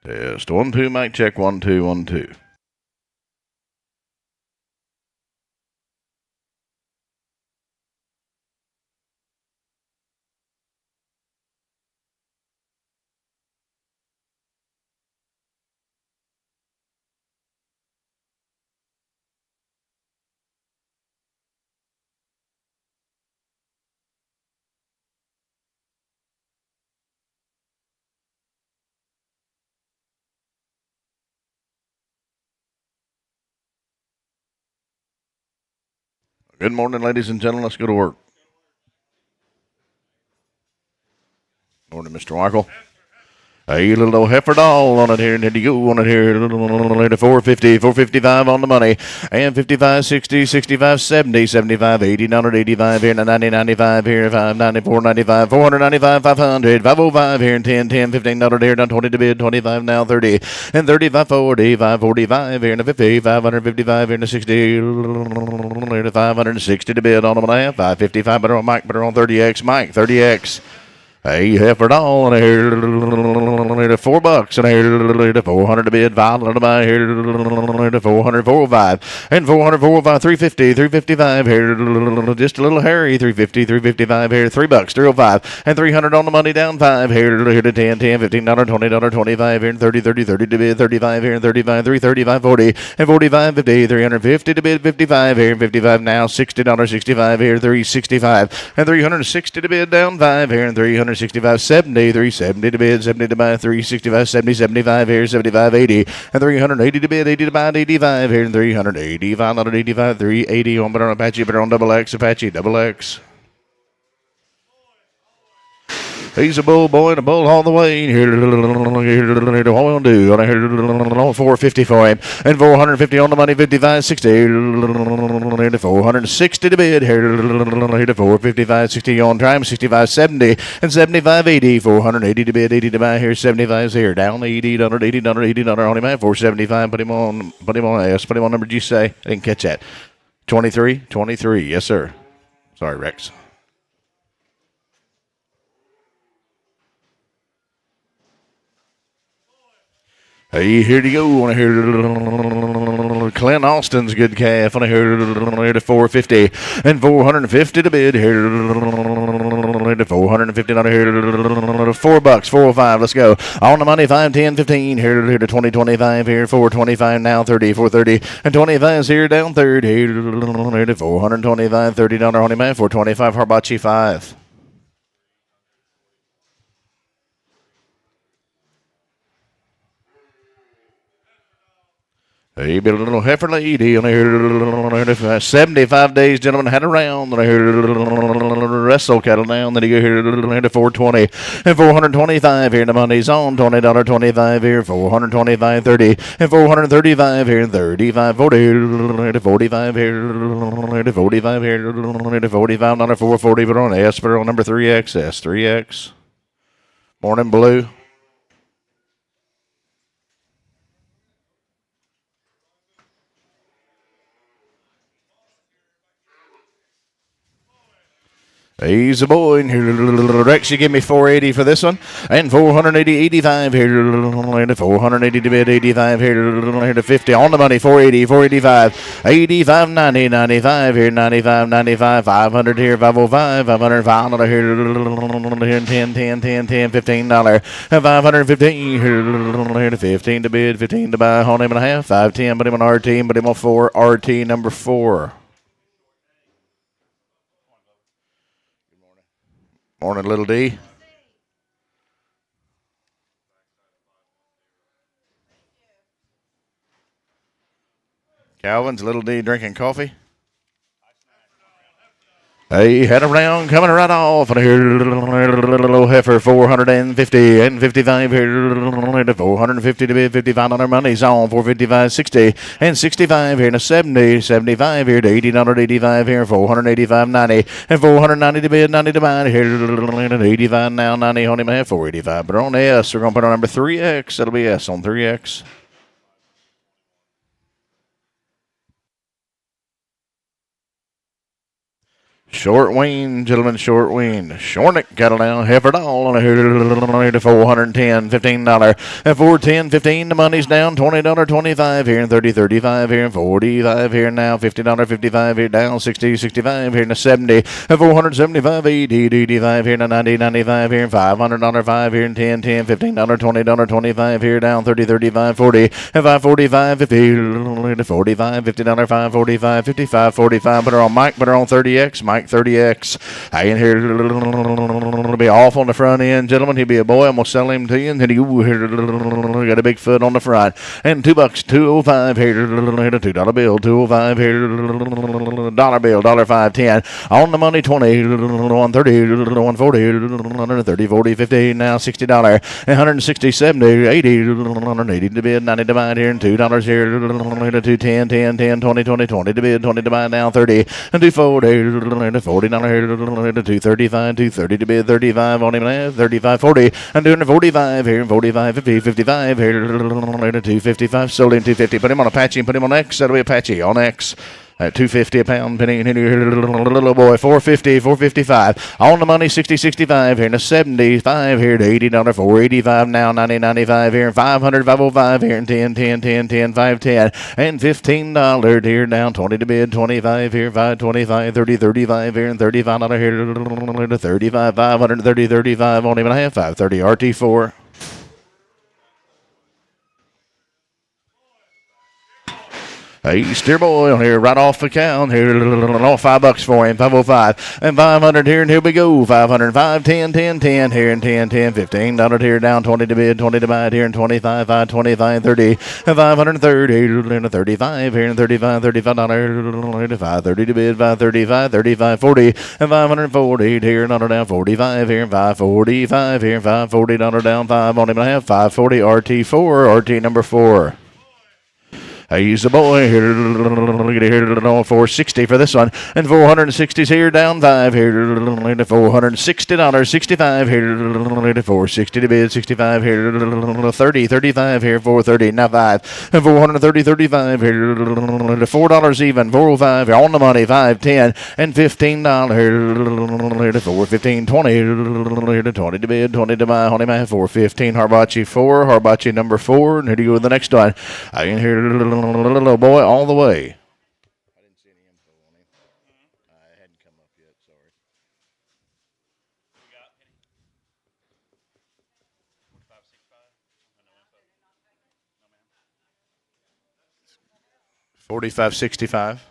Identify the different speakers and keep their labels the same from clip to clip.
Speaker 1: Test 1 2, mic check 1 2 1 2. Good morning, ladies and gentlemen. Let's go to work. Morning, Mr. Michael. A little old heifer doll on it here, and there you go on it here. 450, 455 on the money, and 55, 60, 65, 70, 75, 80, 85 here, 90, 95 here, 594, 95, 495, 500, 505 here, and 10, 10, 15 here, down 20 to bid, 25 now, 30, and 35, 40, 545 here, and 50, 555 here, and 60, 560 to bid on them and a half, 555 better on Mike, better on 30X, Mike, 30X. Hey, heifer doll, and here $4, and here 400 to bid, violent to buy here 400, 405, and 400, 405, 350, 355 here, just a little hairy, 350, 355 here, $3, 305, and 300 on the money, down 5 here to 10, 10, $15, $20, 25 here, and 30, 30, 30 to bid, 35 here, and 35, 335, 40, and 45, 50, 350 to bid, 55 here, 55 now, $60, 65 here, 365, and 360 to bid, down 5 here, and 365, 70, 370 to bid, 70 to buy, 365, 70, 75 here, 75, 80, and 380 to bid, 80 to buy, 85 here, and 380, 585, 380 on better on Apache, better on double X, Apache, double X. He's a bull boy and a bull all the way. Here, what we'll do. 450 for him. And 450 on the money, 55, 60. 460 to bid. Here, 455, 60 on time, 65, 70. And 75, 80. 480 to bid, 80 to buy. Here, 75 here. Down 80, $80, $80 on him at 475. Put him on S. Put him on number G say. I didn't catch that. 23. Yes, sir. Sorry, Rex. Hey, here you go. I hear Clint Austin's good calf. I hear to 450 and 450 to bid. Here to 450. I hear $4, 405. Let's go on the money. 5, 10, 15. Here to 20, 25. Here 425 now. 30, 430 and 25 is here down third. Here to 425. $30 on him at 425. Apache 5. Hey, been a little heifer lady on here. 75 days, gentlemen, had a round. And I heard wrestle cattle down. Then you go here to 420 and 425 here. The money's on $20, 25 here, 425, 30 and 435 here, 35, 40, 45 here, 45 here, $45, 440. But on S, but on number 3X, S3X. Morning Blue. He's a boy. Rex, you give me 480 for this one. And 480, 85 here. 480 to bid, 85 here to 50. On the money, 480, 485, 85, 90, 95 here, 95, 95, 500 here, 505, 500, 500 here, 10, 10, 10, 10, $15. 515 here to 15 to bid, 15 to buy, on him and a half, 510, but him on RT, but him on 4, RT number 4. Morning, Little D. Calvin's Little D drinking coffee. Hey, head around, coming right off. And here, little heifer, 450 and 55 here. 450 to bid, 55 on our money's on. 455, 60 and 65 here to 70, 75 here to $80, 85 here. 485, 90 and 490 to bid, 90 to buy here. 85 now, 90 on him at 485. But on S, we're going to put on number 3X. That'll be S on 3X. Short wean, gentlemen, short wean. Shornick cattle now, heifer doll on a to $410, $15. At $410, $15, the money's down, $20, 25 here, and 30, 35 here, and 45 here now, $50, 55 here, down 60, 65 here, and 70. At $475, 80, 85 here, and 90, 95 here, and $500, 5 here, and 10, 10, $15, $20, 25 here, down 30, 35, 40. At 545, 50, 45, $50, 545, 55, 45. Put her on Mike, put her on 30X, Mike 30X. I in here, it'll be off on the front end, gentlemen. He'll be a boy. I'm going to sell him to you. And then you got a big foot on the front. And $2, $2.05 here, $2 bill, $2.05 here, dollar bill, $5.10. On the money, 20, 130, 140, 130, 40, 50, now $60, 160, 70, 80, 180 to bid, 90 to buy here, and $2 here, 210, 10, 10, 20, 20, 20 to bid, 20 to buy now, 30, and 240, $40 here, 235, 230 to bid, 35 on him now, 35, 40, and 245 here, 45, 50, 55 here, 255, sold him 250. Put him on Apache and put him on X. That'll be Apache on X. At $250 a pound, penny, little boy, $450, $455. On the money, $60, $65 here, and a $75 here, to $80, $485 now, $90, $95 here, and $500, $505 here, and $10, $10, $10, $10, $510, and $15 here, down 20 to bid, $25 here, $525, $30, $35 here, and $35 here, to $35, $530, $35 on him and a half, $530 RT4. Hey, steer boy on here, right off the count here, $5 for him, 505, and 500 here, and here we go, 505, 10, 10, 10 here, and 10, 10, $15 here, down 20 to bid, 20 to buy here, and 25, 525, 30, and 530, and 35 here, and 35, $35, 530 to bid, 535, 35, 40, and 540 here, and down 45 here, and 545 here, $540 down, 5 on him and a half, 540 RT4, RT number 4. He's a boy here. Look at here. 460 for this one. And 460's here. Down 5 here. $460. 65 here. 460 to bid. 65 here. 30. 35 here. 430. Now 5. And 430. 35 here. $4 even. 405 here. On the money. 510. And $15 here. 415. 20. 20 to bid. 20 to buy. On him. 415. Harbachi 4. Harbachi number 4. And here you go with the next one. I in here. Little boy all the way. I didn't see any info on him. It hadn't come up yet, sorry. You got 4565.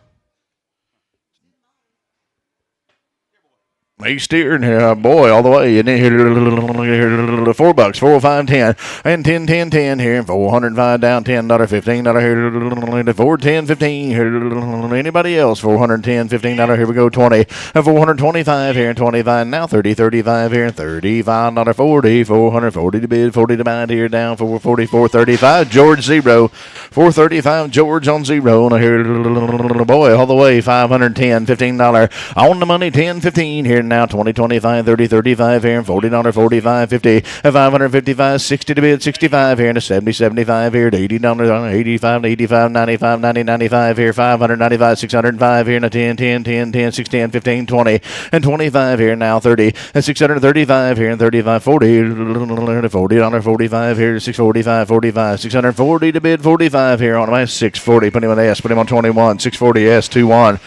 Speaker 1: He's steering here, boy, all the way. And then here, $4, 405, 10, and 10, 10, 10 here, and 405 down, $10, $15 here, 410, 15 here. Anybody else? 410, $15 here we go, 20, and 425 here, and 25 now, 30, 35 here, and $35, 40, 440 to bid, 40 to buy here, down 440, 435. George 0, 435. George on 0. And here, boy, all the way, 510, $15 on the money, 10, 15 here. Now 20, 25, 30, 35 here, and $40, 45, 50, 555, 60 to bid, 65 here, and a 70, 75 here, to $80, 85, 85, 95, 90, 95 here, 595, 605 here, and a 10, 10, 10, 10, 610, 15, 20, and 25 here, now 30, and 635 here, and 35, 40, $40, 45 here, 645, 45, 640 to bid, 45 here on my 640, put him on S, put him on 21, 640 S, 21.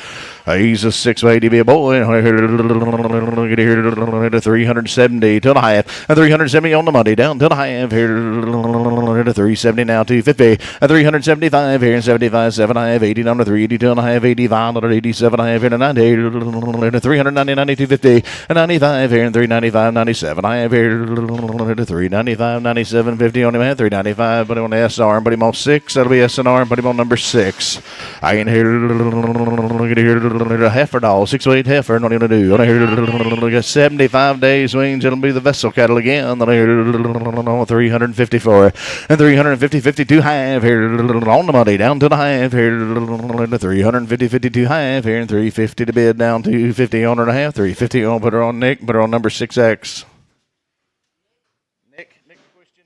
Speaker 1: He's a 680 be a boy. 370 to the half. 370 on the money. Down to the half here. 370 now. 250. 375 here. 75. 7 half. 80 down to 382 and a half. 85. 87 half here. 90. 390. 90. 250. 95 here. 395. 97 half here. 395. 97. 50 on him. 395. Put him on the SR. Put him on 6. That'll be SNR. Put him on number 6. I in here. Look at here. A heifer doll, 6'8" heifer, not even do. 75 days wings, it'll be the vessel cattle again. 354 and 350, 52 half here on the money, down to the half here. 350, 52 half here, and 350 to bid, down to 250 on her and a half. 350 on, put her on Nick, put her on number 6X. Nick, question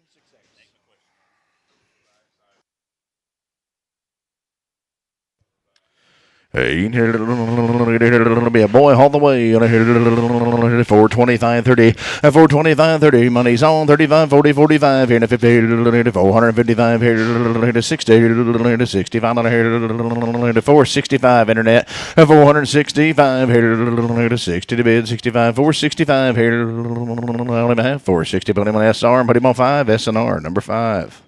Speaker 1: 6X. Hey, be a boy all the way. 425 30. 425 30. Money's on 35 40 45. Here to 50. 455. Here to 60. 65. 465. Internet. 465. Here to 60 to bid. 65. 465. Here 460. Put him on SR and put him on 5. SNR number 5.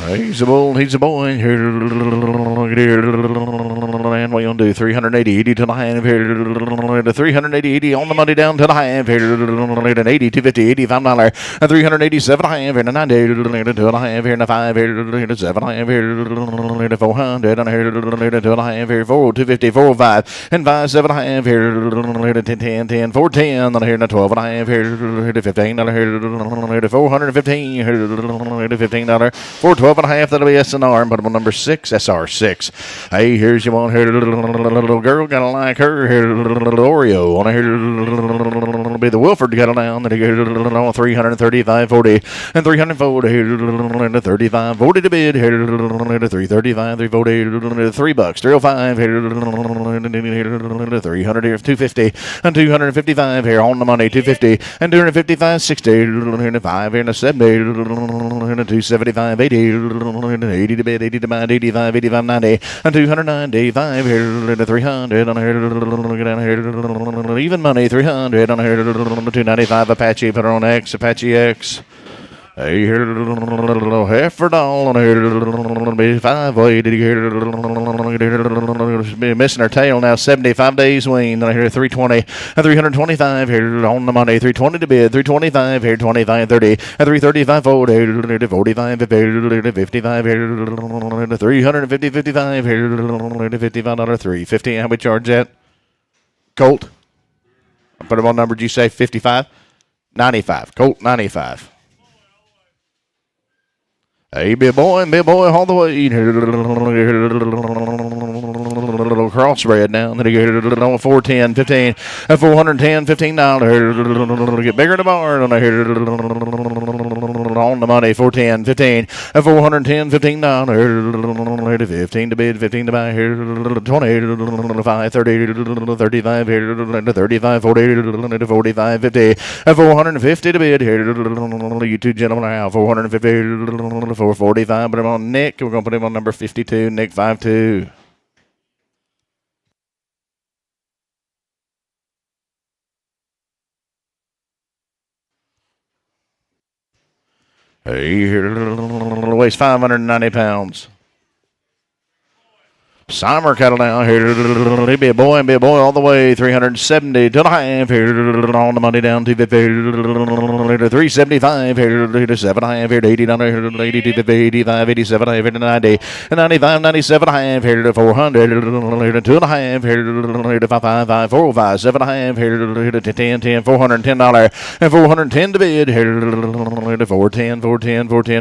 Speaker 1: He's a bull, he's a boy. And what you gonna do? 380, 80 to the half here. 380, 80 on the money down to the half here. 80, 250, $85. 387 half here. 90 to the half here. 5 here. 7 half here. 400 on here. To the half here. 4, 250, 405 and 5, 7 half here. 10, 10, 410 on here. 12 and a half here. $15 here. 415 here. $15. 412 and a half, that'll be SNR. Put them on number 6, SR6. Hey, here's your one here. Little girl, gotta like her. Here, little Oreo. On here, be the Wilford got it down. Then here, 335 40 and 340 here. 35 40 to bid here. 335 340 $3. 305 here. 300 here. 250 and 255 here on the money. 250 and 255 60 5 here. 70 275 80 80 to bid, 80 to buy, 85, 85, 90, and 295 here to 300 on here, even money, 300 on here, 295 Apache, put her on X, Apache X. Hey, here, little heifer doll on here, be 5 weighted here, missing her tail now, 75 days weaned on here, 320, and 325 here on the money, 320 to bid, 325 here, 25, 30, and 335 40, 45, 55 here, 350, 55 here, $55, 350, how we charge that? Colt, I put them on number, did you say 55? 95, Colt 95. Hey, big boy, all the way. Little crossbred now. Then you get a little 410, 15, and 410, $15. Get bigger in the barn on the money. 410, 15, and 410, $15. 15 to bid, 15 to buy here. 20, 5, 30, 35 here. 35, 40, 45, 50, and 450 to bid here. You two gentlemen now. 450. 445, put him on Nick. We're going to put him on number 52, Nick 52. Hey, weighs 590 pounds. Summer cattle down here. He'd be a boy all the way. 370 to the half here. On the money down to 375 here. To 7 half here. 80 down here. 80 to 85, 87 half here to 90. 95, 97 half here to 400. 2 and a half here to 555, 405, 7 half here to 10, $410. And 410 to bid here to 410,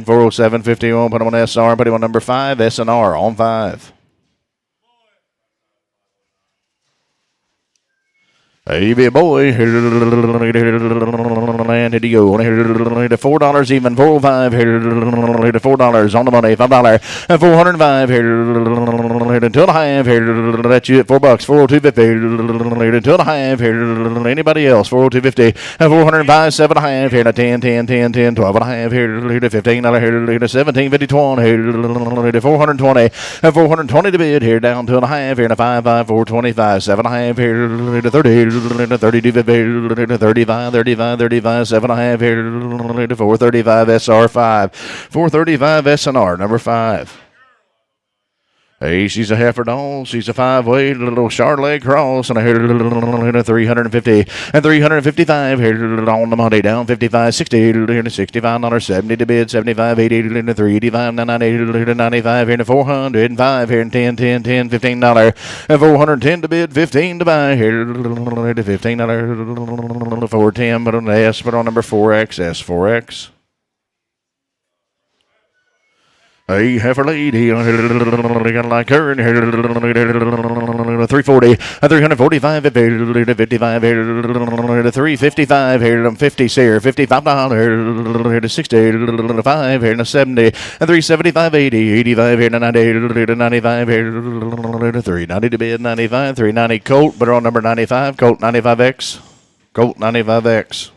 Speaker 1: 407, 51. Put him on SR. Put him on number 5, SNR on 5. Hey, big boy. And here you go. $4 even. 405 here. $4 on the money. $5. And 405 here. 2.5 here. That's you at $4. 402.50. 2.5 here. Anybody else? 402.50. And 405. 7.5 here. 10. 12.5 here. $15 here. $17.50. 20 here. 420. And 420 to bid here. Down 2.5 here. 5. 425. 7.5 here. 30. 32, 35, 35, 7.5 here, 435 SR5, 435 SNR, number 5. Hey, she's a heifer doll. She's a five-weight little Charlotte cross, and I heard a 350 and 355 here on the Monday down 55, 60, $65, 70 to bid, 75, 80, 385, 98, 95 here to 405 here and 10, 10, 10, $15, and 410 to bid, 15 to buy here to $15, 410, but on the S, but on number 4X, S4X. Hey, heifer lady, got like her, 340, 345, 55, 355, 50 share, $55, 60, 5, 70, and 375, 80, 85, 90, 95, 390 to bid, 95, 390 Colt, but on number 95, Colt 95X, Colt 95X.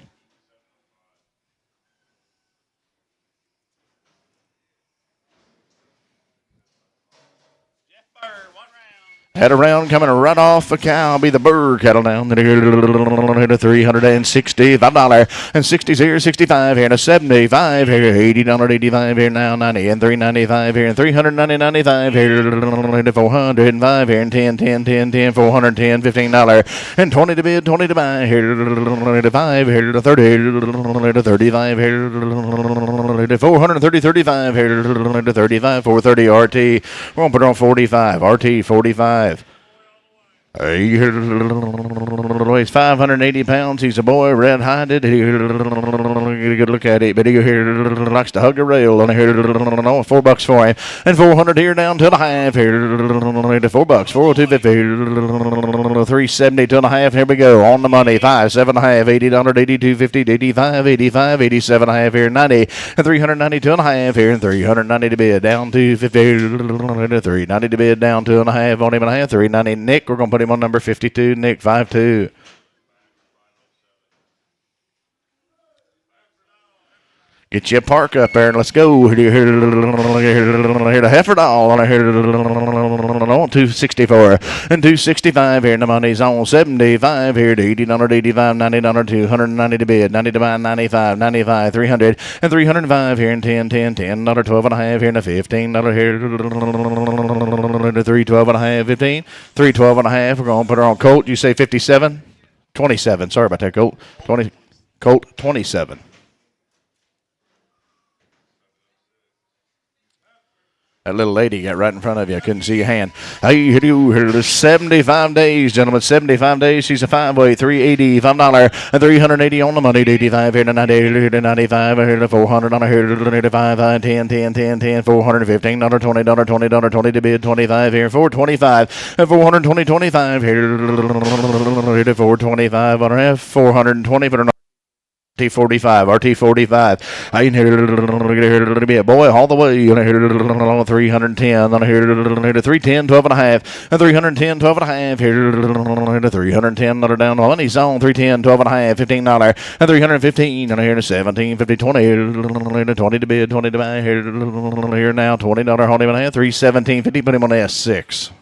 Speaker 1: Head around, coming right off the cow, be the Burr cattle down. $365 and 60 here, 65 here, and a 75 here, $80, 85 here now, 90 and 395 here, and 390, 95 here, 405 here, and 10, 10, 10, 10, 410, $15, and 20 to bid, 20 to buy here, 5 here, 30, 35 here, 430, 35 here, 35, 430 RT. We're going to put it on 45, RT 45. He weighs 580 pounds. He's a boy, red-hided. He get a good look at it, but he likes to hug a rail. And $4 for him, and 400 here down to the half here. $4, 402.50, 370 to the half. Here we go on the money. 5, 7.5, $80, 82.50, 85, 85, 87.5 here, 90, and 390 to the half here, and 390 to bid down to 50, 390 to bid down to and a half on him and a half. 390 Nick. We're gonna put him on number 52, Nick 52. Get you a park up there and let's go. Here the heifer doll on here 264 and 265 here. And the money's on 75 here to $80, 85, $90, 290 to bid, 90 to buy, 95, 95, 300 and 305 here and 10, 10, $10, 12 and a half here and a $15 here. 312 and a half, 15, 312 and a half. We're gonna put her on Colt. You say 57, 27. Sorry about that, Colt. 20, Colt 27. That little lady got right in front of you. I couldn't see your hand. Hey, 75 days, gentlemen. 75 days. She's a 5-weight, 380, $5, and 380 on the money. 85 here to 90, here to 95, here to 400 on a here to 85, 10, 10, 10, 10, $415, $20, $20, 20 to bid, 25 here, 425, and 420, 25 here to 425 on a half, 420, but RT45, RT45. I ain't here to be a boy all the way. 310, on here to 310, 12 and a half, and 310, 12 and a half. Here to 310, another down on money zone. 310, 12 and a half, $15, and 315, on here to 17, 50, 20, 20 to bid, 20 to buy. Here now, $20, hold him and a half, 317, 50, put him on S6.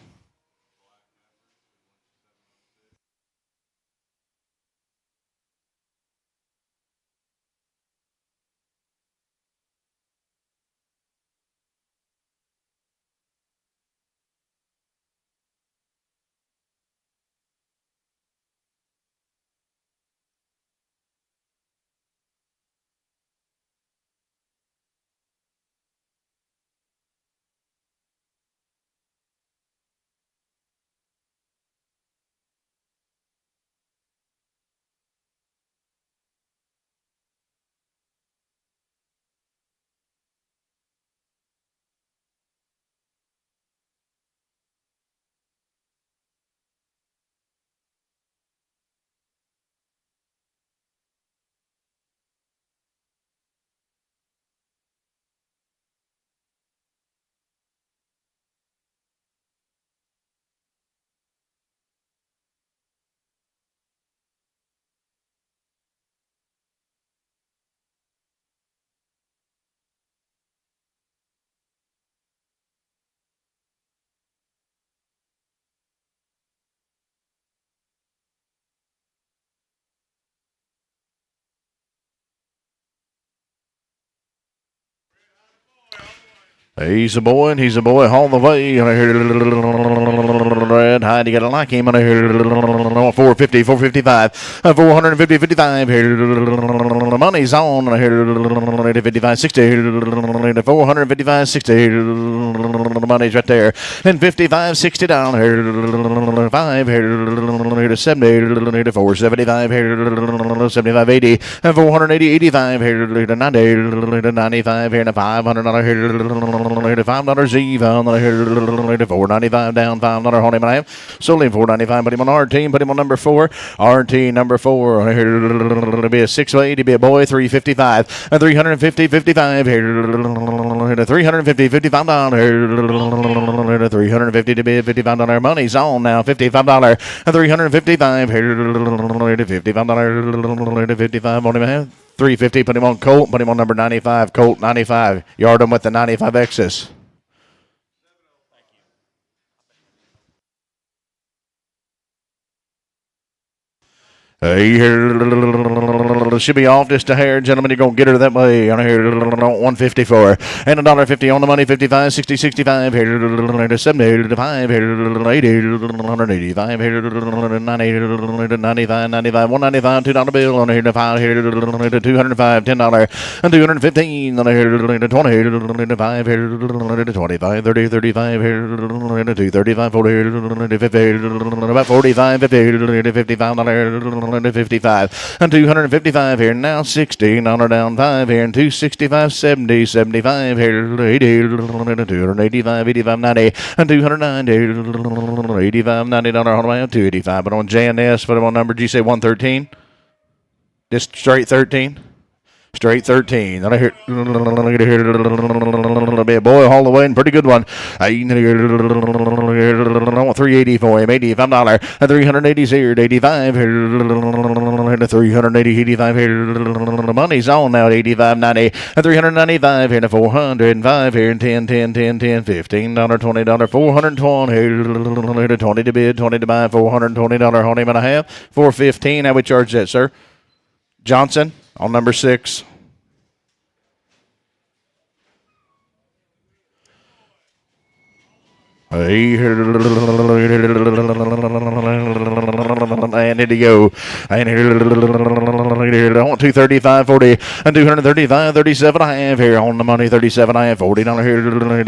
Speaker 1: He's a boy, and he's a boy all the way. Red high, you gotta like him. 450, 455, 450, 55. The money's on. 55, 60, 455, 60. The money's right there. And 55, 60 down. 5, 70, 475, 75, 80, 480, 85, 90, 95, $500. $5 even. $4.95 down. $5 on him and a half. Solely $4.95. Put him on our team. Put him on number 4. Our team number 4. It'll be a 6'8". It'll be a boy. 355. 350. 55. 350. $55. 350 to be $55. Money's on now. $55. 355. $55. 55 on him and a half. 350, put him on Colt, put him on number 95, Colt 95. Yard him with the 95 X's. Should be off just a hair, gentlemen. You're going to get her that way on here. 154 and $1.50 on the money. 55, 60, 65, 70, 85, 80, 185, 90, 95, 95, $1.95, $2 bill on here. 5 here, 205, $10, and 215 on here. 20, 5 here, 25, 30, 35 here, 235, 40, 50, about 45, 50, $55. 55 and 255 here now. 60 $1 down 5 here and 265, 70, 75 here, 80, 285, 85, 90 and 290, 85, $90 on the way 285. But on JNS, put them on number. Did you say 113? Just straight 13. Straight 13. Then I hear be a boy all the way and pretty good one. 380 for him. $85. And 380 here. 85 here. 380, 85 here. The money's on now at 85, 90. And 395 here. 405 here. 10, 10, 10, 10, $15, $20, 420 here. 20 to bid, 20 to buy, $420 on him and a half. 415. How we charge that, sir? Johnson on number 6. And it to go. And 235, 40, and 235, 37 and a half here on the money. 37 and a half, $40 here.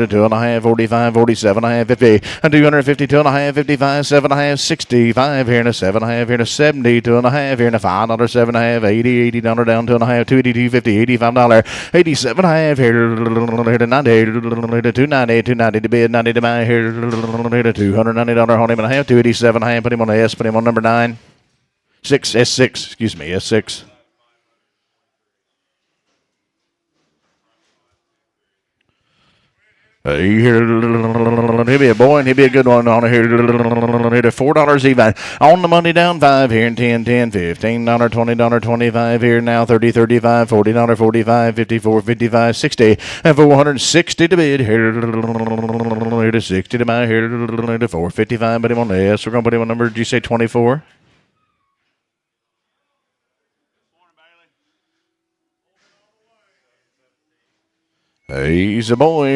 Speaker 1: 2 and a half, 45, 47 and a half, 50, and 252 and a half, 55, 7 and a half, 65 here and a 7 and a half here and a 70, 2 and a half here and a $5, 7 and a half, 80, $80 down 2 and a half, 282, 50, $85, 87 and a half here, 90, 290, 290 to bid, 90 to buy here. $290 on him and a half. 287 and a half. Put him on the S. Put him on number 9. 6. S6. Excuse me. S6. He'll be a boy and he'll be a good one on here. $4 even. On the money down 5 here and 10, 10, $15, $20, 25 here now. 30, 35, $40, 45, 54, 55, 60, and 460 to bid here. 60 to buy here. 455. Put him on the S. We're going to put him on number. Did you say 24? He's a boy.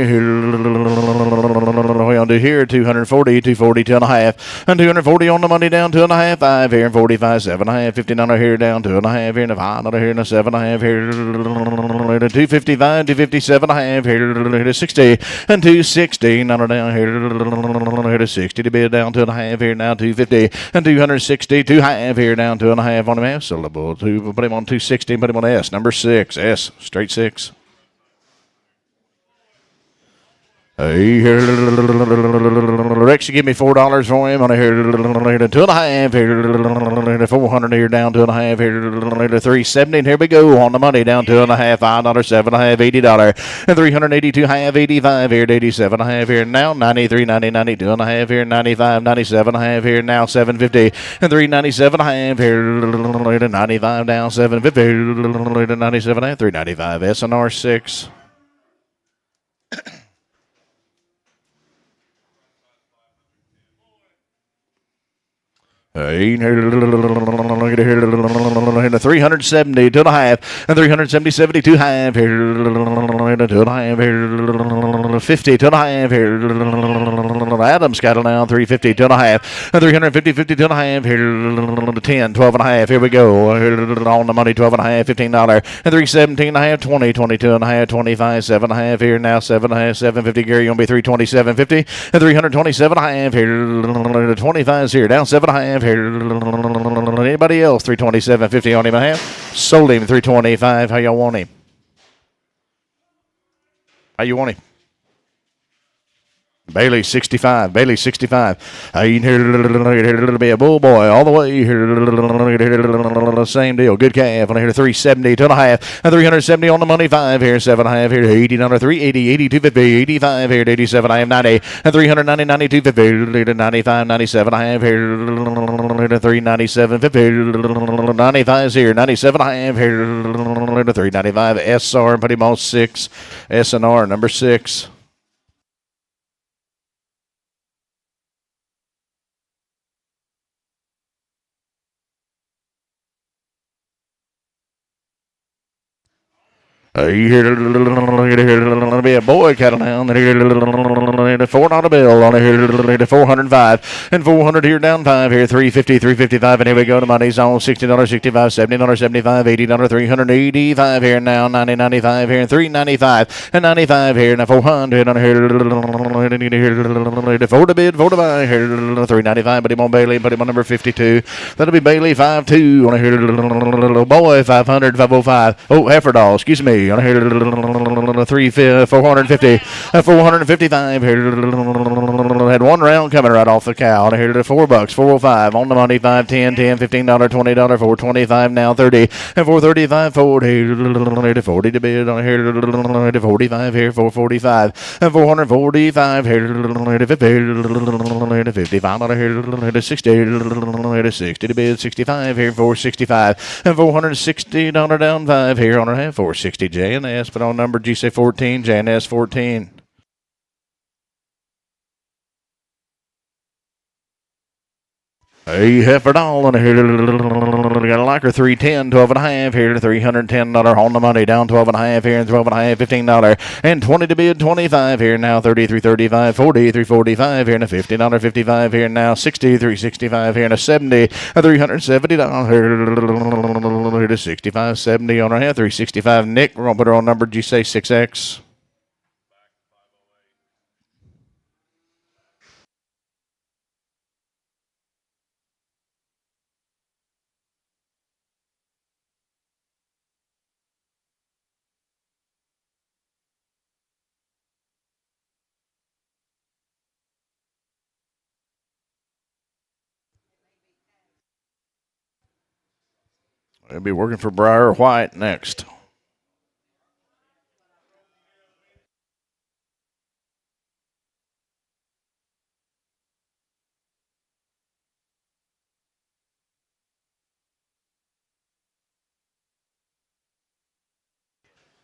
Speaker 1: On to here, 240, 240, 2 and a half, and 240 on the money down 2 and a half, 5 here, and 45, 7 and a half, $50 here down 2 and a half here, and a $5 here, and a 7 and a half here, 255, 257 and a half here, 60, and 260, $9 down here, 60 to bid down 2 and a half here, now 250, and 260, 2 half here, down 2 and a half on him, half syllable, put him on 260, put him on S, number 6, S, straight 6. Rex, you give me $4 for him on here. 2 and a half here. 400 here, down 2 and a half here. 370, and here we go on the money down 2 and a half. $5, 7 and a half, $80, and 382 half, 85 here, 87 and a half here. Now 93, 90, 92 and a half here. 95, 97 and a half here. Now 750, and 397 and a half here. 95 down 750, 97 and a half, 395. SNR 6. $370, 2 and a half, and 370, 72 half here, Two and a half here. 50, two and a half here. Adams got it now. 350, two and a half. 350, 50, two and a half here. 10, 12 and a half. Here we go. On the money, 12 and a half, $15. And 317 and a half, 20, 22 and a half, 25, 7 and a half here now. 7 and a half, 750. Gary, you're going to be 327.50. And 327 and a half here. 25 here. Down 7 and a half here. Anybody else? 327.50 on him and a half. Sold him 325. How y'all want him? How you want him? Bailey 65. Bailey 65. It'll be a bull boy all the way here. Same deal. Good calf. On here 370, 2.5, and 370 on the money. 5 here, 7.5 here, 80 under 380, 80, 250, 85 here, 87. I have 90, and 390, 90, 250, 95, 97. I have here 397, 50, 95 here, 97. I have here 395. SR, put him on 6. SNR number 6. You hear it'll be a boy cattle down. $4 bill on here. 405 and 400 here down 5 here. 350, 355, and here we go. The money's on $60, 65, $70, 75, $80, 385 here now. 90, 95 here, and 395 and 95 here. Now 400 on here. 4 to bid, 4 to buy here. 395. Put him on Bailey. Put him on number 52. That'll be Bailey 52 on here. Little boy 500, 505. Oh, Heifer excuse me. On here, 450, 455 here. Had one round coming right off the cow. On here, $4, 405 on the money. 5, 10, 10, $15, $20, 425 now 30, and 435, 40, 40 to bid. On here, 45 here, 445, and 445 here, 55 on here, 60, 60 to bid. 65 here, 465, and 460 down 5 here on her half. 460 JNS, but on number GC 14, JNS 14. Hey, heifer doll on here. Got a liker 310, 12 and a half here. $310 on the money. Down 12 and a half here, and 12 and a half, $15. And 20 to bid, 25 here now. 30, 335, 40, 345 here, and a $50, 55 here now. 60, 365 here, and a 70, a $370 here to 65, 70 on our head. 365. Nick, we're gonna put her on number GC 6X. We'll be working for Briar White next.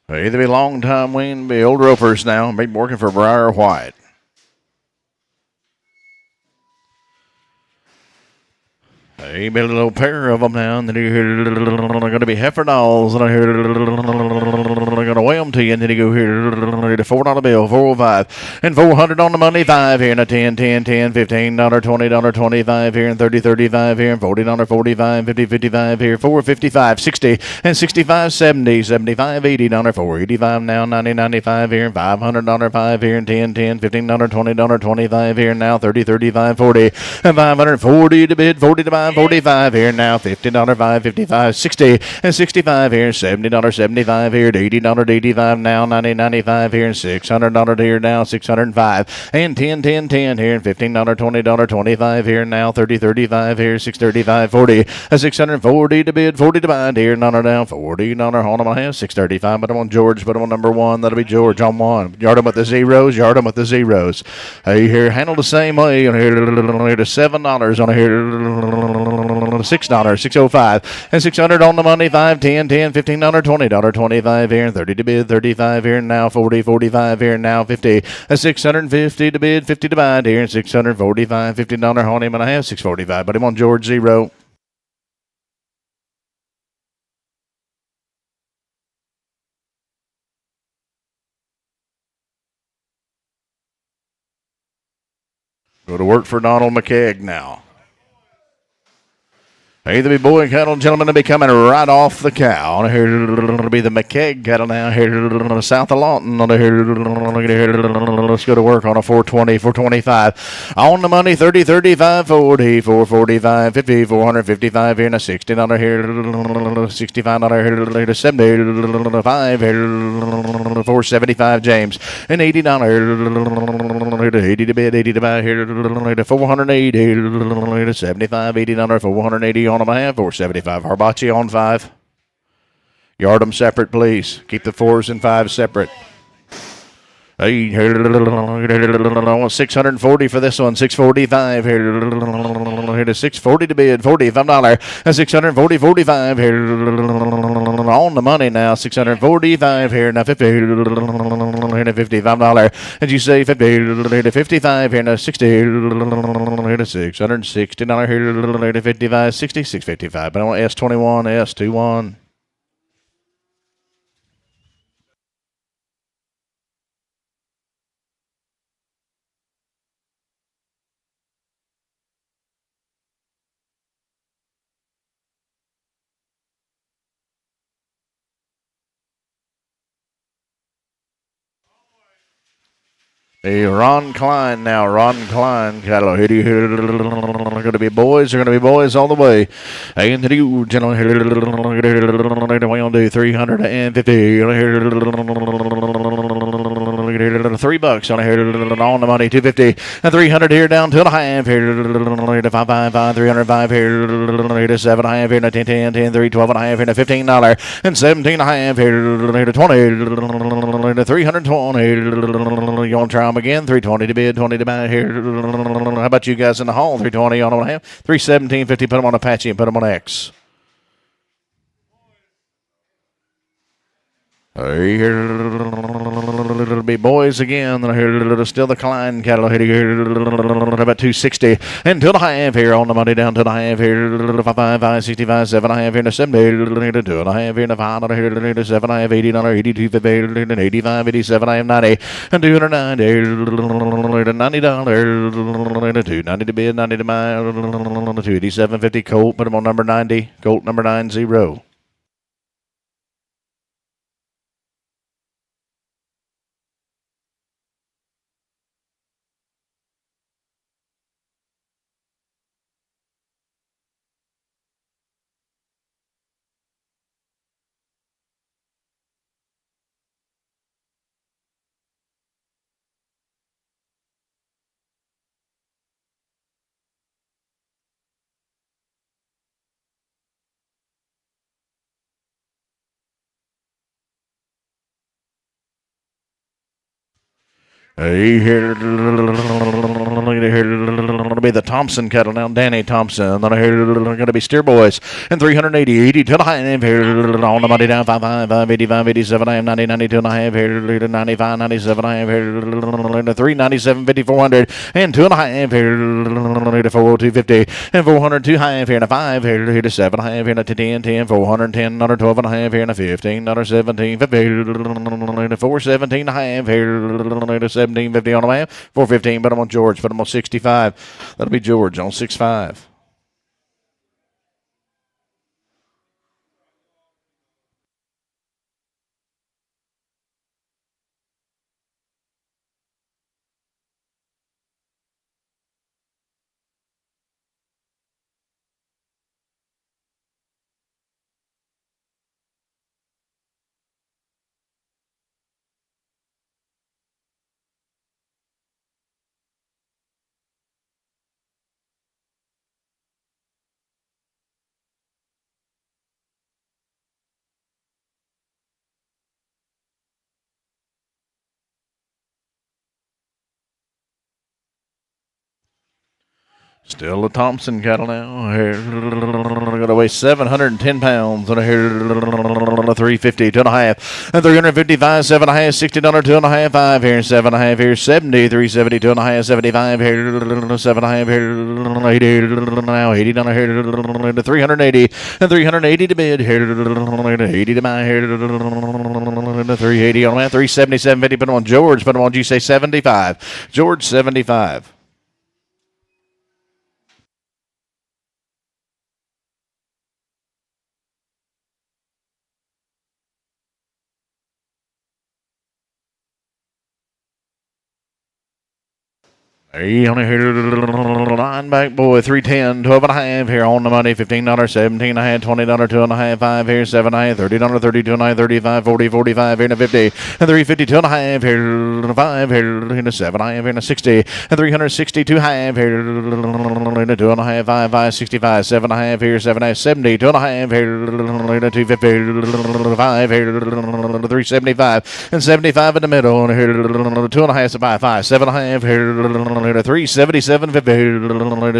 Speaker 1: Either be long time win, be old ropers now, be working for Briar White. Hey, be a little pair of them now, and then you're going to be heifer dolls, and I'm going to weigh them to you, and then you go here, $4 bill, 405, and 400 on the money. 5 here, and a 10, 10, 10, $15, $20, 25 here, and 30, 35 here, and $40, 45, 50, 55 here, 455, 60, and 65, 70, 75, $80, 485 now, 90, 95 here, and $500, 5 here, and 10, 10, $15, $20, 25 here, now 30, 35, 40, and 540 to bid, 40 to buy, 45 here now, $50, 5, 55, 60, and 65 here, $70, 75 here, $80, 85 now, 90, 95 here, and $600 here now, 605, and 10, 10, 10 here, and $15, $20, 25 here now, 30, 35 here, 635, 40, 640 to bid, 40 to buy here, none down, $40 on them I have, 635, but I'm on George, but I'm on number 1, that'll be George on 1. Yard them with the zeros, yard them with the zeros. Hey, here, handle the same way, on here, to $7 on here, $6, 605, and 600 on the money. 5, 10, 10, $15, $20, 25 here, 30 to bid, 35 here now, 40, 45 here now, 50, 650 to bid, 50 to buy here, 645, $50 on him and I have 645, but him on George 0. Go to work for Donald McKegg now. Either be boy cattle, gentlemen, to be coming right off the cow. Here it'll be the McKegg cattle now. Here south of Lawton. Let's go to work on a 420, 425. On the money, 30, 35, 40, 445, 50, 455 here, and a $60 here, $65 here, $75 here, 475 James, and $80 80 to bid, 80 to buy here, 480 here, 75, $80, 480 on them I have, 475. Harbachi on 5. Yard them separate, please. Keep the 4s and 5s separate. Hey, I want 640 for this one. 645 here. Hit a 640 to bid. $45. $640, 45 here. On the money now. 645 here. Now 50. Hit a $55. And you say 50. Hit a 55 here. Now 60. Hit a $660 here. Hit a 55. 60. 655. But I want S21. S21. Hey, Ron Klein now. Ron Klein. Cattle. Going to be boys. They're going to be boys all the way. Hey, and you, gentlemen. We going to do 350. $3 on the money. 250 and 300 here down to the half here. 555, 305 here. 7.5 here. 10, 10, 10, 3, 12 and a half here. $15 and 17 and a half here. 20. 320. You want to try them again? 320 to bid, 20 to buy here. How about you guys in the hall? 320 on them and a half. 317.50. Put them on Apache and put them on X. It'll be boys again. Still the Klein cattle. About 260 and to the half here on the money down to the half here. 5, 65, 7.5 here to 70. 2.5 here to $5 here. 7.5, $80, 82, 85, 87, I have 90 and 290. $90. 290 to bid, 90 to buy. 287.50 Colt. Put them on number 90. Colt number 90. Here to be the Thompson cattle now. Danny Thompson. Then here going to be Steer Boys and 380, 80 to the high end here on the money down 5, 85, 87, I have 90, 92 and a half here 95, 97, I have here 397, 50, 400 and 2 and a half here 402, 50 and 402 half here and a 5 here to 7 half here and a 10, 10, 410, another 12 and a half here and a 15, another 17, 50, 417 and a half here 17.50 on the map. 415, but I'm on George. Put him on 65. That'll be George on 6.5. Still the Thompson cattle now. Here, going to weigh 710 pounds. And here, 350, 2.5, and 355, 7.5, $60, 2.5, 5 here, 7.5 here, 70, 370, 2.5, 75 here, 7.5 here, 80 now, $80 here, 380, and 380 to bid here, 80 to buy here, 380 on that, 377.50. Put them on George. Put them on. You say 75. George 75. Hey, on here, line back boy, 310, 12 and a half here on the money, $15, 17 and a half, $20, 2.5, 5 here, 7 and a half, $30, 32 and a half, 35, 40, 45 here, and a 50, and 350, 2 and a half here, 5 here, and a 7 and a half here, and a 60, and 362 half here, and a 2 and a half, 5, 5, 65, 7 and a half here, 7 and a half, 70, 2 and a half here, and a 250, 5 here, 375, and 75 in the middle, and here, 2 and a half, 5, 5, 7 and a half here, 377,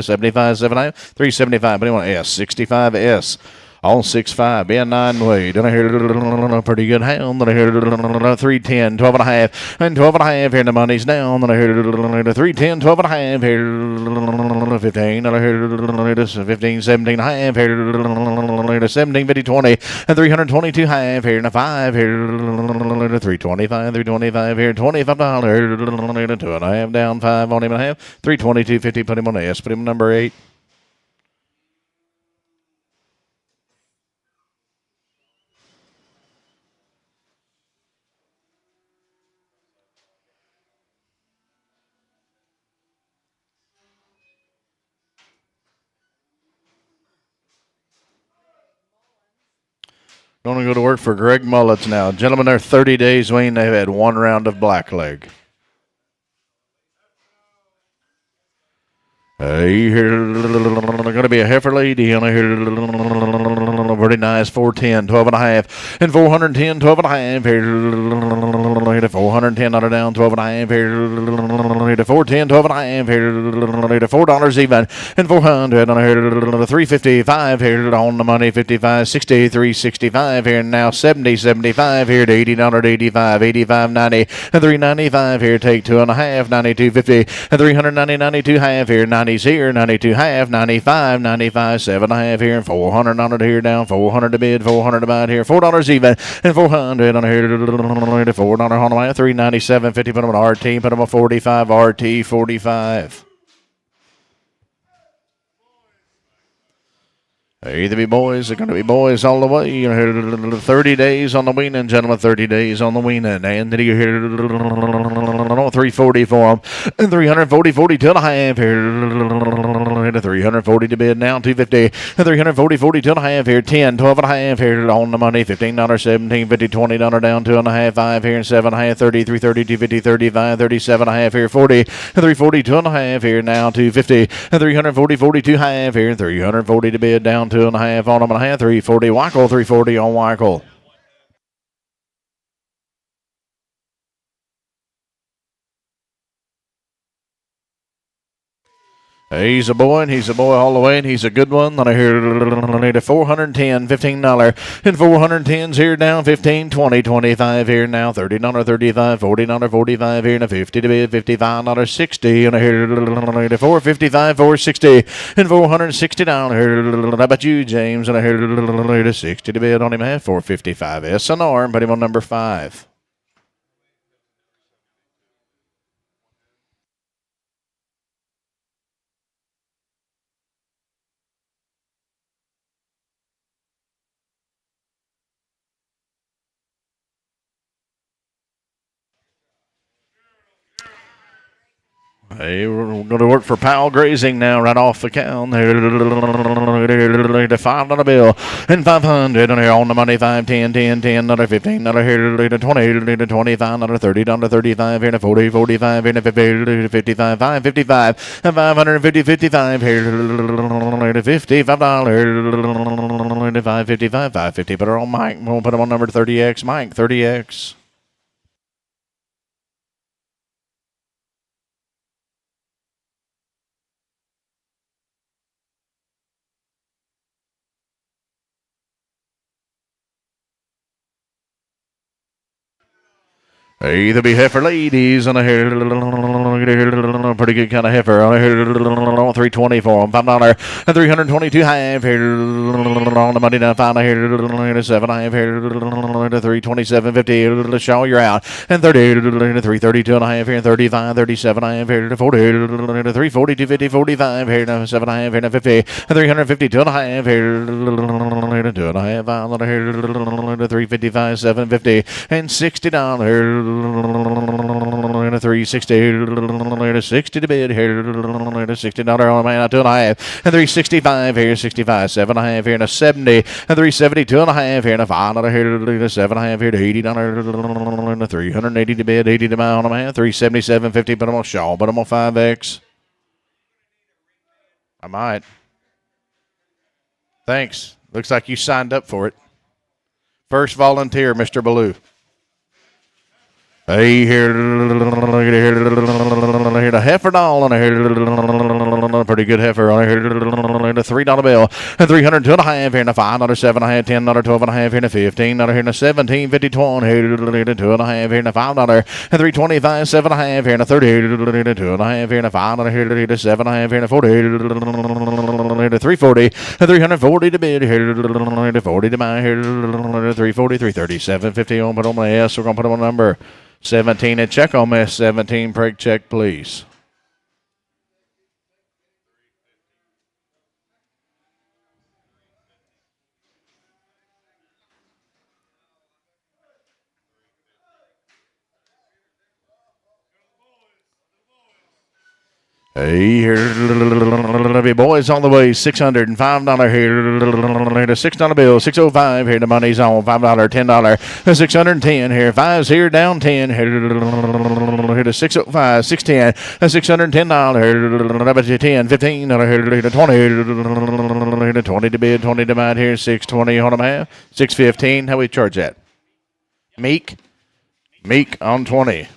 Speaker 1: 75, 7, 375. But anyone S 65S on 6.5, B9 way. Then I hear a pretty good hound. Then I hear 310, 12 and a half, and 12 and a half here. The money's down. Then I hear 310, 12 and a half here. 15. Then I hear 15, 17 and a half here. 17, 50, 20, and 322 half here. And a 5 here. 325, 325 here. $25. 2 and a half down, 5 on him and a half. 322.50. Put him on S. Put him on number 8. Going to go to work for Greg Mullets now. Gentlemen, they're 30 days weaned. They've had 1 round of blackleg. Going to be a heifer lady on here. Pretty nice. 410, 12 and a half, and 410, 12 and a half here. 410 on her down, 12 and a half here. 410, 12 and a half here. $4 even, and 400 on here. 355 here on the money. 55, 60, 365 here. Now 70, 75 here to $80, 85, 85, 90, and 395 here. Take 2 and a half, 92.50, and 390, 92 half here. 90s here, 92 half, 95, 95, 7 and a half here, and 400 on it here down, 400 to bid, 400 to buy it here, $4 even, and 400 on it here, $4 on the way, 397.50, put them on RT, put them on 45, RT 45. Either be boys, they're going to be boys all the way. 30 days on the weaning, gentlemen, 30 days on the weaning. And then you hear 340 for them. And 340, 42 and a half here. 340 to bid now, 250. And 340, 42 and a half here. 10, 12 and a half here on the money. $15, 17, 50, $20 down, 2 and a half, 5 here, and 7 and a half, 30, 330, 250, 35, 37 and a half here, 40. And 340, 2 and a half here now, 250. And 340, 42 half here. 340 to bid down, 2 and a half on them and a half. 340 Wackel, 340 on Wackel. He's a boy, and he's a boy all the way, and he's a good one. Then I hear a 410, $15, and 410's here down, 15, 20, 25 here now, $30, 35, $40, 45 here, and a 50 to bid, $55, 60, and I hear 455, 460, and $460. How about you, James? And I hear 60 to bid on him, half, 455 SNR, and put him on number 5. Hey, we're going to work for Powell Grazing now, right off the count. $5 bill, and 500 on here on the money. 5, 10, 10, $10, $15 here, 20, $25, $30, 35 here, 40, 45 here, 50, 55, 5, 55, and 550, 55 here, $55, 555, 550. Put her on Mike. We'll put him on number 30X. Mike, 30X. Either be heifer ladies on a hair, pretty good kind of heifer on a hair, 320 for them, $5, and 322 half here on the money down, 5 here, 7 half here, 327.50. Show you're out, and 30, 332 and a half here, 35, 37 half here, 40, 342, 50, 45 here, 7 half here, 50, and 352 and a half here, 2 and a half out here, 355, 750, and $60. 3 $360, 60 to bid here, $60 on the man, 2.5, and $365 here, 65, 7.5 here, and a 70, and $370, 2.5 here, and a $5 here, 7.5 here to $80, and a $380 to bid, 80 to mile on the man, $377.50, but I'm on Shaw, but I'm on 5X. I might. Thanks. Looks like you signed up for it. First volunteer, Mr. Ballou. Hey, here the heifer doll on a pretty good heifer on here. The $3 bill and 300 2.5 here and a $5, $7.5, $10, $12.5 here and a $15 here and a $17.50 $20 here, 2.5 here and a $5 and 325 7.5 here and a $30 2.5 here and a $5 here, 7.5 here and a $40 340 and 340 to bid here, 40 to buy here, 340 337.50 on. Put on the S. We're gonna put on a number 17 and check on this 17. Preg check, please. Hey, here, boys on the way. $605 here. The $6 bill. 605 here. The money's on. $5, $10. 610 here. Five's here. Down 10 here. The 605, 610. $610 here. 10, 15 here. The 20. The 20 to bid. 20 to buy here. 620 on them half. 615. How we charge that? Meek on 20.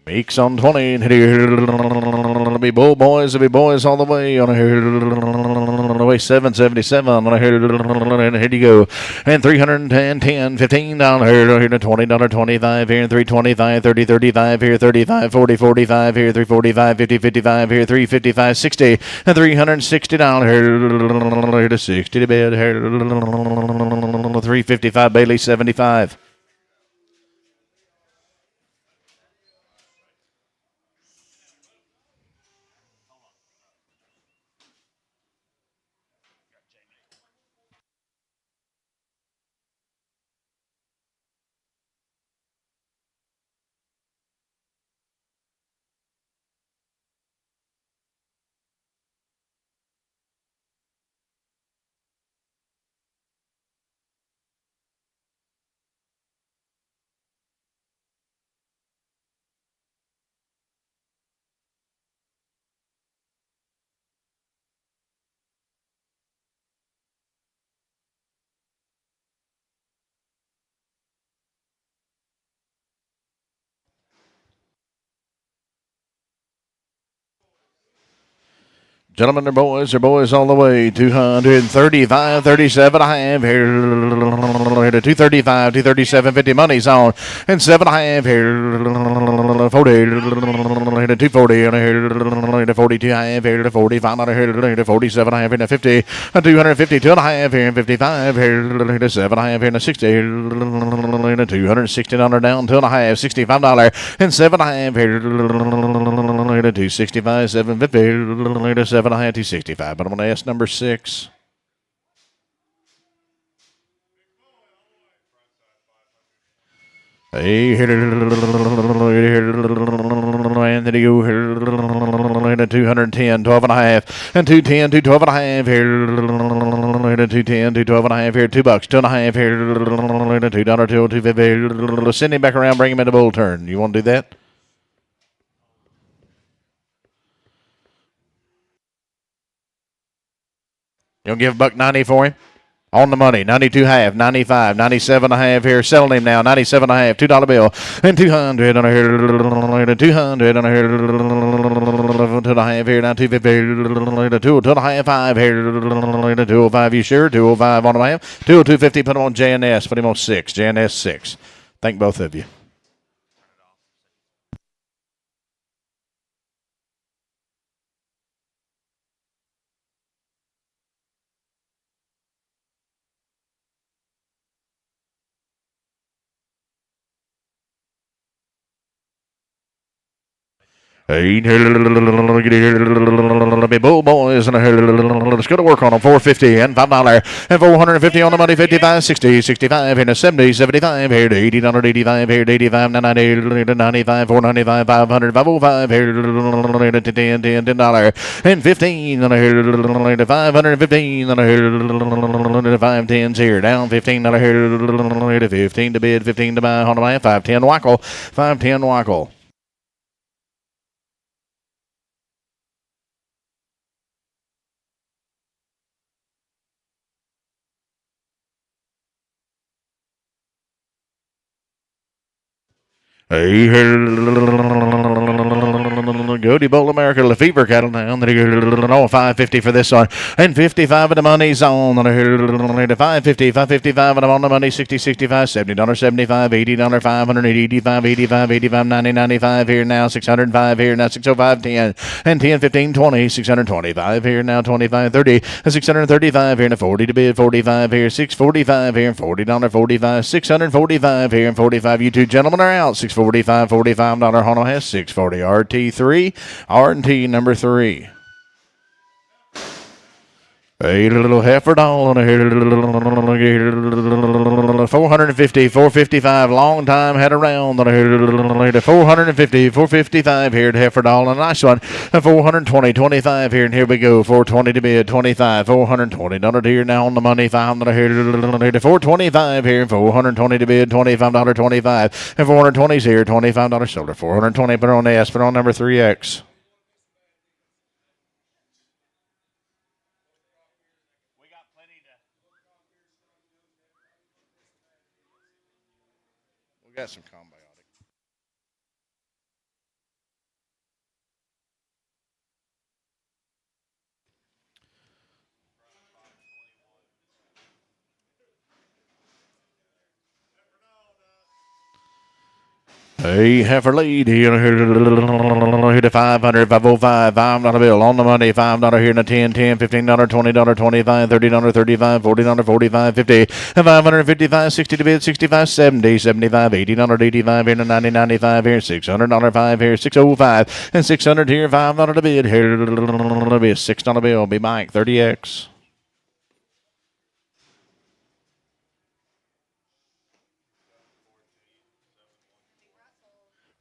Speaker 1: Meeks on 20. It'll be bull boys. It'll be boys all the way on here. On the way 777 on here. And here you go. And 310, 10, $15 here. $20, 25 here. 325, 30, 35 here. 35, 40, 45 here. 345, 50, 55 here. 355, 60. And $360 here. To 60 to bed here. 355 Bailey 75. Gentlemen, they're boys all the way. 235, 37 and a half here. 235, 237, 50 money's on. And 7.5 here. 40, 240 and here. 42 half here. 45 on here. 47 half here. 50, 250, 2.5 here. 55 here. 7.5 here. 60 here. 260 down 2.5. $65 and 7.5 here. 265, 750. 7.5, 265. But I'm going to ask number 6. Hey, Anthony, go here. 210, 12 and a half, and 210, 212 and a half here. 210, 212 and a half here. $2, 2.5 here. $2, 250. Send him back around, bring him into bull turn. You want to do that? You'll give $1.90 for him? On the money, 92 half, 95, 97 and a half here. Selling him now, 97 and a half, $2 bill, and 200 on a here, 200 on a here, 2.5 here, now 250, 2.5, 5 here, 205. You sure? 205 on a half, 202.50. Put him on JNS. Put him on 6. JNS 6. Thank both of you. Eight. Bull boys. Let's go to work on them. 450 and $5 and 450 on the money. 55, 60, 65 and a 70, 75 here to 80, $85 here to 85, 90, 95, 495, 500, 505 here to 10, $10 and 15 to 515 to 510s here down $15 here to 15 to bid, 15 to buy on the 510 Wackel, 510 Wackel. Hey, Goody Bowl America, Lefevre cattle down. 550 for this one. And 55 of the money's on. 550, 555 and I'm on the money. 60, 65, $70, 75, $80, 500, 85, 85, 85, 90, 95 here now. 605 here now. 605, 10. And 10, 15, 20. 625 here now. 25, 30. 635 here and 40 to bid. 45 here. 645 here and $40, 45. 645 here and 45. You two gentlemen are out. 645, $45 Honda has 640 RT3. RT number 3. A little heifer doll on here. 450, 455. Long time had around on here. 450, 455 here at heifer doll. A nice one. 420, 25 here. And here we go. 420 to bid. 25, $420 here now on the money. $5 here. 425 here. 420 to bid. $25, 25. And 420's here. $25 shoulder. 420. Put on the S. Put on number 3X. We got some combiotic. Hey, heifer lead here to 500, 505, $5 bill on the money, $5 here in a 10, $10, $15, $20, 25, $30, 35, $40, 45, 50, and 555, 60 to bid, 65, 70, 75, $80, 85 here in a 90, 95 here, $600, 5 here, 605, and 600 here, $5 to bid here, be a $6 bill, be Mike, 30X.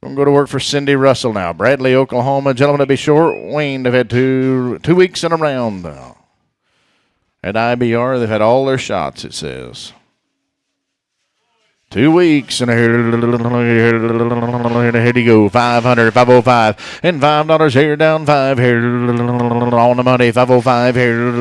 Speaker 1: We're going to go to work for Cindy Russell now. Bradley, Oklahoma. Gentlemen, to be short, Wayne, they've had two weeks in a round now. At IBR, they've had all their shots, it says. 2 weeks, and here you go, 500, 505, and $5 here, down 5 here, on the money, 505 here,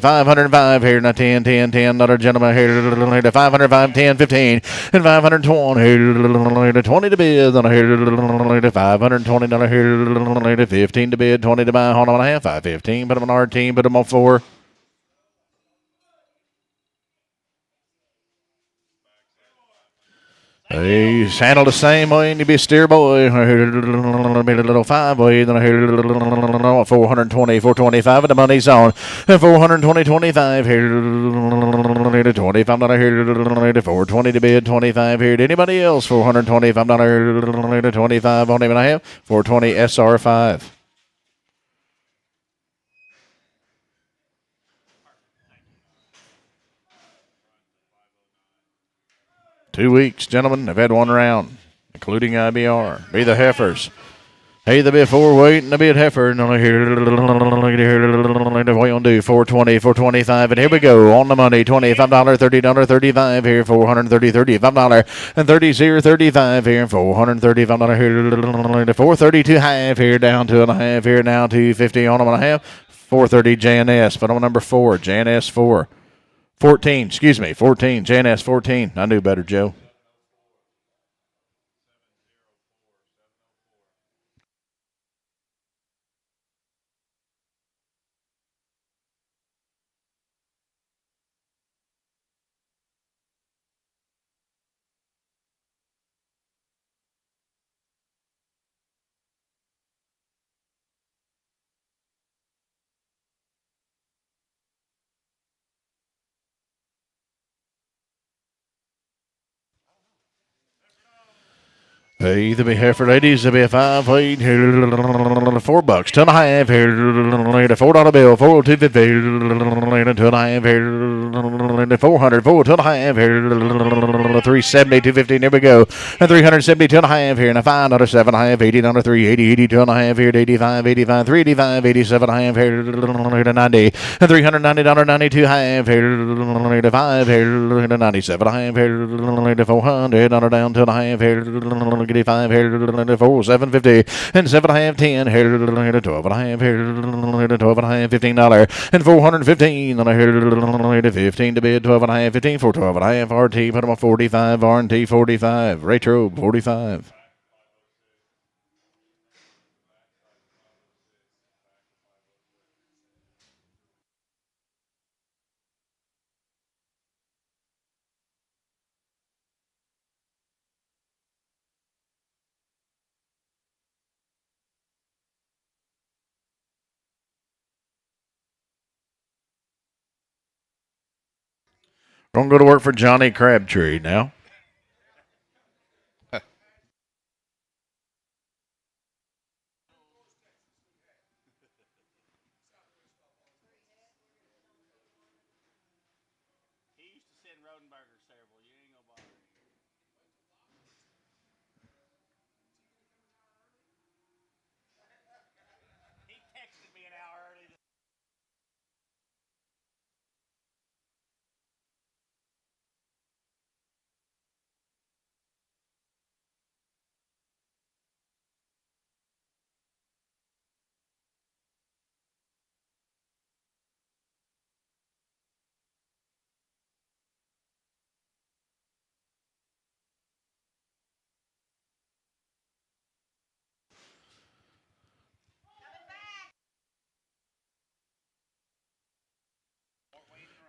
Speaker 1: 505 here, now 10, $10, gentlemen here, 505, 10, 15, and 520 here, 20 to bid, here, $520 here, 15 to bid, 20 to buy, hold on a half, 515, put them on our team, put them on 4. He's handled the same way, and you be a steer boy. Made a little 5-way, then I hear 420, 425, and the money's on. 420, 25 here, $25 here, 420 to bid, 25 here. Anybody else? $425 25 on him, and I have 420 SR5. Two weeks, gentlemen. They've had one round, including IBR. Be the heifers. Hey, the bit 4-weight and the bit heifer. And here, what you want to do? 420, 425. And here we go. On the money, $25, $30, 35 here. 430, $35. And 30, 35 here. 435 here. 432 half here. Down 2.5 here. Now 250 on them and a half. 430 JNS. But on number 4, JNS 4. 14, excuse me, 14, JNS 14. I knew better, Joe. Hey, the be here for ladies, the be 5 weight here, $4, 2.5 here, $4 bill, 402.50, 2.5 here, 400, 2.5 here, 370, 250, there we go, and 370, 2.5 here, and a $5, 7.5, 80, 380, 80, 2.5 here, 85, 85, 385, 87.5 here, 90, and $390, 92 half here, 85 here, 97 half here, 400, down 2.5 here, get 5 here, 4, 750, and 7.5, 10 here, 12.5 here, 12.5, $15, and 415 on a here, 15 to bid, 12.5, 15 for 12.5, RT, put them on 45, RT 45, Retro 45. Gonna go to work for Johnny Crabtree now.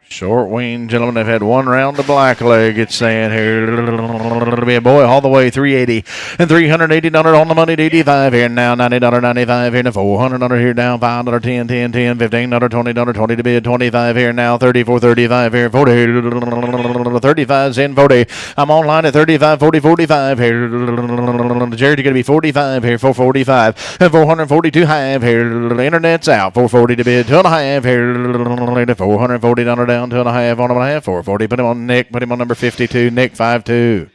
Speaker 1: Short wing, gentlemen, have had one round of black leg. It's saying here, it'll be a boy all the way, 380 and $380 on the money, 85 here now, $90, 95 here, and $400 here down, $5, 10, 10, 10, $15, $20, 20 to bid, 25 here now, 34, 35 here, 40, 35 in 40. I'm online at 35, 40, 45 here. Jared's going to be 45 here, 445, and 442 half here. Internet's out, 440 to bid, 2.5 here, $440 down, 2.5 on 1.5, 440. Put him on Nick, put him on number 52, Nick 5-2.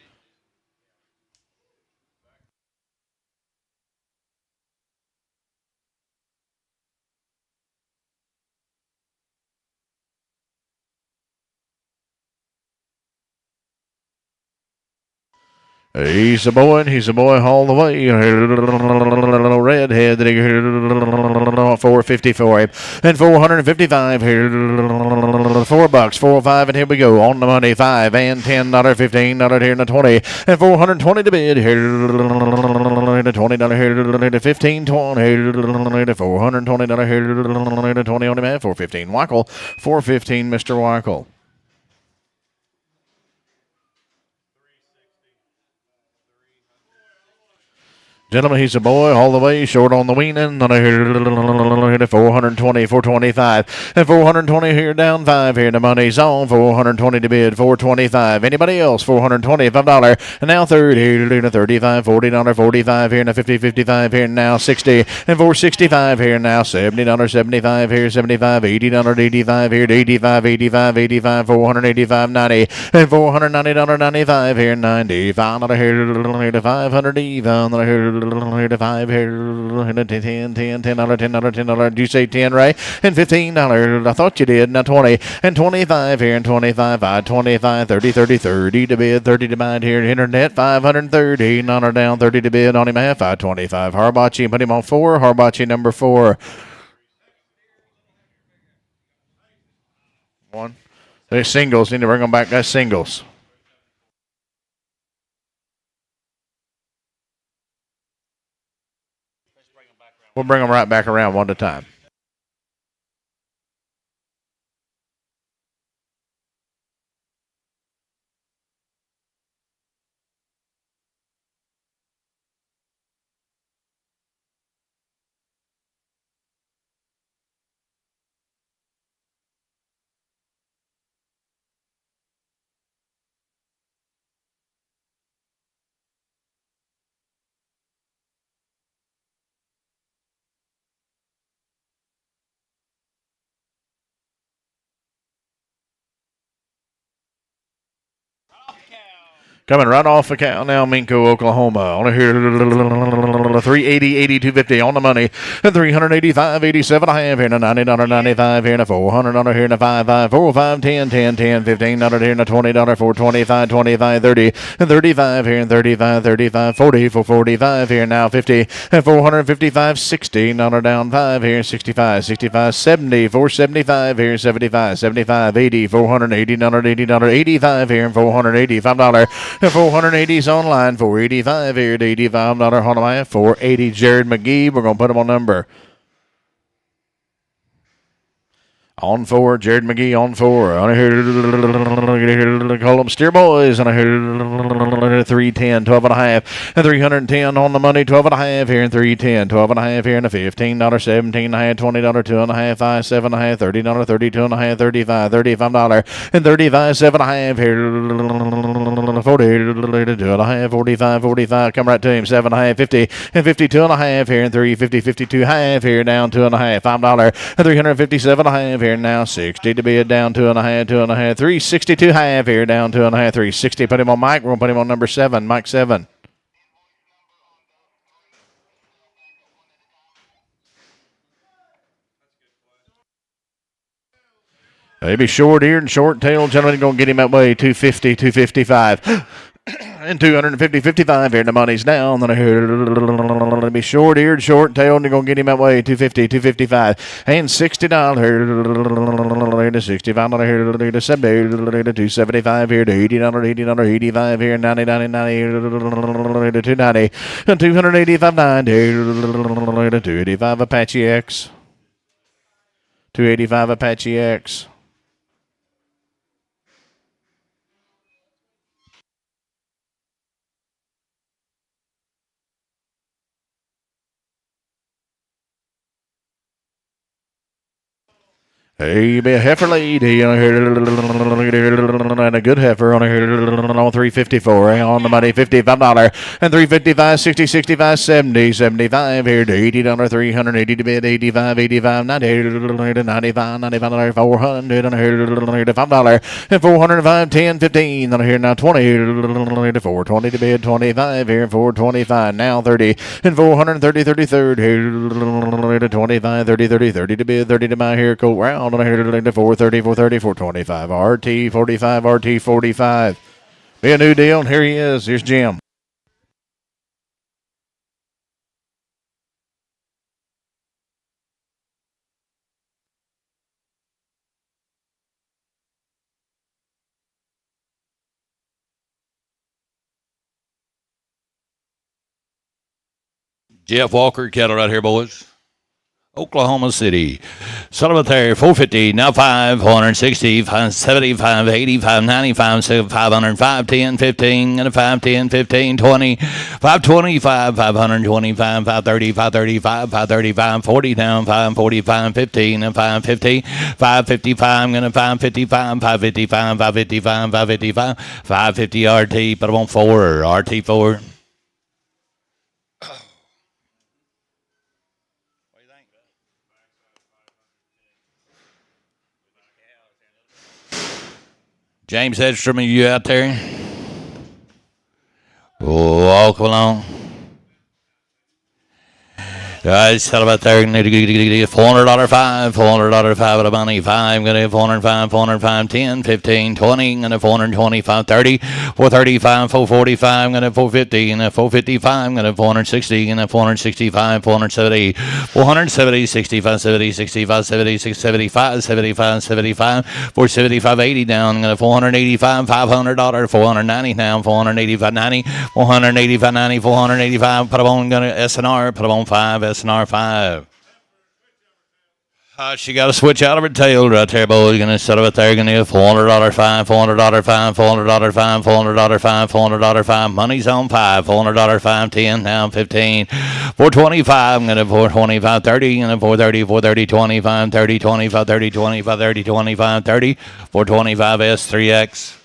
Speaker 1: He's a boy, and he's a boy all the way. Redhead, 454 and 455 here. $4, 4, 5, and here we go on the money. $5 and $10, $15 here, and a 20, and 420 to bid here. $20 here, 15, 20 here, $420 here, 20 on him at 415. Wackel, 415, Mr. Wackel. Gentlemen, he's a boy all the way, short on the weaning. 420, 425, and 420 here, down 5 here. The money's on, 420 to bid, 425. Anybody else? $425, and now 30, $35, $40, 45 here, and a 50, 55 here, now 60, and 465 here, now $70, 75 here, 75, $80, 85 here, 85, 85, 85, 485, 90, and $490, 95 here, 90, $5 here, 500 even here. 5 here, $10, $10, $10. Did you say 10, Ray? And $15. I thought you did. Now 20 and 25 here, and 25, 25, 30, 30, 30 to bid, 30 to buy here. Internet 530, $9 down, 30 to bid on him at 525. Harbachi, put him on 4. Harbachi number 4. 1. There's singles. Need to bring them back. That's singles. We'll bring them right back around one at a time. Coming right off the cow now, Minko, Oklahoma. On here, 380, 82.50 on the money. And 385, 87 a half here. And $90, 95 here. And $400 here. And 55, 45, 10, 10, 10, $15 here. And $20 for 25, 25, 30. And 35 here. And 35, 35, 40 for 45 here. Now 50 and 455, 60. $1 down 5 here. 65, 65, 70 for 75 here. 75, 75, 80, $480, $80, 85 here. And $485. And 480's online, 485 here at $85 Honolulu, 480 Jared McGee. We're going to put him on number. On 4, Jared McGee on 4. On here, call them Steer Boys. On here, 310, 12 and a half. And 310 on the money, 12 and a half here. And 310, 12 and a half here. And a $15, 17 and a half, $20, 2 and a half, 5, 7 and a half, $30, 32 and a half, 35, $35. And 35, 7 and a half here. 40, 2 and a half, 45, 45. Come right to him, 7 and a half, 50. And 52 and a half here. And 350, 52 half here. Down 2 and a half, $5. And 357 and a half here. Now 60 to bid, down 2 and a half, 2 and a half, 362 half here, down 2 and a half, 360. Put him on Mike. We're going to put him on number 7, Mike 7. Maybe short-eared and short-tailed gentlemen going to get him that way, 250, 255. And 250, 55 here. The money's down. Then be short-eared, short-tailed, and they're going to get him that way. 250, 255. And $60 here to $65 here to 70, to 275 here to $80, 85 here, 90, 90, 90 to 290. And 285, 90 to 285 Apache X. 285 Apache X. Hey, be a heifer lady on here, and a good heifer on here, on 354, on the money, $55, and 355, 60, 65, 70, 75 here to $80, 380 to bid, 85, 85, 90, 95, 95, 400 on here to $5, and 405, 10, 15 on here now 20 to 420 to bid, 25 here, 425 now 30, and 430, 33rd here to 25, 30, 30, 30 to bid, 30 to buy here, cool round. On here to 430, 430, 425. RT 45, RT 45. Be a new deal, and here he is. Here's Jim.
Speaker 2: Jeff Walker, cattle right here, boys. Oklahoma City. Son of a Terrier, 450, now 5, 460, 75, 85, 95, 505, 10, 15, and a 5, 10, 15, 20, 525, 525, 530, 535, 535, 40 down, 545, 15, and 550, 555, and a 555, 555, 555, 555, 550 RT, put them on 4, RT4. James Hedstrom, are you out there? Walk along. Guys, tell about there. $400 5, $400 5 of the money. 5, gonna have 405, 405, 10, 15, 20, gonna 425, 30, 435, 445, gonna 450, and 455, gonna 460, and 465, 470, 470, 65, 70, 65, 70, 75, 75, 75, 475, 80 down, gonna 485, $500, 490 down, 485, 90, 485, 90, 485. Put them on, gonna SNR, put them on 5. SNR 5. She got to switch out of her tail right there, boys. Going to set up there. Going to get $400 5, $400 5, $400 5, $400 5, $400 5. Money's on 5, $400 5, 10, now 15, 425. I'm going to 425, 30, and 430, 430, 25, 30, 25, 30, 25, 30, 25, 30, 425 S3X.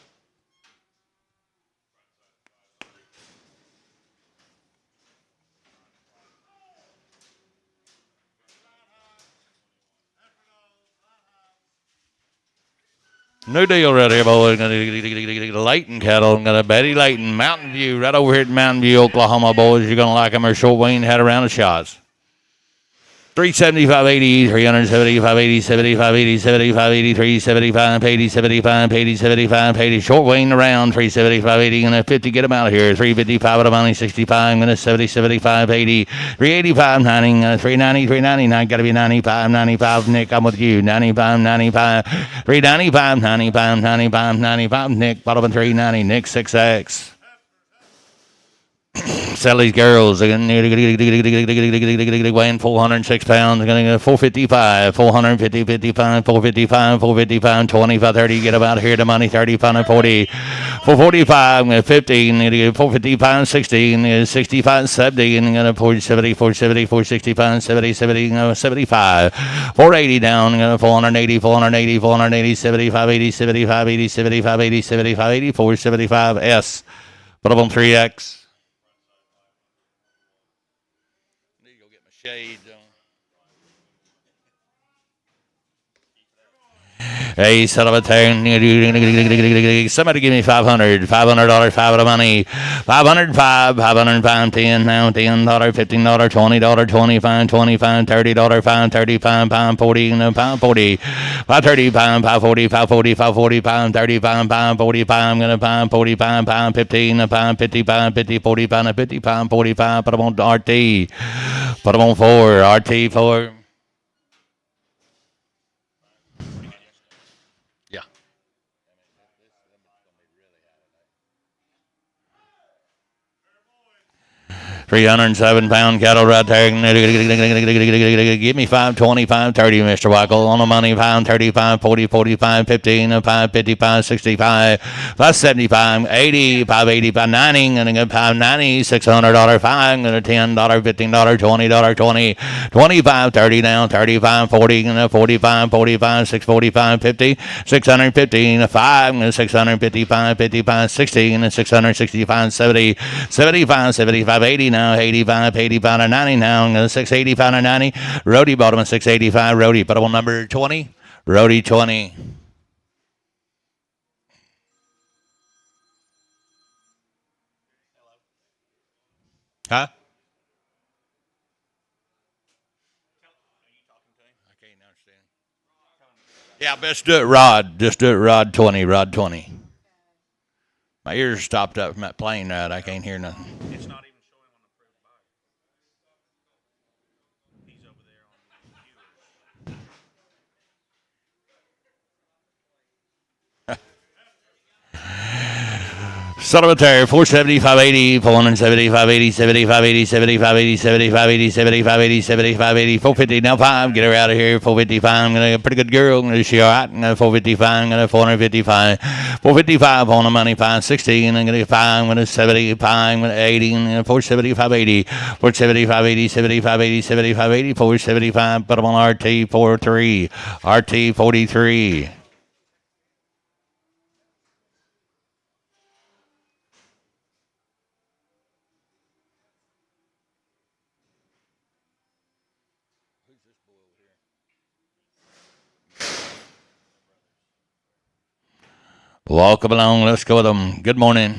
Speaker 2: New deal right here, boys. Layton cattle. Got a Betty Layton, Mountain View, right over here at Mountain View, Oklahoma, boys. You're going to like them. Her short wing had a round of shots. 375 80, 375 80, 75 80, 75 80, 375 80, 75 80, 75 80. Short wing around 375 80 and a 50. Get them out of here. 355 at a money, 65 and a 70, 75 80, 385 90, 390, 399. Got to be 95, 95. Nick, I'm with you. 95, 95, 395, 95, 95, 95. Nick, bottom of 390. Nick 6X. Sally's girls weighing 406 pounds. Going to get 455, 450, 55, 455, 455, 25, 30. Get about here to money 35 40, 445, 15, 455, 60, 65, 70, and going to 470, 470, 465, 70, 70, 75, 480 down, 480, 480, 480, 75, 80, 75, 80, 75, 80, 75, 80, 475 S. Put up on 3X. Shades on. Hey, son of a turn. Somebody give me $500. $500, 5 of the money. 505, 505, 10 now, $10, $15, $20, 25, 25, $30, 5, 35, pound 40, pound 40, 530, pound 540, 540, 540, pound 35, pound 45, I'm gonna pound 45, pound 15, pound 50, pound 50, 40, pound 50, pound 45, put them on RT. Put them on 4, RT 4. Yeah. 307-pound cattle right there. Give me 520, 530, Mr. Wackel. On the money, 535, 40, 45, 15, 555, 65, 575, 80, 580, 590, and then 590, $600, 5, and $10, $15, $20, 20, 25, 30 down, 35, 40, and 45, 45, 645, 50, 615, 5, 655, 55, 60, and 665, 70, 75, 75, 80 now, 85, 85 to 90 now, 685 to 90. Rhodey bottom at 685. Rhodey, put on number 20. Rhodey 20. Huh? I can't understand. Yeah, best do it Rod. Just do it Rod 20. Rod 20. My ears stopped up from that plane ride. I can't hear nothing. It's not even showing on the proof bike. He's over there on the viewers. Son of a terror, 470, 580, 470, 580, 75, 80, 75, 80, 75, 80, 75, 80, 75, 80, 450, now 5, get her out of here, 455, I'm going to get a pretty good girl, I'm going to she all right, I'm going to 455, I'm going to 455, 455 on the money, 560, and I'm going to get 5, I'm going to 75, I'm going to 80, and 470, 580, 470, 580, 75, 80, 75, 80, 475, put them on RT 43, RT 43. Welcome along. Let's go with them. Good morning.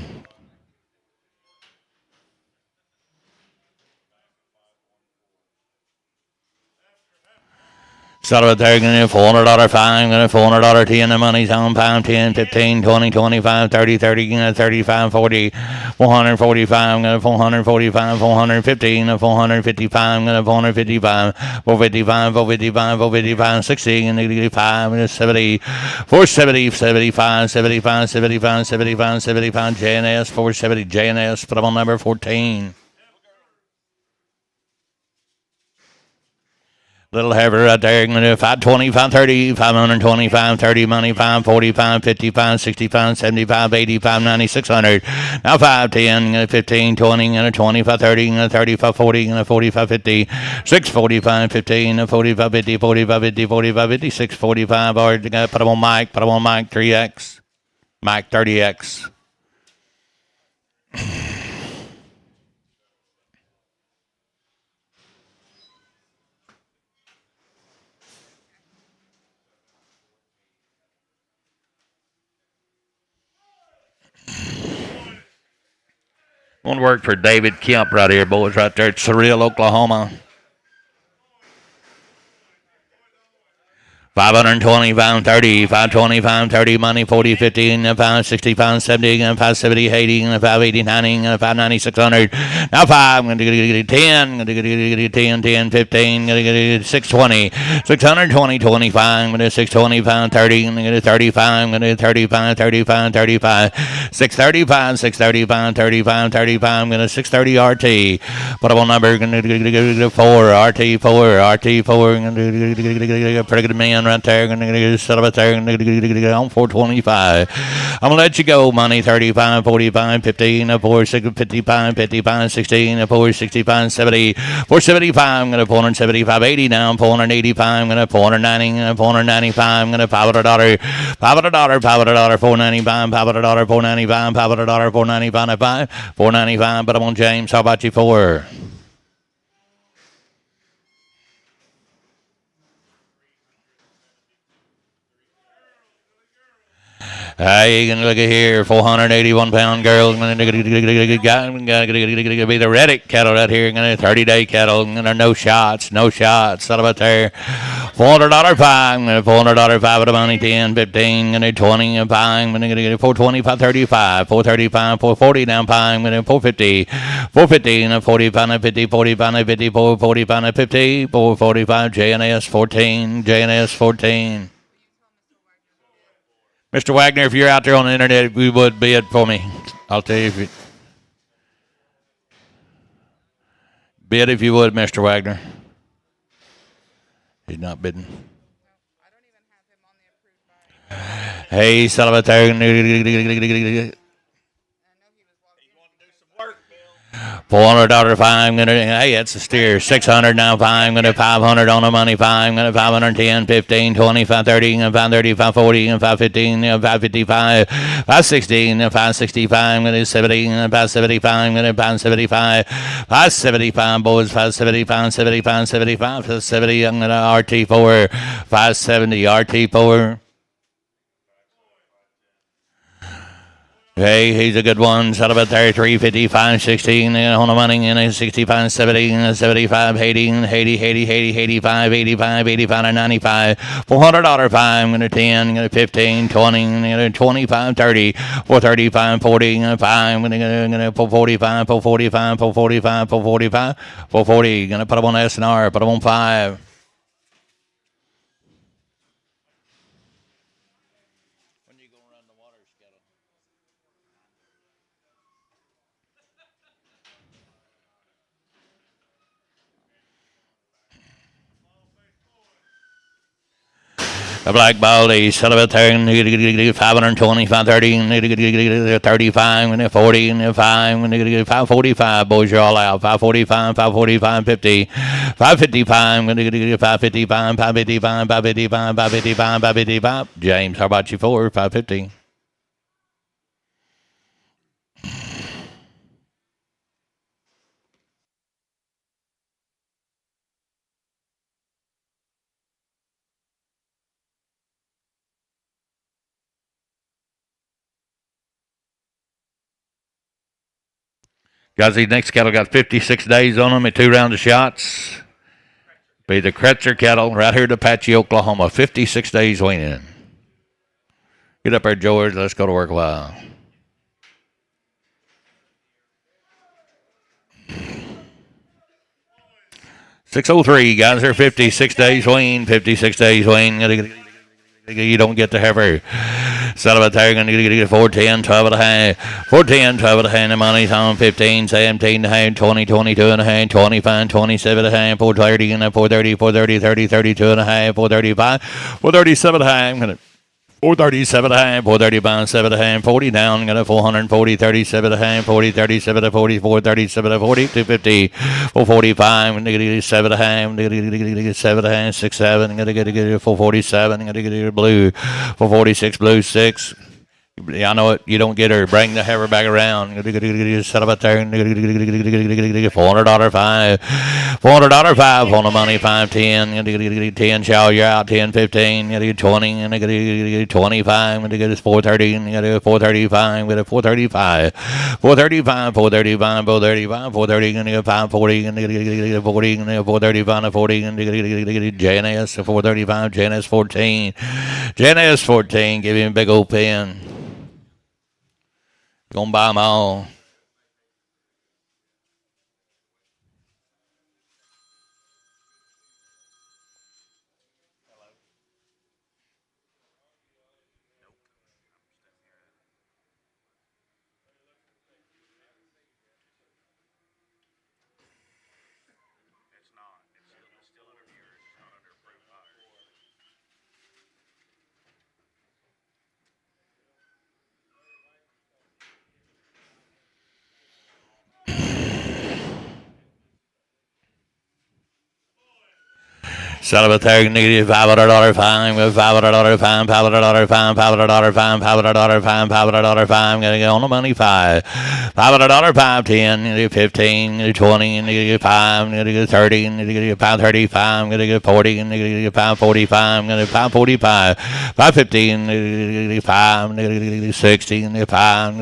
Speaker 2: Start with there, $400 fine, $400 10, the money's on pound 10, 15, 20, 25, 30, 30, 35, 40, 445, 445, 415, 455, 455, 455, 455, 455, 60, and 85, 70, 470, 75, 75, 75, 75, 75, JNS, 470, JNS, put them on number 14. Little heavier right there. 520, 530, 520, 530 money, 545, 55, 65, 75, 85, 90, 600. Now 510, 15, 20, 25, 30, 35, 40, 45, 50, 645, 15, 45, 50, 45, 50, 45, 50, 645. Or put them on mic, 3X. Mic 30X. Going to work for David Kemp right here, boys, right there at Surreal, Oklahoma. 520, pound 30, 520, pound 30, money 40, 50, pound 60, pound 70, pound 70, 80, pound 80, 90, pound 90, 600. Now 5, I'm going to get 10, I'm going to get 10, 10, 15, I'm going to get 620, 620, 25, I'm going to 620, pound 30, I'm going to get 35, I'm going to get 30, pound 30, pound 35, 630, pound 630, pound 30, pound 30, pound, I'm going to 630 RT. Put up on number, going to get 4, RT 4, RT 4, I'm going to get a pretty good man right there. Going to set up it there. Going to get on 425. I'm going to let you go. Money 35, 45, 15, 4, 55, 55, 16, 4, 65, 70, 475. I'm going to 475, 80 now. 485. I'm going to 490, 495. I'm going to $500, $500, $500, 495, $500, 495, $500, 495, 495. But I'm on James. How about you for? Hey, you can look at here, 481-pound girl. Going to be the Reddick cattle right here. Going to 30-day cattle. No shots, no shots. Out about there. $400 pie. I'm going to $400 5 of the money. 10, 15, going to 20 a pie. I'm going to get 420, 535, 435, 440 down pie. I'm going to 450, 450, and 45, 50, 45, 50, 445, 50, 445, JNS 14, JNS 14. Mr. Wagner, if you're out there on the internet, if you would bid for me, I'll tell you if you bid if you would, Mr. Wagner. He's not bidding. Hey, son of a there. $400 fine. I'm gonna. Hey, that's a steer. 600 now. Fine. I'm gonna 500 on the money. Fine. I'm gonna 510, 15, 20, 530, 530, 540, 515, 555, 516, 565. I'm gonna 70, 575. I'm gonna 575, 575. Boys, 575, 75, 75, 70. I'm gonna RT4, 570, RT4. Hey, he's a good one. Shot about there, 350, 516, on the money, and 65, 70, 75, 80, 80, 80, 80, 85, 85, 85, 95, $400 fine. I'm going to 10, I'm going to 15, 20, 25, 30, 435, 40, 5, I'm going to 445, 445, 445, 445, 440. Going to put up on SNR, put up on 5. A black baldy, set up a turn, 520, 530, 35, 40, 545. Boys, you're all out. 545, 545, 50, 555, 555, 555, 555, 555, 555. James, how about you for 550? Guys, these next cattle got 56 days on them and 2 rounds of shots. Be the Kretzer cattle right here at Apache, Oklahoma. 56 days weaning. Get up there, George. Let's go to work a while. $603, guys. They're 56 days wean. 56 days wean. You don't get to have her. Set up there, going to get 410, 12 and a half. 410, 12 and a half. The money's on 15, 17 and a half, 20, 22 and a half, 25, 27 and a half, 430 and a 430, 430, 30, 32 and a half, 435, 437 and a half. I'm going to 437 and a half, 435, 7 and a half, 40 down, got a 440, 37 and a half, 40, 37 to 44, 37 to 40, 250, 445, I'm going to get 7 and a half, I'm going to get 7 and a half, 6, 7, I'm going to get 447, I'm going to get blue, 446, blue 6. I know it. You don't get her. Bring the heifer back around. Set up there. $400 five. $400 five on the money. 510. 10 shall you're out. 10 15. 20. 25. 430. 435. 435. 435. 435. 435. 430. 540. 40. 435. 40. JNS 435. JNS 14. JNS 14. Give him a big old pen. Gonna buy them all. Celebratory negative $500 fine with $500 fine, $500 fine, $500 fine, $500 fine, $500 fine. Gonna go on the money five. $500 5, 10, 15, 20, 5, 30, 535, gonna get 40, 545, gonna 545, 515, 5, 60, 5,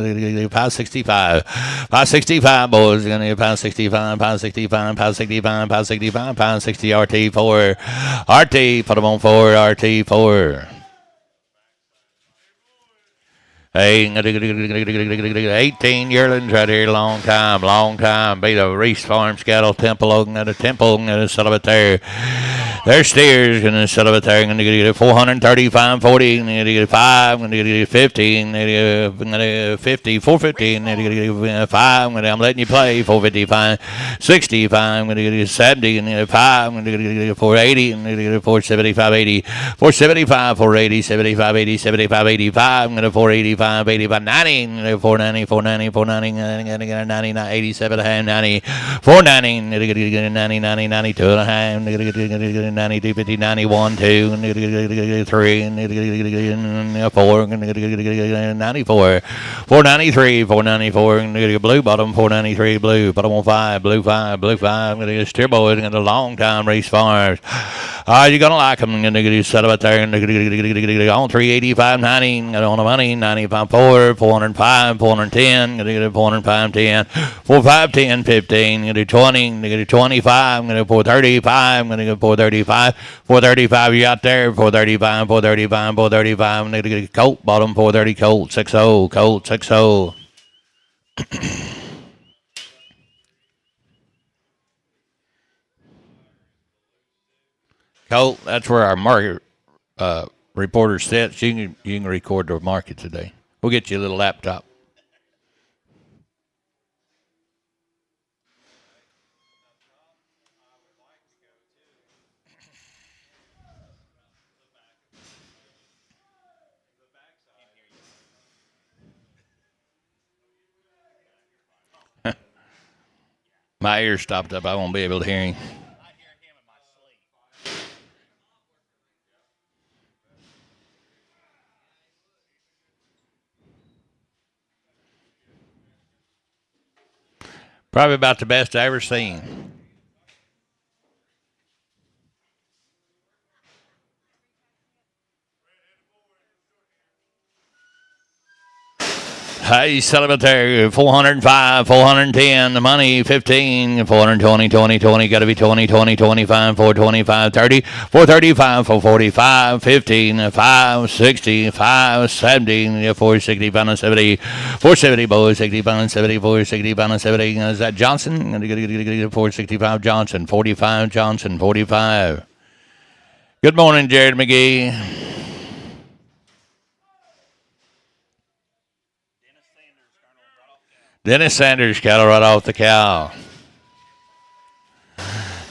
Speaker 2: 565, 565 boys, gonna get 565, 565, 565, 565, 560 RT4. RT, put them on 4, RT4. Hey, 18 yearlings right here, long time. Be the Reese Farms cattle, Temple, at a Temple, and a set up there. Their steers gonna set up there. Gonna get 435, 40, gonna get 5, gonna get 15, gonna get 50, 450, gonna get 5. I'm letting you play 455, 65, gonna get 70, gonna get 5, gonna get 480, gonna get 475, 80, 475, 480, 75, 80, 75, 85, gonna 485. 85, 90, 490, 490, 490, 90, 87, 90, 490, 90, 90, 92, 92, 50, 91, 2, 3, 4, 94, 493, 494, blue bottom, 493, blue bottom on 5, blue 5, steer boys, a long time Race Farms. You're gonna like them. Gonna set up there on 385, 90, on the money, 95, 4, 405, 410, gonna get 405, 10, 45, 10, 15, gonna do 20, gonna get 25, gonna 435, gonna get 435, 435, you out there, 435, 435, 435, gonna get Colt, bottom 430, Colt, 60, Colt, 60. Colt, that's where our market reporter sits. You can record the market today. We'll get you a little laptop. My ears stopped up. I won't be able to hear him. Probably about the best I ever seen. Hey, celebratory, 405, 410, the money, 15, 420, 20, 20, got to be 20, 20, 25, 425, 30, 435, 445, 15, 5, 60, 5, 70, 460, 570, 470, boys, 60, 570, 460, 570, is that Johnson? 465 Johnson, 45 Johnson, 45. Good morning, Jared McGee. Dennis Sanders cattle right off the cow.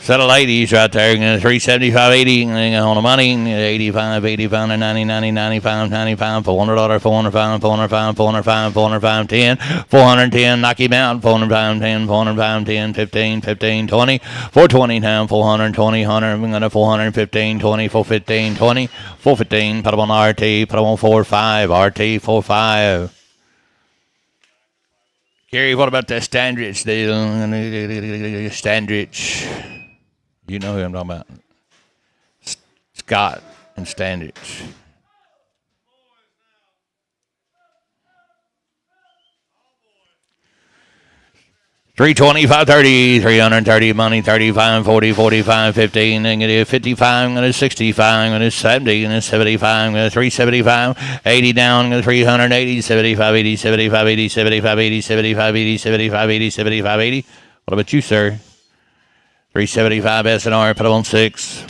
Speaker 2: Settle 80s right there. 375, 80 on the money. 85, 85, 90, 90, 95, 95, $400, 405, 405, 405, 405, 10, 410, knock him out. 405, 10, 405, 10, 15, 15, 20, 420 now, 420, 100. I'm going to 415, 20, 415, 20, 415. Put him on RT, put him on 45, RT, 45. Gary, what about that Standrich deal? Standrich. You know who I'm talking about. Scott and Standrich. 320, 530, 330 money, 35, 40, 45, 15, negative 55, I'm going to 65, I'm going to 70, I'm going to 75, I'm going to 375, 80 down, I'm going to 380, 75, 80, 75, 80, 75, 80, 75, 80, 75, 80, 75, 80. What about you, sir? 375 SNR, put them on 6.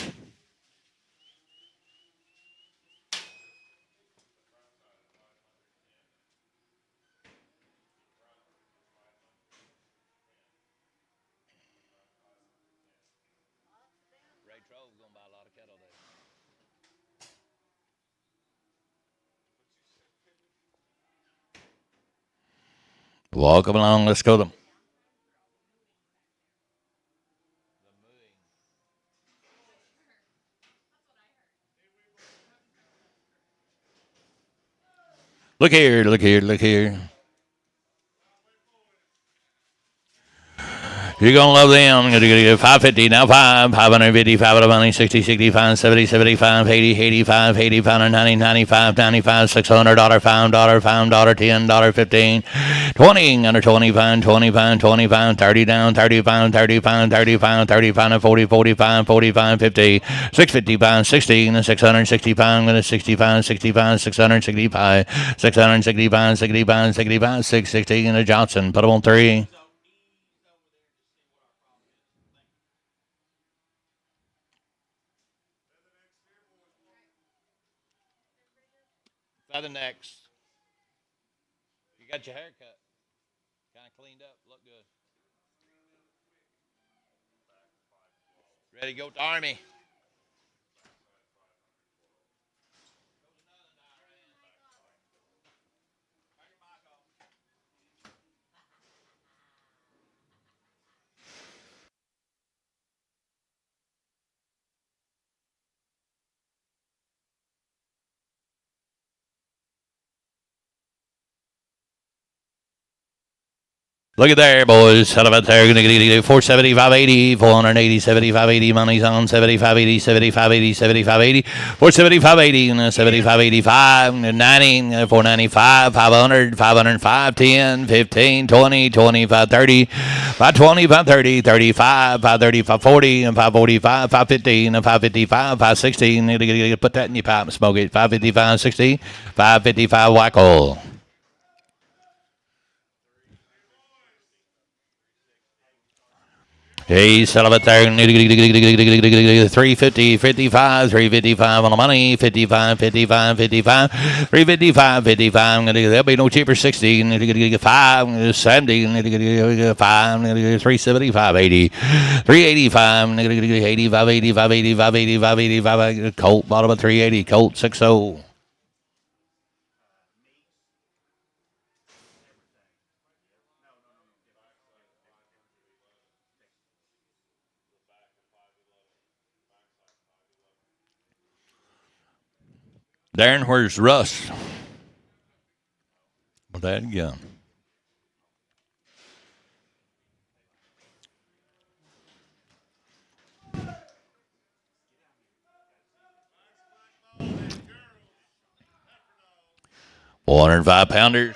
Speaker 2: Welcome along, let's go to them. Look here, look here, look here. You're going to love them. I'm going to get 550, now 550, 5 60, 65, 70, 75, 80, 85, 85, 90, 95, 95, $600, $5, $10, 15, 20, under 25, 25, 25, 30 down, 35, 35, 35, 35, 40, 45, 45, 50, 655, 60, 665, I'm going to 65, 65, 665, 665, 65, 65, 660, and a Johnson. Put them on 3. Feather necks. You got your hair cut. Kind of cleaned up. Look good. Ready to go to the Army. Look at there, boys. How about there? Going to get 470, 580, 480, 75, 80. Money's on 75, 80, 75, 80, 75, 80. 475, 80, 75, 85, 90, 495, 500, 505, 10, 15, 20, 25, 30, 520, 530, 35, 530, 540, and 545, 515, and 555, 560. Put that in your pipe and smoke it. 555, 60, 555, wacko. Hey, sell it there. 350, 55, 355 on the money. 55, 55, 55, 355, 55. There'll be no cheaper. 60, 5, 70, 5, 375, 80, 385, 85, 85, 85, 85, 85. Colt, bottom of 380. Colt 60. Darren, where's Russ? Well, that gun. $405.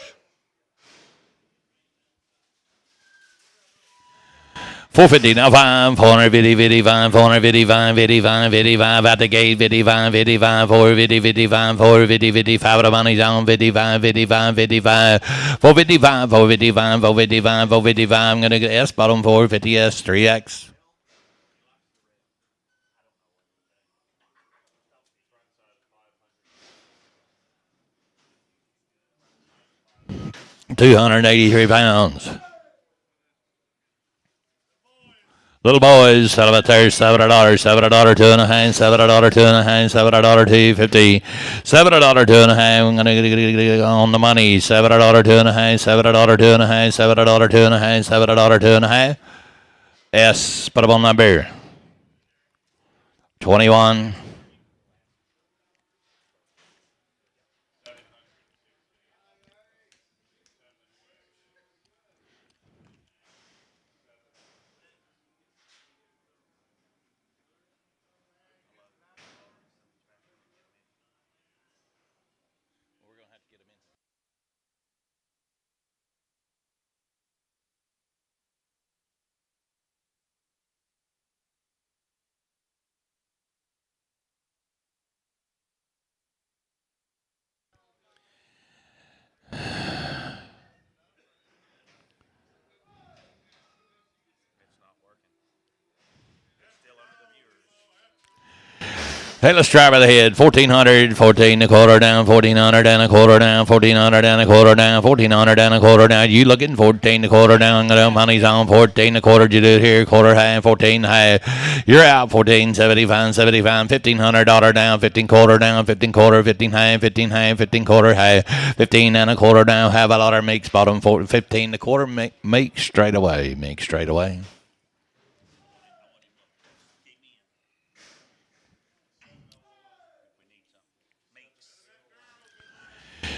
Speaker 2: 450 now 5, 450, 55, 455, 55, 55, out the gate, 55, 55, 450, 55, 450, 55, the money's on 55, 55, 55, 455, 455, 455, 455, I'm going to get S, bottom 450S, 3X. £283. Little boys, settle about there, $7, $7, two and a half, $7, two and a half, $7, 250, $7, two and a half. I'm gonna get on the money, $7, two and a half, $7, two and a half, $7, two and a half, $7, two and a half. S, put up on number 21. Hey, let's try by the head. 1400, 14 a quarter down, 1400 and a quarter down, 1400 and a quarter down, 1400 and a quarter down. You looking 14 a quarter down? Money's on 14 a quarter. You do it here, quarter high, 14 high. You're out 14, 75, 75, $1,500 down, 15 quarter down, 15 quarter, 15 high, 15 high, 15 quarter high, 15 and a quarter down. Have a lot of makes bottom 15 a quarter. Make straight away, make straight away.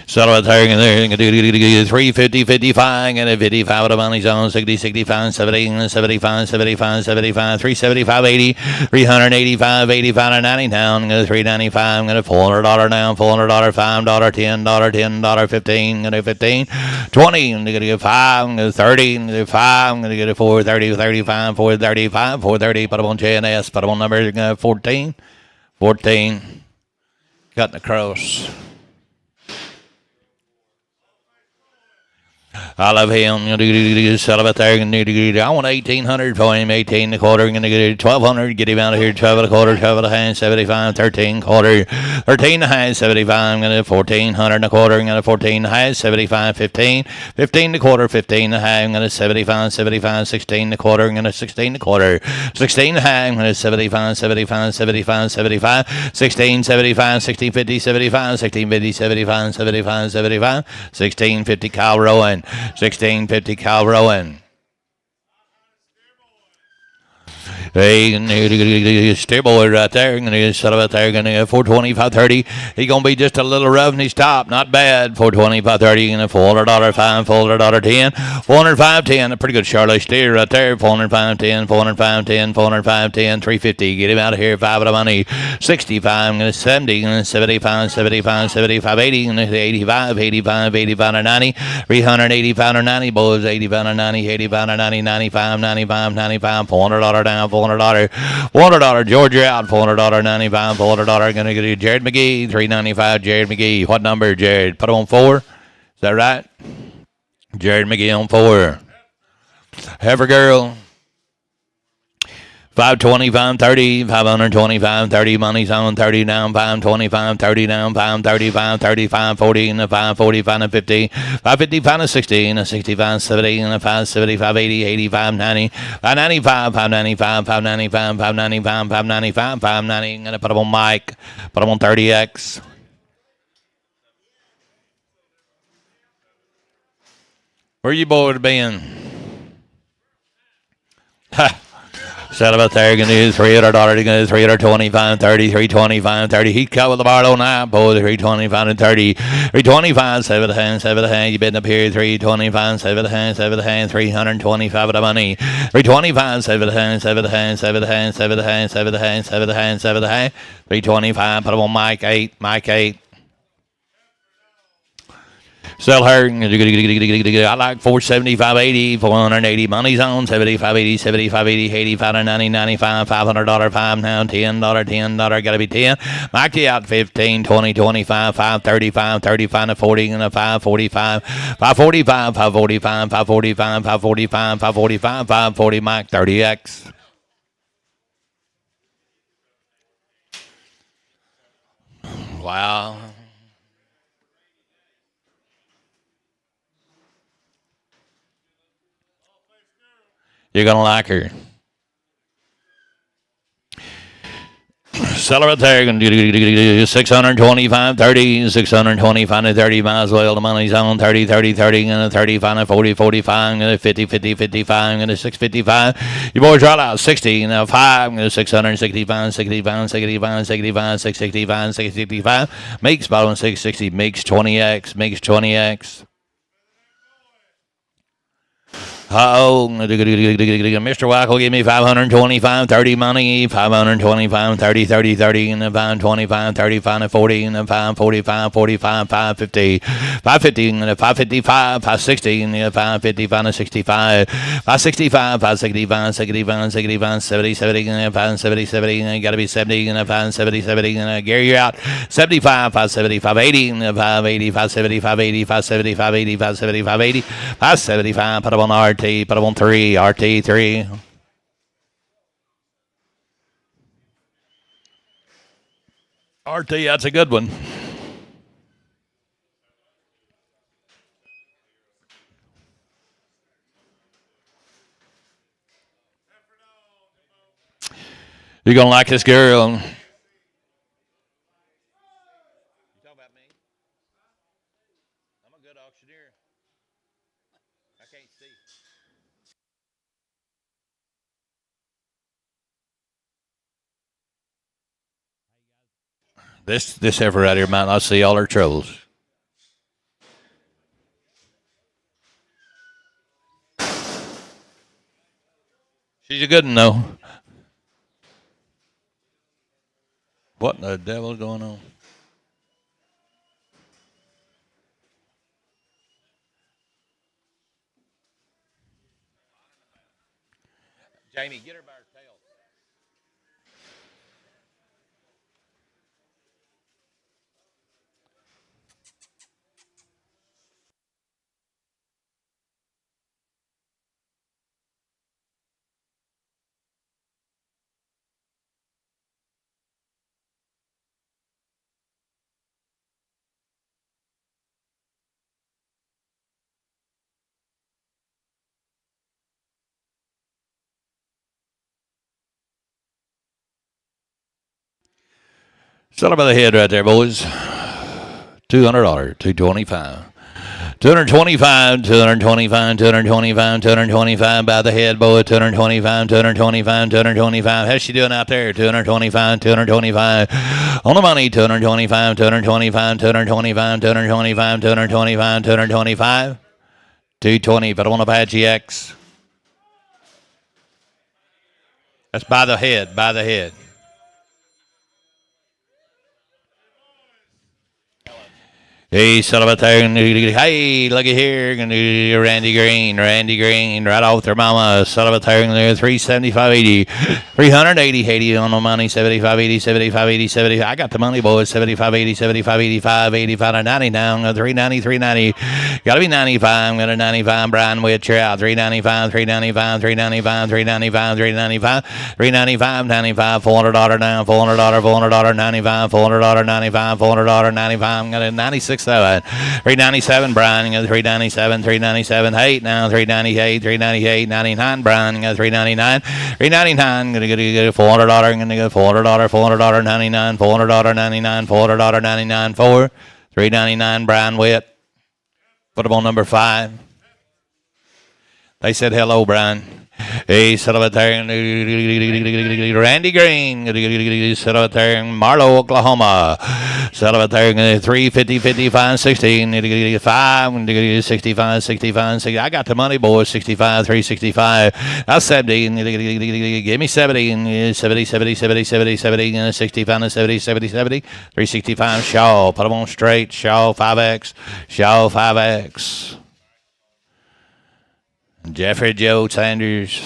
Speaker 2: Settle at there, 350, 55, and a 55 with a money zone, 60, 65, 70, 75, 75, 75, 375, 80, 385, 85, and 90 down, 395, $400 down, $400, $5, $10, $10, 15, 15, 20, I'm going to get 5, 30, 5, I'm going to get a 430, 35, 435, 430, put them on JNS, put them on number 14, 14, cutting across. I love him. Sell about there. I want 1,800 for him. 18 and a quarter. I'm going to get 1,200. Get him out of here. 12 and a quarter. 12 and a half. 75. 13 quarter. 13 and a half. 75. I'm going to 1,400 and a quarter. I'm going to 14 and a half. 75. 15. 15 and a quarter. 15 and a half. I'm going to 75. 75. 16 and a quarter. I'm going to 16 and a quarter. 16 and a half. I'm going to 75. 75. 75. 75. 16. 75. 16. 50. 75. 16. 50. 75. 75. 75. 16. 50. Kyle Rowan. 1650 Cal Rowan. Hey, steer boy right there. Going to set up out there. Going to get 420, 530. He's going to be just a little rough in his top. Not bad. 420, 530. Going to $400, 5, $400, 10. 405, 10. A pretty good Charlotte steer right there. 405, 10, 405, 10, 405, 10, 350. Get him out of here. 5 of the money. 65. Going to 70. Going to 75, 75, 75, 80. Going to 85, 85, 85 to 90. 385 to 90. Boys, 85 to 90, 85 to 90, 95, 95, 95. $400 down. $400 Georgia out, $400 95, $400 gonna get you Jared McGee, $395 Jared McGee. What number, Jared? Put on 4. Is that right? Jared McGee on 4. Heifer girl. 525, 30, 525, 30, money's on 30 down, 525, 30 down, 535, 35, 40, and a 545 and 50, 555 and 60, and a 65, 70, and a 575, 80, 85, 90, 595, 595, 595, 595, 595, 590. I'm going to put them on Mike, put them on 30X. Where you boys been? Ha! Set about there, going to do $300, going to do 325, 30, 325, 30. He's cut with the bar all night, boy, 325 and 30. 325, 7 the hand, 7 the hand. You've been up here, 325, 7 the hand, 7 the hand, 325 of the money. 325, 7 the hand, 7 the hand, 7 the hand, 7 the hand, 7 the hand, 7 the hand, 7 the hand. 325, put him on Mike 8, Mike 8. Sell her. I like 475, 80, 480. Money's on 75, 80, 75, 80, 85 to 90, 95, $500, 5 now, $10, $10. Got to be 10. Mike you out 15, 20, 25, 535, 35 to 40, and a 545, 545, 545, 545, 545, 545, 540. Mike 30X. Wow. You're going to like her. Sell right there. 625, 30, 625 to 30 miles. Well, the money's on 30, 30, 30, and 35, and 40, 45, and 50, 50, 55, and 655. You boys right out 60, and 5, 665, 65, 65, 65, 665, 665. Makes bottom 660, makes 20x, makes 20x. Uh-oh. Mr. Wackel, give me 525, 30 money, 525, 30, 30, 30, and 525, 35, and 40, and 545, 45, 550, 550, and 555, 560, and 555, and 65, 565, 565, 65, 65, 70, 70, and 570, 70, and got to be 70, and 570, 70, and Gary, you're out. 75, 575, 80, and 580, 575, 80, 575, 80, 575, 80, 575, put up on RT, put up on 3, RT 3. RT, that's a good one. You're going to like this girl. You talking about me? I'm a good auctioneer. I can't see. This heifer right here might not see all her troubles. She's a good one, though. What in the devil's going on? Jamie, get her by her tail. Sell her by the head right there, boys. $200, 225. 225, 225, 225, 225 by the head, boy. 225, 225, 225. How's she doing out there? 225, 225. On the money, 225, 225, 225, 225, 225, 225. 220, but I want Apache X. That's by the head, by the head. Hey, son of a thing. Hey, looky here. Randy Green, right off their mama. Son of a thing there. 375, 80. 380, 80 on the money. 75, 80, 75, 80, 70. I got the money, boys. 75, 80, 75, 85, 85, and 90 down. 390, 390. Got to be 95. Got a 95. Brian Witch, you're out. 395, 395, 395, 395, 395, 395, 95. $400 down. $400, $400, 95. $400, 95. $400, 95. Got a 96. 397 Brian, 397, 397 8 now, 398, 398, 99 Brian, 399, 399, gonna get $400, gonna get $400, $400, 99, $400, 99, $400, 99, 4, 399 Brian Witt. Put him on number 5. They said hello, Brian. Hey, set up there. Randy Green. Set up there in Marlow, Oklahoma. Set up there. 350, 55, 16. 5, 65, 65, 60. I got the money, boys. 65, 365. That's 70. Give me 70. 70, 70, 70, 70, 70. 65, 70, 70, 70. 365. Shaw. Put them on straight. Shaw 5X. Shaw 5X. Jeffrey Joe Sanders.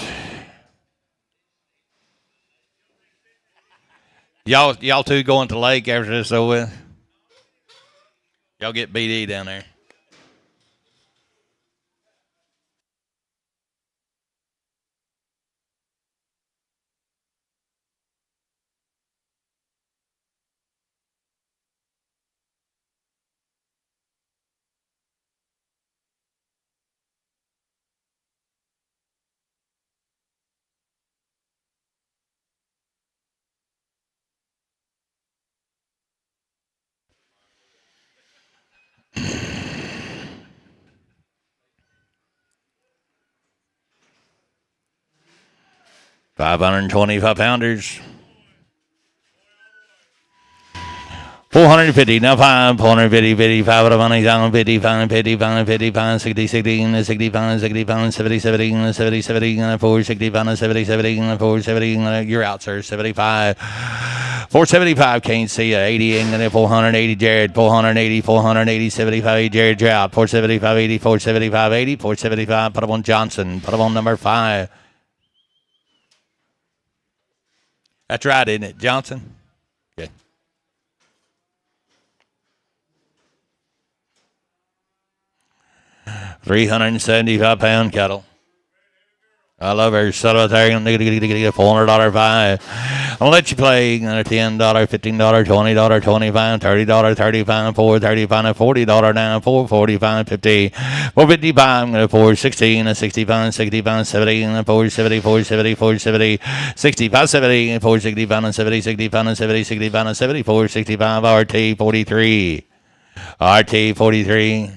Speaker 2: Y'all two going to the lake after this over? Y'all get BD down there. 525 pounders. 450, now 5, 450, 55, the money's on 55, 55, 55, 60, 60, 65, 65, 70, 70, 70, 70, 465, 70, 70, 470, you're out, sir, 75. 475, can't see you, 80, and 480, Jared, 480, 480, 75, Jared, you're out, 475, 80, 475, 80, 475, put him on Johnson, put him on number 5. That's right, isn't it, Johnson? Okay. 375-pound cattle. I love her. Set up there. $400 five. I'll let you play. $10, $15, $20, $25, $30, $35, $435, $40 now. $445, $50, $455. I'm going to $416, $65, $65, $70, $470, $470, $470, $65, $70, $465, $70, $65, $70, $65, $70, $465. RT 43. RT 43.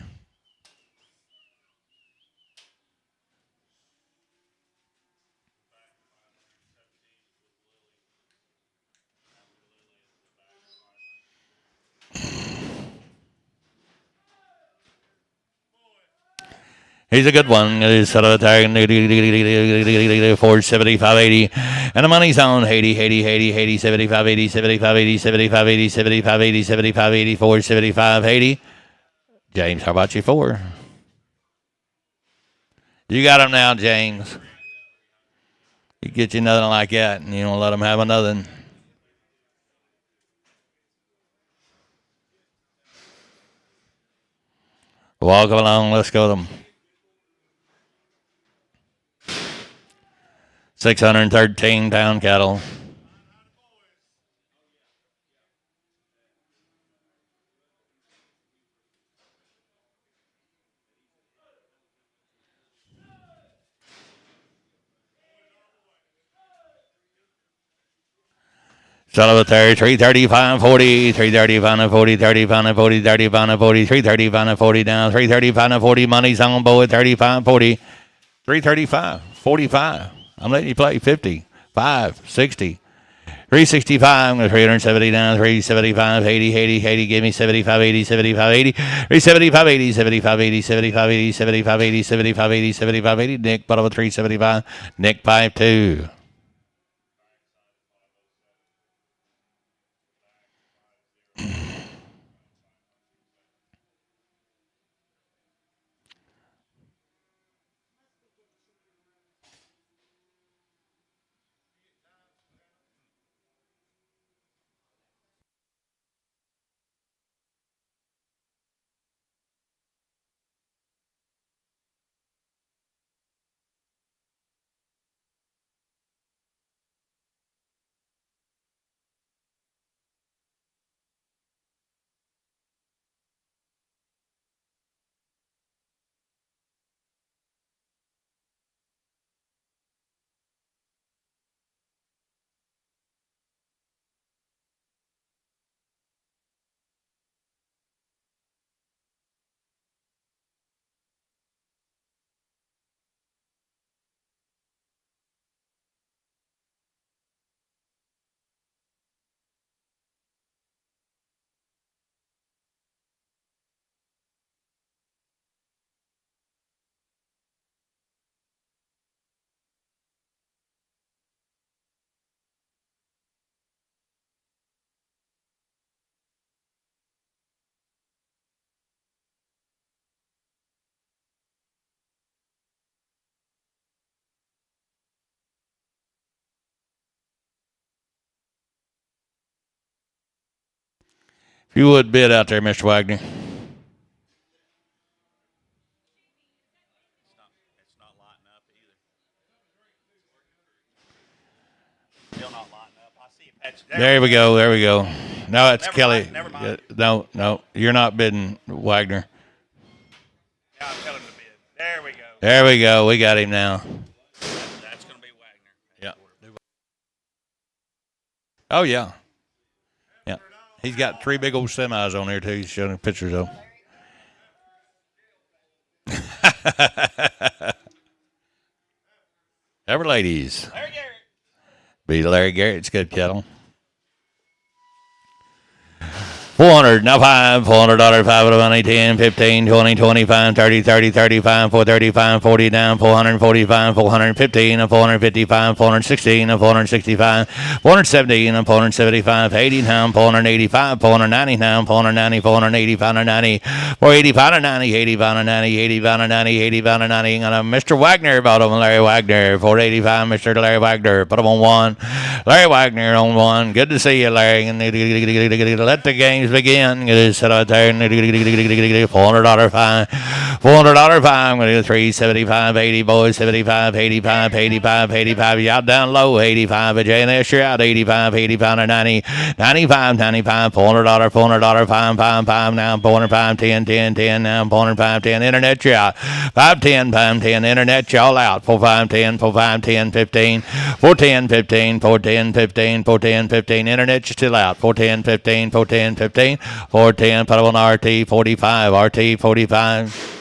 Speaker 2: He's a good one. He's set up there. 470, 580. And the money's on 80, 80, 80, 80, 75, 80, 75, 80, 75, 80, 75, 80, 75, 80, 475, 80. James, how about you 4? You got him now, James. You get you nothing like that, and you don't let him have another. Walk along. Let's go to them. 613-pound cattle. Sell it there, 335 40, 335 40, 35 40, 35 40, 335 40 down, 335 40, money's on board, 35 40, 335 45. I'm letting you play 50, 5, 60, 365, 370 down, 375, 80, 80, 80, give me 75, 80, 75, 80, 375, 80, 75, 80, 75, 80, 75, 80, 75, 80, 75, 80, Nick, bottom of 375, Nick, 5-2. If you would bid out there, Mr. Wagner.
Speaker 3: It's not lighting up either. Still not lighting up. I see Apache.
Speaker 2: There we go. There we go. No, it's
Speaker 3: Never
Speaker 2: Kelly.
Speaker 3: mind, never mind.
Speaker 2: No, you're not bidding, Wagner.
Speaker 3: Now I'm telling him to bid. There we go.
Speaker 2: There we go. We got him now.
Speaker 3: That's going to be Wagner.
Speaker 2: Yeah. Oh, yeah. Yeah. He's got 3 big old semis on there, too. He's showing pictures of. Ever ladies.
Speaker 3: There, Gary.
Speaker 2: Be Larry Garrett's good kettle. 400, now 5, $400, 5 of the money, 10, 15, 20, 25, 30, 30, 35, 435, 40 down, 445, 415, 455, 416, 465, 470, 475, 80 down, 485, 490 down, 490, 480, 490, 485, 90, 85, 90, 85, 90, 85, 90, and Mr. Wagner, bottom Larry Wagner, 485, Mr. Larry Wagner, put him on 1, Larry Wagner on 1, good to see you, Larry, and let the games begin. Get it set out there. $400 fine. $400 fine. I'm going to do 375, 80 boys, 75, 85, 85, 85. You out down low. 85. J&S, you're out. 85, 85, 90, 95, 95. $400, $400 fine, fine, fine. Now 405, 10, 10, 10. Now 405, 10. Internet, you're out. 510, 510. Internet, y'all out. 4510, 4510, 15. 410, 15, 410, 15, 410, 15. Internet, you're still out. 410, 15, 410, 15. 410, put on RT 45, RT 45.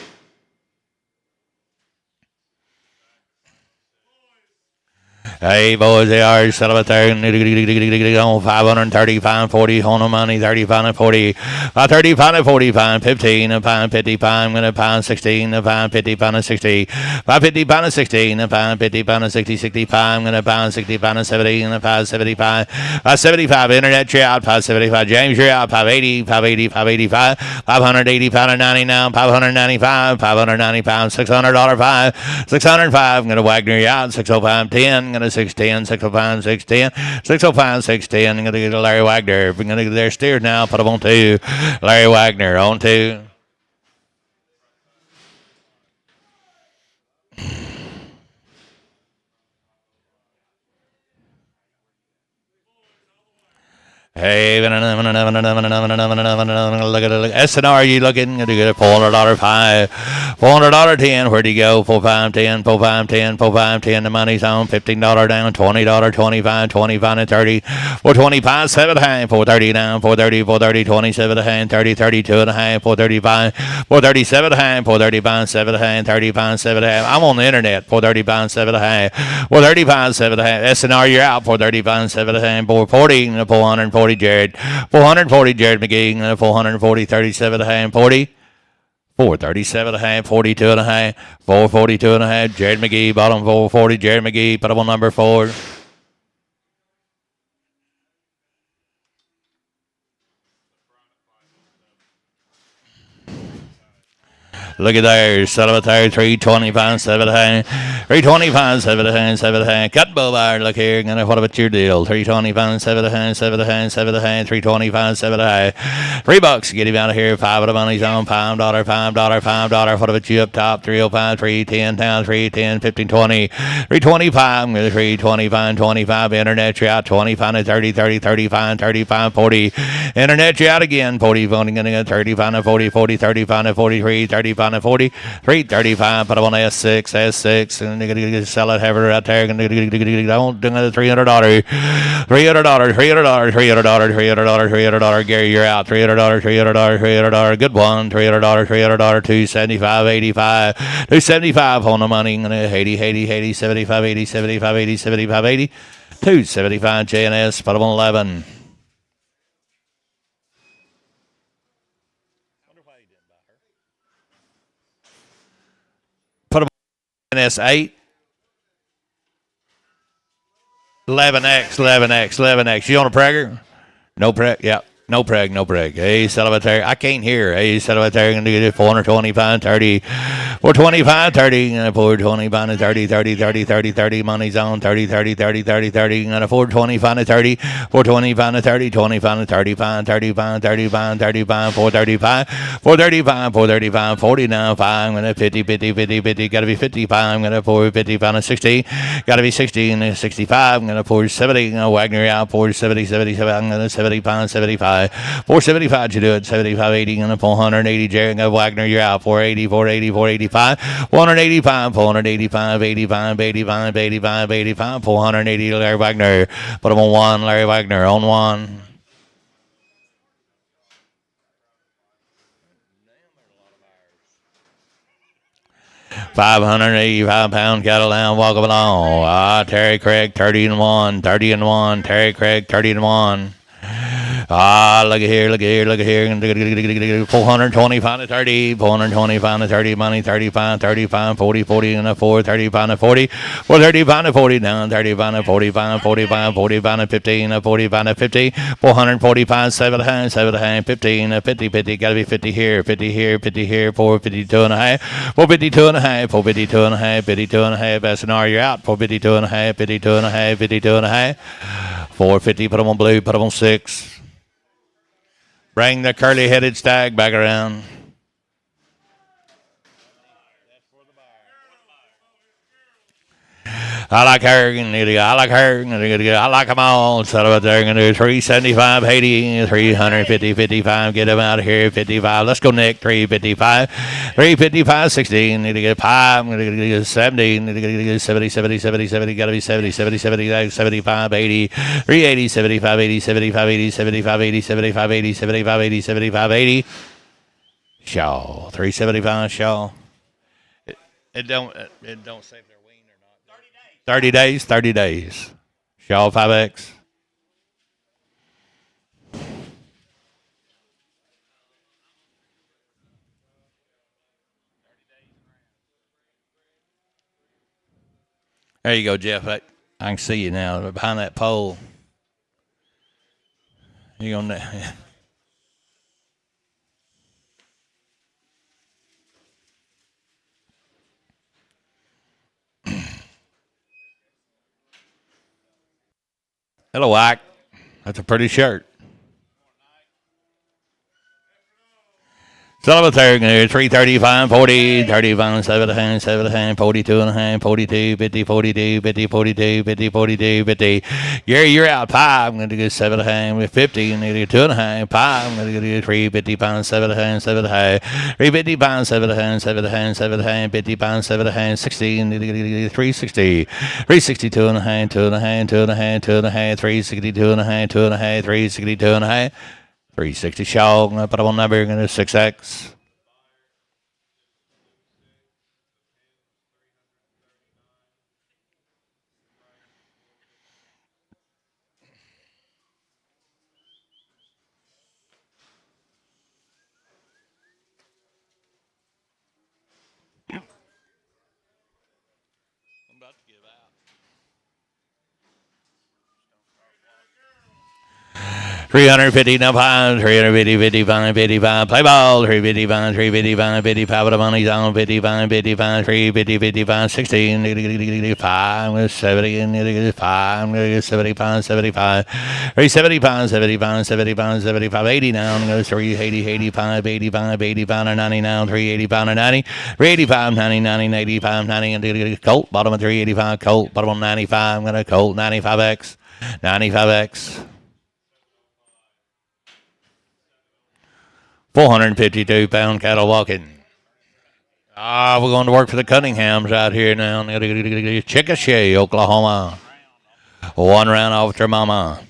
Speaker 2: Hey, boys, they are selling it there. On 535, 40, on the money, 35 and 40. 35 and 45, 15, and 555. I'm going to pound 16, and 550, pound and 60. 550, pound and 16, and 550, pound and 60, 65. I'm going to pound 60, pound and 70, and 575. 575, internet, you're out. 575, James, you're out. 580, 580, 585. 580, pound and 90 now. 595, 590 pounds, $600 5. 605, I'm going to Wagner you out. 605, 10. Going to 610, 605, 610, 605, 610. I'm going to get Larry Wagner. We're going to get their steers now. Put them on 2. Larry Wagner on 2. Hey, look at SNR, you looking to get a $400 5, $400 10. Where'd you go? 4510, 4510, 4510. The money's on $15 down, $20, 25, 25 and 30, 425, 7 high, 430 down, 430, 430, 27 high, 30, 32 and a half, 435, 437 high, 435, 7 high, 35, 7 high. I'm on the internet. 435, 7 high, 435, 7 high. SNR, you're out. 435, 7 high, 440, 440. Jared 440 Jared McGee 440 37 and a half 40 437 and a half 42 and a half 442 and a half Jared McGee bottom 440 Jared McGee put him on number 4. Look at there, set up there, 325, 7 high, 325, 7 high, 7 high. Cut Boulevard, look here, and what about your deal? 325, 7 high, 7 high, 7 high, 325, 7 high. $3, get him out of here. 5 of the money's on, $5, $5, $5. What about you up top? 305, 310, down, 310, 15, 20, 325, 325, 25. Internet, you're out, 25 and 30, 30, 35, 35, 40. Internet, you're out again, 40, voting, 35 and 40, 40, 35 and 43, 35. 40, 335, put up on S6, and they're going to sell it, have it right there, and don't do another $300, $300, Gary, you're out, $300, good one, $300, 275, 85, 275 on the money, 80, 75, 80, 75, 80, 75, 80, 275, J&S, put up on 11. S8 11X. You on a Prager? No preg. Yep. No preg. Hey, settle it there. I can't hear. Hey, settle it there. Going to get it 425, 30. 425, 30. 425, 30, 30, 30, 30, 30. Money's on 30, 30, 30, 30, 30. And 425, 30. 425, 30, 25, 35, 35, 35, 35, 435, 435, 435, 40 now. 5. I'm going to 50, 50, 50, 50. Got to be 55. I'm going to 455 and 60. Got to be 60 and 65. I'm going to 470. Wagner out 470, 77. I'm going to 75, 75. 475 you do it 75 80 and 480 Jared Wagner you're out 480 485 485 85 480 Larry Wagner put him on 1 Larry Wagner on 1. 585-pound cattle down, walk along. Terry Craig, 30-1, 30-1. Terry Craig, 30-1. Look at here, look at here, look at here. 425 to 30, 425 to 30, money, 35, 35, 40, 40, and a 4, 35 to 40, 435 to 40, down, 35 to 45, 45, 45 to 15, 45 to 50, 445, 7 high, 7 high, 15, 50, 50, gotta be 50 here, 50 here, 50 here, 452 and a half, 452 and a half, 452 and a half, 52 and a half, SNR, you're out, 452 and a half, 52 and a half, 52 and a half, 450, put them on blue, put them on 6. Bring the curly-headed stag back around. I like her. I like her. I like them all. So about there, going to do 375, 80, 350, 55. Get them out of here. 55. Let's go, Nick. 355, 355, 60. Need to get 5. I'm going to get 70. Need to get 70, 70, 70, 70. Got to be 70, 70, 70, 75, 80, 380, 75, 80, 75, 80, 75, 80, 75, 80, 75, 80, 75, 80. Shaw. 375, Shaw. It don't say if they're weaned or not. 30 days. 30 days. Shaw 5X. There you go, Jeff. I can see you now behind that pole. You gonna? Hello, Ike. That's a pretty shirt. Solitary, 335, 40, 35, 7 hand, 42 and a hand, 42, 50, 42, 50, 42, 50, 42, 50. You're out. 5. I'm going to get 7 hand with 50. I'm going to get 2 and a hand. 5. I'm going to get 350 pounds, 7 hand, 7 hand. 350 pounds, 7 hand, 7 hand, 7 hand, 50 pounds, 7 hand, 60. I'm going to get 360. 362 and a hand, 2 and a hand, 2 and a hand, 2 and a hand, 362 and a hand, 2 and a hand, 362 and a hand. 360 Shaw, I'm going to put them on number, going to 6X. I'm about to give out. 350 now 5, 350, 55, 55, play ball, 355, 355, 55, with the money's on, 55, 55, 350, 55, 16, 5, with 70, and 5, 75, 75, 370 pounds, 70 pounds, 70 pounds, 75, 80 now, and goes 380, 85, 85, 85, 90 now, 380 pound, 90, 385, 90, 90, 85, 90, and Colt, bottom of 385, Colt, bottom of 95, I'm going to Colt, 95X, 95X. 452-pound cattle walking. We're going to work for the Cunninghams out here now. Chickasha, Oklahoma. 1 round off their mama.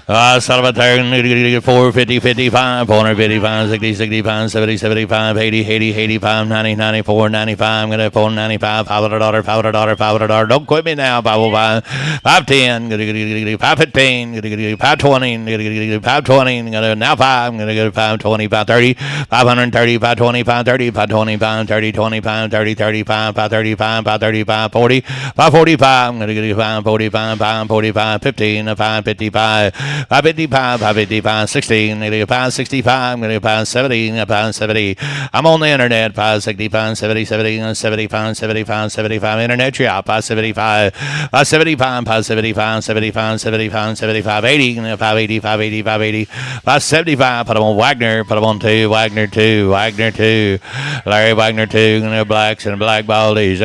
Speaker 2: Salvatore, 450, 55, 455, 60, 65, 70, 75, 80, 80, 85, 90, 94, 95. I'm going to 495, $500, $500, $500. Don't quit me now, 505, 510, 515, 520, 520. Now 5. I'm going to go to 520, 530, 530, 520, 530, 520, 530, 25, 30, 35, 535, 535, 40, 545. I'm going to go to 545, 545, 15, 555. 555, 555, 16, 565, I'm going to 570, 570. I'm on the internet, 565, 70, 70, 75, 75, 75. Internet, you're out, 575, 575, 575, 75, 75, 75, 80, 580, 580, 580, 575. Put them on Wagner, put them on 2, Wagner 2, Wagner 2, Larry Wagner 2, blacks and black baldies,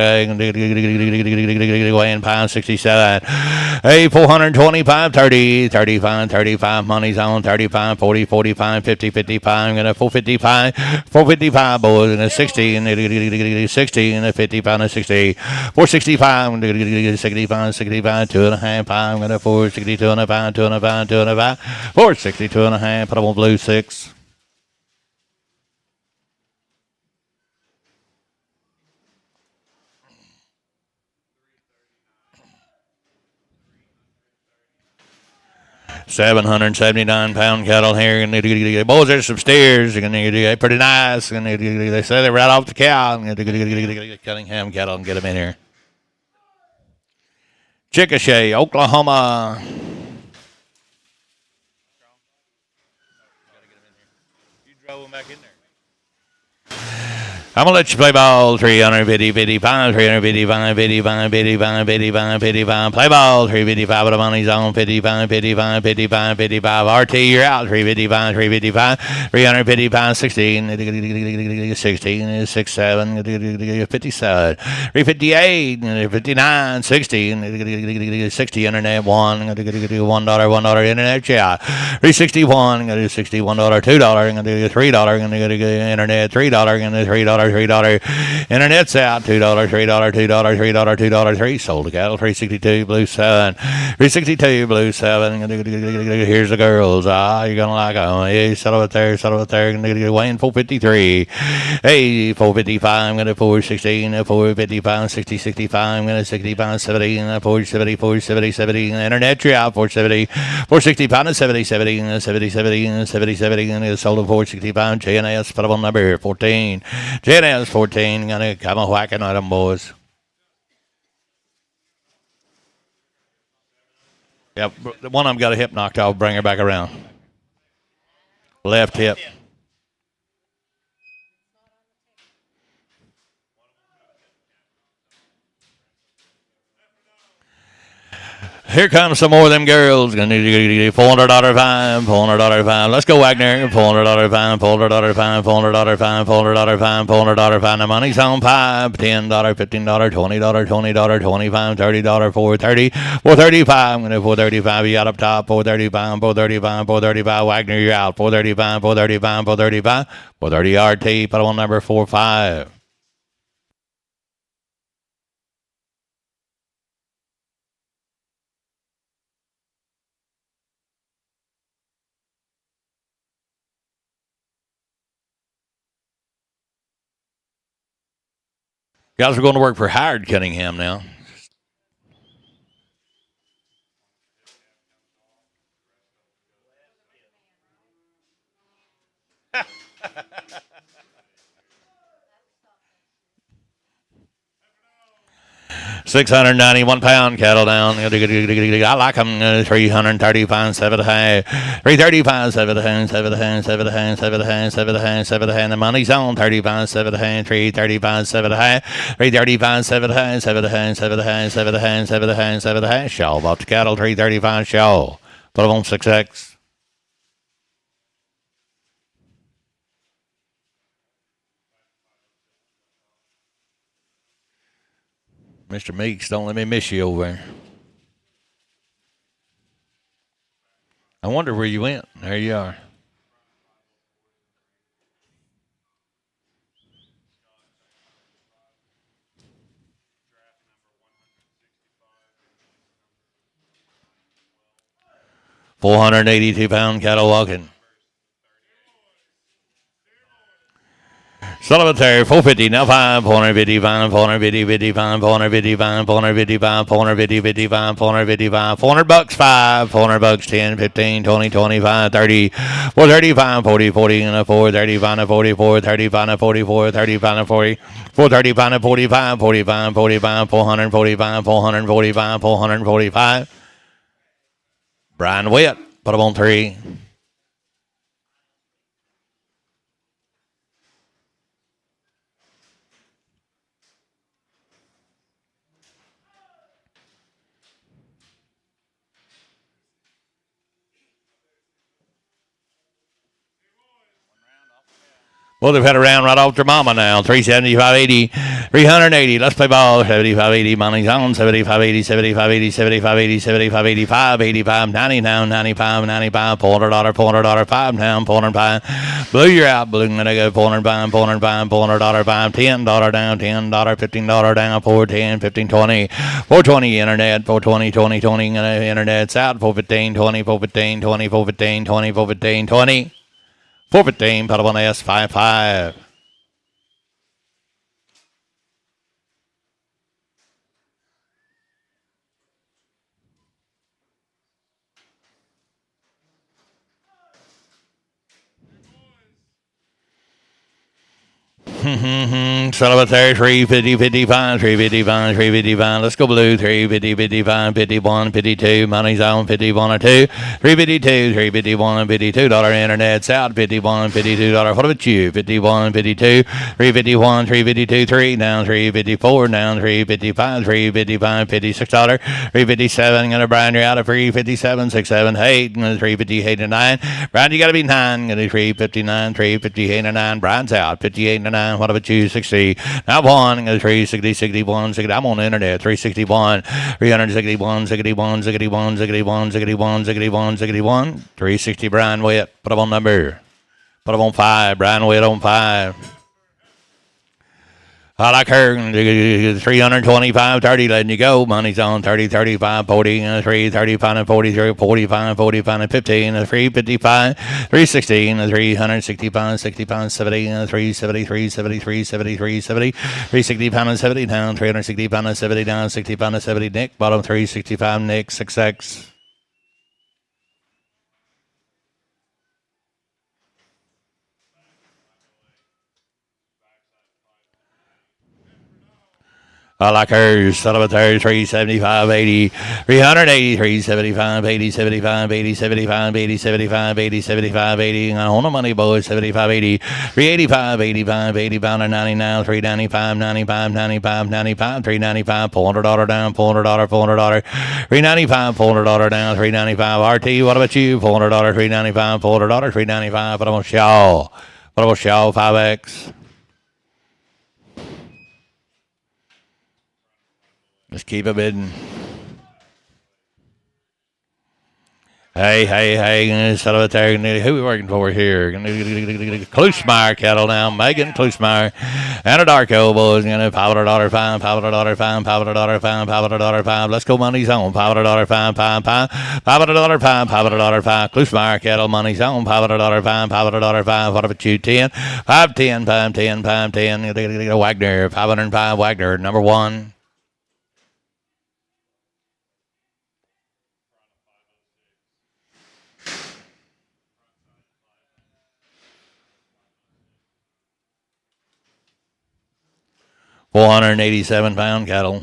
Speaker 2: weighing 567. Hey, 425, 30, 35. 35, money's on 35, 40, 45, 50, 55. I'm going to 455, 455, boys, and a 60, and 60, and a 50 pound of 60, 465, I'm going to get 65, 65, 2.5, 5. I'm going to 462 and a 5, 2 and a 5, 2 and a 5, 462 and a half. Put them on blue 6. 779-pound cattle here. Boys, there's some steers. They're pretty nice. They say they're right off the cow. Cunningham cattle and get them in here. Chickasha, Oklahoma. You drove them back in there. I'm going to let you play ball. 355, 355, 55, 55, 55, 55. Play ball. 355 with the money's on. 55, 55, 55, 55. RT, you're out. 355, 355, 355, 16, 16, 67, 57, 358, 59, 60, 60 internet, $1 internet chat. 361, $61, $2, $3, internet, $3, $3 internet's out. $2, $3, $2, $3, $2, $3. Sold the cattle. 362 blue 7. 362 blue 7. Here's the girls. You're gonna like them. Hey, settle it there. Weighing 453. Hey, 455. I'm gonna 416. 455. 60, 65. I'm gonna 65. 70. 470. 470. 70. Internet you're out. 470. 460 pound 70. 70. 70. 70. 70. 70. Sold at 465. JNS. Put up on number 14. JNS 14, gonna come a whacking at them, boys. Yep, one of them got a hip knocked off. Bring her back around. Left hip. Here comes some more of them girls. $400 fine, $400 fine. Let's go, Wagner. $400 fine, $400 fine, $400 fine, $400 fine, $400 fine. The money's on $5, $10, $15, $20, $20, $25, $30, $430, $435. I'm going to $435. You out up top. $435, $435, $435. Wagner, you're out. $435, $435, $435, $430 RT. Put on number 45. Guys are going to work for hired Cunningham now. £691 cattle down. I like them. 335, 7.5. 335, 7.5, 7.5, 7.5, 7.5, 7.5, 7.5. The money's on 35, 7.5, 335, 7.5, 335, 7.5, 7.5, 7.5, 7.5, 7.5, 7.5. Shaw bought the cattle. 335 Shaw. Put them on 6X. Mr. Meeks, don't let me miss you over there. I wonder where you went. There you are. £482 cattle walking. Sullivan Terry, 450, now 5, 455, 450, 55, 455, 455, 450, 55, 455, $400, 5, $400, 10, 15, 20, 25, 30, 435, 40, 40, and a 435, and 44, 35, and 44, 35, and 40, 435, and 45, 45, 45, 445, 445, 445. Brian Witt, put him on 3. Well, they've had a round right off their mama now. 375, 80, 380. Let's play ball. 75, 80. Money's on. 75, 80, 75, 80, 75, 80, 75, 85, 85, 90 now. 95, 95. $400, $400, 5 down. 405. Blue, you're out. Blue, gonna go. 405, 405, $400, 5. $10 down. $10, $15 down. 410, 15, 20. 420 internet. 420, 20, 20. Internet's out. 415, 20, 415, 20, 415, 20, 415, 20. 415, put up on S55. Son of a there, 350, 55, 355, 355. Let's go blue, 350, 55, 51, 52. Money's on 51 or 2. 352, 351, $52. Internet's out, 51, $52. What about you? 51, 52, 351, 352, 3. Down 354, down 355, 355, $56. 357, gonna Brian, you're out of 357, 6, 7, 8, 358 and 9. Brian, you gotta be 9, gonna 359, 358 and 9. Brian's out, 58 and 9. What about you? 60. Now 1, gonna 360, 61, 60. I'm on the internet, 361, 361, 61, 61, 61, 61, 61, 61. 360, Brian Witt. Put up on number. Put up on 5. Brian Witt on 5. I like her. 325, 30, letting you go. Money's on 30, 35, 40, 3, 35, and 43, 45, 45, and 15, 355, 316, 365, 65, 70, 373, 73, 73, 70, 360 pound and 70 down, 360 pound and 70 down, 60 pound and 70, Nick. Bottom 365, Nick, 6X. I like hers. Son of a third, 375, 80, 380, 375, 80, 75, 80, 75, 80, 75, 80, 75, 80. On the money, boys, 75, 80, 385, 85, 80 pound and 90 now, 395, 95, 95, 95, 395, $400 down, $400, $400, 395, $400 down, 395. RT, what about you? $400, 395, $400, 395. What about Shaw? What about Shaw, 5X? Let's keep it bidding. Hey, son of a there. Who we working for here? Klusmeyer cattle now. Megan Klusmeyer. And a Darko, boys. $500 fine, $500 fine, $500 fine, $500 fine. Let's go, money's on. $500 fine, $500 fine, $500 fine. Klusmeyer cattle, money's on. $500 fine, $500 fine. What about you? 10, 510, 510, 510. Wagner, 505 Wagner, number 1. £487 cattle.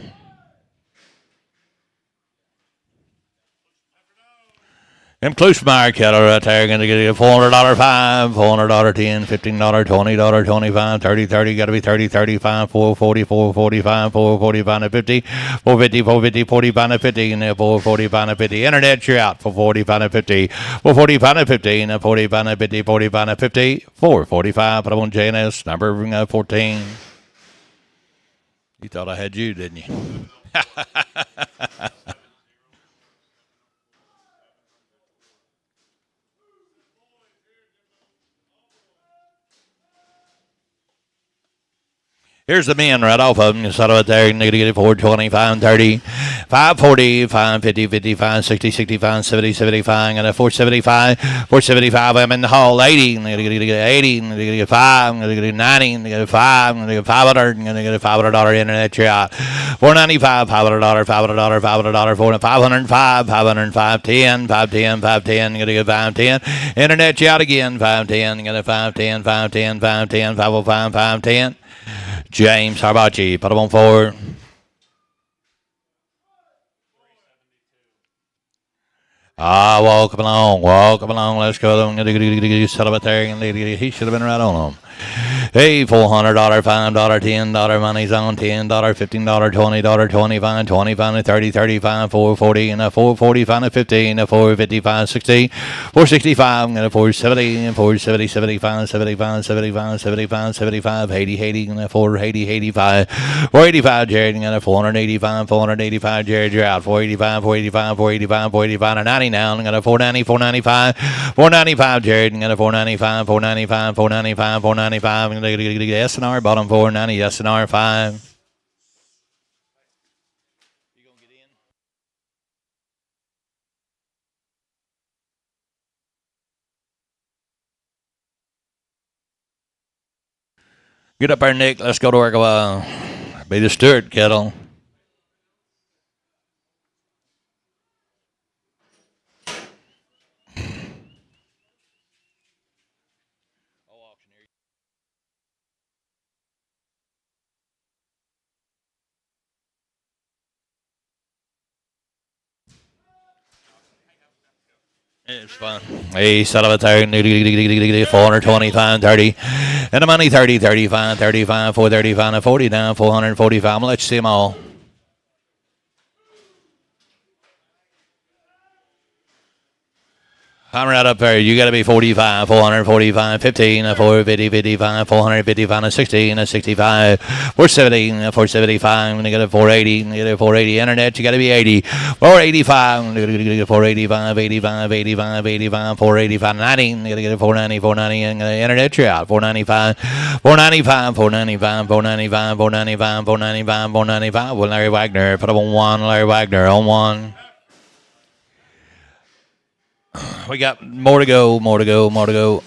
Speaker 2: Them Klusmeyer cattle right there going to get a $400 5, $400 10, $15, $20, 25, 30, 30, got to be 30, 35, 440, 445, 445 and 50, 450, 450, 45 and 50, and 445 and 50. Internet, you're out for 45 and 50, 445 and 50, and 45 and 50, 45 and 50, 445. Put up on JNS, number 14. You thought I had you, didn't you? Here's the men right off of them. You saw it there. You're going to get it 420, 530, 540, 550, 55, 60, 65, 70, 75. And a 475, 475. I'm in the hall. 80. I'm going to get 80. I'm going to get 5. I'm going to get 90. I'm going to get 5. I'm going to get 500. I'm going to get a $500 internet shot. 495, $500, $500, $500, 505, 505, 10, 510, 510. I'm going to get 510. Internet shot again. 510. I'm going to 510, 510, 510, 505, 510. James, how about you? Put them on 4. Walk them along. Let's go. Set up there. He should have been right on them. Hey, $400, $5, $10 money's on. $10, $15, $20, 25, 25 and 30, 35, 440 and a 445 and 15, a 455, 60, 465 and a 470, 470, 75, 75, 75, 75, 75, 80, 80 and a 480, 85, 485 Jared and a 485, 485 Jared, you're out. 485, 485, 485, 485 and 90 now and a 490, 495, 495 Jared and a 495, 495, 495, 495 and SNR bottom 490 SNR 5. Get up there, Nick. Let's go to work a while. Be the steward, kettle. It's fun. Hey, son of a thing. 425, 30. And the money 30, 35, 35, 435, and 40 down, 445. I'm going to let you see them all. I'm right up there. You got to be 45, 445, 15, 450, 55, 455, and 16, 65, 470, 475. When you get a 480, you get a 480 internet, you got to be 80, 485, 485, 85, 85, 85, 485, 90. You got to get a 490, 490, and the internet, you're out. 495, 495, 495, 495, 495, 495, 495. With Larry Wagner, put up on one. Larry Wagner on one. We got more to go, more to go, more to go.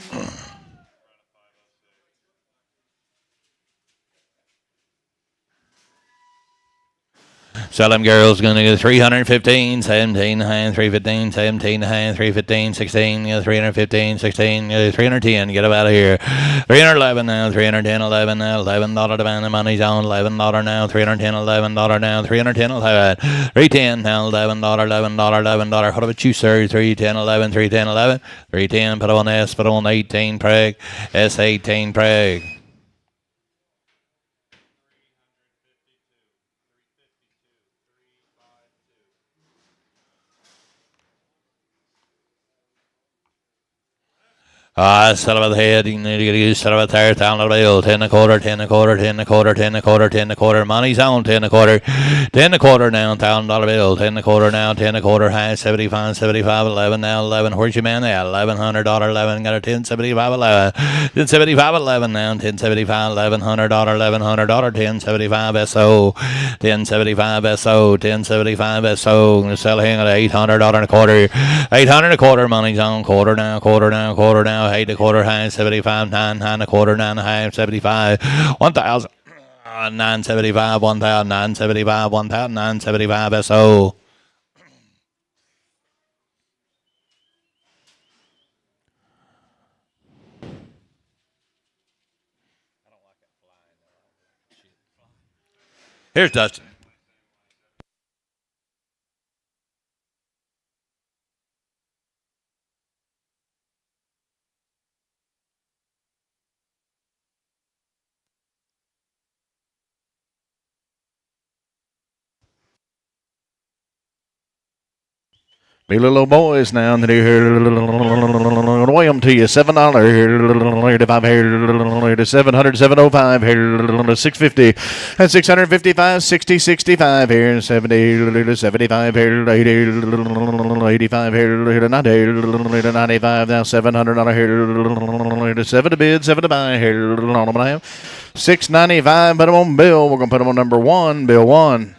Speaker 2: Sell them girls going to go 315, 17, 315, 17, 315, 16, 315, 16, 310. Get up out of here. 311 now, 310, 11 now, $11 demand. The money's on $11 now, 310, $11 now, 310, 11, 310 now, $11, $11. What about you, sir? 310, 11, 310, 11, 310. Put on S, put on 18, Preg, S18, Preg. Set about the head, you need to get set about there, down the bill, 10 a quarter, 10 a quarter, 10 a quarter, 10 a quarter, 10 a quarter, money's on 10 a quarter, 10 a quarter now, $1,000 bill, 10 a quarter now, 10 a quarter, high, 75, 75, 11 now, 11, where's your man at? $1,100, 11, got a 1075, 11, 1075, 11 now, 1075, $1,100, $1,100, 1075 SO, 1075 SO, 1075 SO, gonna sell him at $800 and a quarter, 800 a quarter, money's on, quarter now, quarter now, quarter now, 8 a quarter high, 75, 9, 9 a quarter, 9 a high, 75, 1,000, 975, 1,000, 975, 1,000, 975 SO. Here's Dustin.
Speaker 1: Me little boys now, and weigh them to you. $7 here, to 700, 705 here, 650, and 655, 60, 65 here, 70, 75 here, 80, 85 here, to 90, 95 now, $700 here, to 7 to bid, 7 to buy here, $695. Put them on Bill. We're gonna put them on number 1, Bill 1.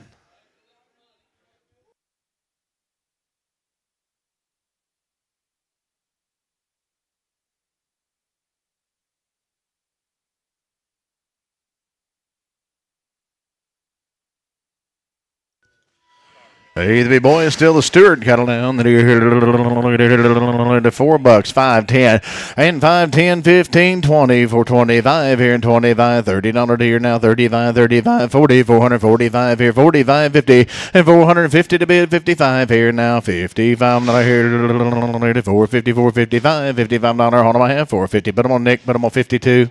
Speaker 1: Hey, the big boy is still the Stewart cattle down. $4, 5, 10, and 5, 10, 15, 20, 425 here, and 25, $30 here now, 35, 35, 40, 445 here, 45, 50, and 450 to bid, 55 here now, $55 here, 450, 455, $55. Hold on, I have 450. Put them on Nick. Put them on 52.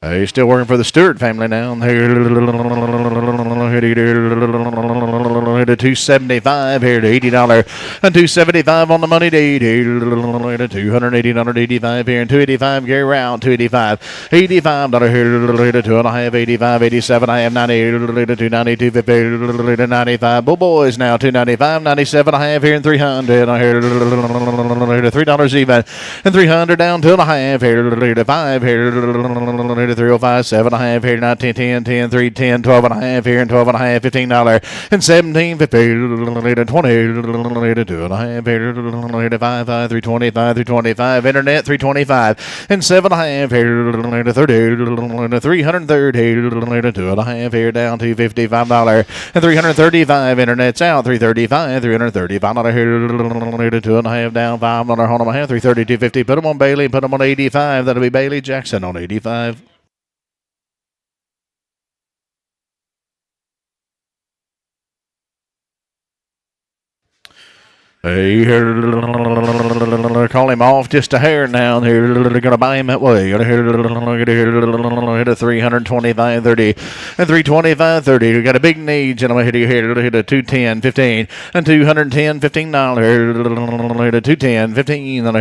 Speaker 1: He's still working for the Stewart family now. Here to 275 here to $80 and 275 on the money date here to $280 here and 285 Gary Round 285 $85 here to 2.5 85 87 I have 90 to 290 250 95 Bull Boys now 295 97 I have here and 300 here $3 even, and 300 down 2.5 here to 5 here to 305 7.5 here 19 10 10 3 10 12.5 here and 12.5 $15 and 17 50 to 20 to 2.5 here to 5 5 325 325 internet 325 and 7.5 here to 30 to 330 to 2.5 here down to $55 and 335 internet's out 335 $335 here to 2.5 down $5 hold on my hand 332.50 put them on Bailey put them on 85 that'll be Bailey Jackson on 85. Hey, call him off just a hair now. They're going to buy him that way. Hit a 325 30 and 325 30. We got a big need, gentlemen. Hit a 210 15 and 210 $15. Hit a 210 15 and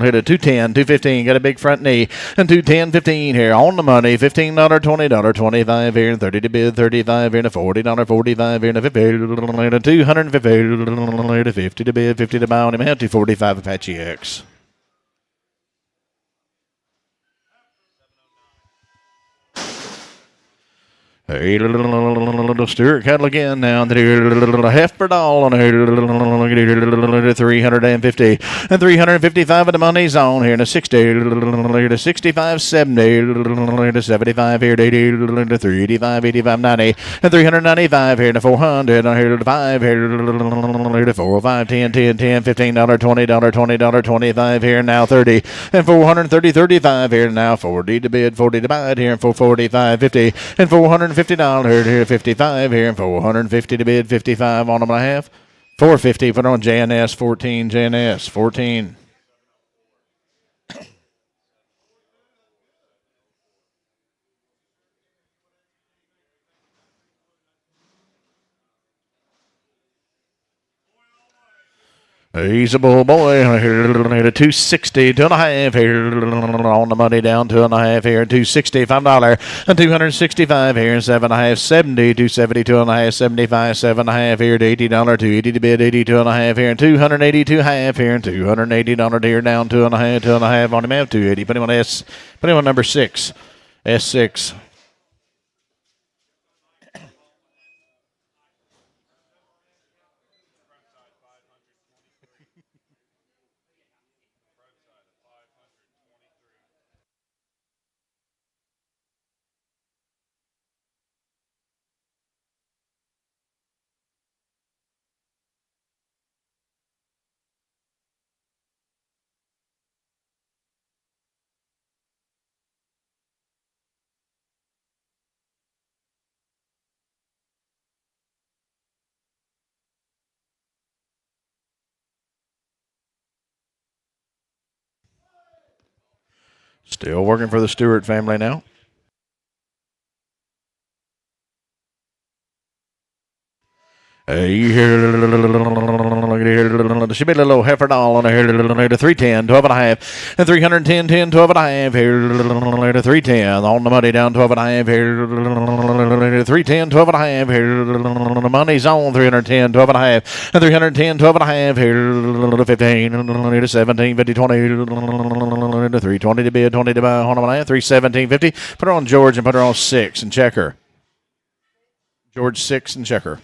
Speaker 1: hit a 210 215. Got a big front knee and 210 15 here on the money. $15 $20 25 here and 30 to bid 35 here and $40 45 here and 50 and 250 to 50 to bid, 50 to buy on him, out to 45 Apache X. Hey, little Stewart cattle again now. Half per doll on 350 and 355 of the money's on here. And a 60 to 65, 70 to 75 here to 80 to 385, 85, 90 and 395 here to 400 on here to 5 here to 405, 10, 10, 10, $15, $20, $25 here now 30 and 430, 35 here now 40 to bid, 40 to buy it here and 445, 50 and 450. $50 here, 55 here, and 450 to bid, 55 on them and a half. 450 put on JNS 14, JNS 14. He's a bull boy. 260, 2.5 here on the money down 2.5 here, 260, $5 and 265 here, 7.5, 70, 270, 2.5, 75, 7.5 here to $80, 280 to bid, 82.5 here, and 282 half here, and $280 here down 2.5 on him out 280. Put him on put him on number 6, S6. Still working for the Stewart family now. Should be a little heifer doll on here to 310, 12.5, and 310, 10, 12.5 here to 310 on the money down 12.5 here to 310, 12.5 here. The money's on 310, 12.5, and 310, 12.5 here to 15 to 17, 50, 20 to 320 to bid, 20 to buy on the money, 317, 50. Put her on George and put her on 6 and check her. George 6 and check her.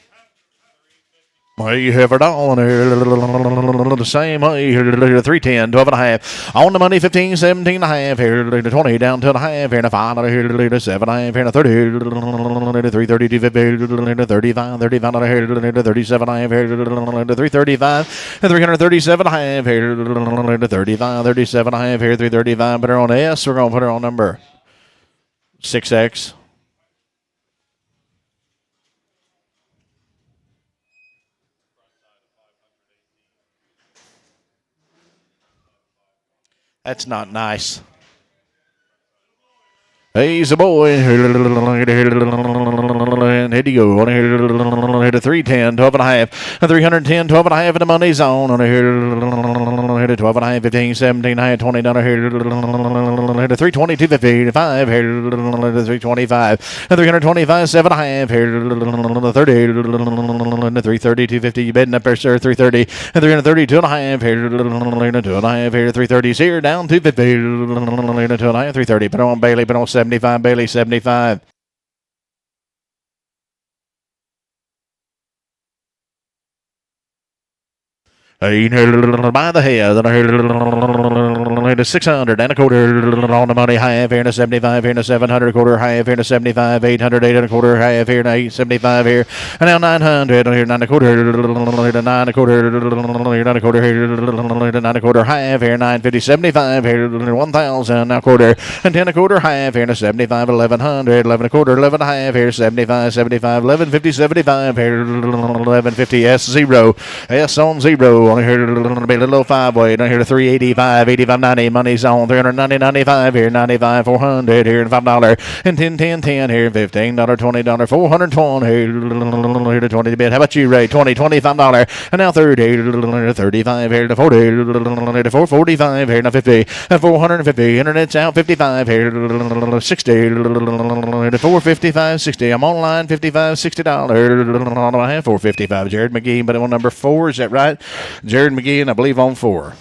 Speaker 1: Well, you have it on here, the same, 310, 12.5, on the money, 15, 17.5, here, 20, down to 1.5, here, and a 5, here, 7.5, here, and a 30, 330, 250, 35, 35, here, 37.5, here, 335, and 337.5, here, 35, 37.5, here, 335, put her on S, we're going to put her on number 6X. That's not nice. He's a boy. And here you go. On here to 310, 12.5, and 310, 12.5, and the money's on. On here 12 and a half, 15, 17 and a half, $20 here. 320, 250, 5 here. 325, and 325, 7 and a half here. 30, 330, 250. You betting up there, sir? 330, and 330, 2 and a half here. 2 and a half here. 330's here, down 250. 2 and a half, 330. Put on Bailey, put on 75, Bailey, 75. By the head, 600 and a quarter on the money, half here and a 75 here and a 700 quarter, half here and a 75, 800, 8 and a quarter, half here and 875 here, and now 900 here, 9 and a quarter, 9 and a quarter, 9 and a quarter here, 9 and a quarter, half here, 950, 75 here, 1,000 now quarter, and 10 and a quarter, half here and a 75, 1100, 11 and a quarter, 11 and a half here, 75, 75, 1150, 75 here, 1150, S0, S on 0. On here, be a little 5-way. Down here to 385, 85, 90. Money's on 390, 95 here, 95, 400 here, and $5. And 10, 10, 10 here, $15, $20, 420 here to 20 bid. How about you, Ray? 20, $25. And now 30, 35 here to 40, to 445 here, now 50, and 450. Internet's out 55 here, 60, to 455, 60. I'm online, $55, $60. I have 455. Jared McGee, but on number 4, is that right? Jared McGee, and I believe on 4.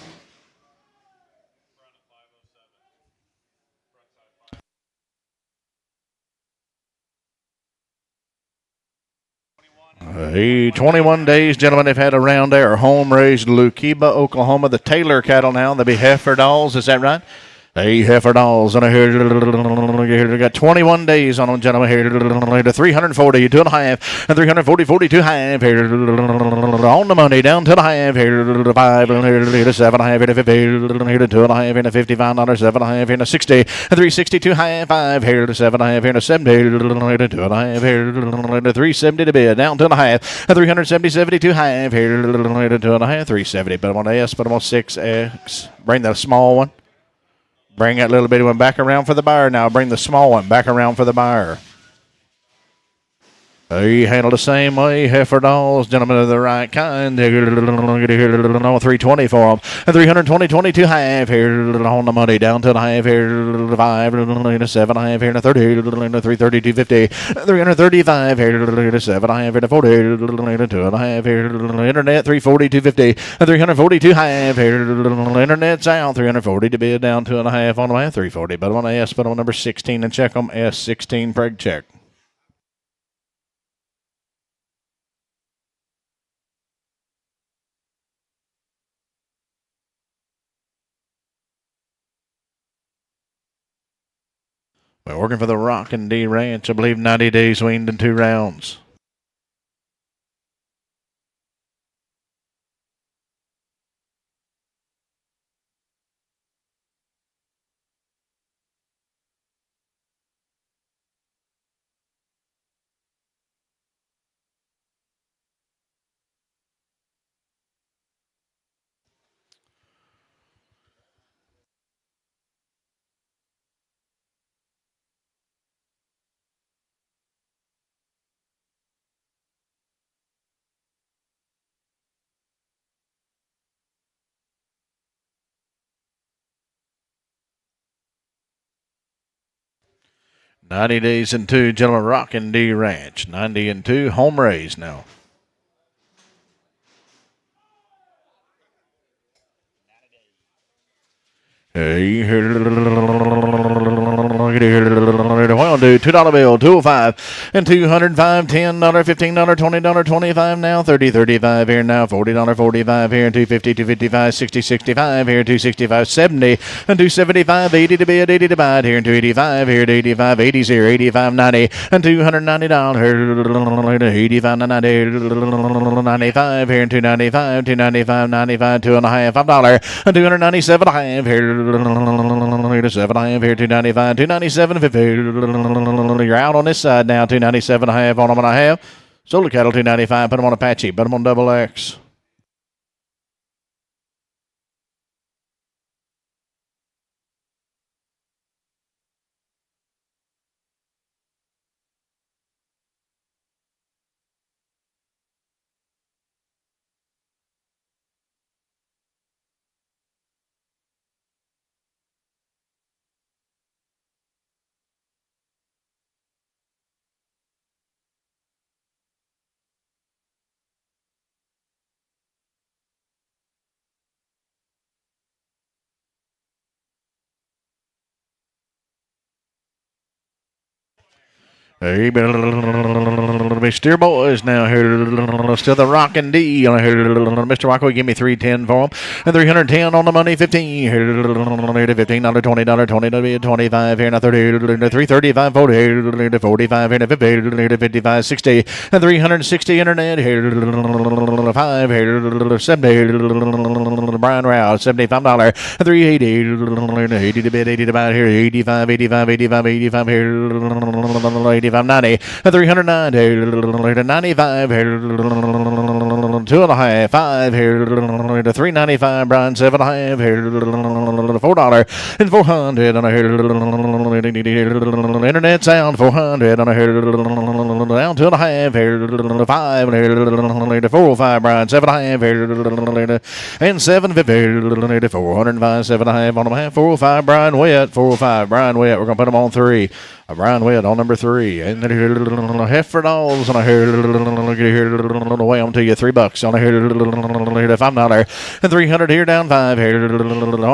Speaker 1: Hey, 21 days, gentlemen, they've had around there. Home-raised Lukiba, Oklahoma. The Taylor cattle now, they'll be heifer dolls. Is that right? Hey, heifer dolls. And here, got 21 days on them, gentlemen. Here, to 340, 2 and a half, and 340, 42 half. Here, on the money, down 2 and a half. Here, to 5, here to 7 and a half, here to 50, here to 2 and a half, here to $55, 7 and a half, here to 60, and 362 half, 5, here to 7 and a half, here to 70, here to 2 and a half, here to 370 to bid, down 2 and a half, and 370, 72 half, here to 2 and a half, 370. But I'm on S, but I'm on 6X. Bring the small one. Bring that little bitty one back around for the buyer now. Bring the small one back around for the buyer. He handled the same way. Heifer dolls, gentlemen of the right kind. 320 for them. And 320, 22 half here on the money. Down to the half here. 5, 7 half here. 30, 330, 250. 335 here. 7 half here. 40, 2 and a half here. Internet 340, 250. 342 half here. Internet's out. 340 to bid, down 2 and a half on the half. 340. But I want to ask, but on number 16 and check them. S16 preg check. We're working for the Rock and D Ranch. I believe 90 days weaned in 2 rounds. $90 days in 2, gentlemen, Rock and D Ranch. 90 and 2, home raised now. Hey, well, dude, $2 bill, 205 and 205, $10, $15, $20, 25 now, 30, 35 here now, $40, 45 here, 250, 255, 60, 65 here, 265, 70, and 275, 80 to bid, 80 to buy here, 285 here, 285, 80 here, 85, 90, and $290, 85, 90, 95 here, 295, 295, 95, $2.5, $5, and 297 half here. 7 I am here, 295, 297, 50. You're out on this side now, 297 and a half on them and a half. Sold the cattle, 295, put them on Apache, put them on double X. Hey, Steer boys now here. Still the Rockin' D on here. Mr. Rocco, give me 310 for him. And 310 on the money, 15 here. $15, $20, $20, 25 here. Now 30, 335, 40, 45 here. 50, 55, 60. And 360 internet here. 5 here. 70. Brian Rouse, $75. And 380. 80 to bid, 80 to buy here. 85, 85, 85, 85 here. 85, 90, 390, 95, 2.5, 5 here, 395, Brian, 7.5 here, $4, and 400 on a here, internet sound, 400 on a here, down 2.5 here, 5 here, 405, Brian, 7.5 here, and 750, 405, 7.5 on a half, 405, Brian Wett, 405, Brian Wett, we're going to put him on 3. Brian Wett on number 3. And then Heifer Dolls on a hair. Away on to you. $3 on a hair. $5. And 300 here down 5 here.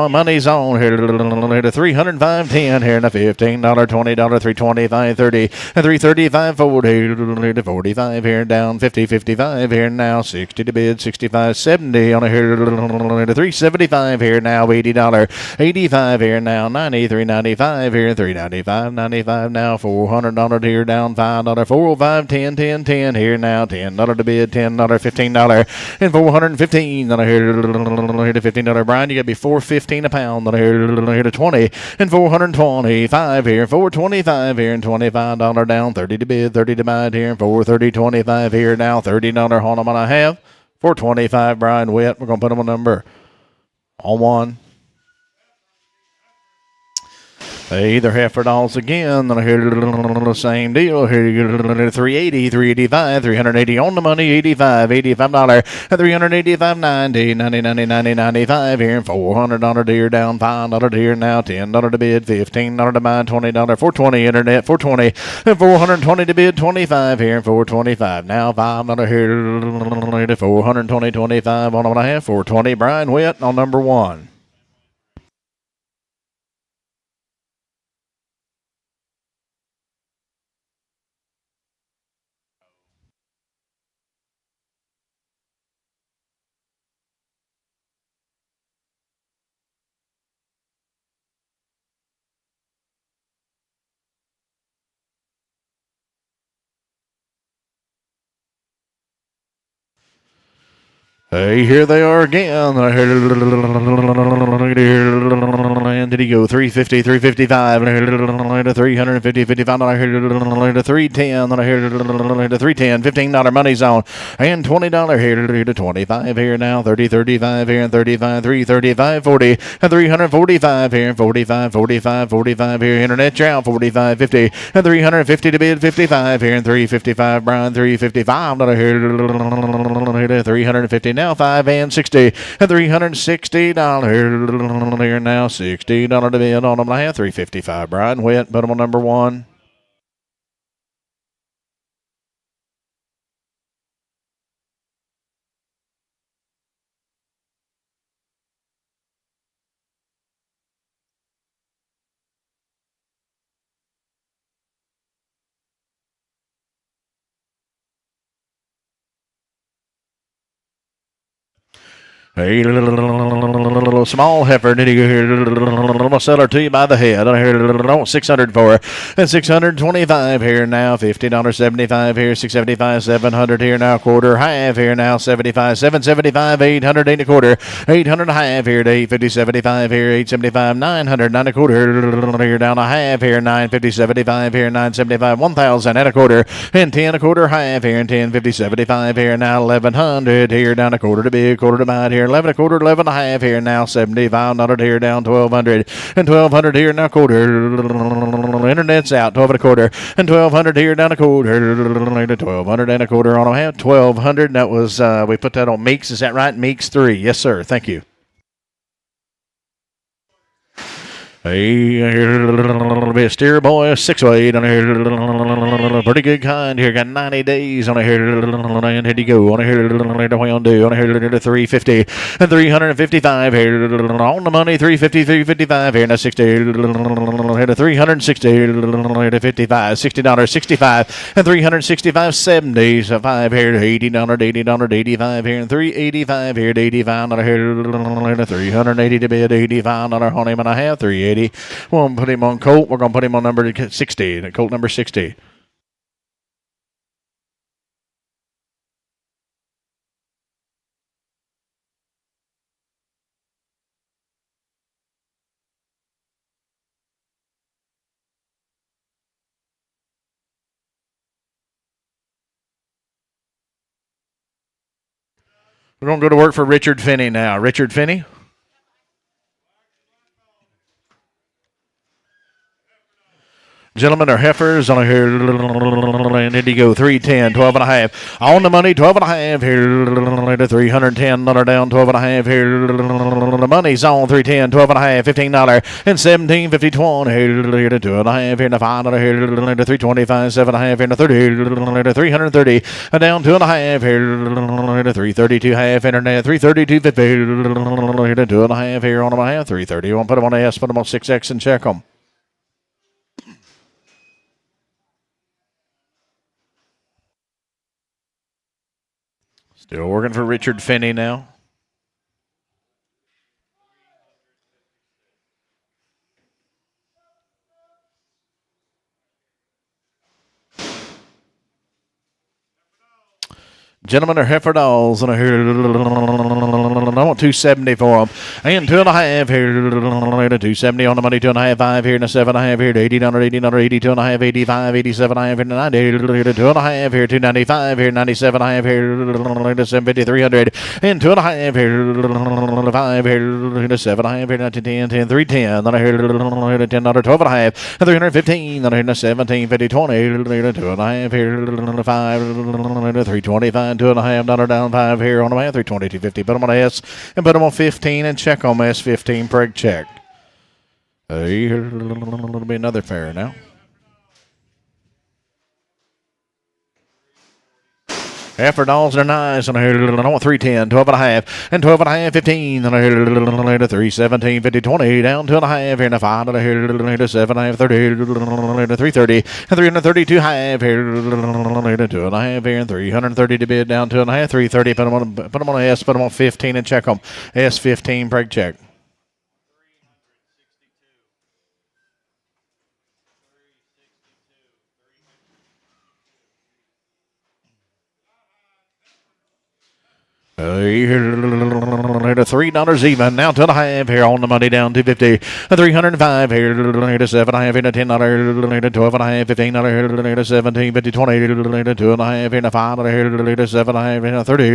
Speaker 1: Money's on here. 305, 10 here. And a $15, $20, $325, 30. And 335, 40. 45 here down 50, 55 here now. 60 to bid. 65, 70 on a hair. 375 here now. $80. 85 here now. 90, 395 here. 395, 95. Now $400 here down $5, 405, 10, 10, 10 here now, $10 to bid, $10, $15, and 415 here to $15. Brian, you got to be $4.15 a pound here to 20, and 425 here, 425 here, and $25 down, 30 to bid, 30 to buy here, and 430, 25 here now, $30 on them I have, 425 Brian Witt. We're gonna put them a number on 1. Either Heifer Dolls again, then I hear the same deal. Here you get 380, 385, 380 on the money, 85, $85, and 385, 90, 90, 90, 90, 95 here, $400 deer down, $5 deer now, $10 to bid, $15 to buy, $20, $420 internet, $420, and 420 to bid, $25 here, $425 now, $5 here, $420, $25 on what I have, $420 Brian Witt on number 1. Hey, here they are again. And did he go 350, 355, 350, 55, 310, 310, $15 money zone, and $20 here to 25 here now, 30, 35 here, and 35, 335, 40, and 345 here, 45, 45, 45 here, internet chow, 45, 50, and 350 to bid, 55 here, and 355, Brian, 355 here, 350 now, 5 and 60, and $360 here now, $60 to bid on them now, 355 Brian Witt, put them on number 1. Hey, little small heifer, did he go here? I'll sell her to you by the head. I hear 600 for her. And 625 here now, $50, 75 here, 675, 700 here now, quarter, half here now, 75, 775, 800, ain't a quarter, 800 a half here to 850, 75 here, 875, 900, 9 a quarter here down a half here, 950, 75 here, 975, 1,000 and a quarter, and 10 a quarter, half here, and 1050, 75 here now, 1,100 here down a quarter to big, quarter to bite here, 11 a quarter, 11 a half here now, 75 here down, 1,200, and 1,200 here now, quarter, internet's out, 12 and a quarter, and 1,200 here down a quarter, 1,200 and a quarter on a half, 1,200, that was, we put that on Meeks, is that right? Meeks 3, yes sir, thank you. Hey, a little bit steer boy, 6 weight on here, pretty good kind here. Got 90 days on here, and here you go on here, on here, 350 and 355 here on the money, 350, 355 here, and 60 here to 360 to 55, $60, 65 and 365, 75 here, $80, $85 here, and 385 here, 85 here, 380 to bid, $85 on him and a half, 380. We're going to put him on Colt. We're going to put him on number 60, Colt number 60. We're going to go to work for Richard Finney now. Richard Finney. Gentlemen are heifers on here, and here you go, 310, 12 and a half. On the money, 12 and a half here, to 310, down, 12 and a half here. The money's on 310, 12 and a half, $15, and 17.50, 20 here, to 2 and a half here, to $5 here, to 325, 7 and a half here, to 30, to 330, and down 2 and a half here, to 332 half, internet, 332, 50 here, to 2 and a half here on them a half, 330. You want to put them on S, put them on 6X and check them. Still working for Richard Finney now. Gentlemen are heifer dolls, and I want 270 for them. And 2 and a half here, to 270 on the money, 2 and a half, 5 here, and a 7 and a half here, to $80, 82 and a half, 85, 87 and a half, here, to 90, to 2 and a half here, 295 here, 97 and a half here, to 750, 300, and 2 and a half here, 5 here, to 7 and a half here, 1910, 10, 310, then I hear $10, 12 and a half, and 315, then I hear 17, 50, 20, 2 and a half here, 5, 325. $2 and a half, down 5 here on the man, 322.50. Put them on S and put them on 15 and check on S15 preg check. It'll be another fair now. Heifer dolls are nice, and I want 310, 12 and a half, and 12 and a half, 15, and I hear 317, 50, 20, down 2 and a half, here, and a 5, and I hear 7 and a half, 30, 330, and 332 half, here, 2 and a half, here, and 330 to bid, down 2 and a half, 330, put them on S, put them on 15, and check them. S15 preg check. $3 even. Now 2 and a half here on the money, down 250. 305 here to 7 and a half here to $10. 12 and a half, $15 here to 17, 50, 20 to 2 and a half here to $5 here to 7 and a half here to 30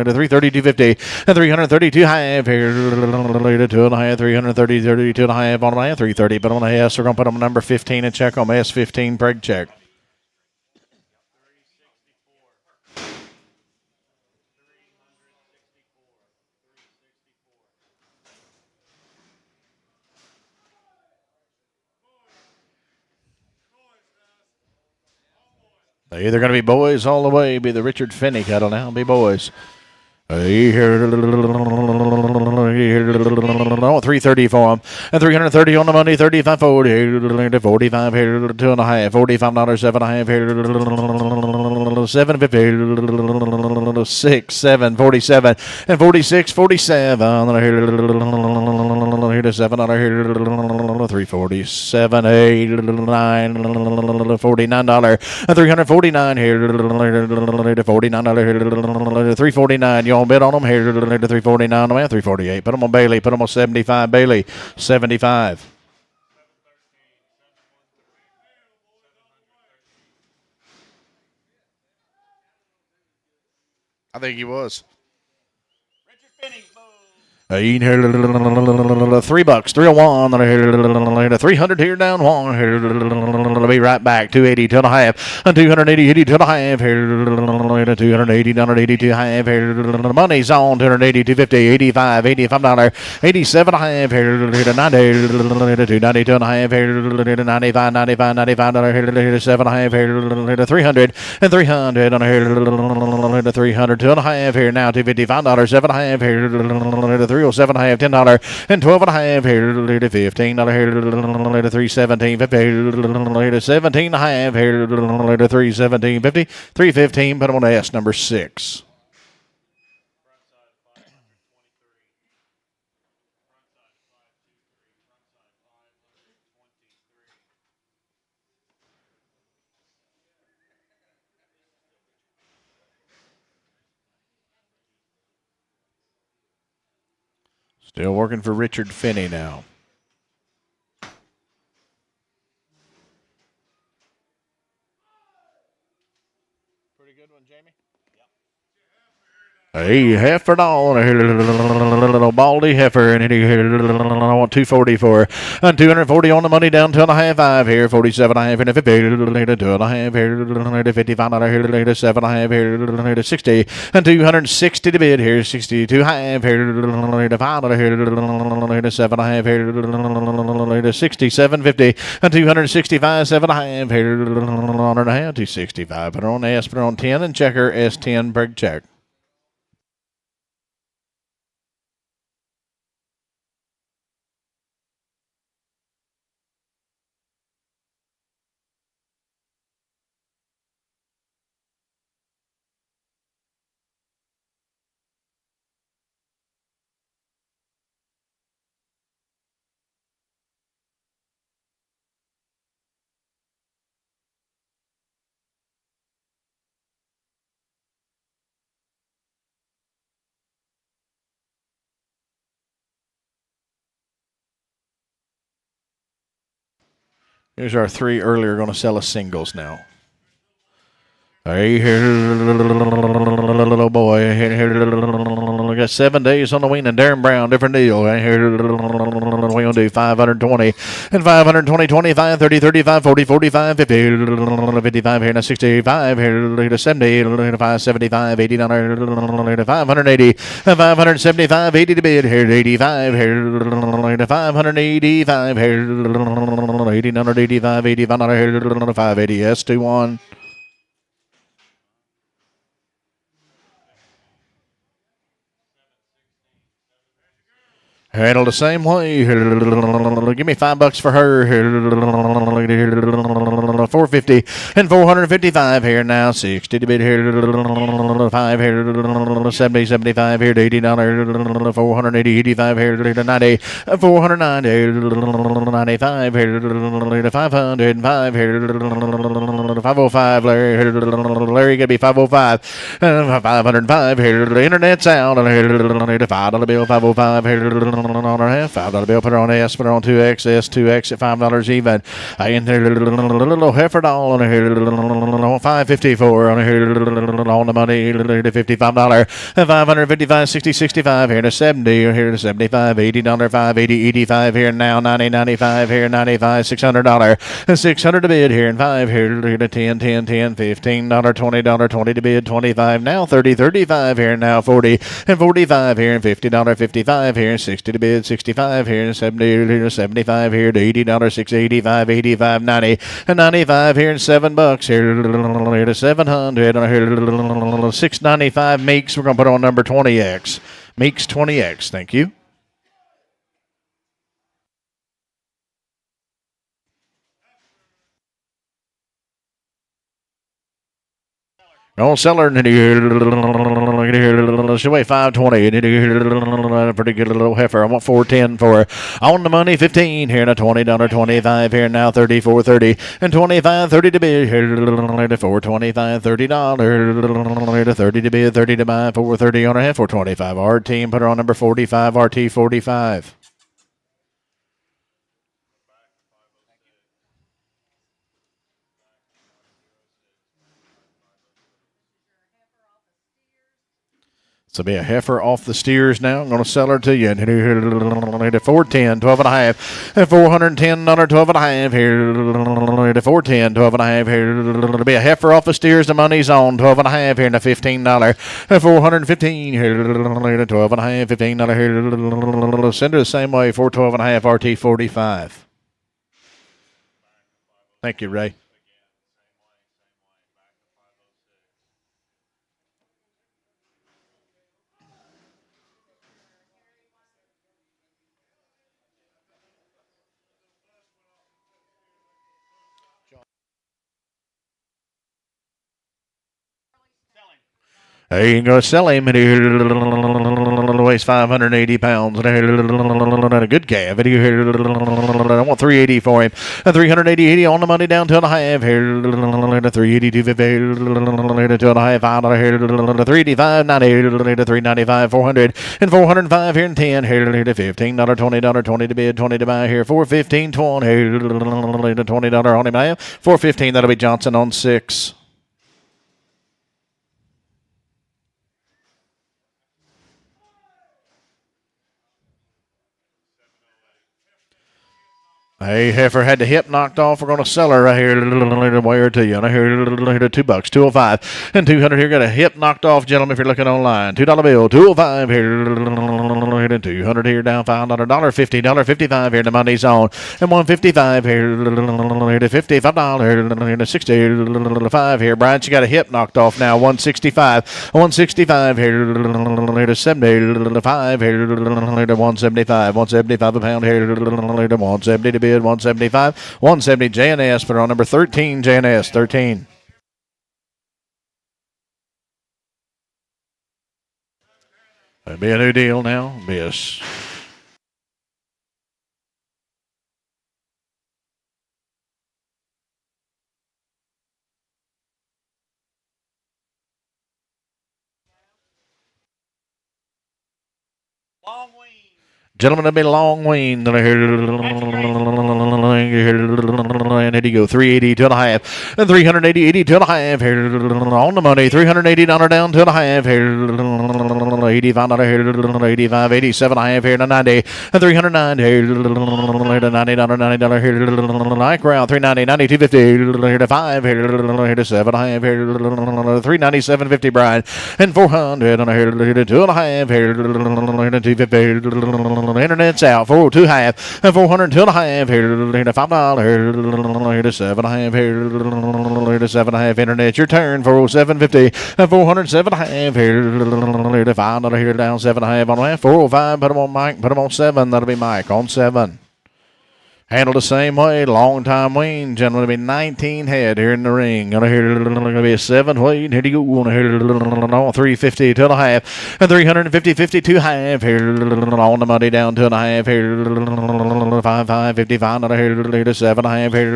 Speaker 1: to 332, 50, and 332 half here to 2 and a half, 330, 32 and a half on the half, 330. But on the S, we're going to put them number 15 and check on S15 preg check. They're either going to be boys all the way, be the Richard Finney cattle now, be boys. 330 for them, and 330 on the money, 35, 40, 45 here, 2 and a half, $45, 7 and a half here, 750, 6, 7, 47, and 46, 47, here to 7 here, 347, 8, 9, $49, and 349 here, to $49, 349. You bid on them here to 349 on 348. Put them on Bailey. Put them on 75. Bailey 75. I think he was. $3, 301, 300 here down one. I'll be right back. 280, 2.5, 280, 80, 2.5, 280, 82 half. Money's on 280, 250, 85, $85, 87 half, 90, 290, 2.5, 95, 95, $95, 7 half, 300, and 300 on a 300, 2.5 here now, $255, 7 half here, 307 half, $10, and 12 and a half here, $15 here, 317, 50, 17 and a half here, 317, 50, 315. Put them on S number 6. Still working for Richard Finney now. Pretty good one, Jamie. A heifer doll, a little baldy heifer, and I want 240 for 240 on the money, down 2.5 5 here, 47 and a half and 50, 2.5 here, $55 here, 7 and a half here, 60, and 260 to bid here, 62 half here, $5 here, 7 and a half here, 67 50, and 265 7 and a half here, on and a half, 265. Put her on S, put her on 10, and checker S10 Berg check. Here's our 3 earlier going to sell us singles now. Hey, little boy. We got 7 days on the wing and Darren Brown, different deal. We're going to do 520 and 520, 25, 30, 35, 40, 45, 50, 55 here, 65 here, 70, 575, 80, 580, 575, 80 to bid here, 85 here, 585 here, 885, 85 here, 580, S21. Handle the same way. Give me $5 for her. 450 and 455 here now. 60 to bid here. 5 here. 70, 75 here. $80. 480, 85 here. 90, 490, 95 here. 505 here. 505. Larry, gonna be 505. 505 here. The internet's out. $5 bill. 505 here. On our half, $5 bill, put her on S, put her on 2X, S2X at $5 even. And a little heifer doll on here, $554 on here, on the money, $55, 555, 60, 65 here to 70, here to 75, $80, 580, 85 here now, 90, 95 here, 95, $600, 600 to bid here, and 5 here to 10, 10, 10, $15, $20, 20 to bid, 25 now, 30, 35 here now, 40, and 45 here, and $50, 55 here, 60 to bid, 65 here, 70 here, 75 here, to $80, 685, 85, 90, and 95 here, and $7 here to 700, and here 695 Meeks. We're gonna put on number 20X. Meeks 20X. Thank you. On seller, she weigh 520. Pretty good little heifer. I want 410 for her. On the money, 15 here, and a $20, 25 here now, 34, 30, and 25, 30 to bid here, 425, $30, 30 to bid, 30 to buy, 430 on her head, 425. Our team put her on number 45, RT 45. So be a heifer off the steers now. I'm going to sell her to you. 410, 12 and a half. And 410 under 12 and a half here. 410, 12 and a half here. It'll be a heifer off the steers. The money's on 12 and a half here and a $15. And 415 here. 12 and a half, $15 here. Send her the same way. 412 and a half RT 45. Thank you, Ray. Hey, you going to sell him. Weighs 580 pounds. And a good calf. I want 380 for him. 380 on the money down to a half. 380, 250, 2 and a half. 385, 90, 395, 400, and 405 here in 10. $15, $20, 20 to bid, 20 to buy here. 415, 20, $20 on him now. 415, that'll be Johnson on 6. Hey, heifer had the hip knocked off. We're going to sell her right here. Weigh her to you. And I hear $2, 205 and 200 here. Got a hip knocked off, gentlemen. If you're looking online, $2 bill, 205 here. 200 here down $5, $50, 55 here. The money's on and 155 here. $55 65 here. Brian, she got a hip knocked off now. 165, 165 here. 75 here. 175, 175 a pound here. 170 to bid. 175, 170 JNS, put her on number 13, JNS 13. That'd be a new deal now. Be a
Speaker 3: Long wing.
Speaker 1: gentlemen, that'd be long wean. And here you go, 380, 2 and a half, and 380, 80, 2 and a half here on the money. $380 down, 2 and a half here. $85 here, 85, 87 and a half here to 90, and 390 here, $90 here. Like round 390, 90, 250 here to 5 here to 7 and a half here, 390, 750 Brian, and 400 on here to 2 and a half here to 250. Internet's out. 402 half and 402 and a half here to $5 here to 7 and a half here to 7 and a half. Internet, your turn. 407.50 and 407 and a half here to $5 here down 7 and a half on half. 405. Put them on Mike. Put them on 7. That'll be Mike on 7. Handled the same way. Long time wean. Gentlemen, it'll be 19 head here in the ring. Gonna hear gonna be a 7 weight. Here you go. Gonna hear 350 2 and a half. And 350 52 half here on the money down 2 and a half here. 55 55 and a here to 7 and a half here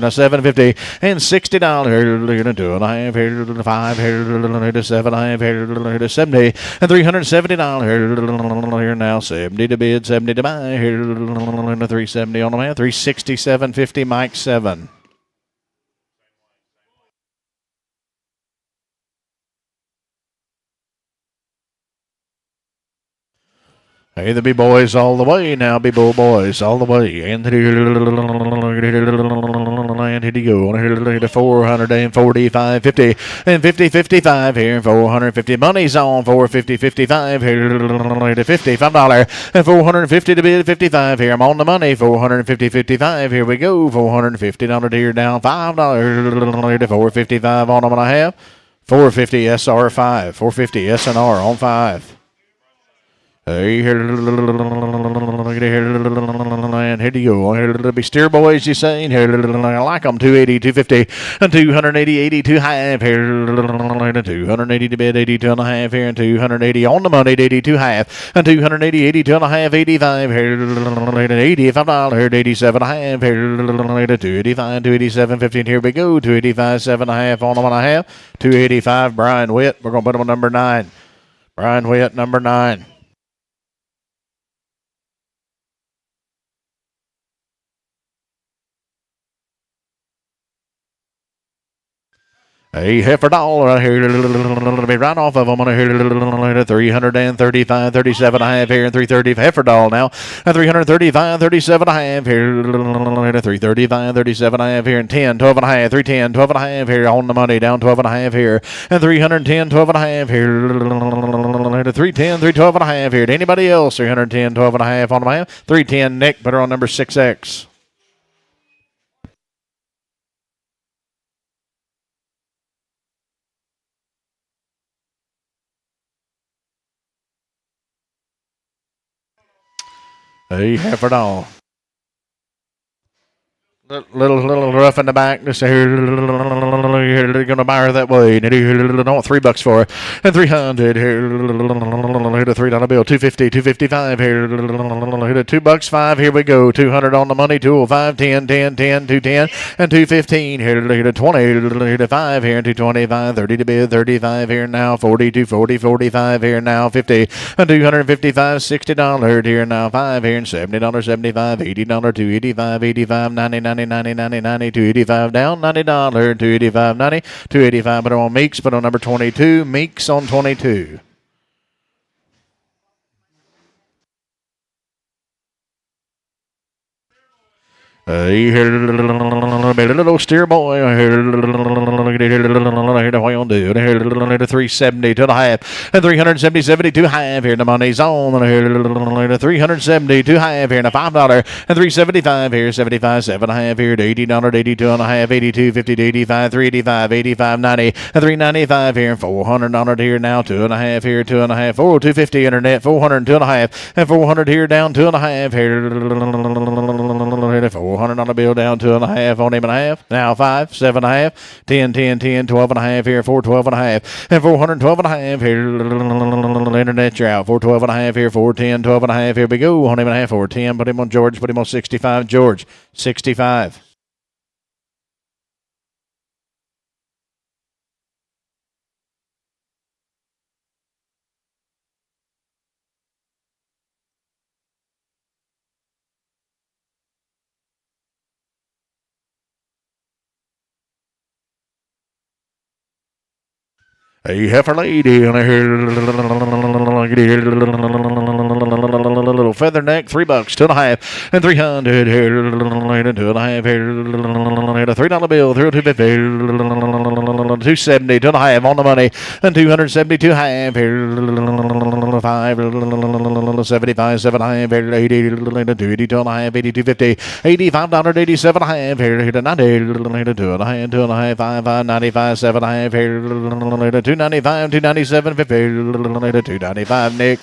Speaker 1: to 750 and $60 here to 2 and a half here to 5 here to 7 and a half here to 70 and $370 here now 70 to bid 70 to buy here to 370 on the man. 367.50 Mike 7. Hey, the B-boys all the way now. B-boy boys all the way. And here you go. And 445, 50, and 50, 55 here. 450. Money's on 450, 55 here. To $55 and 450 to bid 55 here. I'm on the money. 450, 55. Here we go. $450 here down $5 to 455 on them and a half. 450 SR 5. 450 SNR on 5. Hey, here you go. Here be steer boys, you saying? Here, I like them. 280, 250, and 280, 82 half. Here, 280 to bid, 82 and a half here, and 280 on the money, 82 half, and 280, 82 and a half, 85 here, $85 here, 87 and a half here, 285, 287, 15. Here we go. 285, 7 and a half on them and a half. 285, Brian Witt. We're going to put him on number 9. Brian Witt, number 9. A heifer doll right here. Be right off of them on here. 335, 37 and a half here, and 330 heifer doll now. And 335, 37 and a half here. 335, 37 and a half here, and 10, 12 and a half, 310, 12 and a half here on the money, down 12 and a half here, and 310, 12 and a half here. 310, 312 and a half here. To anybody else? 310, 12 and a half on the man. 310, Nick, put her on number 6X. Hey, heifer doll. Little rough in the back. Just here, you're gonna buy her that way. No, $3 for her, and 300 here. Hit a $3 bill. 250, 255 here. Hit a $2.05. Here we go. 200 on the money. 205, 10, 10, 10, 210, and 215 here. Hit a 20. Hit a 5 here. 225, 30 to bid. 35 here now. 40, 240, 45 here now. 50 and 255, $60 here now. 5 here and $70, 75, $80, 285, 85, 90, 90. 90, 90, 90, 285 down, $90, 285, 90, 285. Put on Meeks, put on number 22. Meeks on 22. Little steer boy. Here to 370 to the half, and 370, 72 half here. The money's on. Here to 370 to half here, and a $5, and 375 here, 75, 7.5 here to $80, 82 and a half, 82, 50 to 85, 385, 85, 90, and 395 here, and $400 here now, 2.5 here, 2.5, 250 internet, 400, 2.5, and 400 here down, 2.5 here. $400 bill down, 2.5 on him and a half. Now 5, 7.5, 10, 10, 10, 12 and a half here, 412 and a half, and 412 and a half here. Internet, you're out. 412 and a half here, 410, 12 and a half. Here we go. On him and a half, 410. Put him on George. Put him on 65. George, 65. A heifer lady on a little feather neck, $3, 2.5, and 300 here, 2.5 here, a $3 bill, 250, 270, 2.5 on the money, and 272 half here, 5, 75, 7.5 here, 80, 2.5, 82.50, $85, 87 half here, 90, 2.5, 2.5, 5, 95, 7.5 here, 295, 297, 50, 295. Nick,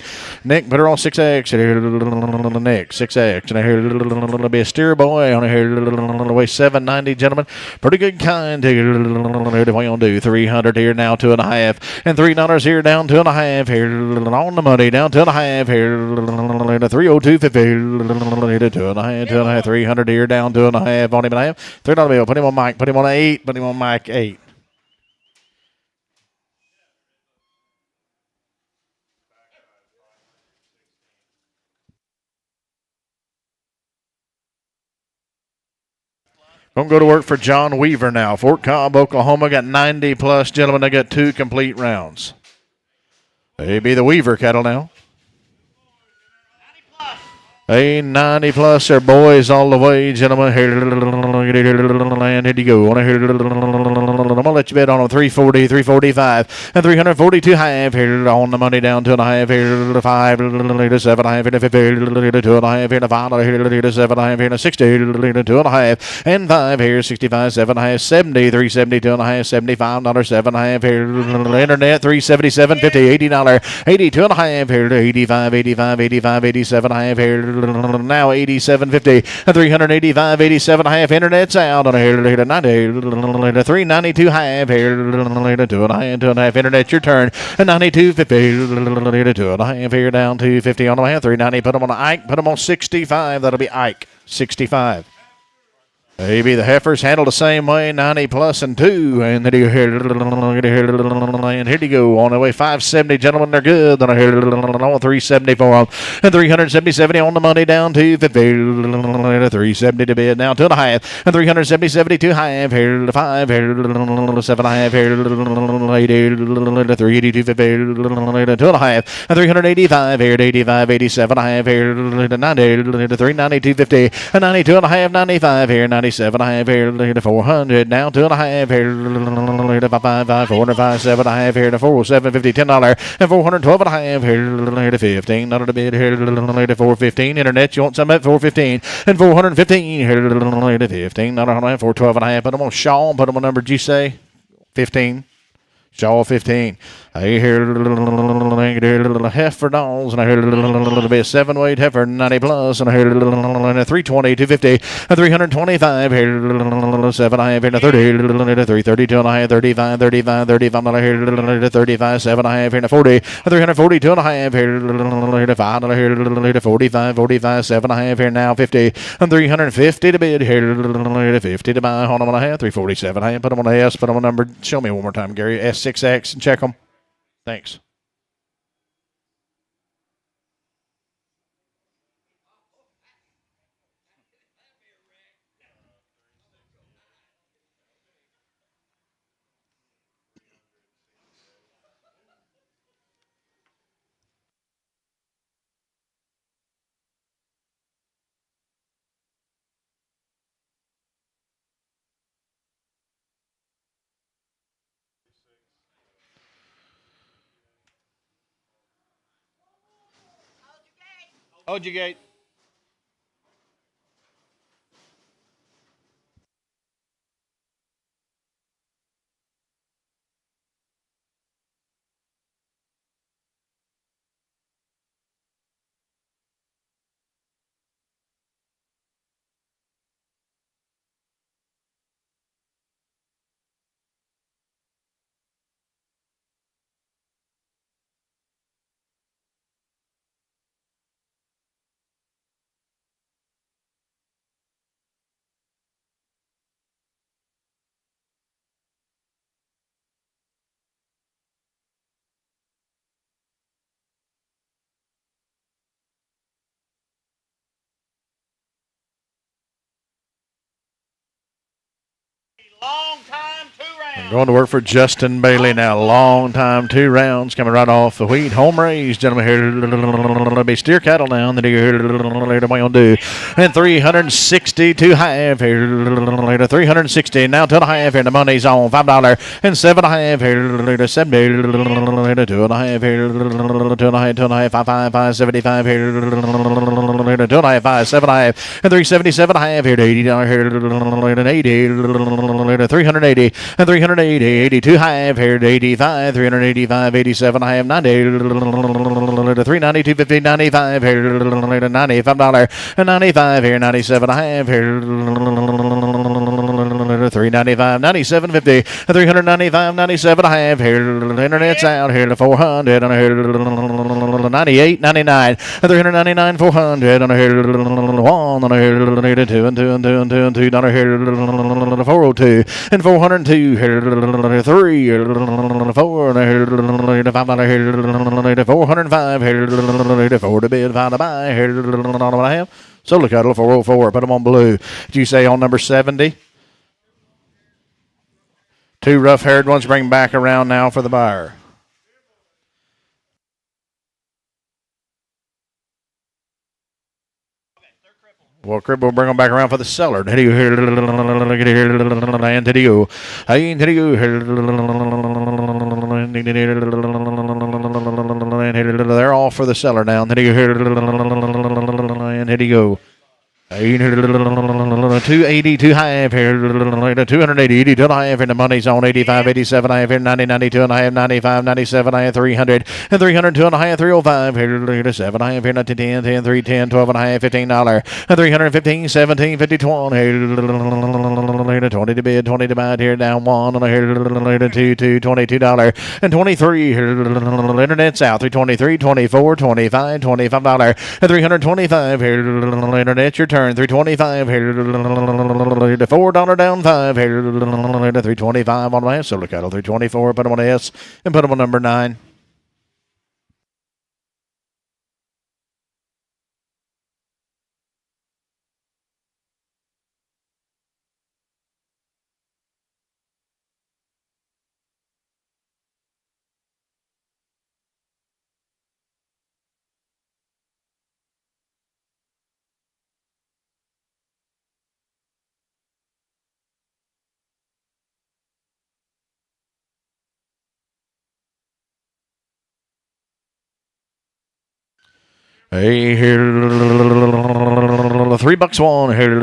Speaker 1: put her on 6X. Nick, 6X. And here, it'll be a steer boy on here. Weigh 790, gentlemen. Pretty good kind. What you gonna do? 300 here now, 2.5, and $3 here down, 2.5 here on the money, down 2.5 here. 302, 50, 2.5, 300 here down, 2.5 on him and a half. $3 bill. Put him on Mike. Put him on 8. Put him on Mike 8. Don't go to work for John Weaver now. Fort Cobb, Oklahoma got 90 plus, gentlemen. They got 2 complete rounds. They be the Weaver cattle now. A 90 plus, they're boys all the way, gentlemen. Here you go. I'm gonna let you bet on them. 340, 345, and 342 half here on the money, down 2.5 here to 5, to 7.5 here to 50, to 2.5 here to 5, here to 7.5 here to 60, to 2.5, and 5 here, 65, 7.5, 70, 370, 2.5, $75, 7.5 here. Internet, 377, 50, $80, 80, 2.5 here to 85, 85, 85, 87 half here. Now 87.50, 385, 87 half. Internet's out on here to 90, 392 half here, 2.5. Internet, your turn. 92.50, 2.5 here down, 250 on the half. 390. Put them on Ike. Put them on 65. That'll be Ike. 65. Maybe the heifers handled the same way, 90 plus and 2. And then here you go. On the way, 570, gentlemen, they're good. Then I hear 370 for them. And 370 on the money down to 50. 370 to bid now, 2.5. And 370, 2 half. Here to 5. Here 7.5. Here 382, 50. 2.5. And 385. Here to 85, 87.5. Here to 90. 390, 250. And 92.5, 95. Here 90. 7.5 here to 400 now 2.5 here to 555 405 7.5 here to 407 50 $10 and 412.5 here to 15 not a bid here to 415 internet you want some at 415 and 415 here to 15 not a 412.5 put them on Shaw put them on number G say 15 Shaw 15. I hear a little heifer dolls, and I hear a little bit 7-weight heifer 90 plus, and I hear a 320, 250, a 325, here 7.5, here 30, 332 and a half, 35, 35, 35, I hear 35, 7.5, here 40, a 342 and a half, here 5, I hear 45, 45, 7.5, here now 50, and 350 to bid, here 50 to buy, hold on a half, 347, I put them on the S, put them on number, show me one more time, Gary, S6X, and check them. Thanks.
Speaker 3: Hold your gate. Long time, 2 rounds.
Speaker 1: Going to work for Justin Bailey now. Long time, 2 rounds. Coming right off the wheat. Home raised, gentlemen. Here be steer cattle now. Then here to do. And 362 half here. 360 now to the half here. The money's on $5 and 7.5 here to 70. 2.5 here. 2.5, 2.5, 5, 5, 75 here. 2.5, 5, 7.5 and 377 half here to $80 here. And 80. 380 and 380, 82 half here to 85, 385, 87 half, 90, 390, 250, 95 here to $95 and 95 here, 97 half here, 395, 97, 50, 395, 97 half here, internet's out here to 400 and here 98, 99, 399, 400 and here 1 and here 2 and 2 and 2 and 2 and 2 down here 402 and 402 here 3 here 4 here 5 here 405 here 4 to bid 5 to buy here solar cattle 404 put them on blue. Did you say on number 70? 2 rough-haired ones bring back around now for the buyer. Well, Crib will bring them back around for the seller. They're all for the seller now. And here you go. 280, 2 half here, 280, 82 and a half, and the money's on 85, 87 and a half here, 90, 92 and a half, 95, 97 and a half, 300, and 302 and a half, 305 here, 7 and a half here, 10, 10, 310, 12 and a half, $15, and 315, 17, 50, 20 here, 20 to bid, 20 to buy here, down 1 and here, 2, $22, and 23 here, internet's out, 323, 24, 25, $25, and 325 here, internet, your turn. turn. 325 here. The $4 down 5 here. 325 on my S. Sold a cattle. 324. Put them on S and put them on number 9. Hey, here, $3 one, here,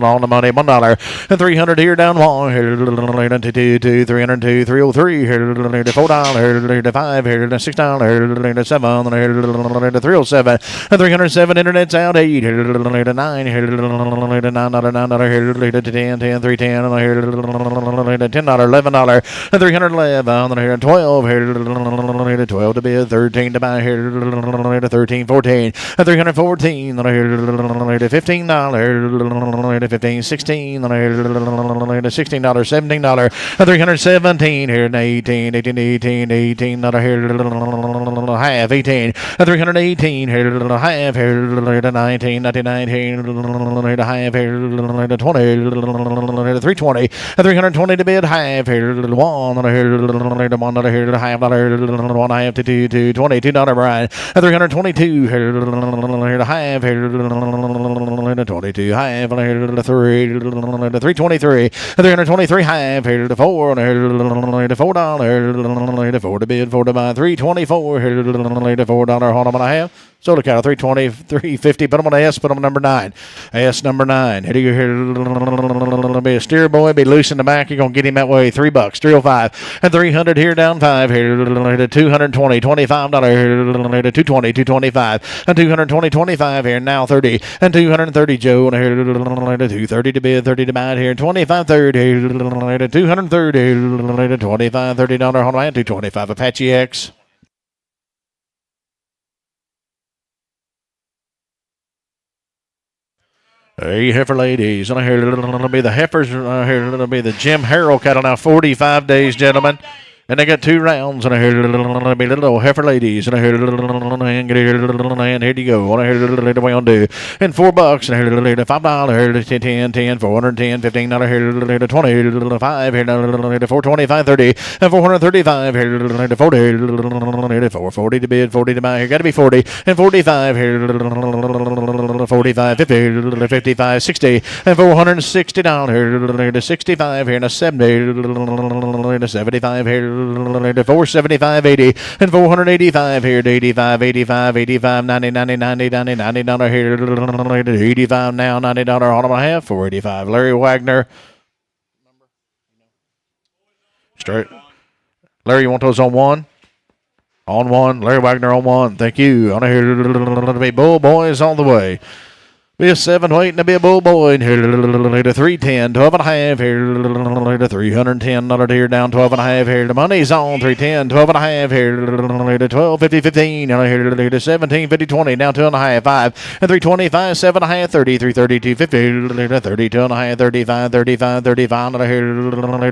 Speaker 1: on the money, $1, and 300 here down one, here, 222, 302, 303, here, $4, here, 5, here, $6, here, 7, here, 307, and 307, internet's out, 8, here, 9, here, $9, here, 10, 10, 310, here, $10, $11, and 311, here, 12, here, 12 to bid, 13 to buy, here, 13, 14. $314, $15, $15, $16, $16, $17, $317 here, 18, 18, 18, 18, half, 18, $318 here, half here, 19, 99 here, half here, 20, 320, $320 to bid, half here, $1 here, half $1, 1 half to 2, $22 Brian, $322 here. The half here, 22 half here, 323, 323 half here, 4 $4, 4 to bid, 4 to buy, 324 here, $4 hold on a half. So look out, 320, 350, put them on the S, put them on number 9. S number 9. Here, be a steer boy, be loose in the back. You're going to get him that way. $3, 305. And 300 here, down 5 here, 220, $25 here, 220, 225. And 220, 25 here, now 30. And 230, Joe, and here, 230 to bid, 30 to buy here, 25, 30 here, 230, 25, $30 hold on, 225 Apache X. Hey, heifer ladies, and here it'll be the heifers. Here it'll be the Jim Harrell cattle now. 45 days, gentlemen. And they got 2 rounds, and I hear it'll be little old heifer ladies, and I hear and here you go. And I hear the way on do. And $4, and I hear $5, 10, 10, 410, $15, here 20, 5, here 425, 30, and 435, here 40, 440 to bid, 40 to buy. Here got to be 40, and 45 here, 45, 50, 55, 60, and $460 here, 65 here, and 70, 75 here. 475, 80, and 485 here to 85, 85, 85, 90, 90, 90, 90, $90 here, 85 now, $90 on a half, 485. Larry Wagner. Straight. Larry, you want those on 1? On 1. Larry Wagner on 1. Thank you. On here to be Bull Boys all the way. Be a 7 waiting to be a bull boy here. 310, 12 and a half here. $310 here down 12 and a half here. The money's on 310, 12 and a half here. 12, 50, 15 here. 17, 50, 20 down 2 and a half, 5 and 325, 7 and a half, 30, 332, 50, 32 and a half, 35, 35, 35 here.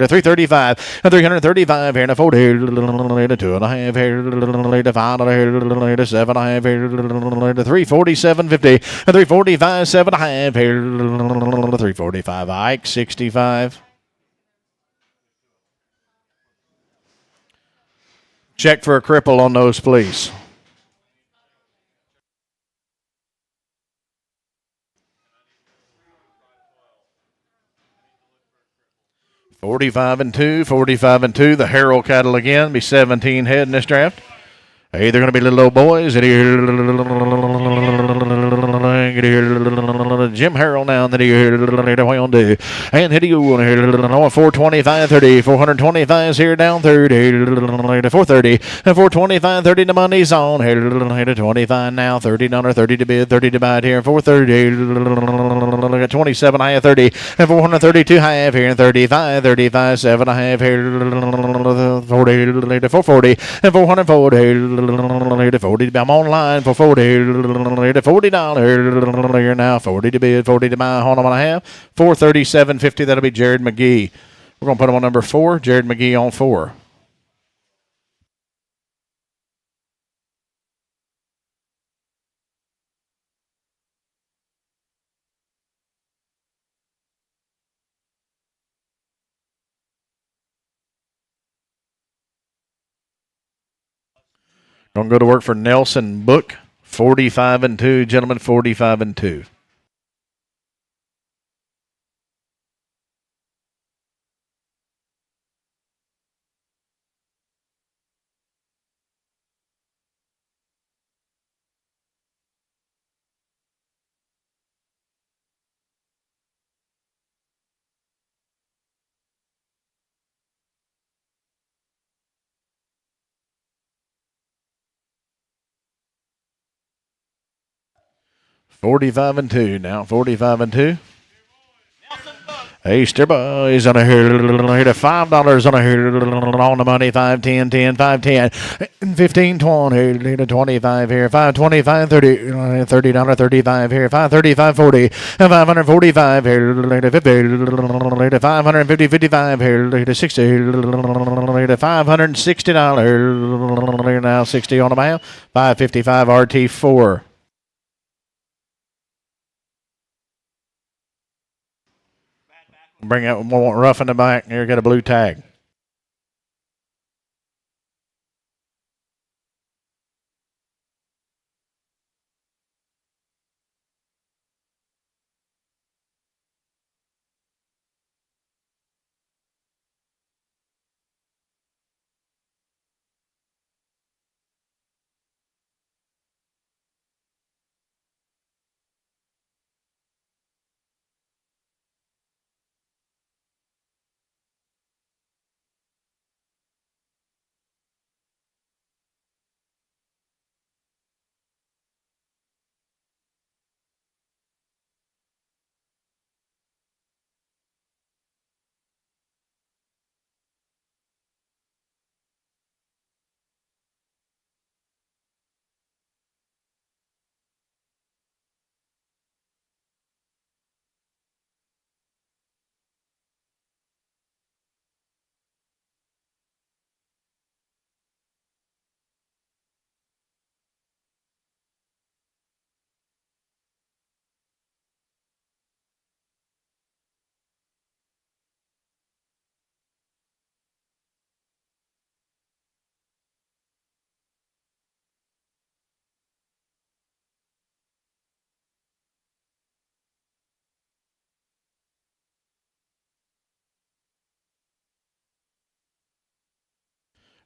Speaker 1: 335 and 335 here. And 40 here. 2 and a half here. 5 here. 7 and a half here. 347, 50 and 345. 7 and a half here, 345. Ike 65. Check for a cripple on those, please. $45 and 2, $45 and 2. The Harrell cattle again be 17 head in this draft. Hey, they're going to be little old boys. Jim Harrell now, and then he on do. And hit you on 425, 30, 425 here down 30, 430, and 425, 30 the money's on. Here 25 now, $30, 30 to bid, 30 to buy it here, 430, 27 high, 30, and 432 half here, and 35, 35, 7 and a half here, 40 to 440 and 440 to 40. I'm online for 40 to $40 here now. 40 to bid, 40 to buy. Hold on, I have 437.50. That'll be Jared McGee. We're gonna put him on number 4. Jared McGee on 4. Gonna go to work for Nelson Book. 45-2, gentlemen. 45-2. $45-2 now. $45-2. Hey, steer boys on a here to $5 on a here on the money. 5, 10, 10, 5, 10, 15, 20 to 25 here. 5, 25, 30, $30, 35 here. 5, 35, 40, and 545 here to 50, to 550, 55 here to 60, to $560 now. 60 on the mile. 555 RT4. Bring out more rough in the back. Here, got a blue tag.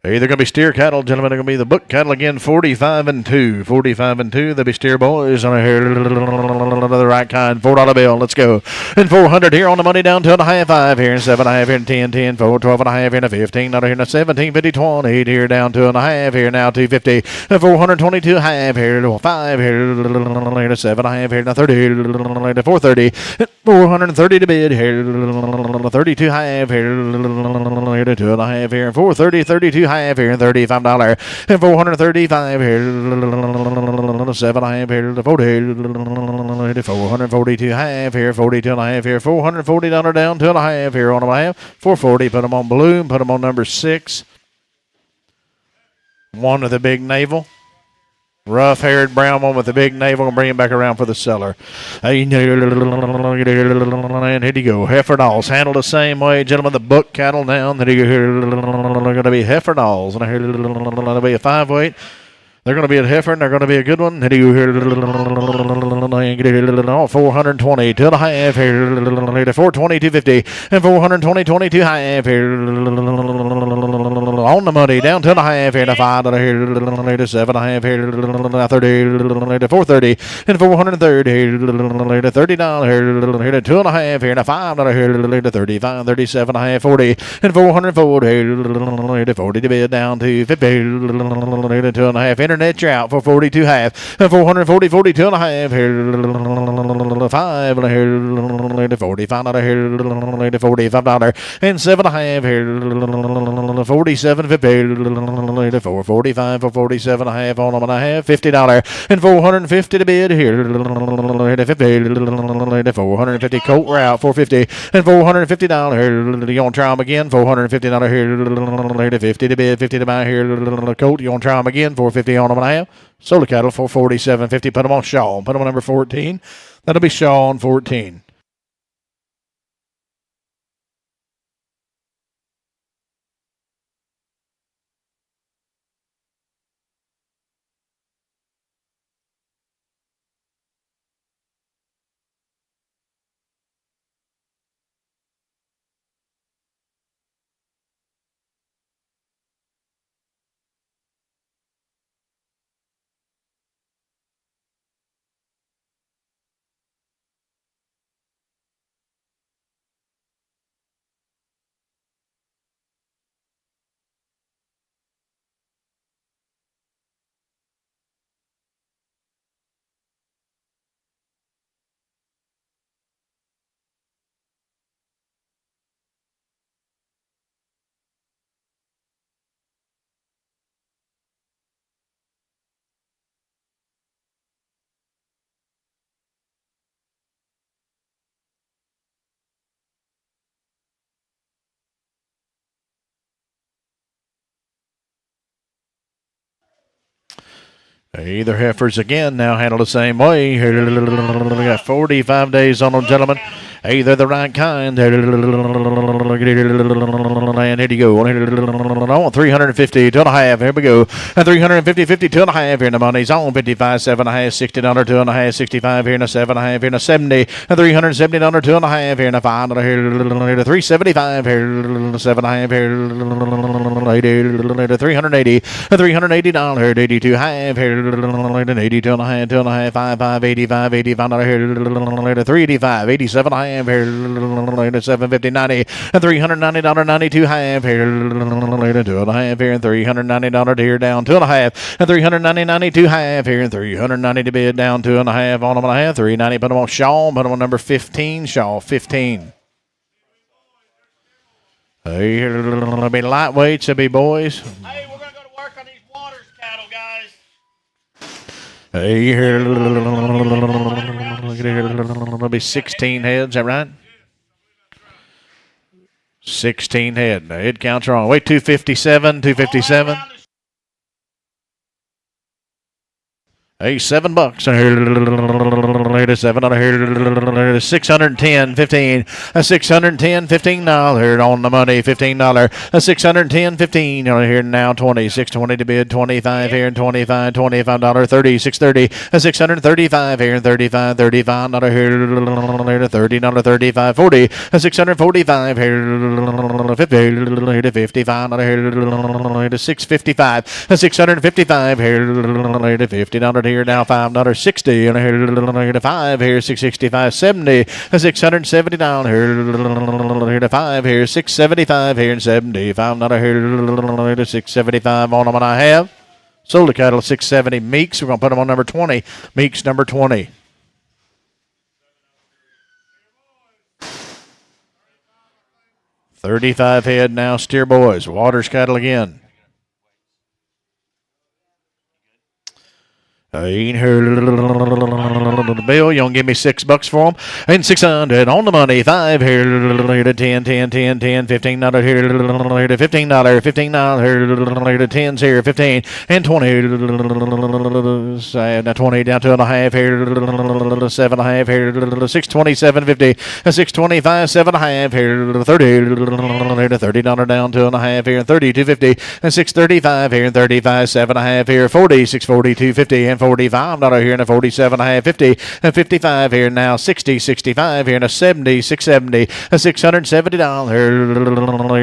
Speaker 1: Hey, they're going to be steer cattle, gentlemen. They're going to be the book cattle again, 45-2. 45-2. They'll be steer boys on a here to the right kind. $4 bill. Let's go. And 400 here on the money down to a half 5 here. And 7.5 here and 10, 10, 4, 12.5 here and 15. Not here and 17, 50, 20 here down to a half here now 250. And 422 half here to 5 here to 7.5 here to 30 here to 430. 430 to bid here. 32 half here to 2.5 here. 430, 32 half here, $35, and 435 here, 7.5 here, 40, 442 half here, 42 and a half here, $440 down, 2.5 here on a half, 440. Put them on balloon, put them on number 6. One with a big navel. Rough-haired brown one with a big navel, and bring him back around for the seller. And here you go. Heifer dolls handled the same way, gentlemen. The book cattle down. Going to be heifer dolls, and that'll be a 5-weight. They're going to be a heifer, and they're going to be a good one. 420, 2.5 here, 420, 250, and 420, 22 half here. On the money, down 2.5 here, to 5 here, to 7.5 here, 30, 430, and 430 here, to $30 here, to 2.5 here, to $5 here, to 35, 37 and a half, 40, and 440 here, to 40 to bid down to 50 here, to 2.5. Internet, you're out for 42 half, and 440, 42 and a half here, 5 here, to 45 here, to $45, and 7.5 here, 47. $447.50. 445 for 47 and a half on them and a half. $50 and 450 to bid here. 450 colt route 450 and $450. You want to try them again? $450 here. 50 to bid, 50 to buy here. Colt, you want to try them again? 450 on them and a half. Solar cattle for 47.50. Put them on Shaw. Put them on number 14. That'll be Shaw on 14. Either heifers again now handle the same way. We got 45 days on them, gentlemen. Either the right kind. And here you go. On 350, 2.5. Here we go. And 350, 50, 2.5 here in the money's on. 55, 7.5, $60, 2.5, 65 here in a 7.5 here in a 70. And $370, 2.5 here in a $5 here. 375 here, 7.5 here. 380, $380, 82 half here. 82 and a half, 2.5, 55, 85, $85 here. 385, 87 half here. 750, 90, and $390, 92 half here. 2.5 here, and $390 here down 2.5, and $390, 92 half here, and $390 to bid down 2.5 on them and a half. 390, put them on Shaw, put them on number 15, Shaw 15. Hey, it'll be lightweights, it'll be boys.
Speaker 3: Hey, we're going to go to work on these waters cattle, guys.
Speaker 1: Hey, here, it'll be 16 heads, is that right? 16 head. The head counts are on. Wait, 257, 257. Hey, $7. $7 here. 610, 15. $610, $15 on the money. $15. 610, 15 here now. 20. 620 to bid. 25 here and 25. $25. 30. 630. 635 here and 35. $35 here. $30. 35. 40. 645 here. 50. 55 here. 655. 655 here. $50 here now. $5.60 and here to 5 here. 665. 70. $670 here to 5 here. 675 here and 70. $5 here to 675 on them and I have. Sold the cattle 670 Meeks. We're going to put them on number 20. Meeks number 20. $35 head now. Steer boys. Waters cattle again. Ain't heard the bill. You gonna give me $6 for them? And 600 on the money. 5 here to 10, 10, 10, 10, $15 here to $15, $15 to 10s here, 15 and 20. Now 20 down 2.5 here, 7.5 here, 627, 50, 625, 7.5 here, 30, $30 down 2.5 here, 30, 250, and 635 here, and 35, 7.5 here, 40, 640, 250, and $45 here, and a 47 half, 50 and 55 here now, 60, 65 here, and a 70, 670, a $670 here,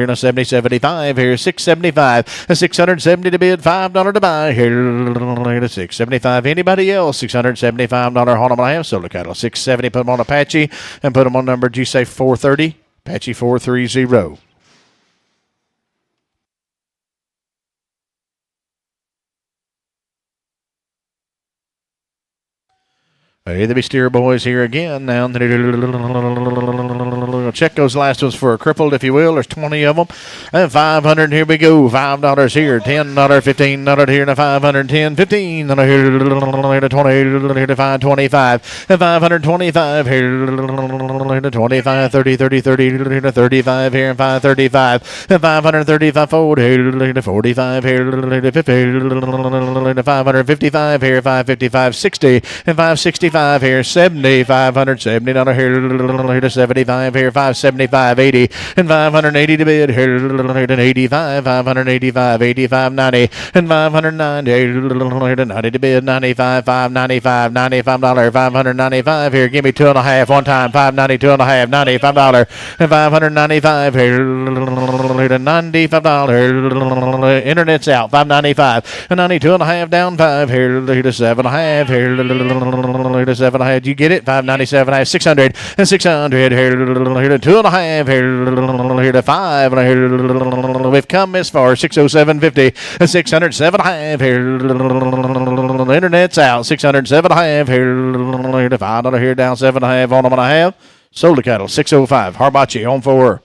Speaker 1: and a 70, 75 here, 675, a 670 to bid, $5 to buy here, 675. Anybody else? $675 Honda I have solar cattle, 670. Put them on Apache and put them on number. Did you say 430? Apache 430. Hey, the steer boys here again. Now, Check those last ones for a crippled, if you will. There's 20 of them. And 500, here we go. $5 here, $10, $15 here, and 510, $15 here, to 20, here to 525, and 525 here, to 25, 30, 30, 30, to 35 here, and 535, and 535, 40, here to 45 here, to 50, to 555 here, 555, 60, and 565 here, 70, $570 here to 75 here, 575, 80, and 580 to bid here to 85, 585, 85, 90, and 590 here to 90 to bid, 95, 595, $95, $595 here. Give me 2.5 one time, 590, 2.5, $95, and 595 here to $95. Internet's out, 595, and 92.5 down 5 here to 7.5 here to 7.5. You get it? 597, 600, and 600 here to 2.5 here to 5. We've come as far, 607.50, and 607.5 here. The internet's out, 607.5 here to $5 here down 7.5 on them and a half. Sold the cattle, 605. Harbachi on 4.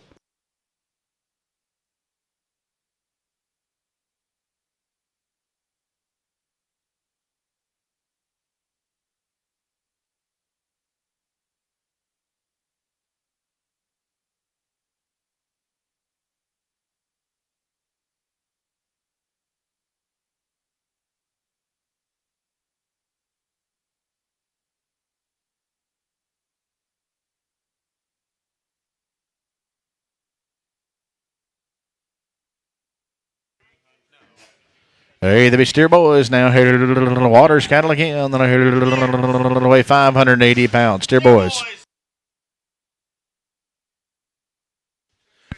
Speaker 1: Hey, the steer boys now here to the Waters cattle again. Then I hear to weigh 580 pounds. Steer boys.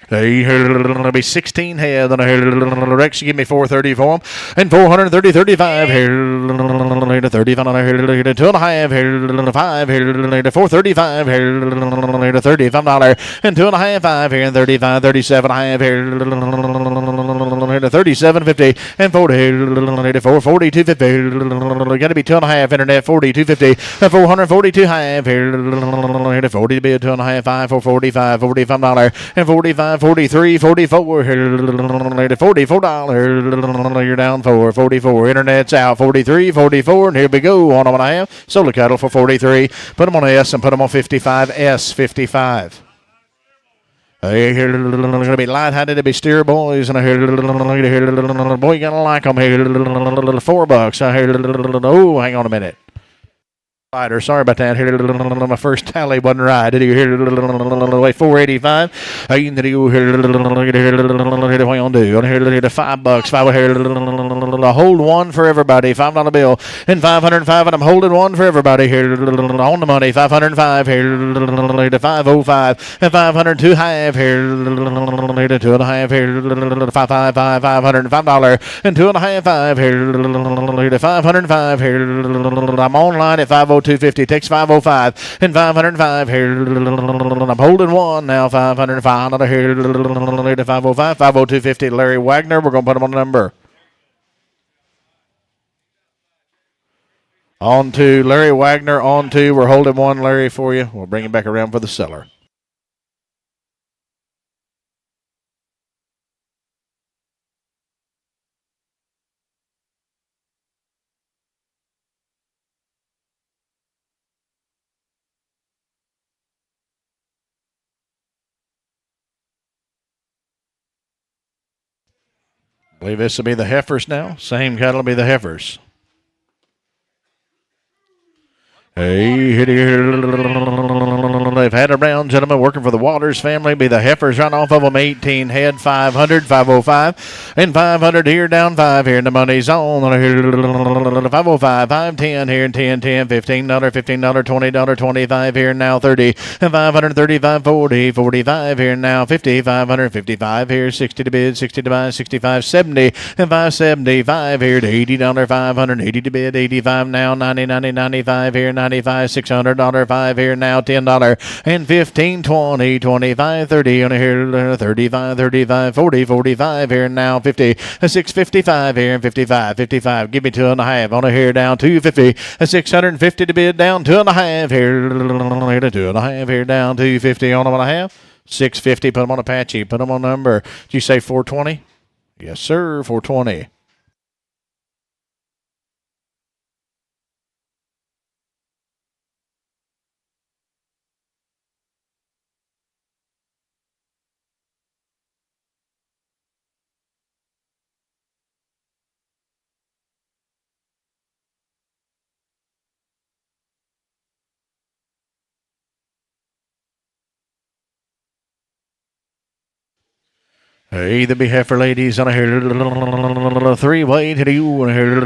Speaker 1: Hey, it'll be 16 head. Then I hear Rex, give me 430 for them. And 430, 35 here to 35. I hear to 2.5 here to 5 here to 435 here to $35. And 2.5, 5 here and 35, 37. I have here to 37.50 and 40 here to 440, 250. Got to be 2.5 internet 40, 250. And 442 half here to 40 to be a 2.5, 5 for $45 and 45. 43, 44, $44. You're down for 44. Internet's out 43, 44, and here we go. On them and a half. Solar cattle for 43. Put them on S and put them on 55. S 55. Hey, here going to be light-handed to be steer boys, and I hear boy, you gonna like them here. $4. I hear oh, hang on a minute. Sorry about that. Here, my first tally wasn't right. Did you hear? Way 485. I did you hear? What you gonna do? I hear $5. $5 here. Hold one for everybody. $5 bill and 505, and I'm holding one for everybody here on the money. 505 here to 505 and 502 half here to 2.5 here. 555 $505 and 2.5 5 here to 505 here. I'm online at 502. 250 takes 505 and 505 here. I'm holding one now. 505 out of here to 505, 502.50. Larry Wagner. We're gonna put him on the number. On to Larry Wagner. On to we're holding one, Larry, for you. We'll bring him back around for the seller. I believe this will be the heifers now. Same cattle will be the heifers. Hey, they've had a brown gentleman working for the Waters family. Be the heifers run off of them. 18 head, 500, 505, and 500 here, down 5 here. And the money's on. 505, 510 here, 10, 10, $15, $15, $20, 25 here, now 30, and 535, 40, 45 here, now 50, 555 here, 60 to bid, 60 to buy, 65, 70, and 575 here to $80, 580 to bid, 85 now, 90, 90, 95 here, 95, $600, 5 here now, $10, and 15, 20, 25, 30, on here, 35, 35, 40, 45 here now, 50, 655 here, and 55, 55, give me 2.5, on here down, 250, 650 to bid, down 2.5 here, 2.5 here, down 250 on 1.5. 650. Put them on Apache. Put them on number. Did you say 420? Yes, sir. 420. Hey, the heifer ladies on a here 3-way to you and here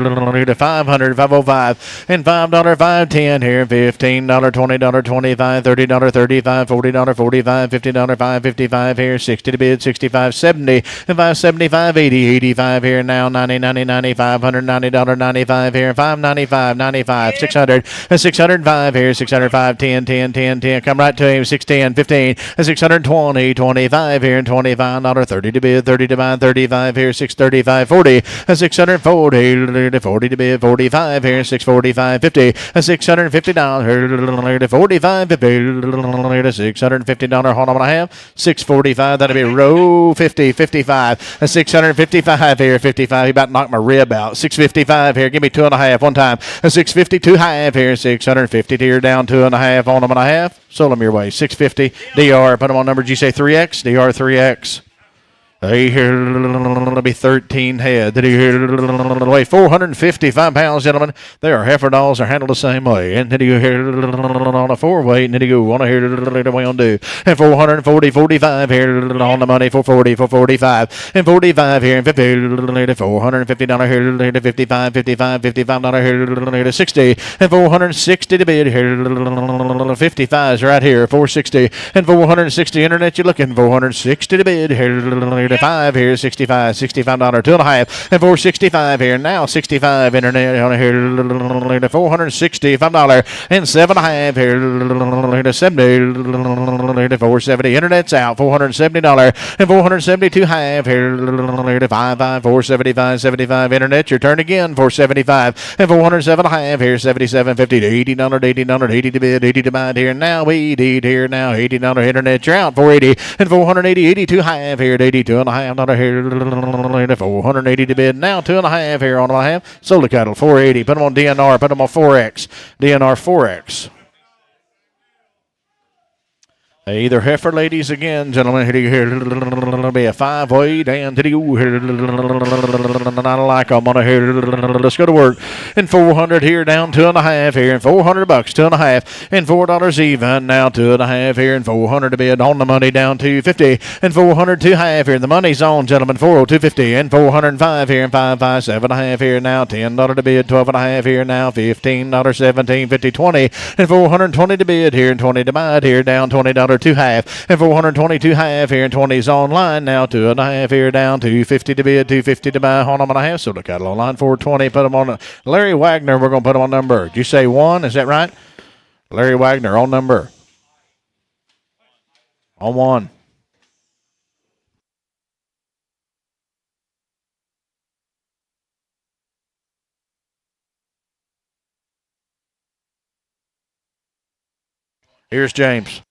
Speaker 1: to 500, 505 and $5, 510 here, $15, $20, 25, $30, 35, $40, 45, $50, 555 here, 60 to bid, 65, 70 and 575, 80, 85 here now, 90, 90, 90, $590, 95 here, 595, 95, 600 and 605 here, 605, 10, 10, 10, 10, come right to him, 610, 15 and 620, 25 here and $25, 30 to bid, 30 to buy, 35 here, 635, 40 and 640 40 to bid, 45 here, 645, 50 and $650 to 45, 50 to $650. Hold on, I have 645. That'll be row 50, 55 and 655 here, 55. He about to knock my rib out. 655 here. Give me 2.5 one time. And 652 half here, 650 here down 2.5 on them and a half. Sold them your way. 650 DR. Put them on number. Did you say 3X? DR 3X. Hey, here it'll be 13 head. Did you hear? Weigh 455 pounds, gentlemen. They are heifer dolls. Are handled the same way. And did you hear on a 4-way? And did you go on a here the way on do? And 440, 45 here on the money. 440, 445 and 45 here and 50 $450 here to 55, 55, $55 here to 60 and 460 to bid here. 55s right here. 460 and 460 internet. You're looking 460 to bid here. 5 here, 65, $65, 2.5 and 465 here now, 65 internet on here to $465 and 7.5 here to 70 to 470 internet's out, $470 and 472 half here to 55, 475, 75 internet. Your turn again, 475 and 407 half here, 77, 50 to $80, $80, 80 to bid, 80 to buy here now, we need here now, $80 internet. You're out, 480 and 480, 82 half here to 82. $2.5 here, 480 to bid now, 2.5 here on my half. Sold the cattle, 480. Put them on DNR, put them on 4X. DNR 4X. Either heifer ladies again, gentlemen. It'll be a 5-way down to the I like them on a here. Let's go to work. And 400 here down 2.5 here, and $400 2.5 and $4 even now 2.5 here, and 400 to bid on the money down 250 and 400 2.5 here. The money's on, gentlemen. 402.50 and 405 here, and 5 7.5 here now. $10 to bid, 12.5 here now. $15, 17.50 20 and 420 to bid here, and 20 to buy it here down $20. 2.5 and 422 half here, and 20's online now. 2.5 here down, 250 to bid, 250 to buy. Hold on, and a half. So the cattle online 420. Put them on Larry Wagner. We're going to put them on number. Did you say 1? Is that right? Larry Wagner on number. On 1. Here's James.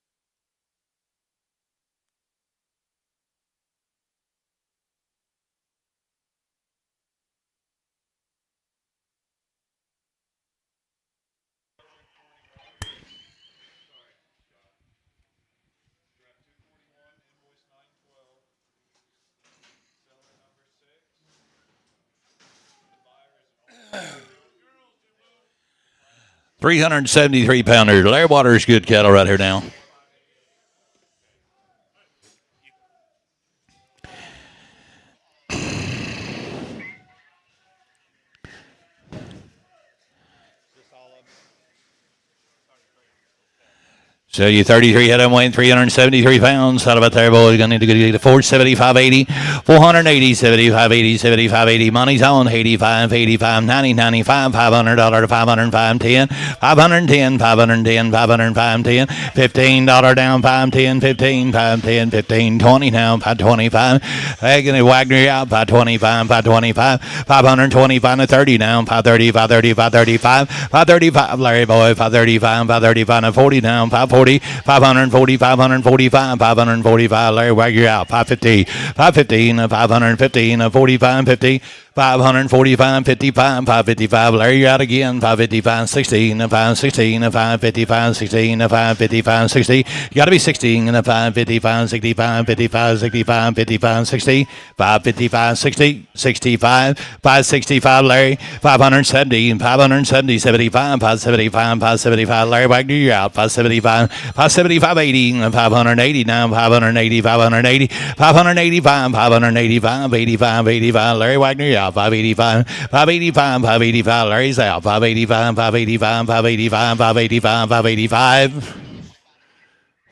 Speaker 2: $373 Larry Waters, good cattle right here now. So you 33 head on weight, 373 pounds. Out about there, boy. You're going to need to get to 475.80, 480, 75.80, 75.80. Money's on 85, 85, 90, 95, $500 to 505, 10, 510, 510, 505, 10, $15 down, 510, 15, 510, 15, 20 now, 525. Hagen Wagner out, 525, 525, 525 to 30 now, 530, 530, 535, 535. Larry boy, 535, 535 to 40 now, 540. 540, 540, 545, 545. Larry Wagner out. 550, 515, 515, 45, 50. 545, 55, 555. Larry out again. 555, 16, 516, 555, 16, 555, 60. You got to be 16, 555, 65, 55, 65, 55, 60, 555, 60, 65, 565. Larry 570, 570, 75, 575, 575. Larry Wagner, you're out. 575, 575, 80, 580, now 580, 580, 585, 585, 85, 85. Larry Wagner, you're out. 585, 585, 585. Larry's out. 585, 585, 585, 585, 585.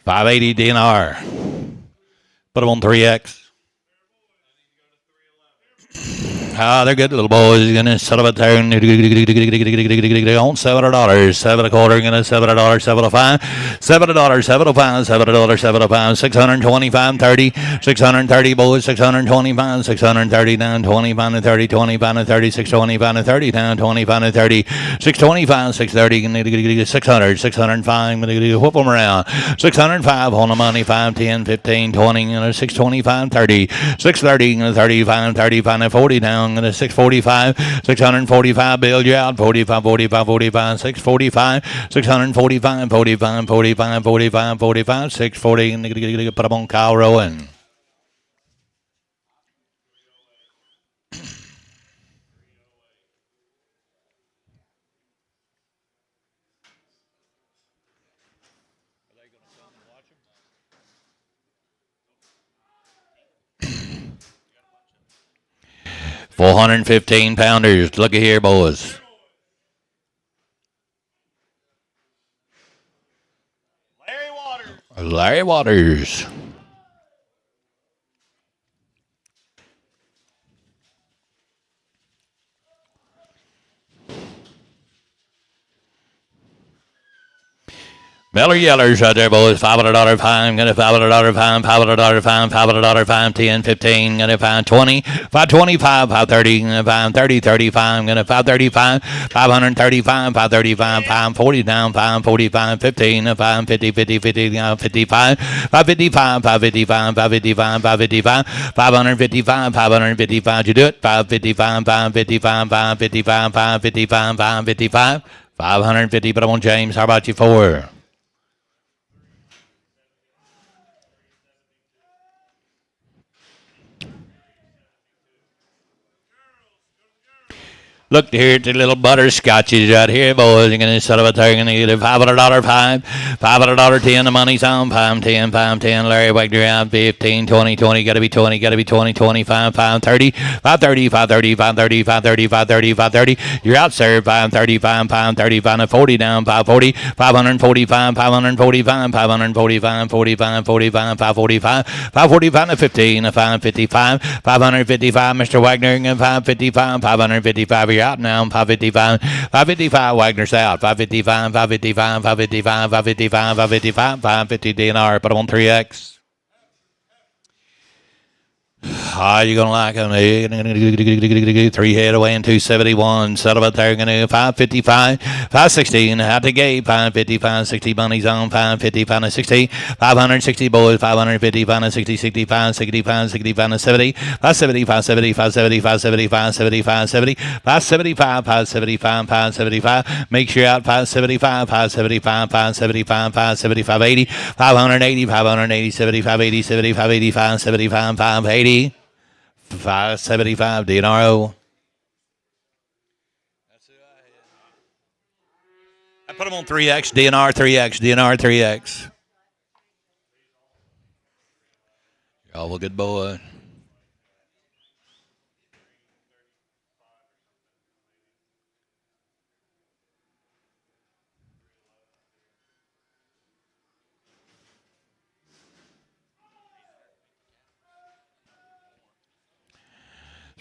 Speaker 2: 580 DNR. Put them on 3X. They're good little boys. Gonna set up a turn on $7. $7.25. Gonna $7. $7.05. $7. $7.05. $7. $7.05. 625. 30. 630 boys. 625. 630 down. 25 and 30. 25 and 30. 625 and 30 down. 25 and 30. 625. 630. 600. 605. Gonna whoop them around. 605 on the money. 5, 10, 15, 20. 625. 30. 630. 35. 35 and 40 down. 645, 645, build you out, 45, 45, 45, 645, 645, 45, 45, 45, 45, 640, put them on Kyle Rowan. $415. Looky here, boys. Larry Waters. Miller Yellers right there, boys. $500 fine. Gonna $500 fine. $500 fine. $500 fine. 10, 15. Gonna find 20. 525. 530. Gonna find 30. 35. Gonna 535. 535. 535. 540 down. 545. 15. 550. 50. 50. 55. 555. 555. 555. 555. 555. 555. Did you do it? 555. 555. 555. 555. 555. 550. Put them on James. How about you 4? Look here at the little butterscotches right here, boys. You're going to set up a turn. You're going to get a $500 5, $500 10. The money's on 5, 10, 5, 10. Larry Wagner out 15, 20, 20. Got to be 20, got to be 20, 25, 5, 30, 5, 30, 5, 30, 5, 30, 5, 30, 5, 30, 5, 30. You're out, sir. 5, 35, 5, 35, 40 down. 540, 545, 545, 545, 45, 45, 545, 545 15, 555, 555. Mr. Wagner, 555, 555. You're out now. 555. 555. Wagner's out. 555. 555. 555. 555. 555. 550 DNR. Put them on 3X. You're going to like them. 3 head away in 271. Settle up there. Going to 555. 516. Out the gate. 555. 60 bunnies on. 555 60. 560 boys. 550. 560. 65. 65. 65 70. 570. 570. 570. 570. 570. 570. 575. 575. 575. Make sure you're out. 575. 575. 575. 575. 80. 580. 580. 75. 80. 75. 85. 75. 580. 575 DNRO. I put them on 3X, DNR, 3X, DNR, 3X. Y'all a good boy.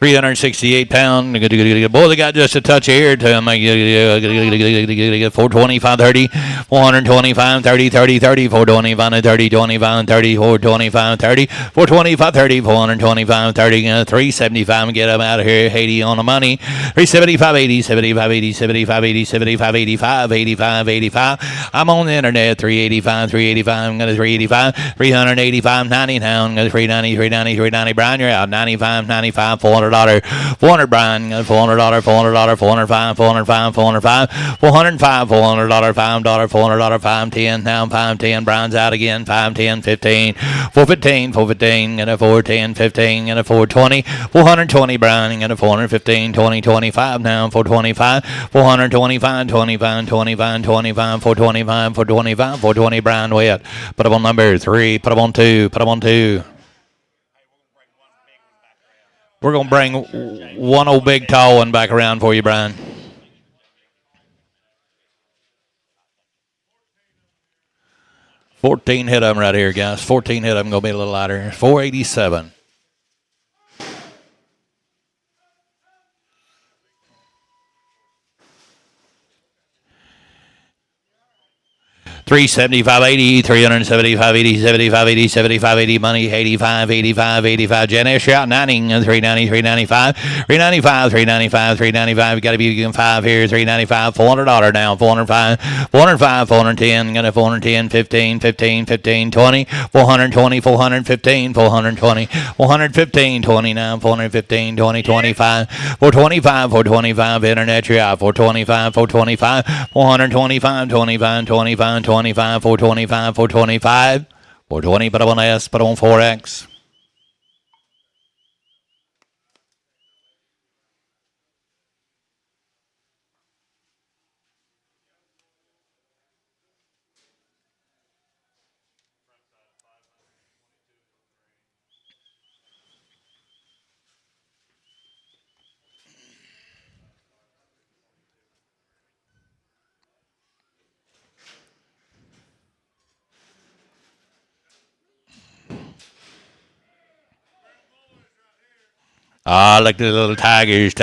Speaker 2: 368 pound. Boy, they got just a touch of air to him. 425, 30, 425, 30, 30, 30, 425, 30, 25, 30, 425, 30, 425, 30, 425, 30, 375. Get him out of here. Haiti on the money. 375, 80, 75, 80, 75, 80, 75, 85, 85, 85. I'm on the internet. 385, 385. I'm going to 385, 385, 90 now. I'm going to 390, 390, 390. Brian, you're out. 95, 95, $400. $400, Brian. $400, $400, $405, $405, $405, $405, $400, $5, $400, 510. Now 510. Brian's out again. 510, 15, 415, 415, and a 410, 15, and a 420, 420. Brian, and a 415, 20, 25. Now 425, 425, 25, 25, 25, 425, 425, 420. Brian wet. Put up on number 3. Put up on 2. Put up on 2. We're going to bring one old big tall one back around for you, Brian. $14 hit them right here, guys. 14 hit them. Going to be a little lighter. 487. $375, 80, $375, 80, $75, 80, $75, 80 money, $85, $85, $85. Janice, you're out 90, $390, $395, $395, $395, $395. You got to be getting 5 here, $395, $400 now, $405, $405, $410, got a $410, 15, 15, 15, 20, $420, $415, $420, $415, 29, $415, 20, $25, $425, $425. Internet, you're out, $425, $425, $425, $25, $25, 25, 425, 425, 420. Put on S, put on 4X. Ah, like the little tigers.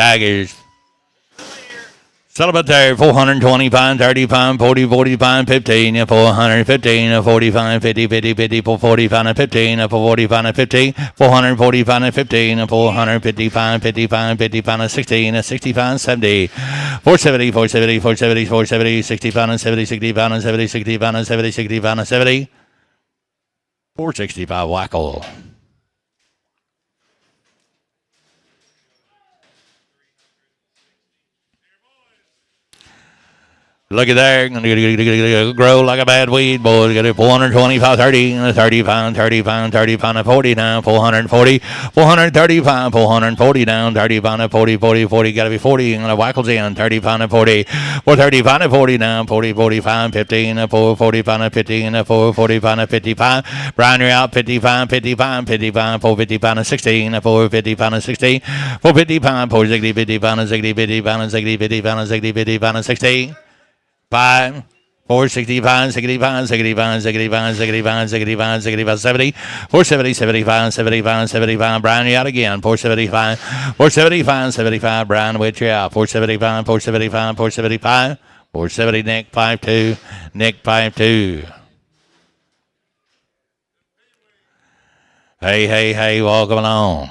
Speaker 2: Celebratory, 420 pound, 30 pound, 40, 40 pound, 15, 415, 45, 50, 50, 50, 40 pound, 15, 40 pound, 50, 440 pound, 15, 450 pound, 50 pound, 50 pound, 16, 60 pound, 70, 470, 470, 470, 470, 60 pound, 70, 60 pound, 70, 60 pound, 70, 60 pound, 70, 465 whackle. Look at there. Grow like a bad weed, boys. Get it 425, 30, 30 pound, 30 pound, 30 pound, 40 down, 440, 435, 440 down, 30 pound, 40, 40, 40. Got to be 40. And the Wackles in, 30 pound, 40, 430 pound, 40 down, 40, 45, 15, 440 pound, 15, 440 pound, 55. Brian, you're out, 55, 55, 55, 450 pound, 16, 450 pound, 60, 450 pound, 460, 50 pound, 60, 50 pound, 60, 50 pound, 60, 50 pound, 60. 5, 465, 65, 65, 65, 65, 65, 65, 70, 470, 75, 75, 75. Brian, you out again. 475, 475, 75. Brian, which you out. 475, 475, 475, 470. Nick 52, Nick 52. Hey, welcome along.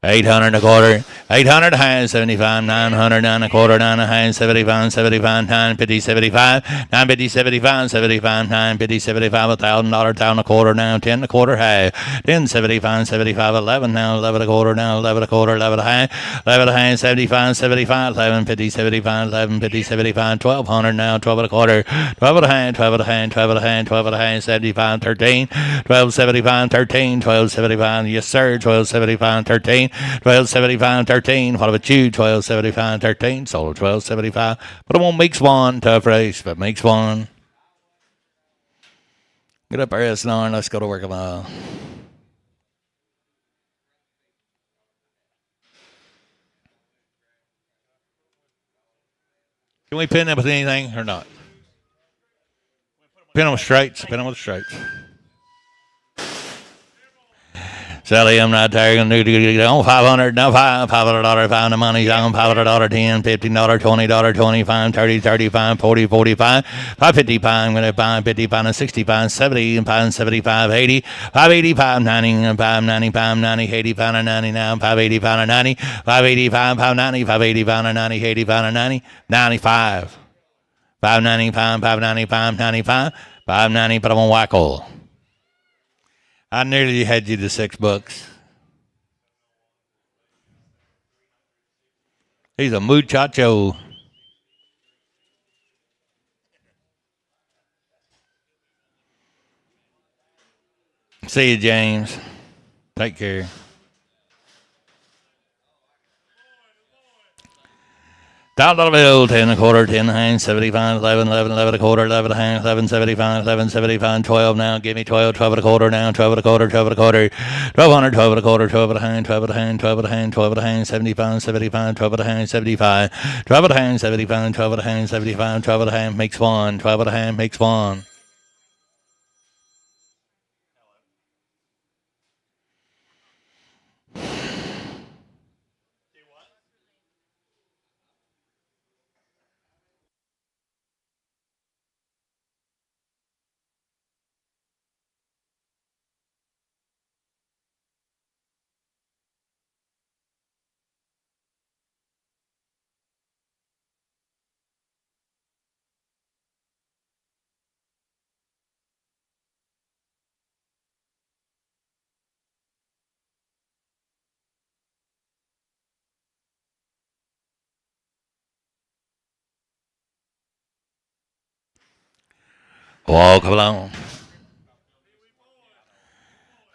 Speaker 2: 800 and a quarter, 800 high, 75, 900, 9 and a quarter, 9 and a high, 75, 75, 950, 75, 950, 75, 75, 950, 75, $1,000, 1,000 and a quarter now, 10 and a quarter high, 10, 75, 75, 11 now, 11 and a quarter now, 11 and a quarter, 11 high, 11 high, 75, 75, 1150, 75, 1150, 75, 1,200 now, 12 and a quarter, 12 and a high, 12 and a high, 12 and a high, 12 and a high, 75, 13, 1275, 13, 1275, yes sir, 1275, 13, 1275, 13. What about you? 1275, 13. Sold 1275. But I won't mix one. Tough race, but mix one. Get up there, snoring. Let's go to work a mile. Can we pin them with anything or not? Pin them with straights. Pin them with straights. Sally, I'm not there. On $500, now $500, find the money's on $500, $10, $15, $20, $25, $30, $35, $40, $45, $550, I'm going to buy £50, £60, £70, £75, $80, $580, $590, $590, $590, $80, $99, $580, $590, $585, $590, $580, $590, $80, $590, $95, $595, $595, $95, $590, but I'm on Wackel. I nearly had you to $6. He's a muchacho. See you, James. Take care. $1 bill, 10 a quarter, 10 hands, 75, 11, 11, 11 a quarter, 11 hands, 11, 75, 11, 75, 12 now. Give me 12, 12 a quarter now, 12 a quarter, 12 a quarter, 1200, 12 a quarter, 12 a hand, 12 a hand, 12 a hand, 12 a hand, 75, 75, 12 a hand, 75, 12 a hand, 75, 12 a hand, 75, 12 a hand makes one, 12 a hand makes one. Walk along.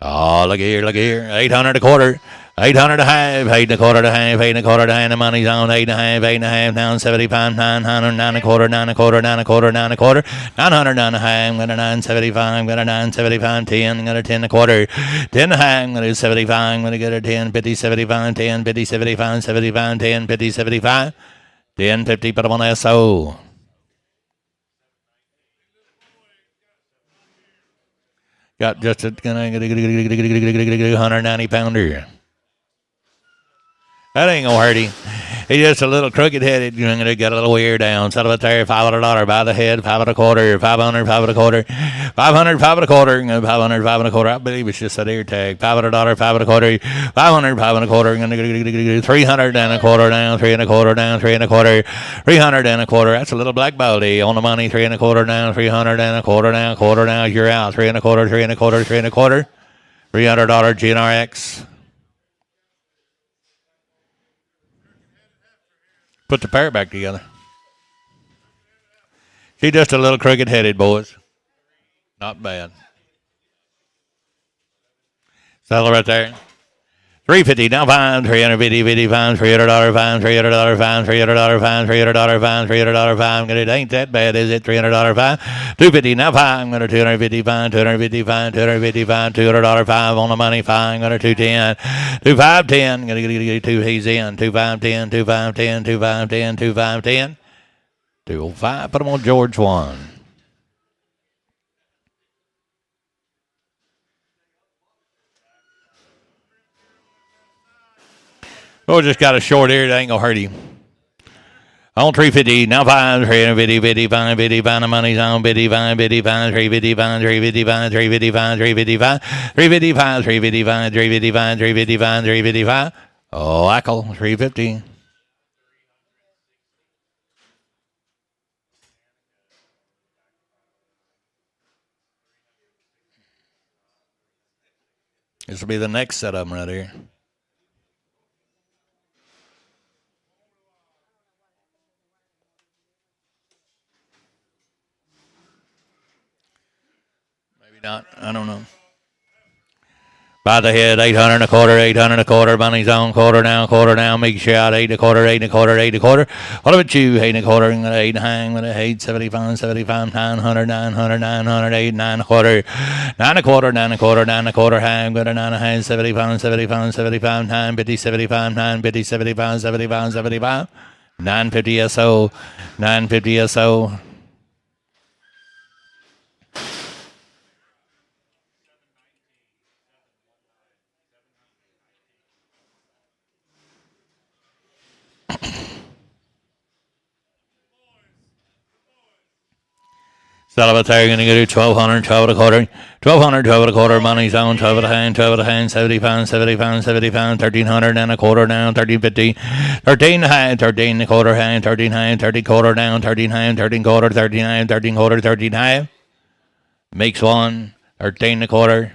Speaker 2: Oh, look here, 800 a quarter, 800 a half, 8 and a quarter to half, 8 and a quarter to half, the money's on 8 and a half, 8 and a half, down 75, 900, 9 and a quarter, 9 and a quarter, 9 and a quarter, 9 and a quarter, 900, 9 and a half, got a 975, got a 975, 10, got a 10 and a quarter, 10 and a half, got a 75, got to get a 10, 50, 75, 10, 50, 75, 75, 10, 50, 75, 10, 50, put them on SO. Got just a 190 pounder. That ain't gonna hurt him. He's just a little crooked headed. You're gonna get a little weird down. Settle it there. $500 by the head. 5 and a quarter. 500. 5 and a quarter. 500. 5 and a quarter. 500. 5 and a quarter. I believe it's just an ear tag. $500. 5 and a quarter. 500. 5 and a quarter. 300 and a quarter down. 3 and a quarter down. 3 and a quarter. 300 and a quarter. That's a little black baldy on the money. 3 and a quarter down. 300 and a quarter down. Quarter down. You're out. 3 and a quarter. 3 and a quarter. 3 and a quarter. $300 GNRX. Put the pair back together. She's just a little crooked-headed, boys. Not bad. Settle right there. $350 now fine. $350, 55, $300 fine. $300 fine. $300 fine. $300 fine. $300 fine. It ain't that bad, is it? $300 fine. $250 now fine. I'm gonna $250 fine. $250 fine. $250 fine. $200 fine on the money fine. I'm gonna $210. $2510. Gonna get 2. He's in. $2510. $2510. $2510. $2510. $205. Put him on George 1. Oh, just got a short ear. That ain't gonna hurt him. On 350, now 5, 350, 55, 55, the money's on 55, 55, 355, 355, 355, 355, 355, 355, 355, 355, 355. Oh, Ackle, 350. This will be the next set of them right here. Not, I don't know. By the head, 800 and a quarter, 800 and a quarter. Money's on quarter now. Make shot, 8 and a quarter, 8 and a quarter, 8 and a quarter. What about you? 8 and a quarter, 8 and a hang with a 8, 75, 75, 900, 900, 900, 8, 9 and a quarter, 9 and a quarter, 9 and a quarter, 9 and a quarter hang with a 9 and a hang, 75, 75, 75, 950, 75, 950, 75, 75, 75, 950 SO, 950 SO. Salvatore going to get 1,200, 12 and a quarter. 1,200, 12 and a quarter. Money's on 12 and a hand, 12 and a hand. 70 pounds, 70 pounds, 70 pounds. 1,300 and a quarter down. 13.50. 13 hand, 13 and a quarter hand. 13 hand, 13 quarter down. 13 hand, 13 quarter. 39, 13 quarter, 13 hand. Makes one. 13 and a quarter.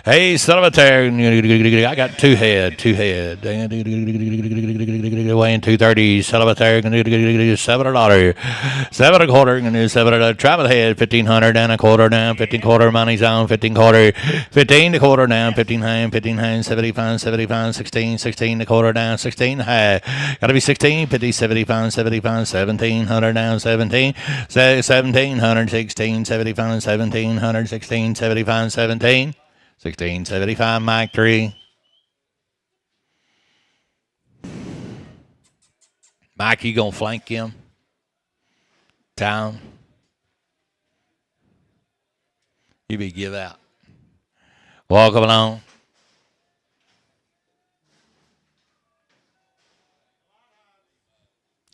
Speaker 2: Hey, Salvatore, I got two head. Weighing 230. Salvatore, $7. 7 and a quarter, $7. Travel head, 1,500 and a quarter down. 15 quarter, money's on. 15 quarter. 15 and a quarter down. 15 hand, 15 hand. 70 pounds, 70 pounds. 16, 16 and a quarter down. 16 high. Got to be 16, 50, 70 pounds, 70 pounds. 1,700 down. 17, 1,700. 16, 70 pounds. 1,700. 16, 70 pounds. 17. 1675, Mike 3. Mike, you going to flank him? Town? You be give out. Walk along.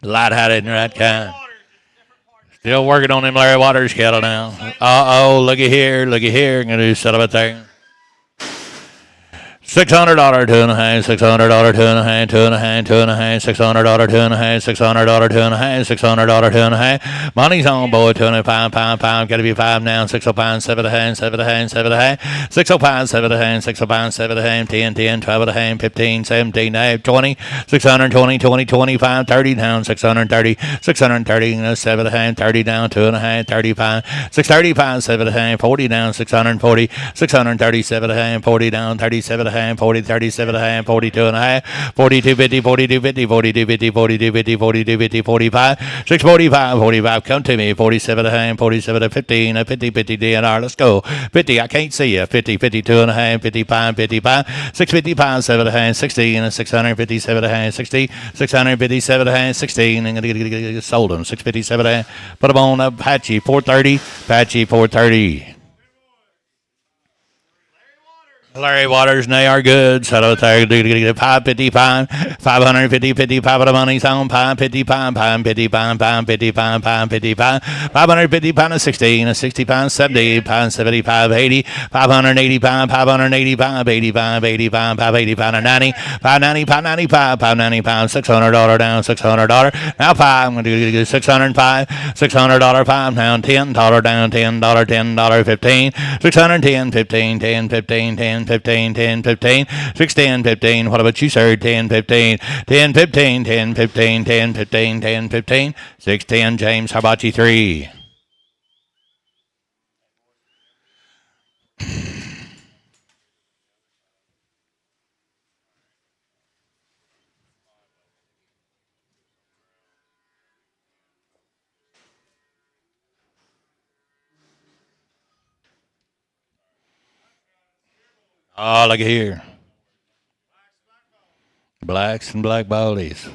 Speaker 2: Light-headed and right kind. Still working on them Larry Waters cattle now. Uh-oh, looky here. I'm going to do set up a thing. $600, 2.5, $600, 2.5, 2.5, 2.5, $600, 2.5, $600, 2.5, $600, 2.5. Money's on board, 25 pound, gotta be 5 now, 6 pounds, 7 hand, 7 hand, 7 hand, 6 pounds, 7 hand, 6 pounds, 7 hand, 10, 10, 12 hand, 15, 17, 20, 620, 20, 25, 30 down, 630, 630, 7 hand, 30 down, 2.5, 35, 630 pounds, 7 hand, 40 down, 640, 637 hand, 40 down, 37 hand. 40, 37 and a half, 42 and a half, 42, 50, 42, 50, 42, 50, 42, 50, 42, 50, 45, 645, 45, come to me, 47 and a half, 47 to 15, 50, 50 DNR, let's go, 50, I can't see you, 50, 52 and a half, 55, 55, 650 pounds, 7 and a half, 60, and 657 and a half, 60, 657 and a half, 16, and sold them, 657 and a half, put them on Apache 430, Apache 430. Larry Waters, and they are good. Settle there, 555, 550, 55 of the money's on, 555, 555, 555, 555, 550 pounds, 16, 60 pounds, 70 pounds, 75, 80, 580 pounds, 585, 85, 85, 585, 90, 590, 595, 590 pounds, $600 down, $600. Now 5, I'm going to do 605, $600, 5 down, $10 down, $10, $10, 15, 610, 15, 10, 15, 10. 15, 10, 15, 610, 15. What about you, sir? 10, 15, 10, 15, 10, 15, 10, 15, 10, 15, 610. James, how about you, 3? Oh, look at here. Blacks and black baldies.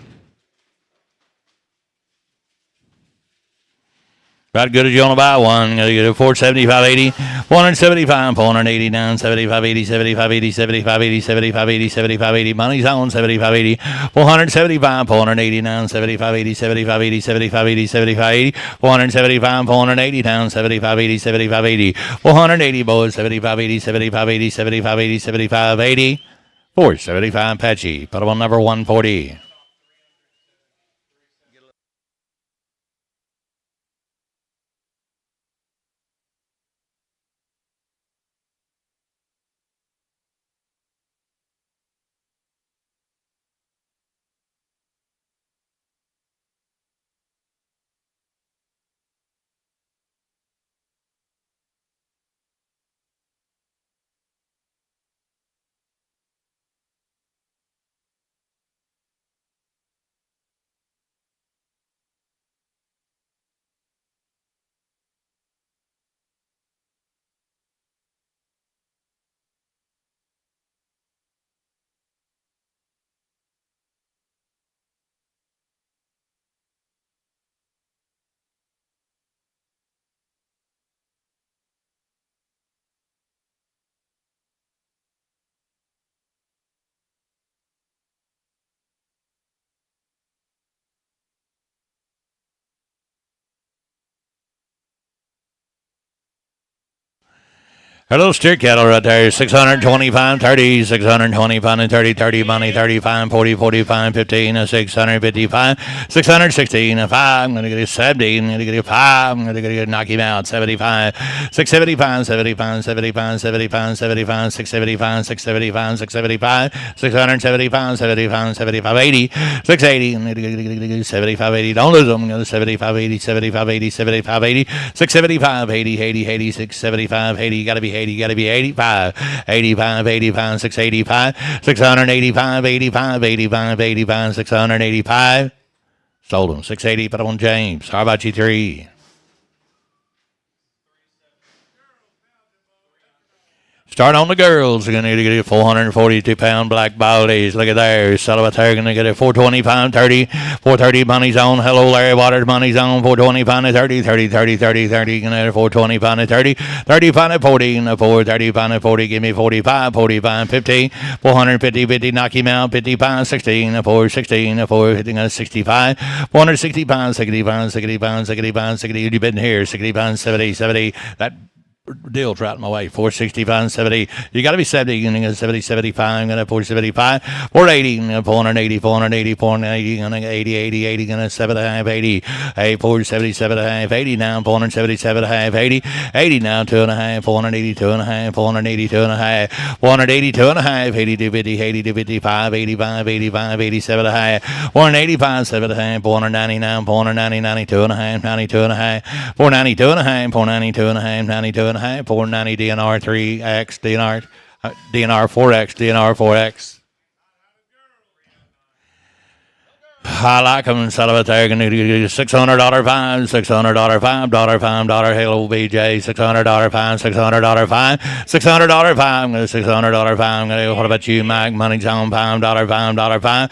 Speaker 2: About good as you want to buy one. You get a 475, 80, 475, 480 down, 75, 80, 75, 80, 75, 80, 75, 80, 75, 80. Money's on 75, 80, 475, 480 down, 75, 80, 75, 80, 75, 80, 75, 80, 475, 480 down, 75, 80, 75, 80, 480 boys, 75, 80, 75, 80, 75, 80, 75, 80, 475 Apache. Put them on number 140. Her little steer cattle right there, 625, 30, 625 and 30, 30 money, 35, 40, 45, 15, 655, 616, 5, I'm going to get a 70, I'm going to get a 5, I'm going to get a knock him out, 75, 675, 75, 75, 75, 75, 675, 675, 675, 675, 75, 75, 80, 680, 75, 80, don't lose them, 75, 80, 75, 80, 75, 80, 675, 80, 80, 80, 675, 80, you got to be 80, you got to be 85, 85, 85, 685, 685, 85, 85, 85, 685. Sold them, 680, put them on James. How about you three? Start on the girls. You're going to need to get a 442-pound black baldies. Look at there. Settle they're going to get a 425, 30, 430 money's on. Hello, Larry Waters, money's on. 425 to 30, 30, 30, 30, 30. Going to get a 425 to 30, 35 to 40, and a 435 to 40. Give me 45, 45, 50, 450, 50. Knock him out. 55, 16, a 416, a 450, 65, 465, 65, 65, 65, 60. You've been here. 65, 70, 70. That deal's right in my way. 465, 70. You got to be 70. You're going to get 70, 75. I'm going to 475, 480, 480, 480, 480, going to 80, 80, 80, going to 7.5, 80, 477.5, 80 now, 477.5, 80, 80 now, 2.5, 482.5, 482.5, 482.5, 82, 50, 82, 55, 85, 85, 87.5, 485, 7.5, 499, 490, 92.5, 92.5, 492.5, 492.5, 92.5. 490 DNR 3X DNR 4X DNR 4X. I like them. Sell it there. $600 $5, $600 $5, $5. Hello, BJ. $600 $5, $600 $5, $600 $5, $600 $5. What about you, Mike? Money's on $5, $5, $5, $605,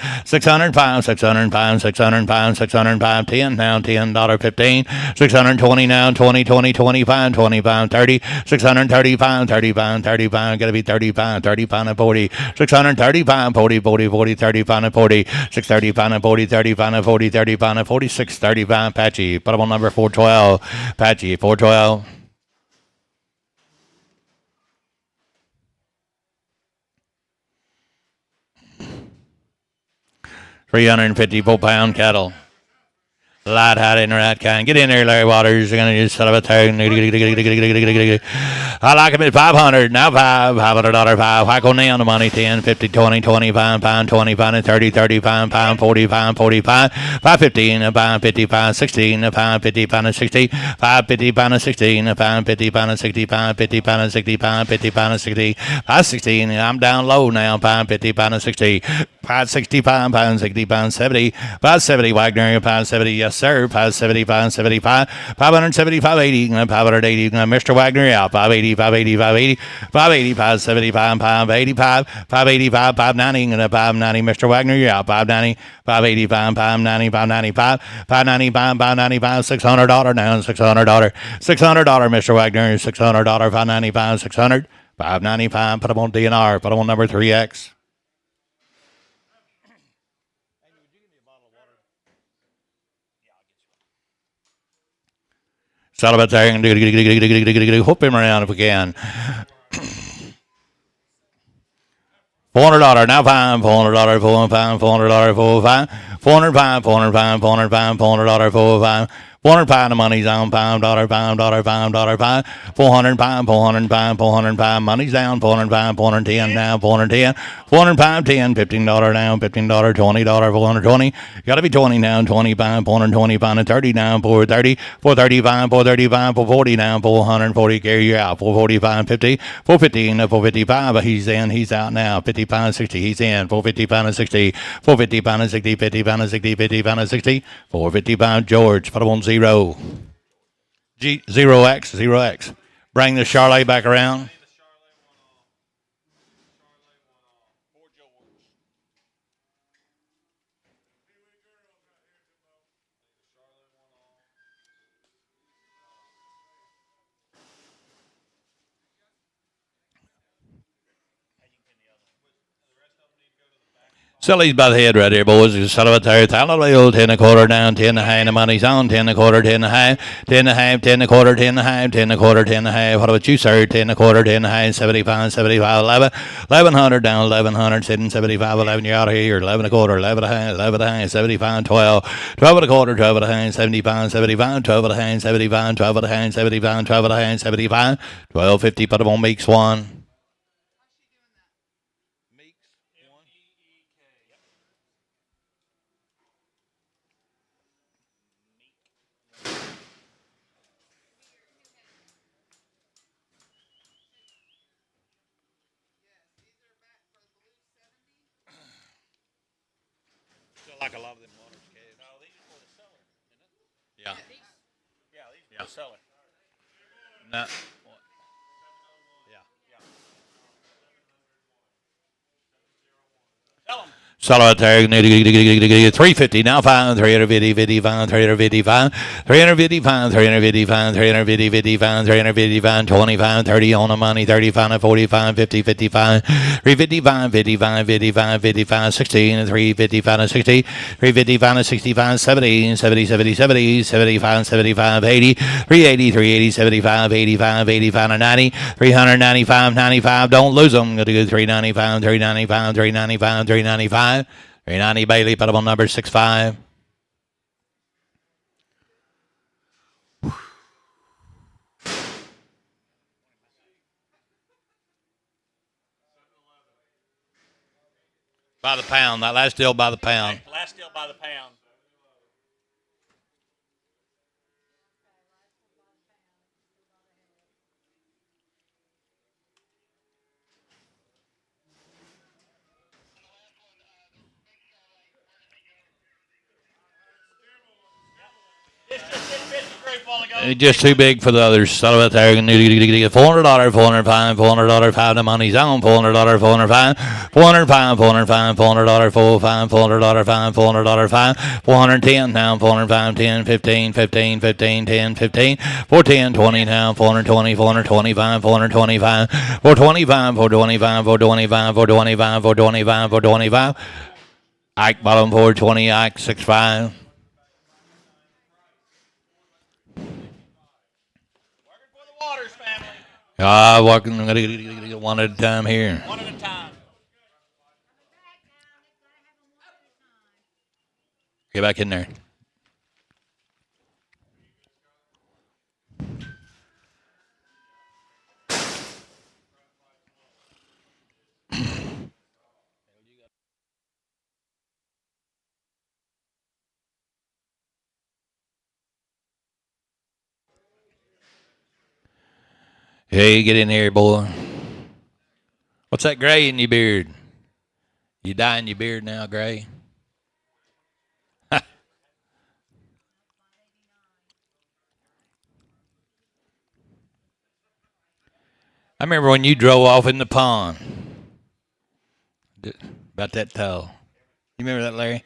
Speaker 2: $605, $605, $605, 10 now, $10, 15, $620 now, 20, 20, 25, 25, 30, $635, 35, 35. Got to be 35, 35 and 40, $635, 40, 40, 40, 35 and 40, $635 and 40. 35 and 40, 35 and 46, 35, Apache. Put them on number 412, Apache, 412. £354 cattle. Light hat in the right kind. Get in there, Larry Waters. You're going to just set up a turn. I like him at 500. Now $500 5. Whack on down the money. 10, 50, 20, 25, pound, 25, and 30, 35, pound, 45, 45, 515, pound, 55, 16, pound, 50, pound, and 60, 550, pound, and 16, pound, 50, pound, and 60, pound, 50, pound, and 60, pound, 50, pound, and 60, 516. I'm down low now. Pound, 50, pound, and 60, 565, pound, 60, pound, 70, 570, Wagner, pound, 70, yes, sir, 575, 75, 575, 80, 580, Mr. Wagner out, 580, 580, 580, 580, 575, 585, 585, 590, 590, Mr. Wagner, you're out, 590, 585, 590, 595, 595, 595, $600 now, $600, Mr. Wagner, $600, 595, 600, 595, put them on DNR, put them on number 3X. Settle about there and whoop him around if we can. $400 now $5, $400 $4 $5, $400 $4 $5, $405, $405, $405, $400 $4 $5. $405 the money's on $5, $5, $5, $5, 405, 405, 405 money's down, 405, 410 now, 410, 405, 10, $15 down, $15, $20, 420, gotta be 20 now, 25, 425 and 30 now, 430, 435, 435, 440 now, 440 carry you out, 445, 50, 415, 455, he's in, he's out now, 55, 60, he's in, 455 and 60, 455 and 60, 55 and 60, 55 and 60, 455 George, put him on 0. 0X. Bring the Charlotte back around. Silly's by the head right here, boys. Just set up a third. 10 a quarter down, 10 a high, the money's on. 10 a quarter, 10 a high, 10 a half, 10 a quarter, 10 a high, 10 a quarter, 10 a half. What about you, sir? 10 a quarter, 10 a high, 75, 75, 11. 1100 down, 1100, sitting 75, 11. You're out of here. 11 a quarter, 11 a high, 11 a high, 75, 12. 12 and a quarter, 12 and a high, 75, 75, 12 and a high, 75, 12 and a high, 75, 12 and a high, 75, 12.50. Put them on Meeks one. Like a lot of them waters calves.
Speaker 3: No, these are for the seller.
Speaker 2: Yeah.
Speaker 3: Yeah, these are for the seller.
Speaker 2: No.
Speaker 3: Yeah. Tell them.
Speaker 2: Solid there, 350 now, 5, 350, 55, 355, 355, 355, 350, 55, 355, 25, 30 on the money, 35, 45, 50, 55, 355, 55, 55, 55, 16, 355, 60, 355, 65, 70, 70, 70, 70, 75, 75, 80, 380, 380, 75, 85, 85, 90, 395, 95, don't lose them, go to good 395, 395, 395, 395. 390 Bailey, put them on number 65. By the pound. That last deal by the pound.
Speaker 3: Last deal by the pound.
Speaker 2: Just too big for the others. Start about there. $400, $405, $405. The money's on. $400, $405, $405, $405, $400, $405, $400, $5, $410 now. $405, 10, 15, 15, 15, 10, 15, 410, 20 now. $420, $425, $425, $425, $425, $425, $425, $425, $425. Ike bottom 420. Ike 65. Walking one at a time here.
Speaker 3: One at a time.
Speaker 2: Get back in there. Hey, get in here, boy. What's that gray in your beard? You dyeing your beard now, Gray? I remember when you drove off in the pond. About that towel. You remember that, Larry?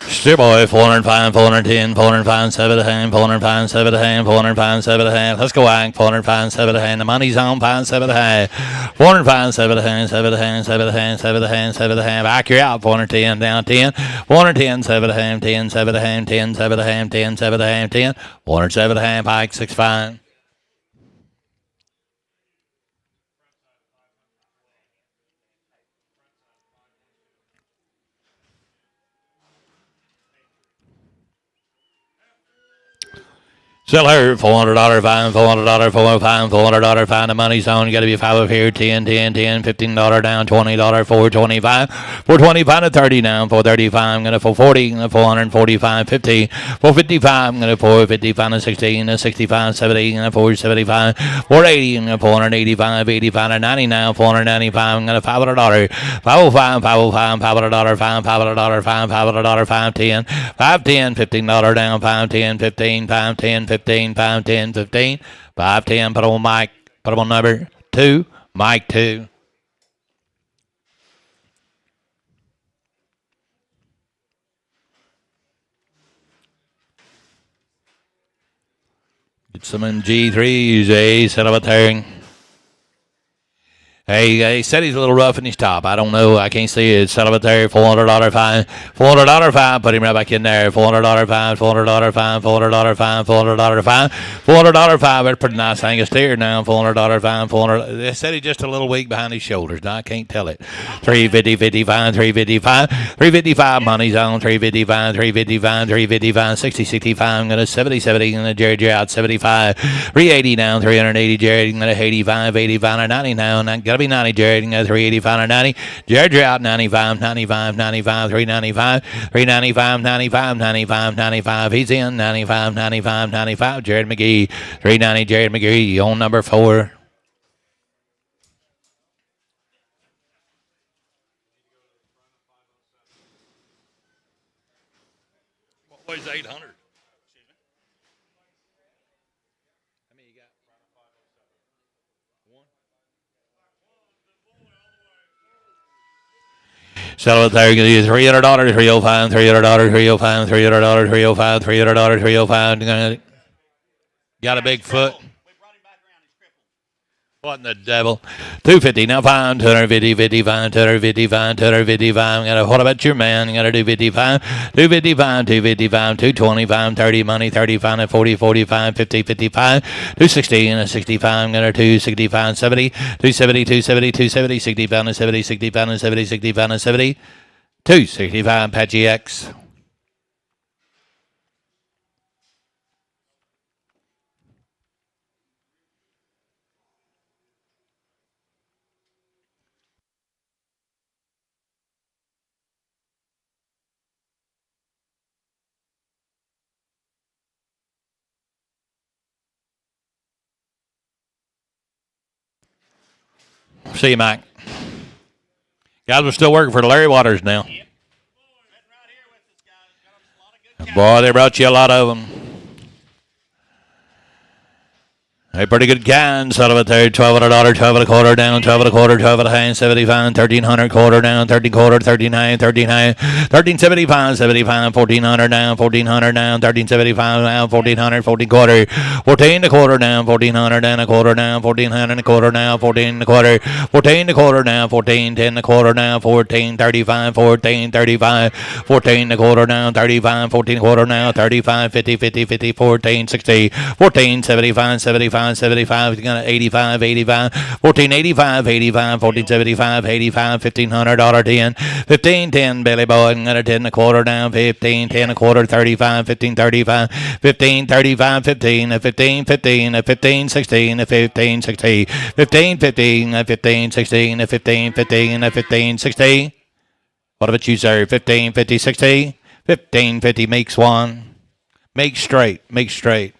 Speaker 2: Steer boy, 405, 410, 405, 7 a hand, 405, 7 a hand, 405, 7 a hand. Let's go, Ike. 405, 7 a hand. The money's on, 5, 7 a hand. 405, 7 a hand, 7 a hand, 7 a hand, 7 a hand, 7 a hand. Ike, you're out. 410 down, 10. 410, 7 a hand, 10, 7 a hand, 10, 7 a hand, 10, 7 a hand, 10. 407 a hand, Ike, 6-5. Sell her $400 fine, $400, $405, $400 fine. The money's on. You got to be 5 up here. 10, 10, 10, $15 down, $20, $425, $425 to 30 down, $435. I'm gonna $440, $445, 50, $455. I'm gonna $455 to 16, 65, 70, $475, $480, $485, 85 to 90 now, $495. I'm gonna $500, $505, $505, $500 fine, $500 fine, $500 510, $510, $15 down, $510, $15, $510, 15, 510, 15, 510. Put on Mike. Put him on number 2. Mike 2. It's some in G3s, eh? Set up a thing. Hey, he said he's a little rough in his top. I don't know. I can't see it. Set up there. $400 fine. $400 fine. Put him right back in there. $400 fine. $400 fine. $400 fine. $400 fine. $400 fine. That's pretty nice thing of steer now. $400 fine. $400. They said he's just a little weak behind his shoulders. Now I can't tell it. 350, 55, 355, 355. Money's on 355, 355, 355, 60, 65. I'm gonna 70, 70. I'm gonna Jerry out 75, 380 now. 380 Jerry. I'm gonna 85, 85, 90 now. And gotta be 90 Jerry. I'm gonna 385 or 90. Jerry out 95, 95, 95, 395, 395, 95, 95, 95. He's in 95, 95, 95. Jared McGee, 390 Jared McGee on number 4. What weighs 800? Settle it there. $300, $305, $300, $305, $300, $305, $300, $305. Got a big foot. What in the devil? 250 now, fine. 250, 55, 255, 255. What about your man? Got to do 55, 255, 255, 225, 30 money, 35, 40, 45, 50, 55, 260 and a 65. Got a 265, 70, 270, 270, 270, 60 pound and 70, 60 pound and 70, 60 pound and 70, 265 Apache X. See you, Mike. Guys, we're still working for Larry Waters now. Boy, they brought you a lot of them. A pretty good can. Sort of a third. $1,200, 12 and a quarter down. 12 and a quarter. 12 and a hand. 75. 1,300 quarter down. 13 quarter. 39. 39. 1375. 75. 1,400 down. 1,400 down. 1375 down. 1,400. 14 quarter. 14 and a quarter down. 1,400 down. A quarter down. 1,400 and a quarter down. 14 and a quarter. 14 and a quarter down. 14. 10 and a quarter down. 14. 35. 14. 35. 14 and a quarter down. 35. 14 quarter now. 35. 50. 50. 50. 14. 60. 14. 75. 75. 75, 85, 85, 1485, 85, 1475, 85, $1,500 10, 1510, Billy Boy, and got a 10 and a quarter down, 15, 10 and a quarter, 35, 1535, 1535, 15, 15, 15, 15, 16, 15, 16, 15, 15, 15, 16, 15, 15, 15, 16. What about you, sir? 15, 50, 60, 15, 50 makes one. Make straight, make straight.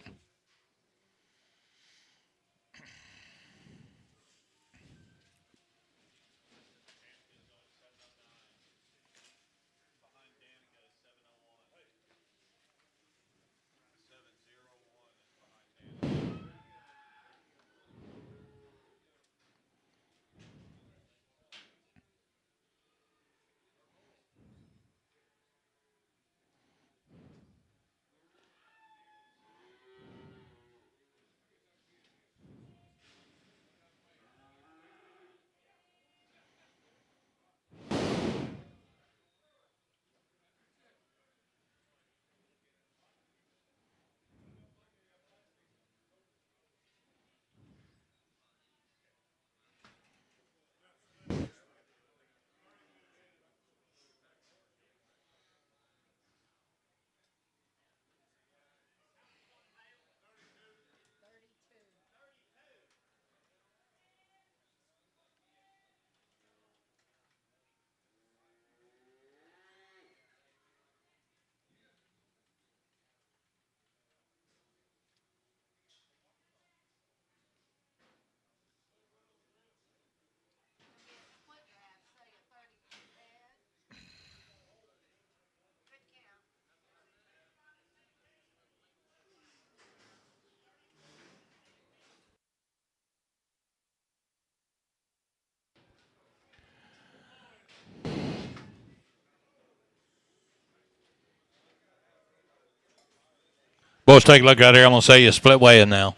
Speaker 2: Boys, take a look out here. I'm going to say you split weighing now.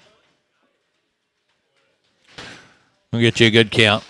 Speaker 2: We'll get you a good count.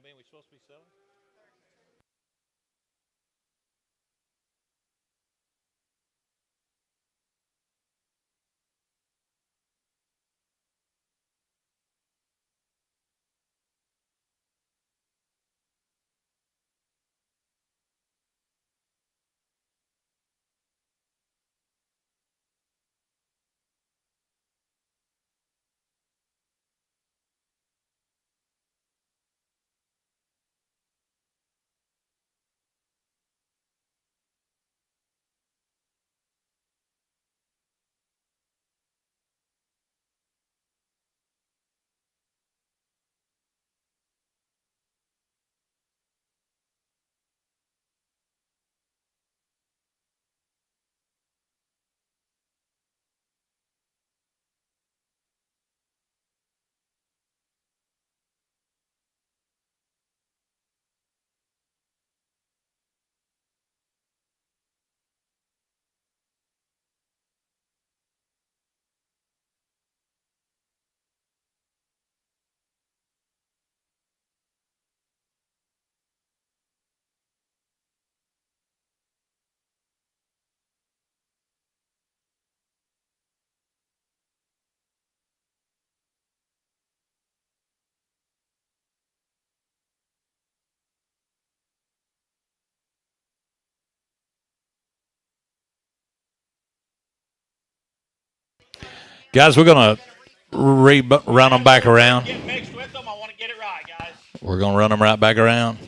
Speaker 2: We supposed to be selling? Guys, we're going to run them back around.
Speaker 3: Get mixed with them. I want to get it right, guys.
Speaker 2: We're going to run them right back around.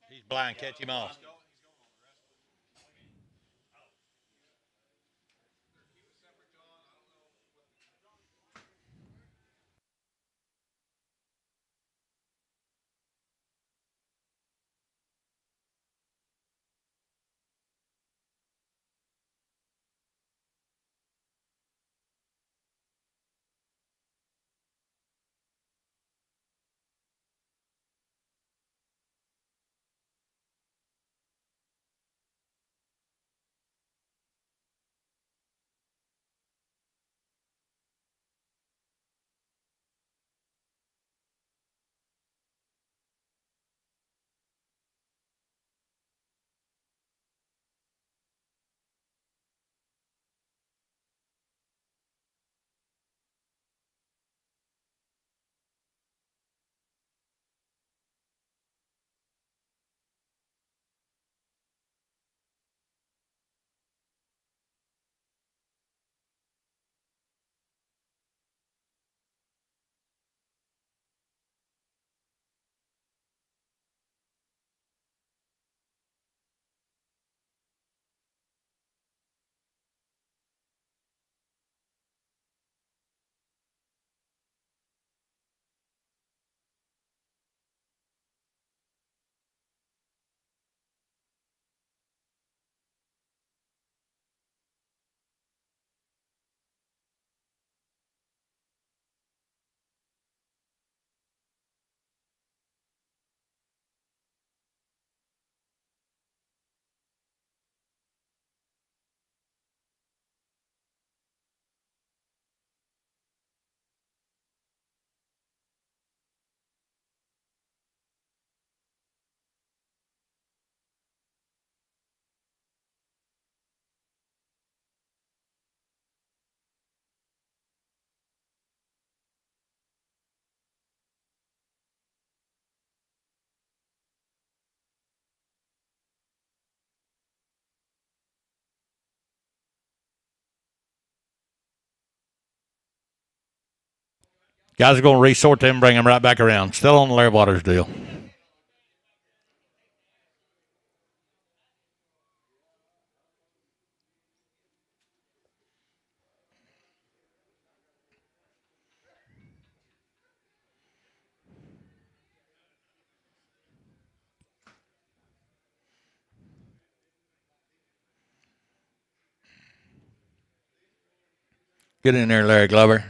Speaker 2: He's Blind, catch him off. Guys are going to resort them, bring them right back around. Still on the Larry Waters deal. Get in there, Larry Glover.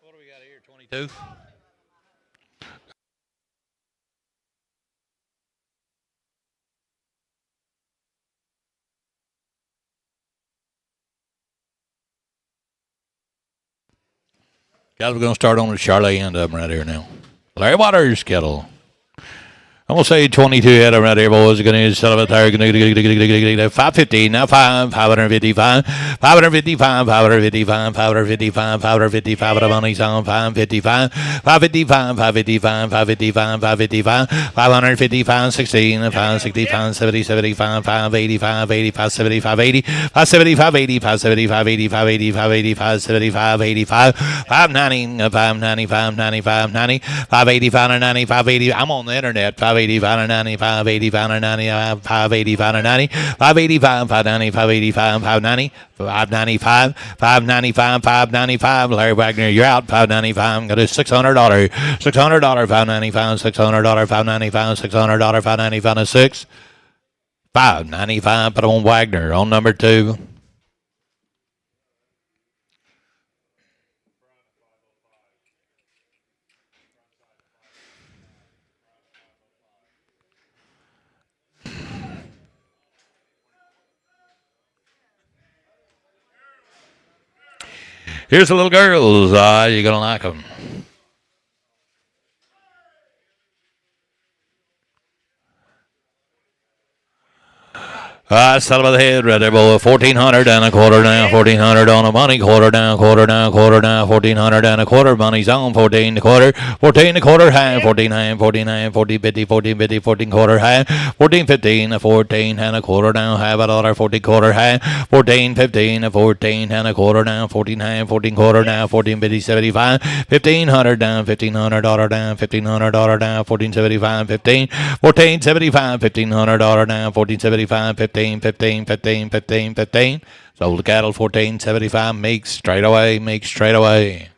Speaker 2: What do we got here, 22? Guys, we're going to start on the Charlotte end of them right here now. Larry Waters kettle. I'm going to say 22 head right here, boys. Going to sell it there. 550, now 555, 555, 555, 555, 555, the money's on 555, 555, 555, 555, 555, 555, 16, 565, 70, 75, 585, 85, 75, 80, 575, 80, 575, 85, 85, 85, 75, 85, 590, 590, 590, 590, 585, 90, 580. I'm on the internet. 585, 585 and 90, 585 and 90, 585 and 90, 585, 590, 585, 590, 595, 595, 595. Larry Wagner, you're out. 595. Got a $600, $600, 595, $600, 595, $600, 595 and 6. 595. Put on Wagner on number 2. Here's the little girls. You're going to like them. Settle by the head right there, boy. 1,400 and a quarter now. 1,400 on a money. Quarter down, quarter down, quarter down. 1,400 and a quarter. Money's on. 14 and a quarter. 14 and a quarter half. 14 half. 49, 14 50, 14 50, 14 quarter half. 14 15, 14 and a quarter down. Half a dollar. 14 quarter half. 14 15, 14 and a quarter down. 14 half. 14 quarter down. 14 50, 75. 1,500 down. $1,500 down. $1,500 down. 1475. 15. 1475. $1,500 down. 1475. 15. 15, 15, 15, 15. Sold the cattle 1475. Make straight away. Make straight away.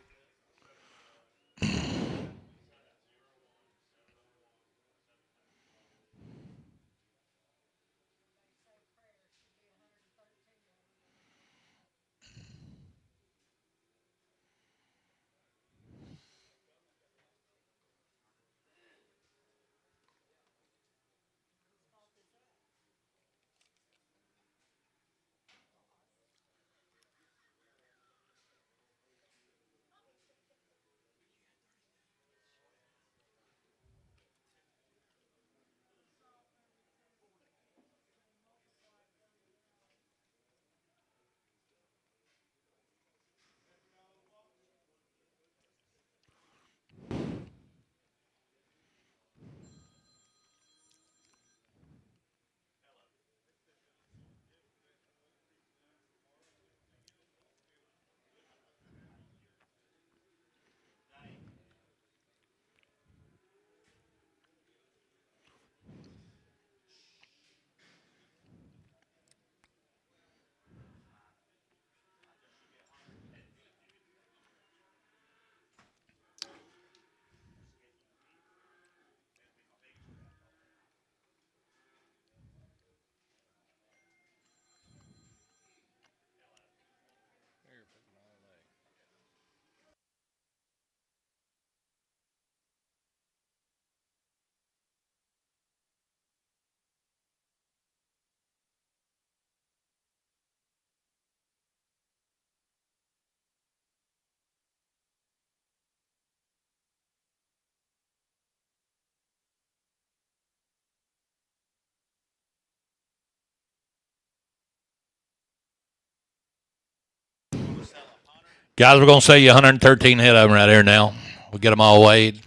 Speaker 2: Guys, we're going to sell you 113 head of them right here now. We'll get them all weighed.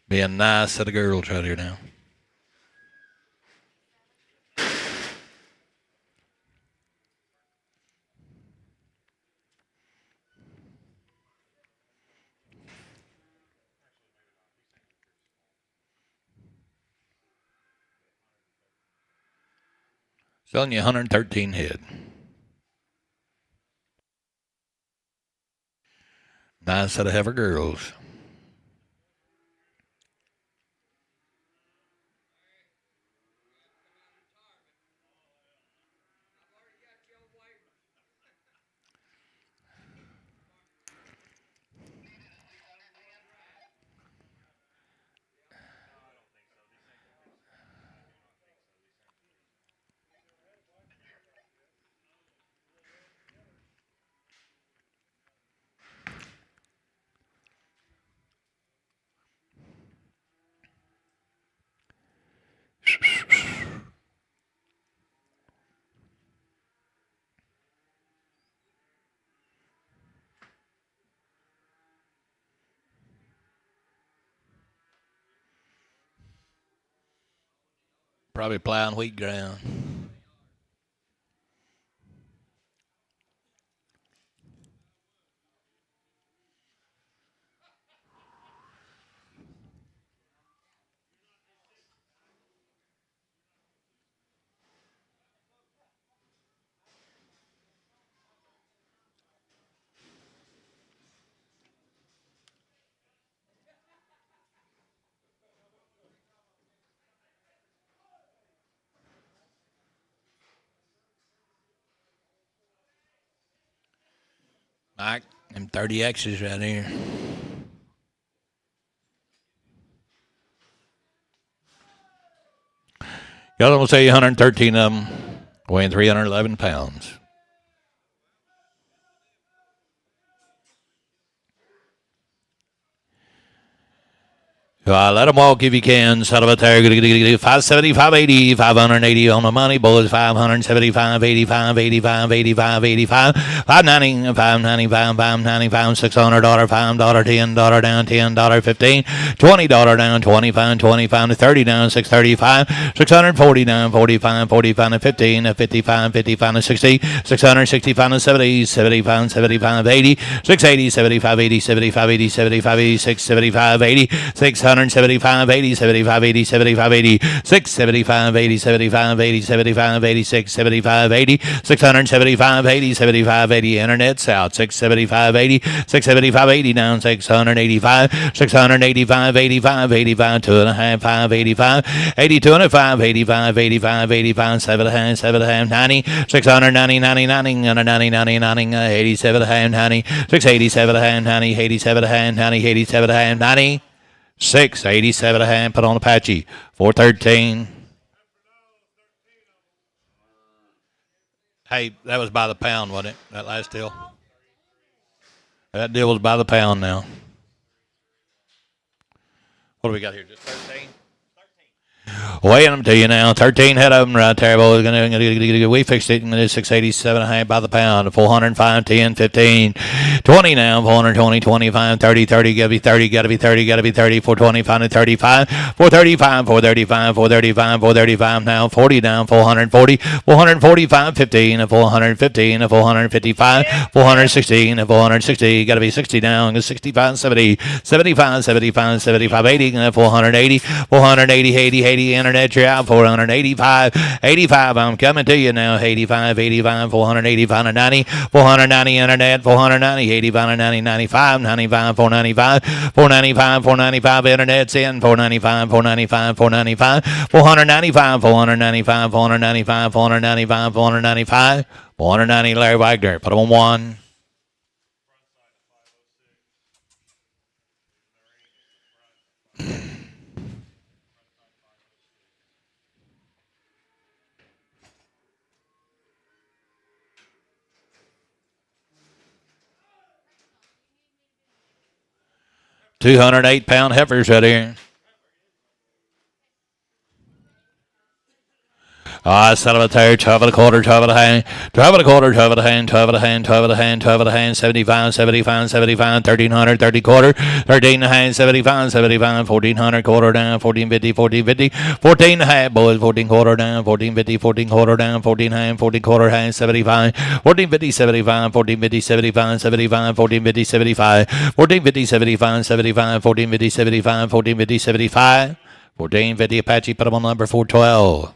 Speaker 2: Be a nice set of girls right here now. Selling you 113 head. Nice set of heifer girls. Probably plowing wheat ground. Mike, them 30Xs right here. Y'all don't say 113 of them, weighing 311 pounds. Let them walk if you can. Son of a tiger. 570, 580, 580 on the money, boys. 575, 85, 85, 85, 85, 590, 595, 595, $600, $5, $10 down, $10, 15, $20 down, 25, 25 to 30 down, 635, 640 down, 45, 45 to 15, 55, 55 to 60, 665 to 70, 75, 75, 80, 680, 75, 80, 75, 80, 75, 86, 75, 80, 675, 80, 75, 80, 75, 80, 675, 80, 75, 80, 75, 86, 75, 80, 675, 80, 75, 80, internet's out, 675, 80, 675, 80 down, 685, 685, 85, 85, 2.5, 5, 85, 82 and a 5, 85, 85, 85, 7.5, 7.5, 90, 690, 90, 90, 90, 90, 90, 87, 90, 687, 90, 87, 90, 87, 90. 687 put on Apache 413. Hey, that was by the pound, wasn't it? That last deal. That deal was by the pound now. What do we got here? Just 13? Weighing them to you now. 13 head of them right there, boys. We fixed it. 687.5 by the pound. 405, 10, 15, 20 now. 420, 25, 30, 30. Gotta be 30, gotta be 30, gotta be 30. 425 and 35. 435, 435, 435, 435 now. 40 down. 440, 445, 15, 415, 455, 416, 460. Gotta be 60 down. 65, 70, 75, 75, 75, 80, 480, 480, 80, 80. Internet, you're out. 485, 85. I'm coming to you now. 85, 85, 485 and 90, 490 internet, 490, 85 and 90, 95, 95, 495, 495, 495 internet's in. 495, 495, 495, 495, 495, 495, 495, 495, 490. Larry Wagner. Put him on one. £208 heifers right here. Son of a tire, 12 and a quarter, 12 and a hand, 12 and a quarter, 12 and a hand, 12 and a hand, 12 and a hand, 12 and a hand, 75, 75, 75, 1300, 30 quarter, 13 and a hand, 75, 75, 1400 quarter down, 1450, 1450, 14 and a half, boys, 14 quarter down, 1450, 14 quarter down, 14 hand, 14 quarter hand, 75, 1450, 75, 1450, 75, 75, 1450, 75, 1450, 75, 75, 1450, 75, 1450, 75, 1450 Apache, put them on number 412.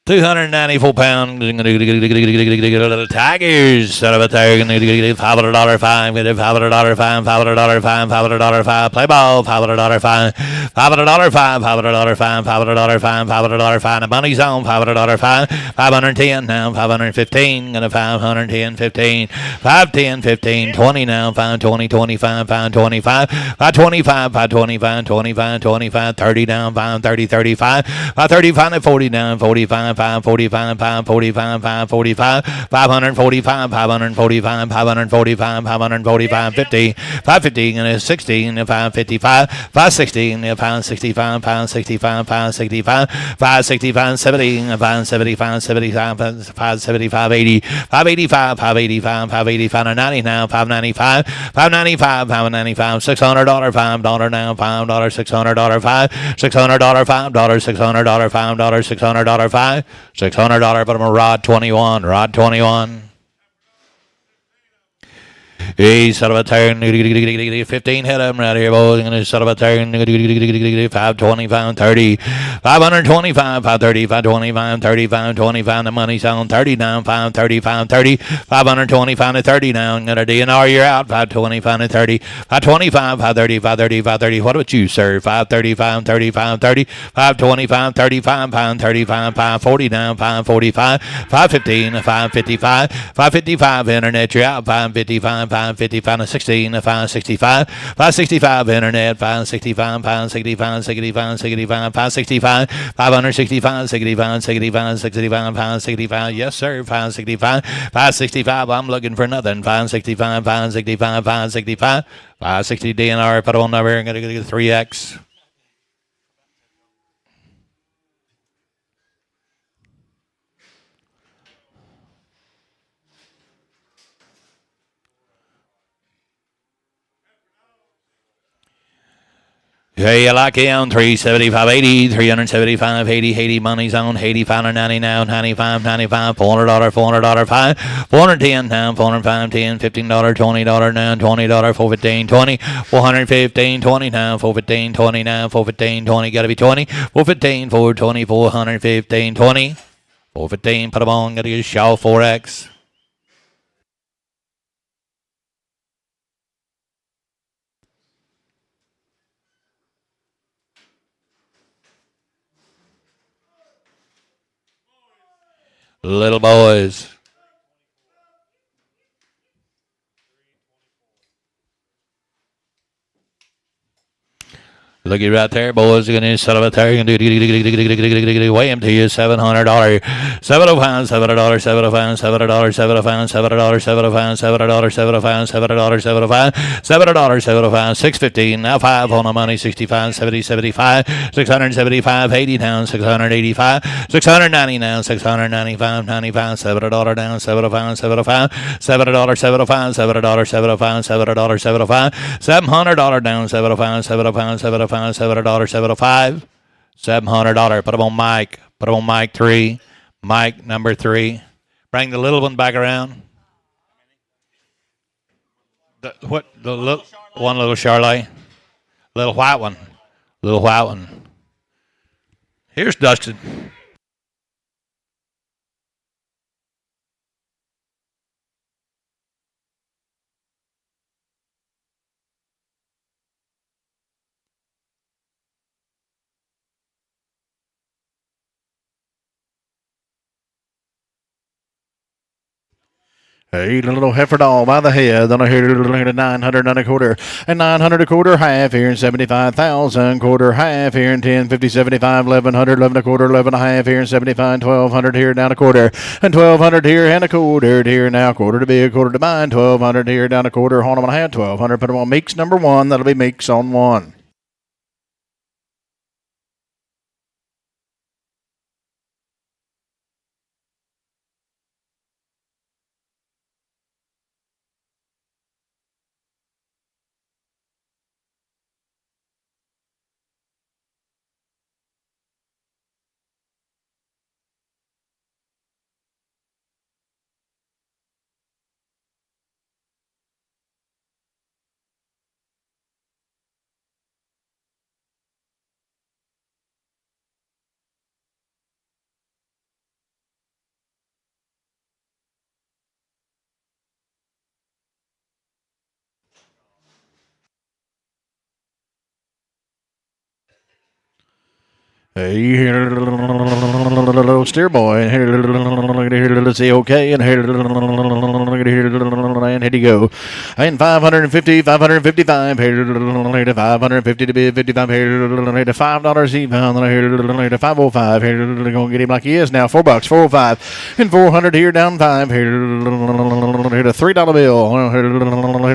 Speaker 2: £294 Tigers. Son of a tiger. $500 fine. $500 fine. $500 fine. $500 fine. Play ball. $500 fine. $500 fine. $500 fine. $500 fine. $500 fine. The money's on. $500 fine. 510 now. 515. Gonna 510. 15. 510. 15. 20 now. 520. 25. 525. 525. 525. 25. 25. 30 down. 530. 35. 535 and 40 down. 45. 545, 545, 545, 545, 545, 545, 545, 50, 550, and 16, 555, 560, 565, 565, 565, 565, 70, 575, 75, 575, 80, 585, 585, 585, 90 now, 595, 595, 595, $600, $5 now, $5, $600, $5, $600, $5, $600, $5, $600, $5, $600, but I'm a rod 21, rod 21. He set up a turn, 15 hit him right here, boys. Going to set up a turn, 520, 530, 525, 530, 520, 530, 525. The money's on 30 now, 530, 530, 525 to 30 now. And a DNR, you're out, 525 to 30, 525, 530, 530, 530. What about you, sir? 530, 530, 530, 525, 35, 535, 540 now, 545, 515, 555, 555. Internet, you're out, 555. 555 to 16, 565, 565 internet, 565, 565, 65, 65, 565, 565, 65, 65, 65, 565, yes sir, 565, 565, I'm looking for nothing, 565, 565, 565, 560 DNR, put on number, I'm going to get 3X. Hey, you like him? 375, 80, 375, 80, 80 money's on, 85 or 90 now, 95, 95, $400, $400, 5, 410 now, 405, 10, $15, $20 now, $20, 415, 20, 415, 20 now, 415, 20 now, 415, 20, gotta be 20, 415, 420, 415, 20, 415, put them on, gotta get a Shaw 4X. Little boys. Looky right there, boys. You're going to set up a there. You're going to weigh him to you. $700. $705, $700, $705, $700, $705, $700, $705, $700, $705, $700, $705, $615. Now 5 on the money. 65, 70, 75, 675, 80 down, 685, 690 now, 695, 95, $700 down, 705, 705, $700, 705, $700, 705, $700, 705, $700 down, 705, 705, 705. $700, $705, $700. Put them on Mike. Put them on Mike 3. Mike number 3. Bring the little one back around. The little one, little Charlotte. Little white one. Little white one. Here's Dustin.
Speaker 1: A little heifer doll by the head on a here 900 and a quarter, and 900 a quarter half here, and 75,000 quarter half here, and 10, 50, 75, 1100, 11 a quarter, 11 and a half here, and 75, 1200 here, down a quarter, and 1200 here, and a quarter here, now quarter to be a quarter to mine, 1200 here, down a quarter, hold on and a half, 1200, put them on Meeks number 1, that'll be Meeks on 1. Hey, here, little steer boy, and here, let's see, okay, and here, and here you go. And 550, 555 here to 550 to bid 55 here to $5 even to 505 here. Gonna get him like he is now. $4, 405 and 400 here down 5 here to $3 bill. Here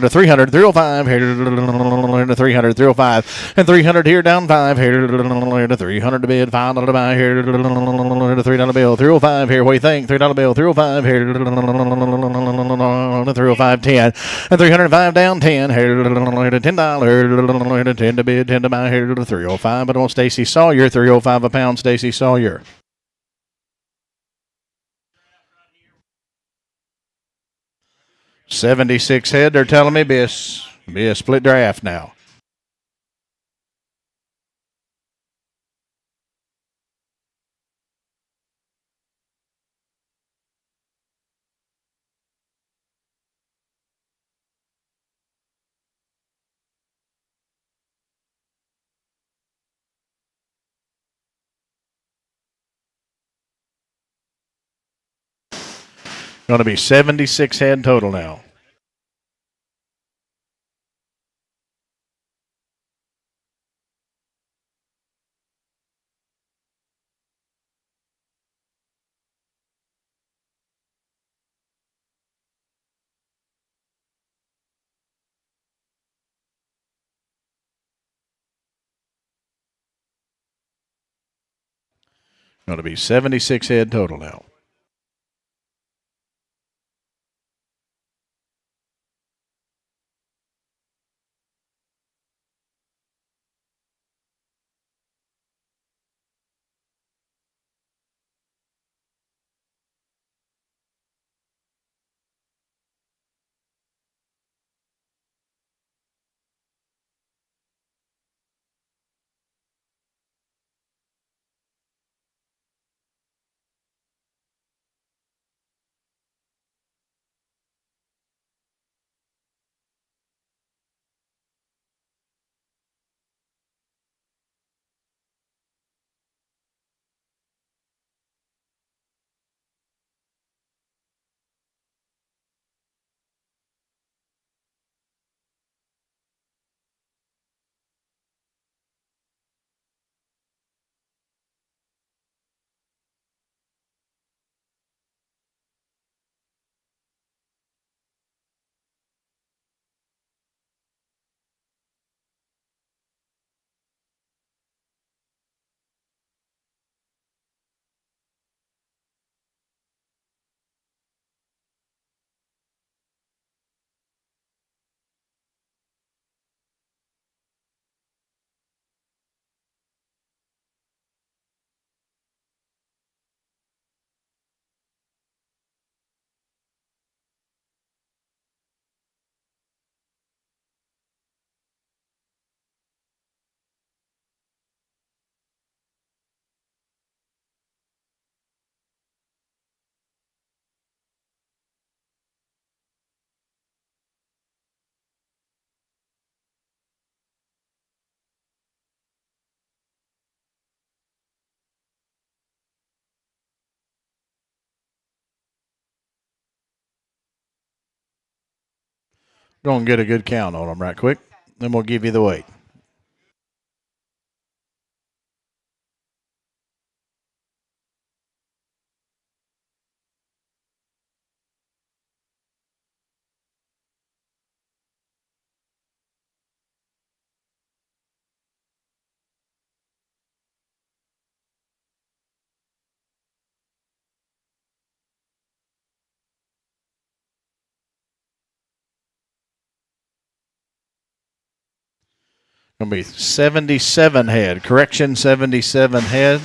Speaker 1: to 300, 305 here to 300, 305 and 300 here down 5 here to 300 to bid $5 to buy here to $3 bill. 305 here. What do you think? $3 bill. 305 here to 305 10 and 305 down 10 here to $10 10 to bid 10 to buy here to 305. But on Stacy Sawyer, 305 a pound. Stacy Sawyer. $76 head. They're telling me be a split draft now. Going to be 76 head total now. Going to be 76 head total now. Going to get a good count on them right quick. Then we'll give you the weight. Going to be 77 head. Correction, 77 head.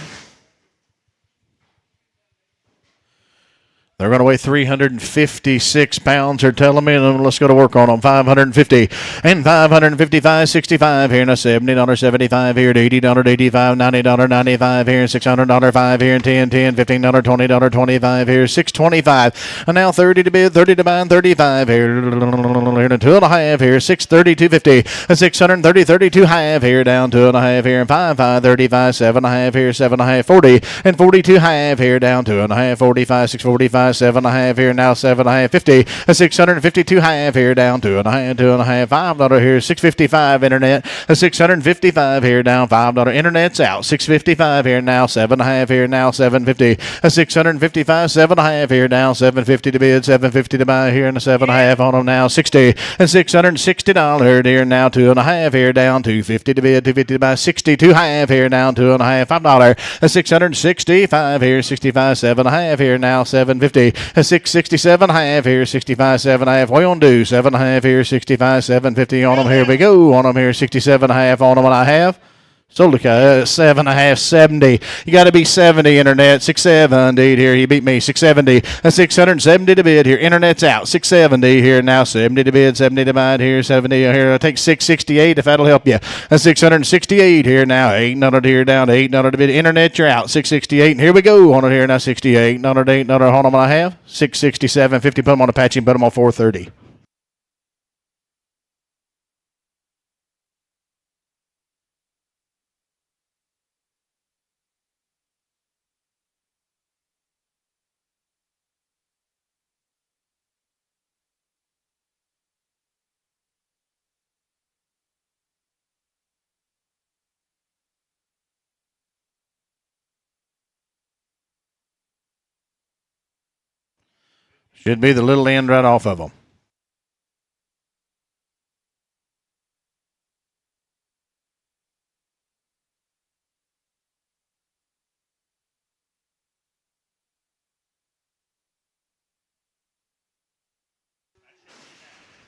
Speaker 1: They're going to weigh 356 pounds, they're telling me, and let's go to work on them. 550 and 555, 65 here, and a $70.75 here, to $80.85, $90.95 here, $600.05 here, and $10, $15, $20.25 here, $625, and now 30 to bid, 30 to buy, and 35 here, and 2.5 here, $632.50, $630, 32 half here, down 2.5 here, and 5, 35, 7.5 here, 7.5, 40, and 42 half here, down 2.5, 45, 645. 655, 7.5 here now, 7.5, 50, a 652 half here down, 2.5, 2.5, $5 here, 655 internet, a 655 here down, $5 internet's out, 655 here now, 7.5 here now, 750, a 655, 7.5 here now, 750 to bid, 750 to buy here, and a 7.5 on them now, 60, and $660 here now, 2.5 here down, 250 to bid, 250 to buy, 62 half here down, 2.5, $5, a 665 here, 65, 7.5 here now, 750, a 667 half here, 65, 7.5, we on do, 7.5 here, 65, 750 on them, here we go, on them here, 67 half on them, and I have. So look at 7.5, 70. You got to be 70 internet. 670 here. He beat me. 670. 670 to bid here. Internet's out. 670 here now. 70 to bid. 70 to bid here. 70 here. I'll take 668 if that'll help you. 668 here now. 800 here down to 800 to bid. Internet, you're out. 668. And here we go on it here now. 68. 800, 800. Hold on, I have 667. 50. Put them on Apache and put them on 430. Should be the little end right off of them.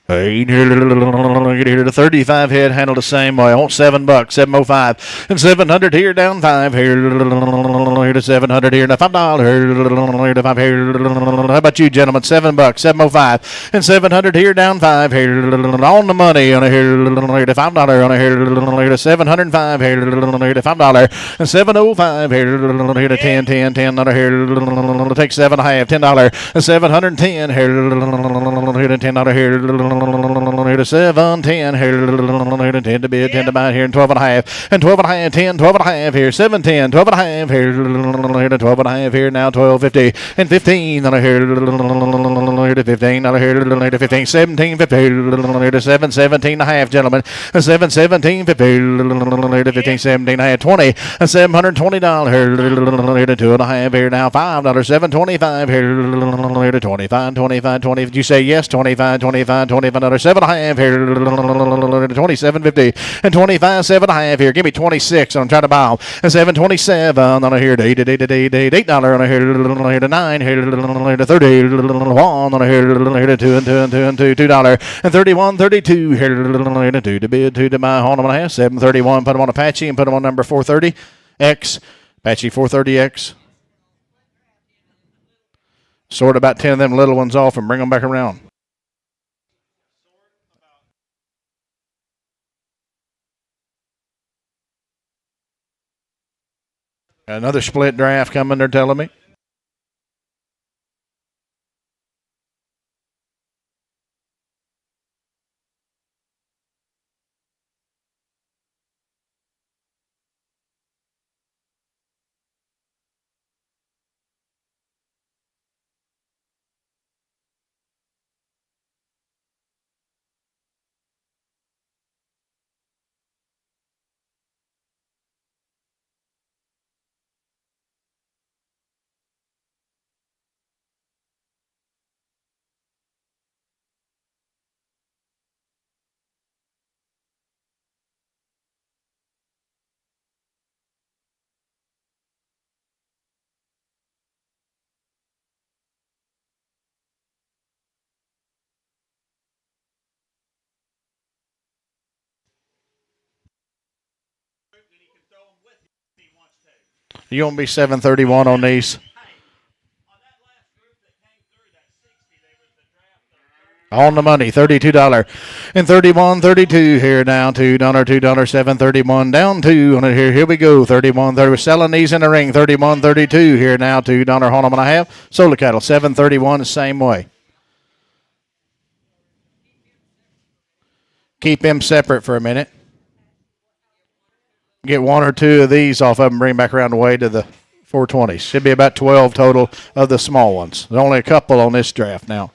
Speaker 1: Get here to 35 head, handled the same way. I want $7, 705 and 700 here down 5 here to 700 here, now $5 here to 5 here. How about you, gentlemen? $7, 705 and 700 here down 5 here on the money on a here to $5 on a here to 705 here to $5 and 705 here to 10, 10, 10 on a here to take $7.5, $10 and 710 here to $10 here. Here to 710 here to 10 to bid, 10 to buy here, and 12.5 and 12.5, 10, 12.5 here, 710, 12.5 here to 12.5 here now, 12.50 and 15 on here to 15 on here to 15, 17, 50 here to 717 and a half, gentlemen, 717, 50 here to 15, 17 and a half, 20, $720 here to 2.5 here now, $5, 725 here to 25, 25, 20. Did you say yes? 25, 25, 25, another 7.5 here, 27.50 and 25, 7.5 here. Give me 26. I'm trying to buy them. And 7.27 on here to $8 on here to 9 here to 30 on here to 2 and 2 and 2 and 2 $2 and 31.32 here to 2 to bid 2 to buy on them and a half 7.31. Put them on Apache and put them on number 430X Apache 430X. Sort about 10 of them little ones off and bring them back around. Another split draft coming, they're telling me. You're going to be 731 on these. On the money, $32 and 31.32 here down $2, $2, 7.31 down 2 on it here. Here we go, 31.30. We're selling these in the ring, 31.32 here now $2. Hold on, and I have solar cattle 7.31 the same way. Keep them separate for a minute. Get one or two of these off of them, bring back around the way to the 420. Should be about 12 total of the small ones. There's only a couple on this draft now.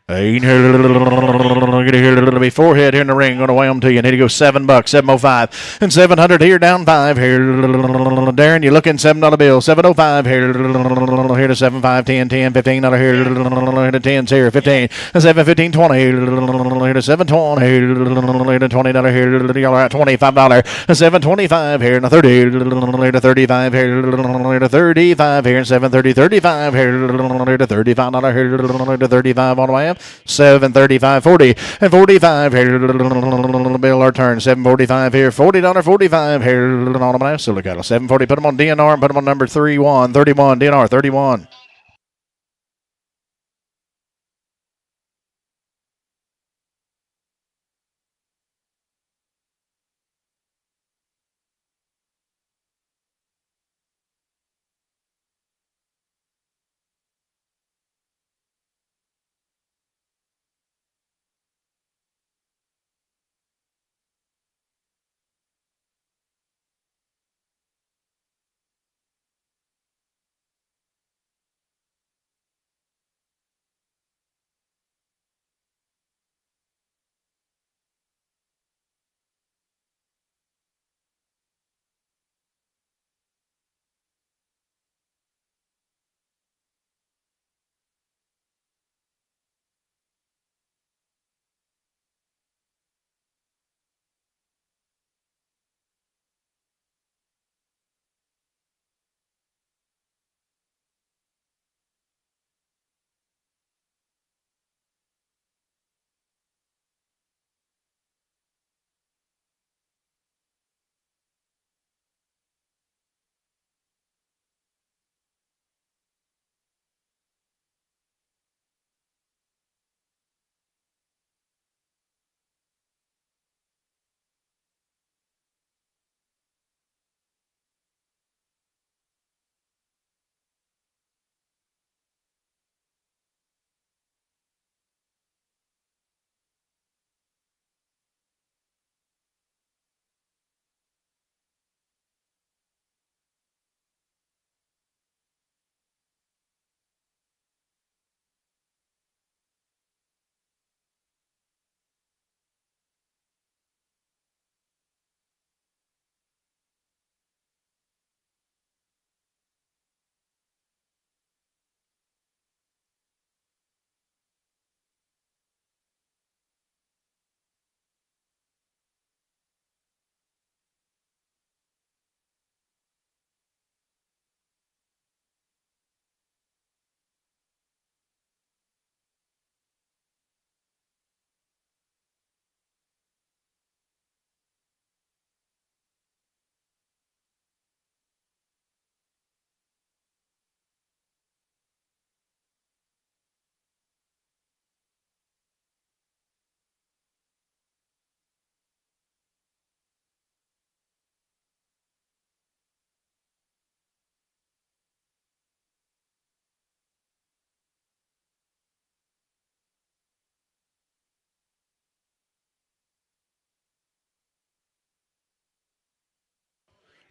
Speaker 1: Get here, forehead here in the ring. Going to weigh them to you. And here you go, $7, $705. And 700 here, down 5 here. Darren, you looking $7 bill. 705 here. Here to 75, 10, 10, $15 here. Here to 10s here, 15. 7, 15, 20 here. Here to 720 here. Here to $20 here. Y'all are at $25. 725 here. And 30 here. Here to 35 here. Here to 35 here. 730, 35 here. Here to $35 here. Here to 35 on the way up. 735, 40, and 45 here. Bill our turn. 745 here. $40, 45 here. On the last silver cattle. 740. Put them on DNR and put them on number 31. 31. DNR 31.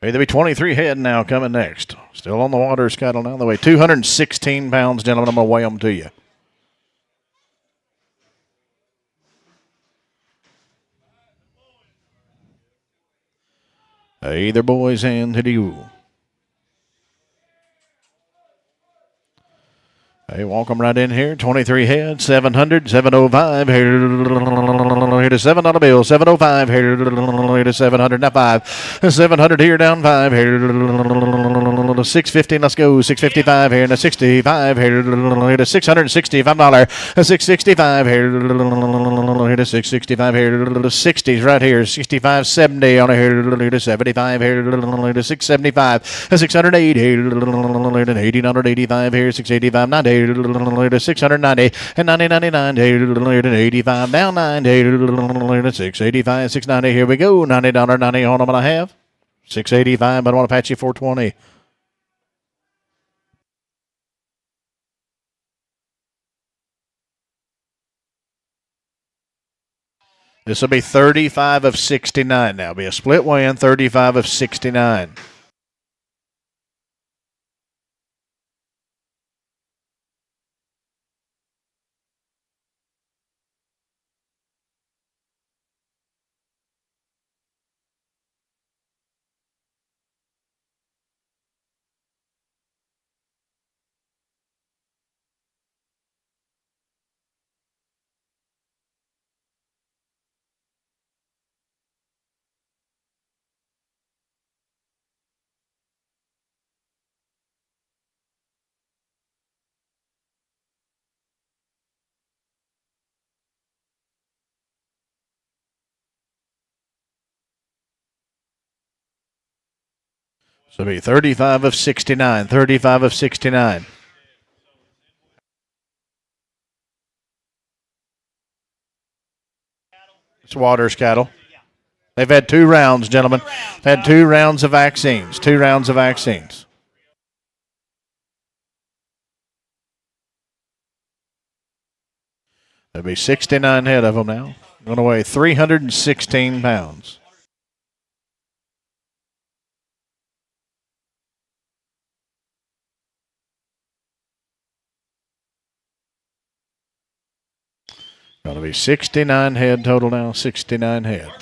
Speaker 1: There'll be 23 head now coming next. Still on the water, cattle now. They weigh 216 pounds, gentlemen. I'm going to weigh them to you. Either boys and to you. Hey, walk them right in here. 23 head, 700, 705. Here to $7 bill, 705. Here to 700, now 5. 700 here, down 5. Here to 650. Let's go. 655 here to 65. Here to $665. 665 here to 665 here to 60s right here. 65, 70 on here to 75 here to 675. 680 here to 1885 here. 685, 90 to 690 and 9099 to 85 down 9 to 685 690. Here we go. $90.90 on them and I have 685, but I want Apache 420. This will be 35 of 69 now. It'll be a split win, 35 of 69. So it'll be 35 of 69, 35 of 69. It's Waters cattle. They've had 2 rounds, gentlemen. They've had 2 rounds of vaccines. 2 rounds of vaccines. There'll be 69 head of them now. Going to weigh 316 pounds. Going to be 69 head total now. 69 head.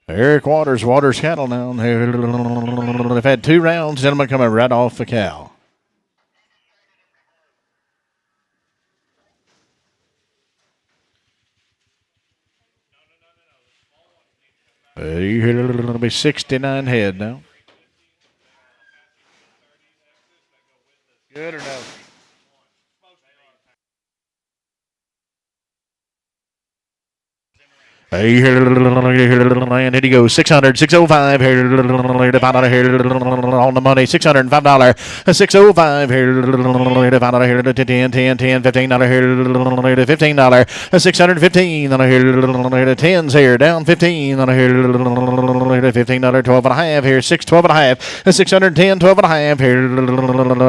Speaker 1: Eric Waters, Waters cattle now. They've had 2 rounds. Gentlemen coming right off the cow. It'll be 69 head now. Good or no? And here he goes. 600, 605 here to find out here on the money. $605. 605 here to find out here to 10, 10, 10, $15 here to $15. 615 on here to 10s here. Down 15 on here to $15. 12 and a half here. 612 and a half. 610, 12 and a half here.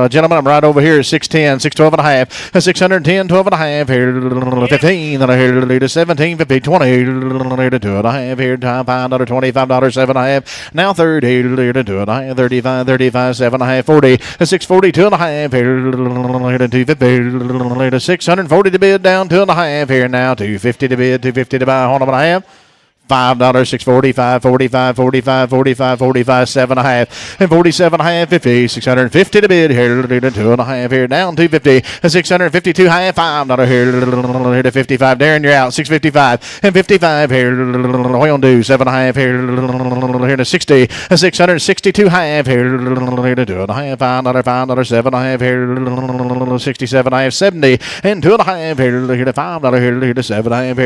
Speaker 1: Gentlemen, I'm right over here. 610, 612 and a half. 610, 12 and a half here. 15 on here to 17, 50, 20. To 2.5 here, $5, $25, 7.5. Now 30 to 2.5, 35, 35, 7.5, 40, 640, 2.5 here to 250, to 640 to bid down 2.5 here now, 250 to bid, 250 to buy, hold on and a half. $5, $645, 45, 45, 45, 45, 7.5, and 47.5, 50, 650 to bid here, 2.5 here, down 250, 652 high, $5 here to 55. Darren, you're out, 655, and 55 here, oil and do, 7.5 here to 60, 662 high here to 2.5, $5, $7.5 here, 67 high, 70, and 2.5 here to $5 here to 7.5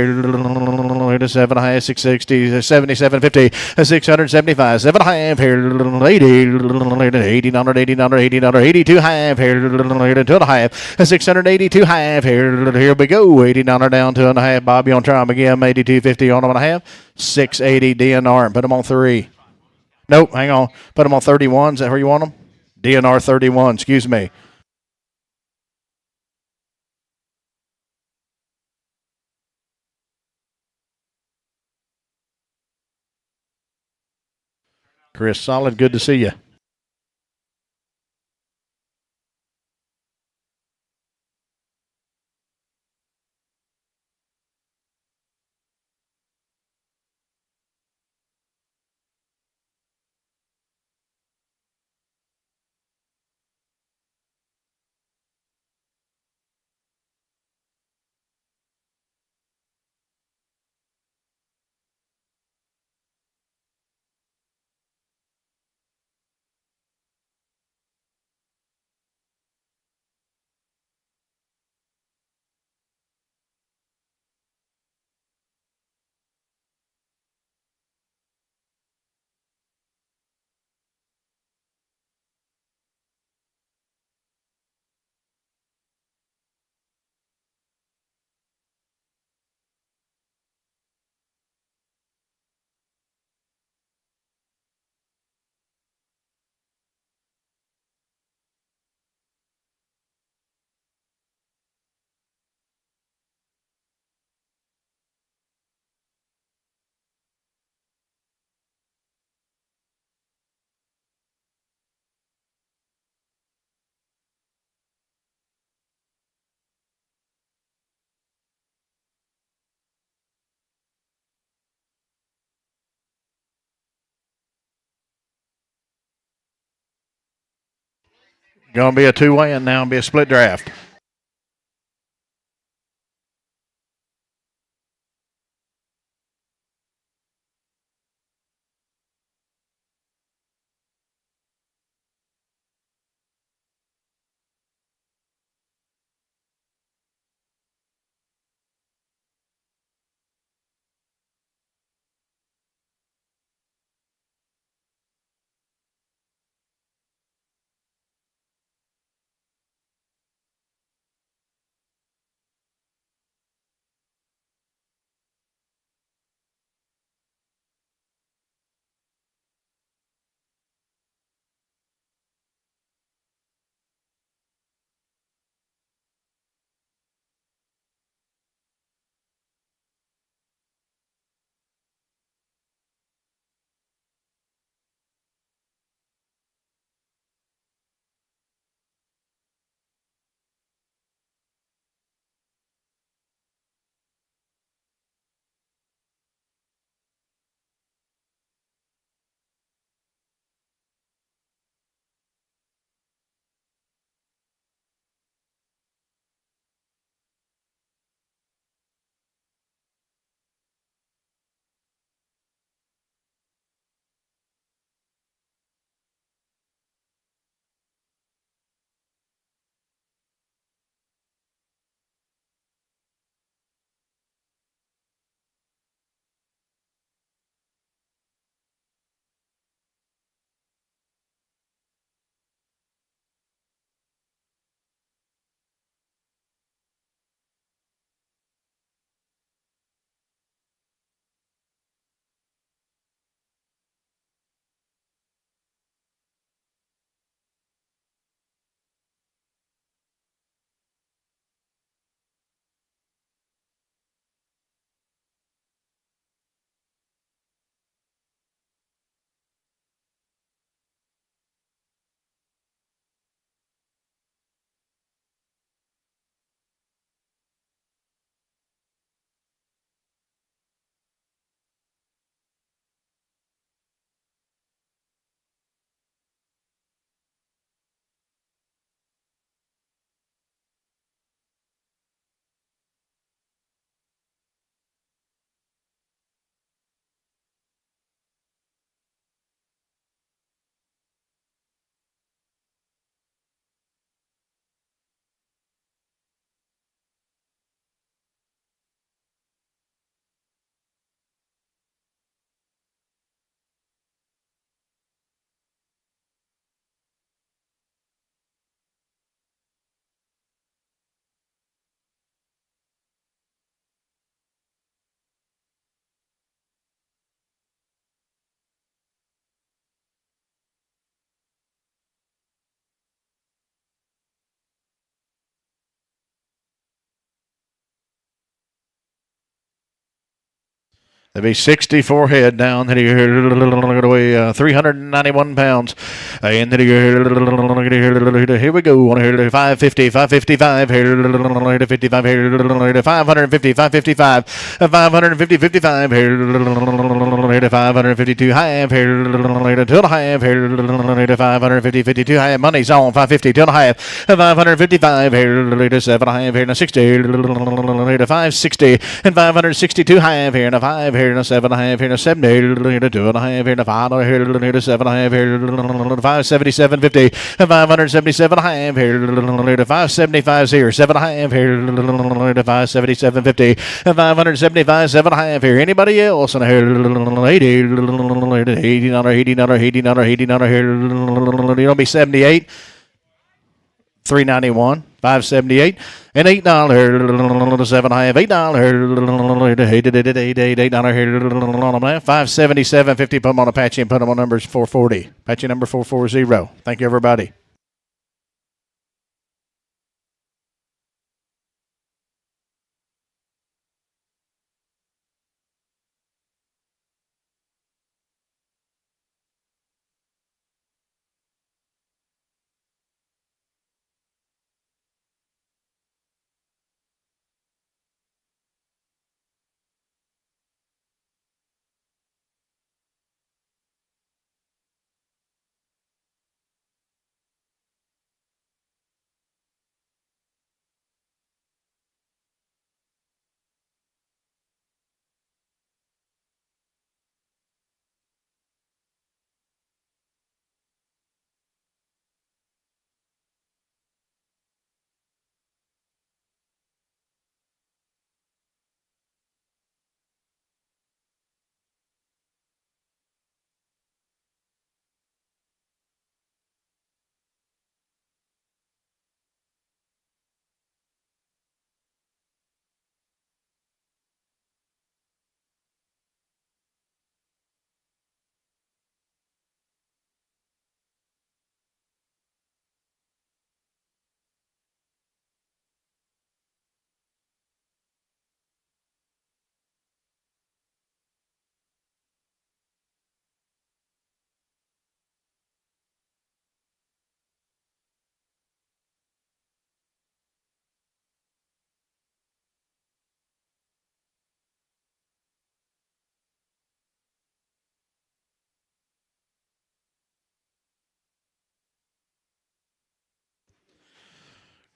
Speaker 1: here to 7 high, 660, 77, 50, 675, 7.5 here, 80, $80, 82 half here, 2.5, 682 half here, here we go, $80 down 2.5. Bob, you on try them again, 82.50 on them and a half, 680 DNR, put them on 3. Nope, hang on, put them on 31. Is that where you want them? DNR 31, excuse me. Chris, solid. Good to see you. Going to be a two-way and now be a split draft. There'll be 64 head down here, 391 pounds. And here we go. 550, 555, 55, 550, 555, 550, 55, 552 half, 2.5, 550, 52 half. Money's on 550, 2.5, 555, 7.5, 60, 560, and 562 half here, and a 5 here, and a 7.5 here, and a 7 here, and a 2.5 here, and a 5 here, and a 7.5 here, and 577.50, and 577 half here, and 575 here, 7.5 here, and 577.50, and 575 7.5 here. Anybody else? And here, 80, 80, 80 here, it'll be 78. 391, 578, and $8, $7.5, $8 here, $577.50. Put them on Apache and put them on numbers 440. Apache number 440. Thank you, everybody.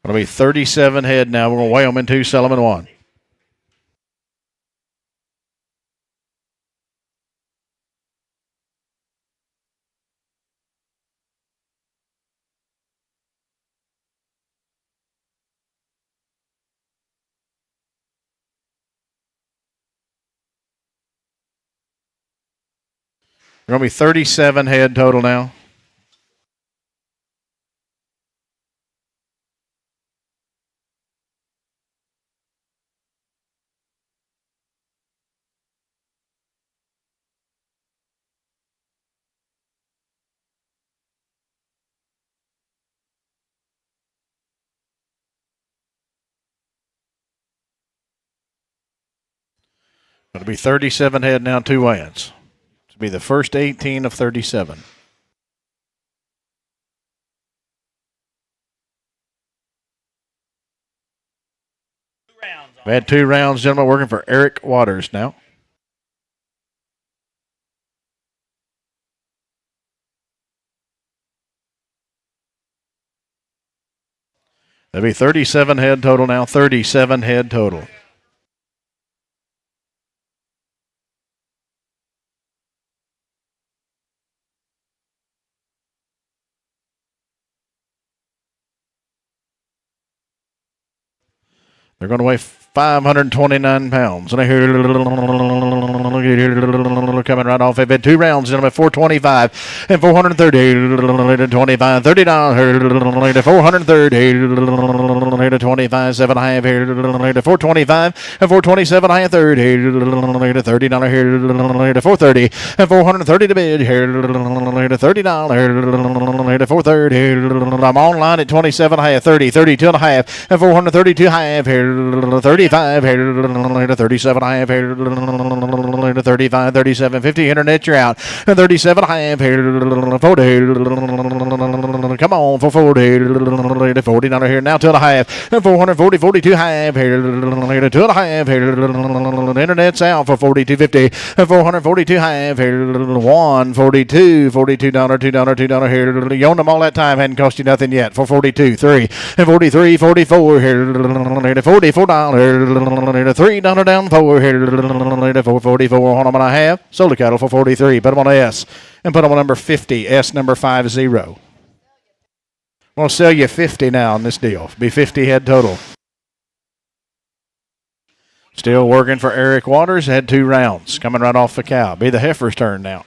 Speaker 1: Going to be 37 head now. We're going to weigh them in 2, sell them in 1. We're going to be 37 head total now. Going to be 37 head now, 2 weigh-ins. To be the first 18 of 37. We had 2 rounds, gentlemen, working for Eric Waters now. There'll be 37 head total now, 37 head total. They're going to weigh 529 pounds. And I hear coming right off. They've had 2 rounds, gentlemen, 425 and 430, 25, $30, 430, 25, 7.5 here, 425 and 427, I have 30, $30 here, 430 and 430 to bid here, $30, 430. I'm online at 27, I have 30, 32 and a half, and 432 half here, 35 here, 37 half here, 35, 37, 50, internet, you're out, 37 half here, 40, come on, for 40, $40 here, now 2 and a half, and 440, 42 half here, 2 and a half here, internet's out for 42.50, and 442 half here, 142, $42, $2 here, you owned them all that time, hadn't cost you nothing yet, for 42, 3, and 43, 44 here, $44, $3 down 4 here, 444 on them and a half. Sold the cattle for 43. Put them on S and put them on number 50. S number 50. I'm going to sell you 50 now on this deal. Be 50 head total. Still working for Eric Waters. Had 2 rounds coming right off the cow. Be the heifer's turn now.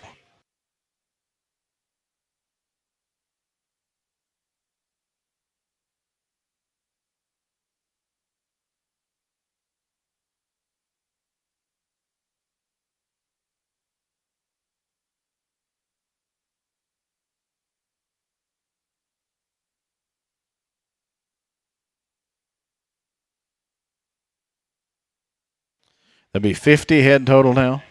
Speaker 1: There'll be 50 head total now.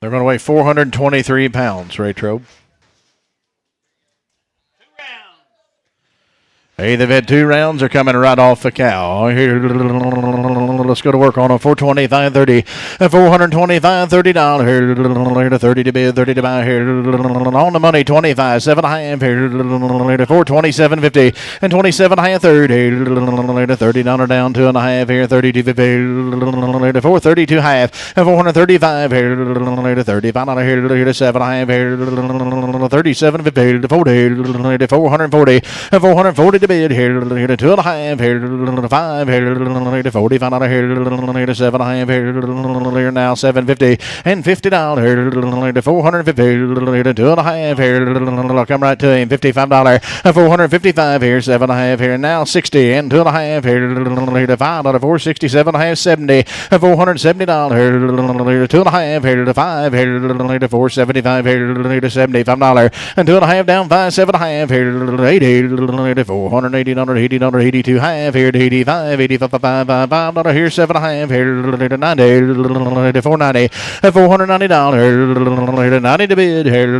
Speaker 1: They're going to weigh 423 pounds, Ray Trobe. Hey, they've had 2 rounds. They're coming right off the cow. Let's go to work on them. 425, 30, and 425, $30. 30 to bid, 30 to buy here. On the money, 25, 7.5 here. 427, 50, and 27, half, 30. $30 down, 2.5 here. 32.50. 432 half, and 435 here. $35 here. 7.5 here. 37.50 to 40. 440, and 440 to bid here, 2.5 here, 5 here, $45 here, 7.5 here, now $7.50 and $50 here, 450, 2.5 here, I'll come right to him, $55, 455 here, 7.5 here, now 60 and 2.5 here, $5, 467, half 70, $470 here, 2.5 here, 5 here, 475 here, $75 and 2.5 down, 5, 7.5 here, 80, 400. $480, $80, 82 half, here to 85, 85, $5, here 7 and a half, here to 90, to 490, $490, here to 90 to bid, here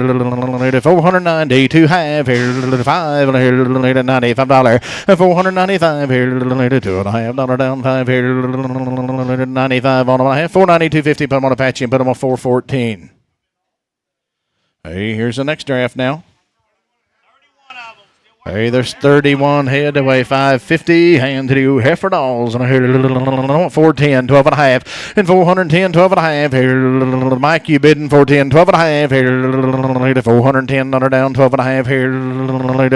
Speaker 1: to 490, 2 half, here to 5, here to $95, $495, here to $2.5 down, 5, here to 95 on 1.5, 490, 250, put them on Apache and put them on 414. Hey, here's the next draft now. Hey, there's 31 head to weigh 550. Hand to heifer dolls. And 410, 12 and a half. And 410, 12 and a half. Here, Mike, you bidding 410, 12 and a half. Here, 410 down, 12 and a half. Here,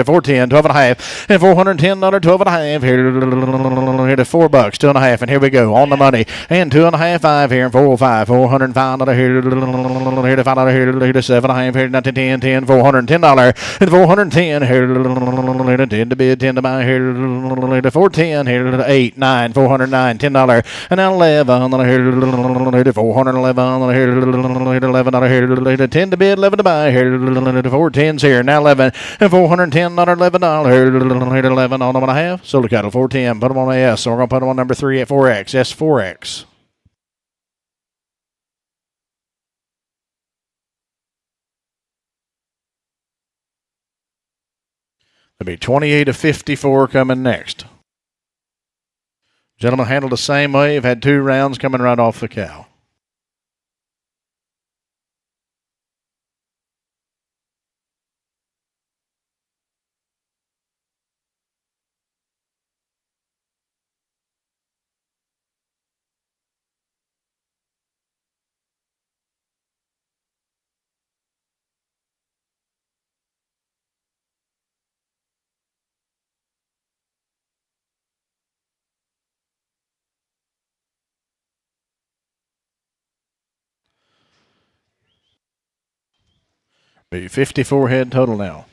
Speaker 1: 410, 12 and a half. And 410 12 and a half. Here, $4, $2.5. And here we go on the money. And 2.5, 5 here. And 405, 405 here. Here to $5 here to 7 and a half. Here, 10, 10, $410. And 410 here. 10 to bid, 10 to buy here, 410 here, 8, 9, $409, $10, and now 11 here, 411 here, $11 here, 10 to bid, 11 to buy here, 410s here, now 11, and $410, $11 here, 11 on them and a half. Sold the cattle 410, put them on S, so we're going to put them on number 3 at 4X, S4X. There'll be 28 of 54 coming next. Gentlemen handled the same way. Have had 2 rounds coming right off the cow. Be 54 head total now.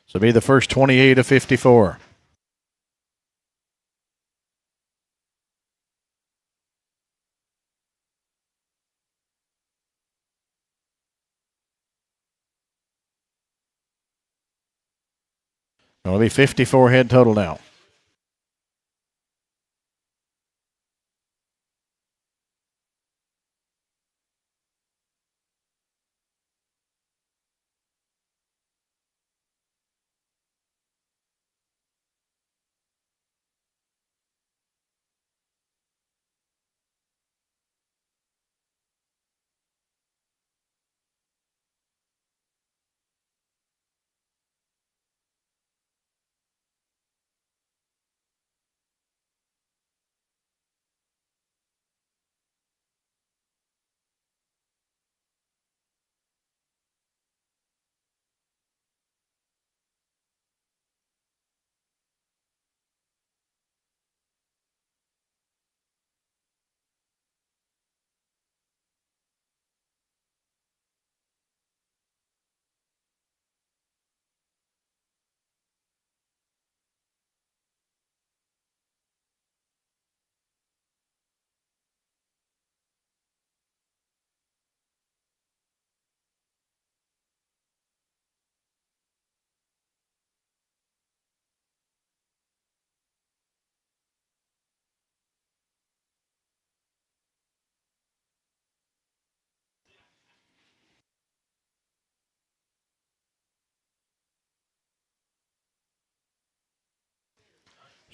Speaker 1: So be the first 28 of 54. It'll be 54 head total now.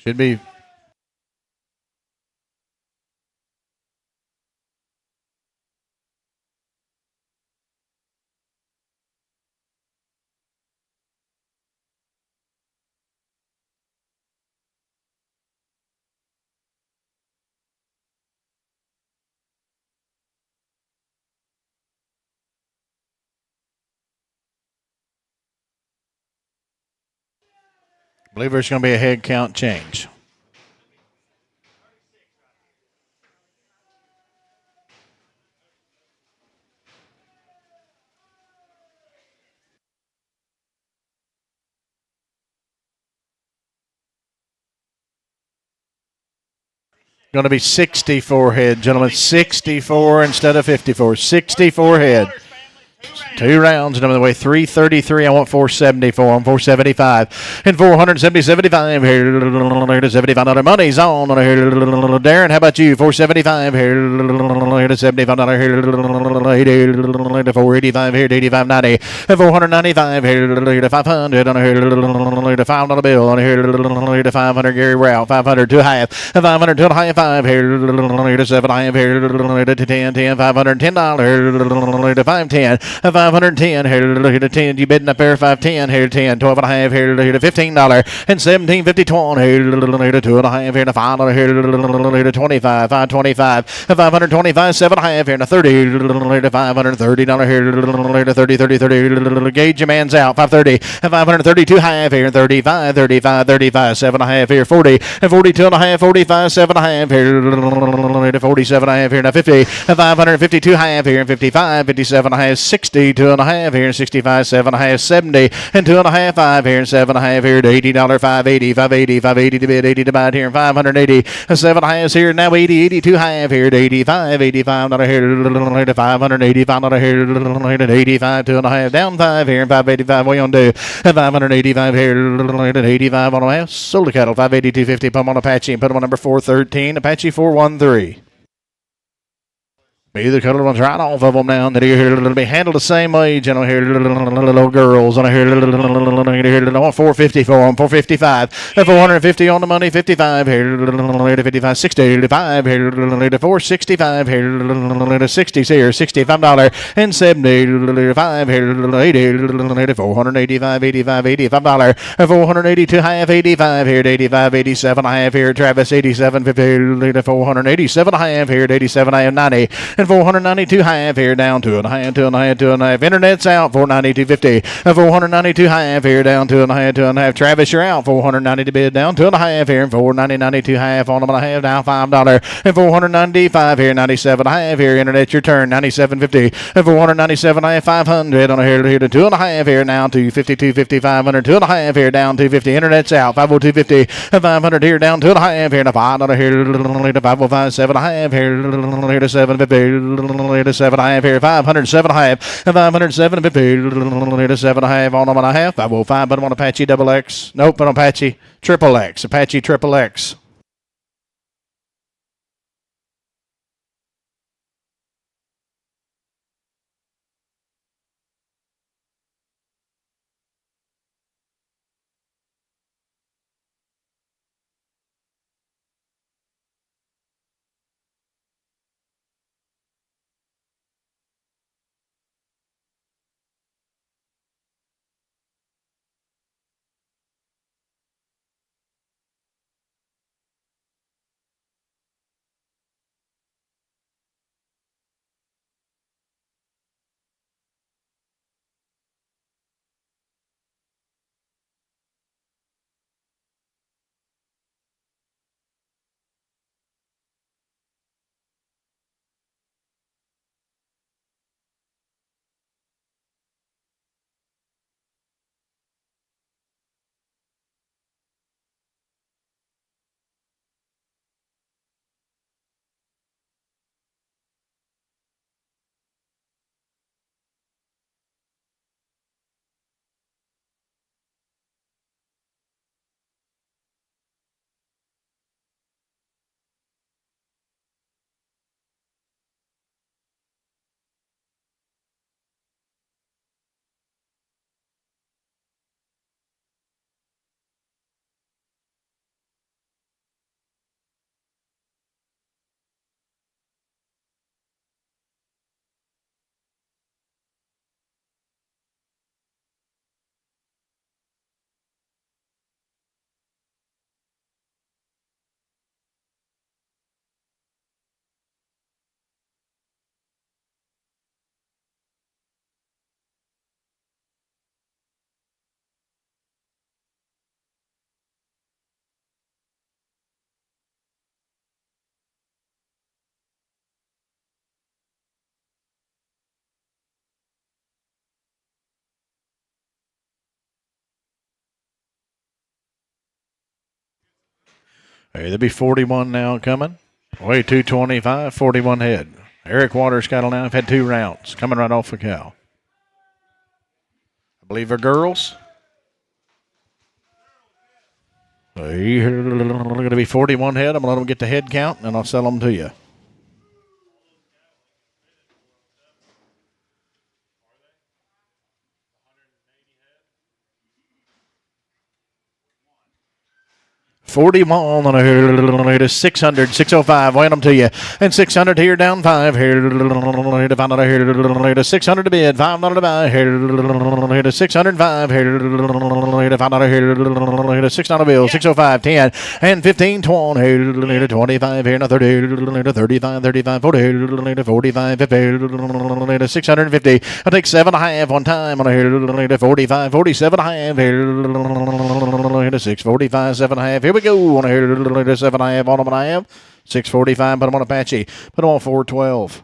Speaker 1: Should be. I believe there's going to be a head count change. Going to be 64 head, gentlemen. 64 instead of 54. 64 head. 2 rounds, and I'm the way 333. I want 470 for them. 475 and 475 here to $75 money's on here. Darren, how about you? 475 here to $75 here to 485 here to 85.90 and 495 here to 500 on here to $5 bill on here to 500 Gary Route 500 to half 500 to half 5 here to 7 half here to 10 $510 to 510 510 here to 10. You bidding up there 510 here to 10 12 and a half here to $15 and 17.50 here to 2 and a half here to $5 here to 25 525 525 7 and a half here to 30 to $530 here to 30 gauge your man's out 530 and 532 half here 35 7 and a half here 40 and 42 and a half 45 7 and a half here to 47 and a half here to 50 and 552 half here 55 57 and a half 60 2 and a half here 65 7 and a half 70 and 2 and a half 5 here 7 and a half here to $80 580 to bid 80 to buy here 580 7 and a half here now 80 82 half here to 85 $85 here to 585 here to 85 2 and a half down 5 here 585 what you gonna do 585 here to 85 on a half sold the cattle 582.50 put them on Apache and put them on number 413 Apache 413. Either color ones right off of them now. That it'll be handled the same way. General here, little girls on here. I want 450 for them. 455. 450 on the money. 55 here. 55, 60, 85 here. 465 here. 60 here. $65 and 75 here. 80. 485, 85, $85. 482 half. 85 here. 85, 87 half here. Travis 87, 50. 487 half here. 87 half 90. And 492 half here down 2 and a half, 2 and a half, 2 and a half. Internet's out 492.50. 492 half here down 2 and a half, 2 and a half. Travis, you're out 490 to bid down 2 and a half here. 490.92 half on them and a half now $5 and 495 here 97 half here. Internet your turn 97.50 and 497 half 500 on a here to 2 and a half here now 252.50 500 2 and a half here down 250. Internet's out 502.50 and 500 here down 2 and a half here to $5 here to 505 7 and a half here to 750 to 7 and a half here 507 and a half and 507.50 to 7 and a half on them and a half 505 but I'm on Apache double X nope but on Apache triple X Apache triple X. Hey, there'll be 41 now coming. Weigh 225, 41 head. Eric Waters cattle now have had 2 rounds coming right off the cow. believe they're girls. Hey, going to be 41 head. I'm going to let them get the head count, and I'll sell them to you. $41 on a 600, 605. Weighing them to you. And 600 here, down 5 here. To find out here. 600 to bid, $5 to buy here. To 605 here. To find out here. $6 bill, 605, 10 and 15, 20 here. 25 here, 30, 35, 35, 40, 45, 50, 650. I'll take 7.5 one time on a here. 45, 47 half here. 645, 7.5. Here we go on a here. 7.5 on them and I have. 645, put them on Apache. Put them on 412.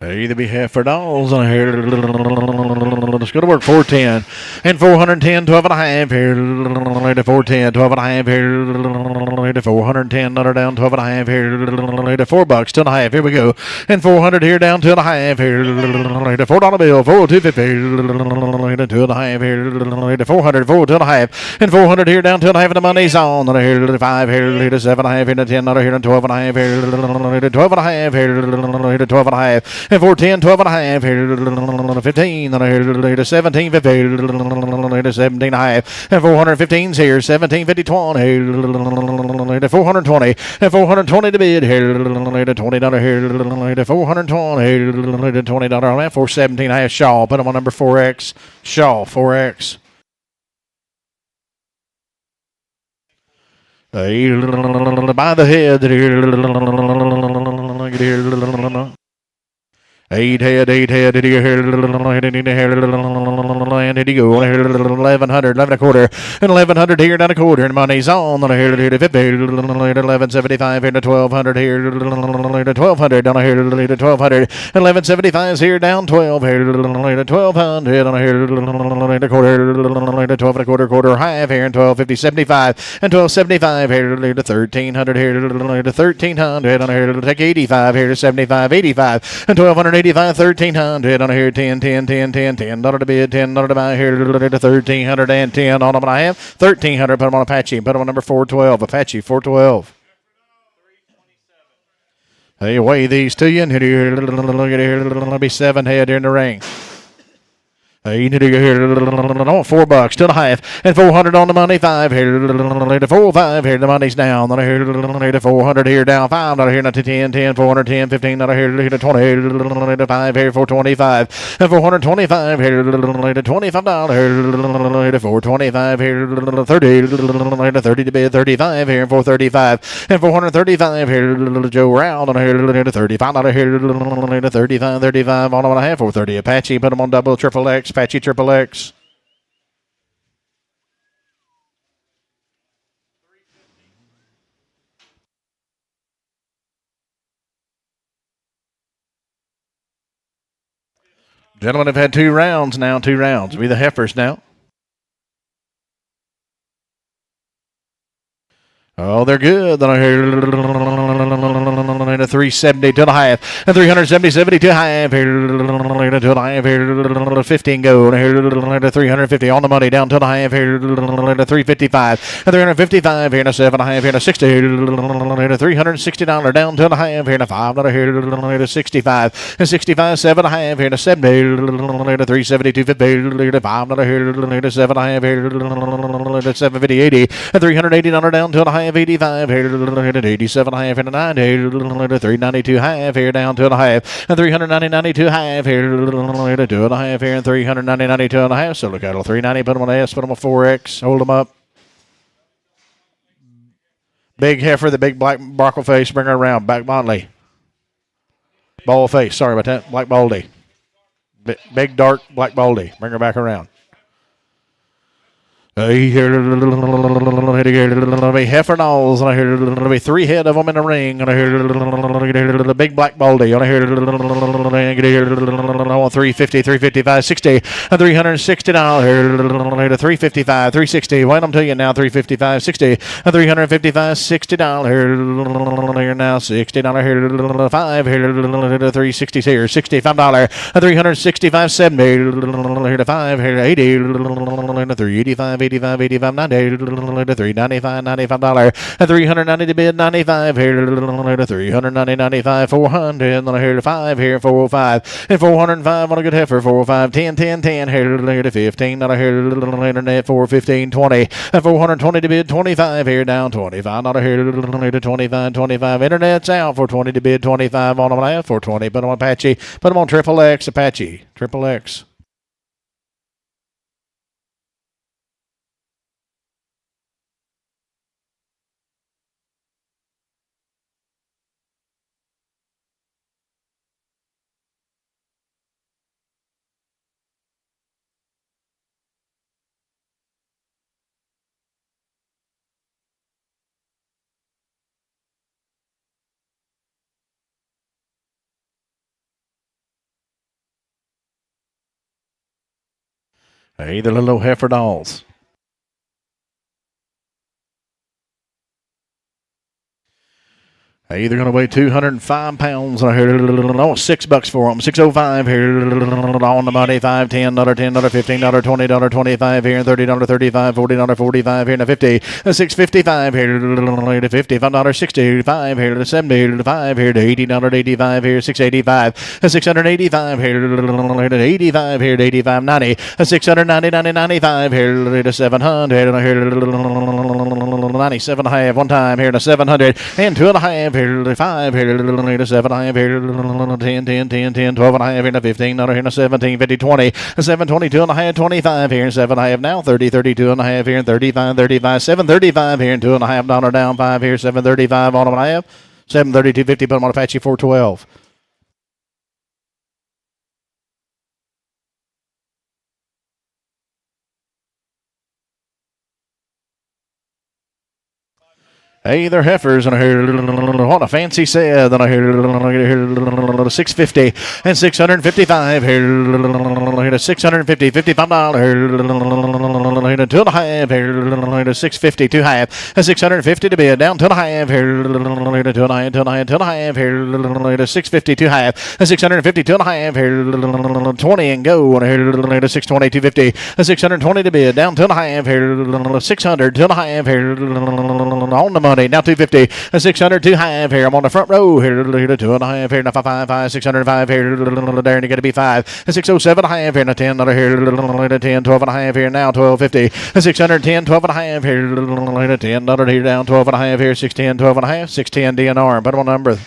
Speaker 1: Either be half for dolls on here. Let's go to work. 410 and 410, 12 and a half here. 410, 12 and a half here. 410, another down, 12 and a half here. $4, 2.5. Here we go. And 400 here, down 2.5 here. $4 bill, 4.250. 2.5 here. 400, 2.5. And 400 here, down 2.5. And the money's on. Here 5 here. 7.5 here. 10 here. 12 and a half here. 12 and a half here. 12 and a half. And 410, 12 and a half here. 15 here. 17, 50 here. 17 and a half. And 415's here. 17, 50, 20 here. 420. And 420 to bid here. $20 here. 420 here. $20 on that. 417 and a half. Shaw. Put them on number 4X. Shaw, 4X. By the head here. 8 head, did he go here? And did he go? 1100, 11 a quarter, and 1100 here, down a quarter, and money's on here to 50, 1175 here to 1200 here, 1200 down here to 1200, 1175 here, down 12 here to 1200 on here to quarter, 12 and a quarter, half here, and 1250, 75, and 1275 here to 1300 here to 1300 on here to take 85 here to 75, 85, and 1285, 1300 on here, 10 $10 to bid, $10 to buy here to 1310 on them, and I have 1300. Put them on Apache, put them on number 412, Apache 412. Hey, weigh these to you, and look at here, it'll be 7 head here in the ring. You need to go here. $4, 2.5, and 400 on the money. 5 here. 4, 5 here. The money's down. Here 400 here down. $5 here. Not to 10, 10, 410, $15 here to 20. 5 here 425, and 425 here. $25 here. 425 here. 30. 30 to bid. 35 here. 435 and 435 here. Joe Round on here. $35 here. 35, 35 on 1.5. 430 Apache. Put them on double, triple X. Apache triple X. Gentlemen have had 2 rounds now. 2 rounds. Be the heifers now. Oh, they're good. Then I hear a 370 to the half, and 370 to half. Here to the half. Here 15 go. Here 350 on the money down to the half. Here 355, and 355 here to 7.5. Here to 60. Here $360 down to the half. Here to $5. Here to 65, and 65 7.5. Here to 70. Here to 370 to 50. Here to $5. Here to 7.5. Here to 750 80, and $380 down to the half. 85 here at 87 half and a 90 here 392 half here down 2.5 and 392 half here to 2.5 here and 392 and a half. So look at it, 390. Put them on S, put them on 4X, hold them up. Big heifer, the big black barkle face, bring her around. Back Motley. Ball face, sorry about that. Black Baldy. Big dark black Baldy. Bring her back around. Heifer dolls, and I hear there'll be 3 head of them in the ring, and I hear the big black baldy, and I hear 350, 355, 60, and $360 here, 355, 360. Wait, I'm telling you now, 355, 60, and $355, $60 here now, $60 here, 5 here, 360 here, $65, and $365, 70 here to 5 here, 80, and 385. 85, 85, 90, $395, $95, and 390 to bid, 95 here, 390, 95, 400, and then here to 5 here, 405, and 405 on a good heifer, 405, 10, 10, 10 here to 15, and here internet 415, 20, and 420 to bid, 25 here down, 25, not here to 25, 25, internet's out for 20 to bid, 25 on them and 420, put them on Apache, put them on triple X, Apache, triple X. Hey, the little heifer dolls. Hey, they're going to weigh 205 pounds. I heard $6 for them. 605 here on the money. $5, $10, $10, $15, $20, 25 here, $30, 35, $40, 45 here, and 50. 655 here to 55, 65 here to 70, 5 here to $80, 85 here, 685, 685 here to 85 here to 85, 90, 690, 95 here to 700 here 97 and a half one time here to 700 and 2.5 here to 5 here to 7 and a half here 10, 10, 10, 10, 12 and a half here to 15 here to 17, 50, 20, 722 and a half, 25 here and 7 and a half now 30, 32 and a half here and 35, 35, 735 here and $2.50 down 5 here 735 on them and a half 732.50 put them on Apache 412. Hey, they're heifers, and I hear what a fancy said. Then I hear 650 and 655 here to 650, $55 here two and a half here, 650, two half, 650 to bid, down two and a half here, two and a half, two and a half, two and a half here, 650, two half, 650, two and a half here, 20 and go, 620, 250, 620 to bid, down two and a half here, 600, two and a half here, on the money, now 250, 600, two half here, I'm on the front row here, two and a half here, now 5, 605 here, there, and you got to be 5, 607 and a half here, now 10 here, 10, 12 and a half here, now 1250, 610, 12 and a half here, 10 here, down 12 and a half here, 610, 12 and a half, 610 DNR, put them on number,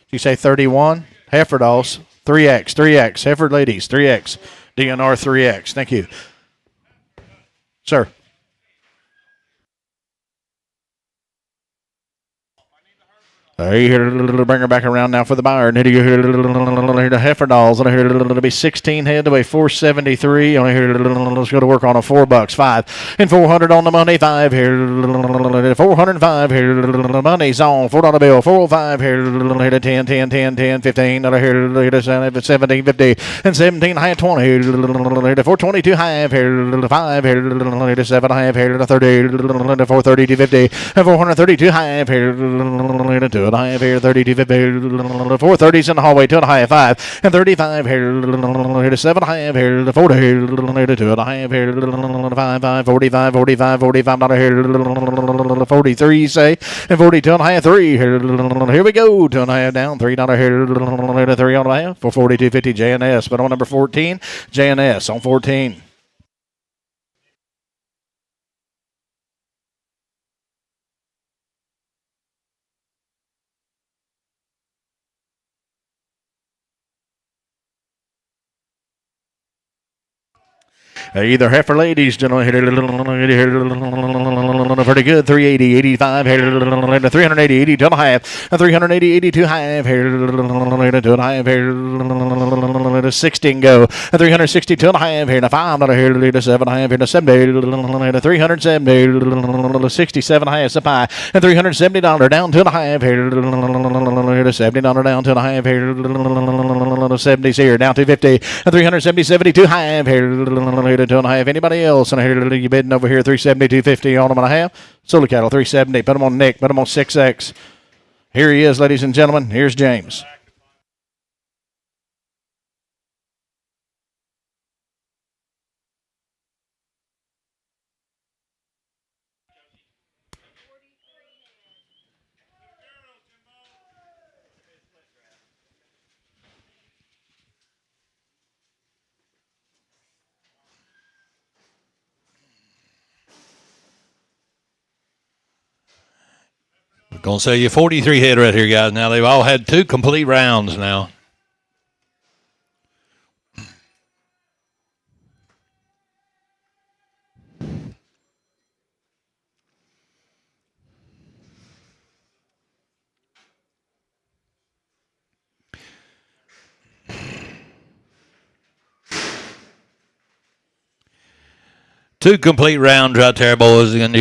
Speaker 1: you say 31, Heifer dolls, 3X, Heifer ladies, 3X, DNR 3X, thank you. Sir. Here, bring her back around now for the buyer. And here, the heifer dolls. And here, it'll be 16 head to weigh 473. On here, let's go to work on a $4. 5 and 400 on the money. 5 here, 405 here. The money's on $4 bill. 405 here, 10, 10, 10, 10, 15. Here, 17, 50 and 17 high 20 here. 422 half here. 5 here, 7 half here. 30, 430 to 50 and 432 half here. 2 and a half here, 32, 50, 430s in the hallway, 2 and a half, 5, and 35 here, 7 and a half here, 40 here, 2 and a half here, 5, 45, 45, $45 here, 43 say, and 42 and a half, 3 here we go, 2 and a half down, $3 here, 3 on a half, for 42.50 JNS, but on number 14, JNS on 14. Either heifer ladies, gentlemen, pretty good. 380, 85, 380, 82 and a half, 380, 82 half, 2 and a half, 60 and go, 362 and a half, $5, 7 and a half, 70, 370, 67 half, supply, and $370 down 2 and a half, $70 down 2 and a half, 70s here, down 250, 370, 72 half, 2 and a half. Anybody else? And you bidding over here 370, 250 on them and a half. Solar cattle 370. Put them on Nick. Put them on 6X. Here he is, ladies and gentlemen. Here's James.
Speaker 2: Going to sell you 43 head right here, guys. Now, they've all had 2 complete rounds now. Two complete rounds right there, boys. Son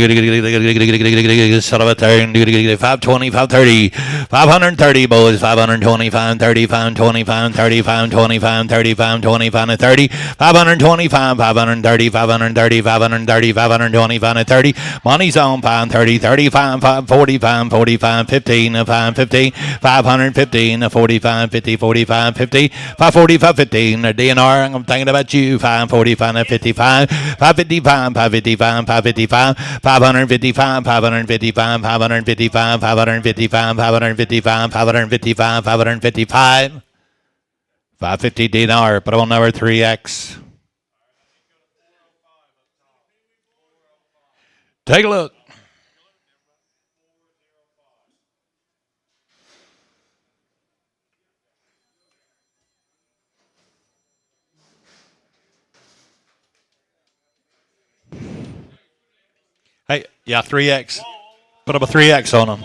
Speaker 2: of a turn. 520, 530, 530, boys. 520, 530, 520, 530, 520, 530, 520, 530, 525, 530, 530, 530, 520, 530. Money's on 530, 35, 545, 45, 15, 515, 515, 45, 50, 45, 50, 545, 15. DNR, I'm thinking about you. 545, 55, 555. 555, 555, 555, 555, 555, 555, 555, 555, 555, 550 dinar. Put on number 3X. Take a look. Hey, yeah, 3X. Put up a 3X on them.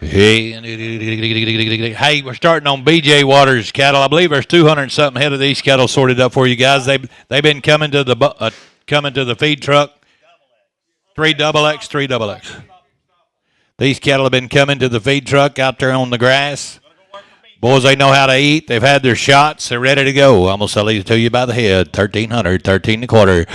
Speaker 2: Hey, we're starting on BJ Waters cattle. I believe there's 200 something head of these cattle sorted up for you guys. They've been coming to the feed truck. 3XX. These cattle have been coming to the feed truck out there on the grass. Boys, they know how to eat. They've had their shots. They're ready to go. I'm going to sell these to you by the head. 1300, 13 and a quarter.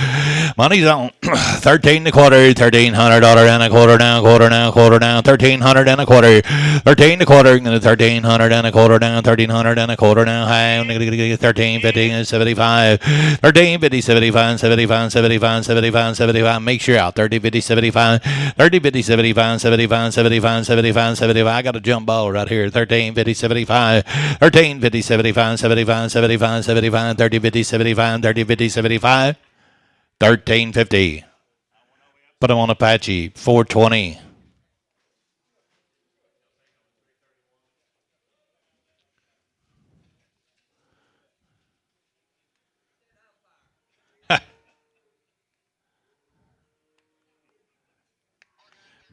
Speaker 2: Money's on. 13 and a quarter, $1,300 and a quarter down, quarter down, quarter down. 1300 and a quarter. 13 and a quarter, 1300 and a quarter down, 1300 and a quarter down. High, 1350 and 75. 1350, 75, 75, 75, 75, 75. Make sure you're out. 3050, 75. 3050, 75, 75, 75, 75, 75. I got a jump ball right here. 1350, 75. 1350, 75, 75, 75, 75, 3050, 75, 3050, 75, 1350. Put them on Apache, 420.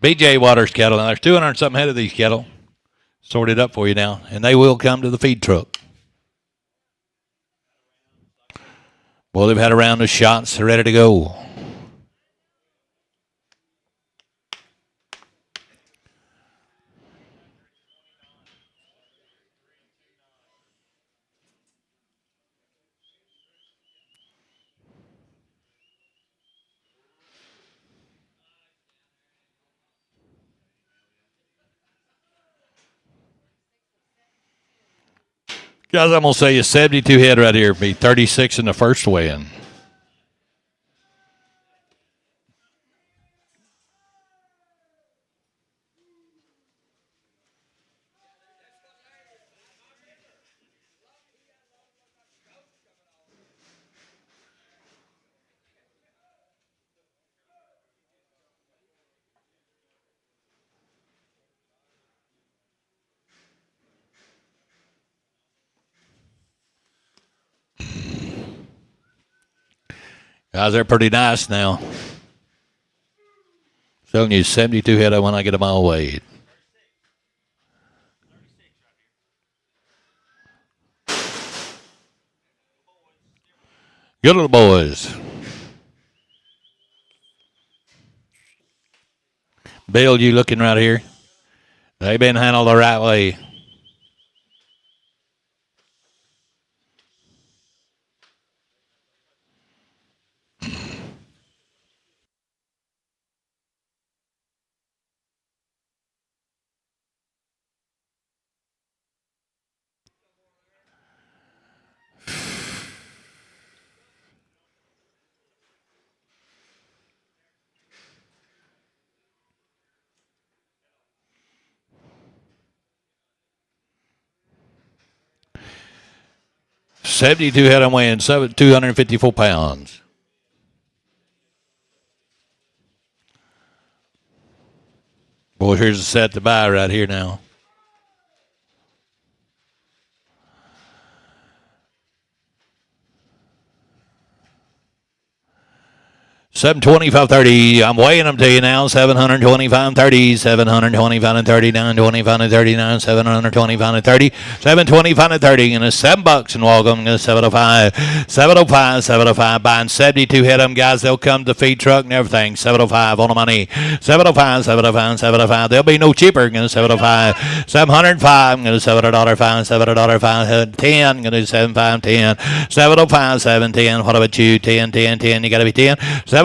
Speaker 2: BJ Waters cattle. Now, there's 200 something head of these cattle. Sorted up for you now, and they will come to the feed truck. Well, they've had a round of shots. They're ready to go. Guys, I'm going to say you 72 head right here. Be 36 in the first weigh-in. Guys, they're pretty nice now. Telling you 72 head when I get them all weighed. Good little boys. Bill, you looking right here? They've been handled the right way. $72 head I'm weighing 254 pounds. Boy, here's a set to buy right here now. $725.30. I'm weighing them to you now. $725.30. $725.39. $25.39. $725.30. $725.30. And it's $7 and welcome to $705. $705. $705. Buying 72 head them guys. They'll come to the feed truck and everything. $705 on the money. $705. $705. $705. They'll be no cheaper than $705. $705. I'm going to $705. $705. 10. I'm going to $705. 10. $705. 710. What about you? 10. 10. 10. You got to be 10.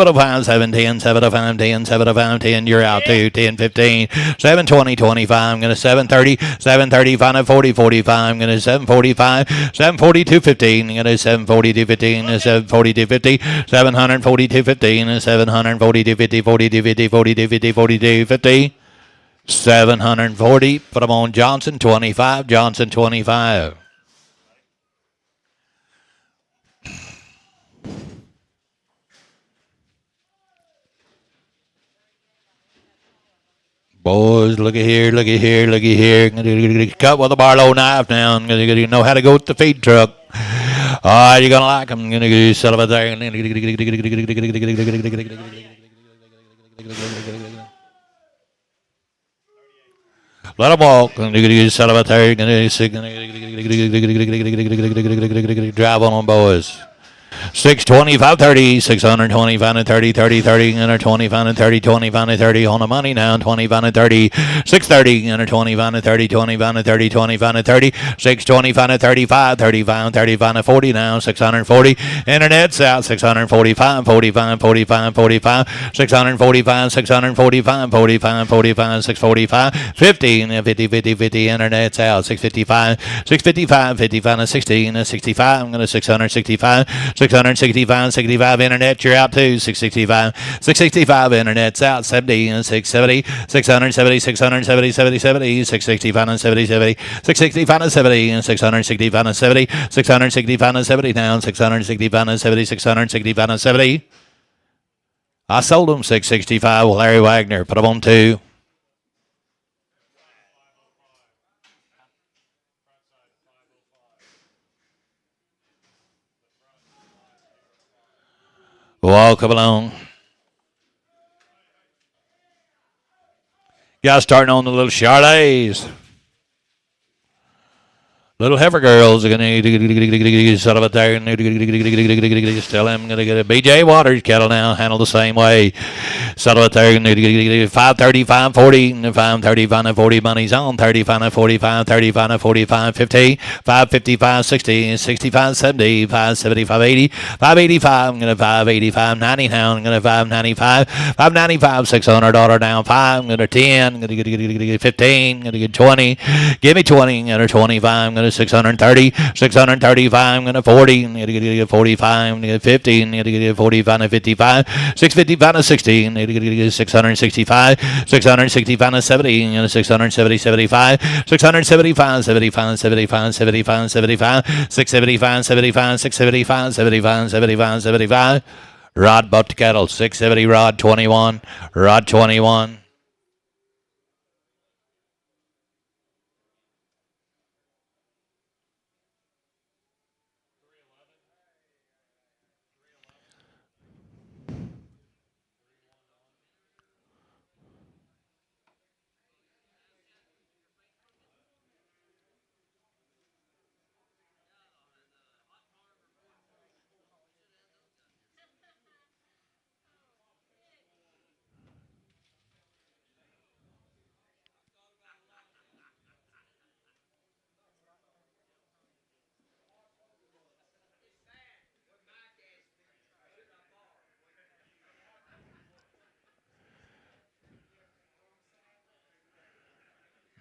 Speaker 2: 705, 710, 705, 10, 705, 10. You're out too. 10, 15, 720, 25. I'm going to 730, 735, 40, 45. I'm going to 745, 742, 15. I'm going to 742, 15, 742, 50, 742, 15, 742, 50, 42, 50, 42, 50, 42, 50. 740. Put them on Johnson, 25. Johnson, 25. Boys, look at here, look at here, look at here. Cut with a Barlow knife now. You know how to go with the feed truck. All right, you're going to like them. I'm going to go set up there. Let them walk. Set up there. Drive on them, boys. 625, 30, 625 and 30, 30, 30, and 25 and 30, 25 and 30 on the money now, 25 and 30, 630 and 25 and 30, 25 and 30, 25 and 30, 625 and 35, 35 and 35 and 40 now, 640, internet's out, 645, 45, 45, 45, 645, 645, 45, 45, 645, 50, and 50, 50, 50, internet's out, 655, 655, 55 and 60, and 65, I'm going to 665, 665, 65, internet, you're out too, 665, 665, internet's out, 70, and 670, 670, 670, 70, 70, 665 and 70, 70, 665 and 70, and 665 and 70, 665 and 70 down, 665 and 70, 665 and 70. I sold them 665 with Larry Wagner. Put them on 2. Walk along. Guys starting on the little Charlets. Little heifer girls are going to set up there. Still am going to get a BJ Waters cattle now. Handle the same way. Settle it there. 530, 540, 530, 540 money's on. 35, 45, 35, 45, 50, 555, 60, 65, 70, 570, 580, 585. I'm going to 585, 90 now. I'm going to 595, 595, $600 down. 5. I'm going to 10. I'm going to get 15. I'm going to get 20. Give me 20. I'm going to 25. I'm going to 630, 635, I'm going to 40, I'm going to get 45, I'm going to get 50, I'm going to get 45 and 55, 655 and 60, I'm going to get 665, 665 and 70, I'm going to 670, 75, 675, 75, 75, 75, 75, 675, 75, 675, 75, 75, 75. Rod bought the cattle, 670, Rod 21, Rod 21.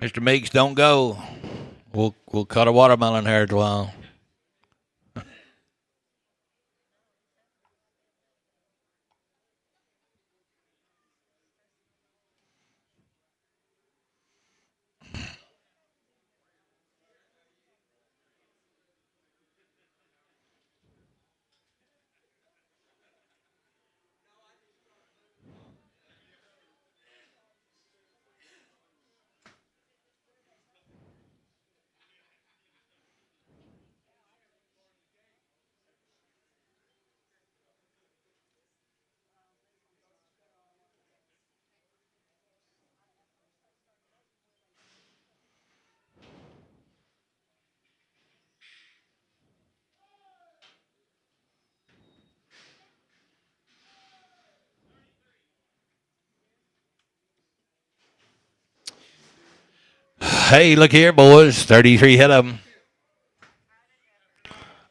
Speaker 2: Mr. Meeks, don't go. We'll cut a watermelon here a while. Hey, look here, boys. 33 hit them.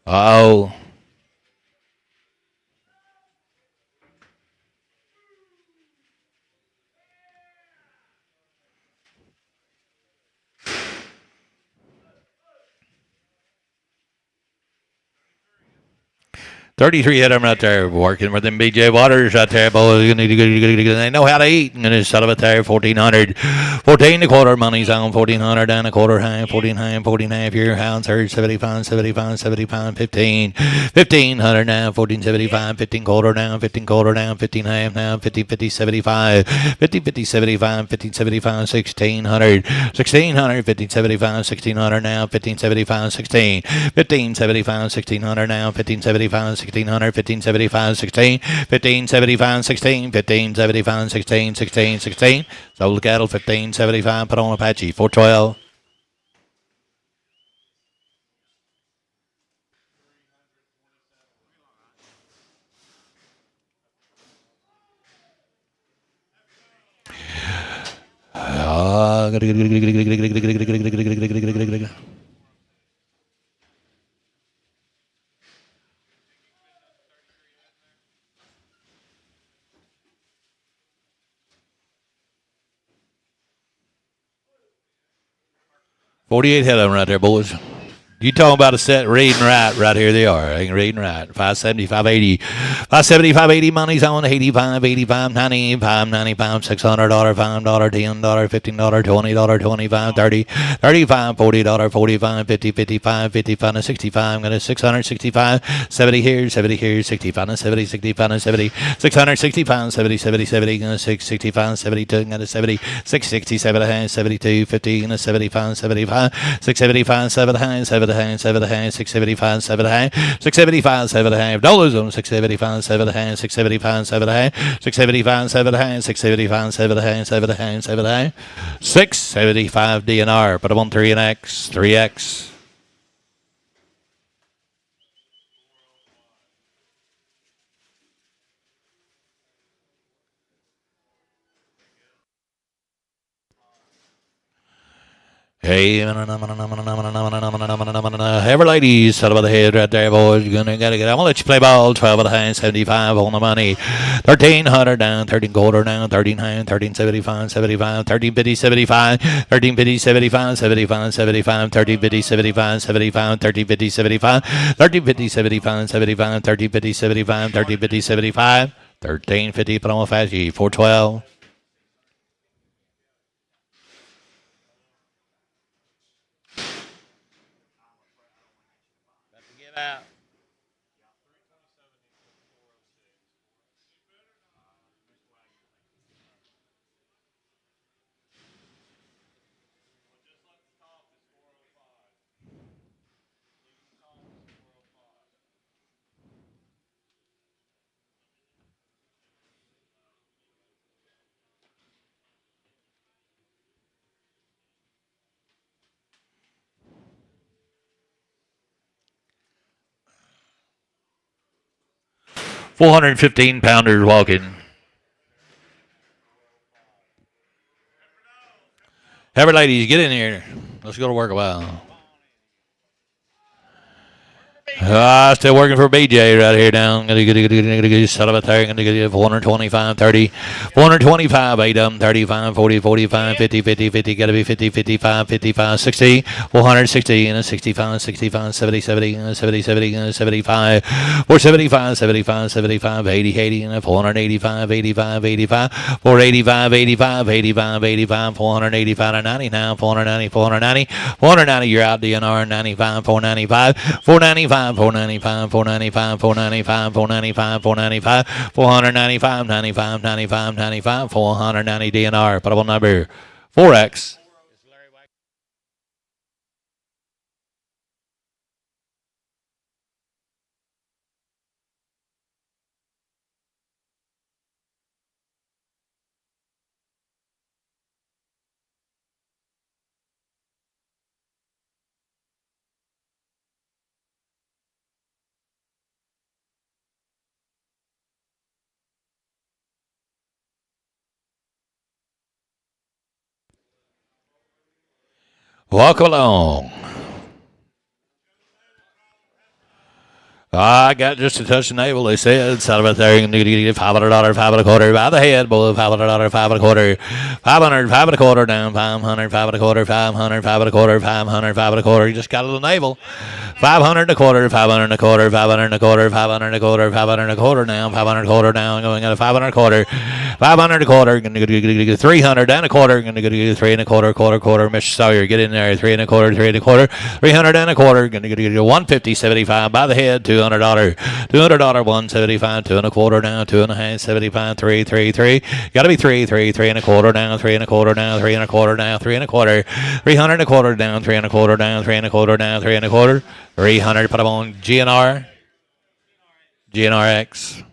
Speaker 2: Uh-oh. $33 hit them right there, working with them BJ Waters right there, boys. They know how to eat. And just set up it there, 1,400. 14 a quarter, money's on 1,400, down a quarter high, 14 high, 14 half, your hounds herd, 75, 75, 75, 15. 1,500 now, 1475, 15 quarter down, 15 quarter down, 15 half now, 50, 50, 75, 50, 50, 75, 15, 75, 1,600, 1,600, 15, 75, 1,600 now, 15, 75, 16, 15, 75, 1,600 now, 15, 75, 1,600, 15, 75, 16, 15, 75, 16, 15, 75, 16, 16, 16. Sold the cattle, 15, 75, put on Apache, 412. $48 head on right there, boys. You talking about a set reading right here they are. Ain't reading right. 570, 580. 570, 580 money's on 85, 85, 90, 595, $600, $5, $10, $15, $20, 25, 30, 35, $40, 45, 50, 55, 55 to 65. Got a 665, 70 here, 70 here, 65 to 70, 65 to 70, 665, 70, 70, 70, got a 665, 72, got a 70, 667, 72, 50, and a 75, 75, 675, 7, 7, 7, 675, 7, 675, 7, dollars on 675, 7, 675, 7, 675, 7, 675, 7, 7, 7, 675 DNR. Put them on 3X, 3X. Hey, ever ladies, set about the head right there, boys. You're gonna gotta get. I'm gonna let you play ball. 12 at a hand, 75 on the money. 1300 down, 13 quarter down, 13 hand, 1375, 75, 1350, 75, 1350, 75, 75, 75, 1350, 75, 75, 1350, 75, 1350, 75, 75, 1350, 75, 1350, 75, 1350. Put on a fast G, 412. Out. $415 walking. Every ladies, get in here. Let's go to work a while. Still working for BJ right here down. Set up a there. Going to get 425, 30, 425, 8 of them, 35, 40, 45, 50, 50, 50. Got to be 50, 55, 55, 60, 460, and a 65, 65, 70, 70, 70, 70, 75, 475, 75, 75, 80, 80, and a 485, 85, 85, 485, 85, 85, 85, 485 to 90 now, 490, 490, 490. You're out, DNR, 95, 495, 495. 495, 495, 495, 495, 495, 495, 95, 95, 95, 490 DNR. Put up on number 4X. Walk along. I got just a touch of navel, they said. Sat about there, $500, 5 and a quarter by the head, boy. $500, 5 and a quarter. 500, 5 and a quarter down. 500, 5 and a quarter. 500, 5 and a quarter. 500, 5 and a quarter. You just got a little navel. 500 and a quarter. 500 and a quarter. 500 and a quarter. 500 and a quarter. 500 and a quarter now. 500 and a quarter down. Going at a 500 and a quarter. 500 and a quarter. Going to get 300 down a quarter. Going to get 3 and a quarter. Quarter. Mr. Sawyer, get in there. 3 and a quarter. 3 and a quarter. 300 and a quarter. Going to get 150, 75 by the head. $200. $200, 175, 2 and a quarter now, 2 and a half, 75, 3, 3, 3. Got to be 3, 3, 3 and a quarter now, 3 and a quarter now, 3 and a quarter now, 3 and a quarter, 300 and a quarter down, 3 and a quarter down, 3 and a quarter down, 3 and a quarter, 300. Put them on GNR, GNRX.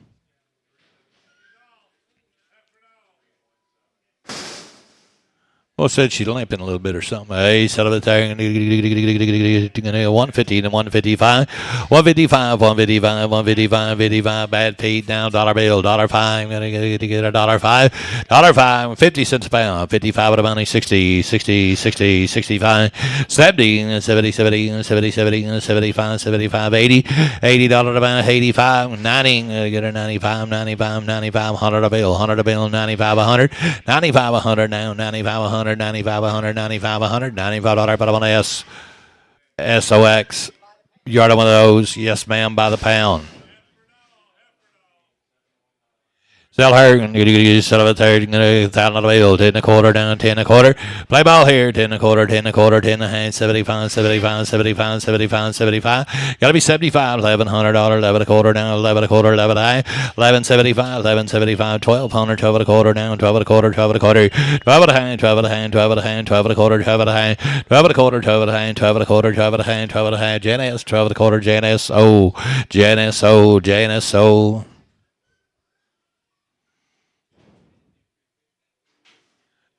Speaker 2: Well, said she's limping a little bit or something. Hey, set up a there. 150 and 155. 155, 155, 155, 55. Bad feet down. Dollar bill, $5. Gonna get a $5. $5, 50 cents a pound. 55 with a money. 60, 60, 60, 65, 70, 70, 70, 70, 70, 75, 75, 80. $80 a pound. 85, 90. Gonna get a 95, 95, 95. 100 a bill, 100 a bill. 95, 100. 95, 100 now. 95, 100. 95, 100, 95, 100, $95, put up on S. SOX. Yard one of those. Yes, ma'am, by the pound. Sell her. Sell it there. $1,000 bill. 10 and a quarter down. 10 and a quarter. Play ball here. 10 and a quarter. 10 and a quarter. 10 and a half. 75. 75. 75. 75. 75. Got to be 75. $1,100. 11 a quarter down. 11 a quarter. 11 a high. 1175. 1175. 1200. 12 and a quarter down. 12 and a quarter. 12 and a quarter. 12 and a half. 12 and a half. 12 and a half. 12 and a quarter. 12 and a half. 12 and a quarter. 12 and a half. 12 and a quarter. 12 and a half. 12 and a half. JNS. 12 and a quarter. JNS. Oh. JNS. Oh. JNS. Oh.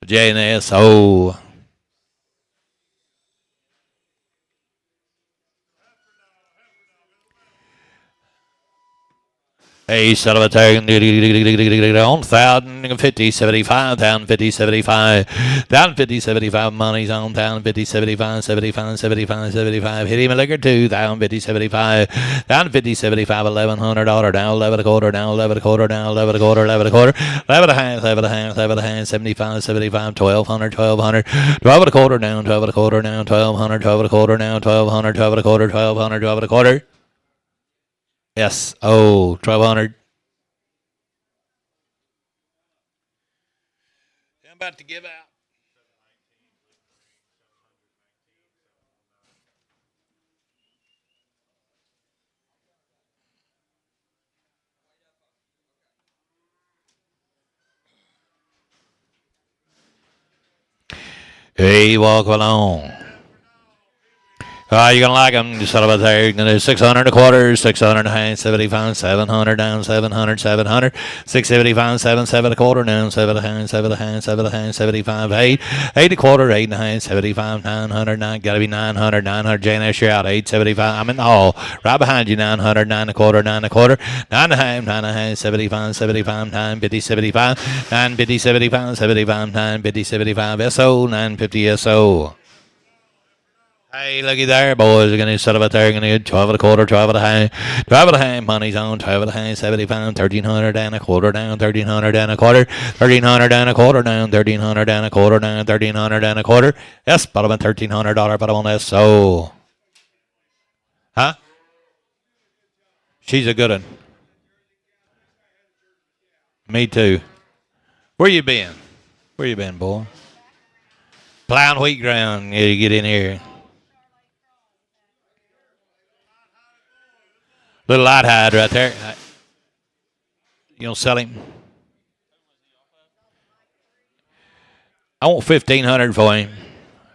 Speaker 2: JNS. Oh. Hey, son of a turn. On 1,050, 75, 1,050, 75. 1,050, 75. Money's on 1,050, 75, 75, 75, 75. Hit him a liquor too. 1,050, 75. 1,050, 75. $1,100 down. 11 a quarter down. 11 a quarter down. 11 a quarter. 11 a quarter. 11 a half. 11 a half. 11 a half. 75, 75. 1,200. 1,200. 12 and a quarter down. 12 and a quarter down. 1,200. 12 and a quarter down. 1,200. 12 and a quarter. 1,200. 12 and a quarter. Yes. Oh, 1,200. I'm about to give out. Hey, walk along. You're going to like them. Just sort of there. You're going to do 600 a quarter, 600 and a half, 75, 700 down, 700, 700, 675, 7 a quarter down, 7 and a half, 7 and a half, 7 and a half, 75, 8, 8 a quarter, 8 and a half, 75, 900, 9, got to be 900, 900, JNS, you're out, 875, I'm in the hall, right behind you, 900, 9 a quarter, 9 a quarter, 9 and a half, 9 and a half, 75, 75, 950, 75, 950, 75, 75, 950, 75, SO, 950, SO. Hey, looky there, boys. We're going to set up there. We're going to get 12 and a quarter, 12 and a half. 12 and a half. Money's on 12 and a half, 75, 1,300 and a quarter down, 1,300 and a quarter, 1,300 and a quarter down, 1,300 and a quarter down, 1,300 and a quarter. Yes, bottom of $1,300, bottom on this. So, huh? She's a good one. Me too. Where you been? Where you been, boy? Plowing wheat ground. Yeah, you get in here. Little light hide right there. You don't sell him? I want 1,500 for him.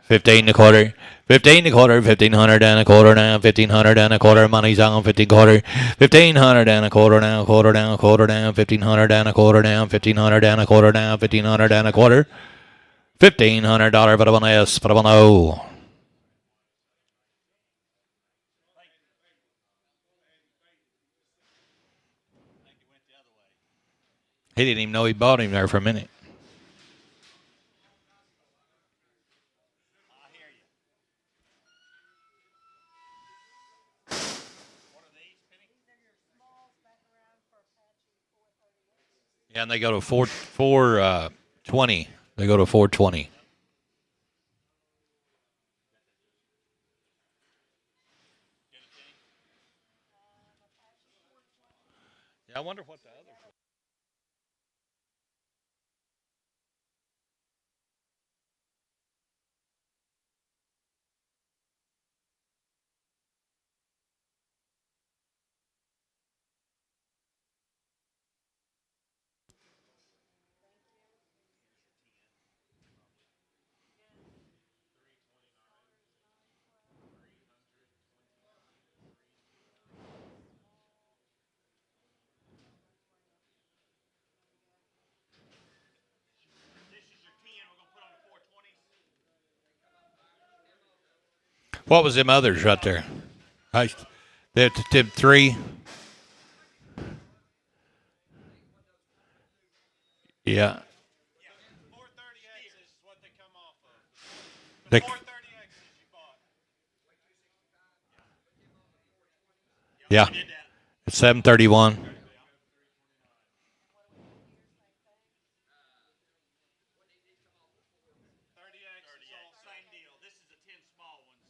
Speaker 2: 15 and a quarter. 15 and a quarter. 1,500 and a quarter now. 1,500 and a quarter. Money's on 15 quarter. 1,500 and a quarter now. Quarter down. Quarter down. 1,500 and a quarter down. 1,500 and a quarter down. 1,500 and a quarter. $1,500. Put up on S. Put up on O. He didn't even know he bought him there for a minute. Yeah, and they go to 420. They go to 420. Yeah, I wonder what the other. What was them others right there? I, the tip 3. Yeah.
Speaker 3: 430X is what they come off of.
Speaker 2: The,
Speaker 3: 430X you bought.
Speaker 2: yeah. It's 731.
Speaker 3: 30X is all same deal. This is the 10 small ones.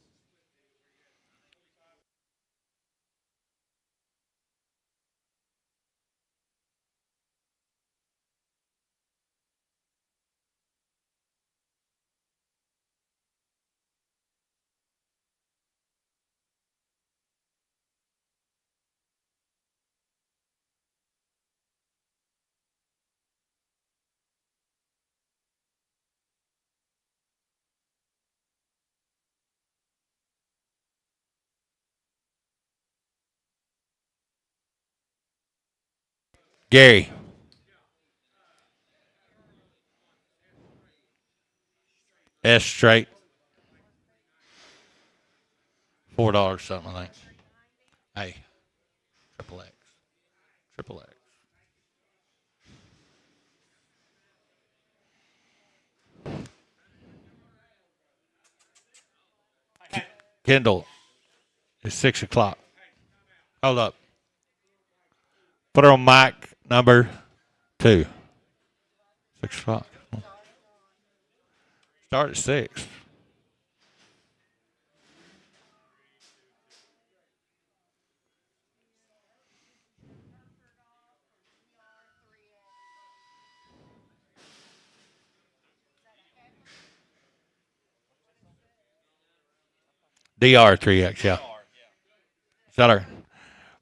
Speaker 2: Gary. S straight. $4 something, I think. Hey. Triple X. Triple X. Kendall. It's 6 o'clock. Hold up. Put her on mic number 2. 6 o'clock. Start at 6. DR3X, yeah. Sell her.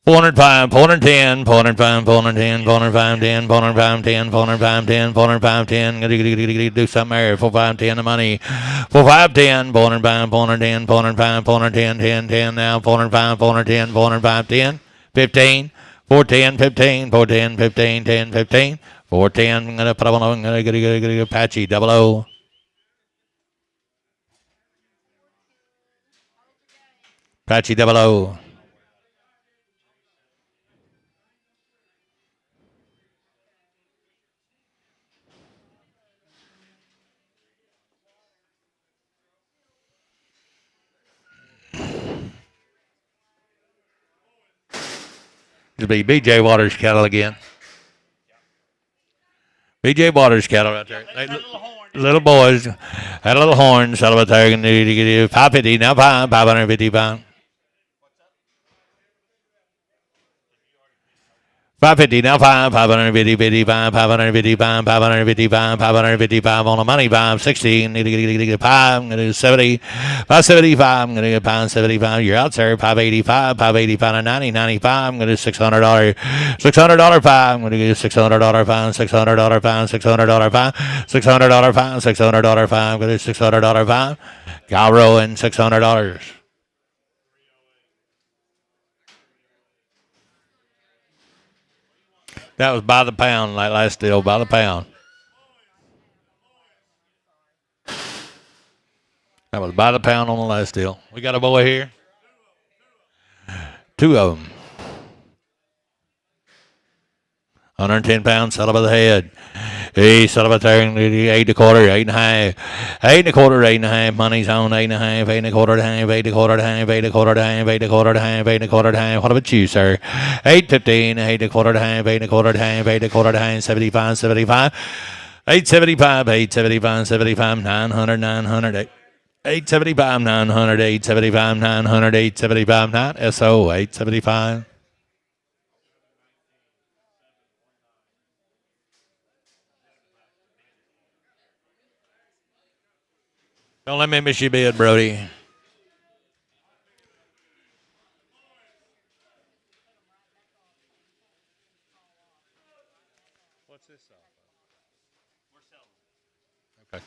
Speaker 2: 405, 410, 405, 410, 405, 10, 405, 10, 405, 10, 405, 10. Do something there. 4510 the money. 4510, 405, 410, 405, 410, 10, 10 now. 405, 410, 405, 10, 15, 410, 15, 410, 15, 10, 15. 410. I'm gonna put up on. I'm gonna get Apache 00. Apache 00. It'll be BJ Waters cattle again. BJ Waters cattle right there. Little boys had a little horn. Settle up there. 550 now. 555. 550 now. 550, 55, 555, 555, 555 on the money. 560. Need to get 5. I'm going to do 70. 575. I'm going to get 575. You're out, sir. 585. 585 to 90. 95. I'm going to do $600. $600 5. I'm going to get $600 5. $600 5. $600 5. $600 5. $600 5. I'm going to do $600 5. Galro and $600. That was by the pound, like last deal, by the pound. That was by the pound on the last deal. We got a boy here. 2 of them. 110 pounds, settle by the head. He settle by there, 8 and a quarter, 8 and a half. 8 and a quarter, 8 and a half. Money's on 8 and a half, 8 and a quarter, 8 and a quarter, 8 and a quarter, 8 and a quarter, 8 and a quarter, 8 and a quarter, 8 and a quarter. What about you, sir? 8.15, 8 and a quarter, 8 and a quarter, 8 and a quarter, 75, 75. 875, 875, 75, 900, 900, 875, 900, 875, 900, 875, 9, SO, 875. Don't let me miss your bid, Brody. What's this off of? We're selling. Okay.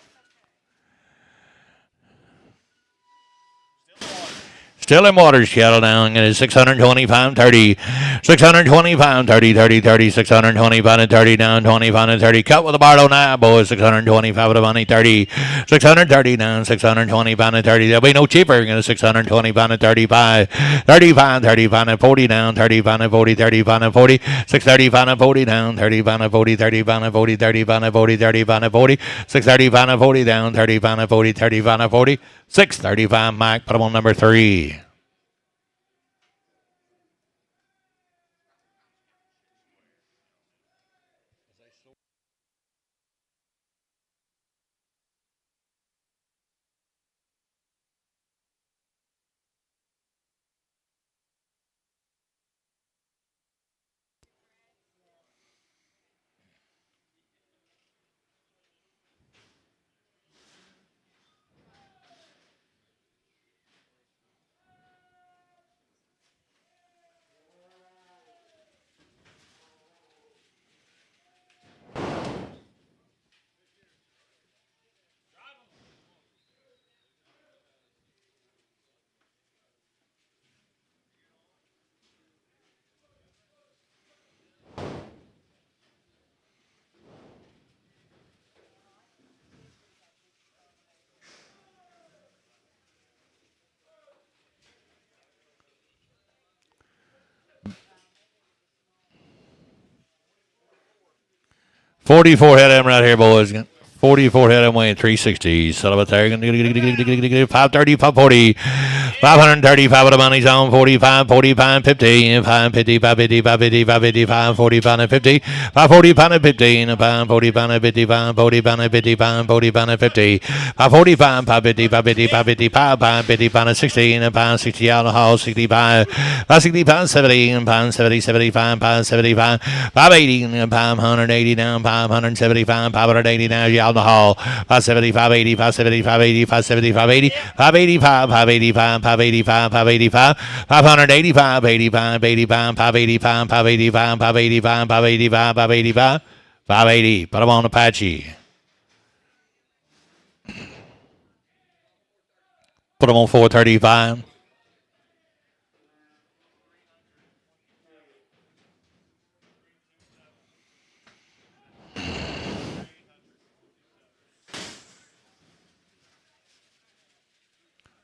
Speaker 2: Still in waters, cattle down, and it's 625 30. 625 30, 30, 30, 625 and 30 down, 25 and 30. Cut with a Barlow now, boys. 625 with a money, 30. 630 down, 625 and 30. There'll be no cheaper. 625 and 35. 35, 35 and 40 down, 35 and 40, 35 and 40. 635 and 40 down, 35 and 40, 35 and 40, 35 and 40, 35 and 40. 635 and 40 down, 35 and 40, 35 and 40. 635, Mike. Put him on number 3. $44 head of right here, boys. 44 head of weighing 360. Son of a there. 530, 540. 535 with the money zone. 45, 45, 50. 550, 550, 550, 550, 540, 550. 540, 515. 540, 550, 540, 550, 540, 550. 545, 550, 550, 555. 550, 560. 560 out of the hall. 65. 565, 70. 570, 75. 575. 580. 580 down. 575. 580 down. Out the hall. 570, 580, 570, 580, 570, 580, 585, 585, 585, 585, 585, 85, 85, 585, 585, 585, 585, 585, 580. Put them on Apache. Put them on 435.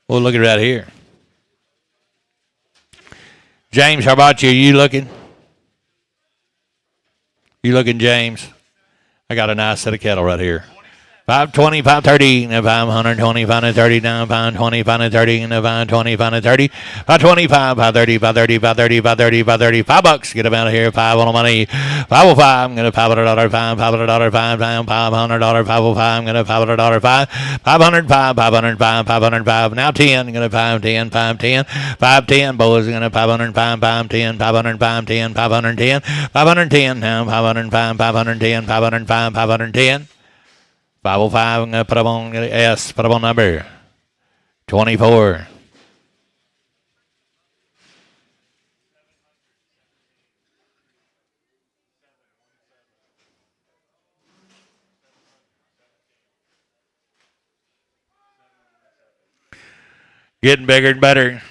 Speaker 2: Well, look at it right here. James, how about you? You looking? You looking, James? I got a nice set of cattle right here. 520, 530, 520, 530, 520, 530, 520, 530, 525, 530, 530, 530, 530, 530, $5. Get them out of here. 5 on the money. 505. I'm going to $500, 5, $500, 5, down, $500, 505. I'm going to $500, 5, 505, 505, 505. Now 10. I'm going to 510, 510, 510. Boys, going to 505, 510, 505, 10, 510, 510. Now 505, 510, 505, 510. 505, I'm going to put them on S, put them on number 24. Getting bigger and better.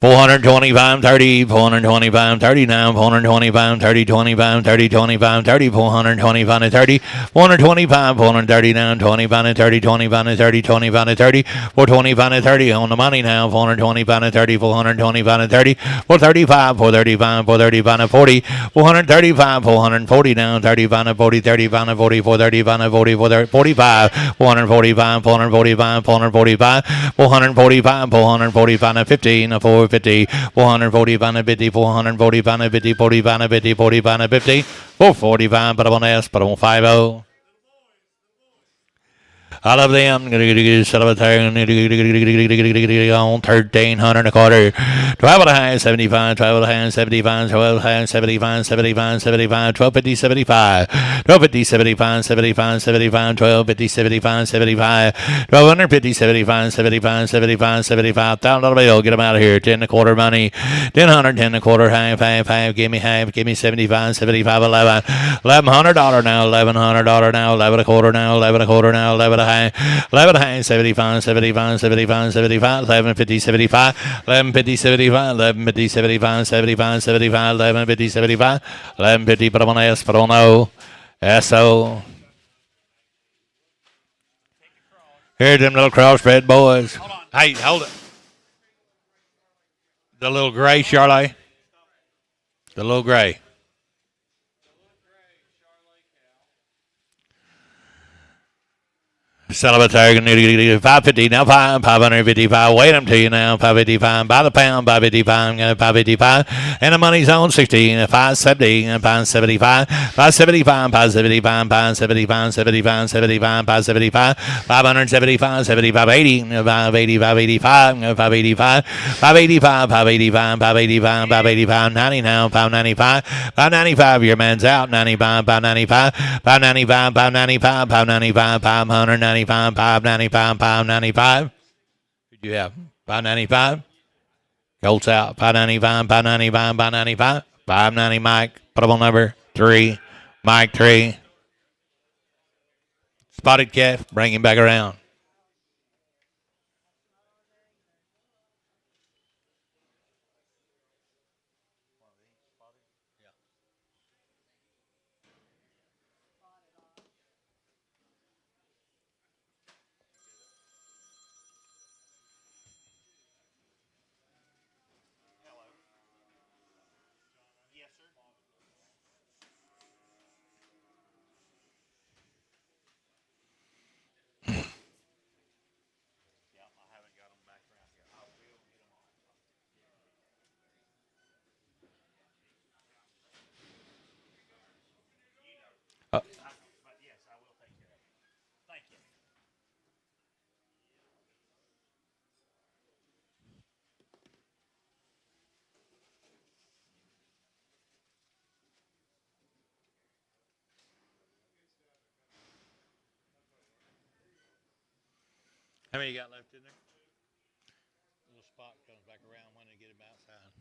Speaker 2: 425, 30, 425, 30 now, 425, 30, 25, 30, 25, 30, 425 and 30, 425, 430 down, 25 and 30, 25 and 30, 25 and 30, 425 and 30 on the money now, 425 and 30, 425 and 30, 435, 435, 435 and 40, 435, 440 down, 35 and 40, 35 and 40, 435 and 40, 445, 445, 445, 445, 445, 445 and 15, 450, 445 and 50, 445 and 50, 45 and 50, 45 and 50, 445, put them on S, put them on 50. I love them. Set up a tire on 1300 and a quarter. 12 and a half, 75, 12 and a half, 75, 12 and a half, 75, 75, 75, 1250, 75, 1250, 75, 75, 75, 1250, 75, 75, 1250, 75, 75, 75, 75, $1,000 bill. Get them out of here. 10 and a quarter money. 10, 10 and a quarter, half, half, half. Give me half. Give me 75, 75, 11. $1,100 now. $1,100 now. 11 and a quarter now. 11 and a quarter now. 11 and a half. 11 and a half. 75, 75, 75, 75. 1150, 75. 1150, 75. 1150, 75, 75, 75. 1150, 75. 1150. Put them on S. Put on O. S-O. Here's them little crossbred boys. Hey, hold it. The little gray, Charlie. The little gray. Celebratory 550 now 555. Wait them to you now 555 by the pound 555 555 and the money's on 16 570 575 575 575 575 75 75 575 575 75 80 585 85 585 585 585 585 585 90 now 595 595 your man's out 95 595 595 595 595 595 595, 595. Who'd you have? 595. Colts out. 595, 595, 595. 590, Mike. Put them on number 3. Mike 3. Spotted calf. Bring him back around. How many you got left in there? Little spot comes back around when they get him outside.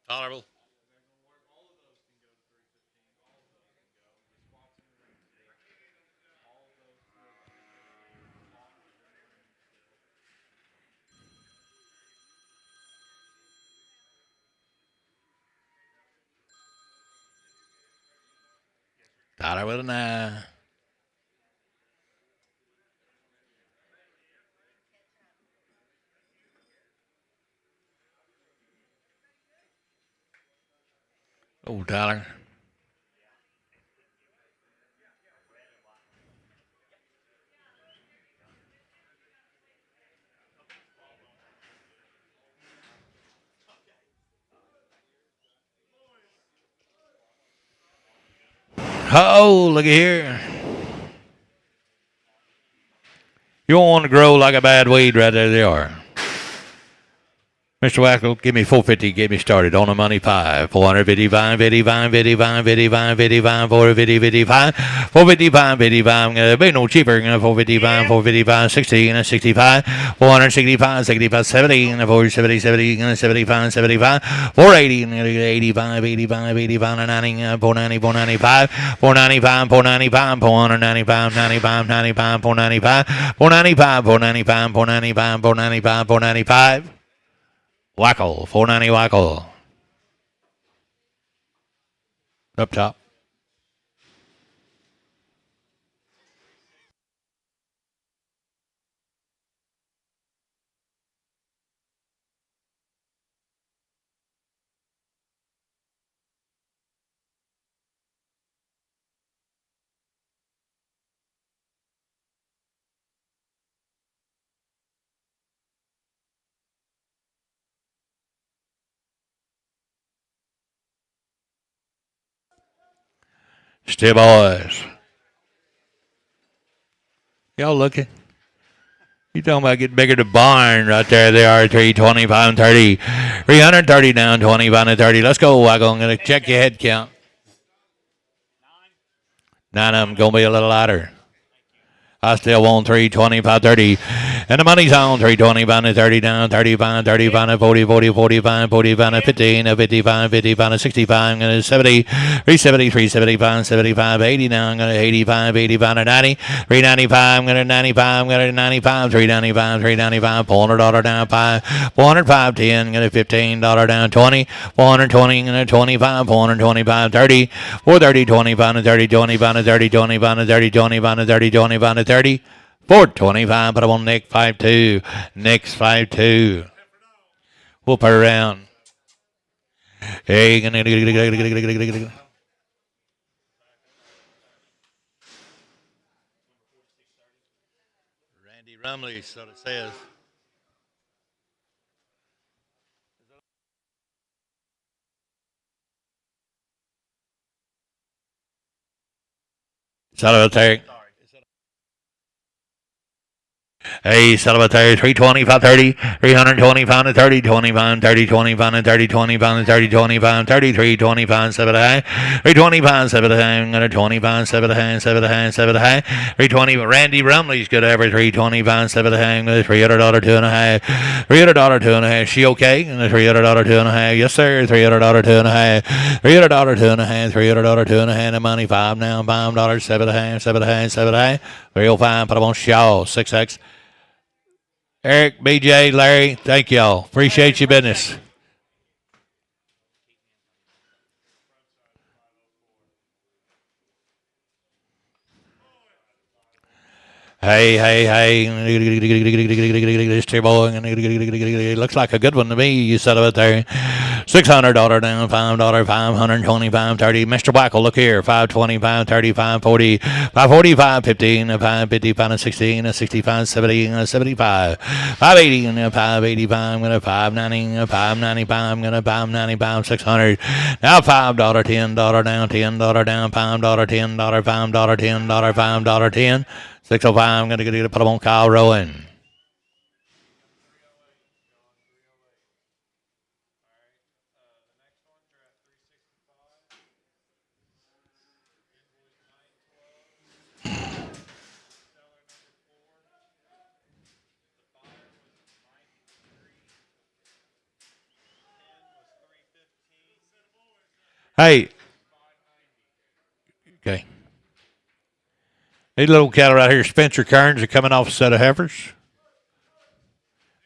Speaker 2: Tolerable. Tyler with a 9. Oh, Tyler. Oh, look at here. You don't want to grow like a bad weed right there they are. Mr. Wackel, give me 450, get me started on the money 5. 455, 55, 55, 55, 55, 455, 455, 55, be no cheaper, 455, 455, 60, 65, 465, 65, 70, 470, 70, 75, 75, 480, 85, 85, 85, 90, 490, 495, 495, 495, 495, 95, 95, 495, 495, 495, 495, 495, 495. Wackel, 490 Wackel. Up top. Stay boys. Y'all looking? You talking about getting bigger than barn right there. They are 325 and 30. 330 down, 25 and 30. Let's go, Waggle. I'm going to check your head count. 9 of them going to be a little lighter. I still want 325, 30. And the money's on 325 and 30 down, 35, 35, and 40, 40, 45, 45, and 15, 55, 55, and 65. I'm going to 70, 370, 375, 75, 80 now. I'm going to 85, 85, and 90, 395. I'm going to 95, I'm going to 95, 395, 395, $400 down, 5, 405, 10. I'm going to $15 down, 20, 420, I'm going to 25, 425, 30, 430, 25, and 30, 25, and 30, 25, and 30, 25, and 30, 25, and 30. 425, but I want Nick 5-2. Nick's 5-2. Whoop her around. Hey, Randy Rumley, so it says. Salvatore. Hey, Salvatore, 325, 30, 325 and 30, 25, 30, 25 and 30, 25 and 30, 25, 30, 325, 7 high, 325, 7 high, I'm going to 25, 7 high, 7 high, 7 high, 320. Randy Rumley's good average, 325, 7 high, I'm going to $300, 2 and a half, $300, 2 and a half. She okay? And the $300, 2 and a half. Yes, sir, $300, 2 and a half, $300, 2 and a half, $300, 2 and a half. The money, 5 now, $5, 7 high, 7 high, 7 high, 305. Put them on Shaw, 6X. Eric, BJ, Larry, thank y'all. Appreciate your business. Hey. This boy looks like a good one to me. You said about there. $600 down, $5, 525, 30. Mr. Wackel, look here. 525, 35, 40, 545, 15, 555, 16, 65, 70, 75, 580, 585. I'm going to 590, 595. I'm going to 595, 600. Now $5, $10 down, $10 down, $5, $10, $5, $10, $5, 10. 605, I'm going to get it, put them on Kyle Rowan. Hey. Okay. These little cattle right here, Spencer Kearns, are coming off a set of heifers.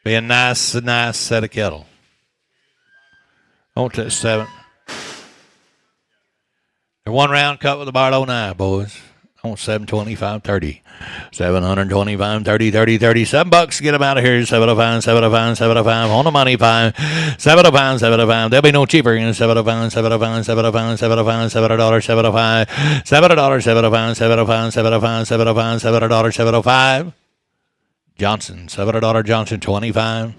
Speaker 2: Be a nice set of cattle. I want that 7. They're 1 round cut with a Barlow 9, boys. I want 725, 30. 725, 30, 30, 30. $7 to get them out of here. 705, 705, 705. On the money, 5. 705, 705. There'll be no cheaper. 705, 705, 705, 705, $7, 705. $7, 705, 705, 705, 705, $7, 705. Johnson, $7 Johnson, 25.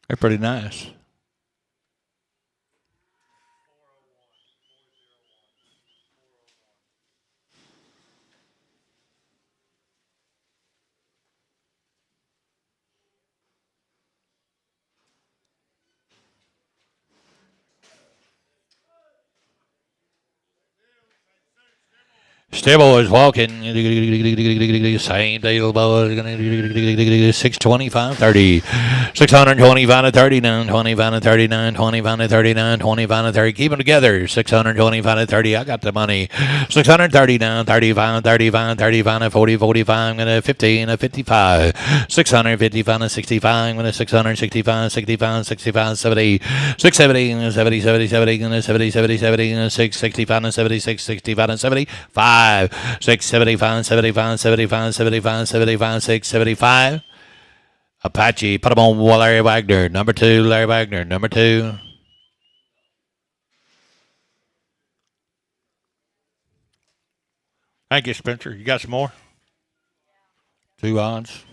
Speaker 2: They're pretty nice. Stable is walking. Same deal, boys. 625, 30. 625 to 39. 25 to 39. 25 to 39. 25 to 30. Keep them together. 625 to 30. I got the money. 639. 35. 35. 35 to 40. 45. I'm going to 15 to 55. 655 to 65. I'm going to 665. 65. 65. 70. 670. 70. 70. 70. 70. 70. 70. 665 to 76. 65 to 75. 675, 75, 75, 75, 75, 675. Apache, put them on Larry Wagner. Number 2, Larry Wagner. Number 2. Thank you, Spencer. You got some more? 2 odds.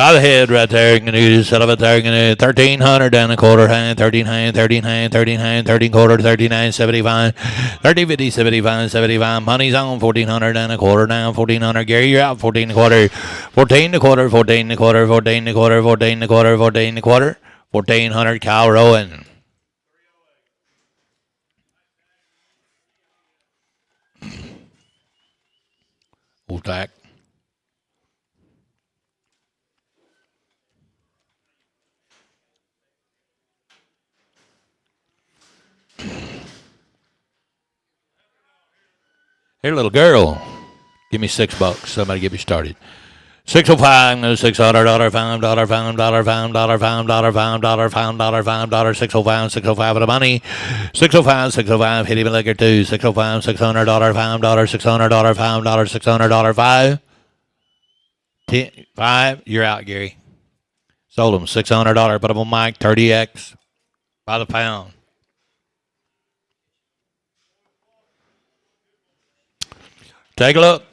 Speaker 2: By the head right there. Gonna do set up it there. Gonna 1300 down a quarter hand. 13 hand. 13 hand. 13 hand. 13 quarter. 39 75. 30 50 75 75. Money's on 1400 down a quarter down. 1400. Gary, you're out. 14 and a quarter. 14 and a quarter. 14 and a quarter. 14 and a quarter. 14 and a quarter. 14 and a quarter. 1400. Kyle Rowan. Tack. Here, little girl, give me $6. Somebody get me started. 605, $600, $5, $605, 605 of the money. 605, hit him a liquor too. 605, $600, $5, $600, $5, $600, $5. You're out, Gary. Sold him $600. Put him on Mike, 30X by the pound. Take a look.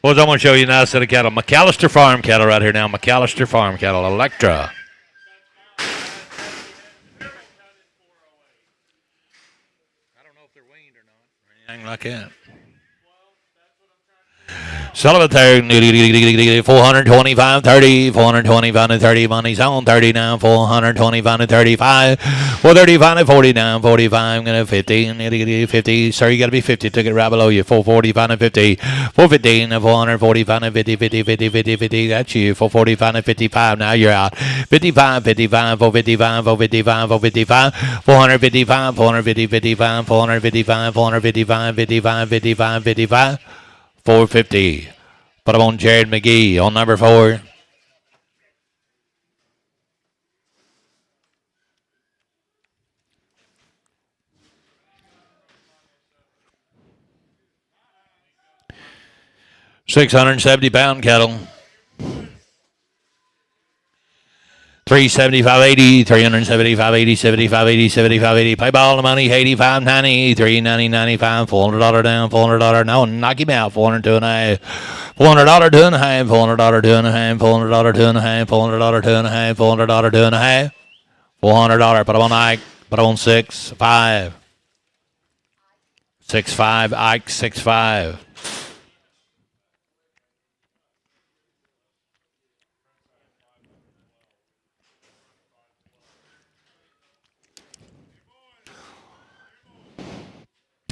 Speaker 2: Well, I'm going to show you now a set of cattle. McAllister Farm cattle right here now. McAllister Farm cattle. Electra. I don't know if they're weaned or not. Or anything like that. Sullivan there, 425 30, 425 to 30, money's on 30 now, 425 to 35, 435 to 49, 45, gonna 50, 50, sorry, you gotta be 50, took it right below you, 445 to 50, 415 to 445 to 50, 50, 50, 50, 50, that's you, 445 to 55, now you're out, 55, 55, 455, 455, 455, 455, 450, 55, 455, 455, 55, 55, 55, 450. Put him on Jared McGee on number 4. £670 cattle. 375 80, 375 80, 75 80, 75 80. Play ball the money, 85 90, 390 95, $400 down, $400. No, knock him out, 402 and a half. $400 2 and a half, $400 2 and a half, $400 2 and a half, $400 2 and a half, $400 2 and a half, $400. Put him on Ike, put him on 6 5. 6 5, Ike 6 5.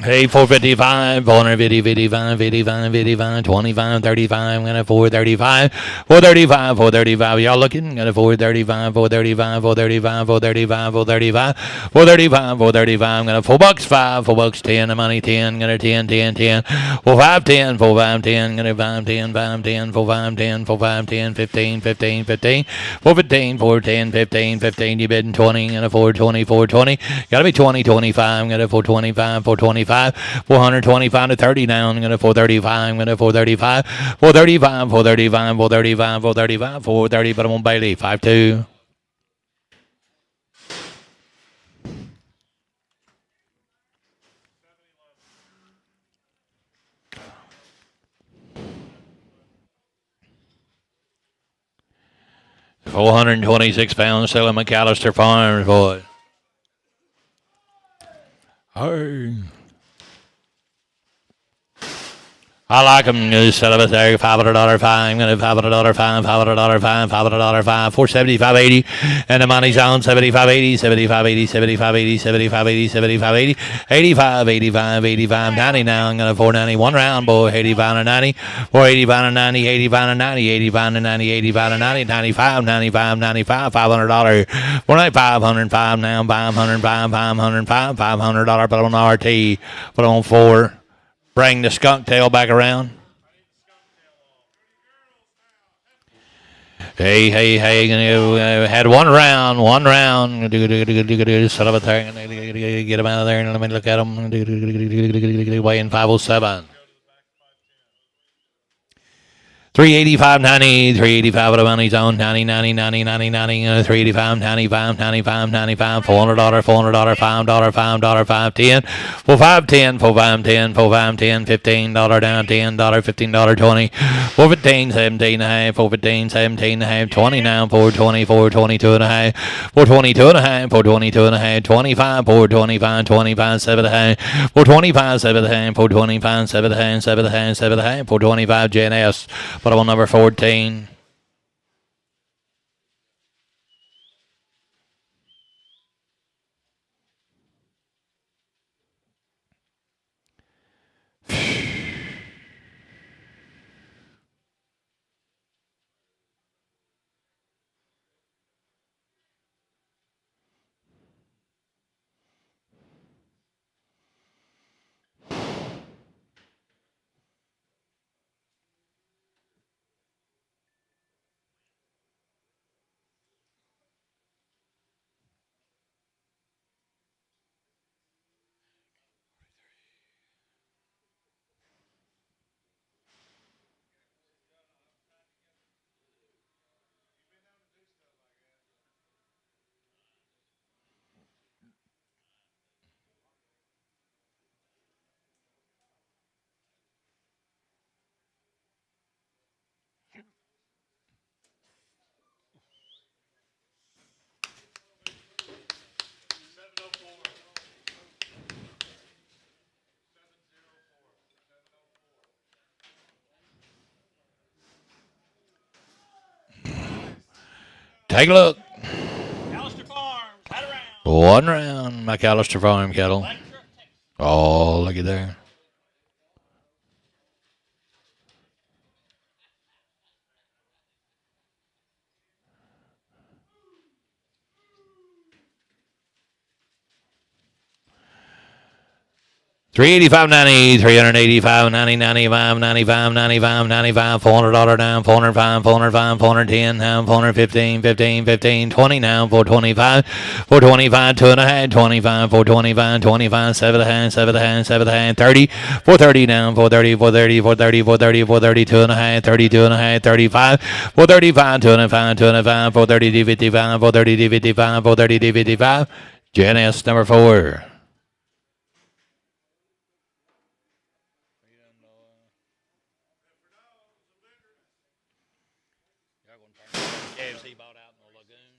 Speaker 2: Hey, 455, 450, 55, 55, 55, 25, 35, I'm going to 435, 435, 435, y'all looking? Got a 435, 435, 435, 435, 435, 435, 435, I'm going to $4, 5, $4, 10, the money 10, going to 10, 10, 10, 4, 5, 10, 4, 5, 10, going to 5, 10, 5, 10, 4, 5, 10, 4, 5, 10, 15, 15, 15, 4, 15, 4, 10, 15, 15, you bidding 20, going to 420, 420, got to be 20, 25, I'm going to 425, 425, 425 to 30 now. I'm going to 435. I'm going to 435. 435. 435. 435. 435. 430. But I'm on Bailey. 5-2. £426 selling McAllister Farms, boy. Hey. I like them. Just set up a there. $500 fine. I'm going to $500 fine. $500 fine. $500 fine. 475 80. And the money's on 75 80. 75 80. 75 80. 75 80. 75 80. 85 85 85 90 now. I'm going to 490. One round, boy. 85 to 90. 485 to 90. 85 to 90. 85 to 90. 85 to 90. 95 95 95. $500. 495 105 now. 505 505 $500. Put on RT. Put on 4. Bring the skunk tail back around. Hey, had one round. Set up a there. Get him out of there and let me look at him. Weighing 507. 385.90, 385 of the money zone, 90, 90, 90, 90, 90, 385, 95, 95, 95, $400, $400, $5, $5, 510, for 510, for 510, for 510, $15 down, $10, $15, 20, for 15, 17 and a half, for 15, 17 and a half, 20 now, for 20, for 22 and a half, for 22 and a half, for 22 and a half, 25, for 25, 25, 7 and a half, for 25, 7 and a half, for 25, 7 and a half, 7 and a half, 7 and a half, for 25, JNS. But I'm on number 14. Take a look.
Speaker 3: McAllister Farms, had around.
Speaker 2: One round, McAllister Farm cattle.
Speaker 3: Electra, Texas.
Speaker 2: Oh, looky there. $385.90, $385.90, $95, $95, $95, $95, $400 down, $405, $405, $410 down, $415, $15, $15, $20 down, $425, $425, 2.5, $25, $425, $25, 7.5, $7.5, $7.5, $30, $430 down, $430, $430, $430, $430, $430, 2.5, $30, 2.5, $35, $435, 2.5, 2.5, $430, $55, $430, $55, $430, $55. Janice number 4. KFC bought out in the lagoon.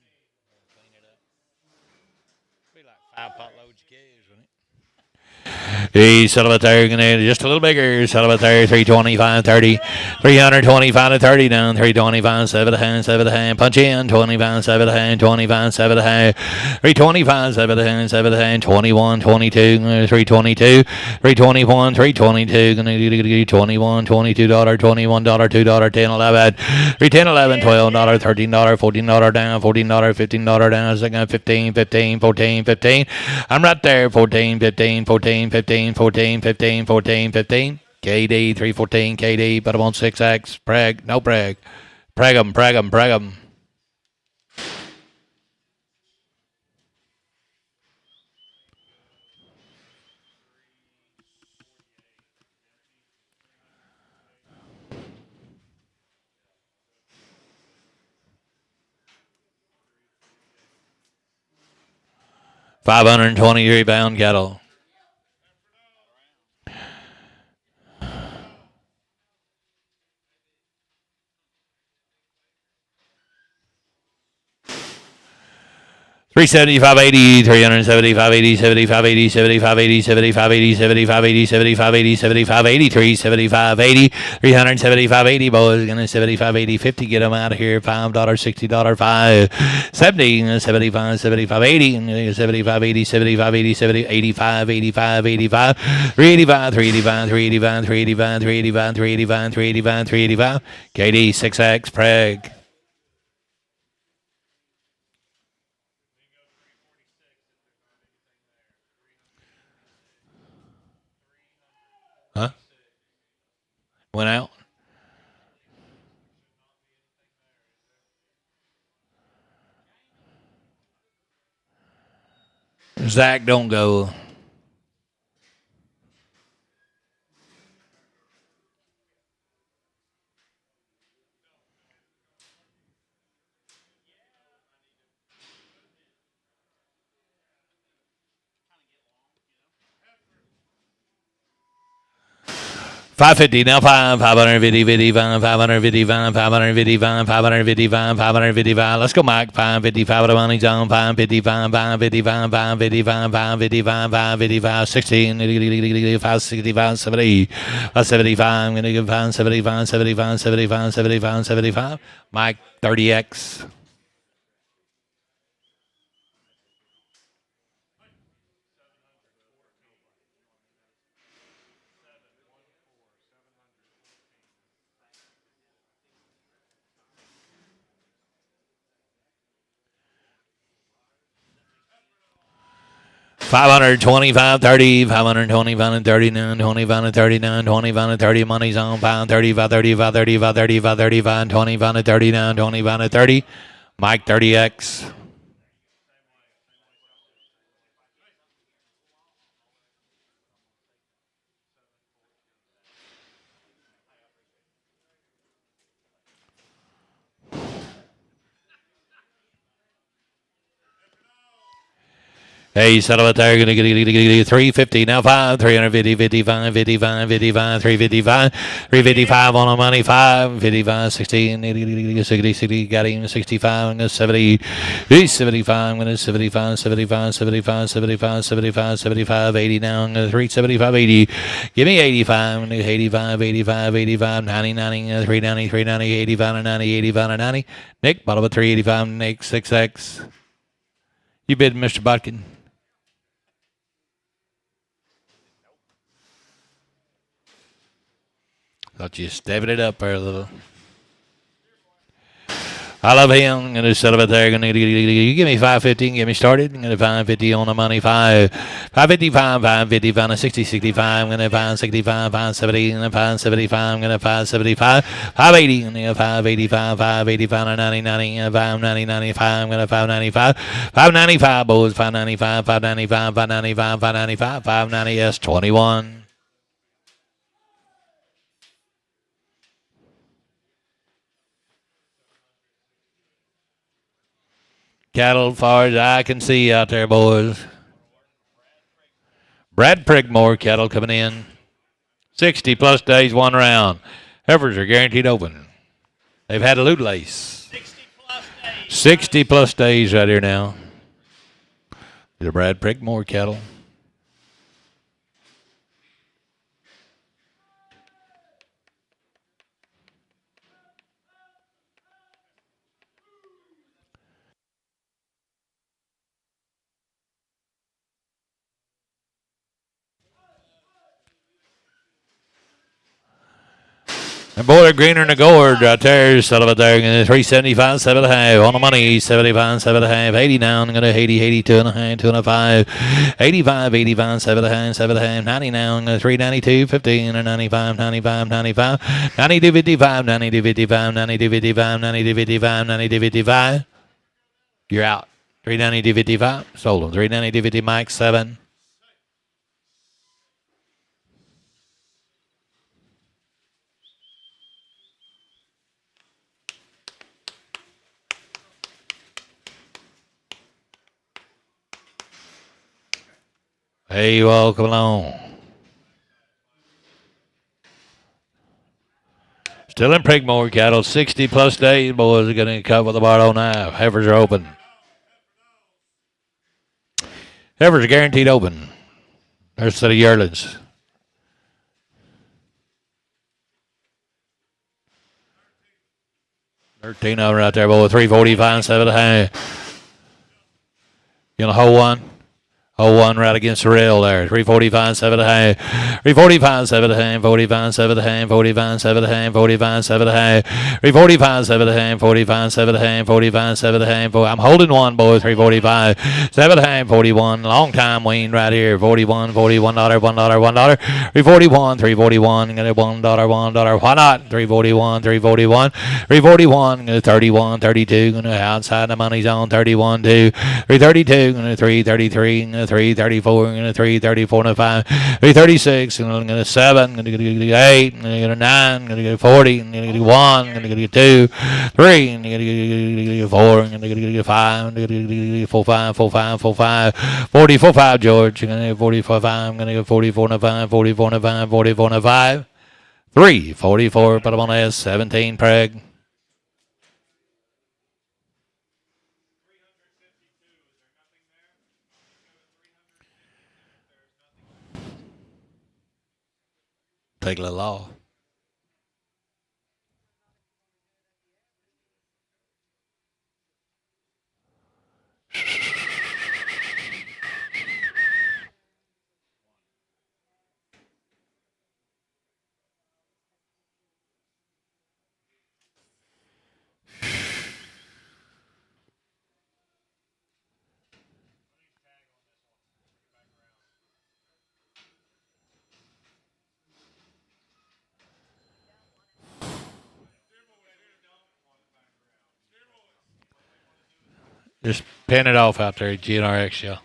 Speaker 2: Clean it up. Be like 5 pot loads of calves, wouldn't it? He's settled up there, just a little bigger. Settled up there, 325, 30, 325 to 30 down, 325, 7 to hand, 7 to hand. Punch in, 25, 7 to hand, 25, 7 to hand, 325, 7 to hand, 7 to hand, 21, 22, 322, 321, 322, $21, $22, $21, $2, 10, 11, 310, 11, $12, $13, $14 down, $14, $15 down, second, 15, 15, 14, 15. I'm right there, 14, 15, 14, 15, 14, 15, 14, 15. KD, 314, KD, but I'm on 6X. Prag, no Prag. Prag 'em, prag 'em, prag 'em. £523 cattle. $375.80, $375.80, $75.80, $75.80, $75.80, $75.80, $75.80, $75.80, $375.80, $375.80, boys. Gonna $75.80, $50. Get them out of here. $5, $60, $5, $70, $75, $75.80, $75.80, $75.80, $70, $85, $85, $85, $385, $385, $385, $385, $385, $385, $385, $385. KD 6X Prague. Huh? Went out. Zach, don't go. 550 now 550 55 555 555 555 555. Let's go, Mike. 555 with the money zone. 555 555 555 555 555 16 565 70 575. I'm gonna give 575 75 75 75 75. Mike 30x. $525 30 $525 and 39 25 and 39 25 and 30 money's on pound 35 35 35 35 35 25 and 39 25 and 30 Mike 30x. Hey, settle it there. Gonna get 350 now. 350 55 55 55 355 355 on the money. 555 16 60 60 got him 65. I'm gonna 70 75. I'm gonna 75 75 75 75 75 75 80 now. I'm gonna 375 80. Give me 85. I'm gonna 85 85 85 90 90 390 390 85 90 85 90. Nick, bottom of 385. Nick 6x. You bid, Mr. Botkin. Thought you stepping it up there a little. I love him. I'm gonna set up it there. Gonna you give me 550 and get me started. I'm gonna 550 on the money. 555 555 60 65. I'm gonna 565 570 and 575. I'm gonna 575 580 and 585 585 90 90 590 95. I'm gonna 595 595 boys 595 595 595 595 590 S21. Cattle, far as I can see out there, boys. Brad Prigmore cattle coming in. 60 plus days, one round. Heifers are guaranteed open. They've had a loot lace. 60 plus days right here now. The Brad Prigmore cattle. And boy, they're greener than the gourd right there. Settle it there. 375, 7.5. On the money, 75, 7.5. 80 now. I'm going to 80, 82 and a half, 2.5. 85, 85, 7.5, 7.5. 90 now. I'm going to 392, 15, and 95, 95, 95. 92, 55, 92, 55, 92, 55, 92, 55, 92, 55. You're out. 392, 55. Sold them. 392, 50, Mike, 7. Hey, welcome along. Still in Prigmore cattle, 60 plus days. Boys are going to cut with the bar on now. Heifers are open. Heifers are guaranteed open. There's a set of yearlings. $13 over out there, boy. 345, 7.5. You gonna hold one? Hold one right against the rail there. 345, 7.5. 345, 7.5. 45, 7.5. 45, 7.5. 45, 7.5. 345, 7.5. 45, 7.5. 45, 7.5. I'm holding one, boy. 345, 7.5. 41. Long time waiting right here. 41, $41, $1, $1. 341, 341. Gonna $1, $1. Why not? 341, 341. 341. Gonna 31, 32. Gonna outside the money zone. 31, 2. 332. Gonna 333. 334, I'm going to 334 and a 5, 336, I'm going to 7, I'm going to get 8, I'm going to get 9, I'm going to get 40, I'm going to get 1, I'm going to get 2, 3, I'm going to get 4, I'm going to get 5, I'm going to get 45, 45, 45, 40, 45, George, I'm going to get 44, 5, I'm going to get 44 and a 5, 44 and a 5, 44 and a 5. 344. Put them on S. 17 preg. Take a little off. Just pin it off out there, GNRX show.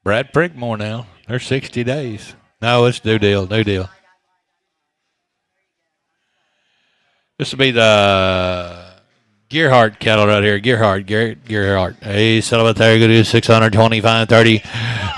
Speaker 2: Brad Prickmore now. They're 60 days. No, it's new deal. New deal. This will be the Gearhart cattle right here. Gearhart. Hey, sell about there. Good to 625, 30.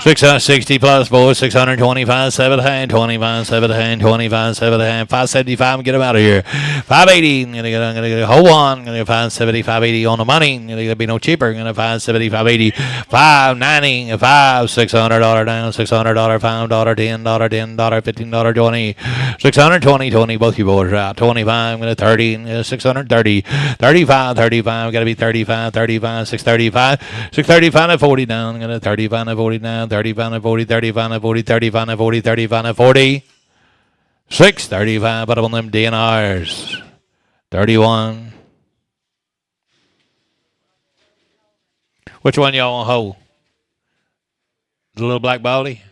Speaker 2: 660 plus, boys. 625, 7 hand, 25, 7 hand, 25, 7 hand. 575, get them out of here. 580, I'm gonna get hold on. I'm gonna get 570, 580 on the money. Gonna be no cheaper. I'm gonna 570, 580, 590, 600 down, $600, $5, $10, $10, $15, 20, 620, 20. Both you boys are out. 25, I'm gonna 30, 630, 35, 35. Gotta be 35, 35, 635, 635 and 40 down. I'm gonna 35 and 40 down. 35 and 40, 35 and 40, 35 and 40, 35 and 40. 635, put up on them DNRs. 31. Which one y'all want to hold? The little black baldy?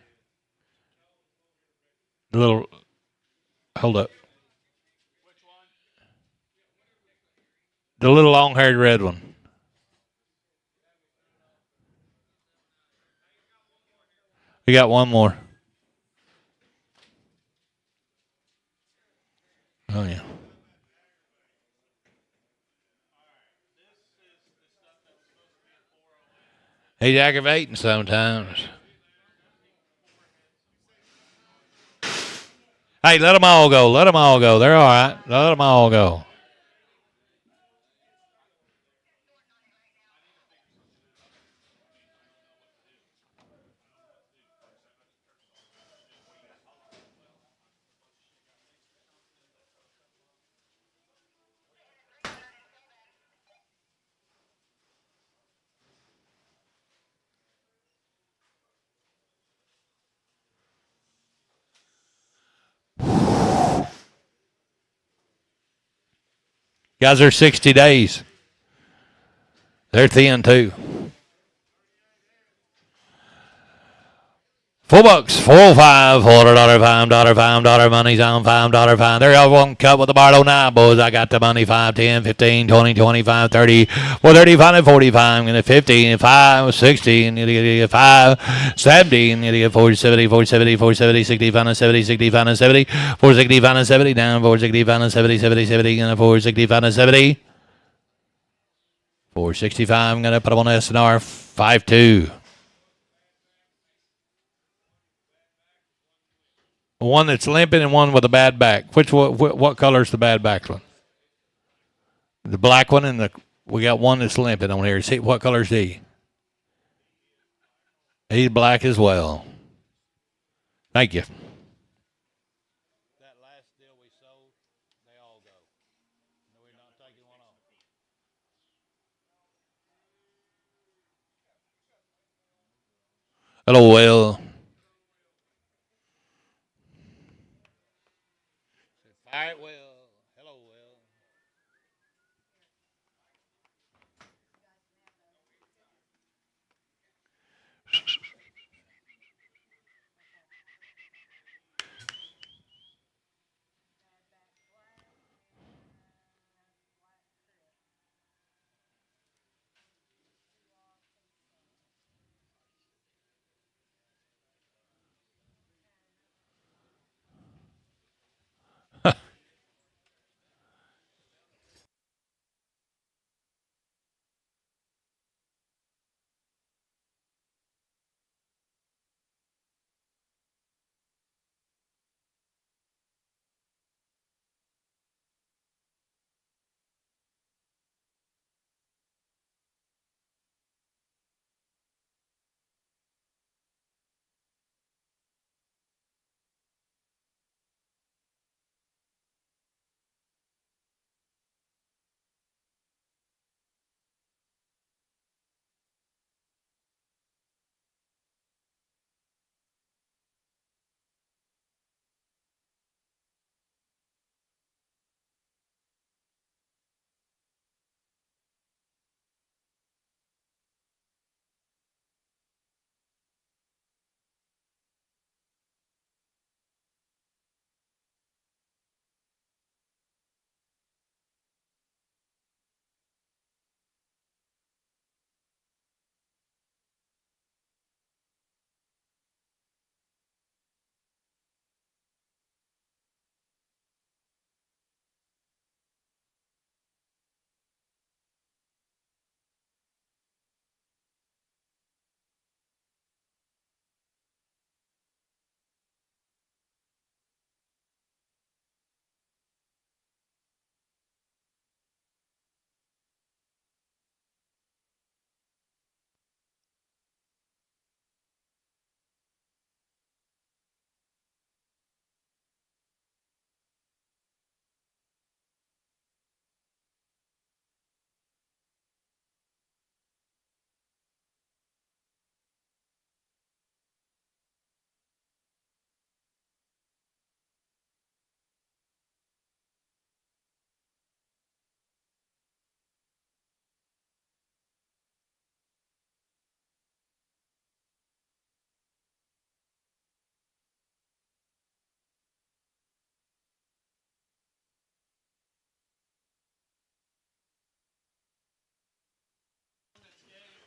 Speaker 2: The little, hold up. The little long-haired red one. We got one more. Oh, yeah. He's aggravating sometimes. Hey, let them all go. Let them all go. They're all right. Let them all go. Guys are 60 days. They're thin, too. $4, $4, $5, $5, money's on $5. There y'all one cut with the Barlow 9, boys. I got the money 5, 10, 15, 20, 25, 30, 35 and 45. I'm going to 50, 5, 60, and you get 5, 70, and you get 470, 470, 470, 65 and 70, 65 and 70, 465 and 70, down 465 and 70, 70, 70, and 465 and 70. 465, I'm going to put them on SNR 5-2. One that's limping and one with a bad back. What color is the bad back one? The black one and we got one that's limping on here. See what color is he? He's black as well. Thank you. That last deal we sold, they all go. No, we're not taking one off. Hello, Will. All right, Will. Hello, Will.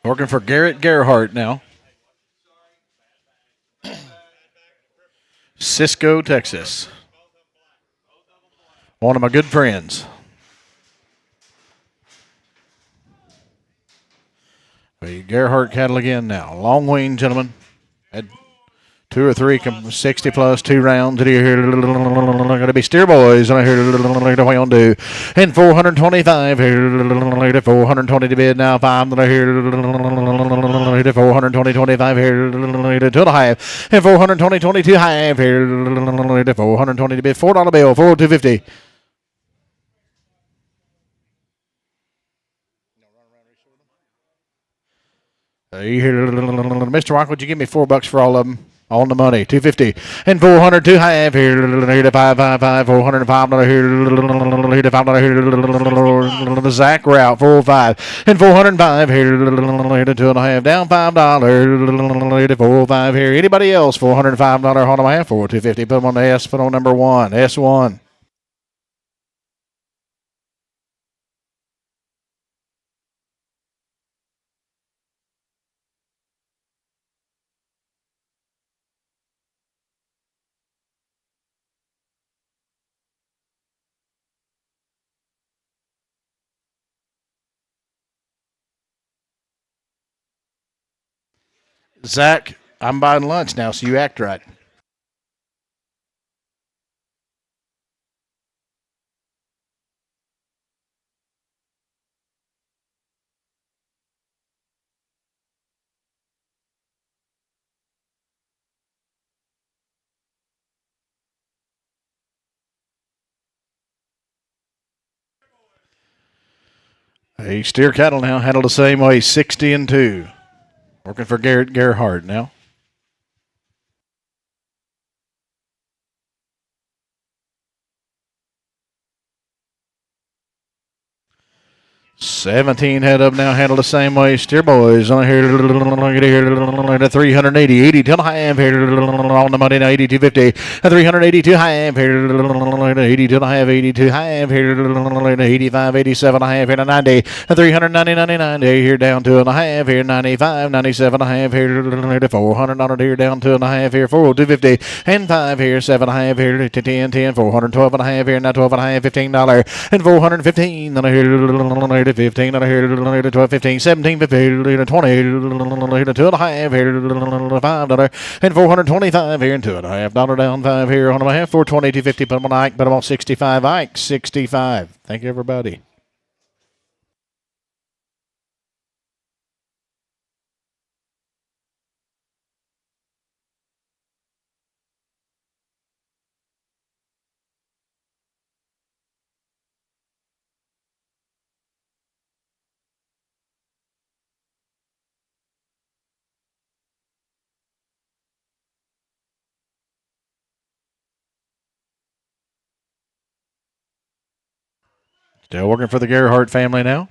Speaker 1: Working for Garrett Gerhardt now. Cisco, Texas. One of my good friends. The Gerhardt cattle again now. Long wing, gentlemen. Had 2 or 3 60 plus 2 rounds. Going to be steer boys. And I hear what you do. And 425 here. 420 to bid now. 5 that I hear. 420 25 here. 2.5. And 420 22 half here. 420 to bid. $4 bill. 4 250. Mr. Rock, would you give me $4 for all of them? On the money, 250 and 400 to half here. 555, 405 here. 5 here. Zach route 405 and 405 here. 2.5 down $5. 405 here. Anybody else? $405 on the half for 250. Put them on the S. Put on number 1. S1. Zach, I'm buying lunch now, so you act right. Hey, steer cattle now handled the same way, 60 and 2. Working for Garrett Gerhardt now. 17 head up now, handled the same way. Steer boys on here, 380, 80 till half here on the money now, 82.50, 382 half here, 80 till half, 82 half here, 85, 87 half here to 90, 390 here down 2.5 here, 95, 97 half here, $400 here down 2.5 here, 250 and 5 here, 7.5 here to 10, 412 and a half here, now 12 and a half, $15 and 415 on here. 15 on here, 12, 15, 17, 15, 20, 2.5 here, $5 and 425 here, and $2.5 down 5 here on my half, 420, 250, put them on Ike, put them on 65, Ike, 65. Thank you, everybody. Still working for the Gerhardt family now.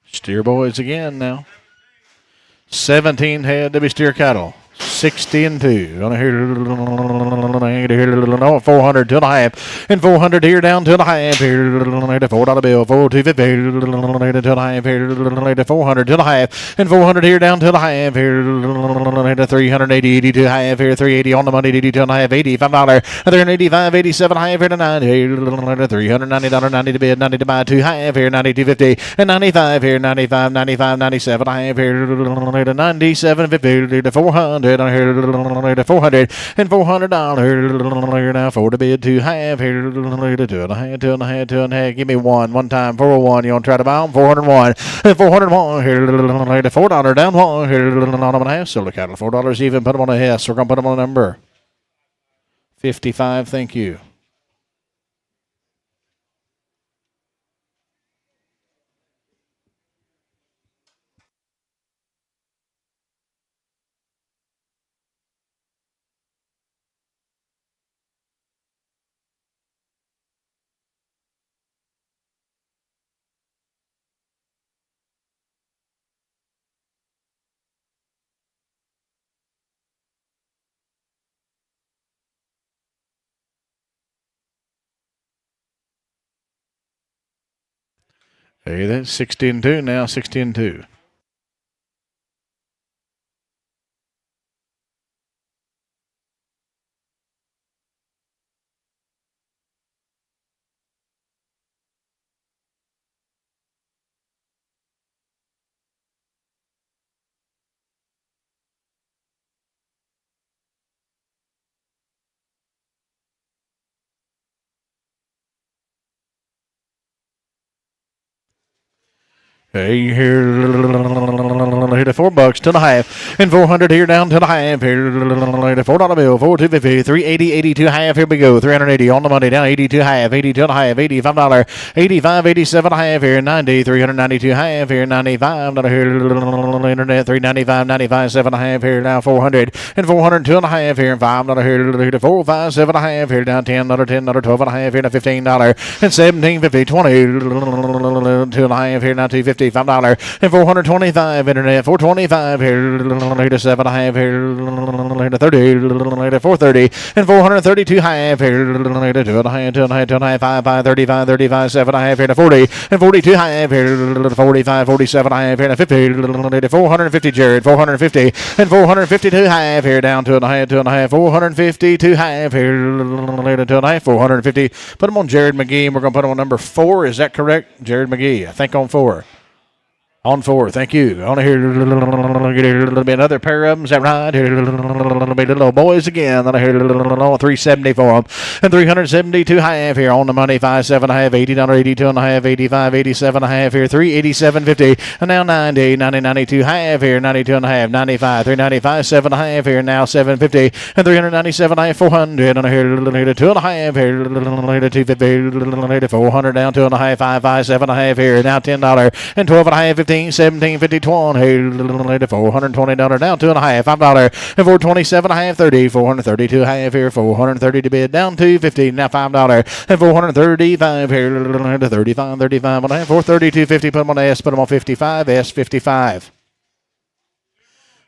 Speaker 1: Steer boys again now. 17 head to be steer cattle. 60 and 2. On here, 400 to the half. And 400 here down to the half here. $4 bill. 4 250 to the half here. 400 to the half. And 400 here down to the half here. 380, 80 to the half here. 380 on the money. 80 to the half. $85. 385, 87 half here to 90. $390, 90 to bid. 90 to buy. 2 half here. 92.50 and 95 here. 95, 95, 97 half here. 97.50 to 400. On here, 400 and $400 now for the bid to have here. 2.5, 2.5, 2.5. Give me one time, 401. You want to try to buy them? 401 and 401 here. $4 down one here. On a half silver cattle. $4 even. Put them on a S. We're gonna put them on a number 55. Thank you. Hey, that's 60 and 2 now, 60 and 2. Hey, here, hit a $4, 2.5, and 400 here down 2.5. Here, hit a $4 bill, 4.250, 380, 82.5. Here we go, 380 on the money, down 82.5, 82.5, $85, 85, 87.5. Here 90, 392.5. Here 95, here internet 395, 95, 7.5. Here now 400 and 402.5. Here $5 here, hit a 4, 5, 7.5. Here down $10, $12.5. Here now $15 and 17.50, 20, 2.5. Here now 250. $5 and 425 internet 425 here later 7.5 here later 30 later 430 and 432 half here later 2.5 5 35 35 7.5 here to 40 and 42 half here 45 47 half here to 50 later 450 Jared 450 and 452 half here down 2.5 452 half here later 2.5 450. Put them on Jared McGee and we're going to put them on number 4. Is that correct, Jared McGee? I think on 4. On 4, thank you. On here, a little bit another pair of them. Is that right? Here, a little bit little boys again. On here, 370 for them. And 372 half here on the money. 5, 7 half, $80, 82 and a half, 85, 87 and a half here. 387.50. And now 90, 90, 92 half here. 92 and a half, 95, 395, 7 and a half here. Now 750 and 397 half, 400. On here, 2 and a half here. 250, 400 down 2 and a half, 5, 5, 7 and a half here. Now $10 and 12 and a half, 15. 17, 50, 20, $420 down 2.5, $5, and 427 half, 30, 432 half here, 430 to bid down 250, now $5, and 435 here, 35, 35 and a half, 432.50, put them on S, put them on 55, S55.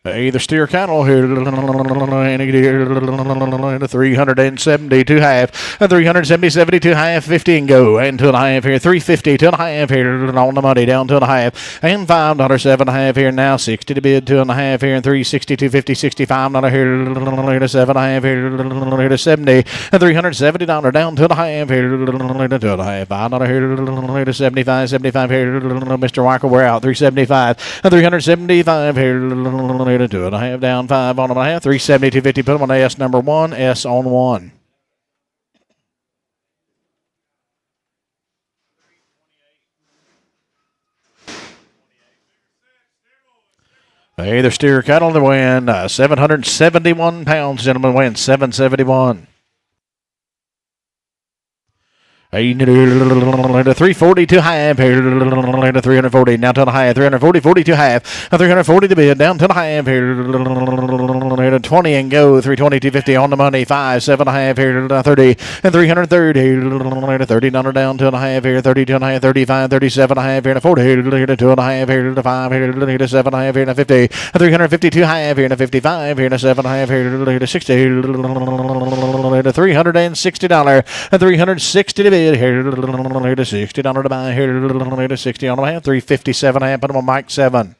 Speaker 1: Either steer cattle here, 372 half, and 370, 72 half, 50 and go, and 2.5 here, 350, 2.5 here on the money, down 2.5, and $5, 7.5 here now, 60 to bid, 2.5 here, and 360, 250, 65 here, 7.5 here, 70, and $370 down 2.5 here, 2.5, $5 here, 75, 75 here, Mr. Walker, we're out, 375, and 375 here, 2.5 down 5 on them and a half, 370, 250, put them on S number 1, S on 1. Hey, the steer cattle to win 771 pounds, gentlemen, win 771. 342 half here, 340 now to the high, 340, 42 half, 340 to bid down to the half here, 20 and go, 320, on the money, 5, 7.5 here, 30 and 330, $30 down to the half here, 32 and a half, 35, 37 and a half here, 40 here, 2 and a half here, 5 here, 7 and a half here, 50, 352 half here, 55 here, 7 and a half here, 60, $360 and 360 to bid. Here to $60 to buy. Here to 60 on the half. 357 half. Put them on Mike 7.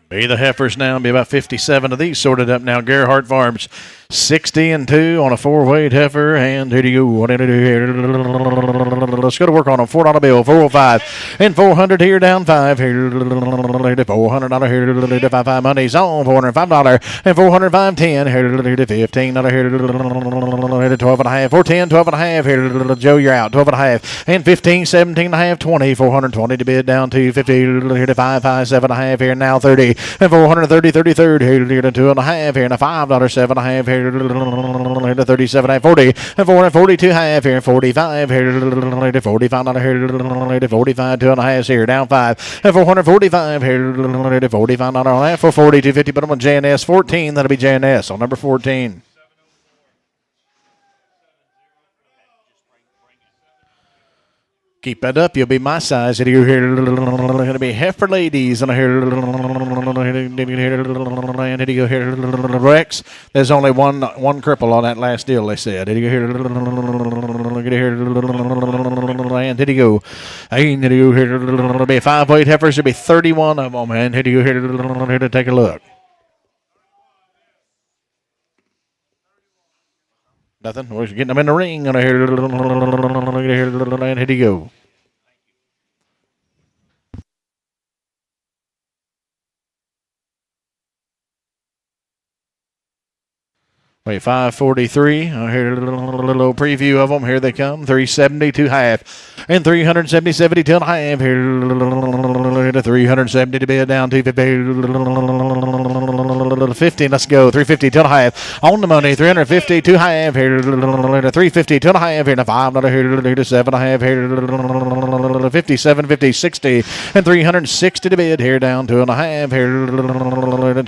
Speaker 1: Be the heifers now. Be about 57 of these sorted up now. Gerhardt Farms 60 and 2 on a 4-weight heifer. And here you go. What did I do here? Let's go to work on them. $4 bill, 405 and 400 here down 5 here. $400 here. 55 money's on $405 and 405 10 here. $15 here. 12 and a half. 410, 12 and a half here. Joe, you're out. 12 and a half and 15, 17 and a half. 20, 420 to bid down to 50 here to 5, 5, 7 and a half here. Now 30. And 430, 33rd here to 2 and a half here, and a $5, 7 and a half here, to 37 half 40 and 442 half here 45 here to 45 down here to 45 two and a half here down 5 and 445 here to 45 down half for 42.50 but I'm on JNS 14 that'll be JNS on number 14. Keep that up. You'll be my size. Here, going to be heifer ladies. And here, Rex. There's only one cripple on that last deal. They said. And did he go? It'll be 5 weight heifers. There'll be 31 of them. And here to take a look. Nothing. We're getting them in the ring. And here he go. Wait, 543. I heard a little preview of them. Here they come. 372 half. And 370, 72 and a half. Here to 370 to bid down. 250. Let's go. 350, two and a half. On the money. 350, two half. Here to 350, two and a half. Here to 5. Here to 7 and a half. Here to 57, 50, 60. And 360 to bid. Here down 2 and a half. Here to 2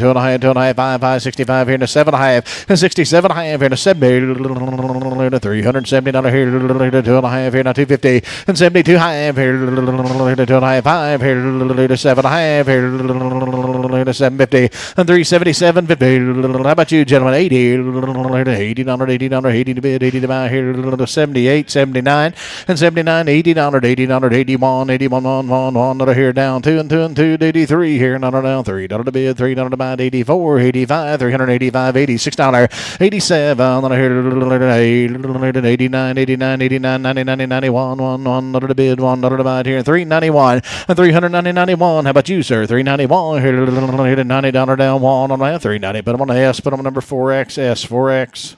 Speaker 1: and a half, 2 and a half. 5, 65. Here to 7 and a half. And 67 and a half here to 70 to 370 down here to 2 and a half here now 250 and 72 half here to 2 and a half 5 here to 7 and a half here to 750 and 377 50. How about you gentlemen? 80 down 80 down 80 to bid 80 to buy here to 78 79 and 79 80 down 80 down 81 81 1 here down 2 and 2 and 2 83 here now down 3 down to bid 3 down to buy 84 85 385 86 down 87 on here 89 89 89 90 90 91 1 to bid 1 to buy here 391 and 390 91. How about you sir? 391 here 90 down or down 1 on that 390. Put them on the S. Put them on number 4X S 4X.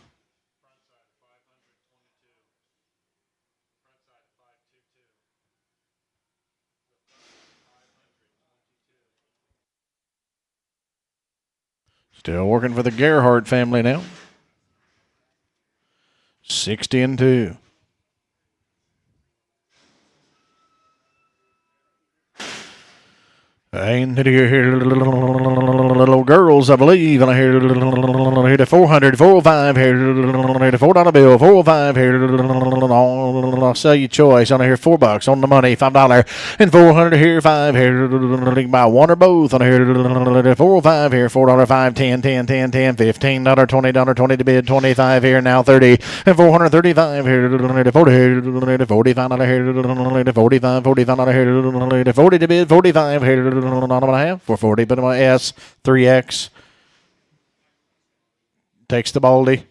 Speaker 1: Still working for the Gerhardt family now. 60 and 2. And little girls, I believe. And I hear to 400, 405 here, $4 bill, 405 here. I'll sell you choice. And I hear $4 on the money, $5 and 400 here, 5 here. Buy one or both. And I hear 405 here, $4, 5, 10, 10, 10, 10, $15, $20, 20 to bid, 25 here now, 30 and 435 here, 40 here, 45 here, 45, 45 here, 40 to bid, 45 here. On and a half, 440, but my S, 3X. Takes the Baldy.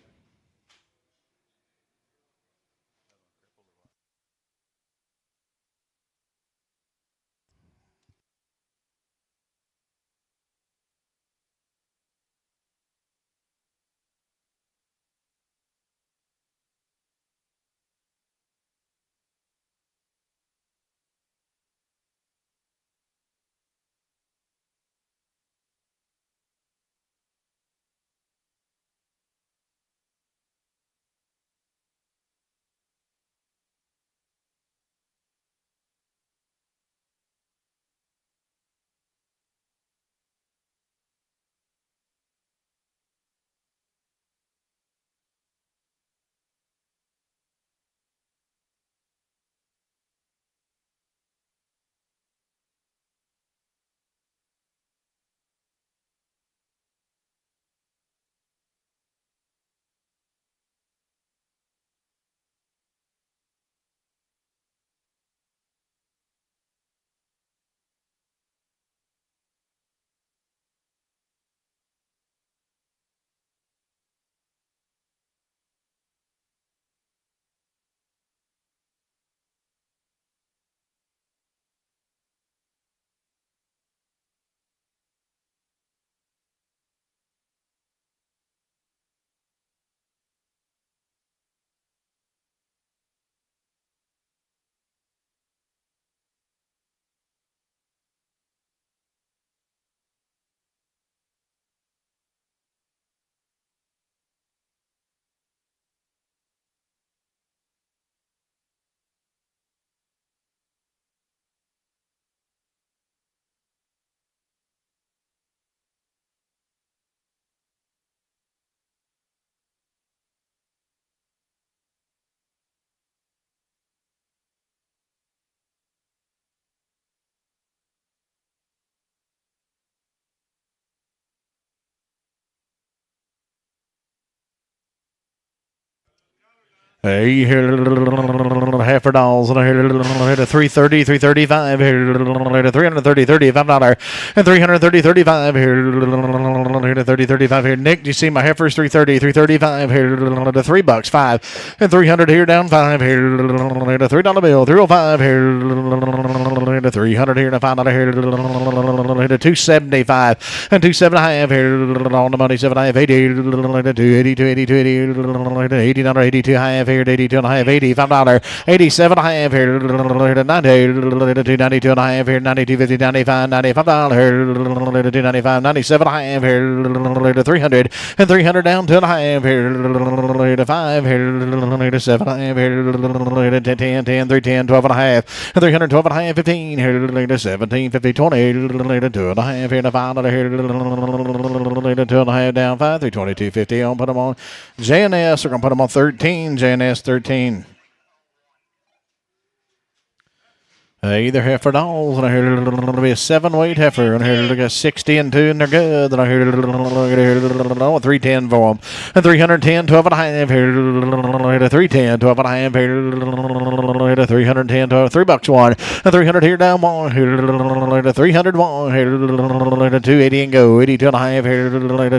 Speaker 1: Hey, half for dolls, and I heard a 330, 335, here, 330, $35, and 330, 35, here, 30, 35, here. Nick, do you see my heifers? 330, 335, here, the $3, 5, and 300 here, down 5, here, the $3 bill, 305, here, the 300 here, the $5 here, the 275, and 275 here, on the money, 7.5, 80, 280, 280, 280, $80, 82 half here, 82 and a half, $85, 87 and a half here, 90, 292 and a half here, 92, 50, 95, $95 here, 295, 97 and a half here, 300, and 300 down 2 and a half here, 5 here, 7 and a half here, 10, 10, 310, 12 and a half, 312 and a half, 15 here, 17, 50, 20, 2 and a half here, 5 here, 2 and a half down 5, 322, 50. I'll put them on JNS. We're going to put them on 13. JNS 13. Either heifer dolls, and I hear it'll be a 7-weight heifer, and I hear look at 60 and 2, and they're good. And I hear 310 for them, and 310, 12 and a half here, 310, 12 and a half here, 310, 12, $3 one, and 300 here down one here, 300 one here, 280 and go, 82 and a half here,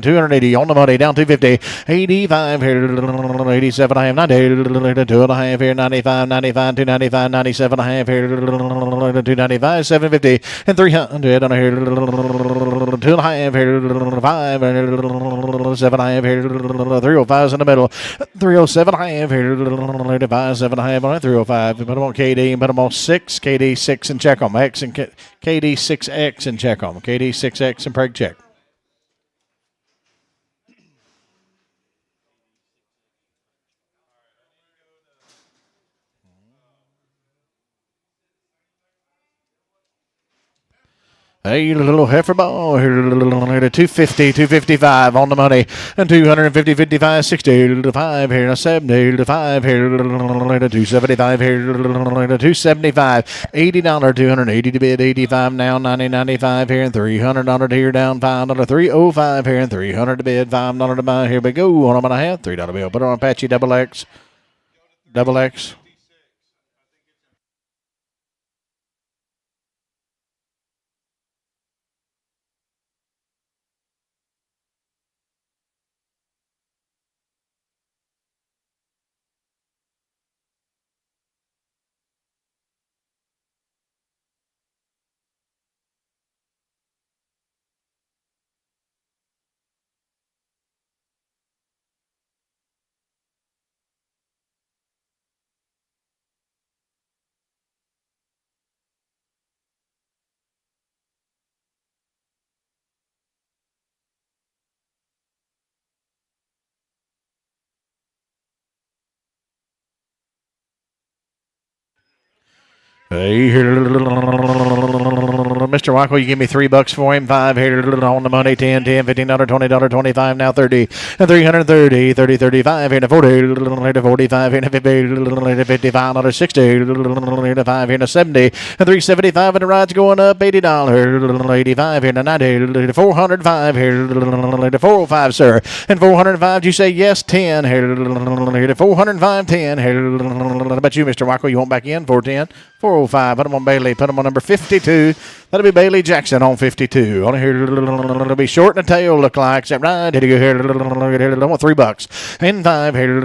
Speaker 1: 280 on the money down 250, 85 here, 87 and a half, 90, 2 and a half here, 95, 95, 295, 97 and a half here. 295, 750, and 300 on here, 2 and a half here, 5, 7 and a half here, 305 in the middle, 307 and a half here, 5, 7 and a half on 305. Put them on KD, put them on 6, KD 6 and check them, X and KD 6X and check them, KD 6X and preg check. Hey, little heifer ball here, 250, 255 on the money, and 250, 55, 60, 5 here, 70, 5 here, 275 here, 275, $80, 280 to bid, 85 now, 90, 95 here, and $300 here, down $5, 305 here, and 300 to bid, $5 to buy. Here we go, 1 and a half, $3 bill. Put it on Apache double X, double X. Hey, Mr. Wacko, you give me $3 for him. 5 here on the money. 10, 10, $15, $20, 25 now 30, and 330, 30, 35 here to 40, 45 here to 50, 55, 60, 5 here to 70, and 375 and the ride's going up. $80, 85 here to 90, 405 here to 405, sir, and 405. You say yes? 10 here to 405, 10 here. How about you, Mr. Wacko? You want back in? 410. 405. Put him on Bailey. Put him on number 52. That'll be Bailey Jackson on 52. On here, it'll be short and a tail look like. Is that right? Did he go here? I want $3. And 5 here.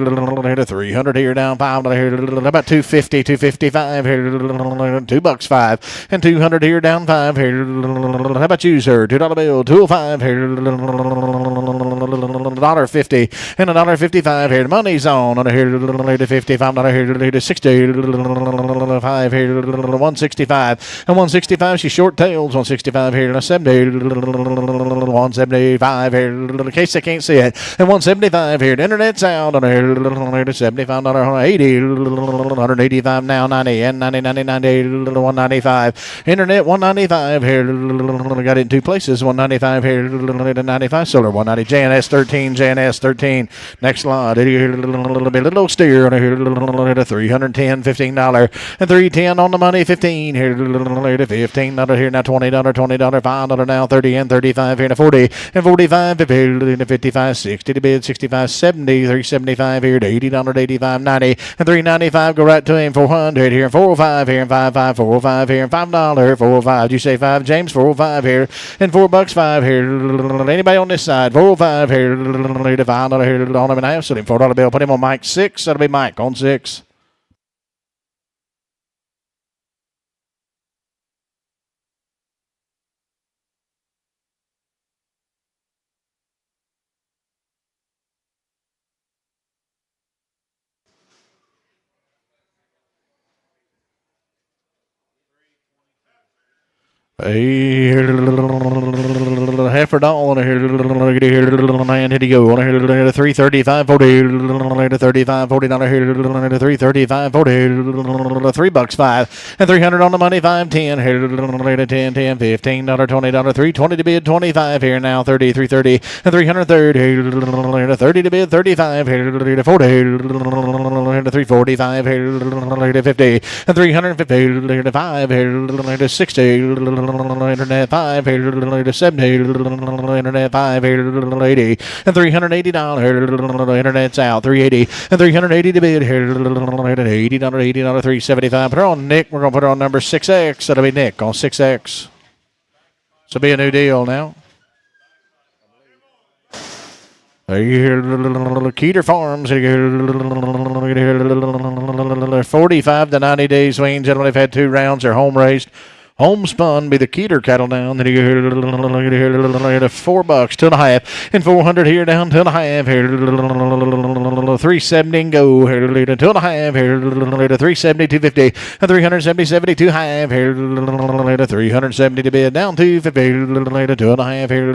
Speaker 1: 300 here down. 5 here. About 250. 255 here. $2. 5 and 200 here down. 5 here. How about you, sir? $2 bill. 205 here. $1.50 and $1.55 here. Money's on here. $55 here. To 60. 5 here. 165 and 165. She's short tails. 165 here. 70. 175 here. In case I can't see it. And 175 here. The internet's out on here. $75. 80. 185 now. 90 and 90, 90, 90. 195. Internet 195 here. Got it in 2 places. 195 here. 95 solar. 190 JNS. S13, Jan S13. Next lot, little steer on here, 310, $15, and 310 on the money, 15 here, $15 here now, $20, $5 now, 30 and 35 here to 40 and 45 to 55, 60 to bid, 65, 70, 375 here to $80, 85, 90 and 395. Go right to him, 400 here, 405 here, and 55, 405 here, and $5, 405. You say 5, James? 405 here, and $4 5 here. Anybody on this side? 405 here, to $5 here on him and a half. So him $4 bill. Put him on Mike 6. That'll be Mike on 6. Hey, half a dollar here, man, here you go. 335, 40, 35, $40 here, 335, 40, $3 5, and 300 on the money, 510 here, 10, 10, $15, $20, 320 to bid, 25 here now, 30, 330, and 330 here, 30 to bid, 35 here, 40, 345 here, 50, and 350, 5 here, 60, internet 5 here, 70, internet 5 here, 80, and $380, internet's out, 380, and 380 to bid here, $80, $80, 375. Put her on Nick. We're going to put her on number 6X. That'll be Nick on 6X. This will be a new deal now. Keeter Farms, 45 to 90 days wean. Gentlemen, they've had 2 rounds. They're home raised. Homespun be the Keeter cattle down. Then you get $4, 2.5, and 400 here down, 2.5 here, 370 and go here, 2.5 here, 370, 250, and 370, 72 half here, 370 to bid down, 250, 2.5 here,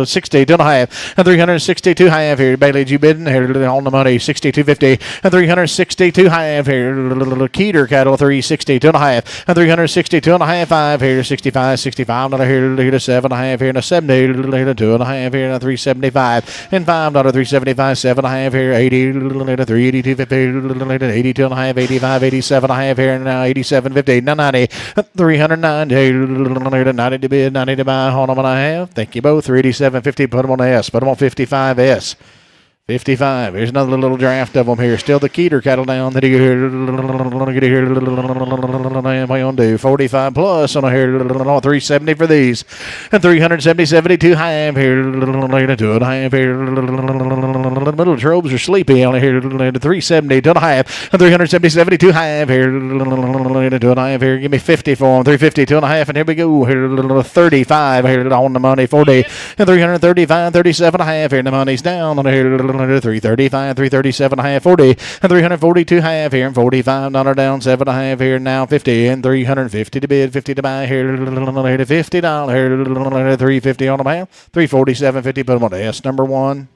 Speaker 1: 60, 2.5, and 362 half here. Bailey, you bidding here on the money, 62.50, and 362 half here. Keeter cattle, 360, 2.5, and 362 and a half, 5 here, 65, 65 here, to 7.5 here, and a 70, 2.5 here, and a 375, and $5, 375, 7.5 here, 80, 380, 250, 82 and a half, 85, 87 and a half here, and now 87.50, 90, 390, 90 to bid, 90 to buy, hold on and a half. Thank you both. 387.50. Put them on S. Put them on 55S. 55. Here's another little draft of them here. Still the Keeter cattle down. That you hear. What you gonna do? 45 plus on here. 370 for these, and 370, 72 half here. 2.5 here. Middle trobes are sleepy on here. 370, 2.5, and 370, 72 half here. 2.5 here. Give me 50 for them. 350, 2.5, and here we go. Here 35 here on the money. 40 and 335, 37 half here. And the money's down on here. 335, 337 half, 40, and 342 half here, and $45 down, 7.5 here, now 50, and 350 to bid, 50 to buy here, $50 here, 350 on the half, 347.50. Put them on S number 1.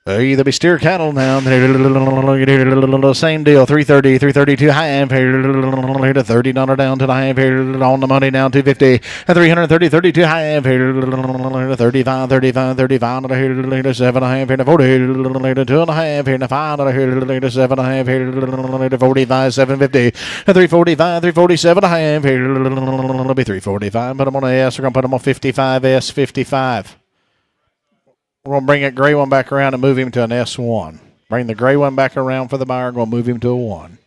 Speaker 1: There'll be steer cattle now. Same deal. 330, 332 half here. $30 down to the half here. On the money now, 250. And 330, 32 half here. 35, 35, 35 here. 7.5 here. 40 here. 2.5 here. 5 here. 7.5 here. 45, 750. And 345, 347 half here. It'll be 345. Put them on S. We're going to put them on 55S, 55. We're going to bring that gray one back around and move him to an S1. Bring the gray one back around for the buyer. We're going to move him to a 1.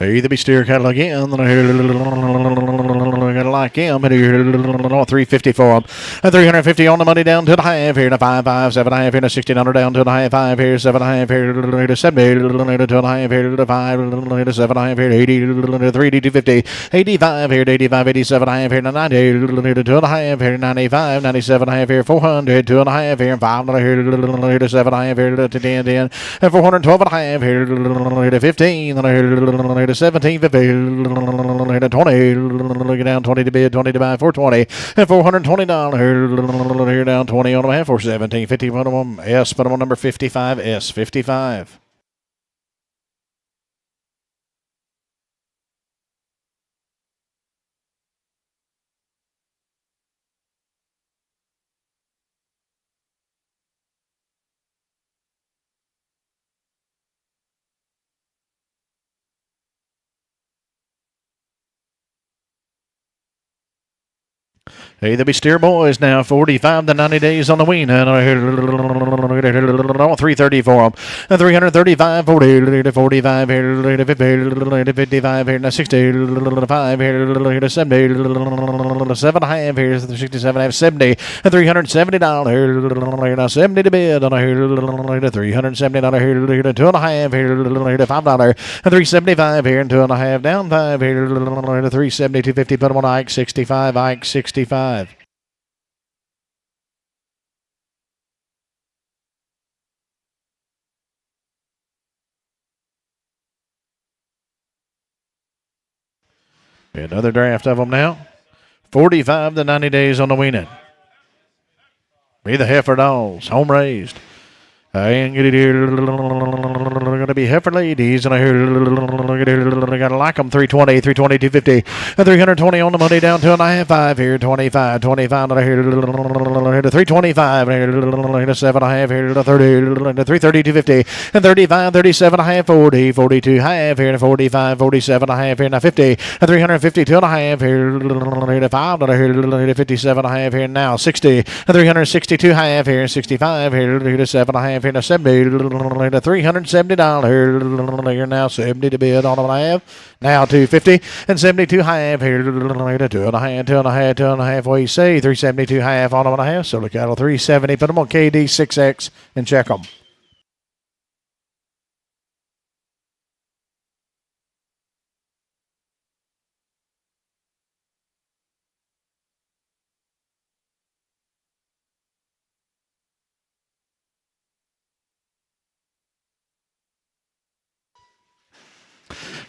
Speaker 1: Hey, the be steer cattle again. Gotta like him. 350 for him. 350 on the money down to the half here. To 5, 7 half here. To 1600 down to the half 5 here. 7 half here. To 70 to the half here. To 5 to 7 half here. 80 to 3 to 250. 85 here. To 85, 87 half here. To 90 to the half here. 95, 97 half here. 400 2 and a half here. 5 here. To 7 half here. To 10 and 412 and a half here. To 15 to 17, 15, to 20, look down 20 to bid, 20 to buy, 420, and $420 here down 20 on them, half for 17, 50, put them on S, put them on number 55, S, 55. Hey, the be steer boys now, 45 to 90 days on the wean. And 330 for them. 335, 40 to 45 here, to 55 here, to 60 to 5 here, to 70 to 7 half here, 67 half, 70, and $370 here, now 70 to bid on here, to $370 here, to 2 and a half here, to $5, and 375 here, and 2 and a half down 5 here, to 370, 250, put them on Ike 65, Ike 65. Another draft of them now. 45 to 90 days on the weaning. Be the heifer dolls, home raised. And get it here. Going to be heifer ladies. And I hear. Got to like them. 320, 320, 250. And 320 on the money down 2.5, 5 here. 25, 25. And I hear. To 325. And to 7.5 here. To 30. To 330, 250. And 35, 37.5, 40. 42 half here. To 45, 47.5 here. Now 50. And 350, 2.5 here. To 5. And I hear. To 57.5 here. Now 60. And 362 half here. 65 here. To 7.5. Here to 70 to $370 here now 70 to bid on them and a half now 250 and 72 half here to 2.5 what you say 372 half on them and a half so look at 370 put them on KD 6X and check them.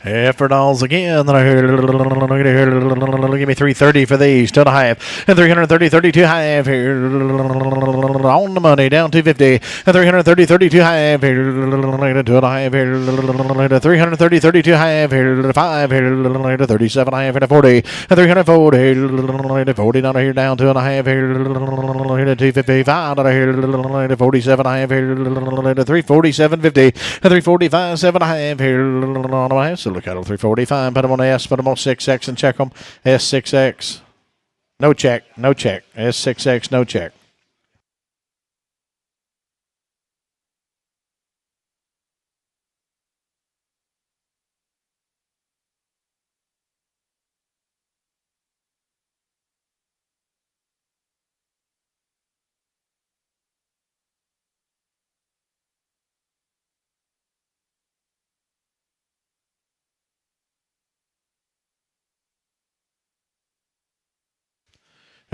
Speaker 1: Heifer dolls again. Then I hear, give me 330 for these, 2.5, and 330, 32 half here. On the money, down 250, and 330, 32 half here. 2.5 here. 330, 32 half here. 5 here. 37 half here. 40, and 340, 40 down here, down 2.5 here. 255 down here. 47 half here. 347.50, and 345, 7.5 here. On the way. So look at them 345, put them on S, put them on 6X and check them. S6X. No check, no check. S6X, no check.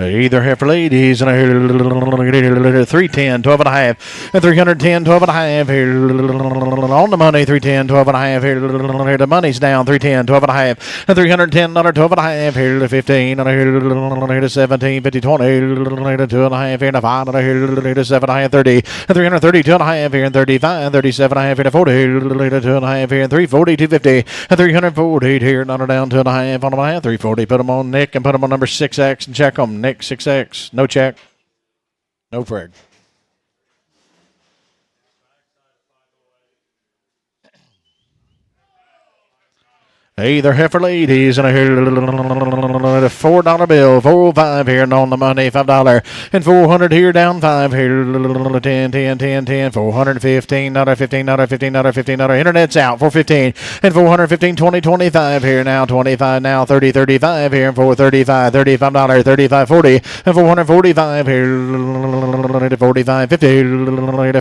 Speaker 1: Either heifer ladies, and I hear 310, 12 and a half, and 310, 12 and a half here on the money, 310, 12 and a half here. The money's down, 310, 12 and a half, and $310, 12 and a half here to 15, and I hear to 17, 50, 20, 2 and a half here, and 5, and I hear to 7 and a half, 30, and 332 and a half here, and 35, 37 and a half here to 40, 2 and a half here, and 340, 250, and 340 here, and down 2 and a half on them, 340. Put them on Nick and put them on number 6X and check them. Nick 6X, no check, no frig. Hey, they're heifer ladies, and I hear $4 bill, 405 here and on the money, $5 and 400 here down 5 here, 10, 10, 10, 10, 415, $15. Internet's out, 415 and 415, 20, 25 here now, 25 now, 30, 35 here and 435, $35, 35, 40 and 445 here, 45, 50,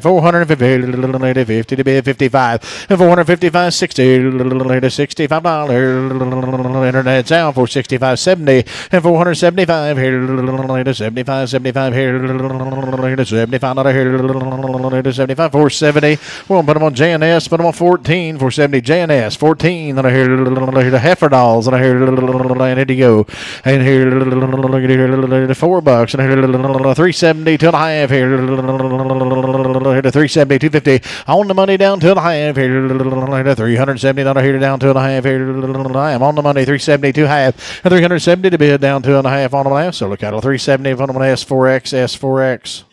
Speaker 1: 450, 50 to bid, 55 and 455, 60, $65. Internet's out for 65, 70 and 475 here, 75, 75 here, $75 here, 75, 470. We'll put them on JNS, put them on 14, 470 JNS, 14 and I hear the heifer dolls and I hear and here you go. And here $4 and I hear 370 to the half here, 370, 250 on the money down to the half here, $370 here down to the half here. I am on the money, 370 to half and 370 to bid down 2.5 on the last. So look at 370 on the S4X, S4X.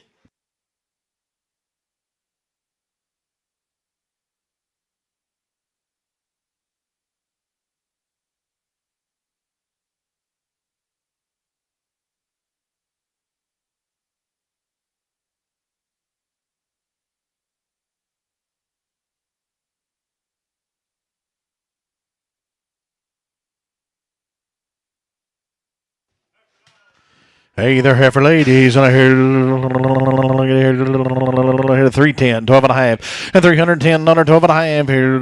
Speaker 1: Hey there, heifer ladies, and I hear 310, 12 and a half, and 310, under 12 and a half, here,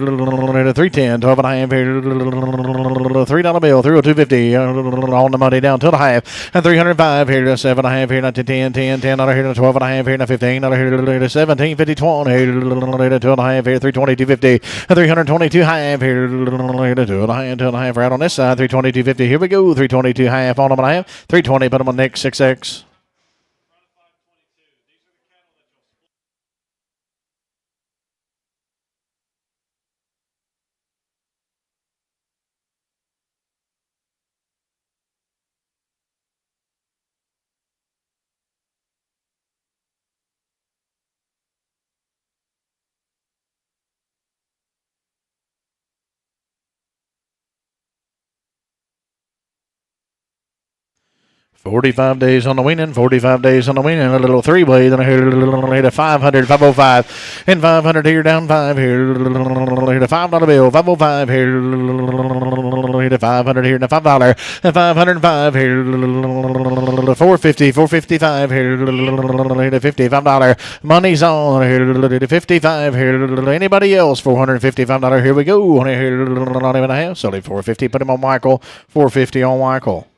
Speaker 1: 310, 12 and a half, here, $3 bill, 250, on the money down 2.5, and 305, here, 7.5, here, 10, 10, 10, under here, 12 and a half, here, 15, under here, 17, 50, 20, here, 2.5, here, 320, 250, and 322 half, here, 2.5, right on this side, 320, 250, here we go, 322 half, on them and a half, 320, put them on next 6X. $45 days on the winning, $45 days on the winning, a little three-way, then I hear a 500, 505, and 500 here, down 5 here, a $5 bill, 505 here, a 500 here, and a $5, and 505 here, 450, 455 here, $55, money's on here, 55 here, anybody else, $455, here we go, here, not even a half, so 450, put him on Michael, 450 on Michael.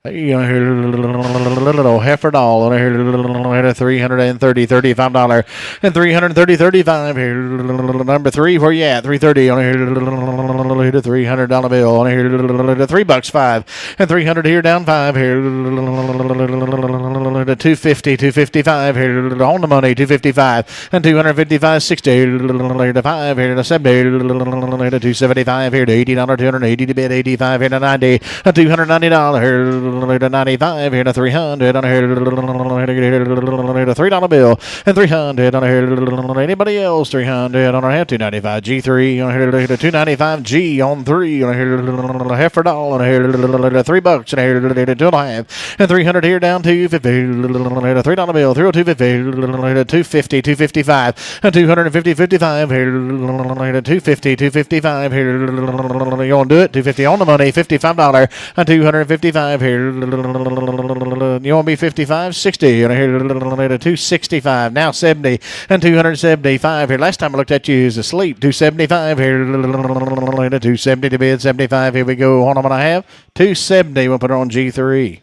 Speaker 1: Hey, I hear little heifer doll, and I hear $330, $35, and 330, 35 here. Number 3, where you at? 330. On here, $300 bill. On here, $3 5, and 300 here, down 5 here. 250, 255 here. On the money, 255, and 255, 60. 5 here, 70, 275 here, $80, 280 to bid, 85 here, 90, and $290 here. To 95 here to 300 on here, $3 bill, and 300 on here. Anybody else? 300 on our head, 295 G3 on here, 295 G on 3 on here, heifer doll on here, $3 on here, 2.5, and 300 here down to 50, $3 bill, 250, 250, 255, and 250, 55 here, 250, 255 here. You want to do it? 250 on the money, $55, and 255 here. You want to be 55, 60, and here 265. Now 70 and 275 here. Last time I looked at you, is asleep. 275 here. 270 to bid. 75. Here we go. Hold on, what I have 270. We'll put it on G3.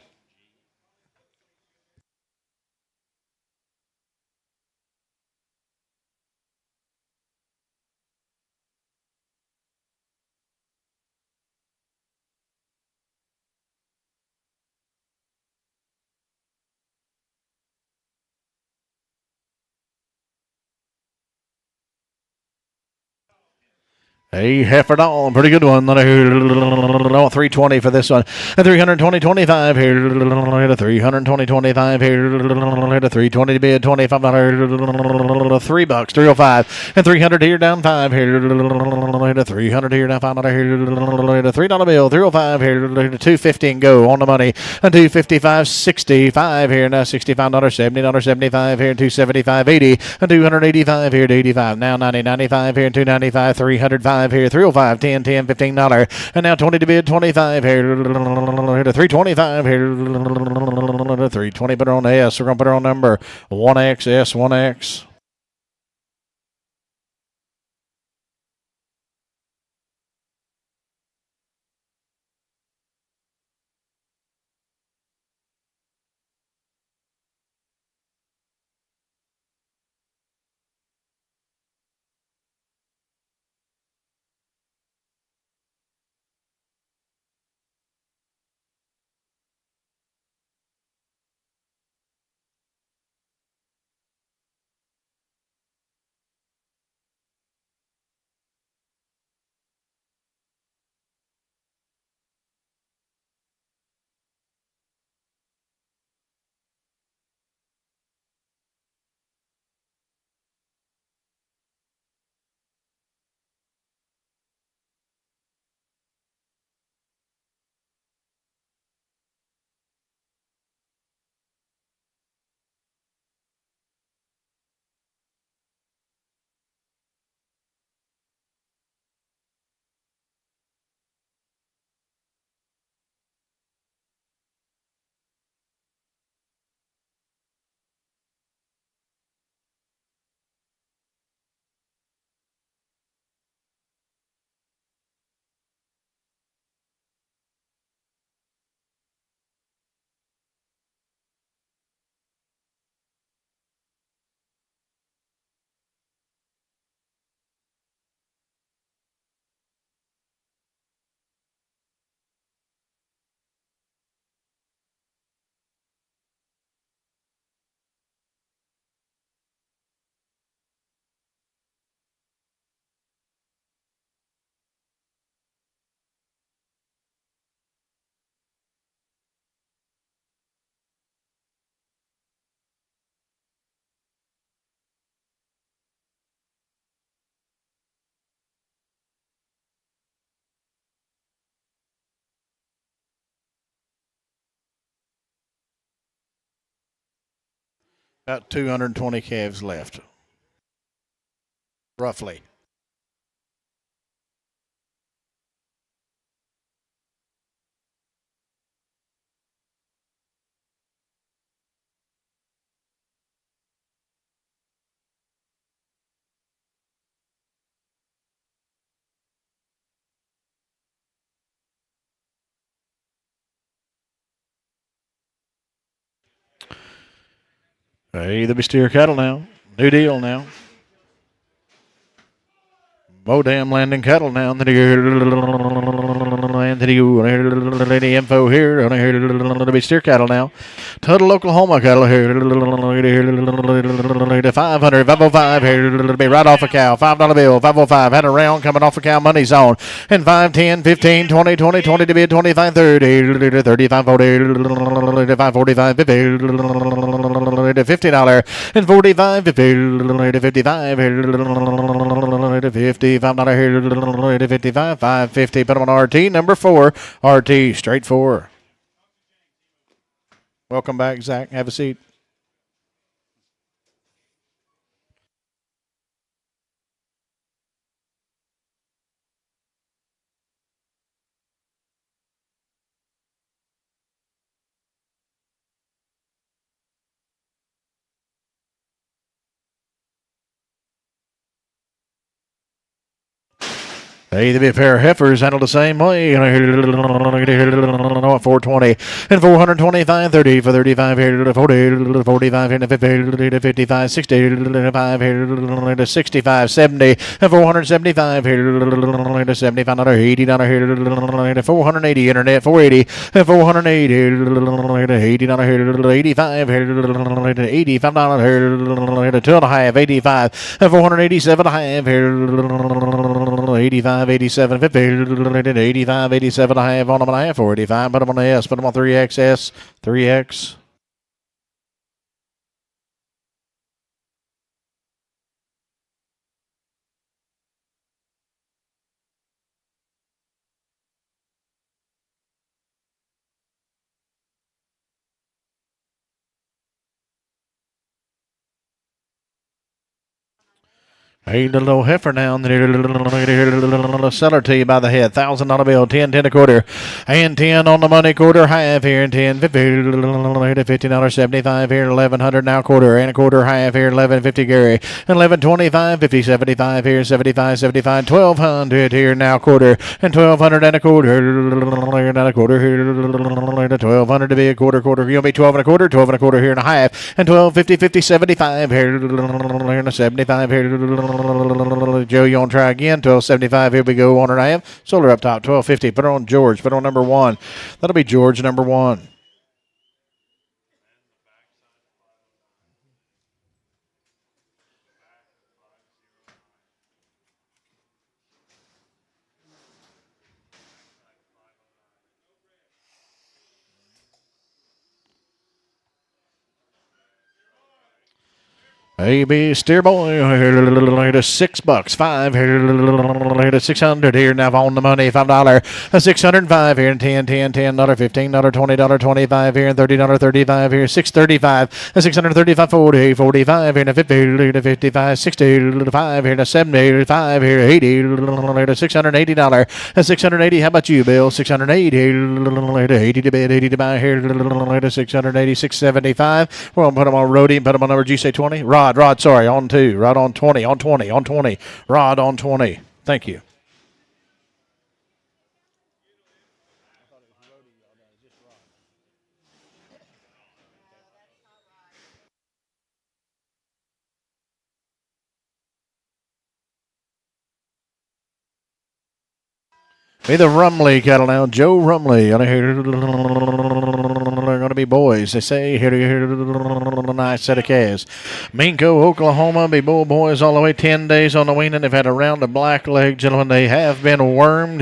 Speaker 1: A heifer doll, pretty good one. 320 for this one. 320, 25 here. 320, 25 here. 320 to bid, $25. $3, 305. And 300 here, down 5 here. 300 here, down $5 here. $3 bill, 305 here. 250 and go on the money. And 255, 65 here. Now $65, $70, 75 here. 275, 80. And 285 here to 85. Now 90, 95 here. 295, 305 here, 305, 10, $15. And now 20 to bid, 25 here, to 325 here, 320, put her on the S. We're going to put her on number 1X, S1X. About 220 calves left, roughly. Hey, the steer cattle now. New deal now. Modam landing cattle now. And the info here. The steer cattle now. Total Oklahoma cattle here. 500, 505 here. It'll be right off a cow. $5 bill, 505. Had a round coming off a cow money zone. And 5, 10, 15, 20, 20, 20 to bid, 25, 30, 35, 40, 45, 45, 50, $50. And 45, 50, 55, 50. $5 here, 55, 550. Put them on RT, number 4. RT, straight 4. Welcome back, Zach. Have a seat. Hey, there be a pair of heifers handled the same way. 420 and 425, 30 for 35 here to 40, 45 here to 50, 55, 60, 5 here to 65, 70 and 475 here to 75, another $80 here to 480 internet 480 and 480 $80 here to 85 here to $85 here to 2.5 85 and 487 half here 85 87 50 85 87 half on them and a half 485 put them on the S put them on 3XS 3X. Hey, the little heifer now. Seller to you by the head. $1,000 bill. 10, 10 a quarter. And 10 on the money quarter. Half here. And 10, $15.75 here. 1,100 now quarter. And a quarter half here. 11.50 Gary. 11.25. 50, 75 here. 75, 75. 1,200 here now quarter. And 1,200 and a quarter. And a quarter here. 1,200 to be a quarter. Quarter. You'll be 12 and a quarter. 12 and a quarter here and a half. And 12.50, 50, 75 here. And a 75 here. Joe, you want to try again? 12.75. Here we go. 1.5. Solar up top. 12.50. Put it on George. Put it on number 1. That'll be George number 1. AB steer boy to $6. 5 here to 600 here now on the money $5 605 here and 10 10 $10 $15 $20 25 here and $30 35 here 635 635 40 45 here to 50 to 55 60 to 5 here to 70 5 here 80 to $680 680. How about you, Bill? 680 to 80 to bid 80 to buy here to 680 675. We're gonna put them on Rody and put them on number G say 20. Rod, sorry, on 2. Rod on 20, on 20, on 20. Rod on 20. Thank you. Be the Rumley cattle now. Joe Rumley. They're going to be boys. They say here a nice set of calves. Minko, Oklahoma. Be bull boys all the way 10 days on the weaning. They've had a round of black leg, gentlemen. They have been wormed.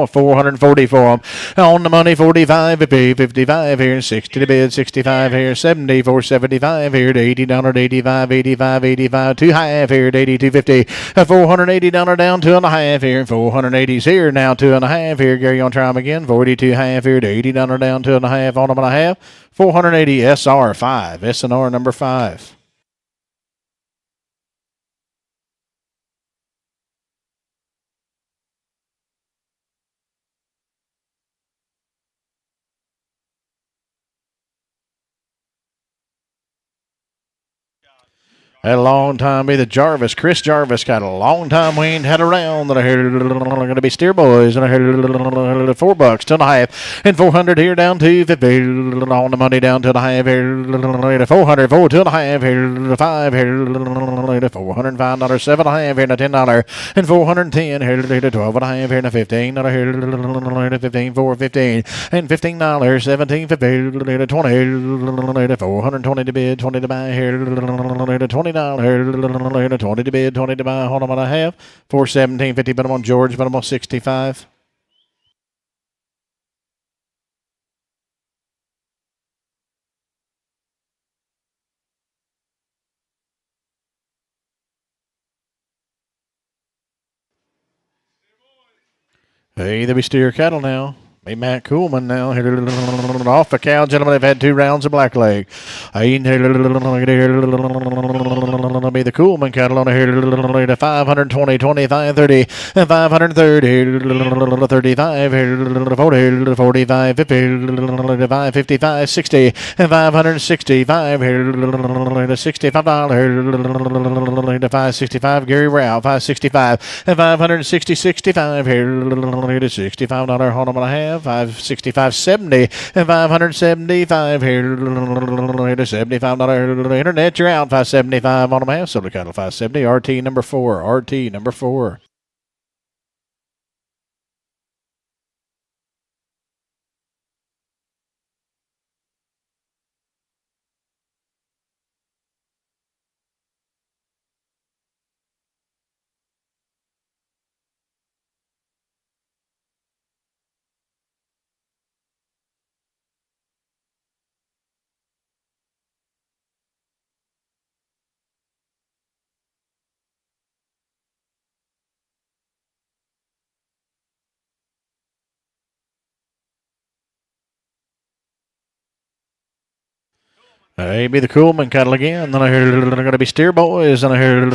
Speaker 1: 440 for them. On the money, 45, 55 here, 60 to bid, 65 here, 70 for 75 here, to $80, 85, 85, 85, 2 half here, to 82.50, $480 down, 2.5 here, 480s here, now 2.5 here. Gary, on try them again, 42 half here, to $80 down, 2.5 on them and a half, 480 SR5, SNR number 5. Had a long time be the Jarvis. Chris Jarvis got a long time weaned, had a round that I heard going to be steer boys, and I heard $4, 2.5, and 400 here down to 50 on the money down to the half here, 400, 4, 2.5 here, 5 here, $405, 7.5 here, $10, and 410 here, 12.5 here, 15, here, 15, 4, 15, and $15, 17, 50, 20, 420 to bid, 20 to buy here, 20. $20, 20 to bid, 20 to buy, hold them and a half. 417.50, put them on George, put them on 65. Hey, there be steer cattle now. Be Matt Coolman now. Off the cow, gentlemen. They've had 2 rounds of black leg. Be the Coolman cattle on here. 520, 25, 30, 530, 35, 40, 45, 50, 55, 60, 565, $65, 565, Gary Rao, 565, 560, 65, $65, hold on and a half, 565, 70, and 575, $75, internet, you're out, 575 on a half, solar cattle, 570, RT number 4, RT number 4. Be the Coolman cattle again. Then I hear they're going to be steer boys. And I hear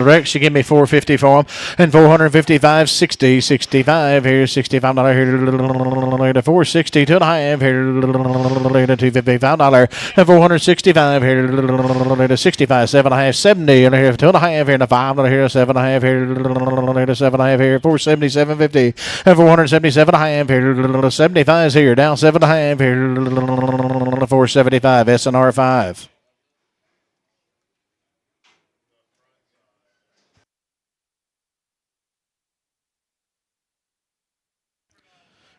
Speaker 1: Rex, you give me 450 for them. And 455, 60, 65. Here's 65. I hear 460, 2.5. Here, $255. And 465. Here, 65, 7.5, 70. And I hear 2.5. Here, 5. And I hear 7.5. Here, 7.5. Here, 470, 750. And 477.5. Here, 75 is here. Down 7.5. Here, 475. SNR 5.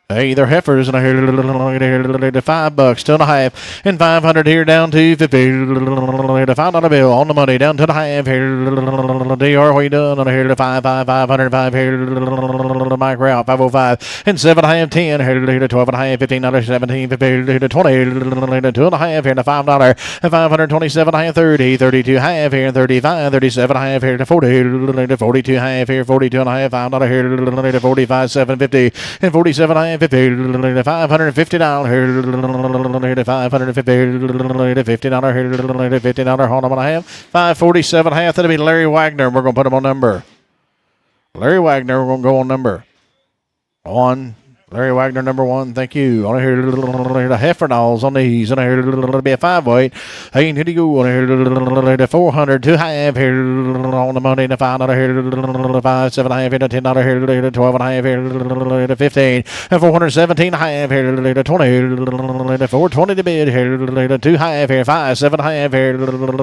Speaker 1: Hey, they're heifers, and I hear $5, 2.5, and 500 here down to 50. $5 bill on the money down to the half here. DR, what you done? And I hear 505 here. Mike Route 505 and 7.5, 10 here. $12.5, $15, 17, 50, 20, 2.5 here, $5, and 527.5, 30, 32 half here, 35, 37 half here, 40, 42 half here, 42.5, $5 here, 45, 750, and 47 half. $550, $550, $50, hold on, I have 547 half. That'll be Larry Wagner. We're going to put him on number. Larry Wagner, we're going to go on number 1. Larry Wagner, number 1. Thank you. On here, the Heffernalls on these. On here, it'll be a 5-weight. Hey, here you go. On here, 400 to half here on the money. The $5 here, 5, 7.5 here, $10 here, 12.5 here, 15, and 417 half here, 20, 420 to bid here, 2 half here, 5, 7.5 here,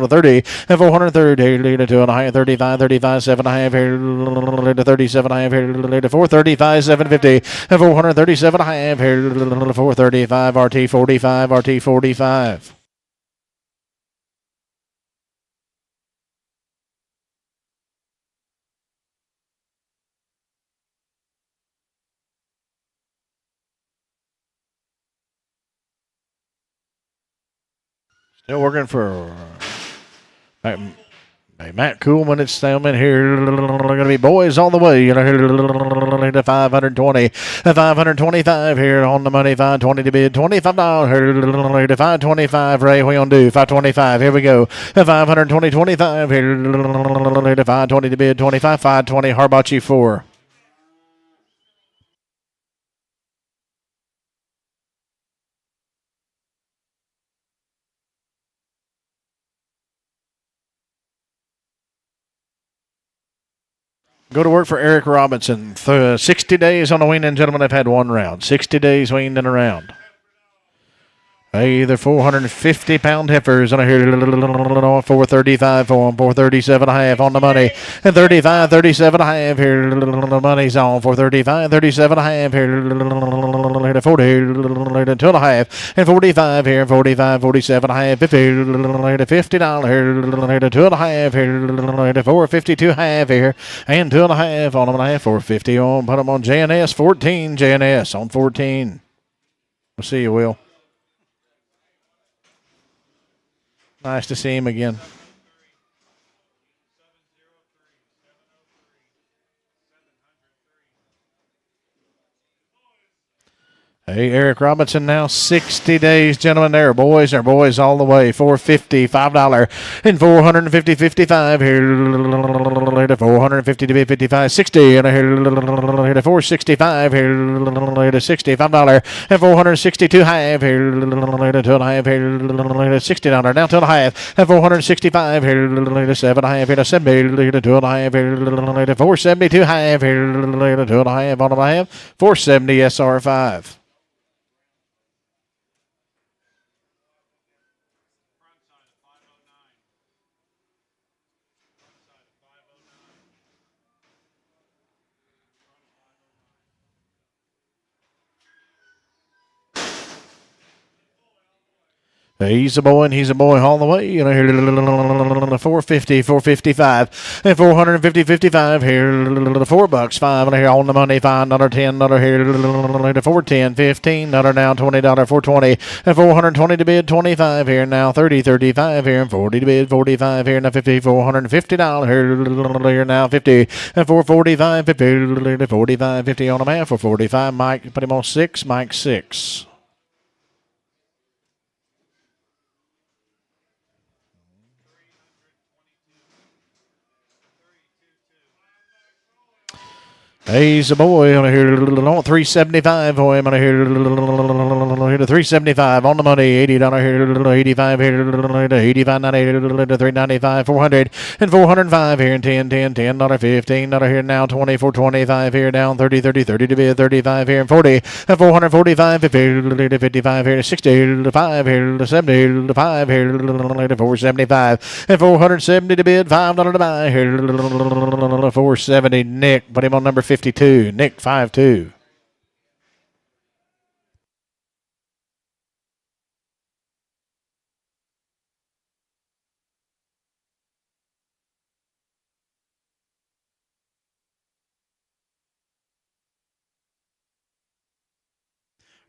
Speaker 1: 30, and 430 here, 2.5, 35, 35, 7.5 here, 37 half here, 435, 750, and 437 half here, 435, RT 45, RT 45. Still working for Matt Coolman. It's them in here. Going to be boys all the way. 520, 525 here on the money. 520 to bid. $25 here. 525. Ray, what you gonna do? 525. Here we go. 520, 25 here. 520 to bid. 25, 520. Harbachi 4. Go to work for Eric Robinson. 60 days on the wean, and gentlemen, I've had 1 round. 60 days weaned in a round. Hey, they're 450-pound heifers, and I hear 435 for them, 437 half on the money, and 35, 37 half here. The money's on 435, 37 half here. 40, 2.5, and 45 here, 45, 47 half, 50, $50 here, 2.5 here, 452 half here, and 2.5 on them and a half, 450 on. Put them on JNS 14, JNS on 14. We'll see you, Will. Nice to see him again. Hey, Eric Robinson now 60 days, gentlemen. There, boys. Our boys all the way. $450, $5, and 450, 55 here. 450 to be 55, 60, and here to 465 here to 60, $5, and 462 half here to 2.5 here to $60 now 2.5, and 465 here to 7.5 here to 70 to 2.5 here to 472 half here to 2.5 on a half, 470 SR5. He's a boy, and he's a boy all the way. You know, here 450, 455, and 450, 55 here. $4, $5 here on the money. $5, $10 here. $410, $15 now. $20, $420, and 420 to bid. 25 here now. 30, 35 here, and 40 to bid. 45 here now. 50, $450 here now. 50 and 445, 50, 45, 50 on a half. 445. Mike, put him on 6. Mike 6. He's a boy on here. 375 for him on here. To 375 on the money. $80 here. 85 here. 85, 98, 395, 400, and 405 here. 10, $10, $15 here now. 20, 425 here down. 30, 30, 30 to bid. 35 here and 40, and 445, 50, 55 here. 60 to 5 here. 70 to 5 here. 475 and 470 to bid. $5 to buy here. 470. Nick, put him on number 52. Nick 5-2.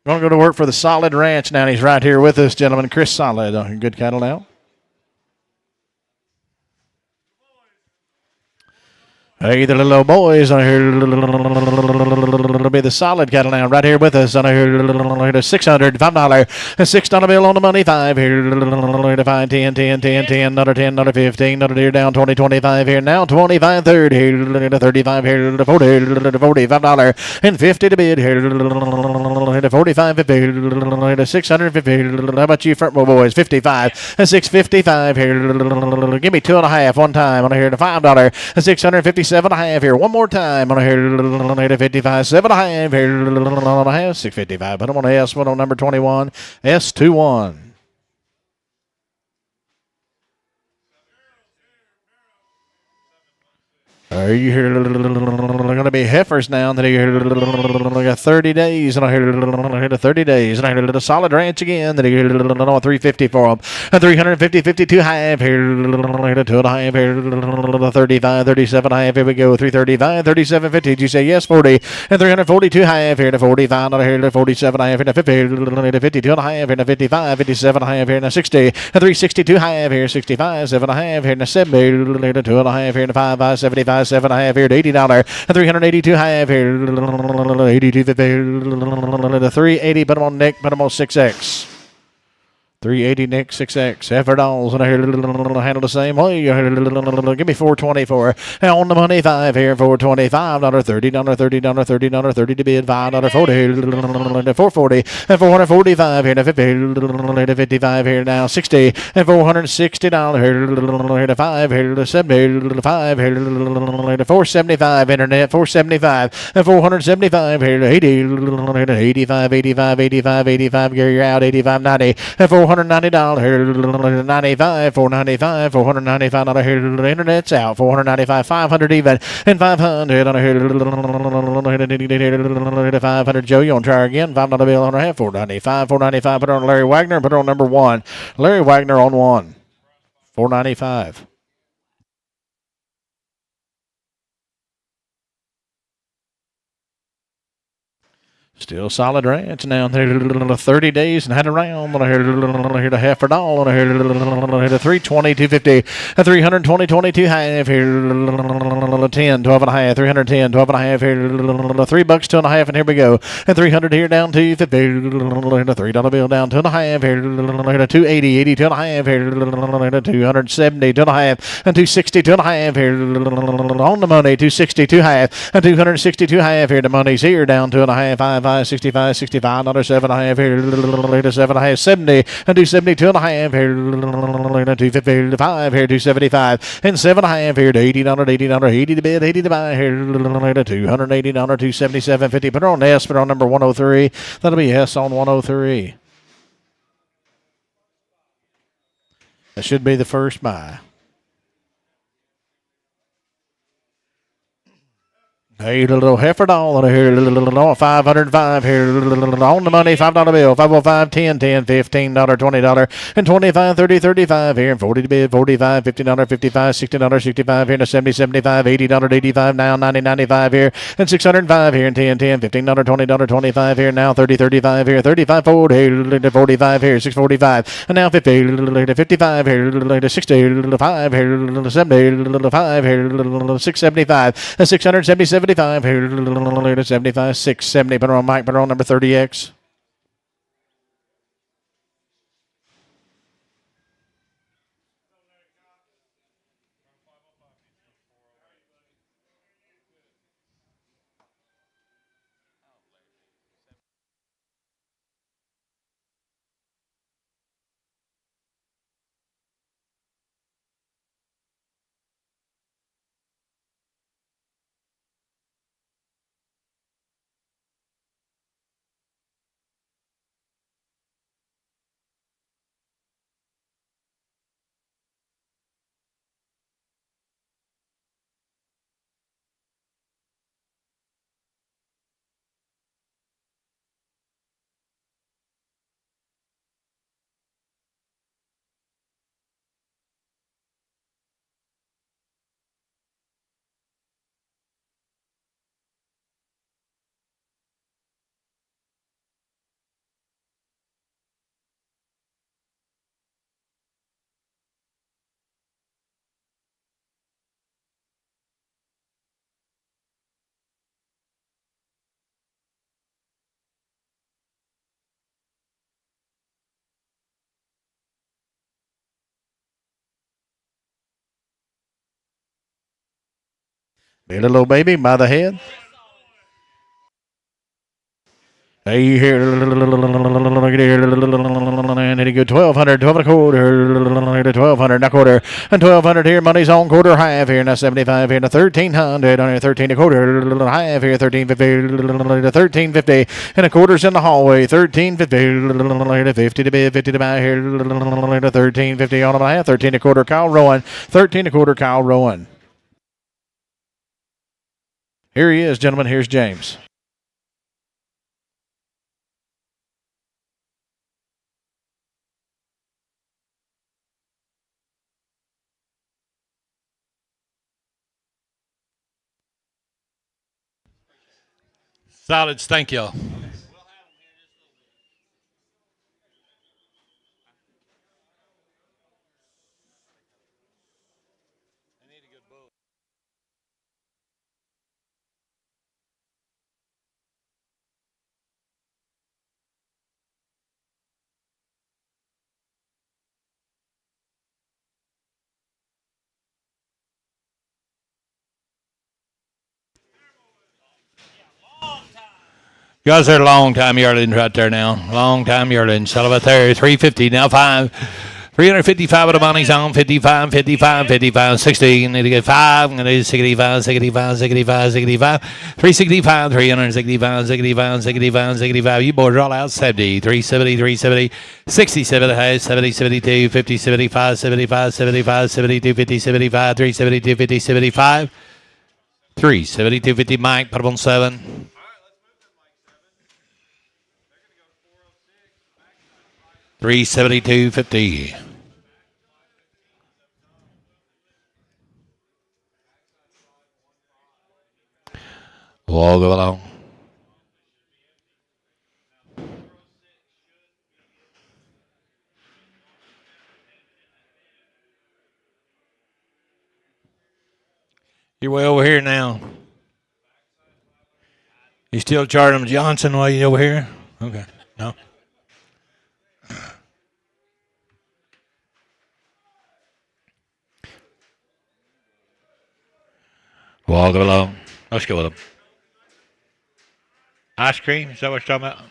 Speaker 1: Going to go to work for the Solid Ranch now. He's right here with us, gentlemen. Chris Solid. Good cattle now. Hey, the little boys on here. It'll be the Solid cattle now, right here with us on here. $600, $5, $6 bill on the money. 5 here. 5, 10, 10, 10, 10, another 10, another 15, another here down 20, 25 here now. 25, 30 here. 35 here. 40, $45 and 50 to bid here. 45, 50, 650. How about you, front row boys? 55 and 655 here. Give me 2.5 one time on here to $5 and 657 and a half here. One more time on here to 55, 7.5 here. 655. Put them on S. Put on number 21. S21. Are you here? Going to be heifers now. That got 30 days, and I hear 30 days, and I hear the Solid Ranch again. That 350 for them, and 350, 52 half here, 2.5 here, 35, 37 half. Here we go. 335, 37, 50. Did you say yes? 40 and 342 half here to 45. Not here to 47 half here to 50, 52 and a half here to 55, 57 half here to 60, and 362 half here, 65, 7.5 here to 70, 2.5 here to 5, 75. 7.5 here to $80, and 382 half here, 82 to 380. Put them on Nick. Put them on 6X. 380 Nick 6X. Effort dolls and I handle the same way. Give me 424. On the money 5 here. 425. $30, $30, $30, 30 to bid. $5, 40. 440 and 445 here to 50. 55 here now. 60 and $460 here to 5 here to 70 to 5 here to 475 internet. 475 and 475 here to 80. 85, 85, 85, 85. Gary out 85, 90 and $490 here, 95, 495, $495 here. The internet's out. 495, 500 even, and 500 on here. 500. Joe, you want to try again? $5 bill on a half. 495, 495. Put on Larry Wagner. Put on number 1. Larry Wagner on 1. 495. Still solid ranch now. 30 days and had a round. Here to half for doll. Here to 320, 250, a 320, 22 half. Here 10, 12 and a half. 310, 12 and a half. Here $3, 2 and a half, and here we go. And 300 here down to 50. Here to $3 bill down 2 and a half. Here to 280, 82 and a half. Here to 270, 2 and a half, and 260, 2 and a half. Here on the money, 260, 2 half, and 262 half. Here the money's here down 2 and a half. 65, 65, another 7 and a half here, 7 and a half, 70, and 272 and a half here, 255 here, 275, and 7 and a half here, to $80, 80 to bid, 80 to buy here, $280, 277.50. Put her on S, put her on number 103. That'll be S on 103. That should be the first buy. Hey, little heifer dollar here, little 505 here, on the money, $5 bill, 505, 10, 10, $15, $20, and 25, 30, 35 here, and 40 to bid, 45, $50, 55, $60, 65 here, and 70, 75, $80, 85 now, 90, 95 here, and 605 here, and 10, 10, $15, $20, 25 here, now 30, 35 here, 35, 40 here, 45 here, 645, and now 50, 55 here, 60, 5 here, 70, 5 here, 675, and 677. 75 here, 75, 670. Put her on Mike. Put her on number 30X. Be a little baby by the head. Hey, here, and then you go 1,200, 12 and a quarter, 1,200 and a quarter, and 1,200 here. Money's on quarter half here, now 75 here, now 1,300 on here, 13 and a quarter, half here, 1350, 1350, and a quarter's in the hallway, 1350, 50 to bid, 50 to buy here, 1350 on a half, 13 and a quarter, Kyle Rowan, 13 and a quarter, Kyle Rowan. Here he is, gentlemen. Here's James.
Speaker 2: Solids, thank you. You guys are a long time yearlings right there now. Long time yearlings. Sell about there. 350 now 5. 355 of the money's on. 55, 55, 55, 60. Need to get 5. I'm going to do 65, 65, 65, 65. 365, 365, 65, 65, 65. You boys are all out. 70, 370, 370, 67, 70, 72, 50, 75, 75, 75, 72, 50, 75, 372, 50, 75. 372, 50. Mike, put them on 7. 372.50. We'll go along. You're way over here now. You still charging them Johnson while you over here? Okay. No. Walk along. Let's go with them. Ice cream? Is that what you're talking about?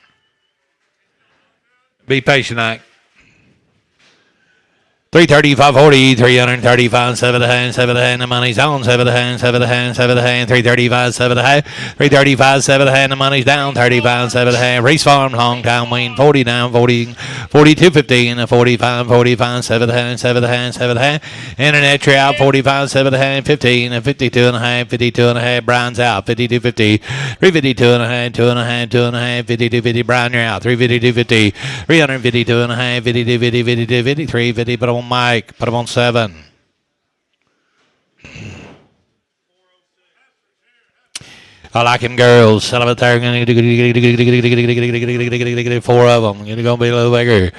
Speaker 2: Be patient, Ike. 335, 40, 335, 7 the hand, 7 the hand, the money's on, 7 the hand, 7 the hand, 7 the hand, 335, 7 the hand, 335, 7 the hand, the money's down, 35, 7 the hand, Race Farm, Long Town, Wayne, 40 down, 40, 42, 15, 45, 45, 7 the hand, 7 the hand, 7 the hand, Internet tree out, 45, 7 the hand, 15, 52 and a half, 52 and a half, Brian's out, 52, 50, 352 and a half, 2 and a half, 2 and a half, 52, 50, Brian, you're out, 352, 50, 352 and a half, 52, 50, 52, 53, 50, but on Mike, put him on 7. I like him girls. Sell him there. 4 of them. You're going to be a little bigger.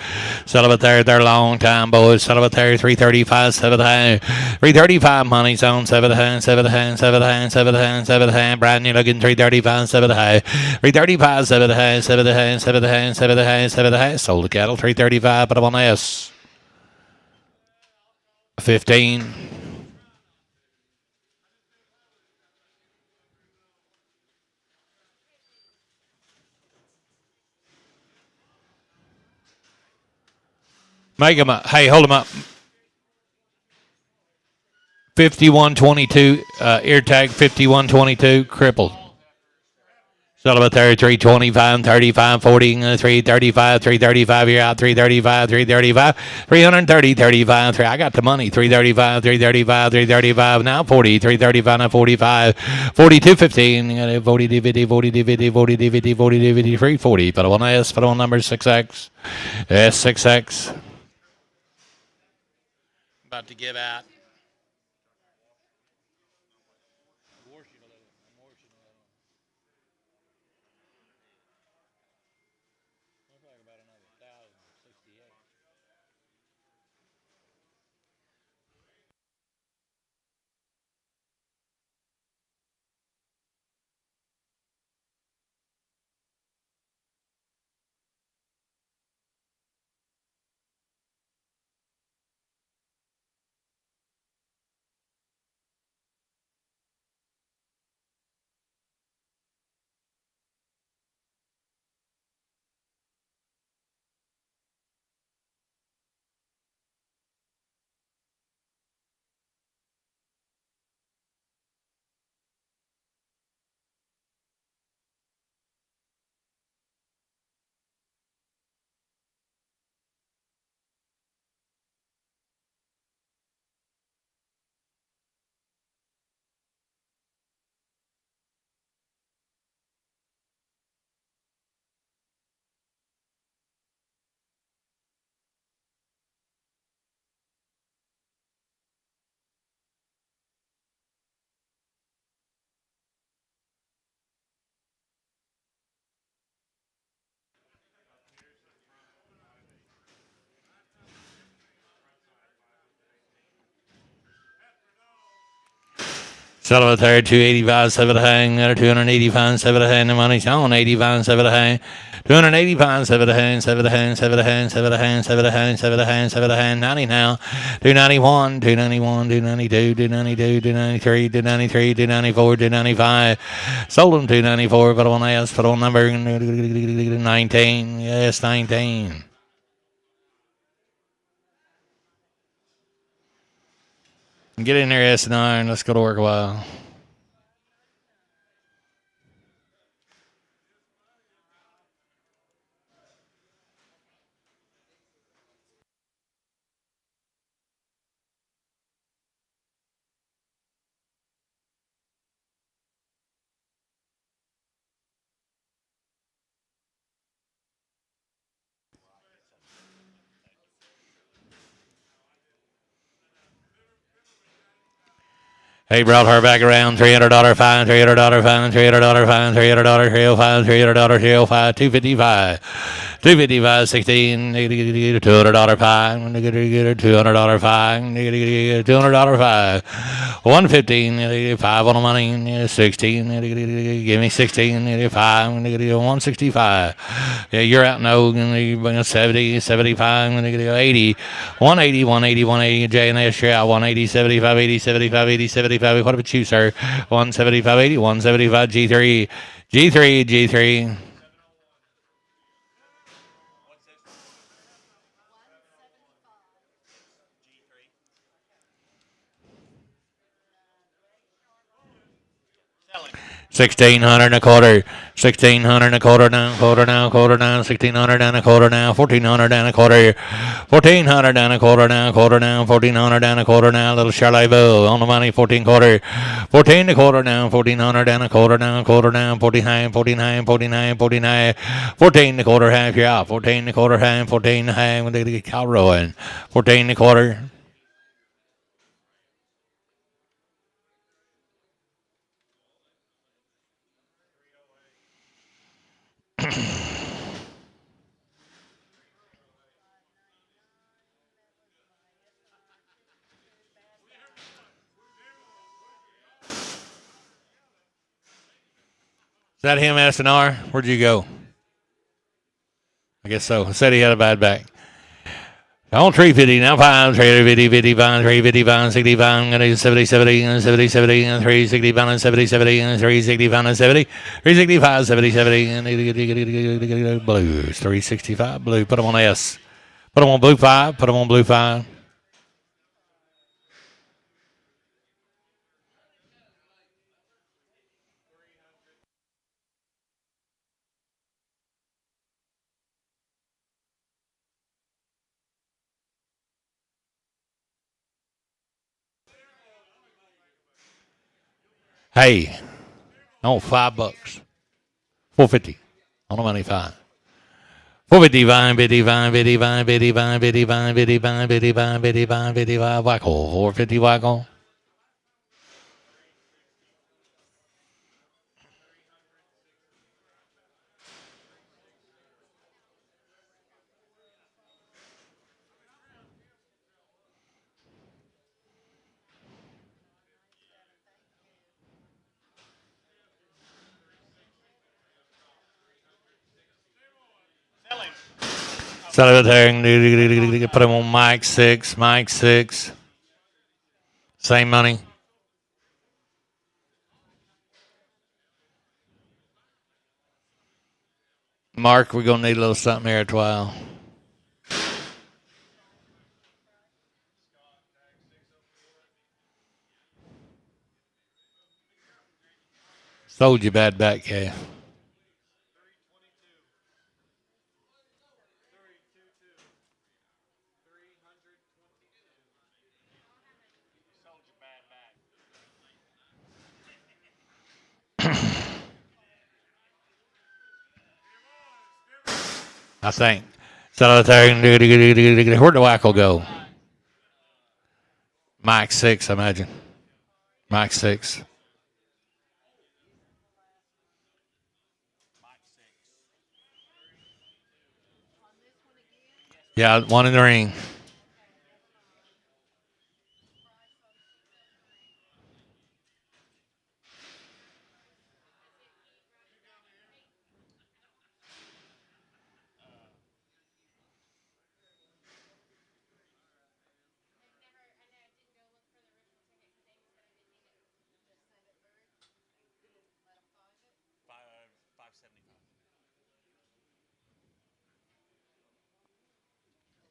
Speaker 2: Sell it there. They're long time, boys. Sell it there. 335, 7 the hand. 335 money zone. 7 the hand, 7 the hand, 7 the hand, 7 the hand, 7 the hand. Brand new looking 335, 7 the hand. 335, 7 the hand, 7 the hand, 7 the hand, 7 the hand, 7 the hand. Sold the cattle. 335, put him on S. 15. Make him up. Hey, hold him up. 5122, ear tag 5122, crippled. Sell about there, 325, 35, 40, 335, 335, you're out, 335, 335, 330, 35, 3. I got the money, 335, 335, 335, now 40, 335, now 45, 42, 15, 42, 50, 42, 50, 42, 50, 42, 53, 40. Put on S, put on number 6X, S6X. About to give out. Sell it there, 285, 7 to hang, there, 285, 7 to hang, the money's on, 85, 7 to hang, 285, 7 to hang, 7 to hang, 7 to hang, 7 to hang, 7 to hang, 7 to hang, 7 to hang, 90 now, 291, 291, 292, 292, 293, 293, 294, 295, sold them 294, put on S, put on number 19, yes, 19. Get in there, S9. Let's go to work a while. Hey, brought her back around. $300 fine, $300 fine, $300 fine, $300, $305, $300, $305, $255. 255, 16, $200 pie, $200 pie, $200 pie, 115, 5 on the money, 16, give me 16, 5, 165. Yeah, you're out no 70, 75, 80, 180, 180, 180, J&S, you're out 180, 75, 80, 75, 80, 75. What about you, sir? 175, 80, 175, G3, G3, G3.
Speaker 3: Selling.
Speaker 2: 1600 and a quarter, 1600 and a quarter now, quarter now, quarter now, 1600 and a quarter now, 1400 and a quarter, 1400 and a quarter now, quarter now, 1400 and a quarter now, little Charlie Bill on the money, 14 quarter, 14 and a quarter now, 1400 and a quarter now, quarter now, 49, 49, 49, 49, 14 and a quarter half, you're out, 14 and a quarter half, 14 and a half, when they get cow rowing, 14 and a quarter. Is that him, SNR? Where'd you go? I guess so. I said he had a bad back. On 350 now, 5, 350, 55, 355, 65, and 70, 70, 70, 70, and 365, and 70, 70, and 365, and 70, 365, 70, 70, and blues, 365, blue. Put them on S. Put them on blue 5. Put them on blue 5. Hey, oh, $5. 450 on the money 5. 450 vine, bitty vine, bitty vine, bitty vine, bitty vine, bitty vine, bitty vine, bitty vine, bitty vine, whackle, 450 whackle.
Speaker 3: Selling.
Speaker 2: Put him on Mike 6, Mike 6. Same money. Mark, we're going to need a little something here at a while. Sold you bad back calf.
Speaker 3: Sold your bad back.
Speaker 2: I think. So where'd the whackle go? Mike 6, I imagine. Mike 6. Yeah, one in the ring.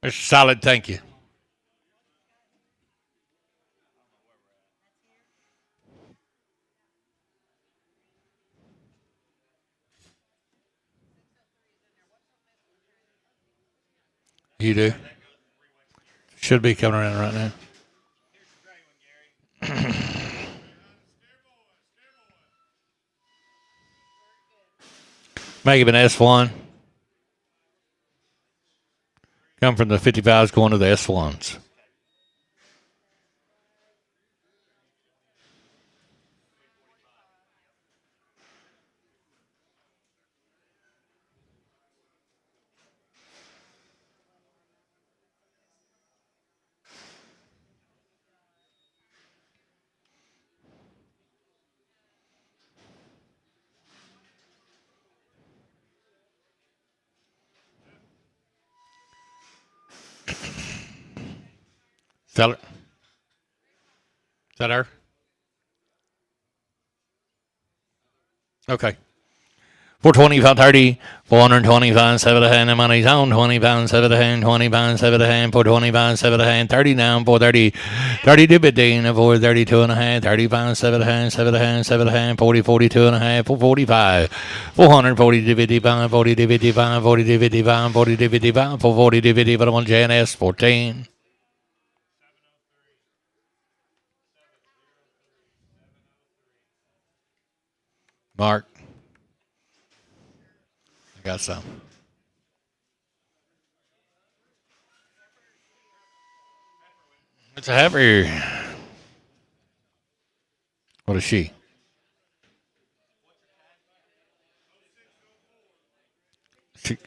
Speaker 2: Mr. Solid, thank you. You do. Should be coming around right now. Make him an S1. Come from the 55s going to the S1s. Tell her. Is that her? Okay. 420, 530, 425, 7 to hand, the money's on 20 pounds, 7 to hand, 20 pounds, 7 to hand, 425, 7 to hand, 30 down, 430, 30 to 15, 432 and a half, 30 pounds, 7 to hand, 7 to hand, 7 to hand, 40, 42 and a half, 445, 440 to 55, 40 to 55, 40 to 55, 40 to 55, 440 to 50, but I'm on JNS, 14. Mark, I got some. It's a heifer. What is she? she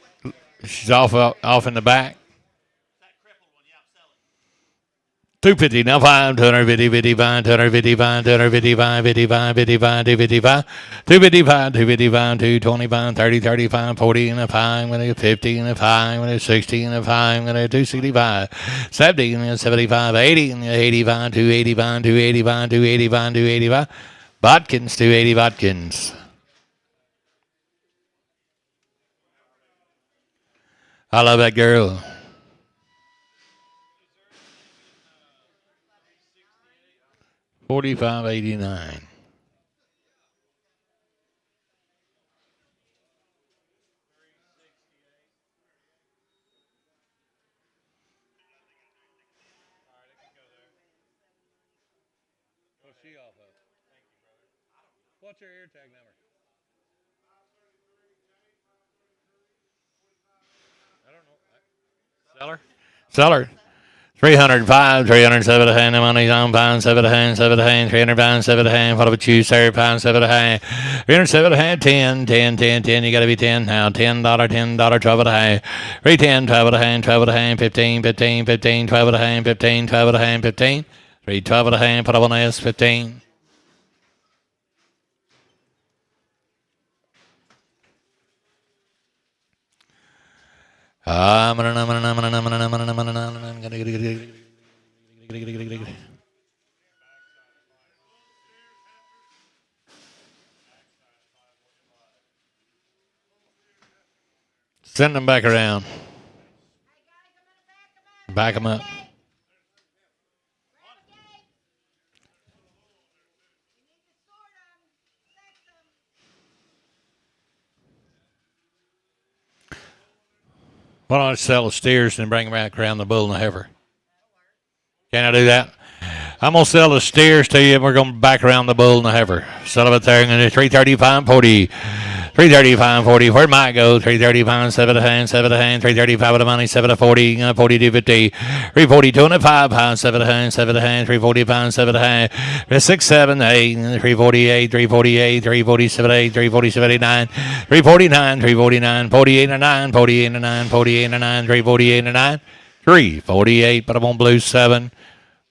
Speaker 2: she's off in the back. 250 now 5 250 55 255 255 55 55 255 255 255 225 30 35 40 and a 5 and a 50 and a 5 and a 60 and a 5 and a 265 70 and a 75 80 and a 85 285 285 285 285 Botkins 280 Botkins. I love that girl. 45.89. What's she off of? What's your ear tag number? I don't know. Seller? Seller. 305, 307 a hand, money's on pound, 7 a hand, 7 a hand, 300 pounds, 7 a hand, what about you, sir? Pound, 7 a hand, 307 a hand, 10, 10, 10, 10, you gotta be 10 now, $10, $10, 12 at a hand, 310, 12 at a hand, 12 at a hand, 15, 15, 15, 12 at a hand, 15, 12 at a hand, 15, 312 at a hand, put up on S, 15. Send them back around. Back them up. Why don't I sell the steers and bring them back around the bull and the heifer? Can I do that? I'm going to sell the steers to you, and we're going to back around the bull and the heifer. Sell them there, and 335 40. 335 40. Where might go? 335 7 to hand, 7 to hand, 335 with the money, 7 to 40, 42 50. 342 and a 5 pounds, 7 to hand, 7 to hand, 340 pounds, 7 to hand. 6 7 8, 348, 348, 347 8, 347 89, 349, 349, 48 and 9, 48 and 9, 48 and 9, 348 and 9, 348, but I'm on blue 7.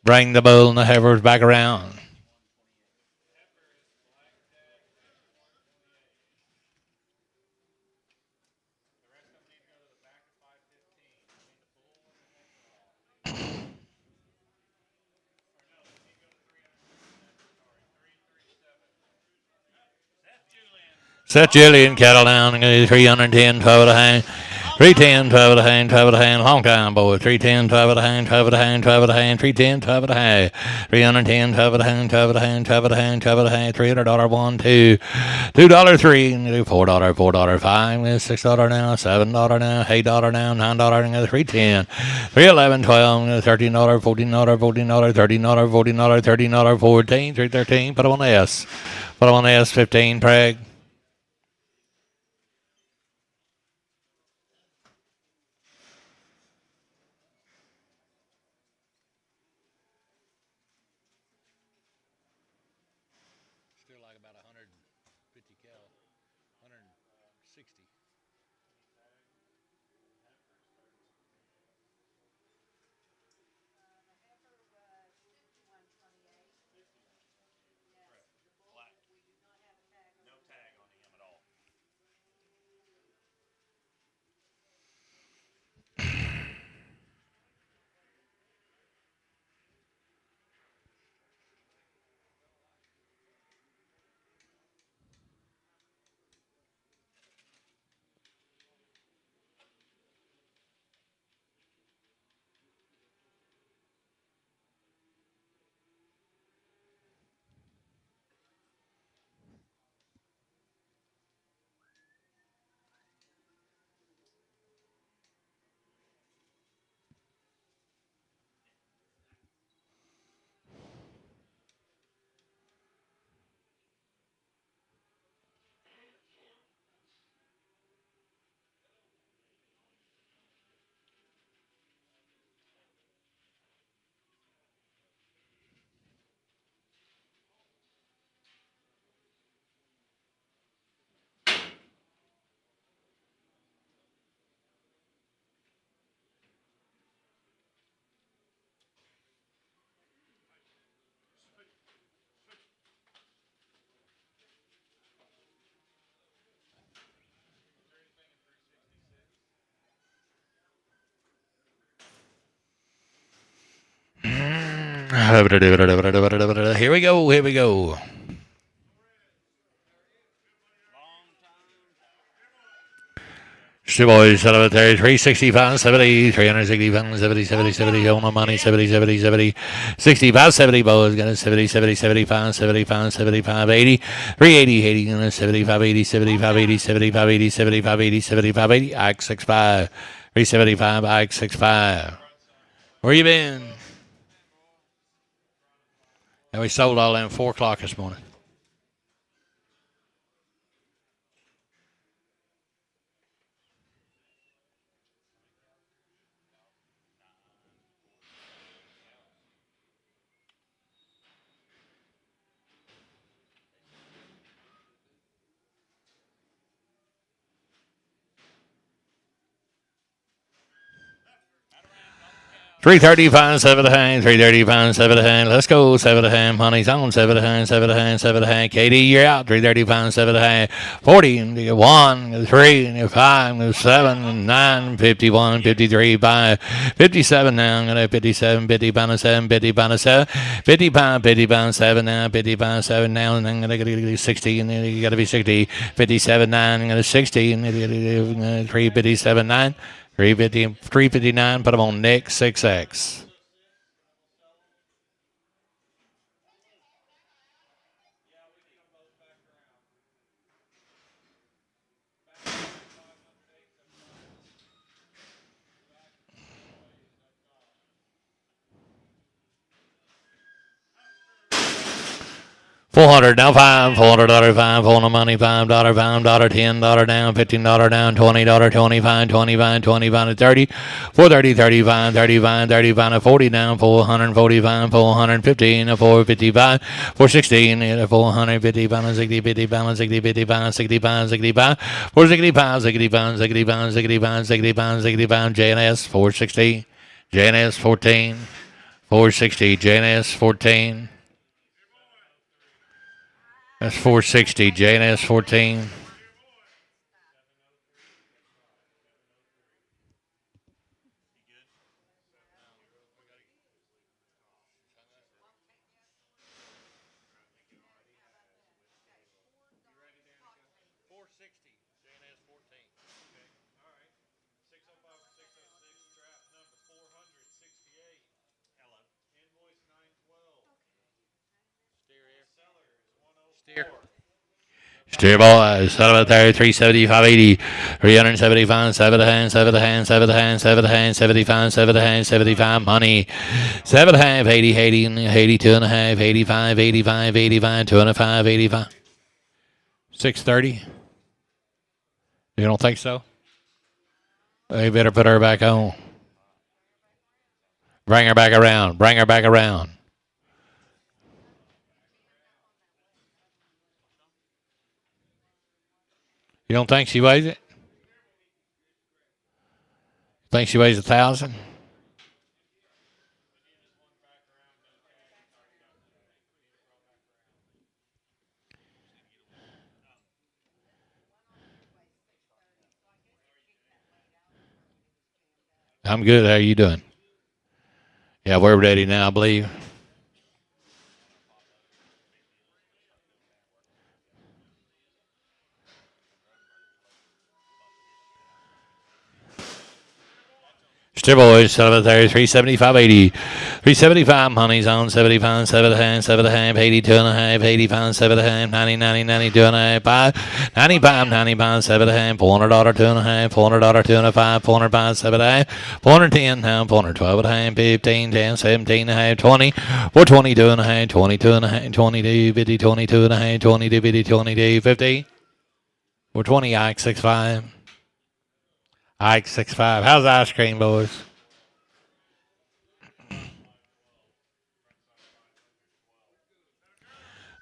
Speaker 2: Bring the bull and the heifers back around. Set Jillian cattle down, 310, 12 at a hang. 310, 12 at a hang, 12 at a hang, long time, boy. 310, 12 at a hang, 12 at a hang, 12 at a hang, 310, 12 at a hang. 310, 12 at a hang, 12 at a hang, 12 at a hang, 12 at a hang, $300, 1, 2, $2, 3, $4, $4, 5, $6 now, $7 now, $8 now, $9, 310, 311, 12, $13, $14, $14, $13, $14, $13, 14, 313, put them on the S. Put them on the S, 15, Preg. Here we go. Here we go. Two boys, set up there, 365, 70, 365, 70, 70, 70, on the money, 70, 70, 70, 65, 70, boys, got a 70, 70, 75, 75, 75, 80, 380, 80, and a 75, 80, 75, 80, 75, 80, 75, 80, 75, 80, Ike 65, 375, Ike 65. Where you been? And we sold all them 4 o'clock this morning. $335, 7 to hand, $335, 7 to hand. Let's go, 7 to hand. Honey's on, 7 to hand, 7 to hand, 7 to hand. Katie, you're out, $335, 7 to hand. 40, 1, 3, 5, 7, 9, 51, 53, 5, 57 now. I'm going to 57, 50 pound 7, 50 pound 7, 50 pound 7 now, 50 pound 7 now. And I'm going to get 60, and then you got to be 60, 57, 9. I'm going to 60, and 357, 9. 350, 359, put them on Nick 6X. $400 now, $400 5, $400 money, $5, $5, $10 down, $15 down, $20, 25, 25, 25 to 30, 430, 35, 35, 35 to 40 down, 445, 415, 455, 416, 450, balance 60, 50, balance 60, 50, balance 65, 65, 465, 65, 65, 65, 65, 65, JNS 460, JNS 14, 460, JNS 14. That's 460, JNS 14. Steer boys, set up there, 375, 80, 375, 7 to hand, 7 to hand, 7 to hand, 7 to hand, 75, 7 to hand, 75, money, 7 to half, 80, 80, 82 and a half, 85, 85, 85, 2 and a 5, 85, 630. You don't think so? They better put her back on. Bring her back around, bring her back around. You don't think she weighs it? Think she weighs 1,000? I'm good. How are you doing? Yeah, we're ready now, I believe. Steer boys, set up there, 375, 80. 375, honey's on, 70 pounds, 7 to hand, 7 to half, 82 and a half, 80 pounds, 7 to half, 90, 90, 92 and a half, 5, 95, 90 pounds, 7 to half, $400, 2 and a half, $400, 2 and a 5, 400 pounds, 7 to half, 410 pounds, 412 and a half, 15, 10, 17 and a half, 20, 422 and a half, 22 and a half, 22, 50, 22 and a half, 22, 50, 22, 50, 420, Ike 65. Ike 65. How's the ice cream, boys?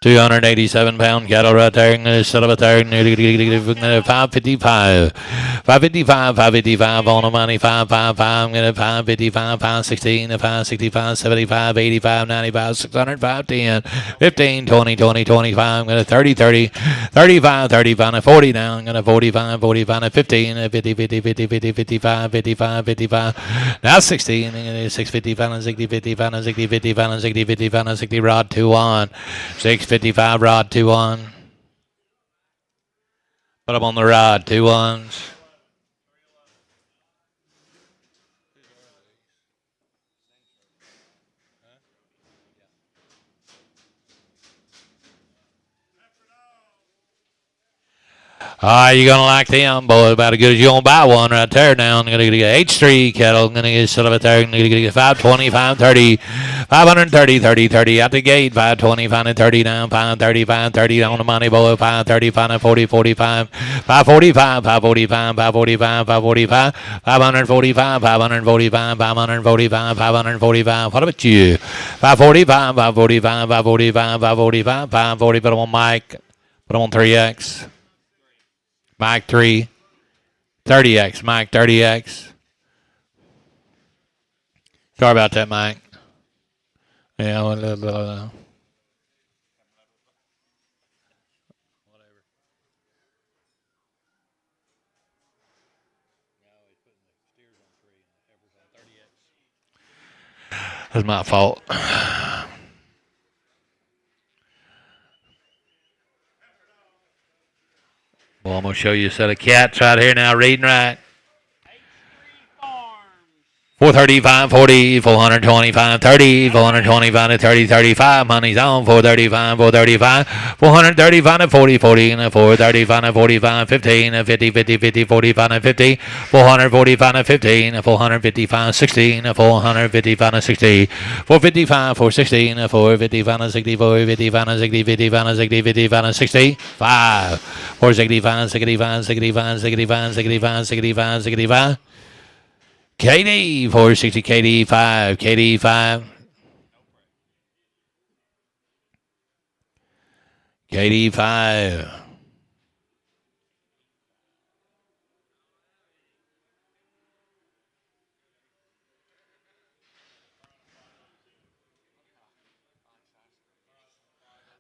Speaker 2: 287-pound cattle right there. Set up there. 555. 555 on the money. 555. I'm going to 555, 516, 565, 75, 85, 95, 600, 510, 15, 20, 20, 25. I'm going to 30, 30, 35, 35, 40 now. I'm going to 45, 45, 15, 50, 50, 50, 50, 55, 55, 55. Now 60, and then 655, 60, 55, 60, 55, 60, 55, 60, rod 2 on. 655, rod 2 on. Put them on the rod, 2 ones. You're going to like them, boy. About as good as you going to buy one right there now. I'm going to get H3 cattle. I'm going to get set up there. I'm going to get 520, 530, 530, 30, 30 out the gate. 520, 530 down, 530, 530 on the money, boy. 530, 540, 45, 545, 545, 545, 545, 545, 545, 545, 545. What about you? 545, 545, 545, 545, 540. Put them on Mike. Put them on 3X. Mike 3, 30X, Mike 30X. Sorry about that, Mike. Yeah, whatever. That's my fault. Well, I'm going to show you a set of cats right here now, reading right. 435, 40, 425, 30, 425 30, 35. Money's on 435, 435, 435 40, 40, and 435 45, 15, 50, 50, 50, 45, 50, 445 15, 455 16, 455 60, 455 416, 455 60, 455 60, 55 60, 55 60, 5, 465, 65, 65, 65, 65, 65, 65. KD 460, KD 5, KD 5, KD 5.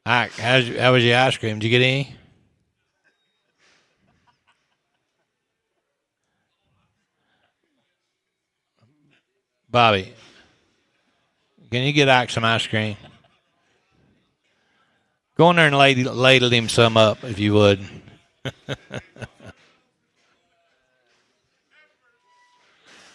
Speaker 2: All right, how was your ice cream? Did you get any? Bobby, can you get Ike some ice cream? Go in there and ladle him some up, if you would.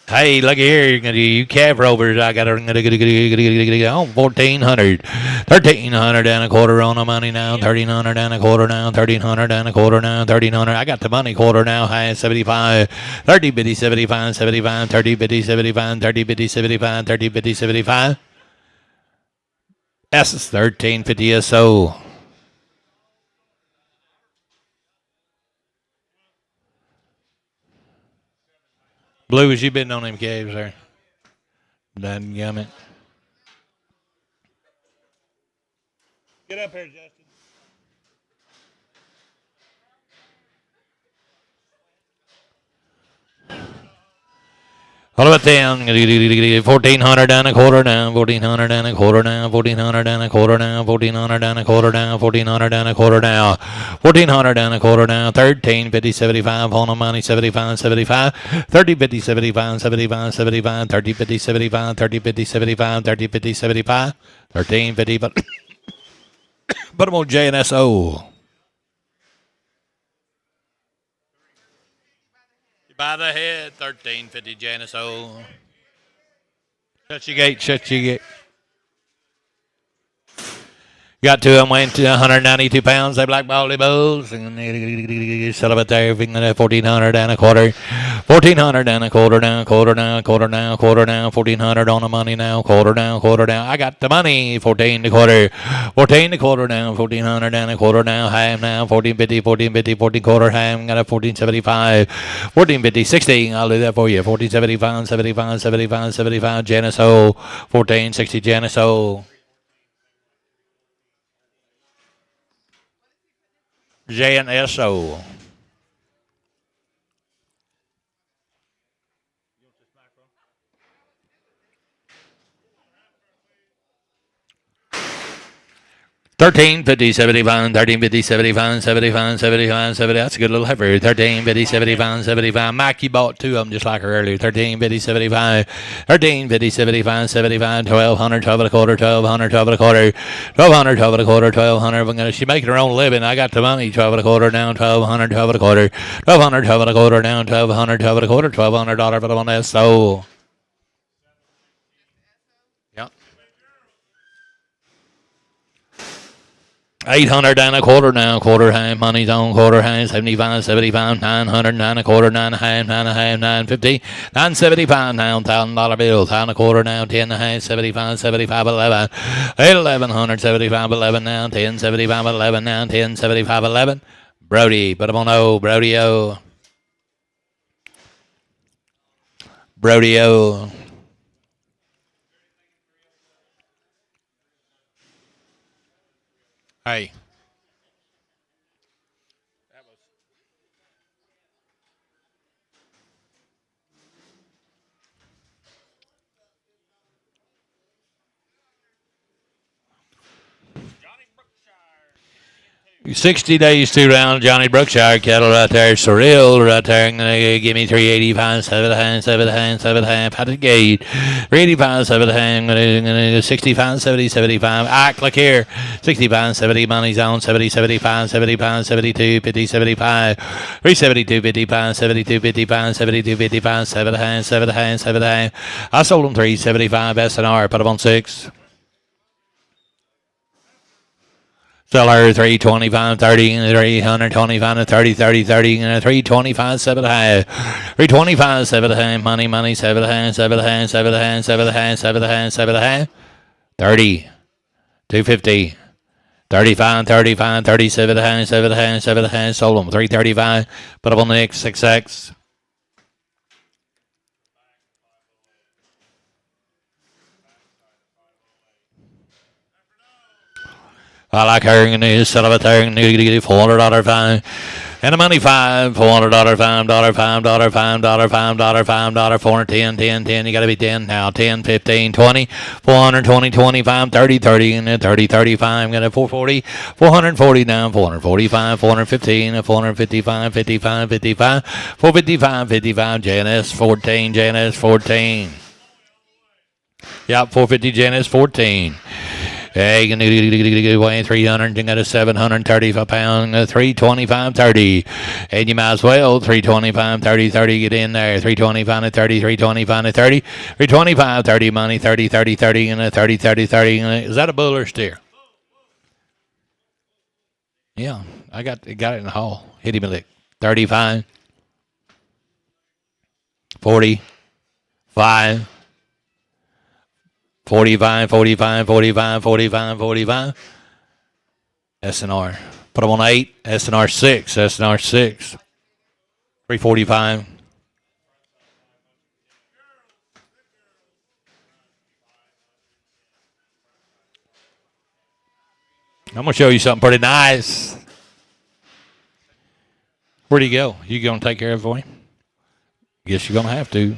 Speaker 2: Hey, look here, you calf rovers. I got on 1,400, 1,300 and a quarter on the money now, 1,300 and a quarter now, 1,300 and a quarter now, 1,300. I got the money quarter now, high at 75, 30 bitty 75, 75, 30 bitty 75, 30 bitty 75, 30 bitty 75. S is 1350 SO. Blue, as you been on them caves there? Done gummit. Get up here, Justin. What about them? 1,400 and a quarter now, 1,400 and a quarter now, 1,400 and a quarter now, 1,400 and a quarter now, 1,400 and a quarter now, 1,400 and a quarter now, 1350 75 on the money, 75 75, 3050 75 75 75, 3050 75, 3050 75, 3050 75, 1350. But put them on J and SO. By the head, 1350 Janice O. Shut your gate, shut your gate. Got two of them weighing 192 pounds. They black baldy bulls. Set up there, 1,400 and a quarter. 1,400 and a quarter now, quarter now, quarter now, quarter now. 1,400 on the money now, quarter now, quarter now. I got the money, 14 to quarter. 14 to quarter now, 1,400 and a quarter now. Ham now, 1450, 1450, 14 quarter ham. Got a 1475, 1450, 60. I'll do that for you. 1475, 75, 75, 75. Janice O. 1460 Janice O. JNSO. $13.50, $75, $13.50, $75, $75, $75, $70. That's a good little heifer. $13.50, $75, $75. Mike, you bought two of them just like her earlier. $13.50, $75, $13.50, $75, $75, $1,200, $12 and a quarter, $1,200, $12 and a quarter, $1,200, $12 and a quarter, $1,200. She's making her own living. I got the money. $12 and a quarter down, $1,200, $12 and a quarter, $1,200, $12 and a quarter down, $1,200, $12 and a quarter, $1,200 for the one that's sold. 800 and a quarter now, quarter high, money's on quarter high, 75, 75, 900, 9 a quarter, 9 a half, 9 a half, 950, 975 now, $1,000 bills, 10 a quarter now, 10 a half, 75, 75, 11, 1175, 11 now, 10, 75, 11 now, 10, 75, 11. Brody, put him on O, Brody O. Brody O. Hey.
Speaker 3: Johnny Brookshire.
Speaker 2: 60 days, 2 rounds, Johnny Brookshire cattle right there, Surreal right there, and gonna give me 385, 7 hand, 7 hand, 7 hand, at the gate, 385, 7 hand, gonna 65, 70, 75, act like here, 65, 70, money's on, 70, 75, 75, 72, 50, 75, 372, 55, 72, 55, 72, 55, 7 hand, 7 hand, 7 hand, I sold them 375, SNR, put them on 6. Seller 325, 30, 325, 30, 30, 30, 325, 7 high. 325, 7 high, money, money, 7 high, 7 high, 7 high, 7 high, 7 high, 7 high. 30, 250, 35, 35, 37 high, 7 high, 7 high, sold them 335, put up on the next 6X. I like her and the son of a thing, $400 fine. And the money $5, $400, $5, $5, $5, $5, $5, $410, 10, 10. You got to be 10 now. 10, 15, 20, 420, 25, 30, 30, and 30, 35. Got a 440, 440 down, 445, 415, 455, 55, 55, 455, 55, JNS 14, JNS 14. Yep, 450 JNS 14. Hey, you can weigh 300, you got a 735 pound, 325, 30. And you might as well, 325, 30, 30, get in there. 325 to 30, 325 to 30, 325, 30 money, 30, 30, 30, and a 30, 30, 30. Is that a bull or steer? Yeah, I got it in the hall. Hit him a lick. 35, 45, 45, 45, 45, 45, 45. SNR. Put them on 8. SNR 6. SNR 6. 345. I'm going to show you something pretty nice. Where'd he go? You going to take care of it for him? Guess you're going to have to.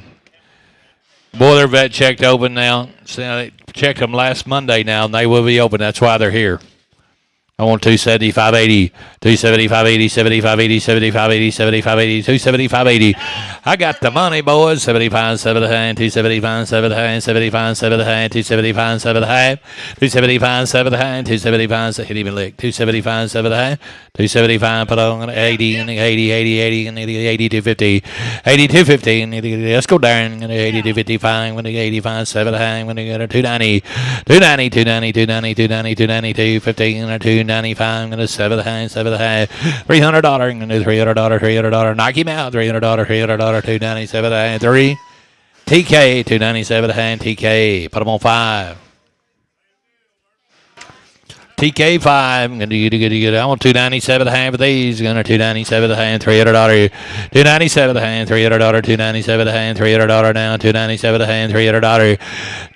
Speaker 2: Boiler vet checked open now. So they checked them last Monday now, and they will be open. That's why they're here. I want 275, 80, 275, 80, 75, 80, 75, 80, 75, 80, 275, 80. I got the money, boys. 75, 7 high, 275, 7 high, 75, 7 high, 275, 7 high, 275, 7 high, 275, hit him a lick, 275, 7 high, 275, put on 80, and 80, 80, 80, and 80, 250, 80, 250, and let's go down, 80, 255, when 85, 7 high, when you get a 290, 290, 290, 290, 290, 290, 250, and a 295, and a 7 high, $300, and a $300, knock him out, $300, $300, 297 high, 3, TK, 297 high, TK, put him on 5. TK5. I'm going to get. I want 297 a hand for these. Going to 297 a hand, $300. 297 a hand, $300. 297 a hand, $300 now. 297 a hand, $300.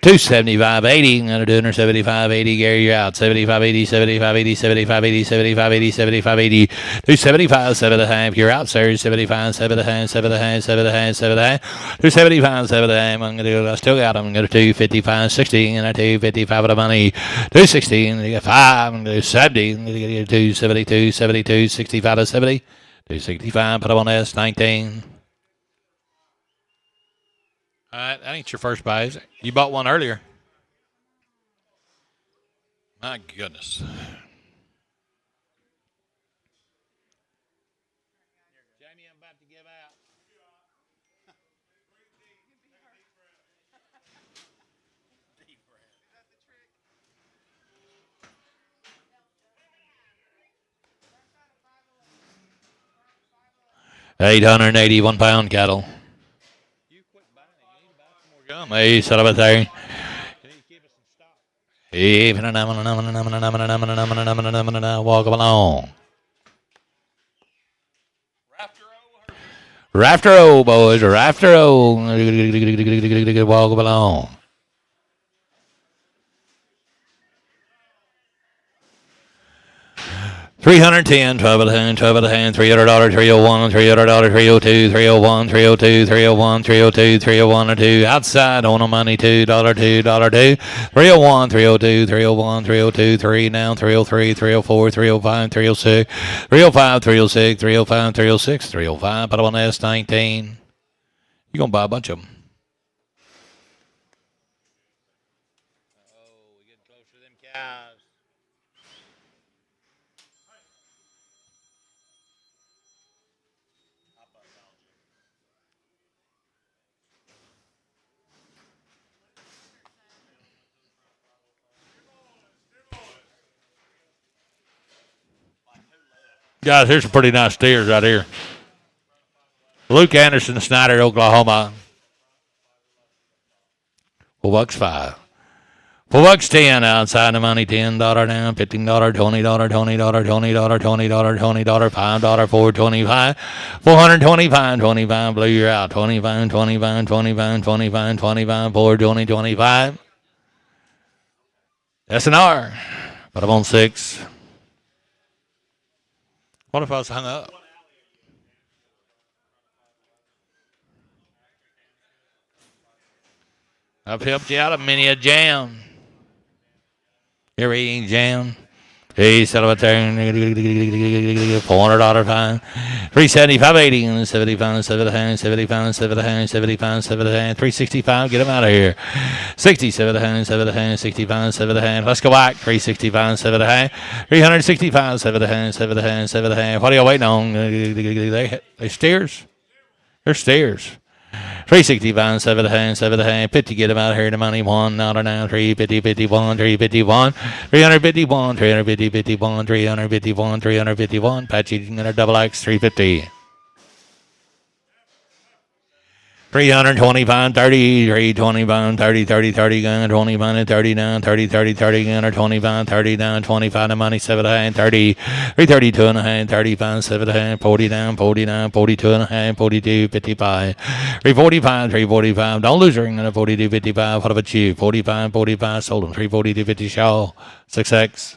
Speaker 2: 275.80. I'm going to do 275.80. Gary, you're out. 75.80, 75.80, 75.80, 75.80, 75.80. 275, 7 a half. You're out, sir. 75, 7 a half, 7 a half, 7 a half, 7 a half. 275, 7 a half. I'm going to do. I still got them. I'm going to 255, 60, and I 255 of the money. 260, and I get 5. I'm going to do 70. I'm going to get 272, 72, 65 to 70. 265. Put them on S 19. All right, that ain't your first buy, is it? You bought one earlier. My goodness. Jamie, I'm about to give out. £881 cattle. You quit buying. You need to buy some more gum. Hey, son of a thing. You need to keep us in stock. Walk along. Rafter O, boys. Rafter O. Walk along. $310, 12 at a hand, 12 at a hand, $300, $301, $300, $302, $301, $302, $301, $302, $301, $2. Outside on the money, $2, $2, $2. $301, $302, $301, $302, $3 now, $303, $304, $305, $306, $305, $306, $305, $306, $305. Put on S 19. You're going to buy a bunch of them. Oh, we're getting closer to them cows. Guys, here's some pretty nice steers right here. Luke Anderson, Snyder, Oklahoma. $4.05. $4.10 outside the money. $10 down, $15, $20, $20, $20, $20, $20, $20, $5, $4.25. $425, 25. Blue, you're out. 25, 25, 25, 25, 25, 420, 25. S&R. Put them on 6. What if I was hung up? I've helped you out of many a jam. You're eating jam. Hey, sell about there. $400 fine. $375.80. 75, 7 hand, 75, 7 hand, 75, 7 hand. $365. Get them out of here. 67 hand, 7 hand, 65, 7 hand. Let's go back. $365, 7 hand. $365, 7 hand, 7 hand, 7 hand. What are you waiting on? They steers. They're steers. 365, 7 hand, 7 hand. 50, get them out of here. The money, $1 now. 350, 51, 351, 351, 350, 51, 351, 351. Apache double X, 350. 325, 30, 325, 30, 30, 30, gun, 25, 39, 30, 30, 30, gun, 25, 39, 25, the money, 7 hand, 30, 332 and a hand, 35, 7 hand, 40 down, 49, 42 and a hand, 42, 55, 345, 345, don't lose your ring on a 42, 55, what about you? 45, 45, sold them, 342, 50, Shaw, 6X.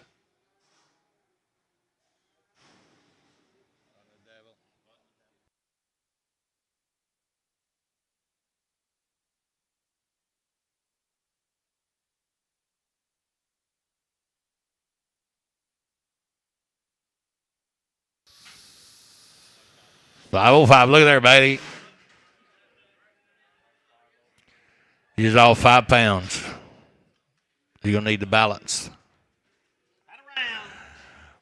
Speaker 2: $505. Look at there, baby. He's all 5 pounds. You're going to need the balance.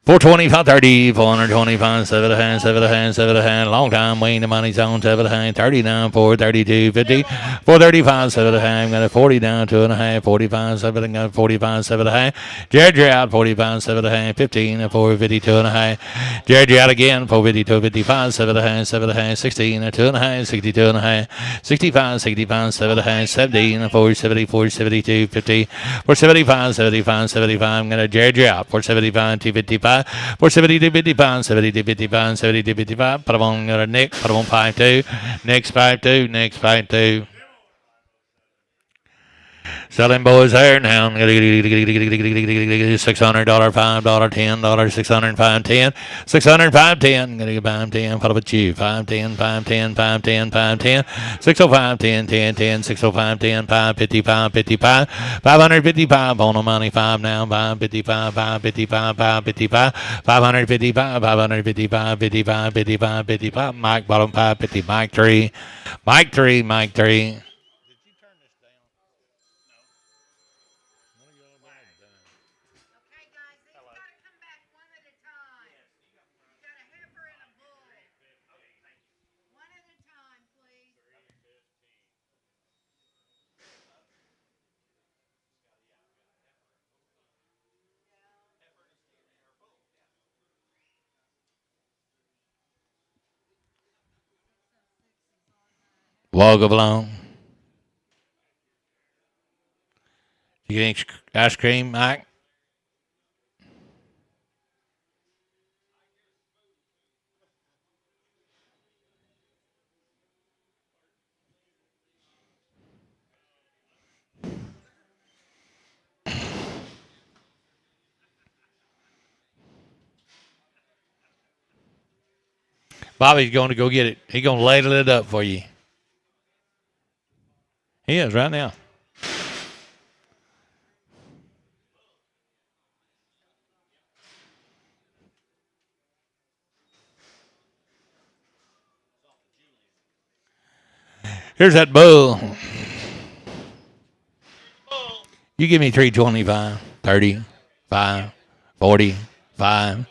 Speaker 2: 420, 530, 425, 7 a hand, 7 a hand, 7 a hand. Long time waiting, the money's on 7 a hand, 39, 432, 50, 435, 7 a hand. Got a 40 down, 2.5, 45, 7 got 45, 7 a hand. Jared out, 45, 7 a hand, 15, 452 and a half. Jared out again, 452, 55, 7 a hand, 7 a hand, 16, 2.5, 62 and a half, 65, 65, 7 a hand, 17, 470, 472, 50, 475, 75, 75. Got a Jared out, 475, 255. 472, 55, 72, 55, 72, 55. Put them on Nick. Put them on 5-2. Next 5-2. Next 5-2. Selling boys here now. $600, $5, $10, $605, 10, $605, 10. Gonna get 510. Put up with you. 510, 510, 510, 510, 605, 10, 10, 10, 605, 10, 555, 55, 555 on the money. 5 now. 555, 555, 555, 555, 555, 55, 55, 55. Mike bottom 550. Mike 3. Mike 3. Mike 3.
Speaker 4: Okay, guys, these got to come back one at a time. You got a heifer and a bull. One at a time, please.
Speaker 2: Walk along. You get ice cream, Mike? Bobby's going to go get it. He's going to ladle it up for you. He is right now. Here's that bull. You give me 325, 30, 5, 40, 5,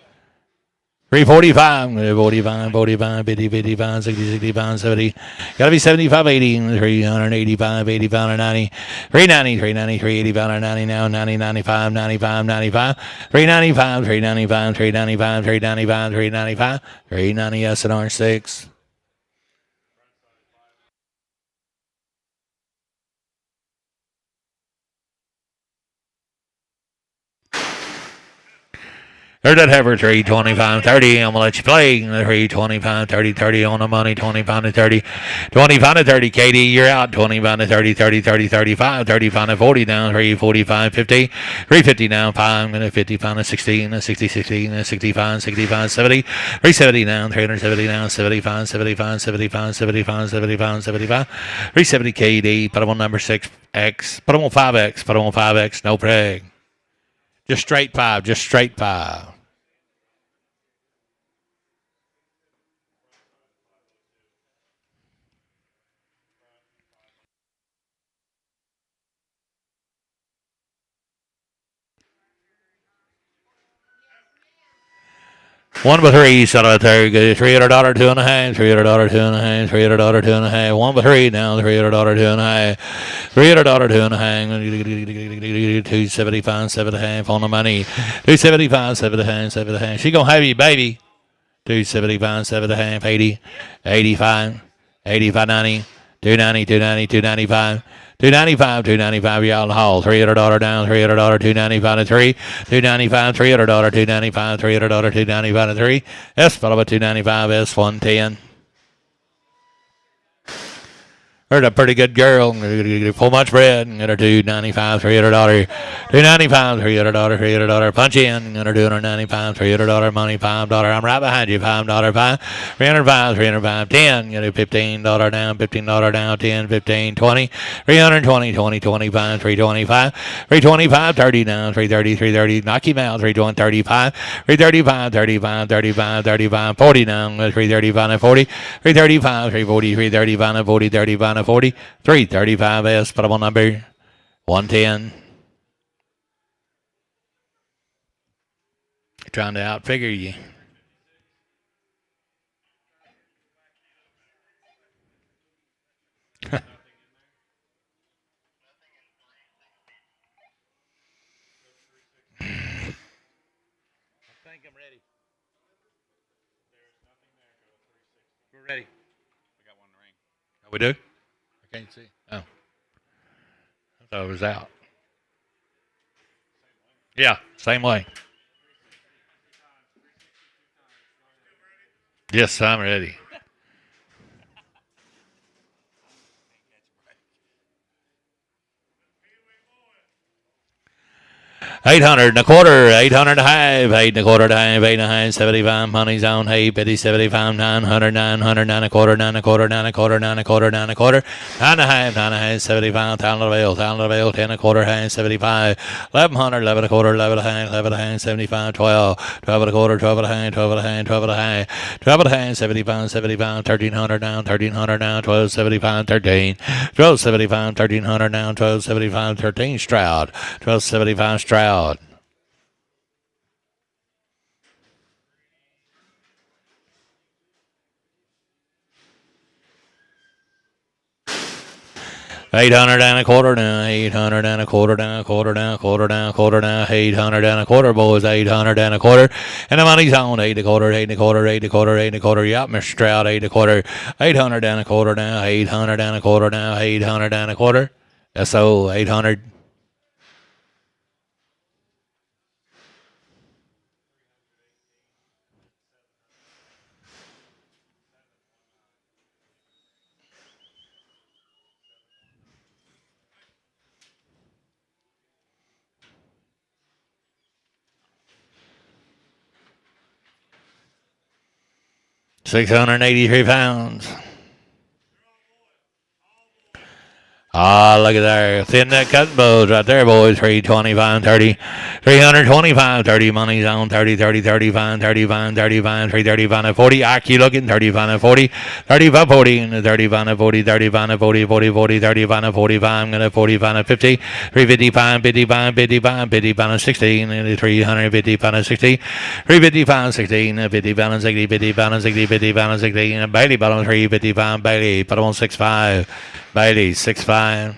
Speaker 2: 345, 45, 45, 50, 55, 60, 65, 70. Got to be 75, 80, 385, 85, 90, 390, 390, 385, 90 now, 90, 95, 95, 95, 395, 395, 395, 395, 395, 390 S&R 6. There's that heifer, 325, 30. I'm going to let you play. 325, 30, 30 on the money. 25 to 30. 25 to 30. KD, you're out. 25 to 30, 30, 30, 35. 35 to 40 down. 345, 50. 350 down. 5. I'm going to 55 to 16. 60, 16. 65, 65, 70. 370 down. 370 down. 75, 75, 75, 75, 75, 75. 370 KD. Put them on number 6X. Put them on 5X. Put them on 5X. No preg. Just straight 5. Just straight 5. One by three, set out there. $300, 2.5, $300, 2.5, $300, 2.5. One by three now, $300, 2.5, $300, 2.5. 275, 7.5 on the money. 275, 7.5, 7.5. She gonna have you, baby. 275, 7.5, 80, 85, 85, 90, 290, 290, 295. 295, 295, y'all in the hall. $300 down, $300, 295 to 3. 295, $300, 295, $300, 295 to 3. S followed by 295, S110. Heard a pretty good girl. Full much bread. Get her $295, $300. $295, $300, $300. Punch in. Get her $295, $300 money, $5. I'm right behind you. $5, 5. $305, $305, 10. Get her $15 down, $15 down, 10, 15, 20. $320, 20, 25, $325. $325, 30 down, $330, $330. Knock him out. $320, $35. $335, $35, $35, $35. $40 down. $335 and 40. $335, $340, $335 and 40, $35 and 40, 335S, put them on number 110. trying to outfigure you. I think I'm ready. We're ready.
Speaker 3: We got one ring.
Speaker 2: Oh, we do? I can't see. Oh. I thought it was out. Yeah, same way. Yes, I'm ready. 800 and a quarter, 800 and a half, 8 and a quarter, 8 and a half, 75 money's on, hey, 50, 75, 900, 900, 9 and a quarter, 9 and a quarter, 9 and a quarter, 9 and a quarter, 9 and a quarter, 9 and a half, 9 and a half, 75, 10 and a quarter, 75, 1100, 11 and a quarter, 11 and a half, 11 and a half, 75, 12, 12 and a quarter, 12 and a half, 12 and a half, 12 and a half, 12 and a half, 75, 75, 1300 down, 1300 down, 1275, 13, 1275, 1300 down, 1275, 13 Stroud, 1275 Stroud. 800 and a quarter now, 800 and a quarter down, quarter down, quarter down, quarter down, 800 and a quarter, boys, 800 and a quarter, and the money's on, 8 and a quarter, 8 and a quarter, 8 and a quarter, 8 and a quarter, yep, Mr. Stroud, 8 and a quarter, 800 and a quarter now, 800 and a quarter now, 800 and a quarter, SO, 800. £683. Ah, look at there. Thin net cutting bows right there, boys. 325, 30. 325, 30. Money's on 30, 30, 35, 35, 35, 335 and 40. IQ looking 35 and 40. 35, 40, and 35 and 40, 35 and 40, 40, 40, 35 and 45. I'm going to 45 and 50. 355, 55, 55, 55 and 16. And 355 and 60. 355, 16, 55 and 60, 55 and 60, 55 and 60. And Bailey, bottom 355. Bailey, bottom 65. Bailey, 6'5".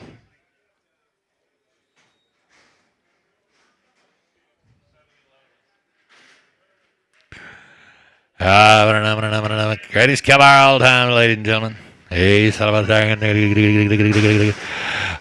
Speaker 2: Greatest killer all time, ladies and gentlemen. Hey, son of a second.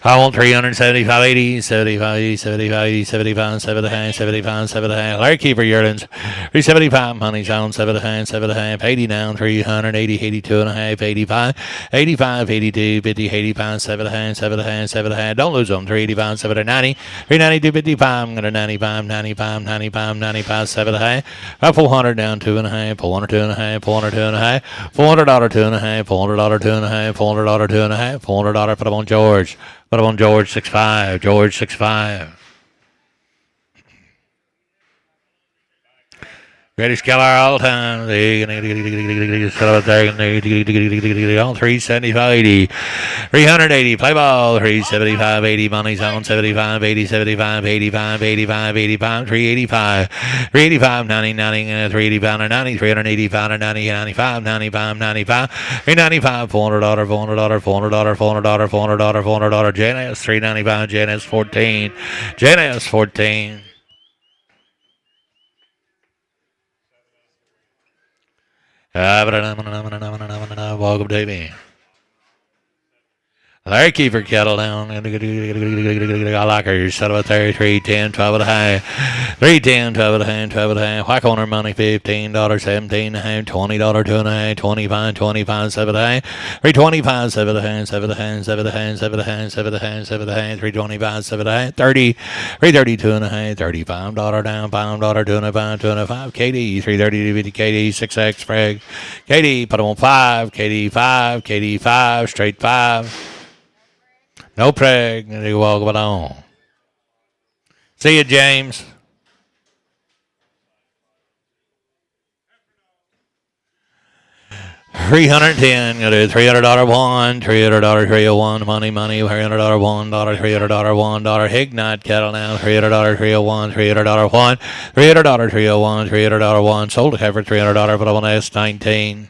Speaker 2: I want 375, 80, 75, 80, 75, 80, 75, 75, 75, 75. Larry Keeper, Yearlings. 375, Honey's on 7.5, 7.5, 80 down, 380, 82 and a half, 85, 85, 82, 50, 85, 7.5, 7.5, 7.5. Don't lose them. 385, 790, 392, 55. I'm going to 95, 95, 95, 95, 7.5. 400 down, 2.5, 400, 2.5, 400, 2.5, $400, 2.5, $400, 2.5, $400, 2.5, $400. Put them on George. Put him on George 6'5". George 6'5". Greatest killer all time. On 375, 80. 380. Play ball. 375, 80. Money's on 75, 80, 75, 85, 85, 85, 385. 385, 90, 90, 385, 90, 385, 90, 95, 95, 95, 395, $400, $400, $400, $400, $400, $400. JNS 395, JNS 14. JNS 14. Welcome to me. Larry Keeper, kettle down. I like her. Set up there. 310, 12 and a half. 310, 12 and a half, 12 and a half. Whack on her money. $15, 17 and a half, $20, 2 and a half, 25, 25, 7 and a half. 325, 7 and a half, 7 and a half, 7 and a half, 7 and a half, 7 and a half, 7 and a half, 325, 7 and a half, 30, 332 and a half, $35 down, $5, 2 and a half, 2 and a half. KD, 330 to 50, KD, 6X, Frag. KD, put them on 5, KD 5, KD 5, straight 5. No preg, and you walk on. See you, James. $310. Gonna do $300 one, $300 301 money, $300 $1, $300 $1 Hignite cattle now, $300 301, $300 one, $300 301, $300 one. Sold to cover $300 for the one S19.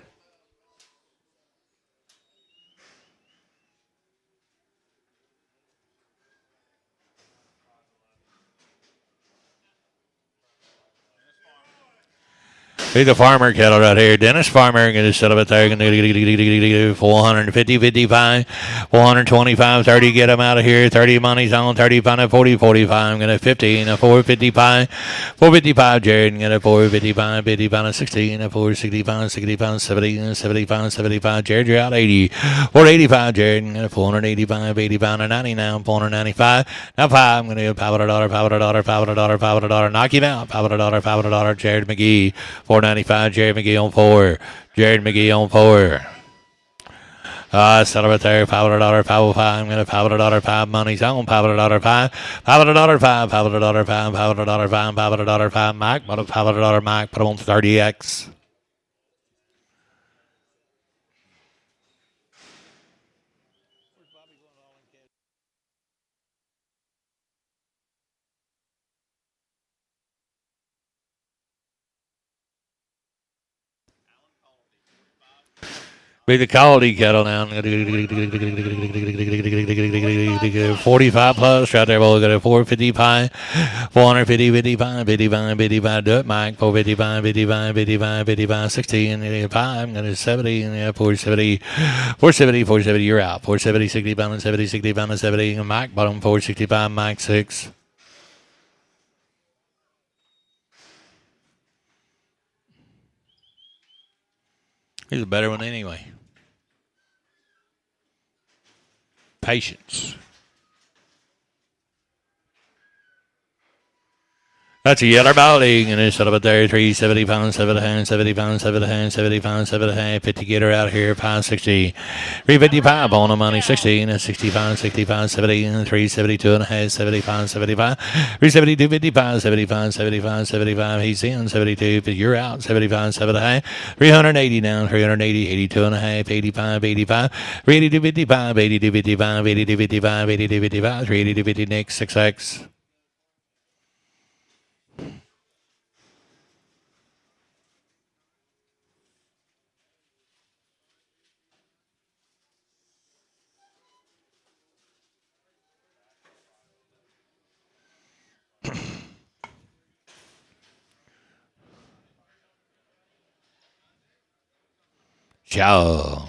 Speaker 2: He's a farmer cattle right here. Dennis Farmer going to set up at there. 450, 55, 425, 30. Get him out of here. 30 money's on. 35, 40, 45. I'm going to 15, 455, 455. Jared going to 455, 55, 16, 465, 65, 70, 75, 75. Jared, you're out 80, 485. Jared going to 485, 85, 90 now. 495. Now 5. I'm going to get $500, $500, $500, $500. Knock him out. $500, $500. Jared McGee. 495, Jared McGee on 4. Jared McGee on 4. Settle right there, $500, 505. I'm going to $500, 5 money's on. $500, 5. $500, 5. $500, 5. $500, 5. $500, 5. Mike, put a $500 Mike. Put him on 30X. Be the quality cattle now. 45 plus right there. We'll go to 455, 450, 55, 55, 55. Do it, Mike. 455, 55, 55, 55, 60, and 5. I'm going to 70, and 470, 470, 470. You're out. 470, 60 pound, 70, 60 pound, 70. Mike, bottom 465, Mike 6. He's a better one anyway. Patience. That's a yellow bowling, and it's set up there. 370 pounds, 7 hands, 70 pounds, 7 hands, 70 pounds, 7 hands. 50 getter out here, 560. 355 on the money, 16, and 60 pounds, 60 pounds, 70, and 372 and a half, 70 pounds, 75. 372, 55, 75, 75, 75. He's in 72, but you're out. 75, 7 and a half. 380 now, 380, 82 and a half, 85, 85. 382, 55, 82, 55, 82, 55, 82, 55. 382, 50 next, 6X. Ciao.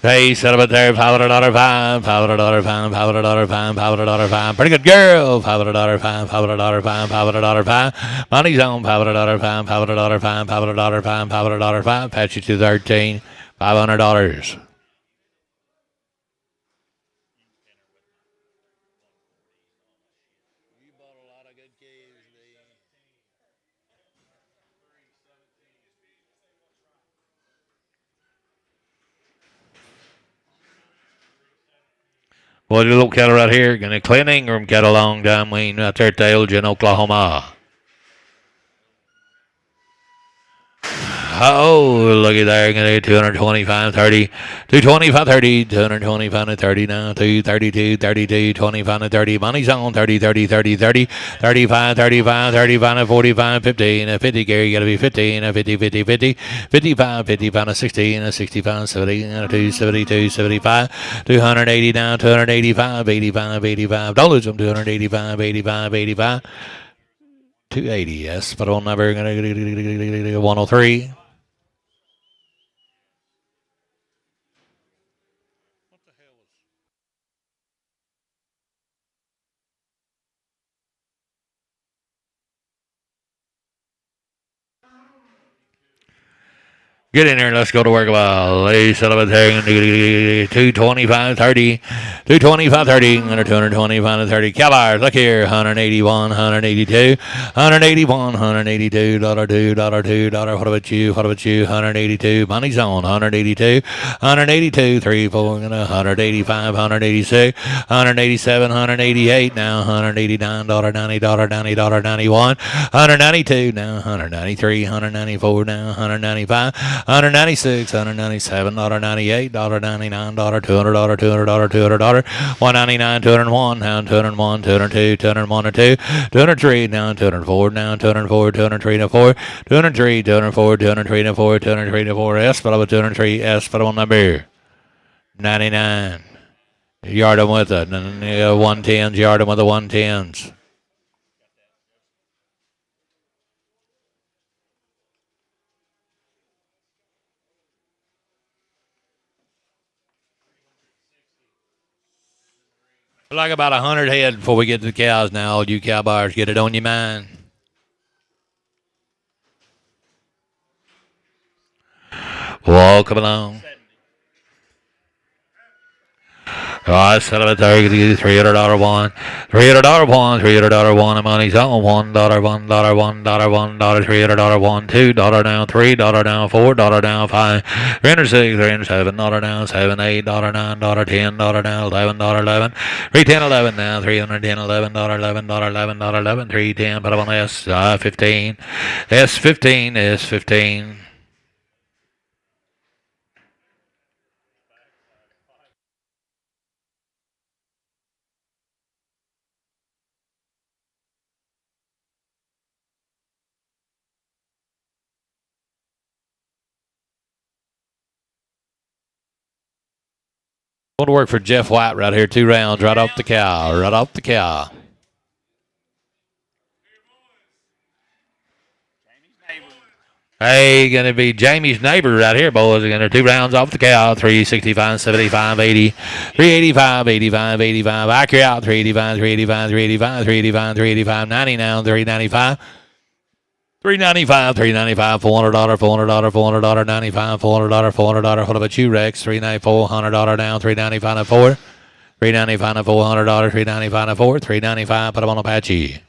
Speaker 2: Hey, set up at there, $500, 5, $500, 5, $500, 5, $500, 5. Pretty good girl. $500, 5, $500, 5, $500, 5. Money's on. $500, 5, $500, 5, $500, 5, $500, 5. Patch you to 13, $500. Boy, the little cattle right here, gonna Clint Ingram cattle a long time wing out there at Elgin, Oklahoma. Oh, looky there. Going to get 225, 30, 225, 30, 225 and 30 now, 232, 32, 25 and 30. Money's on 30, 30, 30, 30, 35, 35, 35 and 45, 15, 50. Gary, you got to be 15, 50, 50, 50, 55, 55 and 16, 65, 70, 272, 75, 280 now, 285, 85, 85. Don't lose them, 285, 85, 85. 280, yes, but on number 103. Get in there, let's go to work. Well, they set up a thing. 225, 30, 225, 30, under 225 and 30. Calories, look here, 181, 182, 181, 182, $2, $2. What about you? What about you? 182. Money's on, 182, 182, 3, 4, 185, 186, 187, 188, now $189, $90, $90, $91, 192, now 193, 194, now 195. $196, $197, $98, $99, $200, $200, $200, $199, $201, now $201, $202, $201 2, $203, now $204, now $204, $203 4, $203, $204, $203 4, $203 4, S for the $203, S for the one number 99. Yard them with it. 110s, yard them with the 110s. Like about 100 head before we get to the cows now. All you cow buyers, get it on your mind. Welcome along. All right, set up a target to get $300 one. $300 one, $300 one. The money's on $1, $1, $1, $1, $300 one, $2 down, $3 down, $4 down, $5, $306, $307, down, $7, $8, $9, $10 down, $11, $11, $310, $11 now, $310, $11, $11, $11, $11, $310. Put up on S 15, S15, S15. Going to work for Jeff White right here. 2 rounds right off the cow. Right off the cow. Hey, going to be Jamie's neighbor right here, boys. Going to 2 rounds off the cow. 365, 75, 80, 385, 85, 85. Accurate out. 385, 385, 385, 385, 385, 90 now. 395. 395, 395, $400, $400, $400, 95, $400, $400. What about you, Rex? 394, $100 down, 395 and 4. 395 and $400, 395 and 4, 395. Put them on Apache.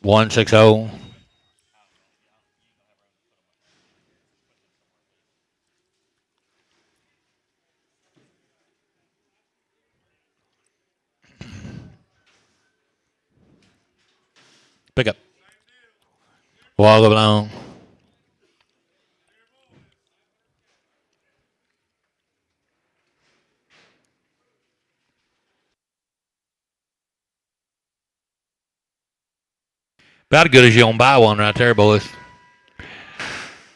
Speaker 2: 160. Pick up. Walk along. About as good as you don't buy one right there, boys.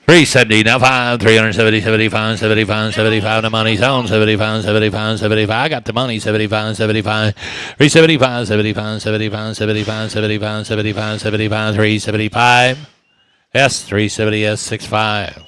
Speaker 2: 370, now 5, 370, 75, 75, 75. The money's on 75, 75, 75. I got the money 75, 75. 375, 75, 75, 75, 75, 75, 75, 375. S370, S65.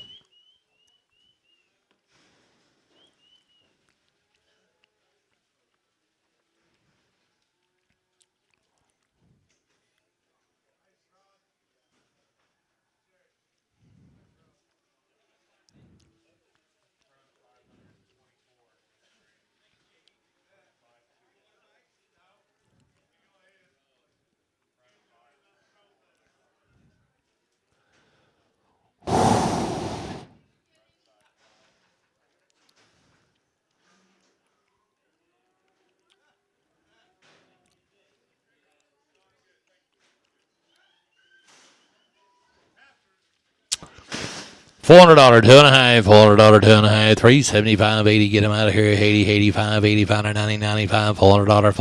Speaker 2: $400, 2.5, $400, 2.5, 375, 80, get them out of here, 80, 85, 85, 90, 95, $400, $400,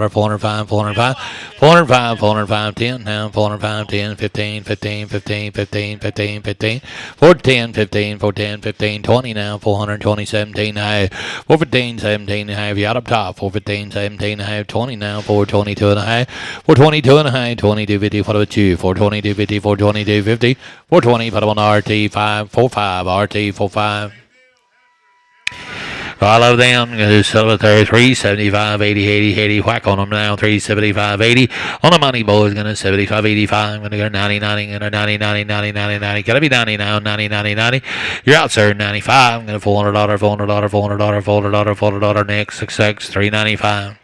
Speaker 2: 405, 405, 405, 405, 10, now 405, 10, 15, 15, 15, 15, 15, 15, 410, 15, 410, 15, 20 now, 420, 17, high, 415, 17, high, you out up top, 415, 17, high, 20 now, 422 and a high, 422 and a high, 2250, what about you, 422, 50, 422, 50, 420, put them on RT, 5, 45, RT, 45. I love them. Celebratory 375, 80, 80, 80. Whack on them now. 375, 80. On the money, boys. Gonna 75, 85. Gonna go 90, 90. Gonna 90, 90, 90, 90, 90. Gotta be 90 now. 90, 90, 90. You're out, sir. 95. I'm gonna $400, $400, $400, $400, $400. Next, 66, 395.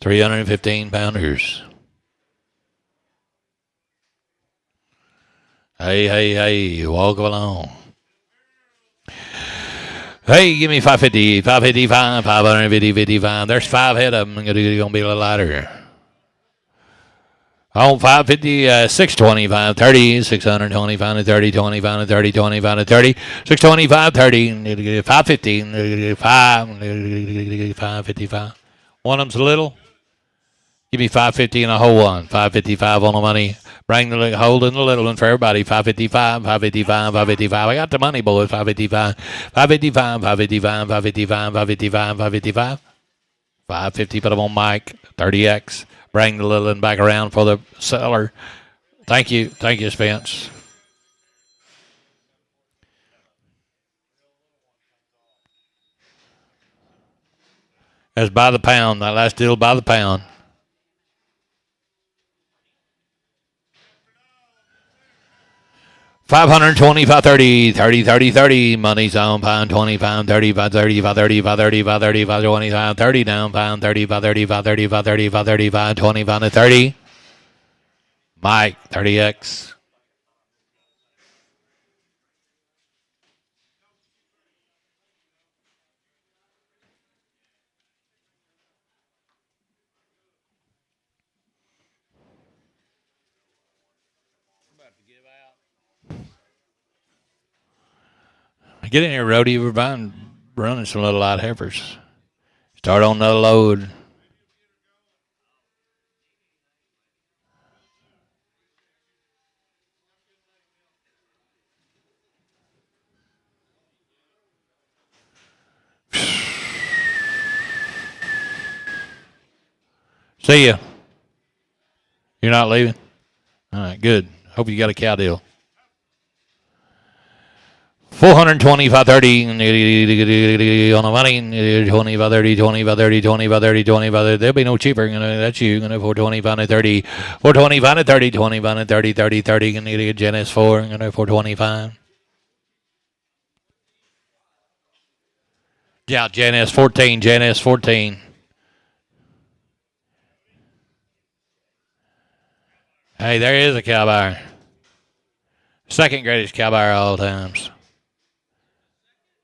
Speaker 2: 315 pounders. Hey, walk along. Hey, give me 550, 555, 550, 55. There's 5 head of them. Going to be a little lighter. On 550, 625, 30, 625 to 30, 25 to 30, 25 to 30, 625, 30, 550, 555. One of them's a little. Give me 550 and a whole one. 555 on the money. Bring the hold in the little one for everybody. 555, 555, 555. I got the money, boys. 555, 555, 555, 555, 555, 555. 550, put them on Mike. 30X. Bring the little one back around for the seller. Thank you, Spence. That's by the pound. That last deal by the pound. $520, 530, 30, 30, 30. Money's on pound 20, pound 30, 530, 530, 530, 530, 520, 530 down, pound 30, 530, 530, 530, 530, 520, pound 30. Mike, 30X. Get in here, Rhodey. We're running some little light heifers. Start on the load. See ya. You're not leaving? All right, good. Hope you got a cow deal. 420, 530 on the money. 20, 530, 20, 530, 20, 530, 20, 530. There'll be no cheaper. That's you. 420, 530, 420, 530, 20, 530, 30, 30. Gonna get Gen S4. 425. Yeah, Gen S14, Gen S14. Hey, there is a cow buyer. Second greatest cow buyer of all times.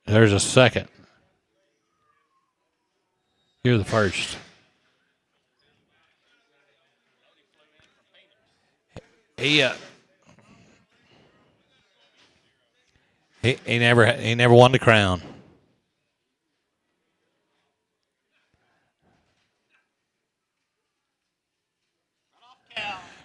Speaker 2: There's a second. You're the first. He never won the crown.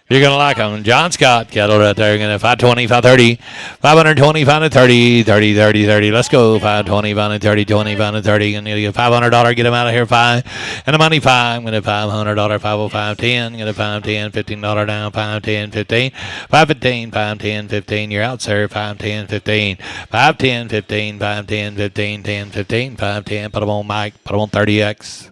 Speaker 2: You're going to like them. John Scott cattle right there. Going to 520, 530, 520, 530, 30, 30, 30. Let's go. 520, 530, 20, 530. And you get $500. Get them out of here. 5. And the money 5. I'm going to $500. 505, 10. Going to 5, 10, $15 down. 5, 10, 15. 5, 15, 5, 10, 15. You're out, sir. 5, 10, 15. 5, 10, 15. 5, 10, 15. 10, 15. 5, 10. Put them on Mike. Put them on 30X.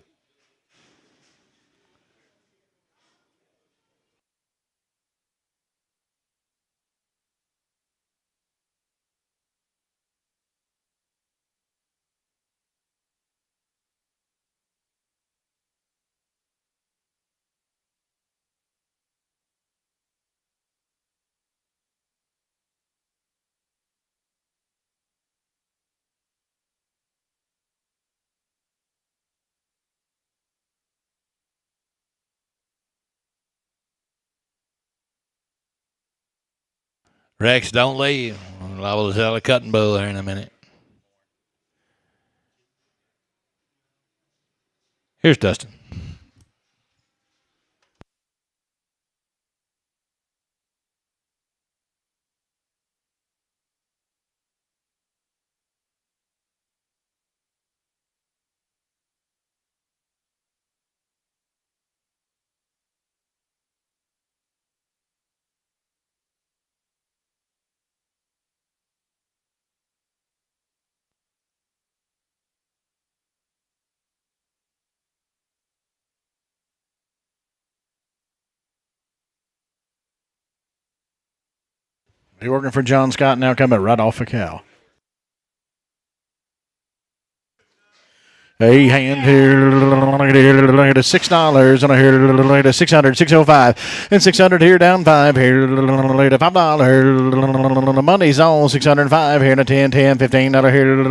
Speaker 2: Rex, don't leave. I will sell a cutting bull here in a minute. Here's Dustin.
Speaker 1: You're working for John Scott now, coming right off a cow. A hand here, look at $6 on a here, look at 600, 605, and 600 here down 5 here, look at $5. The money's on 605 here, and a 10, 10, $15 here,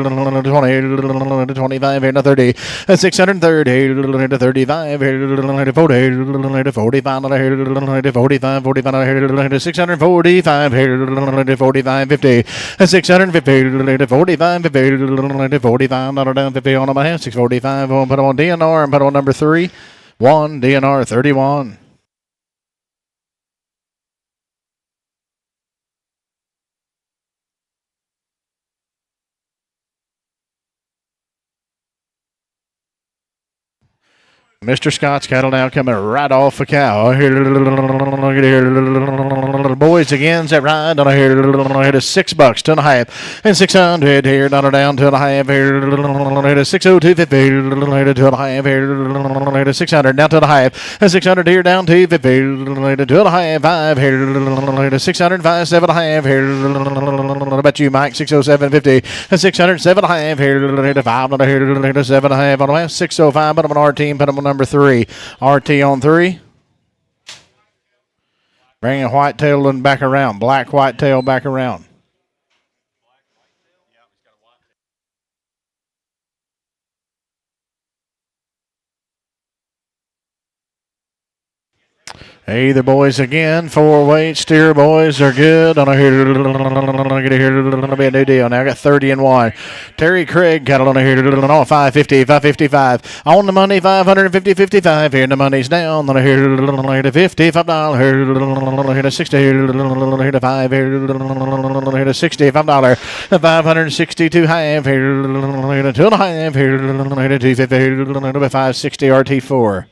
Speaker 1: 20, 25 here, and a 30, and 630 here, look at 35 here, look at 40, look at 45 here, 45, 45 here, look at 645 here, look at 45, 50, and 650 look at 45, 50, look at 45 down 50 on my hand, 645. We'll put on DNR and put on number 3, 1 DNR 31. Mr. Scott's cattle now coming right off a cow. Here, look at here, boys again. That ride on here. It is $6, 2.5, and 600 here. Down 2.5 here. It is 602.50. It is 2.5 here. It is 600 down 2.5, and 600 here down 250. It is 2.5, 5 here. It is 605, 7.5 here. I bet you, Mike, 607.50, and 607.5 here. It is 5 here. It is 7.5 on the left. 605. Put them on our team. Put them on number 3. RT on 3. Bringing whitetail and back around. Black whitetail back around. Hey, the boys again. 4-weight steer boys are good. On a here, gonna be a new deal. Now I got 30 and 1. Terry Craig got it on a here. On 550, 555. On the money, 550, 55. Here the money's down. On a here, $55. Here to 60. Here to 5. Here to $65. 562 half. Here to 2.5. Here to 250. Here to 560 RT4.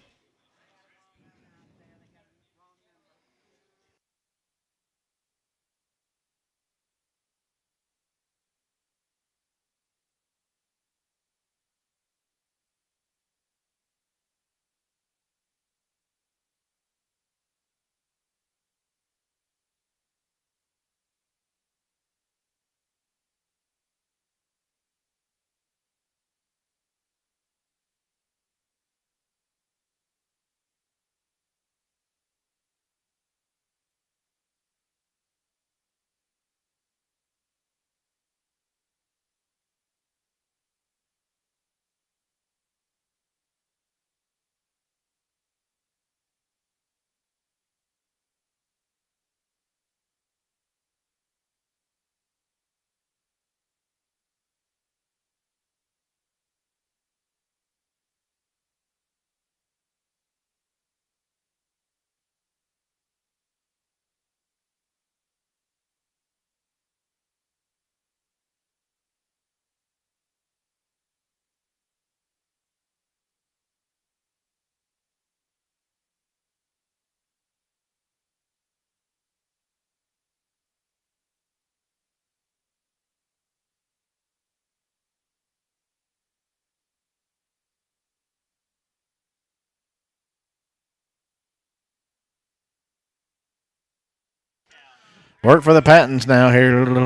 Speaker 1: Work for the Pattons now here. And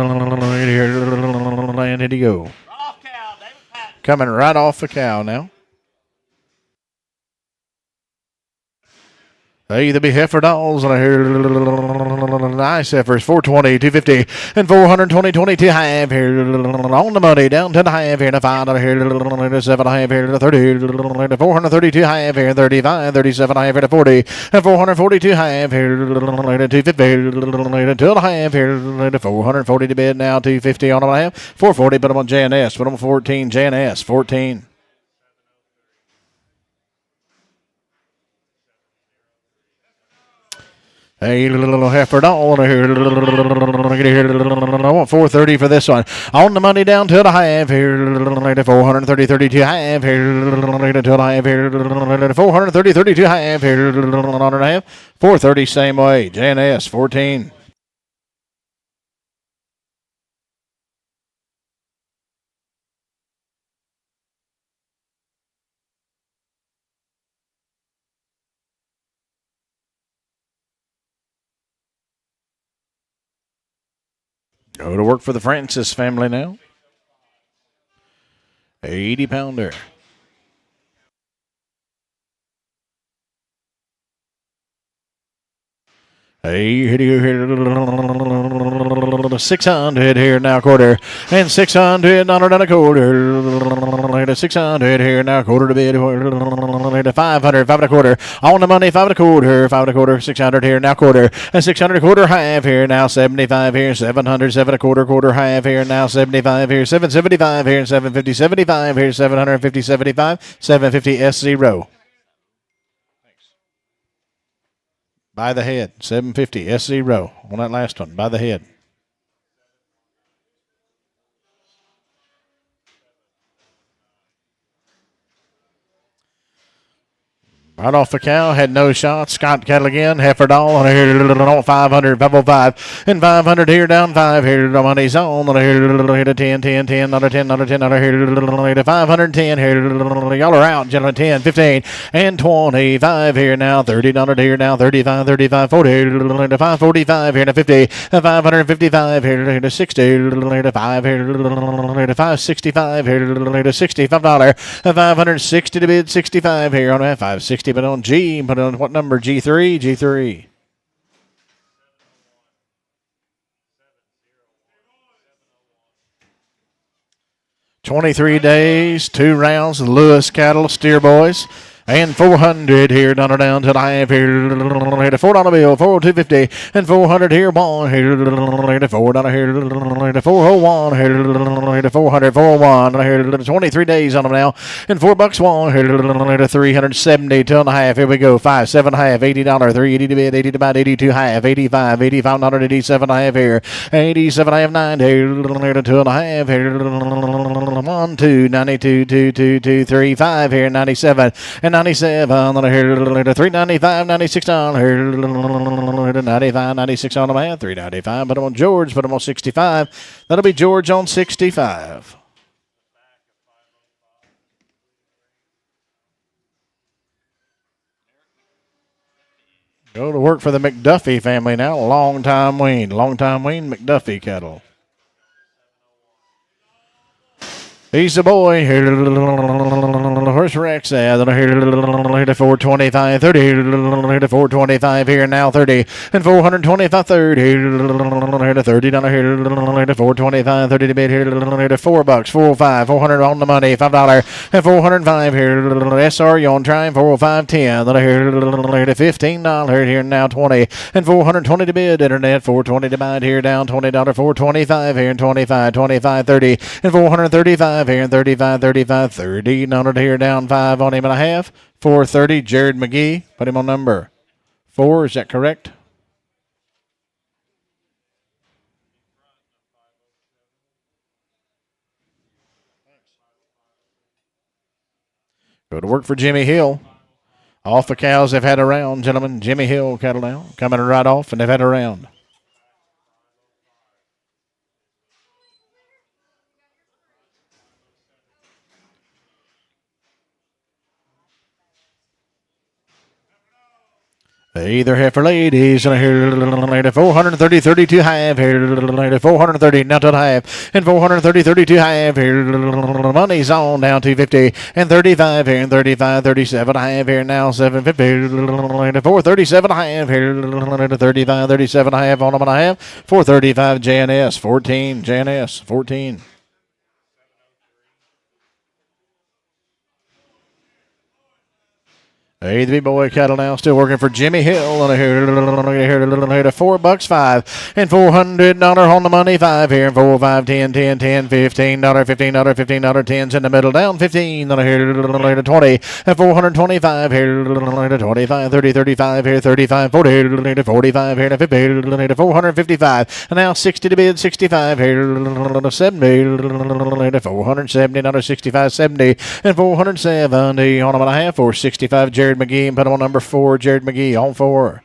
Speaker 1: here you go. Coming right off the cow now. Hey, the big heifer dolls on here. Nice heifers. 420, 250, and 420, 22 half here. On the money, down to the half here. To $5 here. To 7 half here. To 30. To 432 half here. 35, 37 half here. To 40. And 442 half here. To 250. To 2 half here. To 440 to bid now. 250 on the half. 440. Put them on JNS. Put them on 14. JNS 14. Hey, little heifer doll here. I want 430 for this one. On the money down to the half here. 430, 32 half here. To the half here. 430, 32 half here. On and a half. 430 same way. JNS 14. Go to work for the Francis family now. 80-pounder. Hey, 600 here now, quarter. And 600 $1 and a quarter. 600 here now, quarter to bid. 500, 5 and a quarter. On the money, 5 and a quarter. 5 and a quarter, 600 here now, quarter. And 600 a quarter, half here now, 75 here. 700, 7 a quarter, quarter, half here now, 75 here. 775 here. 750, 75 here. 750, 75. 750 S0. By the head, 750 S0 on that last one. By the head. Right off the cow, had no shots. Scott cattle again, heifer doll on here, 500, 505, and 500 here, down 5 here, the money's on here, 10, 10, 10, another 10, another 10, another here, 510 here, y'all are out, gentlemen, 10, 15, and 25 here now, 30, another here now, 35, 35, 40, 545 here to 50, 555 here to 60, 5 here to 565 here to $65, 560 to bid, 65 here on that, 560. But on G, put on what number? G3? G3. $23, 2 rounds, Lewis cattle, steer boys. And 400 here, down to the half here, $4 bill, 250, and 400 here, ball here, $4 here, 401 here, 400, 401 here, 23 days on them now, and $4 one here, 370, 2.5. Here we go, 5, 7 half, $80, 380 to bid, 80 to buy, 82 half, 85, 85, 87 half here, 87 half, 90 here, 2.5 here, 1, 2, 92, 2, 2, 2, 3, 5 here, 97, and 97 on the here, 395, 96 on here, 95, 96 on the man, 395. Put them on George, put them on 65. That'll be George on 65. Go to work for the McDuffie family now. Long time Wayne, McDuffie cattle. He's the boy. Horse Rex at 425, 30, 425 here now, 30, and 425, 30, $30 here, 425, 30 to bid here, $4, 405, 400 on the money, $5, and 405 here, SR, you on trying, 405, 10, $15 here now, 20, and 420 to bid, internet, 420 to buy here, down $20, 425 here, and 25, 25, 30, and 435 here, and 35, 35, 30, $100 here, down 5 on him and a half, 430, Jared McGee, put him on number 4, is that correct? Go to work for Jimmy Hill. Off the cows they've had a round, gentlemen. Jimmy Hill cattle now, coming right off, and they've had a round. Either heifer ladies and here 430, 32 half here, 430 now to the half, and 430, 32 half here. Money's on down 250 and 35 here, and 35, 37 half here now, 750, 437 half here, 35, 37 half on them and a half, 435 JNS, 14 JNS, 14. Hey, the big boy cattle now still working for Jimmy Hill. And here, $4, 5, and $400 on the money, 5 here, 4, 5, 10, 10, 10, $15, $15, $15, 10s in the middle, down 15, and here, 20, and 425 here, 25, 30, 35 here, 35, 40, 45 here, 50, 455, and now 60 to bid, 65 here, 70, 470, 65, 70, and 470 on them and a half, 465, Jared McGee, and put him on number 4, Jared McGee, on 4.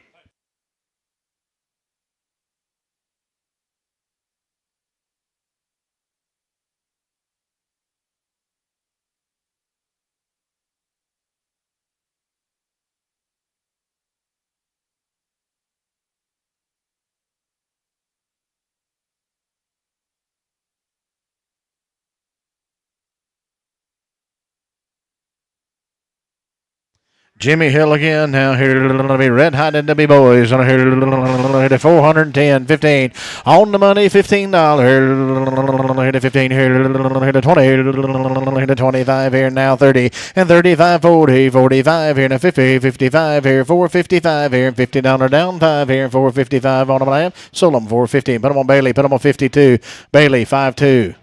Speaker 1: Jimmy Hill again. Now here to be red hot and be boys. On here to 410, 15 on the money, $15. Here to 15. Here to 20. Here to 25. Here now 30 and 35, 40, 45. Here to 50, 55. Here 455. Here $50 down 5. Here 455 on them. I have sold them 450. Put them on Bailey. Put them on 52. Bailey 5-2.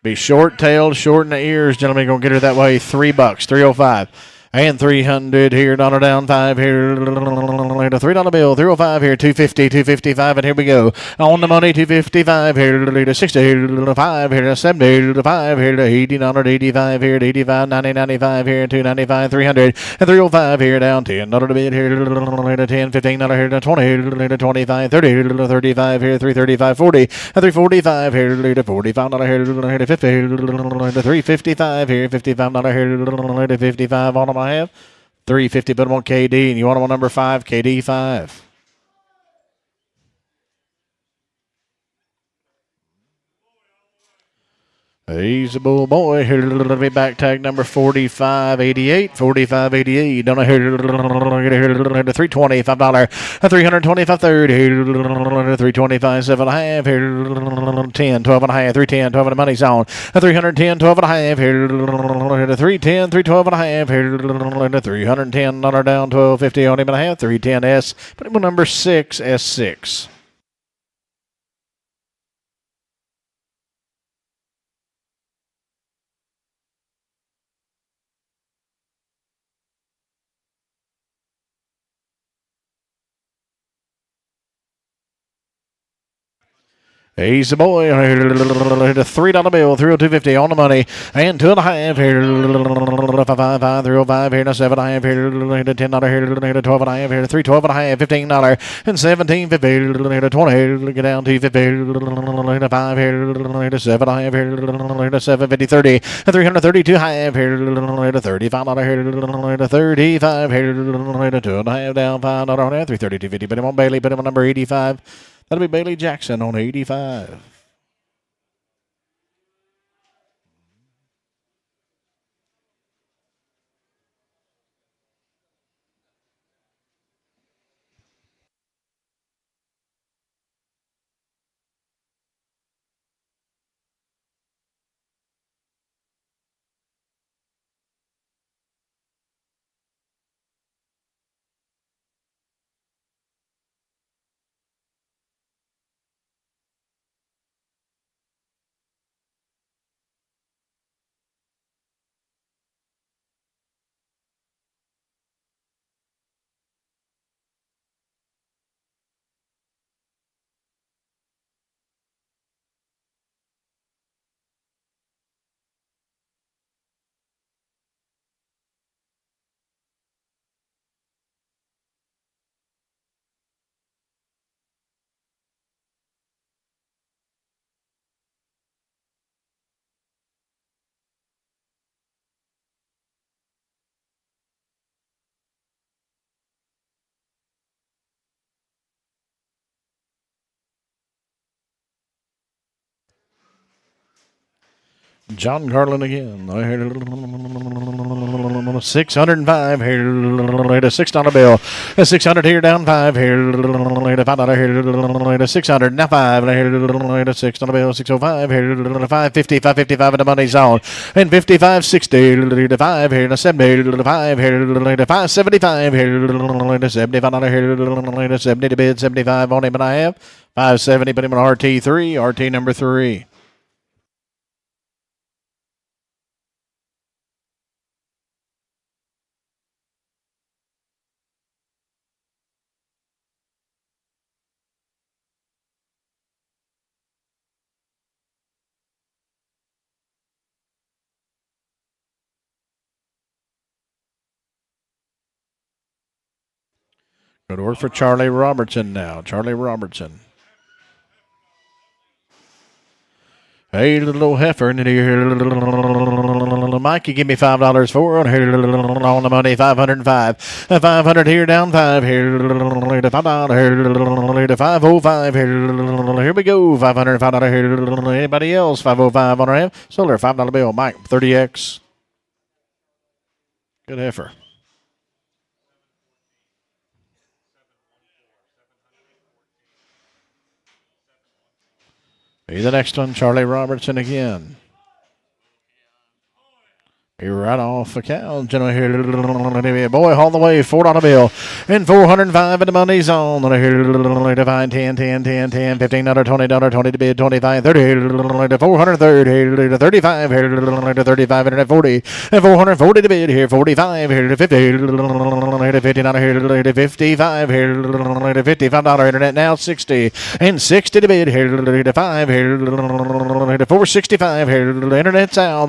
Speaker 1: Be short-tailed, short in the ears, gentlemen. Gonna get her that way. $3, 305. And 300 here, dollar down 5 here, a $3 bill, 305 here, 250, 255, and here we go. On the money, 255 here, to 60 here, 5 here, 70 to 5 here, to $80, 85 here, to 85, 90, 95 here, 295, 300, and 305 here, down $10 to bid here, to 10, $15 here, to 20, to 25, 30 here, to 35 here, 335, 40, and 345 here, to $45 here, to 50 here, to 355 here, $55 here, to 55 on them. I have 350. Put them on KD, and you want them on number 5, KD 5. He's a bull boy. Here to be back tag number 4588. 4588. Don't know here to 320, $5. 325, 30. 325, 7.5. Here 10, 12 and a half. 310, 12 and a money zone. 310, 12 and a half. Here 310, 312 and a half. Here $310 down, 1250 on him and a half. 310S. Put him on number 6, S6. He's a boy. Hit a $3 bill, 302.50 on the money, and 2.5 here. 555, 305 here, 7.5 here, $10 here, 12.5 here, 312.5, $15 and 17.50 20. Get down to 50 here, 5 here, 7.5 here, 750, 30 and 332 half here, $35 here, 35 here, 2.5 down, $5 on that, 332.50. Put him on Bailey. Put him on number 85. That'll be Bailey Jackson on 85. John Garland again. 605 here. A $6 bill. A 600 here, down 5 here. A $5 here. A 600 now 5 here. A $6 bill. 605 here. 550, 555 in the money zone. And 55, 60 to 5 here. A 70 to 5 here. A 575 here. A $75 here. A 70 to bid. 75 on him and I have 570. Put him on RT3. RT number 3. Go to work for Charlie Robertson now. Charlie Robertson. Hey, little heifer. Mikey, give me $5 for on the money. 505. 500 here, down 5 here. $5 to 505 here. Here we go. $505 here. Anybody else? 505 on our hand. Solar $5 bill. Mike, 30X. Good heifer. Be the next one, Charlie Robertson again. Be right off the cow, gentlemen here. Boy, all the way, $4 bill. And 405 in the money zone. Divine 10, 10, 10, 10, $15, $20, 20 to bid, 25, 30, 430, 35, 35, 40, and 440 to bid here, 45, 50, $50, 55, $55 internet now, 60, and 60 to bid here, 5, 465, internet's out,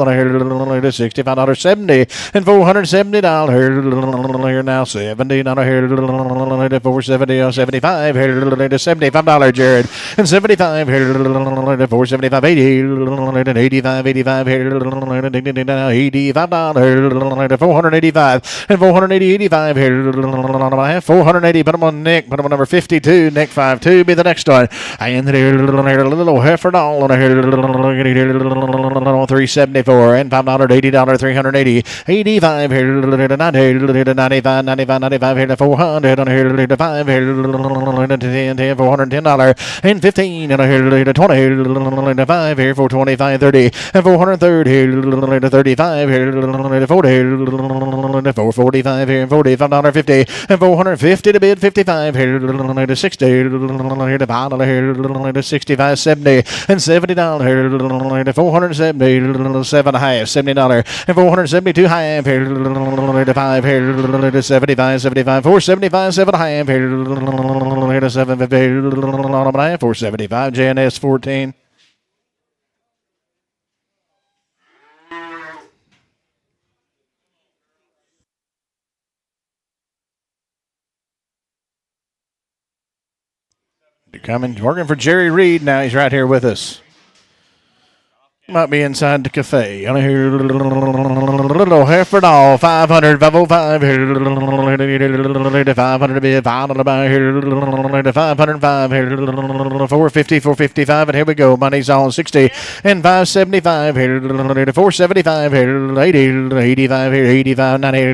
Speaker 1: 65. $70 and $470 here now $70 here $470 $75 here $75 Jared and $75 here $475 $80 $85 $85 here $85 $485 and $480 $85 here $480. Put them on Nick. Put them on number 52. Nick 52 be the next one. And a little heifer doll on here $374 and $5 $80 $380 $85 here $90 $95 $95 here to $400 on here to $5 here $10 $410 and $15 and here to $20 to $5 here $425 $30 and $430 here to $35 here to $40 to $445 here $45 $50 and $450 to bid $55 here to $60 here to $5 here to $65 $70 and $70 here to $470 7 half $70 and $472 half here to $5 here to $75 $75 $475 7 half here to $750 $475 JNS 14. Coming, working for Jerry Reed now. He's right here with us. Might be inside the cafe. I hear a little heifer doll. 500, 505 here. 500 bid, $5 here. 505 here. 450, 455, and here we go. Money's on 60 and 575 here. 475 here. 80, 85 here. 85, 90,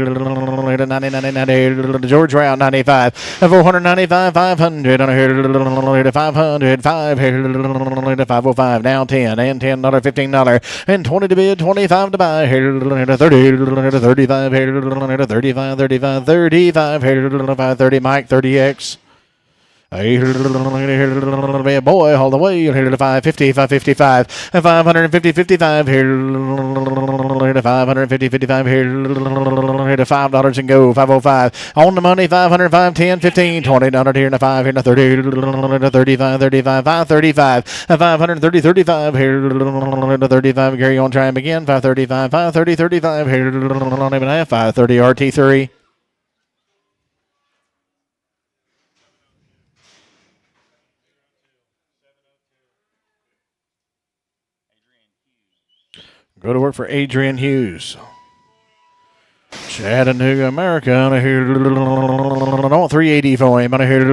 Speaker 1: 90, 90, 90. George Route 95 and 495, 500 on here. 500, 5 here. 505 now 10 and $10, 15. And 20 to bid, 25 to buy here, 30, 35 here, 35, 35, 35 here, 30 Mike, 30X. Boy, all the way here to 550, 555, and 550, 55 here, 550, 55 here, to $5 and go, 505. On the money, 505, 10, 15, $20 here, to 5 here, to 30, to 35, 35, 535, and 530, 35 here, to 35. Gary on try him again, 535, 530, 35 here, 530 RT3. Go to work for Adrian Hughes. Chattanooga, America. I hear 380 for him. I hear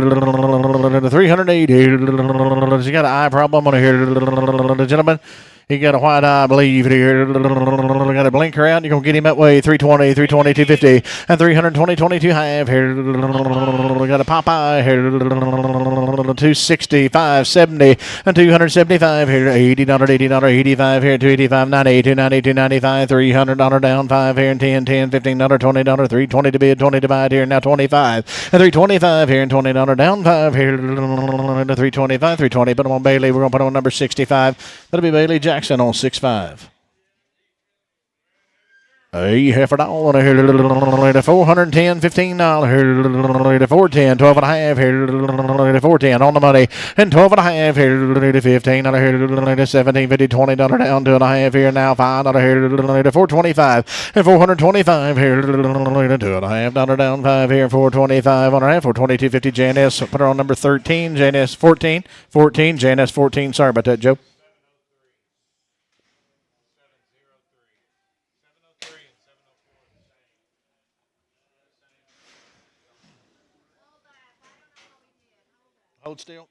Speaker 1: 380. He got an eye problem. I hear the gentleman. He got a white eye, I believe, here. Got a blinker out. You're going to get him that way. 320, 320, 250, and 320, 22 half here. Got a Popeye here. 260, 570, and 275 here. $80, $80, 85 here. 285, 90, 290, 295, $300 down, 5 here, and 10, 10, $15, $20, 320 to bid, 20 to buy here. Now 25, and 325 here, and $20 down, 5 here. 325, 320. Put him on Bailey. We're going to put him on number 65. That'll be Bailey Jackson on 6'5". A heifer doll on a here, $410, $15 here, 410, 12 and a half here, 410 on the money, and 12 and a half here, $15 here, 17.50, $20 down, 2.5 here now, $5 here, 425, and 425 here, $2.5 down, 5 here, 425 on a half, 422.50, Janice, put her on number 13, Janice 14, Janice 14, sorry about that, Joe.
Speaker 3: 703 and 704 are the same.
Speaker 1: Hold still.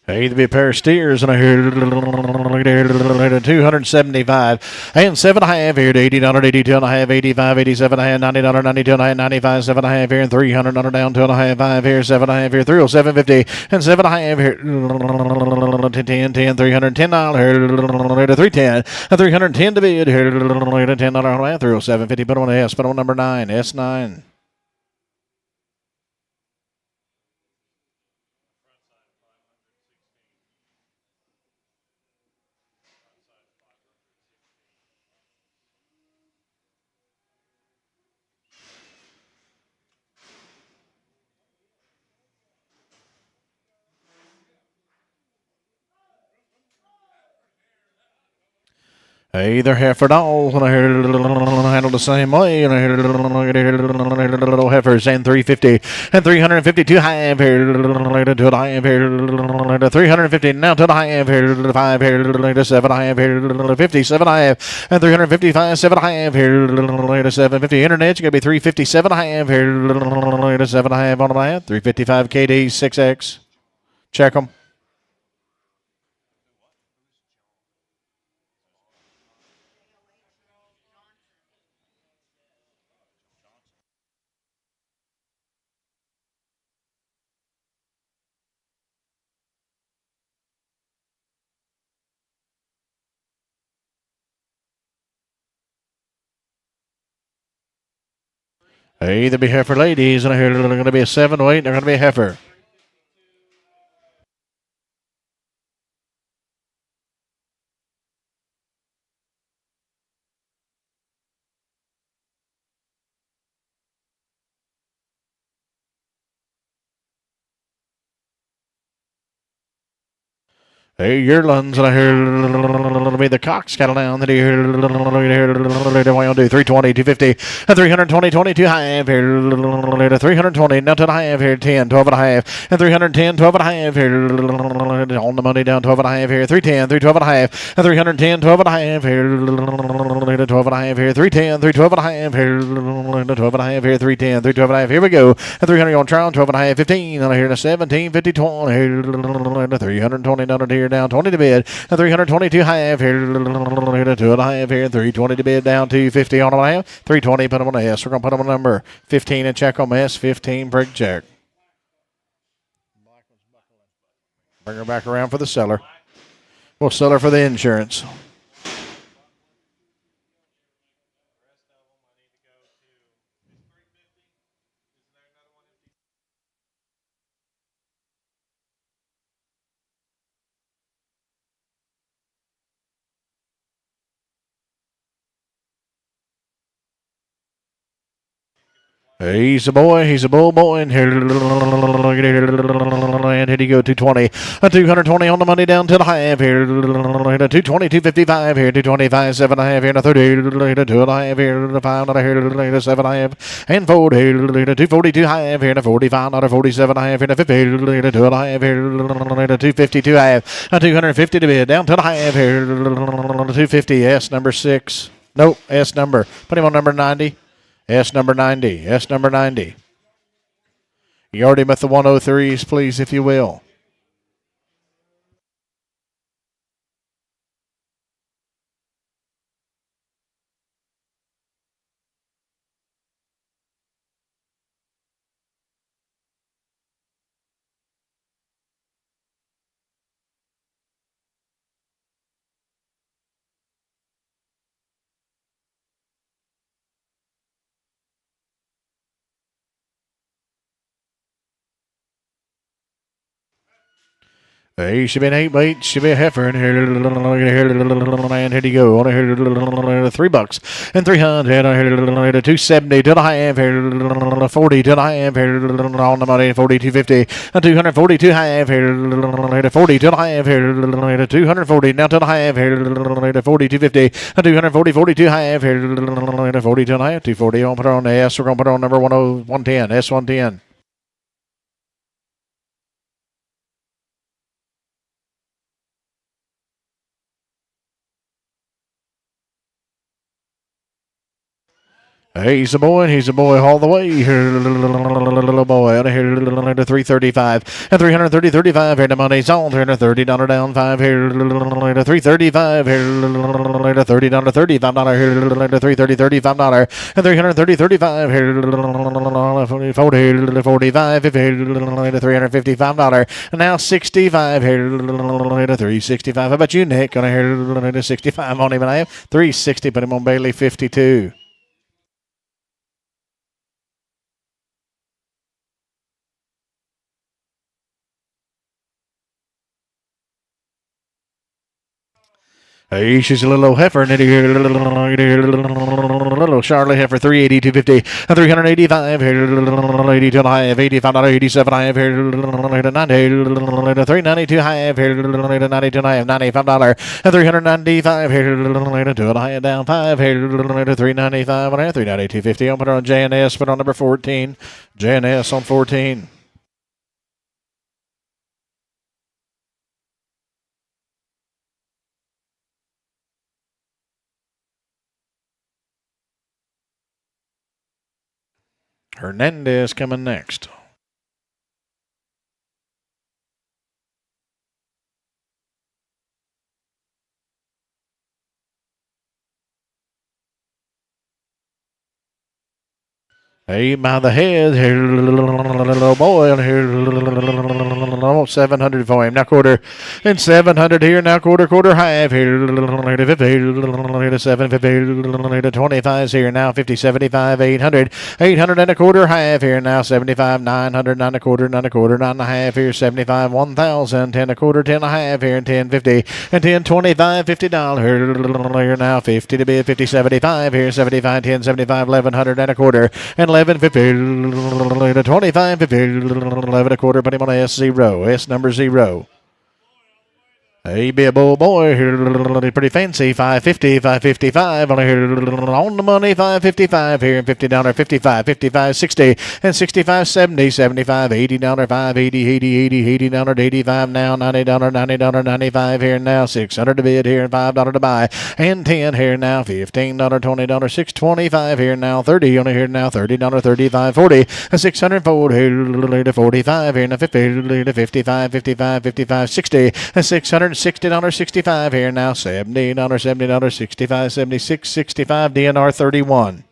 Speaker 1: Hey, there'll be a pair of steers and I hear 275 and 7.5 here to $80, 82 and a half, 85, 87 and a half, $90, 92 and a half, 95, 7.5 here and $300 down, 2.5, 5 here, 7.5 here, 307.50 and 7.5 here, 10, $310 here to 310, and 310 to bid here, $10 307.50. Put on S, put on number 9, S9. Either heifer dolls and I hear handled the same way and I hear little heifers and 350 and 352 half here to the half here 350 now to the half here to 5 here to 7 half here 57 half and 355 7 half here to 750 internet's gonna be 357 half here to 7 half on the half 355 KD 6X check them. Hey, there'll be heifer ladies, and I hear they're going to be a 7-weight. They're going to be a heifer. Hey, yearlings, and I hear it'll be the Cox cattle down. That here, 320, 250, and 320, 22 half here, 320, now to the half here, 10, 12 and a half, and 310, 12 and a half here, on the money down, 12 and a half here, 310, 312 and a half, and 310, 12 and a half here, 12 and a half here, 310, 312 and a half here, 12 and a half here, 310, 312 and a half, here we go, and 300 on trial, 12 and a half, 15, and I hear 17, 50, 20, 320 down here. Down 20 to bid, and 322 half, here, 2.5 here, 320 to bid down, 250 on 1.5, 320, put them on the S. We're going to put them on number 15 and check on S, 15, break check. Bring her back around for the seller. We'll sell her for the insurance. He's a boy. He's a bull boy. And here, and here you go, 220. 220 on the money down to the half here. 220, 255 here. 225, 7.5 here. 30, 2.5 here. 5 here. 7.5 and 4 here. 242 half here. 45, 47 half here. 50, 2.5 here. 252 half. 250 to bid down to the half here. 250 S number 6. Nope, S number. Put him on number 90. S number 90. S number 90. You already met the 103s, please, if you will. He should be an 8-weight, should be a heifer, and here you go. On here, $3 and 300, 270 to the half here, 40 to the half here, on the money, 40, 250, 242 half here, 40 to the half here, 240 now to the half here, 40, 250, 240, 42 half here, 40 to the half, 240. I'll put her on the S. We're going to put her on number 110, S110. He's a boy, all the way. Little boy, out of here, 335. And 330, 35 here, the money's on. $330 down, 5 here, 335 here, $30, $35 here, 330, $35. And 330, 35 here, 40, 45, 50 here, $355. And now 65 here, 365. How about you, Nick? Gonna hear 65 on him, and I have 360. Put him on Bailey, 52. Hey, she's a little heifer, and little Charlotte heifer, 380, 250, 385, 80 to high, 85, 87, high, 90, 392 high, 92 high, $95, 395, to a high, down 5, 395, 390, 250. I'll put her on JNS, put on number 14, JNS on 14. Hernandez coming next. Hey, by the head here, little boy, and here, 700 for him. Now quarter, and 700 here. Now quarter half here, 50, 750, 25 here. Now 50, 75, 800 and a quarter half here. Now 75, 900, 9 and a quarter, 9 and a half here. 75, 1,000, 10 and a quarter, 10 and a half here, and 10, 50, and 10, 25, $50 here. Now 50 to bid, 50, 75 here, 75, 10, 75, 1,100 and a quarter, and 11.50, 25, 50, 11 a quarter. Put him on S0, S number 0. Hey, be a bull boy here, pretty fancy. 550, 555 on the money. 555 here, and $50, 55, 55, 60, and 65, 70, 75, $80, 580, 80 dollars, 85 now, $90, 95 here now, 600 to bid here, and $5 to buy, and 10 here now, $15, $20, 625 here now, 30 on here now, $30, 35, 40, 640 here, 45 here now, 50, 55, 55, 60, and 600. $60.65 here now. $70, $70, 65, 76, 65, DNR 31.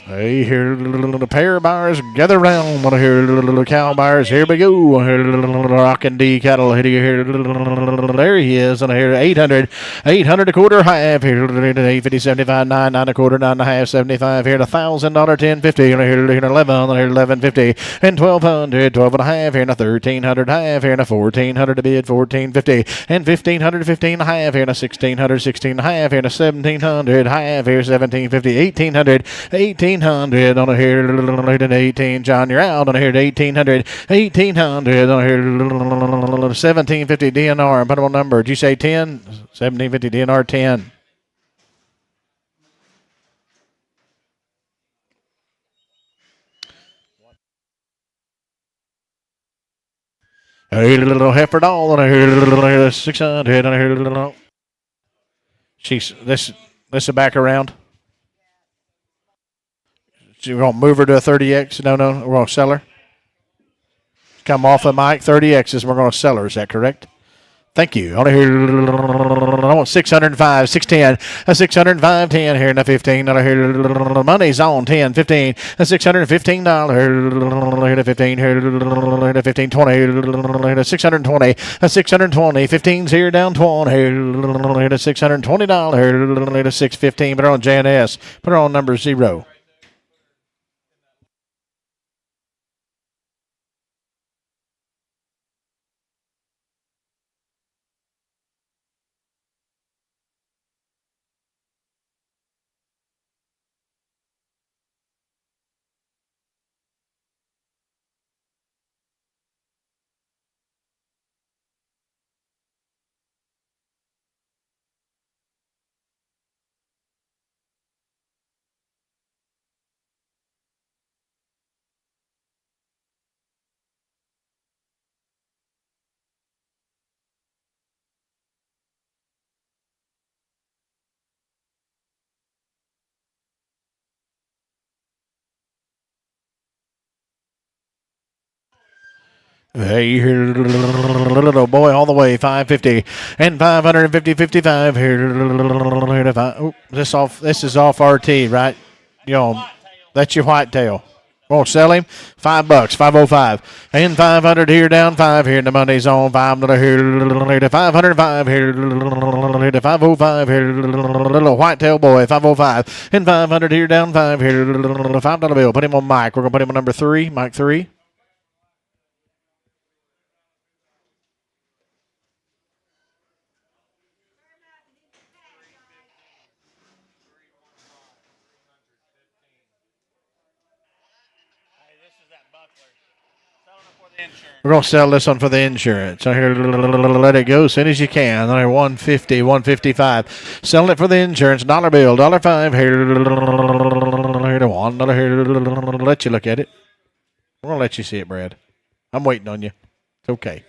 Speaker 1: Hey, here, the pair of buyers gather round. Here, little cow buyers. Here we go. Here, rockin' D cattle. Here, there he is. And here, 800, 800 a quarter, half. Here, 850, 75, 9, 9 a quarter, 9 and a half, 75. Here, $1,000, 1050. Here, 11, here, 1150, and 1200, 12 and a half. Here, 1300 half. Here, 1400 a bid, 1450, and 1500, 15 and a half. Here, 1600, 16 and a half. Here, 1700 half. Here, 1750, 1800, 1800 on a here, 18. John, you're out on a here, 1800, 1800 on a here, 1750 DNR. Put on number. Did you say 10? 1750 DNR 10. A little heifer doll on a here, 600 on a here. She's this is back around. We're going to move her to a 30X. No, we're going to sell her. Come off of Mike, 30Xs. We're going to sell her. Is that correct? Thank you. On here, I want 605, 610, a 605, 10 here in the 15. On here, money's on 10, 15, a $615 here to 15 here to 15, 20 here to 620, a 620, 15's here down 20 here to $620 here to 615. Put her on JNS. Put her on number 0. Hey, here, little boy, all the way, 550 and 550, 55 here. Oh, this is off RT, right? That's your whitetail. Won't sell him. $5, 505 and 500 here, down 5 here. The money's on 5 here, 505 here, 505 here. Little whitetail boy, 505 and 500 here, down 5 here. $5 bill. Put him on Mike. We're gonna put him on number 3, Mike 3. We're going to sell this one for the insurance. So here, let it go as soon as you can. There, 150, 155. Selling it for the insurance. Dollar bill, $5 here. $1 here. Let you look at it. We're going to let you see it, Brad. I'm waiting on you. It's okay.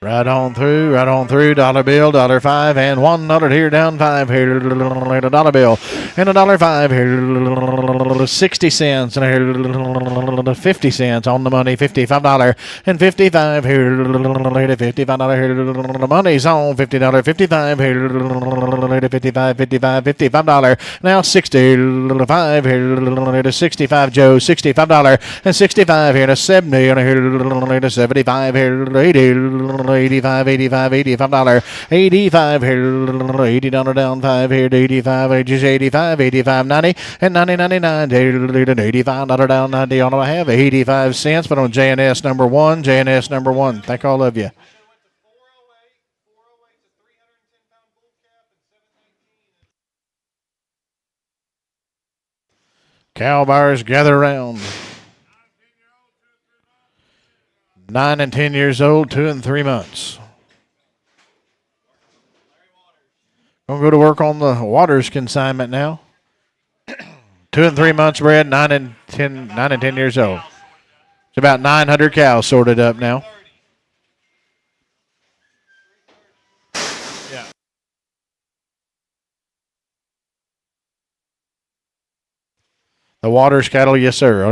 Speaker 1: Right on through, $1 bill, $5, and $1 here, down 5 here, $1 bill, and $5 here, 60 cents, and here, 50 cents on the money, $55, and 55 here, $55 here, the money's on, $50, 55 here, $55, now 65 here, to 65, Joe, $65, and 65 here, to 70, and here, to 75 here, 80, $85 here, $80 down 5 here to 85, ages 85, 90, and 99 here, $85 down 90 on I have 85 cents, but on JNS number 1, Thank all of you. Cow buyers gather around. 9 and 10 years old, 2 and 3 months. Gonna go to work on the Waters consignment now. 2 and 3 months bred, 9 and 10 years old. It's about 900 cows sorted up now. The Waters cattle, yes, sir.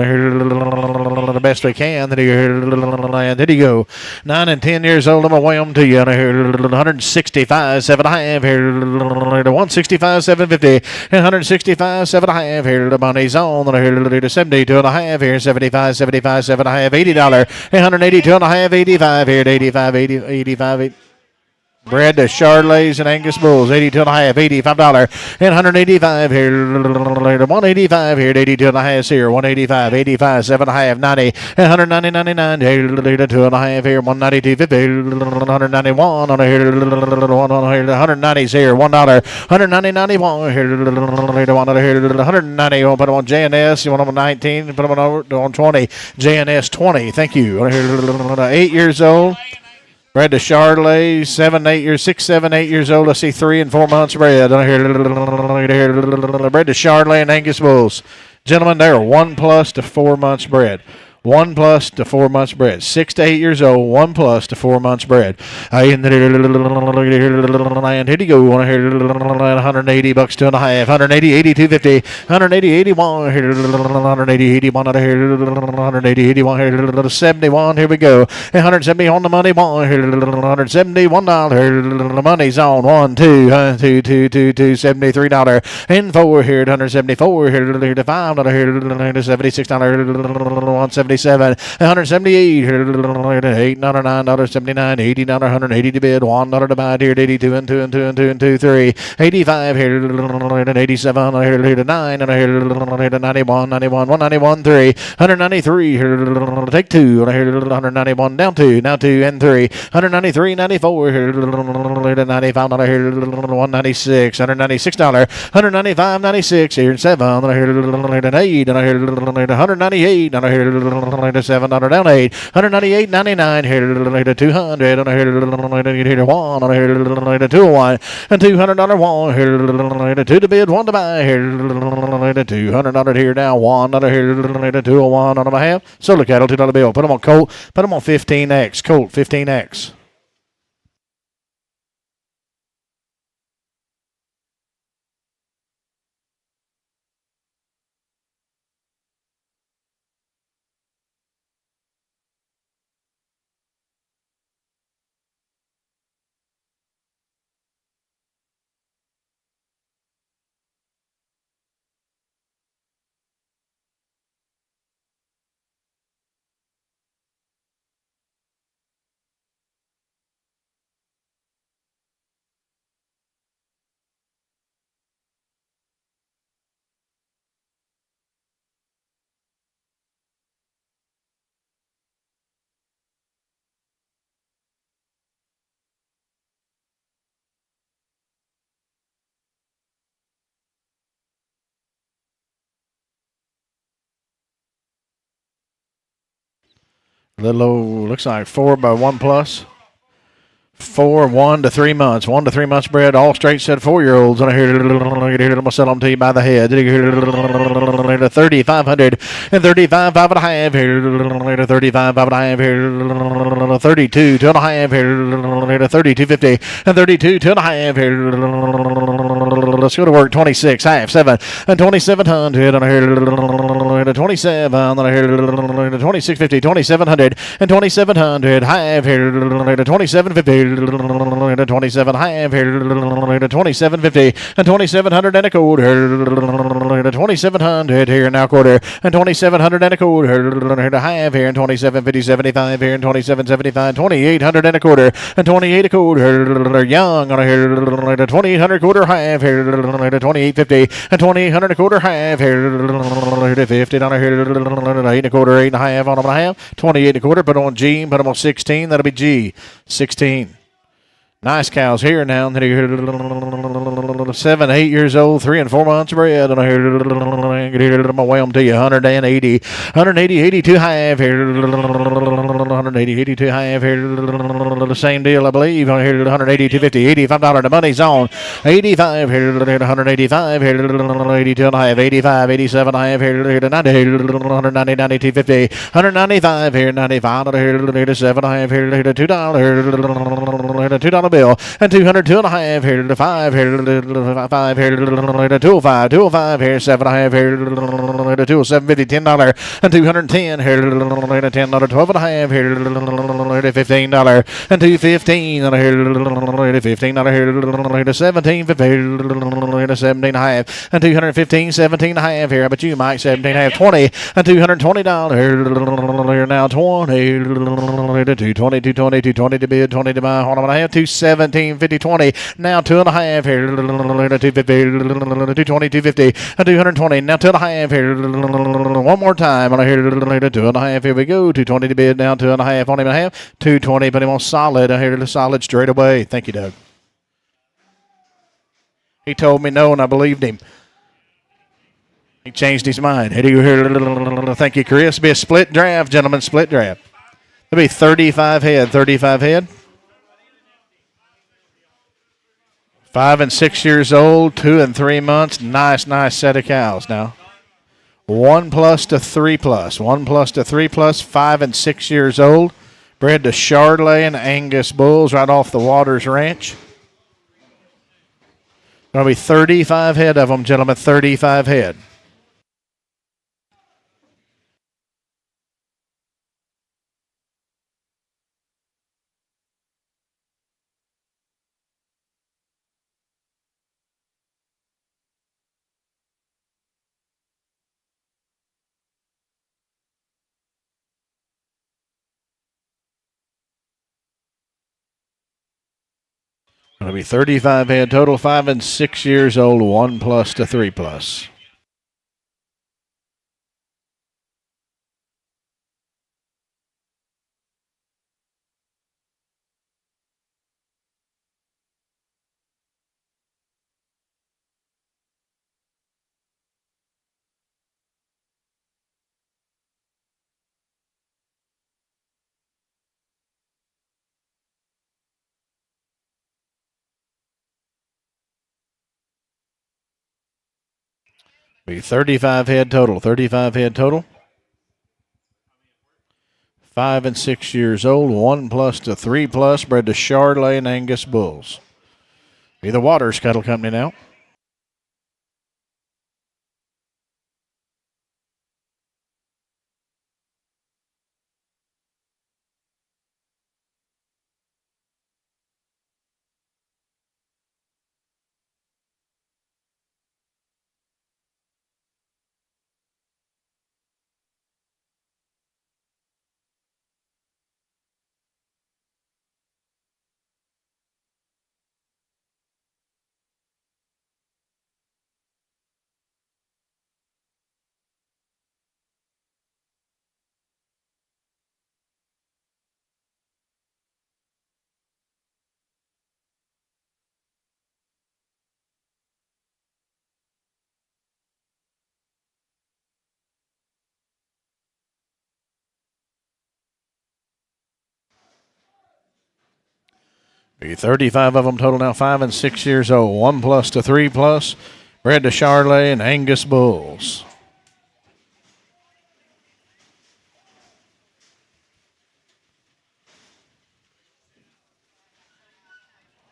Speaker 1: The best we can. There you go. 9 and 10 years old. I'm going to weigh them to you. 165, 7.5 here. 165, 750. And 165, 7.5 here. The money's on. 72.5 here. 75, 75, 7.5. $80. 182.5, 85 here. 85, 80, 85. Bred to Charolais and Angus Bulls, 82.5, $85, and 185 here, 185 here, 82.5 here, 185, 85, 7.5, 90, and 190, 99 here, 2.5 here, 192, 50, 191 on here, 190s here, $1, 190, 91 here, 190, put them on JNS, you want them on 19, put them on 20, JNS 20, thank you, 8 years old. Bred to Charolais, 6, 7, 8 years old. I see 3 and 4 months bred. Bred to Charolais and Angus Bulls. Gentlemen, they are 1 plus to 4 months bred. 1 plus to 4 months bred. 6 to 8 years old, 1 plus to 4 months bred. And here you go. 180 bucks, 2.5. 180, 82, 50. 180, 81. 180, 81. 180, 81. 71. Here we go. 170 on the money. $171. The money's on. 1, 2, $73. And 4 here. 174 here. 5. $76. 177, 178, $8, $9.79, $80, $180 to bid, $1 to buy here, 82 and 2 and 2 and 2 and 2, 3, 85 here, 87 here, 9 and here, 91, 91, 191, 3, 193 here, take 2, 191 down 2, now 2 and 3, 193, 94 here, 95 here, 196, $196, 195, 96 here, 7 here, 8 and here, 198 and here. $7 down 8, 198, 99 here, 200 here, 1 201 and $200 1 here, 2 to bid, 1 to buy here, $200 here now, $1 here, 201 on a half. Solar cattle, $2 bill. Put them on Colt. Put them on 15X. Colt 15X. Little old, looks like 4 by 1 plus. 4, 1 to 3 months. 1 to 3 months bred, all straight set 4-year-olds. And here, I'm going to sell them to you by the head. 3,500 and 35, 5.5 here. 35, 5.5 here. 32, 2.5 here. 32.50 and 32, 2.5 here. Let's go to work. 26, half, 7 and 2,700 on here. 27 on here. 26.50, 2,700 and 2,700 half here. 27.50. 27 half here, 27.50 and 2,700 and a quarter, 2,700 here now quarter, and 2,700 and a quarter, half here, and 27.50, 75 here, and 27.75, 2,800 and a quarter, and 28 a quarter, young on here, 2,800 quarter half here, 28.50 and 2,800 a quarter half here, 50 on here, 8 and a quarter, 8 and a half on them and a half, 28 and a quarter, put on G, put them on 16, that'll be G, 16. Nice cows here now. 7, 8 years old, 3 and 4 months bred. And I hear I'm gonna weigh them to you. 180, 82 half here. 180, 82 half here. The same deal, I believe. I hear 180, 250, $85. The money's on. 85 here. 185 here. 82 and a half. 85, 87 and a half here. 90 here. 190, 92, 50. 195 here. 95 here. 7 and a half here. $2 here. $2 bill and 202 and a half here to 5 here to 5 here to 205 here 7 and a half here to 207 $10 and 210 here to $10 12 and a half here to $15 and 215 and here to $15 here to 17 to 17 and a half and 215 17 and a half here. How about you, Mike? 17 and a half 20 and $220 here now 20 to 220 220 to bid 20 to buy. Hold on, I have 217 50 20 now 2.5 here 250 220 250 and 220 now 2.5 here one more time and I hear 2.5 here we go 220 to bid now 2.5 on him and a half 220 but him on solid. I hear the solid straight away. Thank you, Doug. He told me no and I believed him. He changed his mind. Thank you, Chris. Be a split draft, gentlemen. Split draft. There'll be 35 head. 35 head. 5 and 6 years old, 2 and 3 months. Nice set of cows now. 1 plus to 3 plus. 1 plus to 3 plus, 5 and 6 years old. Bred to Chardonnay and Angus bulls right off the Waters Ranch. Going to be 35 head of them, gentlemen. 35 head. Going to be 35 head total, 5 and 6 years old, 1 plus to 3 plus. Be 35 head total. 35 head total. 5 and 6 years old, 1 plus to 3 plus, bred to Chardonnay and Angus bulls. Be the Waters Cattle Company now. Be 35 of them total now, 5 and 6 years old, 1 plus to 3 plus, bred to Chardonnay and Angus bulls.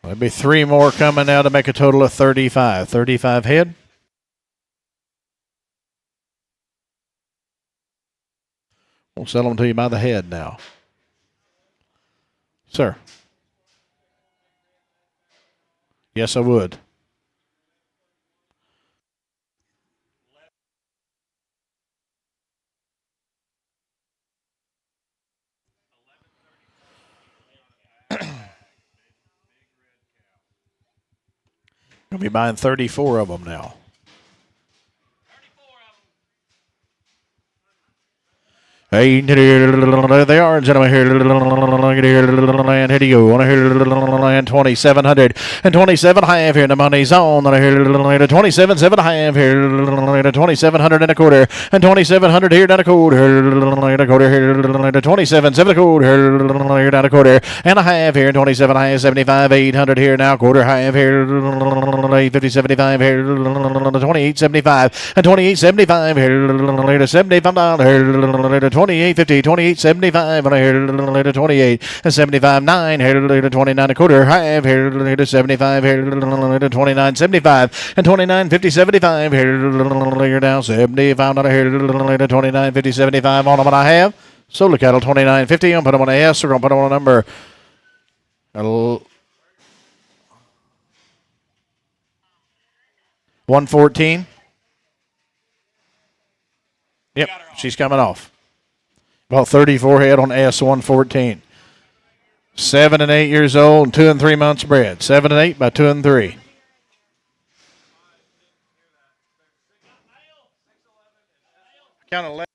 Speaker 1: There'll be 3 more coming now to make a total of 35. 35 head. We'll sell them to you by the head now. Sir. Yes, I would. Gonna be buying 34 of them now.
Speaker 3: 34 of
Speaker 1: Hey, there they are, gentlemen. Here, and here you go. On here, 2,700 and 27 half here. The money's on. Here, 27.7 half here. 2,700 and a quarter and 2,700 here down a quarter. Here, a quarter here. 27.7 a quarter here down a quarter and a half here. 27 half 75 800 here now. Quarter half here. 50 75 here. 28.75 and 28.75 here. 75 dollars. 28.50, 28.75 on a here to 28 and 75 9 here to 29 a quarter half here to 75 here to 29.75 and 29.50 75 here down 75 on a here to 29.50 75 on them and I have sold the cattle 29.50. I'm put them on a S. We're gonna put them on a number 114. Yep, she's coming off. About 34 head on S114. 7 and 8 years old and 2 and 3 months bred. 7 and 8 by 2 and 3. Count 11.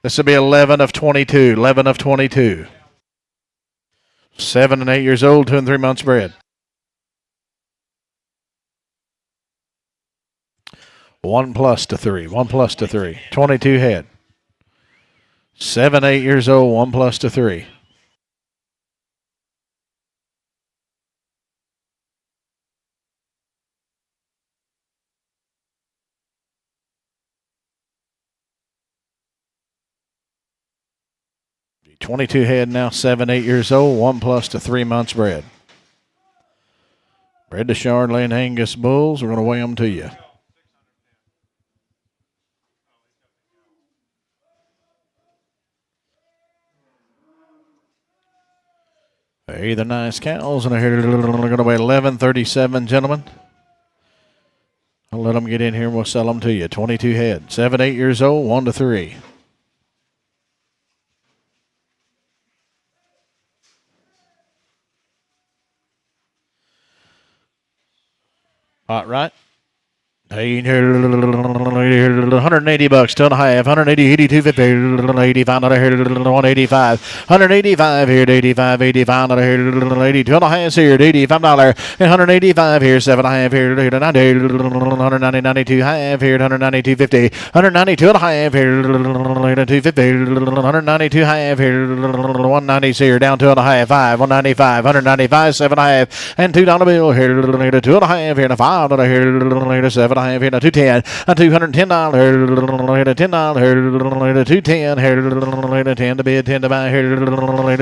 Speaker 1: This will be 11 of 22. 11 of 22. 7 and 8 years old, 2 and 3 months bred. 1 plus to 3. 1 plus to 3. 22 head. 7, 8 years old, 1 plus to 3. $22 head now, 7, 8 years old, 1 plus to 3 months bred. Bred to Charlotte and Angus bulls. We're going to weigh them to you. Hey, the nice cows, and they're going to weigh 11.37, gentlemen. I'll let them get in here and we'll sell them to you. 22 head, 7, 8 years old, 1 to 3. Hot right. Hey, $180, 2 and a half, 180, 82, 50, 85, 185, 185 here, 85, 85, 82 and a half here, $85, and 185 here, 7 and a half here, 90, 190, 92 half here, 192, 50, 192 and a half here, 250, 192 half here, 190 here, down 2 and a half, 5, 195, 195, 7 and a half, and $2 bill here, 2 and a half here, and a $5 here, 7 and a half here, 210, $210, $10, $210 here, 10 to bid, 10 to buy here,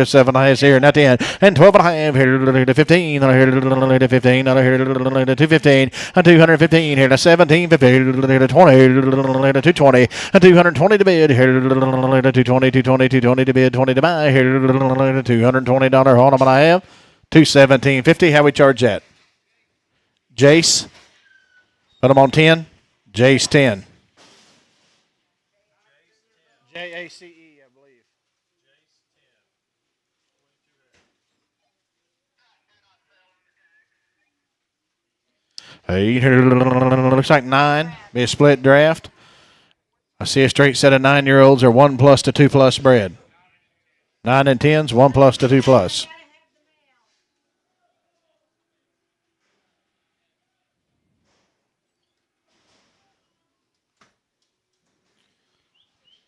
Speaker 1: 7 and a half here, now 10, and 12 and a half here, 15, 15, 215, 215 here, 17, 50, 20, 220, 220 to bid here, 220, 220, 220 to bid, 20 to buy here, $220 on them, and I have $217.50. How we charge that? Jace? Put them on 10. Jace 10. JACE, I believe. Hey, looks like 9. Be a split draft. I see a straight set of 9-year-olds are 1 plus to 2 plus bred. 9 and 10s, 1 plus to 2 plus.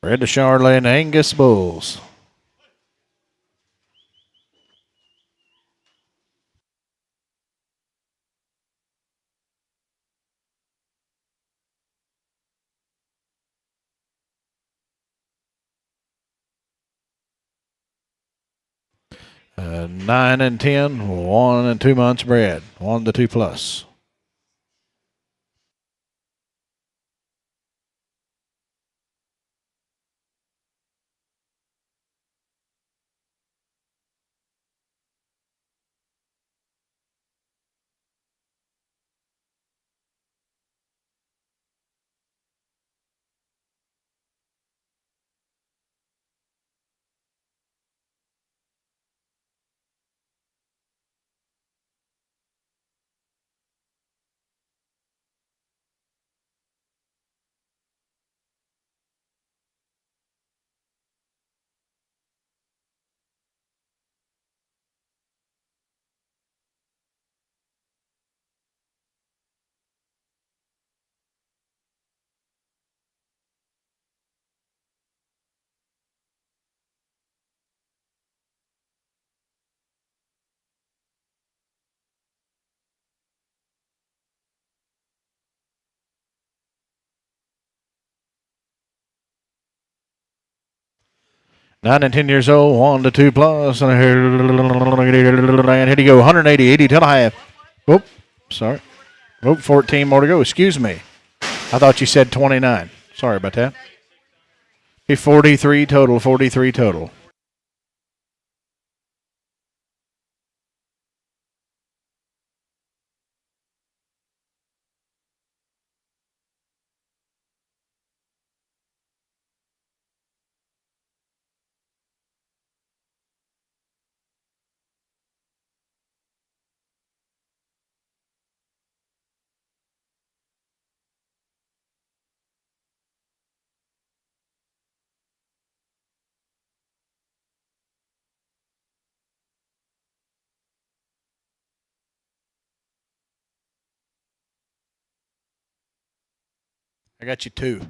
Speaker 1: Bred to Charlotte and Angus bulls. Uh, 9 and 10, 1 and 2 months bred. 1 to 2 plus. 9 and 10 years old, 1 to 2 plus, and here he go, 180, 82 and a half. Whoop, sorry. Whoop, 14 more to go. Excuse me. I thought you said 29. Sorry about that. Be 43 total, 43 total. I got you 2.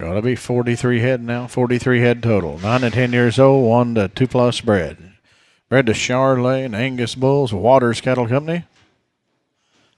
Speaker 1: Got to be 43 head now, 43 head total. 9 and 10 years old, 1 to 2 plus bred. Bred to Charolais and Angus Bulls, Waters Cattle Company.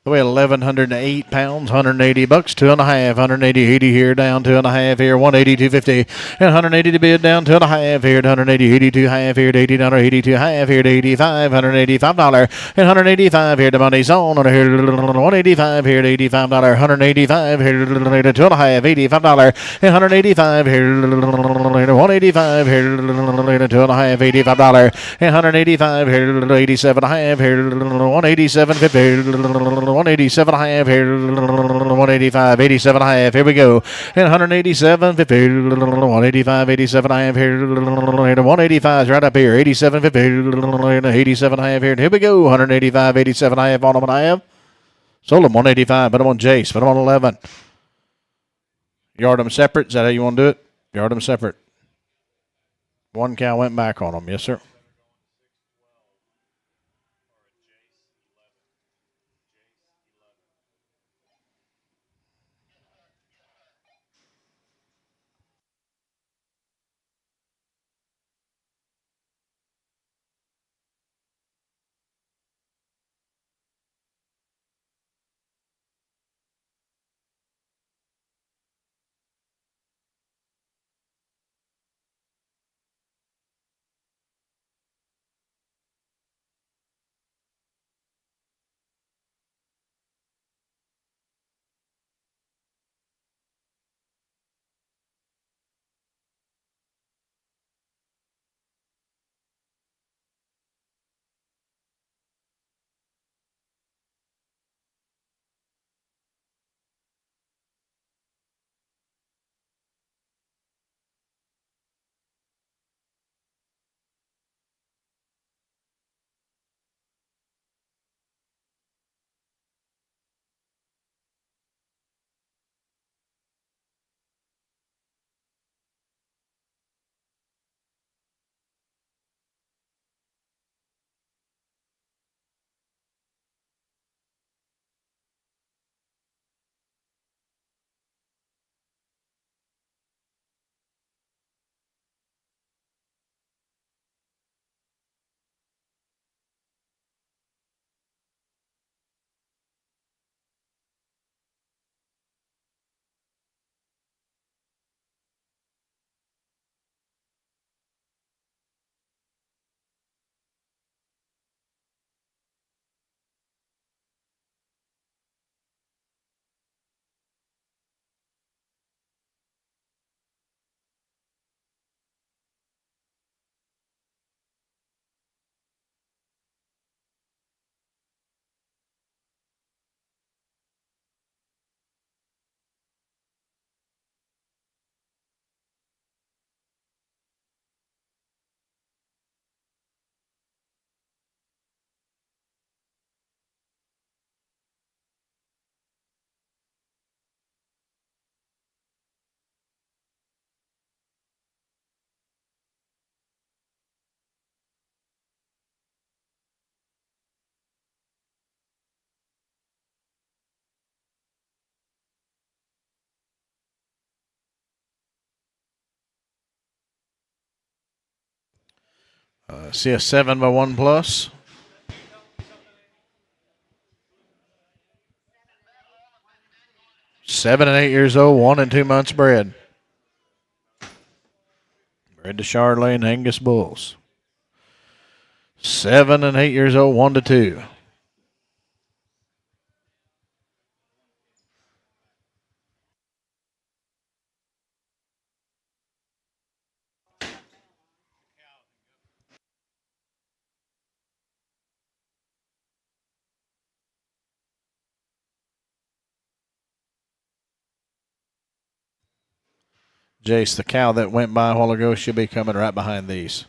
Speaker 1: They weigh 1,108 pounds, 180 bucks, 2.5, 180, 80 here, down 2.5 here, 180, 250, and 180 to bid, down 2.5 here, 180, 82 half here, to $80, 82 half here, to 85, $185, and 185 here to money's on, and here 185 here to $85, 185 here to 2.5, $85, and 185 here to 185 here to 2.5, $85, and 185 here to 87 half here, 187, 50. 187 half here, 185, 87 half. Here we go. And 187, 50, 185, 87 half here, 185 is right up here. 87, 50, 87 half here. Here we go. 185, 87 half on them and a half. Sold them 185. Put them on Jace. Put them on 11. Yard them separate. Is that how you want to do it? Yard them separate. One cow went back on them. Yes, sir. See a 7 by 1 plus. Seven and 8 years old, 1 and 2 months bred. Bred to Charolais and Angus bulls. 7 and 8 years old, 1 to 2. Jace, the cow that went by a while ago, she'll be coming right behind these.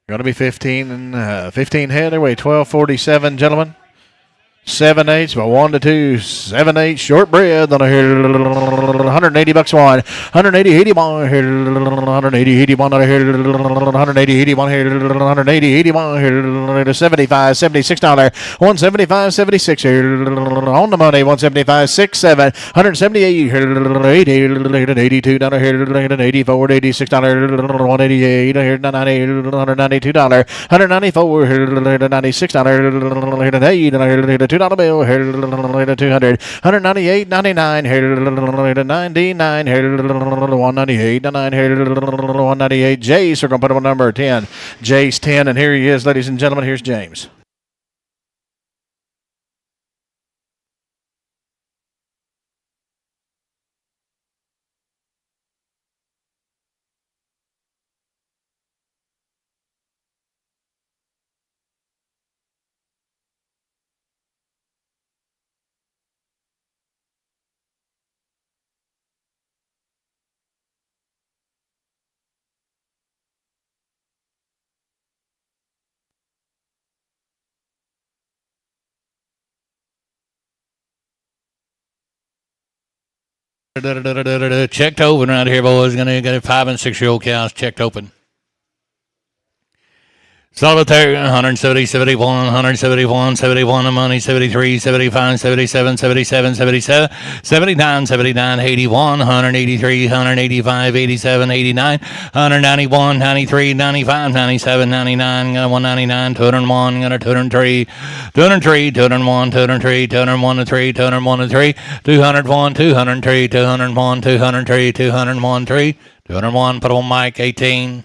Speaker 1: Going to be 15 and 15 head. They weigh 1247, gentlemen. 7/8, but 1 to 2. 7/8 shortbread on a here. 180 bucks wide. 180, 81 here. 180, 81 on a here. 180, 81 here. 180, 81 here. 75, $76. 175, 76 here. On the money, 175, 67. 178 here. 80, $82 here. 84, $86. 188 here. 90, $192. 194 here. $96 here. $2 bill here, 200, 198, 99 here, 99 here, 198, 99 here, 198. Jace, we're going to put him on number 10. Jace 10, and here he is, ladies and gentlemen. Here's James.
Speaker 2: Checked open right here, boys. Gonna get 5 and 6 year old cows checked open. Solitaire, 170, 71, 171, 71 on money, 73, 75, 77, 77, 77, 79, 79, 81, 183, 185, 87, 89, 191, 93, 95, 97, 99, 199, 201, 203, 203, 201, 203, 201 3, 201 3, 201, 203, 201, 203, 201 3, 201, put on mic, 18.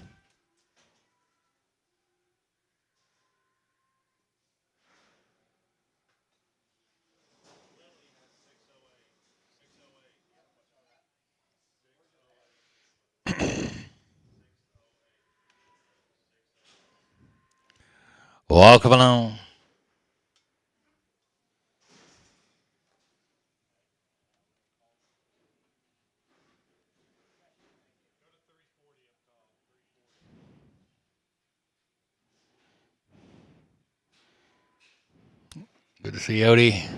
Speaker 2: Welcome along. Good to see you, Odie.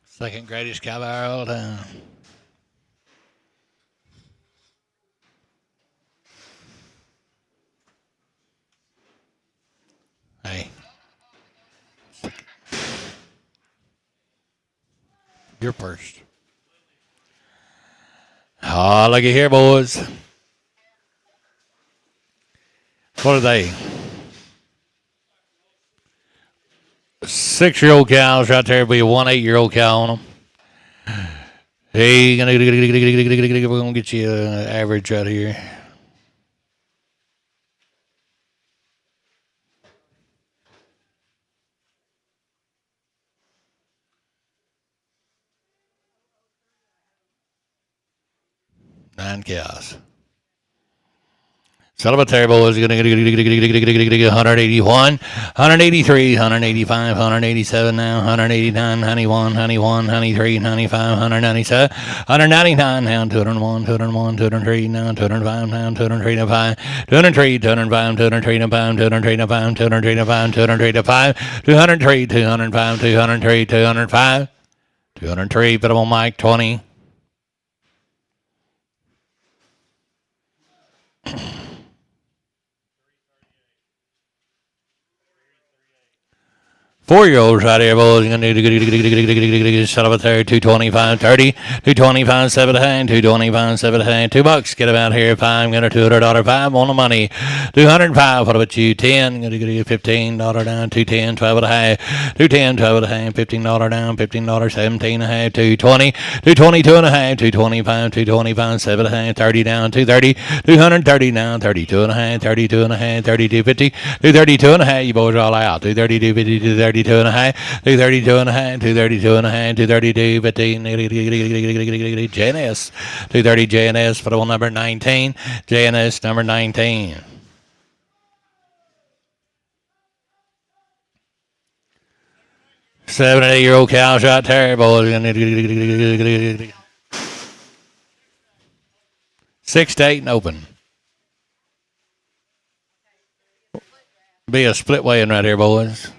Speaker 2: Second greatest cowboy of all time. Hey. You're first. Oh, look at here, boys. What are they? 6-year-old cows right there. Be a 1 8-year-old cow on them. Hey, we're gonna get you an average right here. Nine cows. Celebratory boys going to get 181, 183, 185, 187 now, 189, 91, 91, 93, 95, 197, 199 now, 201, 201, 203 now, 205 now, 203 to 5, 203, 205, 203 to 5, 203 to 5, 203 to 5, 203 to 5, 203, 205, 203, 205, 203, put them on mic, 20. Four-year-olds right here, boys. Going to need shut up there. 225, 30, 225, 7 hand, 225, 7 hand. $2. Get about here. $5. Going to $200 5 on the money. 205. What about you? 10. Going to get you $15 down. 210, 12 and a half. 210, 12 and a half. $15 down. $15, 17 and a half. 220, 222 and a half. 225, 225, 7 and a half. 30 down. 230, 230 down. 32 and a half. 32 and a half. 32.50. 232 and a half. You boys are all out. 232.50. 232 and a half, 232 and a half, 232 and a half, 232, 15, JNS, 230 JNS, football number 19, JNS number 19. Seven and 8-year-old cows out there, boys. 6 to 8 and open. Be a split weighing right here, boys.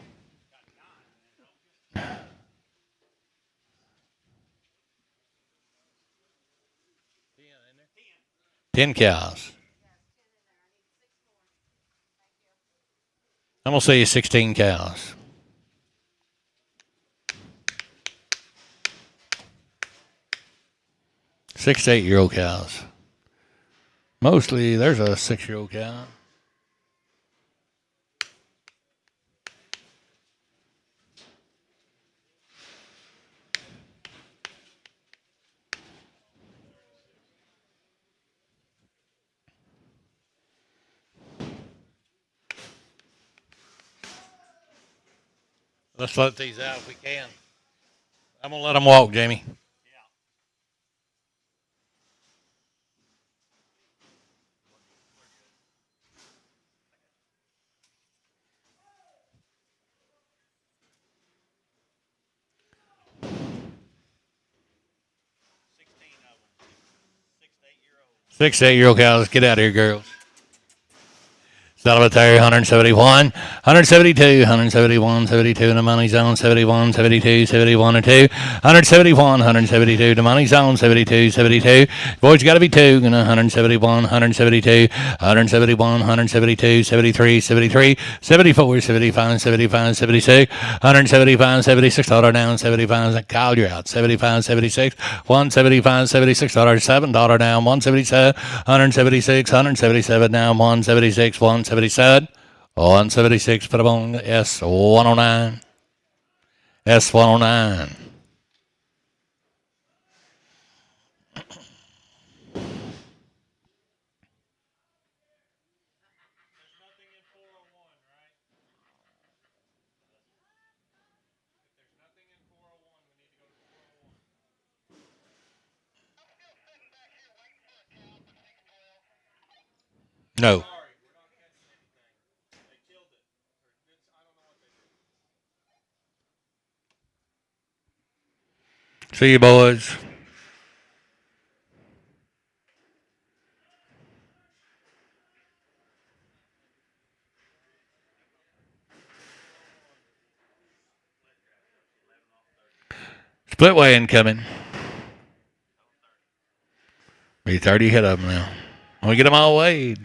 Speaker 2: Ten cows. I'm going to say 16 cows. Six to 8-year-old cows. Mostly, there's a 6-year-old cow. Let's let these out if we can. I'm going to let them walk, Jamie. Six to 8-year-old cows. Get out of here, girls. Salvatore, 171, 172, 171, 72 in the money zone, 71, 72, 71 and 2, 171, 172, the money zone, 72, 72. Boys got to be 2, 171, 172, 171, 172, 73, 73, 74, 75, 75, 76, 175, 76, $1 down, 75, Kyle, you're out, 75, 76, 175, 76, $7 down, 177, 176, 177 down, 176, 177, 176, put them on S109, S109. No. See you, boys. Split way incoming. Be 30 hit of them now. We get them all weighed.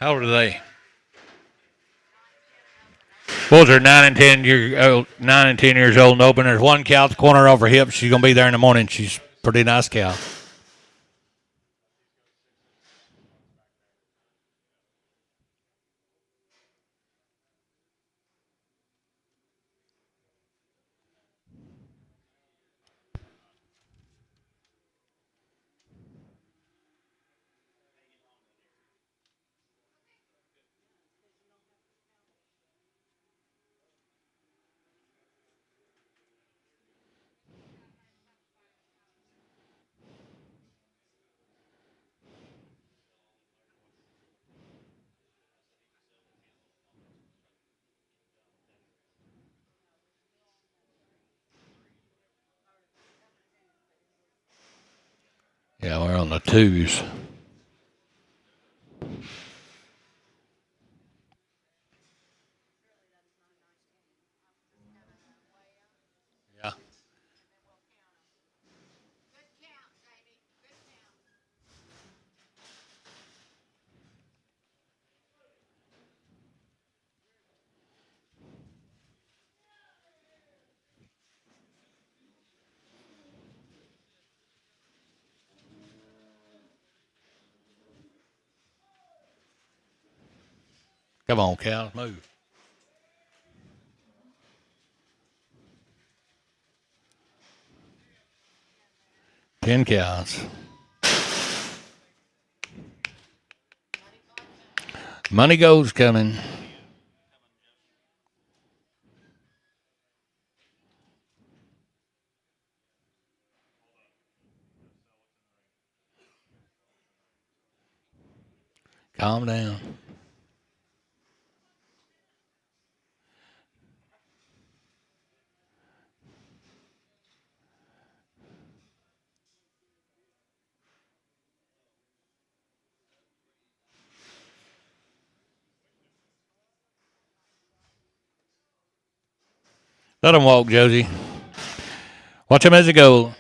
Speaker 2: How old are they? Bulls are 9 and 10 years old and open. There's one cow at the corner of her hip. She's gonna be there in the morning. She's a pretty nice cow. Yeah, we're on the twos. Yeah.
Speaker 4: Good count, Jamie. Good count.
Speaker 2: Come on, cows, move. Ten cows. Money goes coming. Calm down. Let them walk, Josie. Watch them as they go.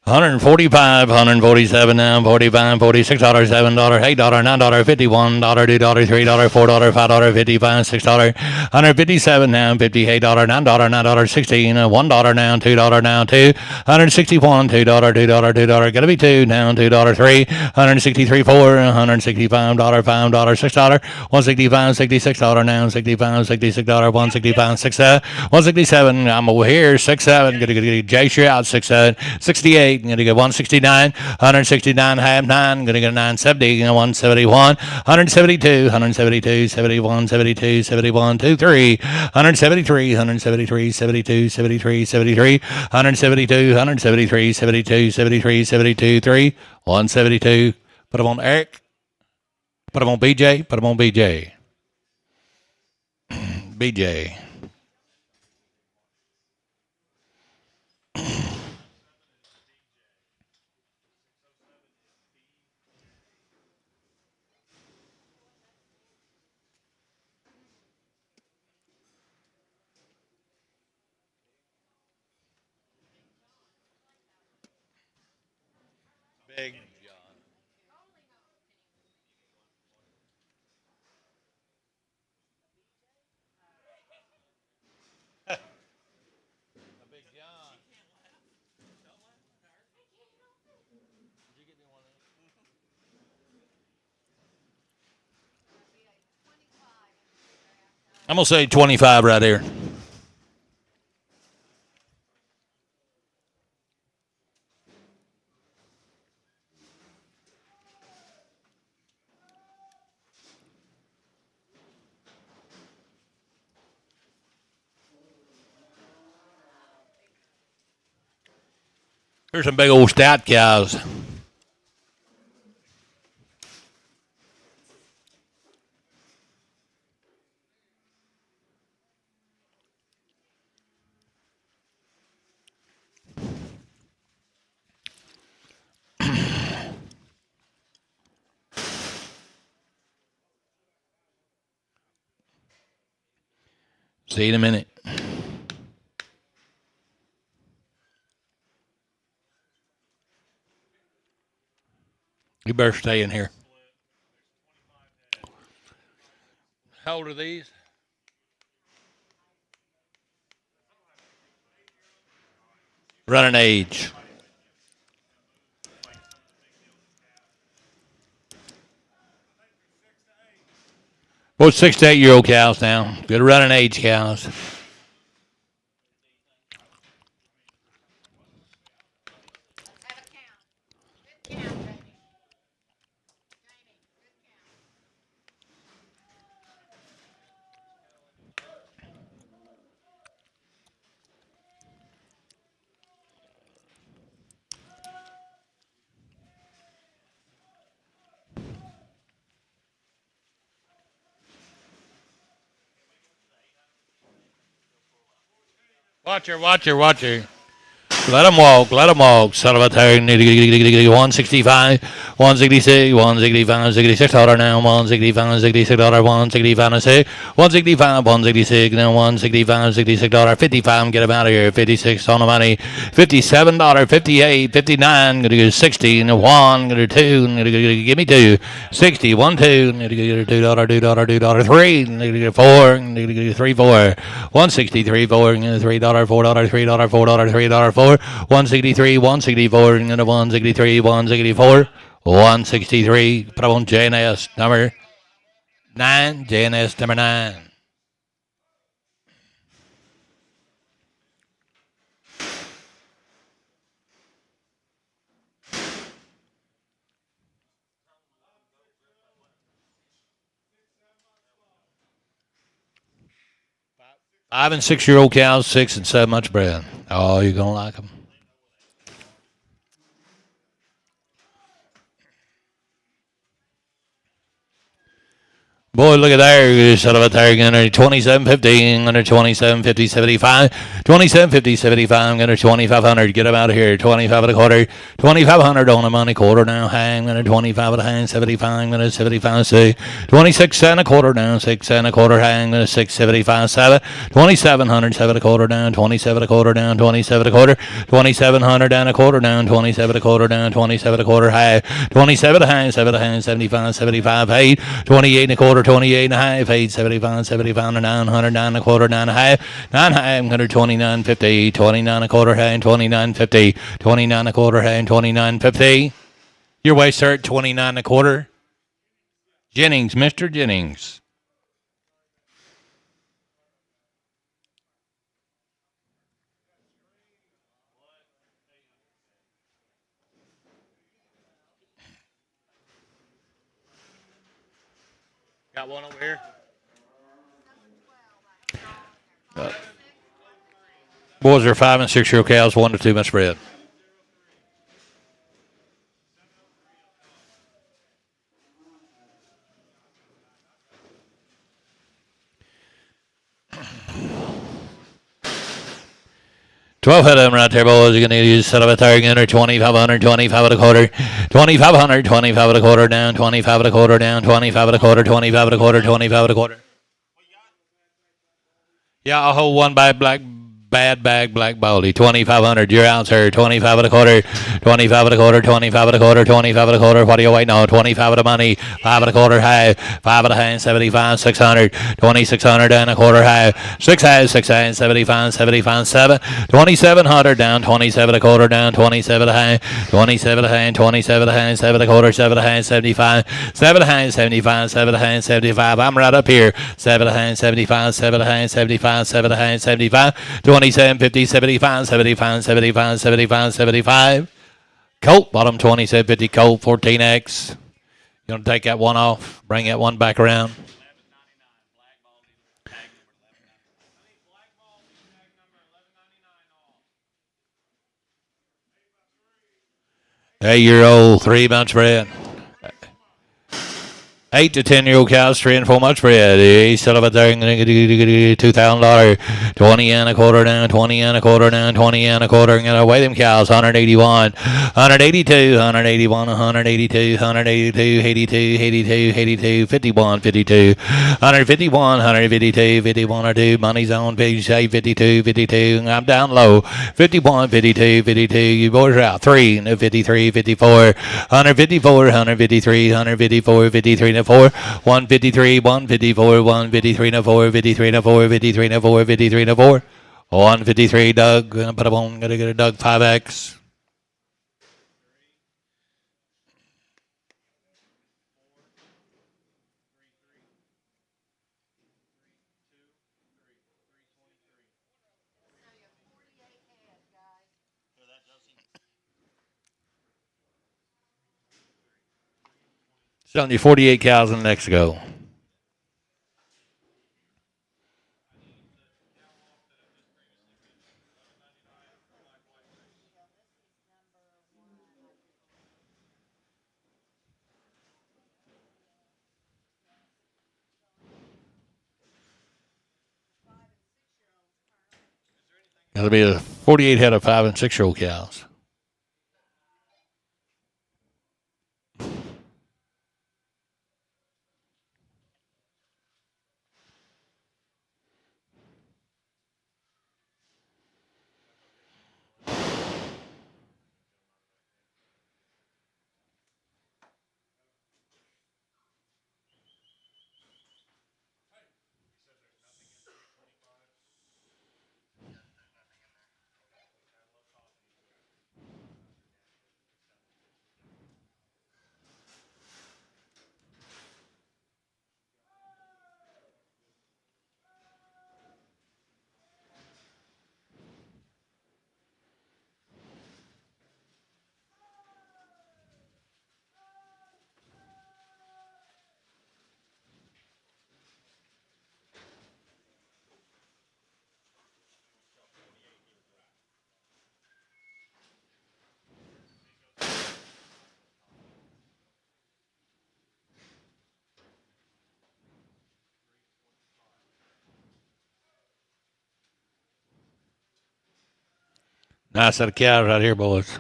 Speaker 2: 145, 147 now, 45, $46, $7, $8, $9, $51, $2, $3, $4, $5, 55, $6, 157 now, $58, $9, $9, 16, $1 now, $2 now, 2, 161, $2, $2, $2, gotta be 2 now, $2, 3, 163, 4, $165, $5, $6, 165, $66 now, 65, $66, 165, 6, 167, I'm over here, 6, 7, gonna J Shroud, 6, 7, 68, gonna get 169, 169, half 9, gonna get 970, 171, 172, 172, 71, 72, 71, 23, 173, 173, 72, 73, 73, 172, 173, 72, 73, 72, 3, 172. Put them on Eric. Put them on BJ. Put them on BJ. BJ. Big I'm gonna say 25 right here. Here's some big old stout cows. See you in a minute. You better stay in here. How old are these? Running age. Both 6 to 8-year-old cows now. Good running age cows.
Speaker 4: Have a count. Good count, Jamie. Jamie, good count.
Speaker 2: Watch her. Let him walk. Son of a turn. 165, 166, 165, 66 dollar now. 165, 66 dollar. 165, 165, 166 now. 165, 66 dollar. 55. Get him out of here. 56 on the money. $57, 58, 59. Gonna go 60 and 1. Gonna 2. Gonna give me 2. 60, 1, 2. Gonna get $2, $2, 3. Gonna get 4. Gonna get 3, 4. 163, 4. $3, $4, $3, $4, $3, 4. 163, 164, and 163, 164, 163. Put on JNS number 9. JNS number 9. Five and 6-year-old cows, 6 and 7 months bred. Oh, you're gonna like them. Boy, look at there. Son of a tiger. Under 27.50. Under 27.50, 75. 27.50, 75. Under 2,500. Get him out of here. 25 and a quarter. 2,500 on the money. Quarter now. Hang. Under 25 and a hang. 75. Under 75. 6. 26 and a quarter down. 6 and a quarter. Hang. Under 6.75. 7. 2,700. 7 and a quarter down. 27 and a quarter down. 27 and a quarter. 2,700 and a quarter down. 27 and a quarter down. 27 and a quarter high. 27 and a hang. 7 and a hang. 75. 75. 8. 28 and a quarter. 28 and a half, 8, 75, 75, 900, 9 and a quarter, 9 and a half, 9 high, 129.50, 29 and a quarter high, 29.50, 29 and a quarter high, 29.50. Your way, sir, 29 and a quarter. Jennings, Mr. Jennings. Got one over here. Boys are 5 and 6-year-old cows, 1 to 2 months bred. $1,200 of them right there, boys. You're going to use set up a target under 2,500, 25 and a quarter, 2,500, 25 and a quarter down, 25 and a quarter down, 25 and a quarter, 25 and a quarter, 25 and a quarter. Yeah, I'll hold one bad bag, black baldy. 2,500. You're out, sir. 25 and a quarter. 25 and a quarter. 25 and a quarter. 25 and a quarter. What are you waiting on? 25 and a money. 5 and a quarter high. 5 and a high. 75. 600. 2,600 and a quarter high. 6 high. 6 high. 75. 75. 7. 2,700 down. 27 and a quarter down. 27 high. 27 high. 27 high. 7 and a quarter. 7 high. 75. 7 high. 75. 7 high. 75. I'm right up here. 7 high. 75. 7 high. 75. 7 high. 75. 27, 50, 75, 75, 75, 75, 75. Colt, bottom 27, 50, Colt, 14X. You want to take that one off? Bring that one back around. Eight-year-old, 3 months bred. 8 to 10-year-old cows, 3 and 4 months bred. He's still up there. $2,000. 20 and a quarter down. 20 and a quarter down. 20 and a quarter. And away them cows. 181. 182. 181. 182. 182. 82. 82. 82. 51. 52. 151. 152. 51 or 2. Money's on page 52. 52. I'm down low. 51. 52. 52. You boys are out. 3. 53. 54. 154. 153. 154. 53. 4, 153, 154, 153 and 4, 53 and 4, 53 and 4, 53 and 4, 153. Doug, gonna put him on. Gonna get a Doug 5X. Selling you 48 cows in Mexico. That'll be a 48 head of 5 and 6 year old cows. Nice set of cows right here, boys.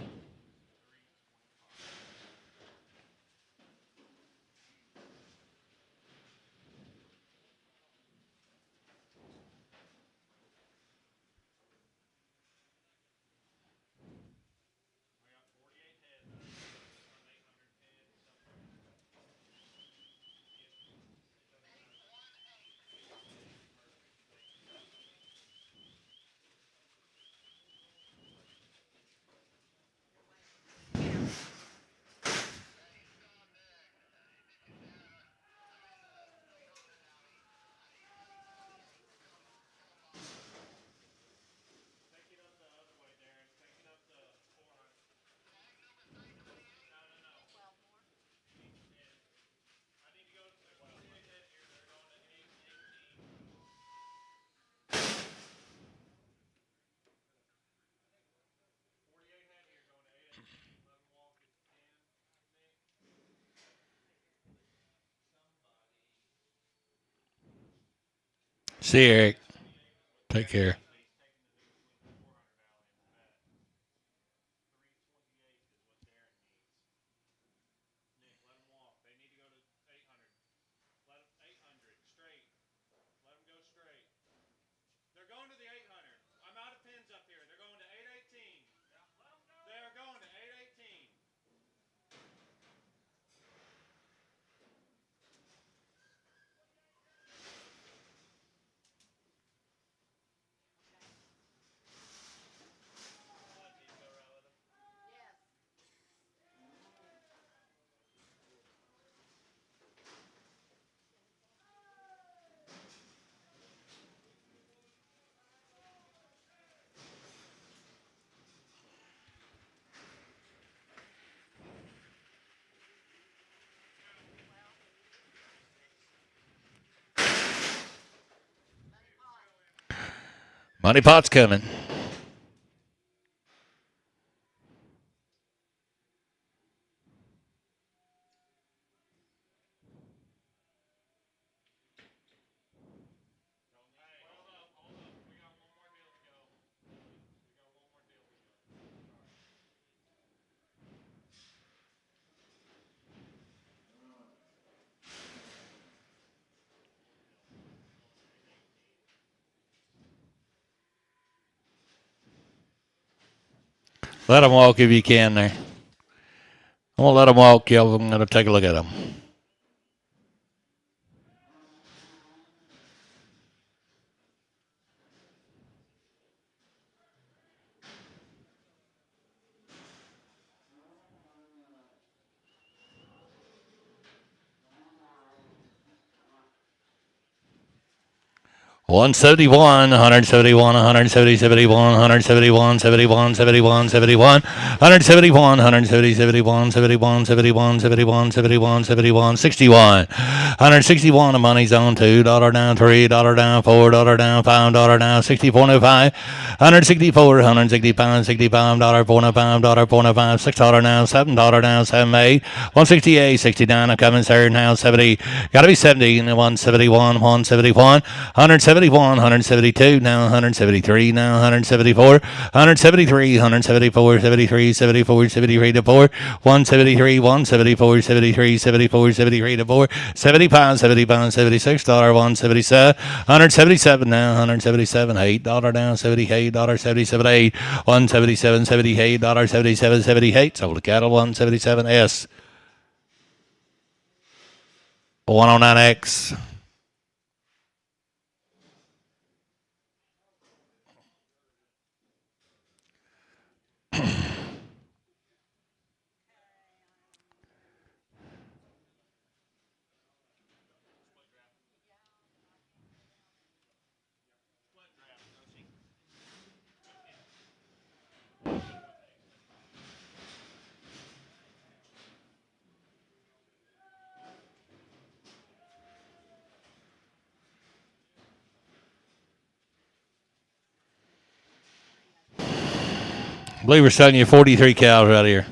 Speaker 2: See you, Eric. Take care.
Speaker 3: They're going to the 800. I'm out of pins up here. They're going to 818. They're going to 818.
Speaker 2: Money pot's coming. Let them walk if you can there. I'm going to let them walk. Yeah, I'm going to take a look at them. One 171, 170, 71, 171, 71, 71, 71, 171, 170, 71, 71, 71, 71, 71, 71, 61, 161. The money's on $2 down, $3 down, $4 down, $5 down, 64.05. 164, 160 pounds, $65, $4.05, $4.05, $6 down, $7 down, 78. 168, 69. I'm coming third now, 70. Got to be 70. 171, 171, 171, 172. Now 173. Now 174, 173, 174, 73, 74, 73 to 4. 173, 174, 73, 74, 73 to 4. 70 pounds, $76, $177, 177 now, 177, $8 down, $78, 77, 8, 177, $78, 77, 78. Sold the cattle, 177 S. 109X. I believe we're selling you 43 cows right here.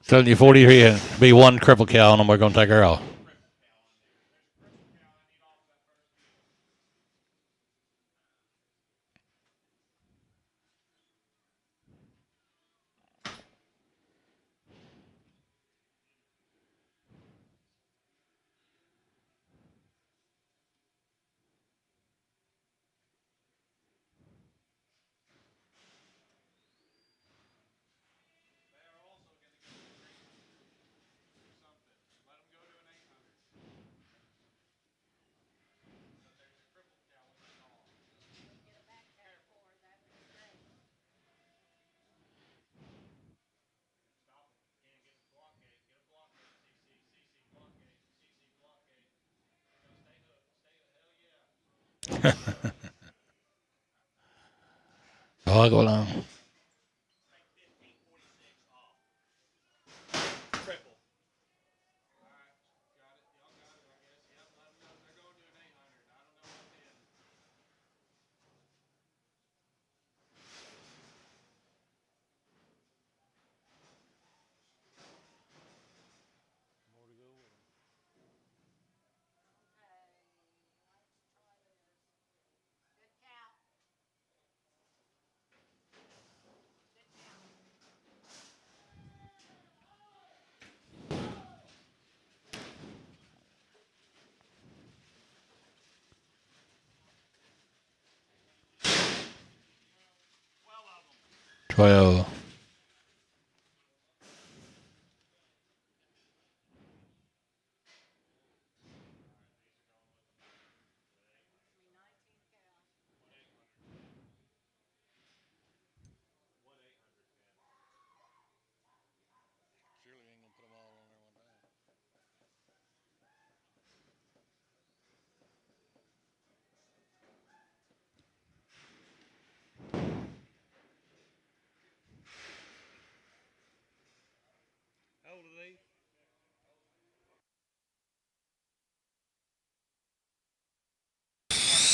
Speaker 2: Selling you 43. Be one cripple cow and we're going to take her off. I'll go along. Well,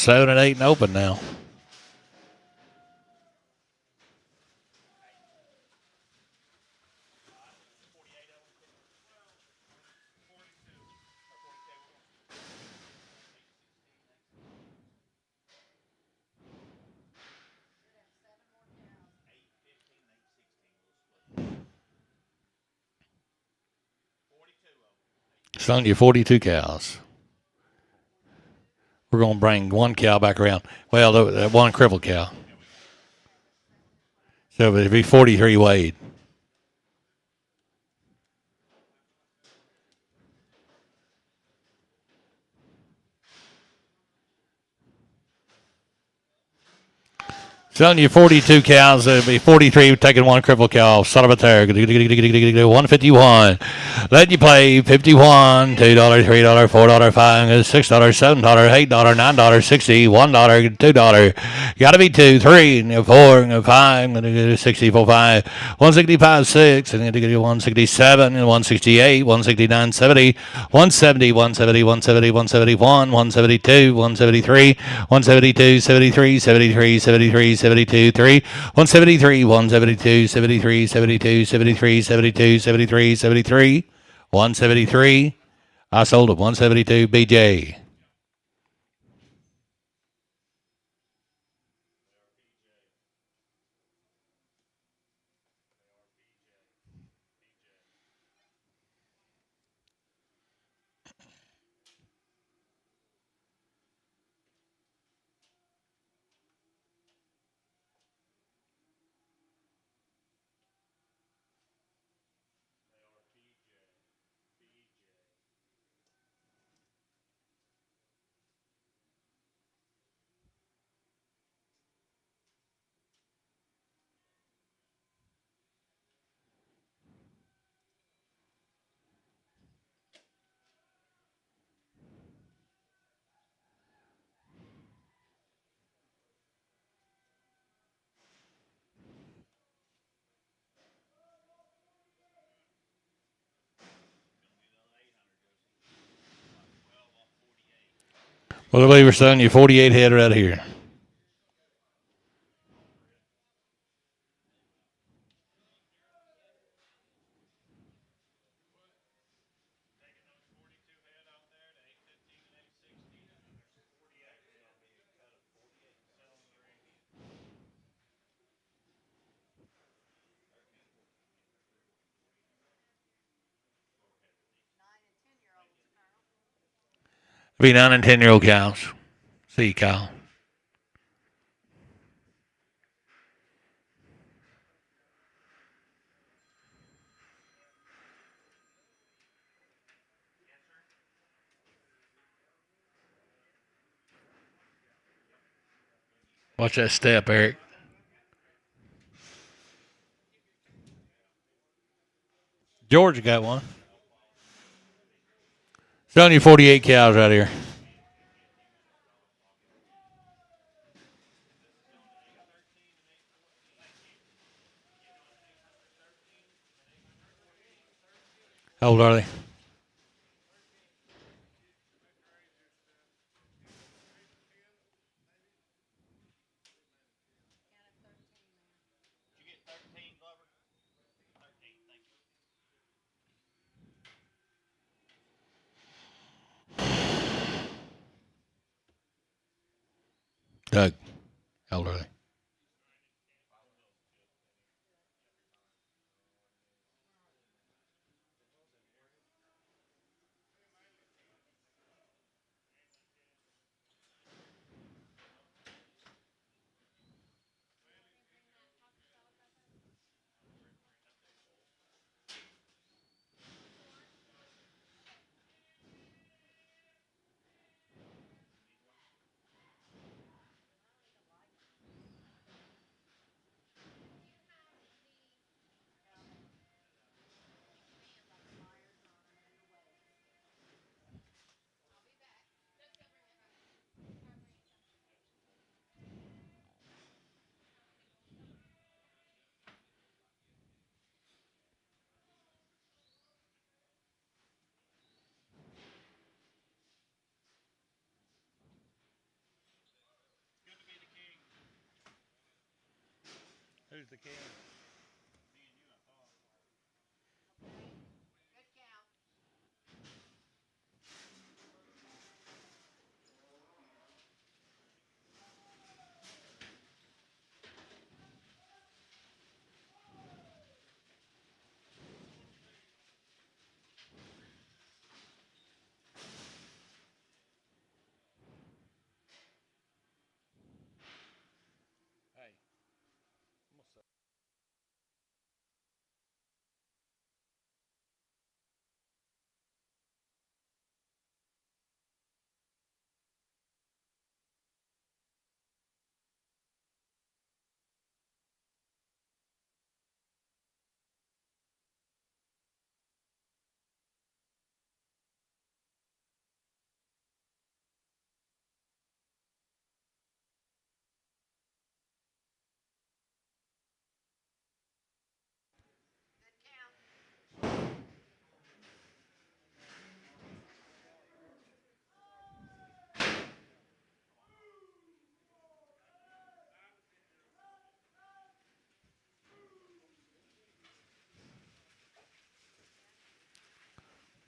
Speaker 2: seven and eight and open now. Selling you 42 cows. We're going to bring one cow back around. Well, one crippled cow. So it'd be 43 weighed. Selling you 42 cows. It'll be 43 taking one cripple cow. Son of a there. 151. Letting you play 51. $2, $3, $4, $5, $6, $7, $8, $9, 60, $1, $2. Gotta be 2, 3, 4, 5. 64, 5. 165, 6. And 167, 168, 169, 70, 170, 170, 170, 171, 172, 173, 172, 73, 73, 73, 72, 3, 173, 172, 73, 72, 73, 72, 73, 73, 173. I sold him 172 BJ. Well, I believe we're selling you 48 head right here. Be 9 and 10-year-old cows. See you, Kyle. Watch that step, Eric. Georgia got one. Selling you 48 cows right here. How old are they? Doug, how old are they? Who's the king?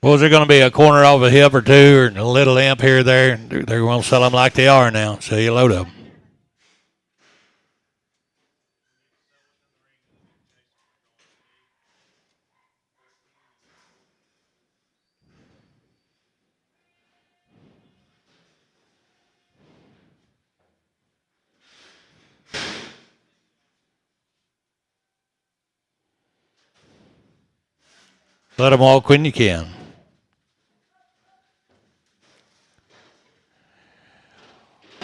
Speaker 2: Was there going to be a corner off a hip or two or a little limp here or there? They're going to sell them like they are now. So you load of them. Let them walk when you can.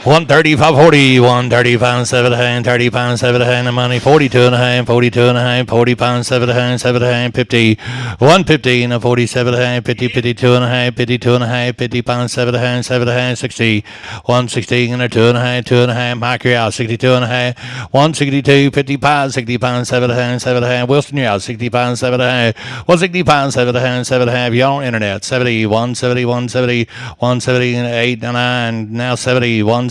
Speaker 2: 135, 40, 135, 7 £30, 7 the money, 42 and a half, 42 and a half, 40 pounds, 7 50, 115, 47 and a half, 50, 52 and a half, 52 and a half, 50 pounds, 7 60, 116 and a 2 and a half, 2 and a half, mark you out, 62 and a half, 162, 50 pounds, 60 pounds, 7 Wilson, you're out, 60 pounds, 7 160 pounds, 7 you're on internet, 70, 170, 170, 170, 8 and 9, now 70, 171,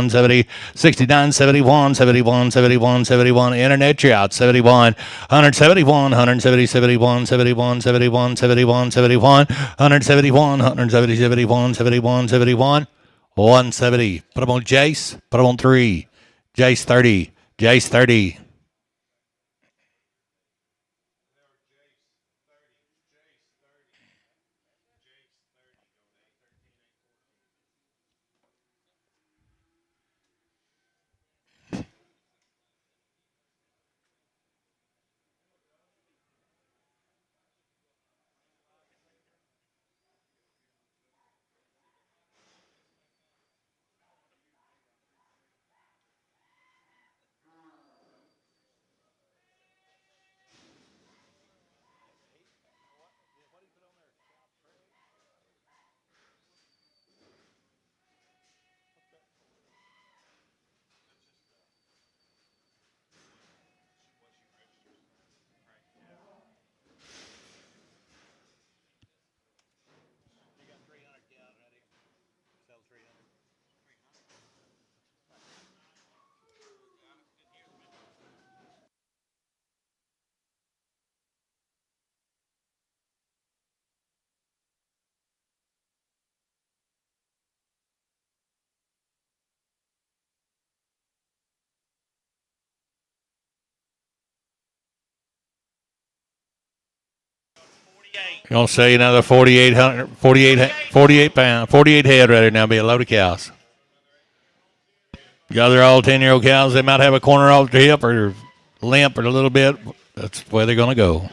Speaker 2: 70, 69, 71, 71, 71, 71, internet, you're out, 71, 171, 170, 71, 71, 71, 71, 71, 171, 170, 71, 71, 71, 170. Put them on Jace, put them on 3. Jace 30, Jace 30. You're going to say another 48 pounds, 48 head ready now, be a load of cows. The other all 10-year-old cows, they might have a corner off their hip or limp or a little bit. That's the way they're going to go.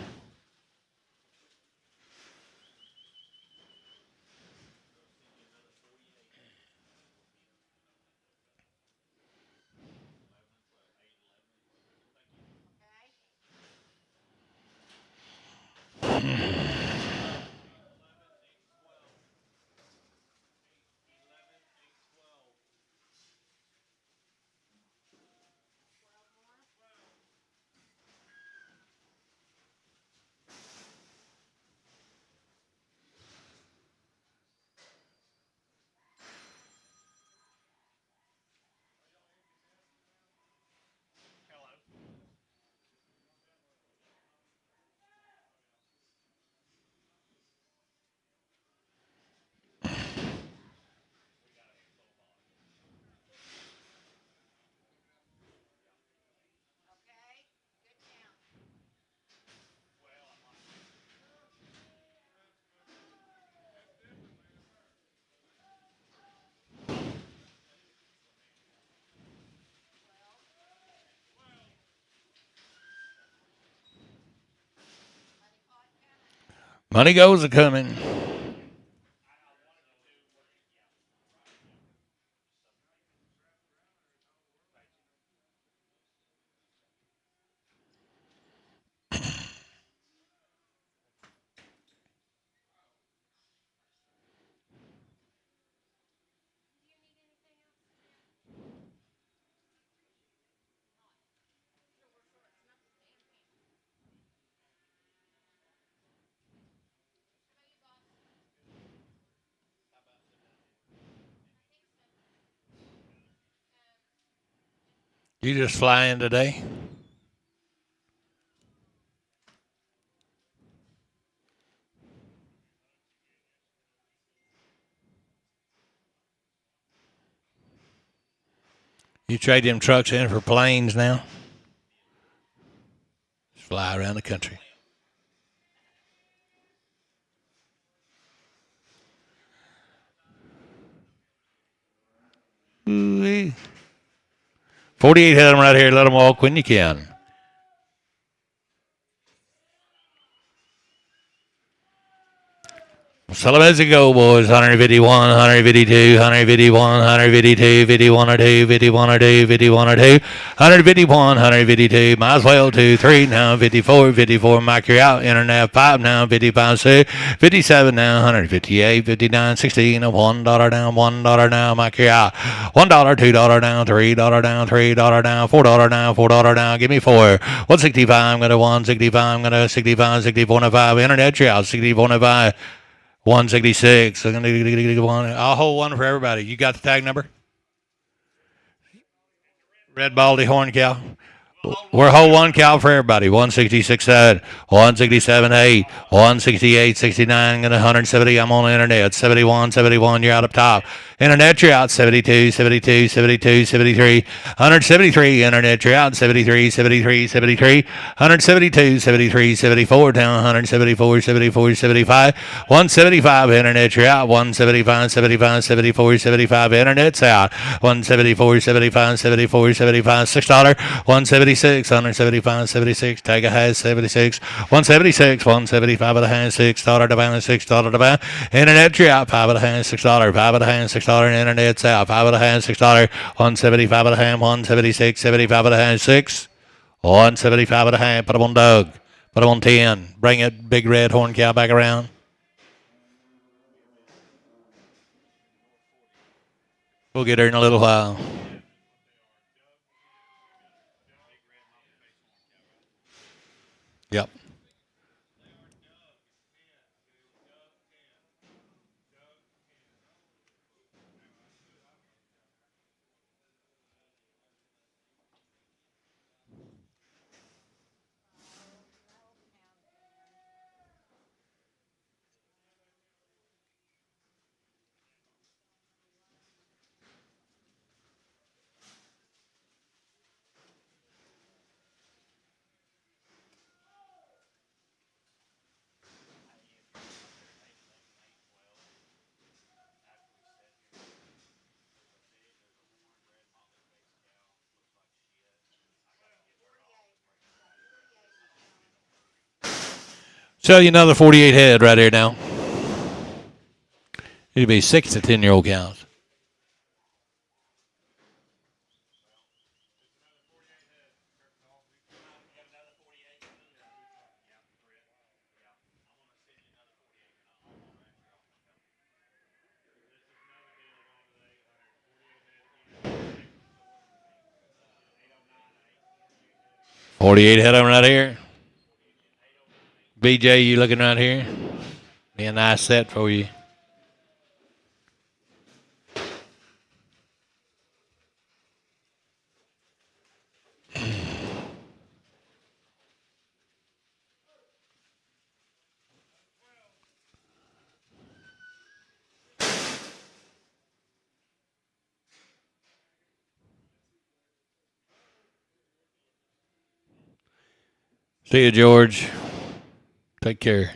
Speaker 2: Money goes a coming. You just flying today? You trade them trucks in for planes now? Just fly around the country. Ooh-wee. 48 head them right here. Let them walk when you can. So let's go, boys. 151, 152, 151, 152, 51 or 2, 51 or 2, 51 or 2, 151, 152. Might as well 2, 3 now, 54, 54. Mike, you're out. Internet 5 now, 55, 6, 57 now, 158, 59, 16. $1 down, $1 now. Mike, you're out. $1, $2 down, $3 down, $3 down, $4 down, $4 down. Give me 4. 165. I'm going to 165. I'm going to 65, 64 and 5. Internet, you're out. 64 and 5. 166. I'll hold one for everybody. You got the tag number? Red Baldy Horn Cow. We're whole one cow for everybody. 166 7, 167 8, 168 69, and 170. I'm on the internet. 71 71. You're out up top. Internet, you're out. 72 72 72 73. 173. Internet, you're out. 73 73 73. 172 73 74. Down 174 74 75. 175. Internet, you're out. 175 75 74 75. Internet's out. 174 75 74 75. $6. 176, 175, 76. Take a has 76, 176, 175 at a hand, $6 to balance, $6 to balance. Internet, you're out. 5 at a hand, $6, 5 at a hand, $6. Internet's out. 5 at a hand, $6, 175 at a hand, 176, 75 at a hand, 6, 175 at a hand. Put them on Doug. Put them on 10. Bring it, big red horn cow, back around. We'll get her in a little while. Yep. Sell you another 48 head right here now. It'd be 6 to 10-year-old cows. $48 head on right here. BJ, you looking right here? Be a nice set for you. See you, George. Take care.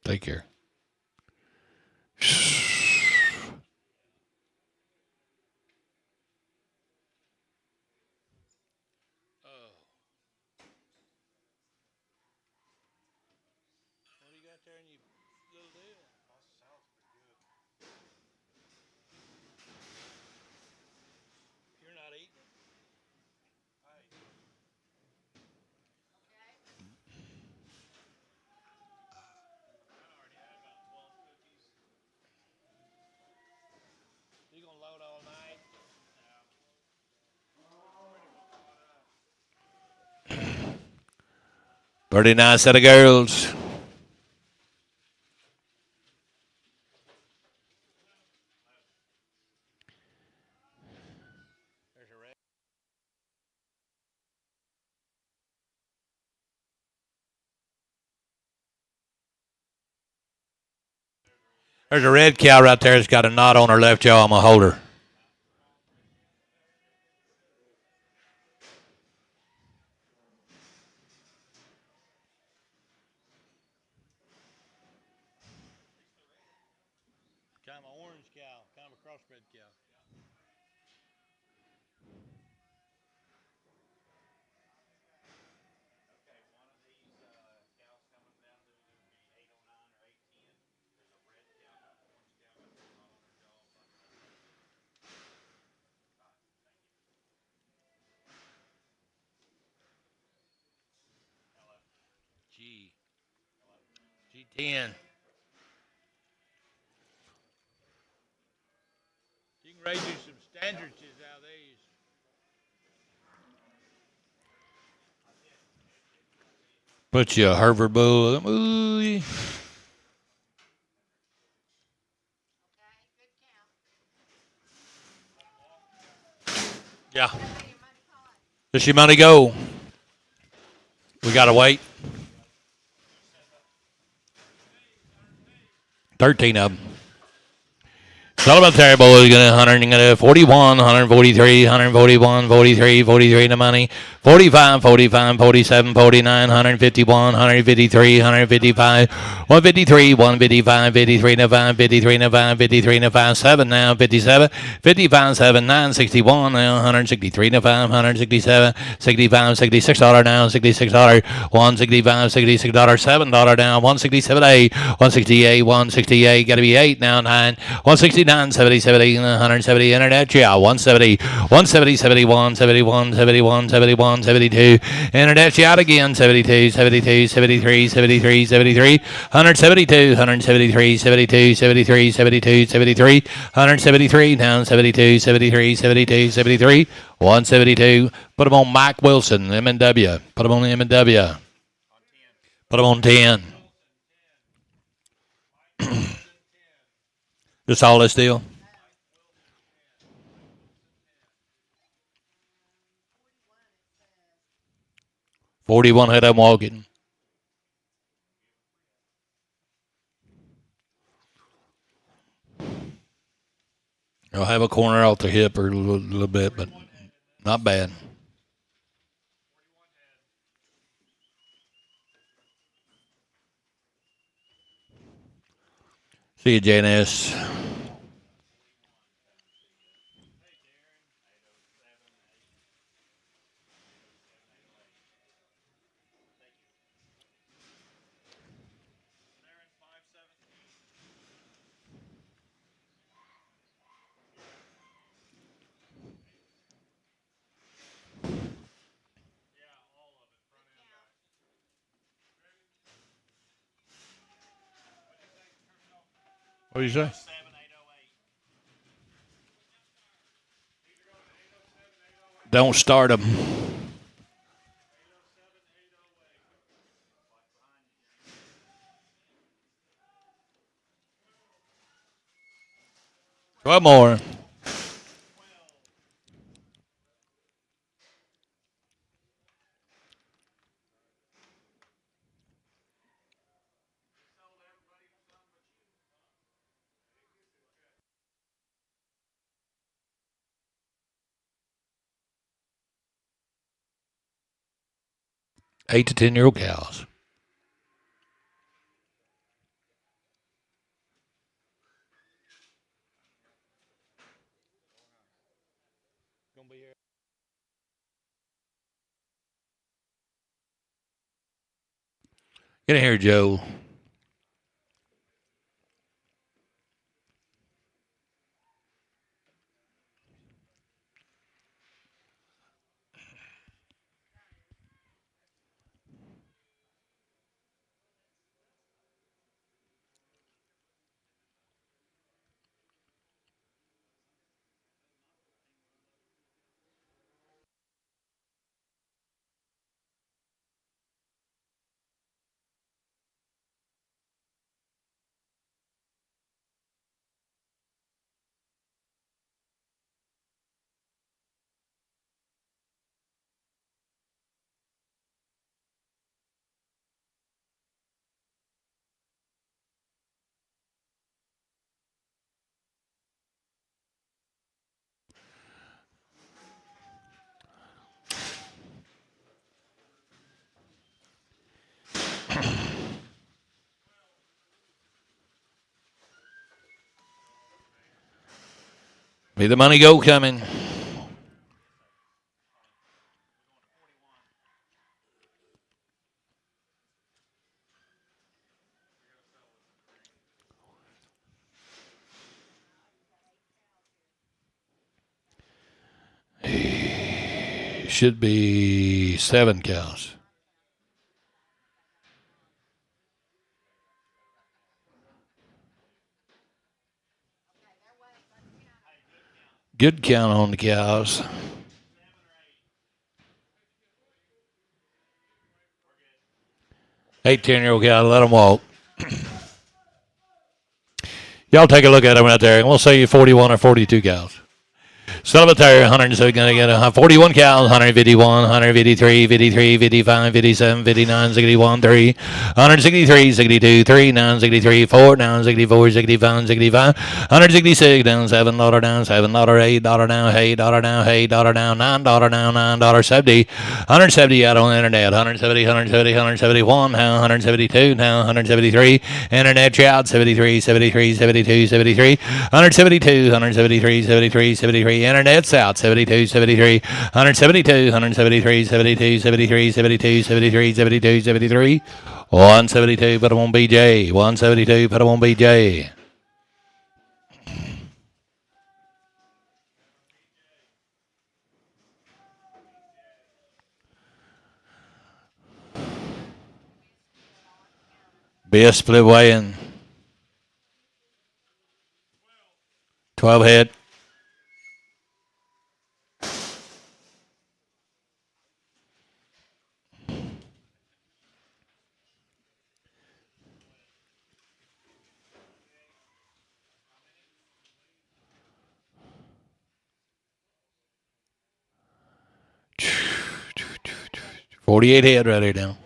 Speaker 2: Take care. You gonna load all night? Pretty nice set of girls. There's a red cow right there that's got a knot on her left jaw. I'm going to hold her. Kind of an orange cow, kind of a crossbred cow. G10. You can raise you some standards out of these. Put you a Hereford bull. Ooh.
Speaker 4: Okay, good count.
Speaker 2: Yeah.
Speaker 4: Hey, your money pot.
Speaker 2: Does your money go? We got to wait. 13 of them. Supplementary boys going to 141, 143, 141, 43, 43 in the money, 45, 45, 47, 49, 151, 153, 155, 153, 155, 53 in the 5, 53 in the 5, 53 in the 5, 7 now, 57, 55, 7, 9, 61 now, 163 in the 5, 167, 65, $66 now, $66, $165, $66, $7 now, 167, 8, 168, 168, got to be 8 now, 9, 169, 70, 70, 170, internet, yeah, 170, 170, 71, 71, 71, 71, 72, internet, yeah, again, 72, 72, 73, 73, 73, 172, 173, 72, 73, 72, 73, 173, down 72, 73, 72, 73, 172. Put them on Mike Wilson, M&W. Put them on the M&W. Put them on 10. That's all this deal. 41 head I'm walking. I'll have a corner out the hip or a little bit, but not bad. See you, JNS. What do you say? Don't start them. One more. Eight to 10-year-old cows. Get in here, Joe. Be the money go coming. Should be 7 cows. Good count on the cows. 18-year-old cow, let them walk. Y'all take a look at them out there, and we'll say 41 or 42 cows. Celebratory 107, going to get 41 cows, 151, 153, 53, 55, 57, 59, 61, 3, 163, 62, 3, 963, 4, 964, 65, 65, 166, down 7, dollar down, 7, dollar, 8, dollar down, 8, dollar down, 8, dollar down, 9, dollar down, 9, dollar 70, 170 out on the internet, 170, 170, 171, now 172, now 173, internet chat, 73, 73, 72, 73, 172, 173, 73, 73, internet's out, 72, 73, 172, 173, 72, 73, 72, 73, 72, 73, 172, put them on BJ, 172, put them on BJ. Best split weighing. 12 head. $48 head right here now.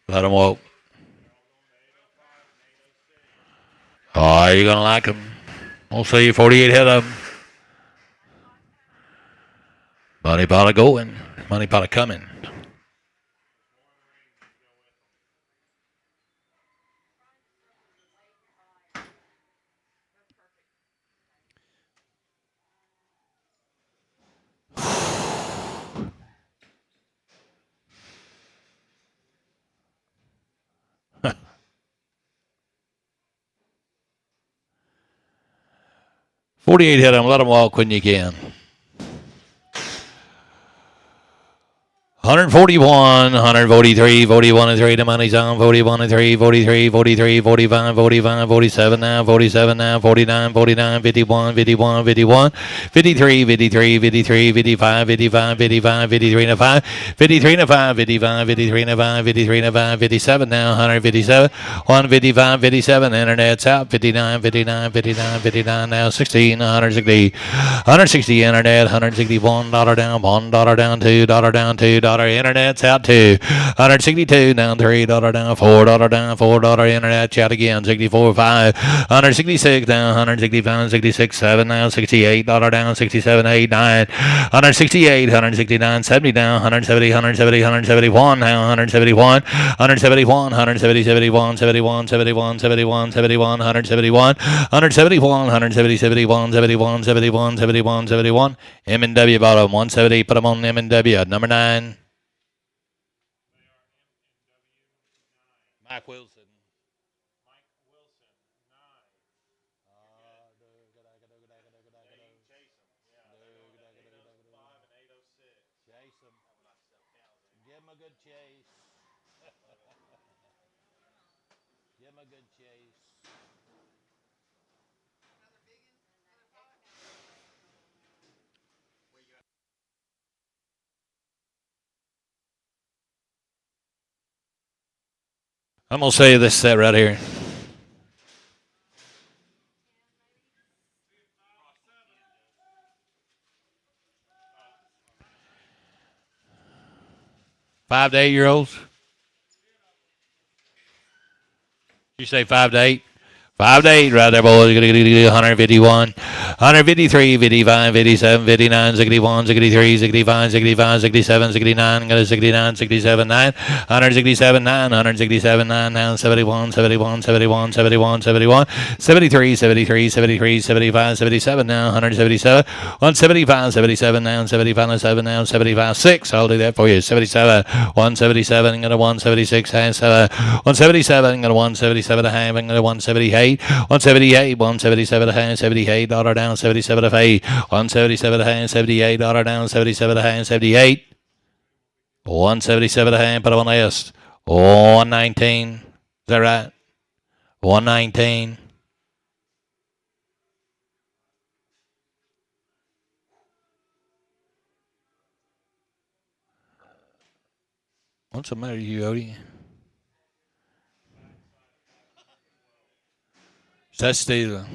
Speaker 2: Let them walk. Oh, you're going to like them. We'll see 48 head of them. Money pot going. Money pot coming. 48 hit him. Let him walk when you can. 141, 143, 41 and 3. The money's on 41 and 3, 43, 43, 45, 45, 47 now, 47 now, 49, 49, 51, 51, 51, 53, 53, 53, 55, 55, 55, 53 and a 5, 53 and a 5, 55, 53 and a 5, 53 and a 5, 57 now, 157, 155, 57. Internet's out 59, 59, 59, 59 now, 16, 160, 160 internet, $161 down, $1 down, $2 down, $2. Internet's out two. 162 down, $3 down, $4 down, $4 internet. Chat again. 64 5. 166 down, 165, 66 7 now, $68 down, 67 8 9. 168, 169, 70 down, 170, 170, 171 now, 171, 171, 170, 71, 71, 71, 71, 71, 171, 171, 170, 71, 71, 71, 71, 71. M&W bottom 170. Put them on M&W. Number 9. Mike Wilson.
Speaker 3: Mike Wilson, 9. 8, Jason. Yeah, they're going to 805 and 806.
Speaker 2: Chase him. Give him a good chase. Give him a good chase. I'm going to say this set right here. Five to 8 year olds. You say 5 to 8? 5 to 8 right there, boys. 151, 153, 55, 57, 59, 61, 63, 65, 65, 67, 69, 69, 67, 9, 167, 9, 167, 9, now 71, 71, 71, 71, 71, 73, 73, 73, 75, 77, now 177, 175, 77, now 75, 7, now 75, 6. I'll do that for you. 77, 177, got a 176, 177, got a 177, a half, got a 178. 178, 177 a hand, $78 down, 77 a fade, 177 a hand, $78 down, 77 a hand, 78, 177 a hand, put on list, 119, is that right? 119. What's the matter with you, Odie? That's Steeler.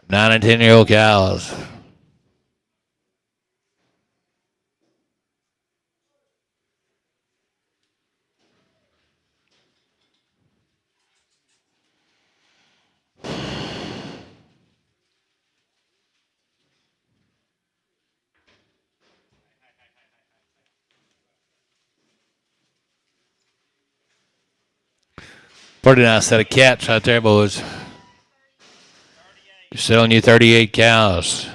Speaker 2: Nine and 10-year-old cows. Pretty nice set of cats right there, boys. You're selling you 38 cows.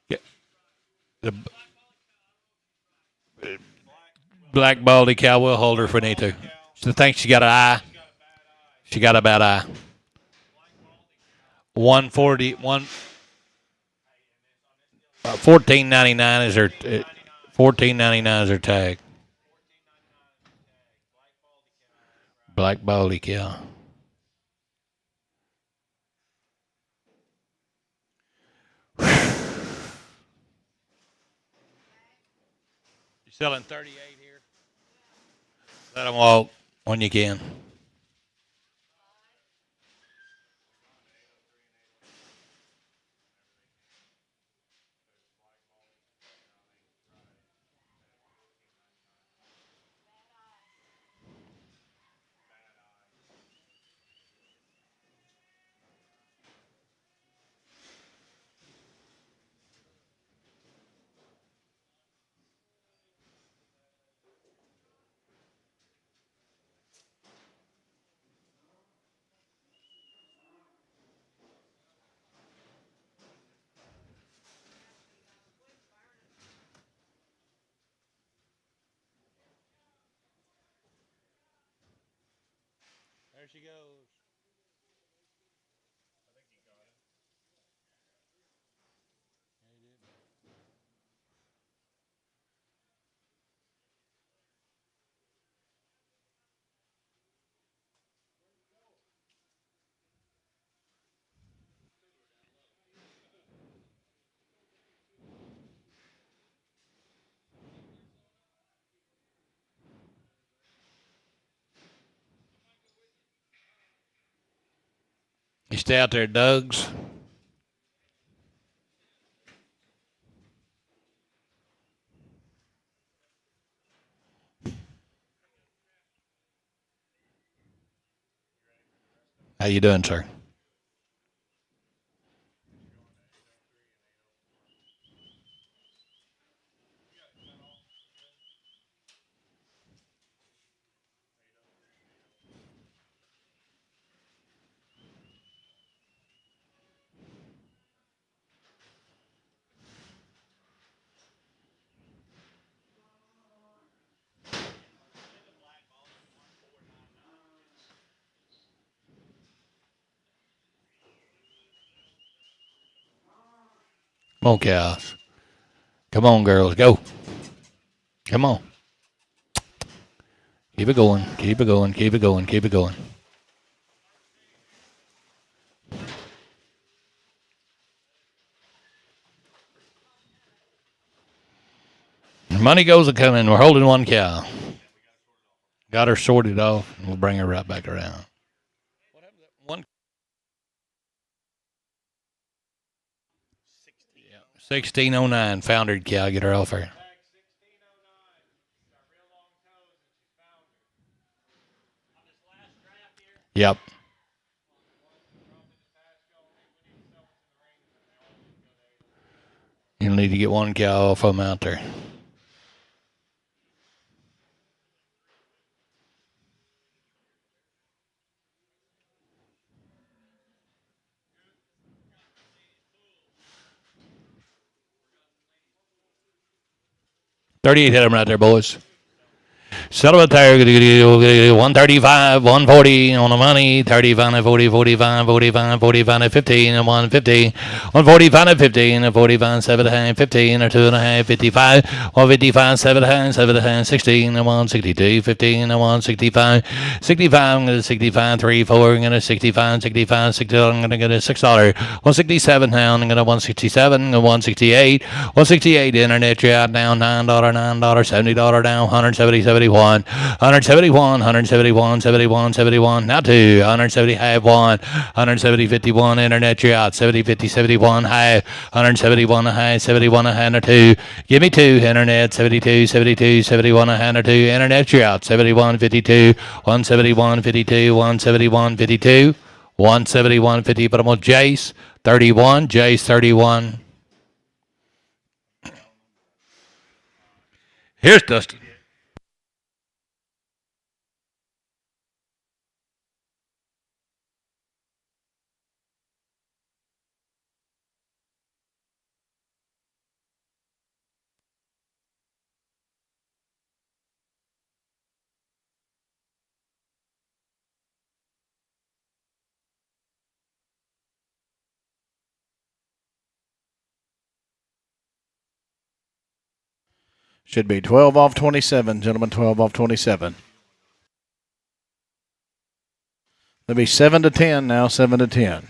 Speaker 2: Yeah. The black baldy cow will hold her if we need to. She thinks she got an eye. She got a bad eye. 140, 14.99 is her. 14.99 is her tag. Black baldy cow. You're selling 38 here. Let them walk when you can. There she goes. You stay out there, Doug's. How you doing, sir? Come on, cows. Come on, girls. Go. Come on. Keep it going. Keep it going. Keep it going. Keep it going. Money goes a coming. We're holding one cow. Got her sorted off, and we'll bring her right back around. What happened to that one? 1609. Foundered cow. Get her off her.
Speaker 3: Bag 1609. She's got real long toes and she's foundered. On this last draft here,
Speaker 2: Yep.
Speaker 3: dropping the Pasco, we need to sell what's in the rings and they all need to go to 8.
Speaker 2: You'll need to get one cow off them out there. $38 hit them right there, boys. Settlement there, 135, 140 on the money, 35, 40, 45, 45, 45, 15, and 150, 145, 15, 45, 7, 15, or 2.5, 55, 155, 7, 16, and 162, 15, and 165, 65, I'm going to 65, 3, 4, I'm going to 65, 65, 60, I'm going to get a $6, 167 now, I'm going to 167, 168, 168, internet, you're out down, $9, $70 down, 170, 71, 171, 171, 71, 71, now 2, 170, half 1, 170, 51, internet, you're out, 70, 50, 71, half, 171, a high, 71, a hand or 2, give me 2, internet, 72, 72, 71, a hand or 2, internet, you're out, 71, 52, 171, 52, 171, 52, 171, 50, but I'm on Jace, 31, Jace, 31. Here's Dustin.
Speaker 1: Should be 12 off 27, gentlemen. 12 off 27. It'll be 7 to 10 now. 7 to 10.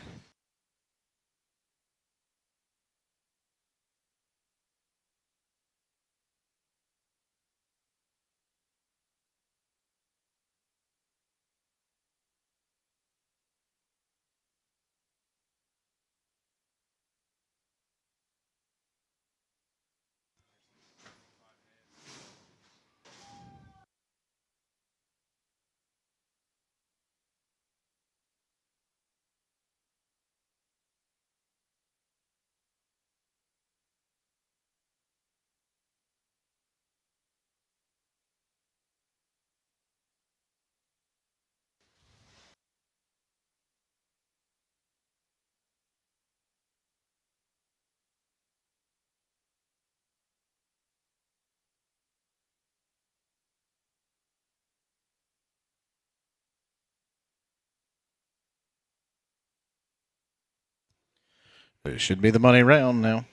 Speaker 1: It should be the money round now.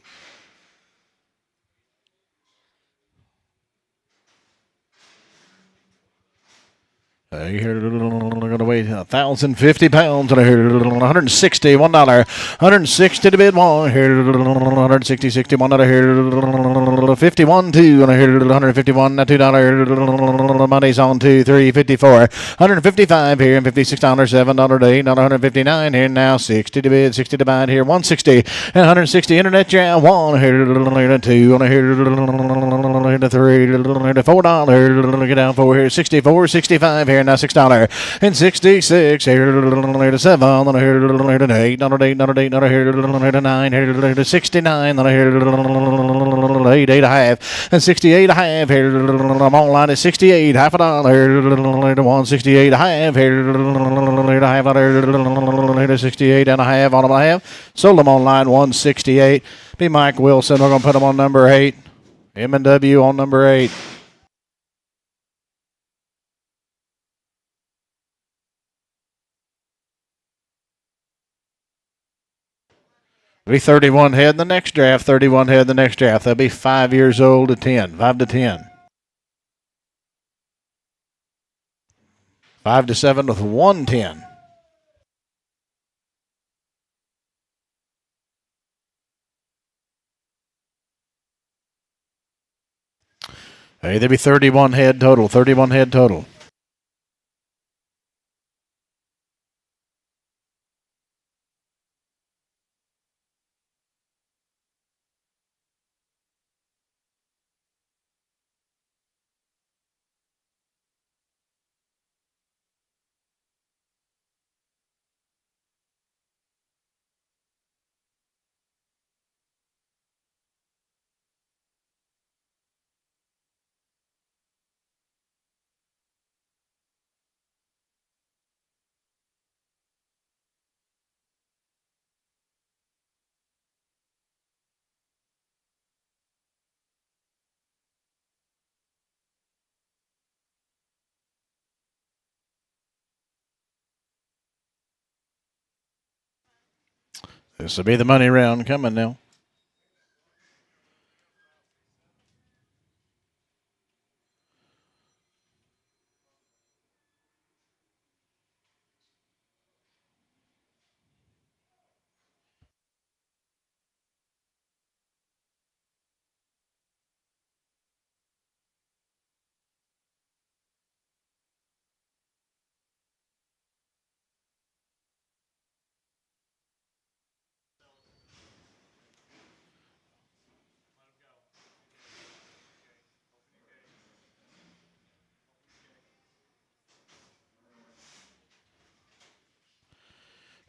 Speaker 1: You're going to weigh 1,050 pounds. 160, $1. 160 to bid one. 160, 61 here. 51, 2. 151, $2. Money's on 2, 3, 54. 155 here and $56, $7 to $8, 159 here now. 60 to bid, 60 to buy here. 160 and 160. Internet jam 1 here. 2 on here. 3 $4. Get down 4 here. 64, 65 here. Now $6 and 66 here to 7 on here to 8 $8 here to 9 here to 69 on here to 8 8.5 and 68 a half here. I'm online at 68 half a dollar here to 168 a half here to half dollar here to 68 and a half on them a half. Sold them online 168. Be Mike Wilson. We're gonna put them on number 8. M&W on number 8. Be 31 head in the next draft, 31 head in the next draft. They'll be 5 years old to 10, 5 to 10. 5 to 7 with 110. Hey, there'll be 31 head total, 31 head total. This will be the money round coming now.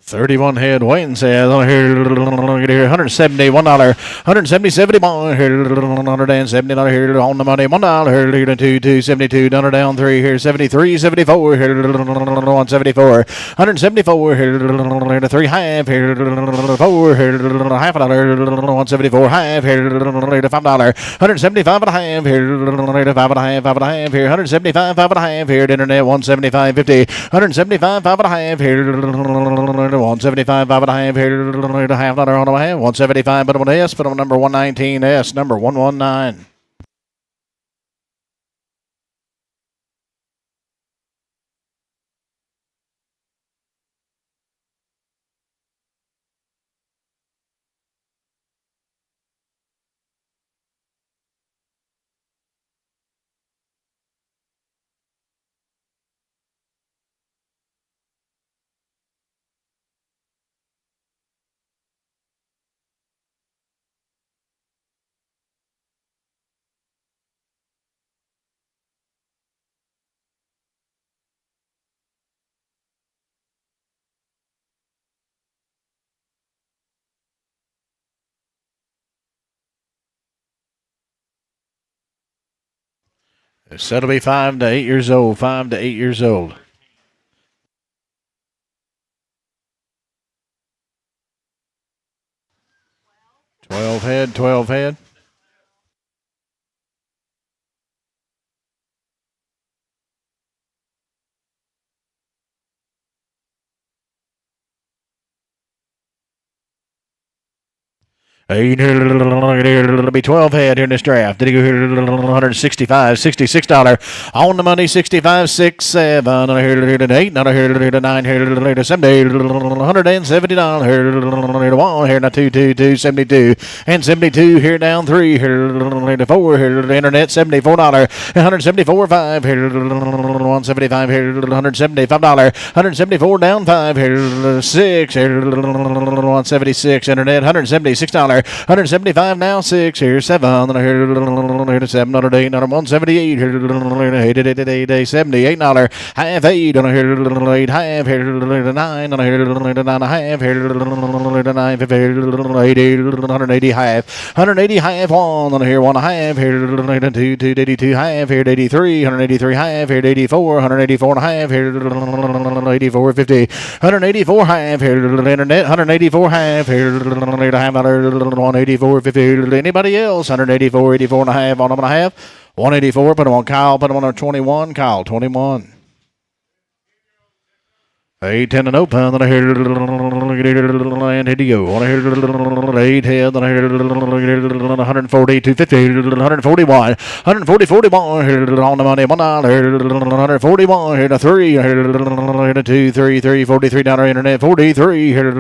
Speaker 1: $31 head. Wayne says on here, $170, $1, 170 more here, $170 here on the money, $1 here, $272 down 3 here, 73, 74 here, 174, 174 here, 3 half here, 4 here, half a dollar, 174 half here, $5, 175 and a half here, 5 and a half, 5 and a half here, 175, 5 and a half here, internet 175, 50, 175, 5 and a half here. 175, 5 and a half here, half dollar on the half. 175, but on S, but on number 119 S, number 119. That'll be 5 to 8 years old. 5 to 8 years old. Twelve head, 12 head. It'll be 12 head here in this draft. Did he go here? 165, $66 on the money. 65, 6, 7. And here to 8. Not here to 9. Here to 70. $170 here to 1. Here to 2, 2, 2, 72. And 72 here down 3. Here to 4. Here to internet $74. 174, 5. Here to 175. Here to $175. 174 down 5. Here to 6. Here to 176. Internet $176. 175 now 6 here 7 and here to 7 on 8 on 178 here to 78 $8 half 8 on here to 8 half here to 9 on here to 9 half here to 9 80 180 half 180 half 1 on here 1 half here to 2 282 half here to 83 183 half here to 84 184 and a half here to 84 50 184 half here to the internet 184 half here to half 184 50. Anybody else? 184, 84 and a half on them and a half. 184. Put them on Kyle. Put them on 21. Kyle 21. 8, 10 and open. And here and here you go. On here 8 head. And here 140, 250, 141, 140, 41. Here on the money. $1. 141. Here to 3. Here to 2, 3, 3, $43 internet. 43. Here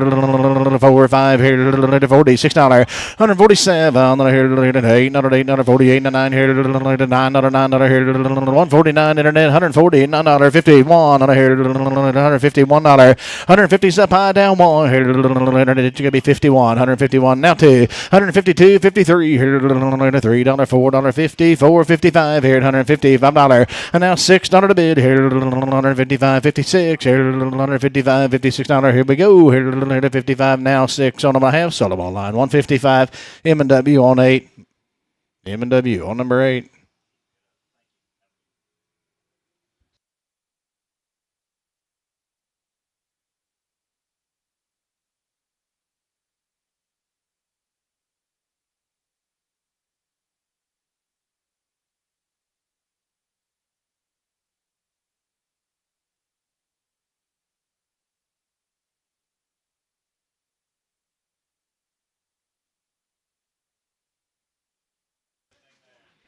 Speaker 1: 4, 5. Here to $46. 147. And here to 8. Another 8. Another 48. 9. Here to 9. Another 9. Here to 149 internet. 140. $9.51. And here 151. $150 up high down 1 here it's gonna be 51 151 now 2 152 53 here $3 $4 $54 55 here at $155 and now $6 to bid here 155 56 here 155 $56 here we go here to 55 now 6 on 1/2 solo ball line 155 M&W on 8 M&W on number 8.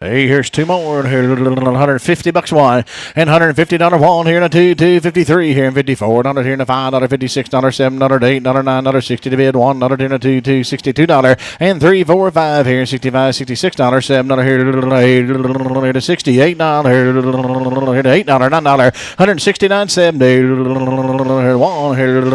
Speaker 1: Hey, here's two more. Here, $150 one and $150 one here in a 253 here in 54. Another here in a $5, $56, $7, $8, $9, $60 to bid. $1 here in a $262 and 3, 4, 5 here in 65, $66, $7 here to $68 here to $8, $9, $169, $70 1 here to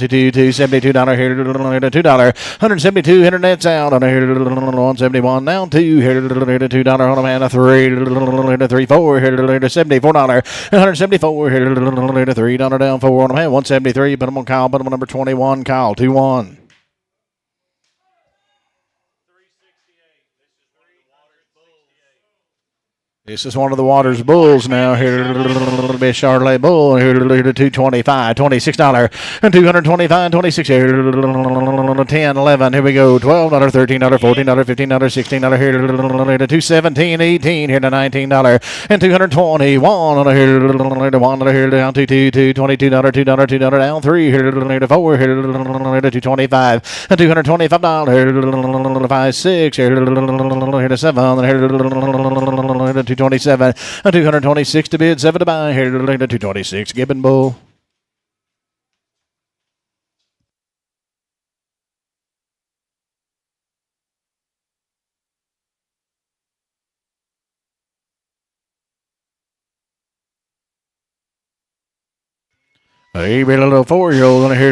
Speaker 1: $272 here to $2, $172 internet's out on here $171 now 2 here to $2 on a man, a 3 to 3 4 here to $74 174 here to $3 down 4 on a man 173. Put them on Kyle. Put them on number 21. Kyle 2-1. This is one of the Waters Bulls now. Here to be a Charlotte Bull. Here to $225, $26, and $225, $26. Here 10, 11. Here we go. $12, $13, $14, $15, $16. Here to $217, 18. Here to $19 and $221. Here to $1. Here down to $22, $2, down 3. Here to $4. Here to $225 and $225. Here to $5, 6. Here to $7. Here to $227 and $226 to bid, 7 to buy. Here to $226. Gibbon Bull. Hey, a little 4-year-old on here.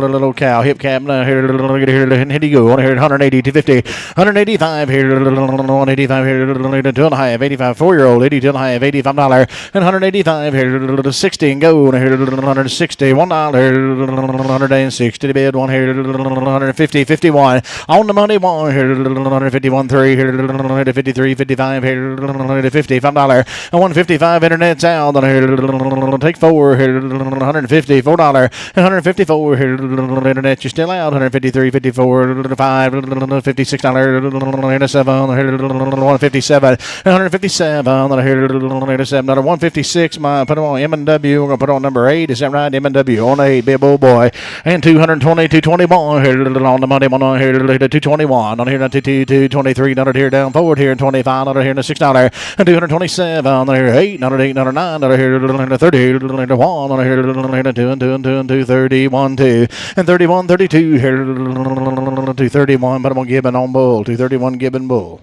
Speaker 1: Little cow hip cap now here. Here you go on here. 180 to 50, 185 here. 185 here. 2.5, 85 4-year-old. 82 and a half, $85 and 185 here to 60 and go on here. 160, $1, 160 to bid. 1 here. 150, 51 on the money. 1 here. 151 3 here. 53, 55 here. $55 and 155 internet's out on here. Take 4 here. 150, $45 $4. 154 here. Internet, you're still out. 153, 54, 5, $56. 7, 157, 157. Here, 7, 156. My put on M&W. We're gonna put on number 8. Is that right? M&W on 8. Big old boy. And 220, 221 here on the money. On here, 221 on here. 223. Not here down forward here. 25. Not here. $6. And 227 on here. 8. Not 8. Not 9. Not here. 30. 1 on here. 2 and 2 and 2 and 2. 31 2 and 31 32 here. 231. But I'm gonna Gibbon on bull. 231 Gibbon bull.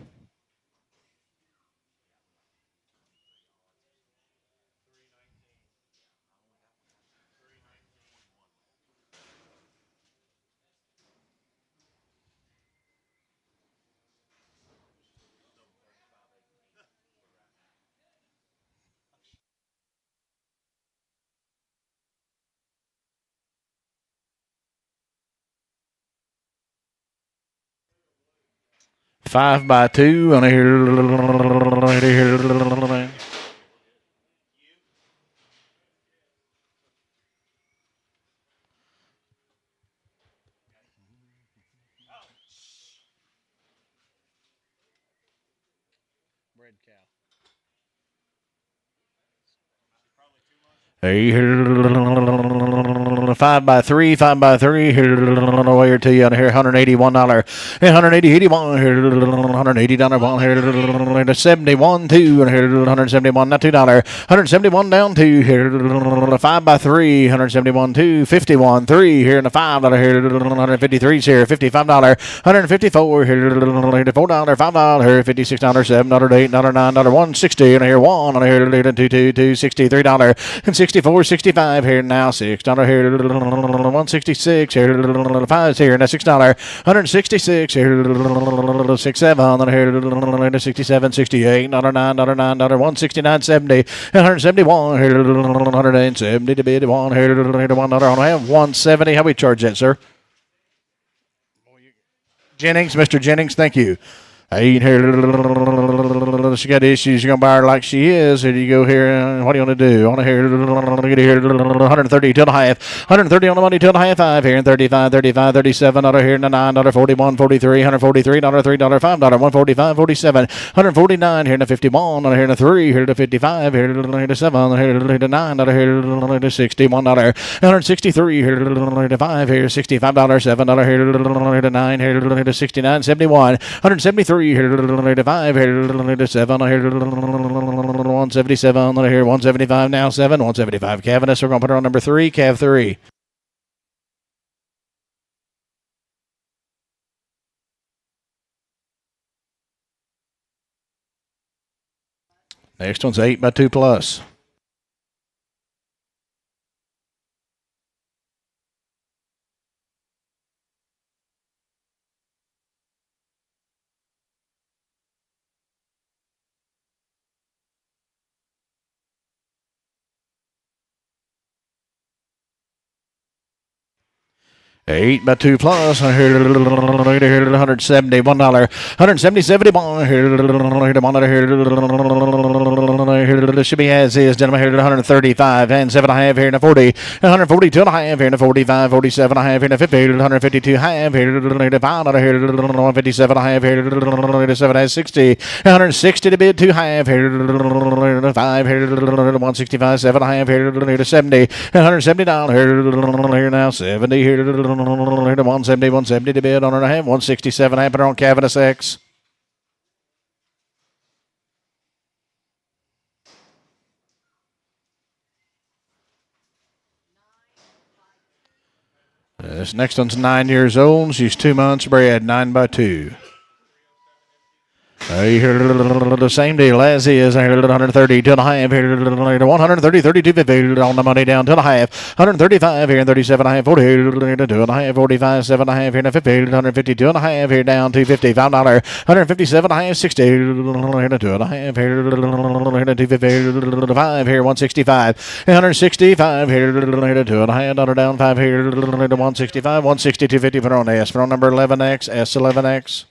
Speaker 1: Five by two on here. Hey, 5 by 3, 5 by 3. Way to you on here. $181. 181 here. $180 one here. 71 2 here. 171. Not $2. 171 down 2 here. 5 by 3. 171 2. 51 3 here in the $5 here. 153 here. $55. 154 here. $4. $5 here. $56. $7. $8. $9. $160 in here. 1 on here. $2 $63 and 64 65 here now. $6 here. 166 here. 5 here. Now $6. 166 here. 6 7 on here. 67 68 $9 $9 $169 70 171 here. 170 to bid. 1 here. $1 on have 170. How we charge that, sir? Jennings, Mr. Jennings, thank you. Ain't here. She got issues. You're gonna buy her like she is. Here you go here. What do you want to do? I want to hear. Get here. 130 2 and a half. 130 on the money 2 and a half. 5 here. 35 35 37 out of here. $9 41 43 143 $3 $5 145 47 149 here to 51 on here to 3 here to 55 here to 7 here to 9 out of here to $61 163 here to 5 here $65 $7 here to 9 here to 69 71 173 here to 5 here to 7 here 177 here 175 now 7 175 Cavaness. We're gonna put her on number 3 Cav 3. Next one's 8 by 2 plus. $8 by 2 plus. $170 $177 here. Should be as is, gentlemen. Here 135 and 7 and a half here in 40. 142 and a half here in 45. 47 and a half here in 50. 152 half here. 5 here. 157 and a half here. 7 has 60. 160 to bid 2 half here. 5 here. 165 7 and a half here. 70. $170 here now. 70 here. 170, 170 to bid on her and a half. 167 half on Cavaness X. This next one's 9 years old. She's 2 months bred. 9 by 2. The same deal as is. 130 2 and a half here. 130 32 50 on the money down 2 and a half. 135 here and 37 and a half. 40 here. 2 and a half. 45 7 and a half here and 50. 152 and a half here down to $55. 157 and a half. 60 2 and a half here. 250 5 here. 165 165 here. 2 and a half down 5 here. 165 160 250 for on S. For on number 11X S11X.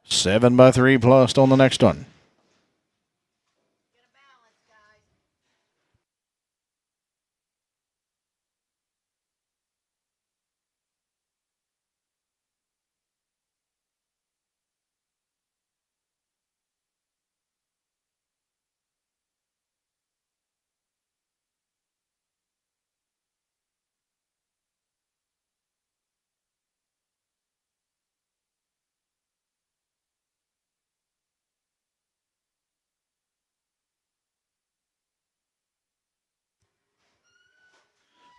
Speaker 1: 7x3 plus on the next one.
Speaker 4: Get a balance, guys.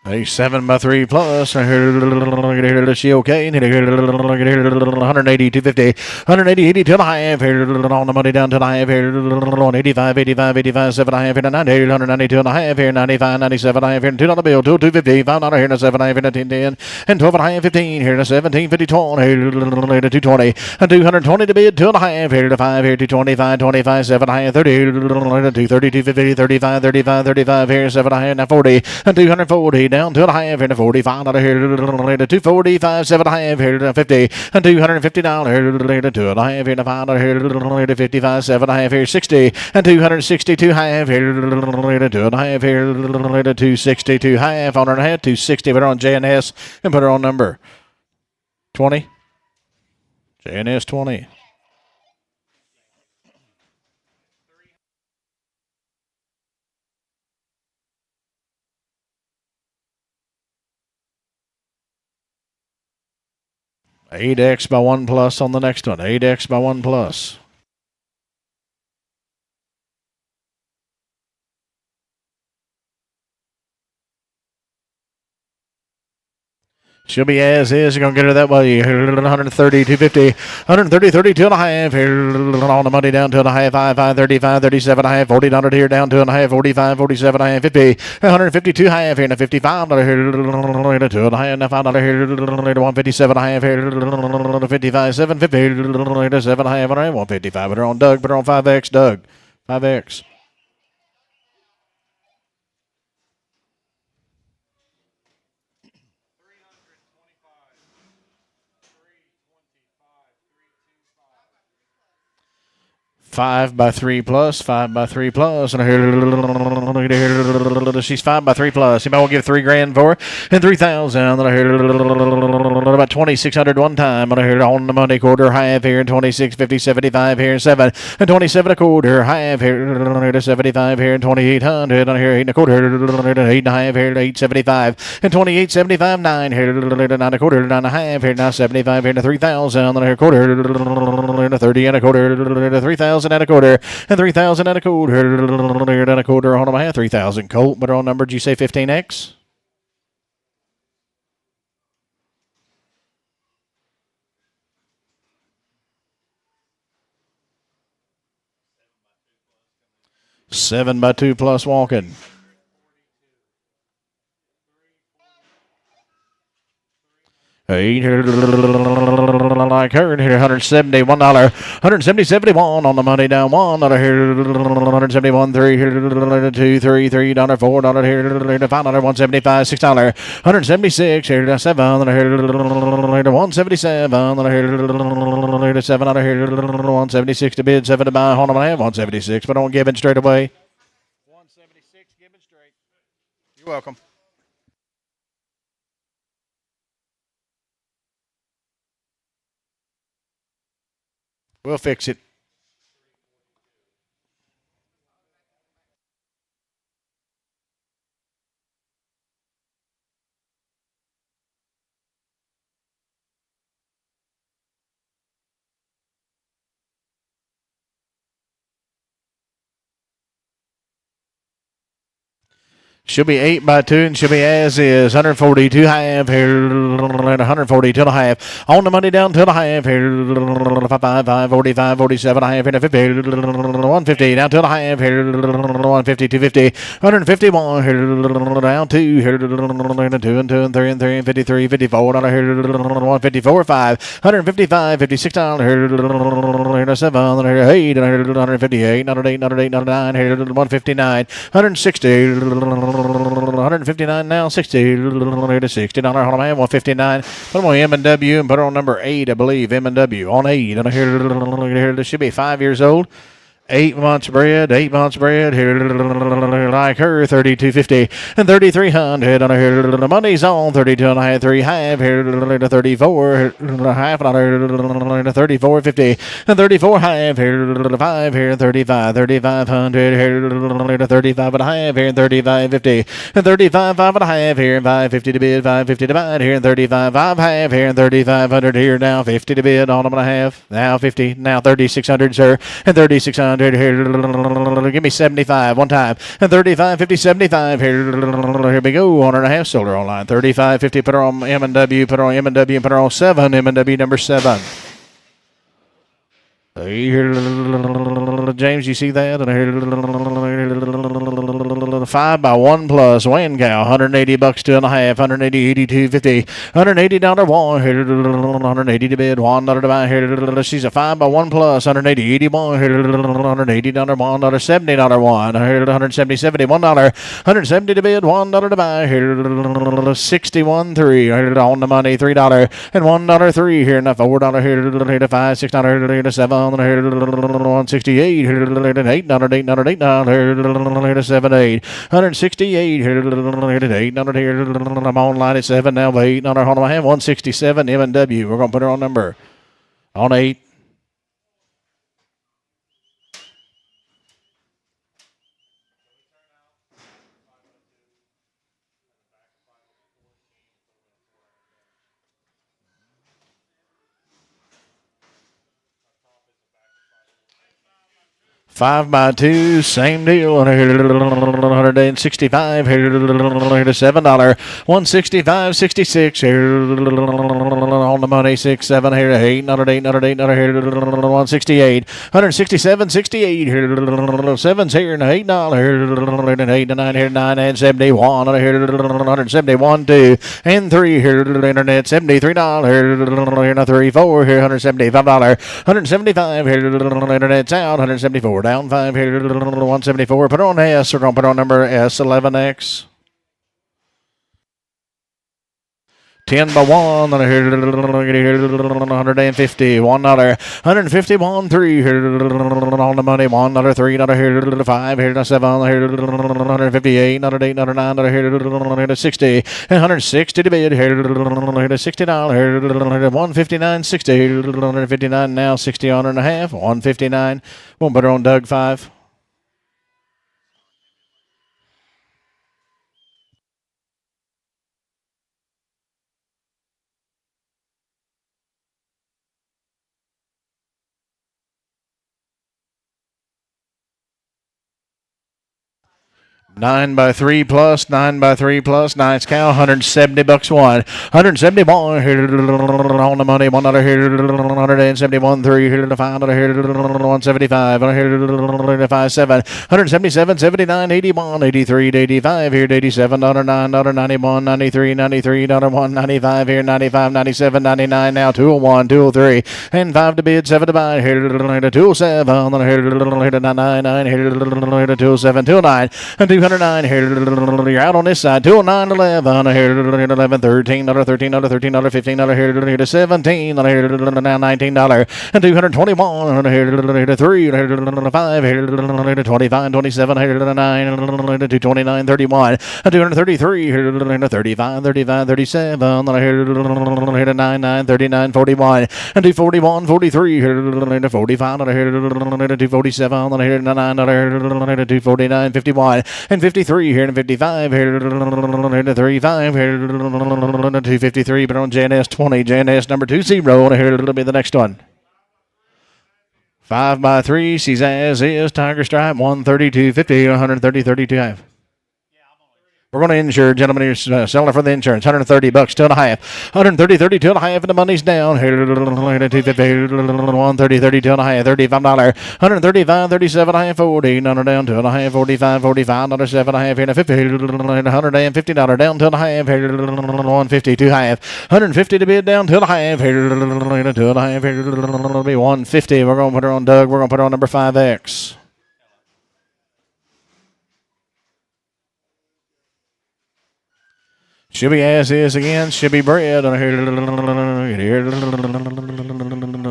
Speaker 1: A 7x3 plus. She okay? 180, 250, 180, 80 to the half. On the money down to the half. 85, 85, 85, 7 and a half. 90, 192 and a half. 95, 97 and a half. $2 bill. 250, $5 here. 7 and a half. 10, 10, and 12 and a half. 15 here. 17, 50, 20. 220, and 220 to bid. 2 and a half. Here to 5 here. 225, 25, 7 and a half. 30, 230, 250, 35, 35, 35 here. 7 and a half. Now 40, and 240 down to the half here to 45 here to 245, 7 and a half here to 50, and $250 here to 2 and a half here to 5 here to 55, 7 and a half here 60, and 262 half here to 2 and a half here to 262 half on her head 260. Put her on JNS and put her on number 20. JNS 20. Eight X by 1 plus on the next one. 8X by 1 plus. She'll be as is. You're going to get her that way. 130, 250, 130, 32 and a half. On the money down 2 and a half. 5, 35, 37 and a half. $40 here down 2 and a half. 45, 47 and a half. 50, 152 half here. And $55 here. 2 and a half. Now $5 here. 157 and a half here. 55, 750. 7 and a half. 155. Put her on Doug. Put her on 5X. Doug. 5X. Five by 3 plus, 5 by 3 plus, and she's 5 by 3 plus. Anybody will give $3,000 for her, and 3,000. About 2,600 one time. On the money quarter half here, and 26, 50, 75 here, and 7, and 27 a quarter half here, 75 here, and 2,800 on here, 8 and a quarter, 8 and a half here, 875, and 28, 75, 9 here, 9 and a quarter, 9 and a half here, now 75 here, and 3,000 on here, quarter, 30 and a quarter, 3,000 and a quarter, and 3,000 and a quarter, and a quarter on my 3,000. Colt, but on number, did you say 15X? Seven by 2 plus walking. Eight like her here, $171, $170.71 on the money down $1 here, $171 3 here, $2 3 $3 $4 here, $5 $175 $6, $176 here, $7 here, $177 here, $7 here, $176 to bid, 7 to buy, on them I have 176, but don't give it straight away. 176, give it straight. You're welcome. We'll fix it. She'll be 8 by 2, and she'll be as is. 142 half here, 142 and a half. On the money down to the half here. 5, 45, 47 and a half here. 50, 150 down to the half here. 150, 250, 151 here. Down 2 here. 2 and 2 and 3 and 3 and 53, 54 here. 154, 5, 155, $56 here. 7 here. 8 here. 158, 108, 108, 109 here. 159, 160. 159 now, 60, $60 hold on, man, 159. Put them on M&W and put her on number 8, I believe, M&W on 8. And here, this should be 5 years old. 8 months bred, 8 months bred, here like her, 32.50 and 3,300 on here. The money's on 32 and a half, 3 half, here to 34, half on here, 34.50 and 34 half, here to 5, here 35, 3,500, here to 35 and a half, here 35.50 and 35, 5 and a half, here 550 to bid, 550 to buy, here 35, 5 half, here 3,500, here now 50 to bid, on them and a half, now 50, now 3,600, sir, and 3,600. Here, give me 75 one time, and 35, 50, 75. Here we go. 1.5 sold her online. 35, 50. Put her on M&W. Put her on M&W. Put her on 7. M&W number 7. James, you see that? 5 by 1 plus Wayne cow, $180 2.5, 180, 82.50, $180 one, $180 to bid, $1 to buy here. She's a 5 by 1 plus, 180, 81, $180 one, $70 one, 170, $71, $170 to bid, $1 to buy here. 61 3 on the money, $3 and $1 3 here, and a $4 here to 5, $6 here to 7. 168 $8 $8 $7 168 $8 I'm online at 7 now, $8 hold on, I have 167 M&W. We're gonna put her on number on 8. Five by 2, same deal. 165 here to $7. 165, 66 here on the money. 6, 7 here to $8, $8 here to 168. 167, 68 here. 7's here and $8 8 to 9 here, 9 and 71 here. 171, 2 and 3 here to the internet. $73 here, 3, 4 here. $175, 175 here to the internet's out. 174. Down 5 here, 174. Put on S. We're going to put on number S11X. 10 by 1, $150, $1, 151, 3 here on the money, $1, $3 here, 5 here, 7 here, 158, $8, $9 here, 60, and 160 to bid here, $60 here, 159, 60, 159 now, 60 on and a half, 159. We'll put her on Doug 5. Nine by 3 plus, 9 by 3 plus, nice cow, $170 one, 171 here on the money, $1 here, 171 3 here to $5 here, 175 here to 5 7, 177 79 81 83 85 here to 87 $9 91 93 93 $1 95 here, 95 97 99 now 201 203 and 5 to bid, 7 to buy here to 207 here to 99 here to 207 209 and 209 here. You're out on this side. 209 11 here. 11 13 $13 $13 $15 here to 17 here now $19 and 221 here to 3 here to 5 here to 25 27 here to 9 to 229 31 and 233 here to 35 35 37 here to 99 39 41 and 241 43 here to 45 here to 247 here to 9 here to 249 51 and 53 here and 55 here to 35 here to 253. But on JNS 20, JNS number 20 here it'll be the next one. 5 by 3, she's as is. Tiger Stripe 132.50, 130 32.5. We're going to insure, gentlemen. You're selling for the insurance. $130, 2.5. 130, 32.5, and the money's down. Here, 250, 130, 32.5, $35. 135, 37.5, 40. None down, 2.5, 45, 45, another 7.5, here, 50, $150 down, 2.5, here, 150, 2.5. 150 to bid down, 2.5, here, 2.5, here, it'll be 150. We're going to put her on Doug. We're going to put her on number 5X. Should be as is again. Should be bred.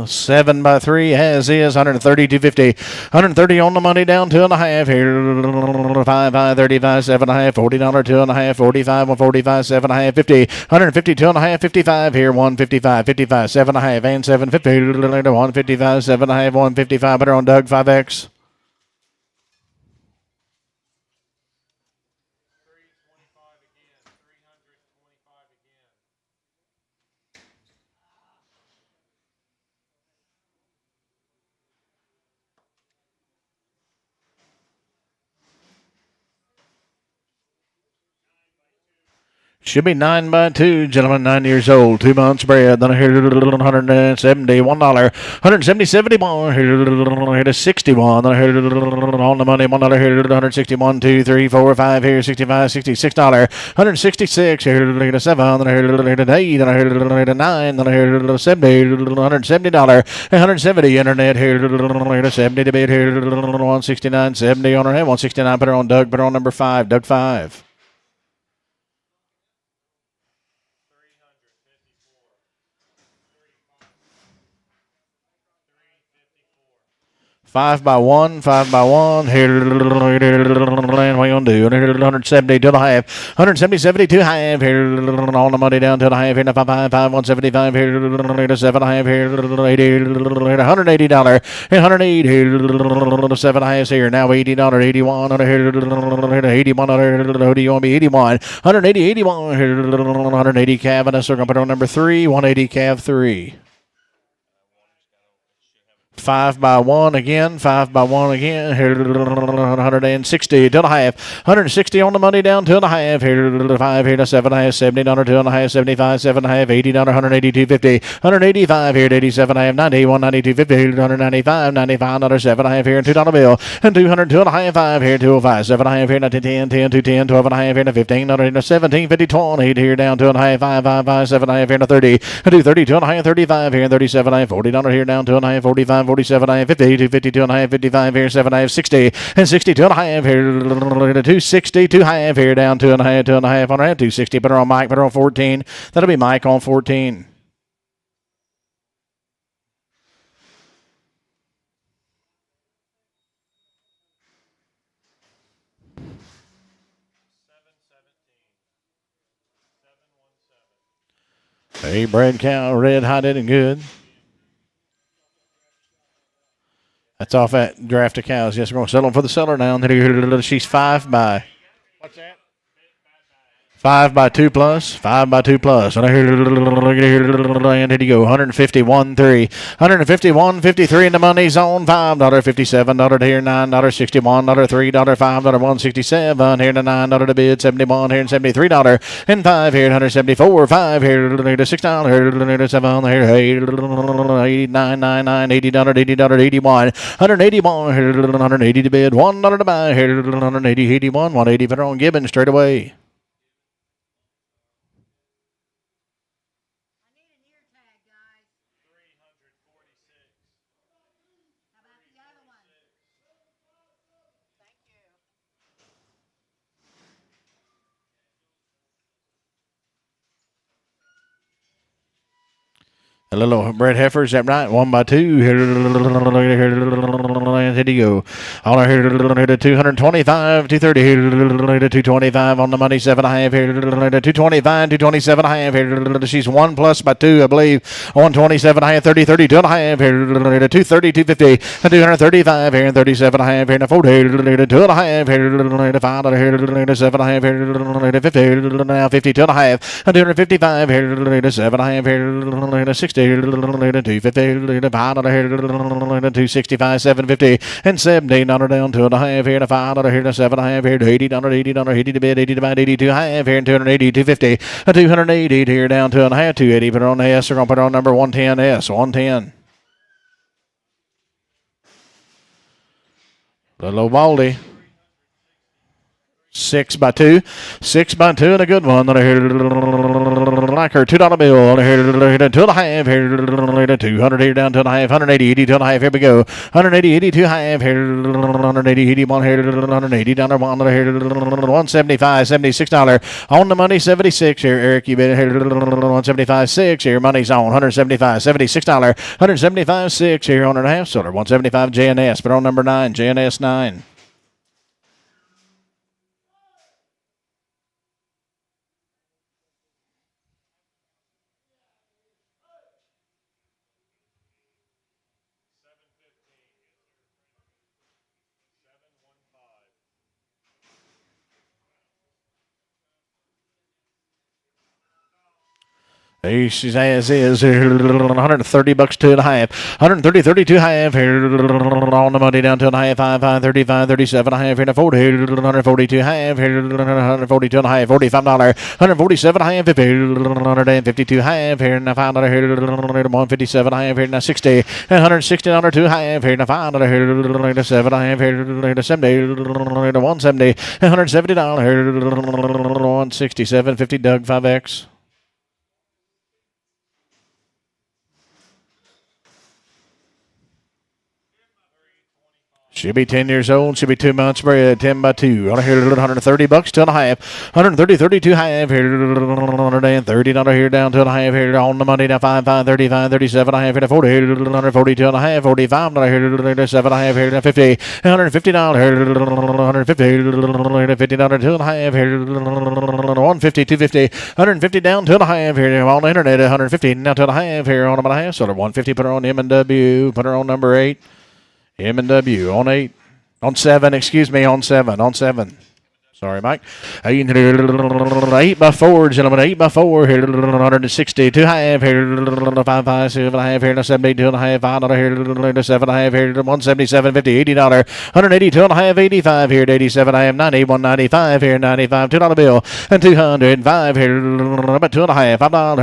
Speaker 1: 7 by 3 as is. 132.50. 130 on the money down 2.5 here. 5 35 7.5. $40 2.5. 45 145 7.5 50. 150 2.5 55 here. 155 55 7.5 and 750. 155 7.5 155. Better on Doug 5X. Should be 9 by 2, gentlemen, 9 years old, 2 months bred. Then here, $170, $1. 170, 71, here to 61. Then here, on the money, $1 here, 161, 2, 3, 4, 5, here, 65, $66. 166, here to 7, then here to 8, then here to 9, then here to 70, $170, 170, internet here to 70 to bid here, 169, 70 on her head, 169, put her on Doug, put her on number 5, Doug 5. 5 by 1, 5 by 1. Here, what are you going to do? 170 to the half. 170, 72 half. Here, all the money down to the half. Here, 5, 175. Here, 7.5. Here, 80, $180. 108. Here, 7 halves here. Now $80, 81. Here, 81. Who do you want to be? 81. 180, 81. Here, 180 calf. And so we're going to put on number 3. 180 calf 3. 5 by 1 again, 5 by 1 again, here 160, 2.5, 160 on the money down, 2.5, here 5, here to 7.5, $70, 2.5, 75, 7.5, $80, 182.50, 185 here to 87.5, 90, 192.50, 195, $95, 7.5 here, $2 bill, and 200, 2.5, 5 here, 205, 7.5 here, 10, 10, 210, 12.5 here to 15, 17, 50, 20 here down 2.5, 5, 5, 5, 7.5 here to 30, 230, 2.5, 35 here, 37.5, $40 here down 2.5, 45, 47 and a half, 50, 252 and a half, 55 here, 7 and a half, 60, and 62 and a half here, 260, 2 half here, down 2 and a half, 2 and a half on her head, 260. Put her on Mike, put her on 14. That'll be Mike on 14. Hey, bred cow, red hotted and good. That's off that draft of cows. Yes, we're going to sell them for the seller now. She's 5 by. What's that? 5 by 2 plus. 5 by 2 plus. And here you go. 151 3. 151 53 in the money zone. $5, $57 here, $9, $61, $3, $5, $167 here to $9 to bid. 71 here and $73 and 5 here, 174 5 here to $6 here to 7 here, 89 $99 $80 81 181 here, 180 to bid. $1 to buy here, 180 81 180 put her on Gibbons straight away. A little bred heifer, is that right? 1 by 2. Here you go. On here to 225, 230 here to 225 on the money, 7.5 here to 225, 227.5 here. She's 1 plus by 2, I believe. 127.5, 30, 32 and a half here to 230, 250, 235 here and 37.5 here to 40 here to 2.5 here to 5 here to 7.5 here to 50 now 52 and a half, 255 here to 7.5 here to 60. 250, 265, 750, and 70 down down 2.5 here to 5 here to 7.5 here to $80, $80 to bid, 80 to buy, 82 half here and 280, 250, 280 here down 2.5, 280. Put it on the S. We're gonna put it on number 110 S, 110. Little Baldy. 6 by 2, 6 by 2, and a good one. like her $2 bill on here, 2.5 here, 200 here down 2.5, 180, 80, 2.5. Here we go. 180, 80, 2.5 here, 180, 81 here, 180 down there, 175, $76 on the money, 76 here. Eric, you been here, 175, 6 here. Money's on 175, $76, 175, 6 here on and a half solar, 175 JNS. But on number 9, JNS 9. Hey, she's as is. $130, 2.5. 130, 32 half. On the money down 2.5, 5, 35, 37 half. Here to 40, 142 half. 142 and a half, $45. 147 half. 152 half. Here now $5. 157 half. Here now 60. $160 2 half. Here now $5. 7 half. Here to 70. 170. $170. 167. 50 Doug 5X. She'll be 10 years old. She'll be 2 months bred. 10 by 2. On here, $130, 2.5. 130, 32 half. Here, $130 here down 2.5. Here on the money now 5, 35, 37 half. Here to 40. 142 and a half. $45 here 7 half. Here to 50. $150 here. $50 2.5 here. 150, 250. 150 down 2.5 here on the internet. 150 now 2.5 here on about a half. So 150. Put her on M&W. Put her on number 8. M&W on 8. On 7, excuse me, on 7. On 7. Sorry, Mike. 8 by 4, gentlemen. 8 by 4 here. 160. 2 half here. 5, 5, 7 half here. 70, 2 and a half. $5 here. 7 half here. 177, 50, $80. 180, 2 and a half. 85 here. 87 half. 90, 195 here. 95, $2 bill. And 205 here. About 2 and a half. $5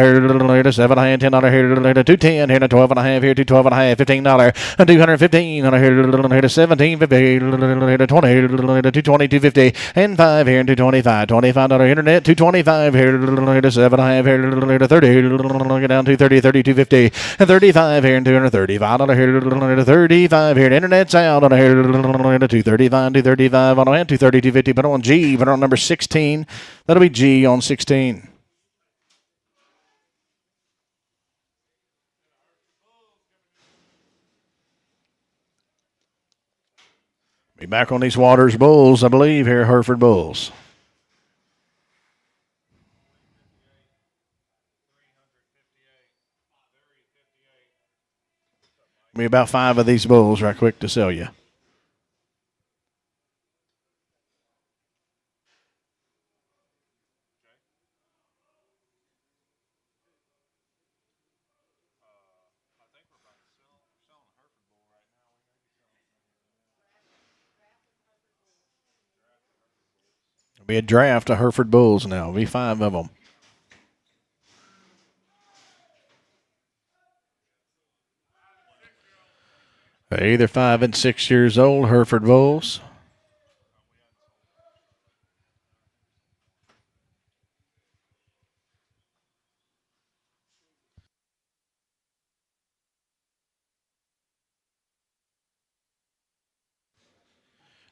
Speaker 1: here. 7 half. $10 here. 210 here. 12 and a half here. 212 and a half. $15. And 215 here. 17, 50 here. 20, 220, 250 and 5 here and $225. $25 internet, $225 here to 7 half here to 30 get down to 30, 30, $250 and 35 here and $235 here to 35 here. Internet's out on here to 235, 235 on hand, 230, 250. Put on G, put on number 16. That'll be G on 16. Be back on these Waters Bulls, I believe, here, Hereford Bulls. Be about 5 of these bulls right quick to sell you. It'll be a draft of Hereford Bulls now. It'll be 5 of them. They're either 5 and 6 years old, Hereford Bulls.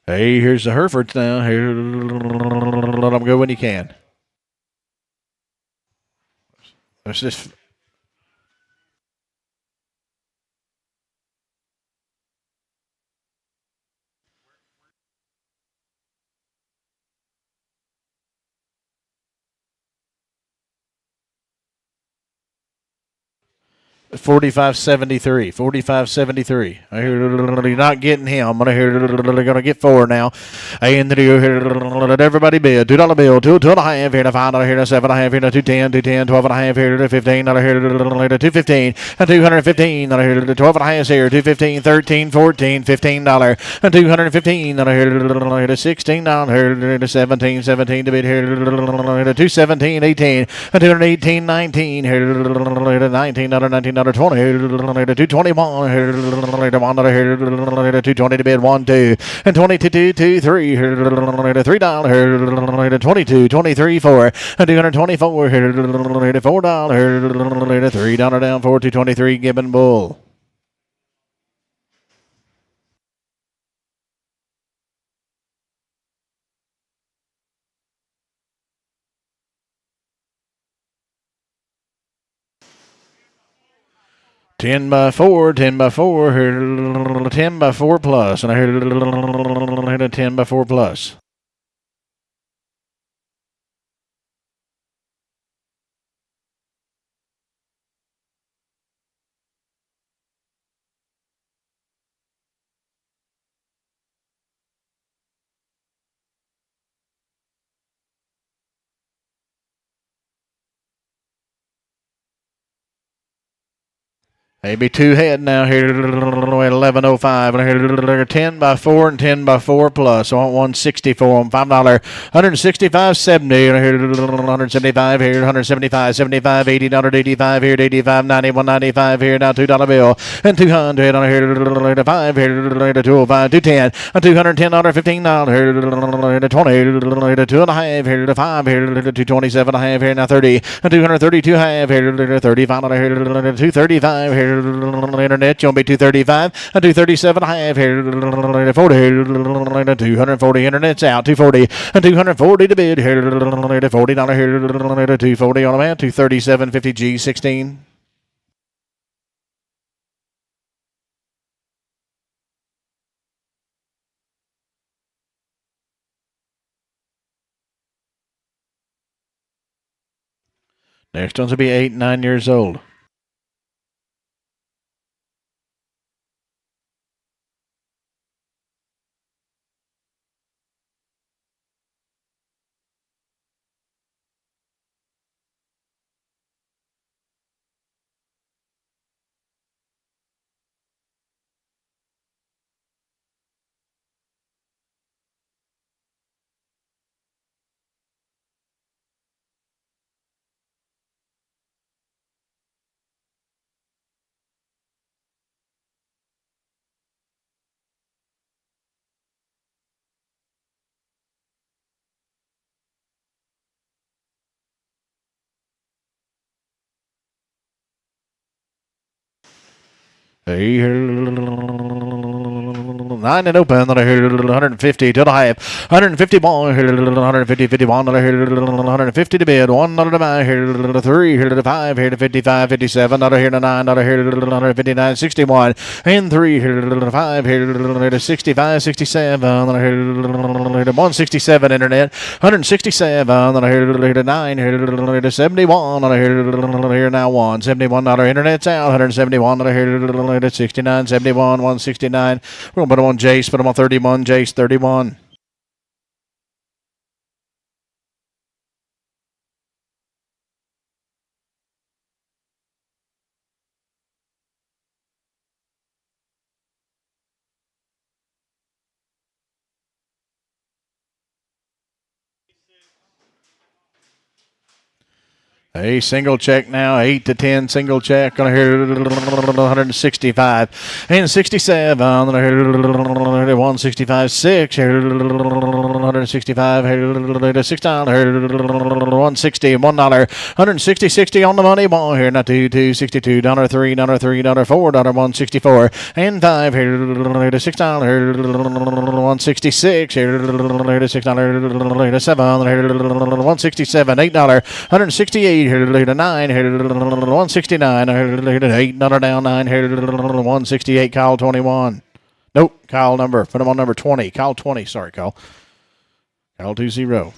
Speaker 1: Hey, here's the Herefords now. Here, let them go when you can. Let's just... $45.73. $45.73. You're not getting him. They're going to get 4 now. And let everybody bid. $2 bill. 2.5 here to $5 here to 7.5 here to 210, 12 and a half here to $15 here to 215 and 215 here to 12 and a half here 215, 13, 14, $15 and 215 here to 16 here to 17 to bid here to 217, 18 and 218, 19 here to $19, another 20, 221, 220 to bid, 1, 2, and 22, 2, 3, $3, 22, 23, 4, and 224, $4, $3 down for 223, Gibbon Bull. Ten by four, 10 by 4, 10 by 4 plus, and I heard a 10 by 4 plus. Maybe two head now here at 11.05. And here 10 by 4 and 10 by 4 plus. I want 160 for them. $5. 165.70. And here 175 here. 175, 75, $80, 85 here. 85, 91, 95 here. Now $2 bill. And 200 on here 5 here. 205, 210. And $210, $15 here. 20, 2.5 here. 5 here. 227 and a half here. Now 30. And 232 half here. 35 on here. 235 here. Internet, you'll be 235, and 237 half here, 40 here, 240 internet's out, 240, and 240 to bid here, $40 here, 240 on a man, 237.50 G16. Next one's will be 8 and 9 years old. Hey, 9 and open, 150 to the half, 150 ball, 150, 51, 150 to bid, $1 to buy, 3, 5, 55, 57, here to 9, here 159, 61, and 3, 5, 65, 67, 167 internet, 167, here 9, here 71, here now $171 internet's out, 171 here 69, 71, 169. We're going to put them on Jace, put them on 31, Jace 31. A single check now, 8 to 10 single check. Gonna hear 165 and 67. Gonna hear 165, 6. 165, $6. 160, $1. 160, 60 on the money ball here. Now 2, 262, $3, $3, $4, $164 and 5 here. $6, 166 here. $6, 7 here. 167, $8, 168. Here to 9, here 169, here to 8, another down 9, here 168, Kyle 21. Nope, Kyle number, put him on number 20, Kyle 20, sorry, Kyle. Kyle 20.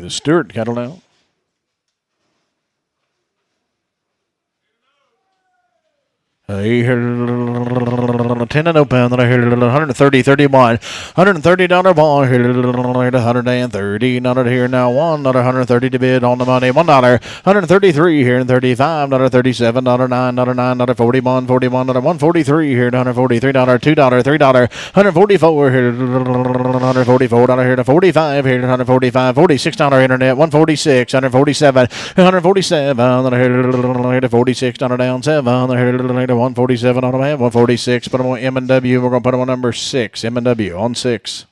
Speaker 1: Stewart cattle now. Hey, 10 and no pound, 130, 31, $130 ball, 130, another here now, another 130 to bid on the money, $1, 133 here, and 35, another 37, $9, another 41, another 143 here, $143, $2, $3, 144 here, $144 here, to 45 here, 145, $46 internet, 146, 147, 147, here to 46, down 7, 147 on them, 146. Put them on M&W. We're going to put them on number 6. M&W on 6.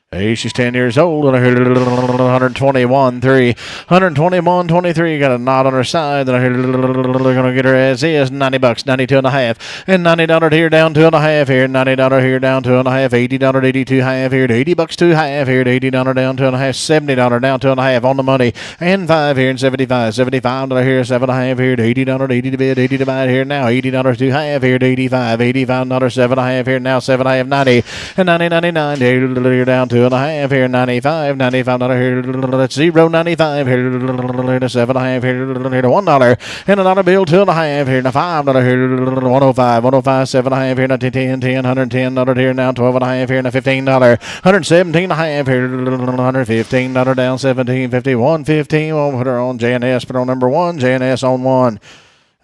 Speaker 1: Hey, she's 10 years old. 121, 3. 121, 23. Got a knot on her side. They're going to get her as is. $90, 92 and a half. And $90 here down 2 and a half here. $90 here down 2 and a half. $80, 82 half here. $80 2 half here. $80 down 2 and a half. $70 down 2 and a half on the money. And 5 here and 75. $75 here. 7 and a half here. $80, 80 to bid. 80 to buy here now. $80 2 half here. $85. $85, 7 and a half here now. 7 and a half, 90. And 90, 99 here down 2 and a half here, 95, $95 here, that's 0, 95 here, to 7 and a half here, to $1, and another bill, 2 and a half here, to $5 here, 105, 7 and a half here, to 10, $110 here now, 12 and a half here, to $15, 117 and a half here, $115 down, 17.50, 115, we'll put her on JNS, put her on number 1, JNS on 1.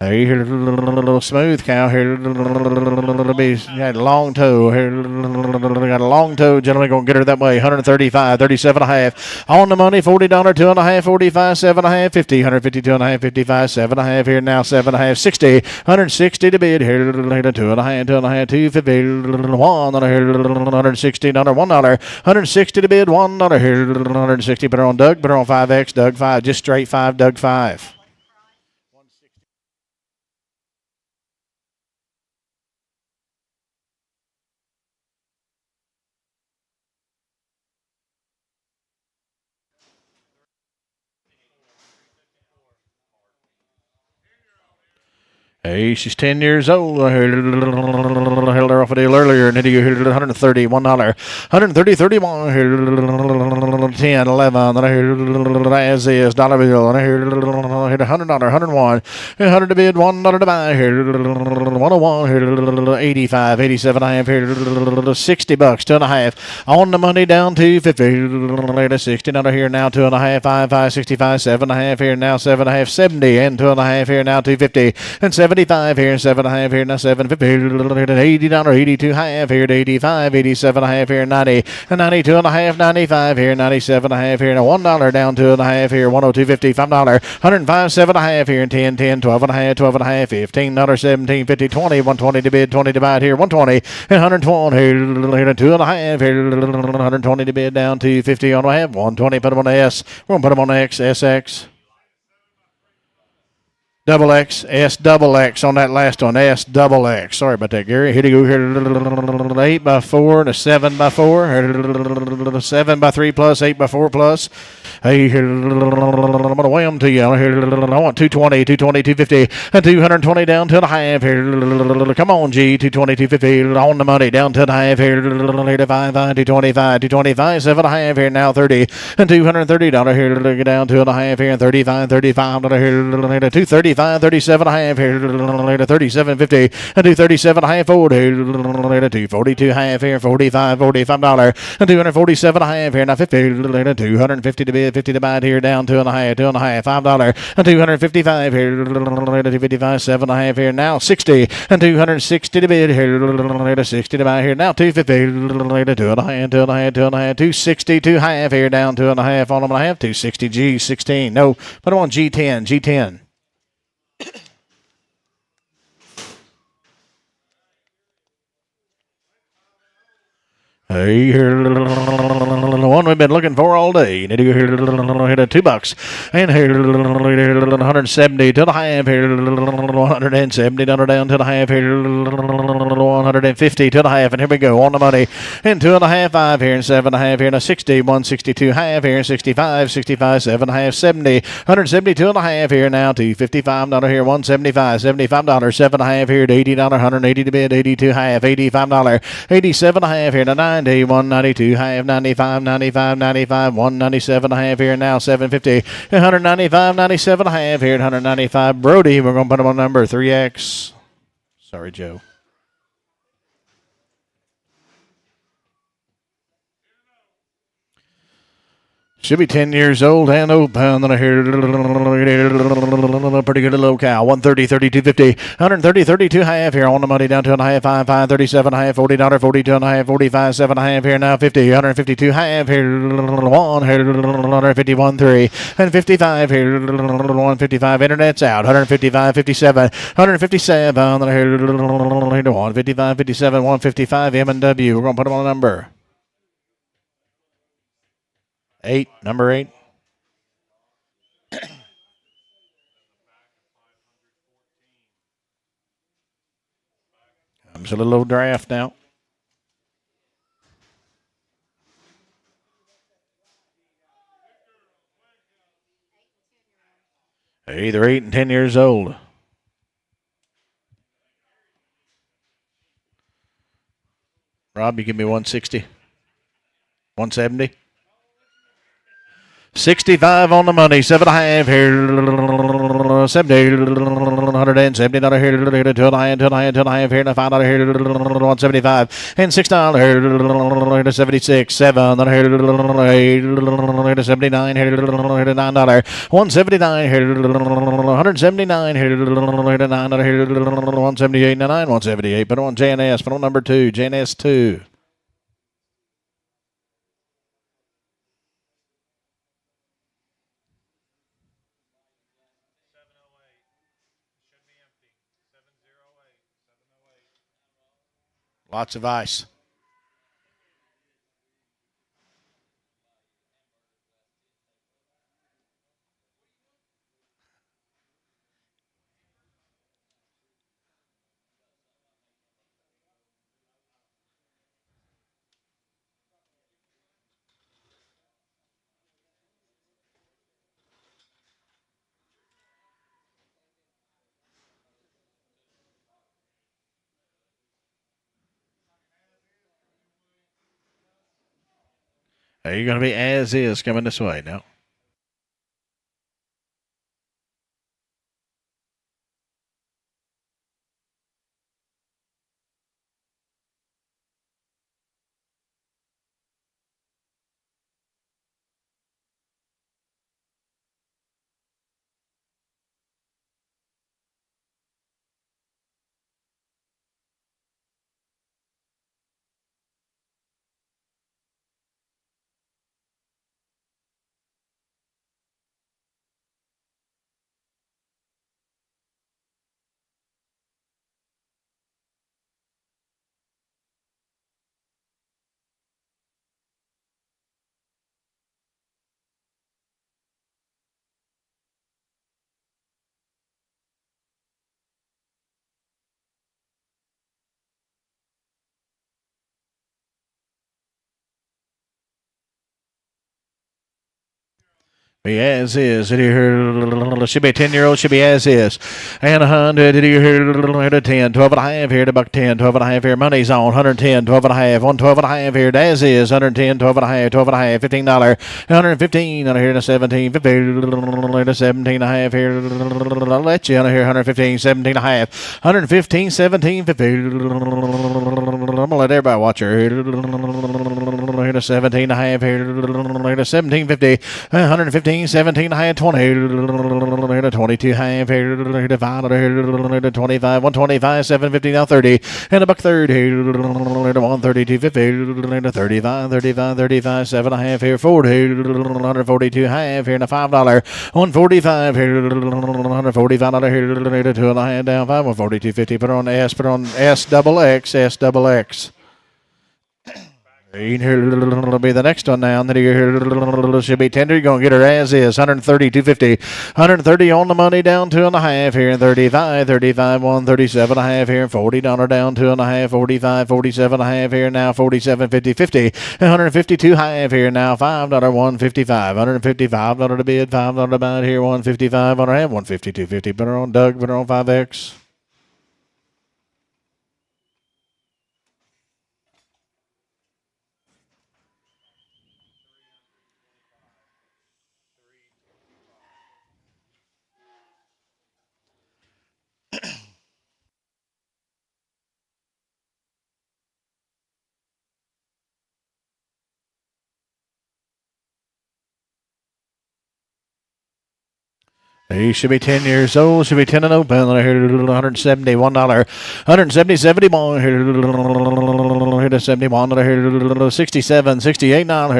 Speaker 1: Hey, here, little smooth cow here. Got a long toe here. Got a long toe. Gentlemen, gonna get her that way. 135, 37 and a half. On the money, $40, 2 and a half, 45, 7 and a half, 50, 152 and a half, 55, 7 and a half here now, 7 and a half, 60, 160 to bid here. 2 and a half, 250, 1 and a here, 160, $1, $160 to bid, $1 here, 160. Put her on Doug. Put her on 5X. Doug 5, just straight 5. Doug 5. Hey, she's 10 years old. I held her off a deal earlier, and you held $130, $1, 130, 31, 10, 11, and I held as is, dollar bill, and I held $100, 101, 100 to bid, $1 to buy, held 101, held 85, 87, I have held $60, 2 and a half, on the money down to 50, $60 here now, 2 and a half, 5, 65, 7 and a half here now, 7 and a half, 70, and 2 and a half here now, 250, and 75 here, 7 and a half here, now 750, $80, 82 half here, 85, 87 and a half here, 90, and 92 and a half, 95 here, 97 and a half here, now $1 down 2 and a half here, 102.50, $5, 105, 7 and a half here, 10, 10, 12 and a half, 12 and a half, $15, 17, 50, 20, 120 to bid, 20 to buy here, 120, and 120 here, 2 and a half here, 120 to bid down to 50 on a half, 120, put them on the S, we're going to put them on the X, SX. Double X, S double X on that last one, S double X. Sorry about that, Gary. Here to go here, 8 by 4 to 7 by 4, 7 by 3 plus, 8 by 4 plus. Hey, here, I'm going to weigh them to you. I want 220, 250, and 220 down to the half here. Come on, G, 220, 250 on the money, down to the half here. 225, 225, 7 and a half here now, 30, and $230 here. Get down to the half here, 35, 35 here, 230. 37 and a half here, 37.50, and 237 and a half forward here, 242 half here, $45, and 247 and a half here, now 50, 250 to bid, 50 to buy here, down 2 and a half, $5, and 255 here, 255, 7 and a half here, now 60, and 260 to bid here, 60 to buy here, now 250, 2 and a half, 2 and a half, 2 and a half, 260, 2 half here, down 2 and a half on them and a half, 260, G16, no, put them on G10, G10. Hey, the one we've been looking for all day. Hit a $2 and here 170 to the half here 170 down to the half here 150 to the half, and here we go on the money and 2.5 5 here and 7.5 here and a 60 162 half here 65 7.5 70 172 and a half here now to $55 here 175 $75 7.5 here to $80 180 to bid 82 half $85 87 and a half here to 90 192 half 95 95 95 197 and a half here now 750 195 97 and a half here at 195 Brody. We're going to put him on number 3X. Sorry, Joe. Should be 10 years old and open. Then I hear pretty good low cow. 130, 32, 50, 130, 32 half here on the money down to a half, 5, 5, 37 half, $40, 42 and a half, 45, 7 half here now 50, 152 half here, 1 here, 151, 3, and 55 here, 155. Internet's out. 155, 57, 157. Then I hear 155, 57, 155 M&W. We're going to put them on a number 8, number 8. Comes a little low draft now. They're either 8 and 10 years old. Rob, you give me 160. 170. 65 on the money, 7.5 here, 70, 170 here, 2.5 here, $5 here, 175, and $6 here, 76, 7 here, 79 here, $9, 179 here, 179 here, $9 here, 178, 9, 178. Put on JNS, put on number 2, JNS 2. Lots of ice. Are you going to be as is coming this way now? Be as is. Did you hear? Should be a 10-year-old. Should be as is. And 100. Did you hear? 10. 12 and a half here to buck 10. 12 and a half here. Money's on. 110. 12 and a half. 112 and a half here. As is. 110. 12 and a half. 12 and a half. $15. 115. On here to 17. 50. To 17 and a half here. I'll let you on here. 115. 17 and a half. 115. 17. 50. I'm gonna let everybody watch her. Here to 17 and a half here. To 17. 50. 115. 17 high, 20, 22 high, 25, 125, 750, now 30, and a buck 30, 132, 50, 35, 35, 35, 7.5 here, 40, 142 half here, and a $5, 145 here, $145 here, 2.5 down, 5, 142.50. Put on S, put on S double X, S double X. It'll be the next one now. She'll be tender. You're going to get her as is. 130, 250. 130 on the money, down 2.5 here. 35, 35, 137 and a half here. $40 down 2.5. 45, 47 and a half here. Now 47, 50, 50. 152 half here. Now $5, 155. $155 to bid. $5 to buy here. 155 on her half. 152, 50. Put her on Doug. Put her on 5X. He should be 10 years old. Should be 10 and open. $170, $1. 170, 71. Here to 71. 67, 68 now.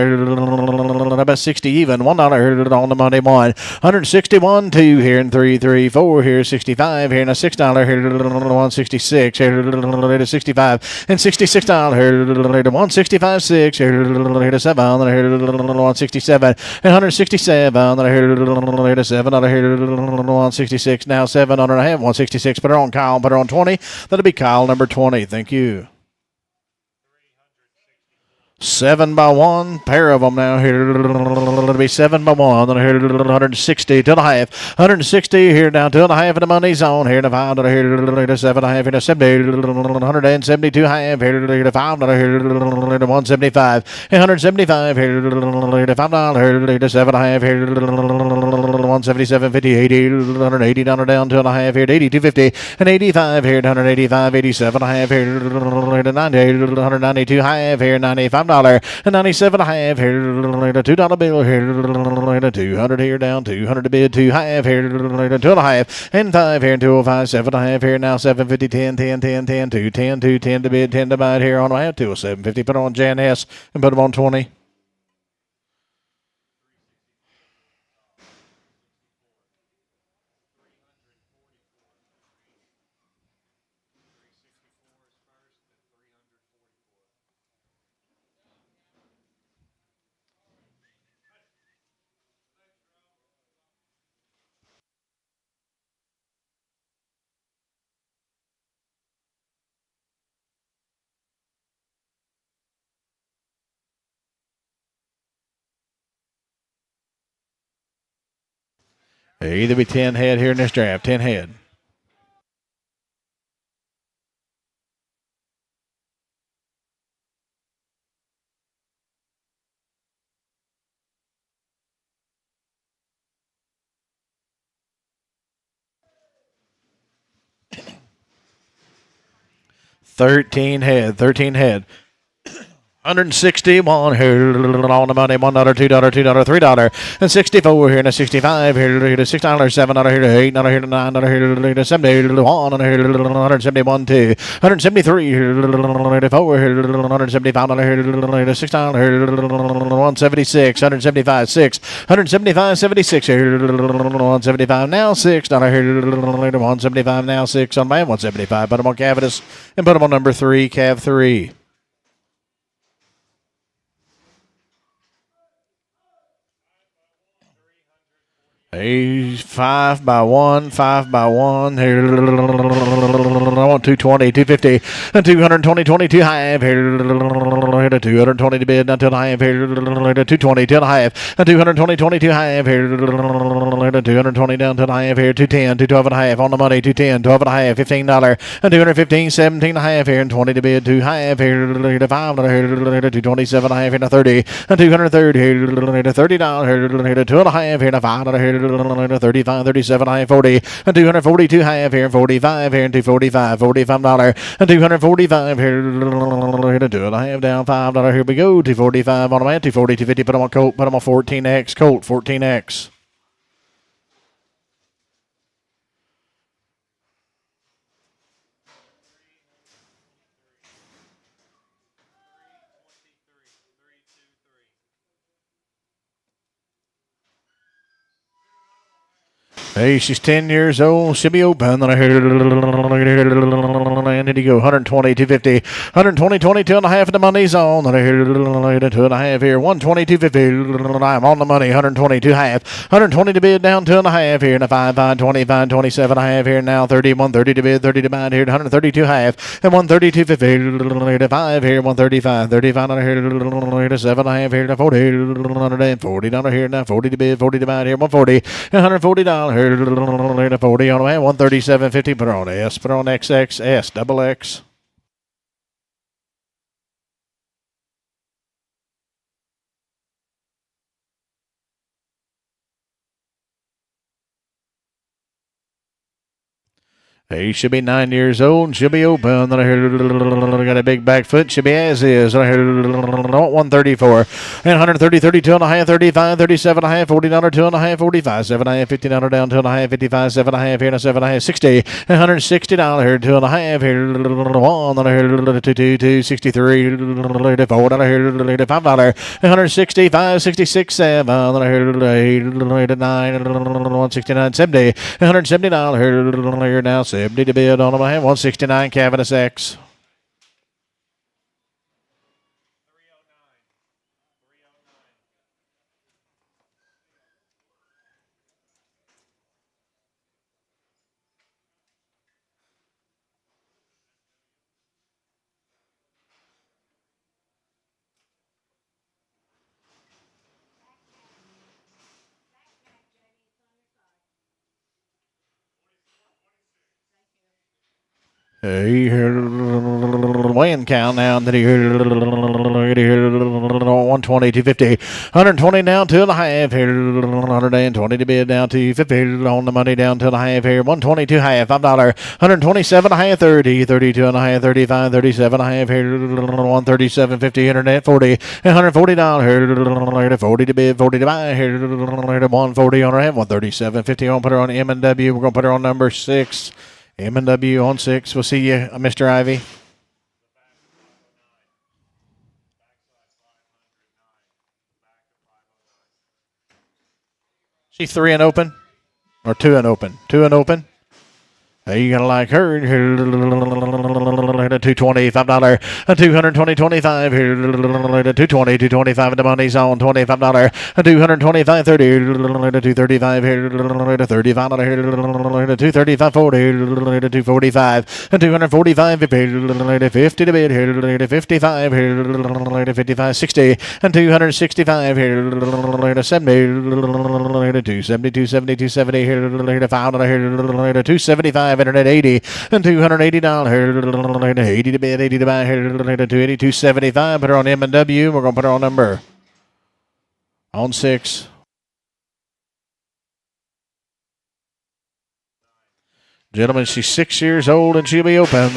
Speaker 1: About 60 even. $1 on the money. 161, 2 here and 3, 3, 4 here. 65 here and a $6 here. 166 here to 65 and $66 here to 165, 6 here to 7 here to 167 and 167 here to 7 here. 166 now, 7 on her half, 166. Put her on Kyle, put her on 20. That'll be Kyle number 20. Thank you. 7 by 1, pair of them now here. It'll be 7 by 1. Then here 160 to the half. 160 here down to the half of the money zone. Here to 5 here to 7 and a half here to 70. 172 half here to 5 here to 175. 175 here to $5 here to 7 and a half here to 177, 50, 80, 180 down to a half here to 80, 250 and 85 here to 185, 87 and a half here to 90, 192 half here 95. And 97 and a half here, $2 bill here, 200 here down, 200 to bid, 2 half here, 2.5 and 5 here, 205, 7 and a half here now, 750, 10, 10, 10, 10, 2, 10, 2, 10 to bid, 10 to buy here on my 207.50. Put on Jan S and put them on 20. Either be 10 head here in this draft, 10 head. Thirteen head. 161 here on the money. $1, $2, $2, $3, and 64 here, and 65 here to $6, $7 here to $8 here to $9 here to 70 to 1 here to 171 2, 173 here to 4 here to 175 here to $6 here to 176, 175 6, 175 76 here to 175 now, $6 here to 175 now, 6 on man 175. Put them on Cavitus and put them on number 3, Cav 3. A 5 by 1, 5 by 1. Here, I want 220, 250, and 220, 22 half. Here, 220 to bid, not till half. Here, 220 till half, and 220, 22 half. Here, 220 down till half. Here, 210, 212 and a half on the money. 210, 12 and a half, $15, and 215, 17 and a half. Here, and 20 to bid, 2 half. Here, to $5. Here, 227 and a half. Here, to 30, and 230. Here, to $30. Here, to 2 and a half. Here, to $5. Here. 35, 37, high 40, and 242 half here, 45 here, and 245, $45, and 245 here, to 2 and a half down, $5. Here we go, 245 on the man, 240, 250. Put them on Colt, put them on 14X, Colt, 14X. Hey, she's 10 years old. She'll be open. And did he go? 120, 250, 120, 22 and a half, and the money's on. 2 and a half here. 120, 250. I'm on the money. 120, 2 half. 120 to bid, down 2 and a half here. And a 5, 25, 27 and a half here now. 30, 130 to bid, 30 to bind here. 132 half. And 132, 50. 5 here. 135, 35 and a here. 7 and a half here. 40, 140 down here now. 40 to bid, 40 to bind here. 140, $140 here. 40 on the way. 137.50. Put her on S. Put her on XXS. Double X. He should be 9 years old. She'll be open. Got a big back foot. Should be as is. 134. And 130, 32 and a half, 35, 37 and a half, $40, 2 and a half, 45, 7 and a half, $50 down, 2 and a half, 55, 7 and a half here, and a 7 and a half, 60, $160 here, 2 and a half here, 1, 2, 63, $4 here, $5, 165, 66, 7, 8, 9, 169, 70, $170 here now. 70 to bid on them. I have 169 Cavanagh X. Weighing count now. 120, 250, 120 down, 2 and a half here. 120 to bid down, 250 on the money down, 2 and a half here. 122 half, $5. 127 and a half, 30, 32 and a half, 35, 37 and a half here. 137.50 internet, 40, $140 here. 40 to bid, 40 to buy here. 140 on her head, 137.50 on. Put her on M&W. We're gonna put her on number 6. M&W on 6. We'll see you, Mr. Ivy. She 3 and open? Or 2 and open? 2 and open? Hey, you gonna like her? $220, $5, $220, 25 here. $220, $225, and the money's on. $25, $225, 30, $235 here. $35 here. $235, 40, $245, $245, 50 to bid here. $55 here. $55, 60, and $265 here. $70, $270, $270 here. $5 here. $275. Internet 80 and $280 80 to bid, 80 to buy here, 280, 275. Put her on M&W. We're gonna put her on number on 6. Gentlemen, she's 6 years old and she'll be open.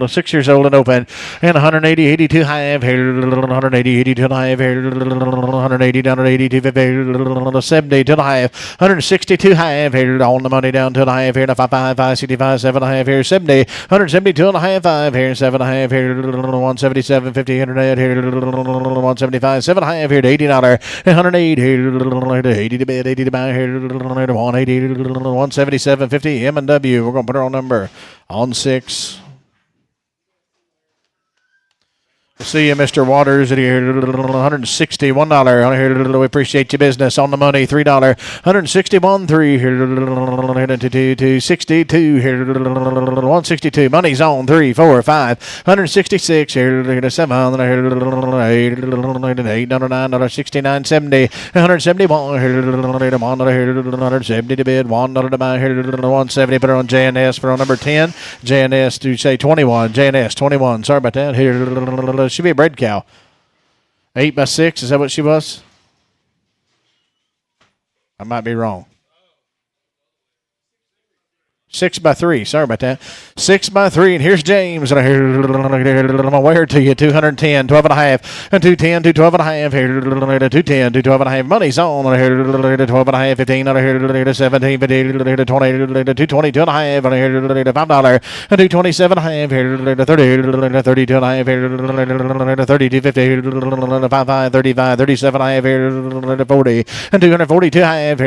Speaker 1: 6 years old and open. And 180, 82 half here. 180, 82 and a half here. 180 down to 82, 50, 70 to the half. 162 half here. On the money down to the half here. 55, 65, 7 and a half here. 70, 172 and a half, 5 here. 7 and a half here. 177, 50 internet here. 175, 7 and a half here. $80. 108 here. 80 to bid, 80 to buy here. 180, 170. 77.50 M&W. We're going to put her on number on 6. We'll see you, Mr. Waters, at here. $161. We appreciate your business. On the money, $3. 161, 3 here. 262 here. 162. Money's on 3, 4, 5. 166 here. 7 here. 8, $9, 69, 70. 171 here. 170 to bid. $1 to buy here. 170. Put her on JNS for number 10. JNS to say 21. JNS 21. Sorry about that. Here. She'd be a bred cow. 8x6, is that what she was? I might be wrong. 6x3, sorry about that. 6x3, and here's James. And I'm going to wear it to you. 210, 12 and a half, and 210, 212 and a half. 210, 212 and a half. Money's on. 12 and a half, 15, 17, 20, 222 and a half. $5, and 227 and a half. 30, 32 and a half. 32, 50, 55, 35, 37 and a half. 40, and 242 and a half.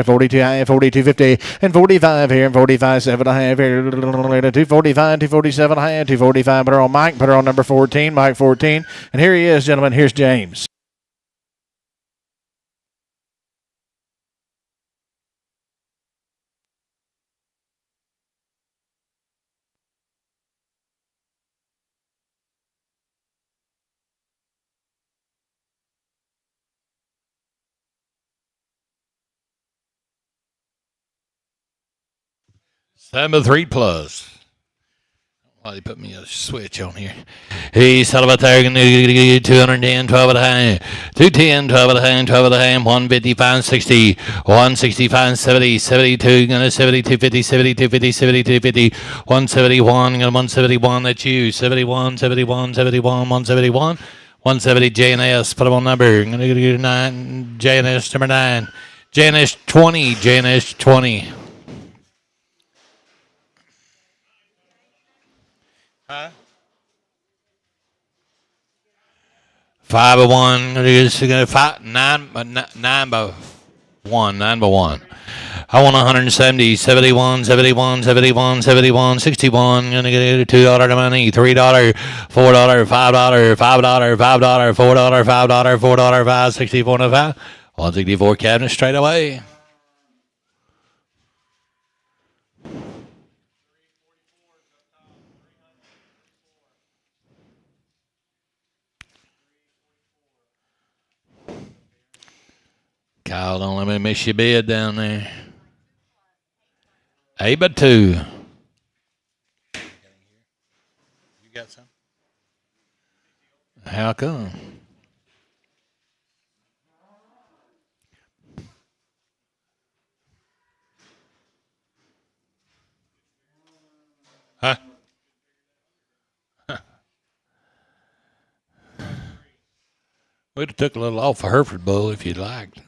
Speaker 1: 42 and a half, 42, 50, and 45 here. 245, 7.5 here. 245, 247.5, 245. Put her on Mike. Put her on number 14, Mike 14. And here he is, gentlemen. Here's James.
Speaker 2: Number 3 plus. Why they put me a switch on here? He's all about there. 210, 12 at a hand. 210, 12 at a hand, 12 at a hand. 155, 60. 165, 70, 72. Gonna 72, 50, 72, 50, 72, 50. 171. Gonna 171. That's you. 71, 71, 71, 171. 170 J&S. Put them on number. I'm gonna get 9. J&S number 9. J&S 20. J&S 20. Huh? 5 by 1. Five, 9 by 1. 9 by 1. I want 170, 71, 71, 71, 71, 61. Gonna get $2 money, $3, $4, $5, $5, $5, $4, $5, $4, 5, 64 and 5. 164 cabinet straight away. Kyle, don't let me miss your bid down there. 8 by 2. You got some? How come? Huh? We'd have took a little off of Hereford Bull if you'd liked.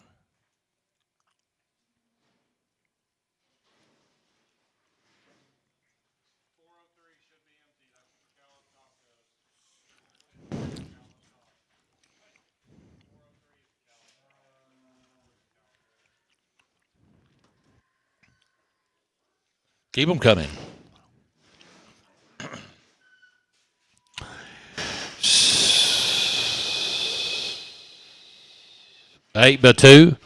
Speaker 2: Keep them coming. 8 by 2.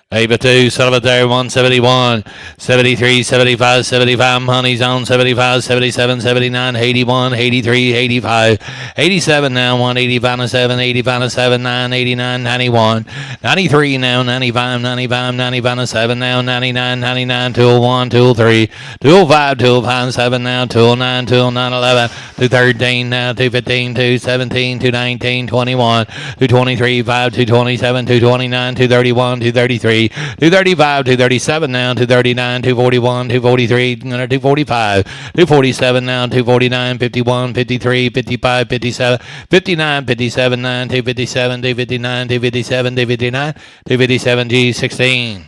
Speaker 2: 8 by 2, Sullivan there, 171, 73, 75, 75, Honey's on 75, 77, 79, 81, 83, 85, 87 now, 185 7, 85 7, 9, 89, 91, 93 now, 95, 95, 95 7 now, 99, 99, 201, 203, 205, 205, 7 now, 209, 209, 11, 213 now, 215, 217, 219, 21, 223, 5, 227, 229, 231, 233, 235, 237 now, 239, 241, 243, 245, 247 now, 249, 51, 53, 55, 57, 59, 57, 9, 257, 259, 257, 259, 257 G16.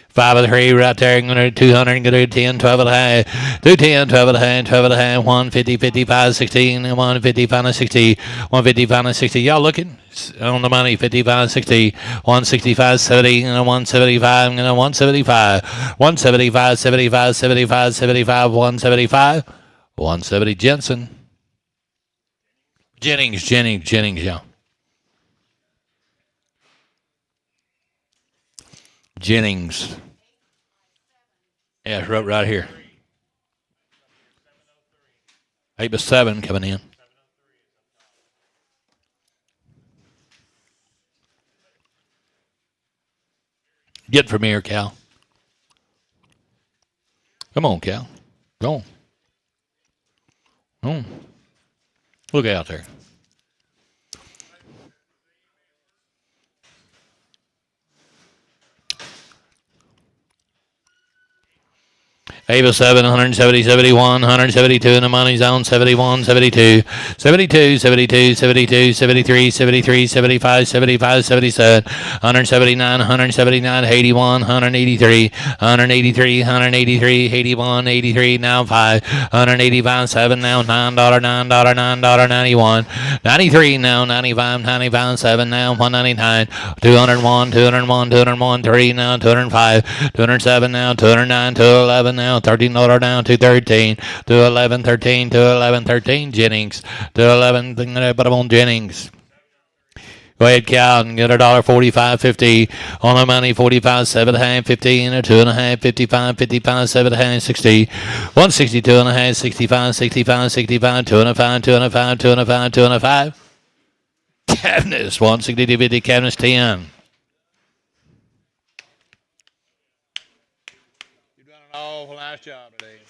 Speaker 2: 5 of the 3 right there. Gonna 200, gonna 10, 12 and a half. 210, 12 and a half, 12 and a half. 150, 55, 16, 155, 60, 155, 60. Y'all looking on the money? 55, 60, 165, 70, 175, 175, 175, 75, 75, 75, 175, 170 Jensen. Jennings, y'all. Jennings. Yeah, it's right here. 8 by 7 coming in. Get from here, Cal. Come on, Cal. Go on. Oh. Look out there. Ava 7, 170, 71, 172 in the money zone, 71, 72, 72, 72, 72, 73, 73, 75, 75, 77, 179, 179, 81, 183, 183, 183, 81, 83, now 5, 185, 7, now $9, $9, $9.91, 93, now 95, 95, 7, now 199, 201, 201, 201, 3, now 205, 207, now 209, 211, now $13 down to 13, to 11, 13, to 11, 13, Jennings, to 11, put them on Jennings. Go ahead, Cal, and get $1.45.50 on the money. 45, 7.5, 15, 2.5, 55, 55, 7.5, 60, 162 and a half, 65, 65, 65, 205, 205, 205, 205. Cabinets 162, 50, cabinets 10. You're doing an awful nice job today.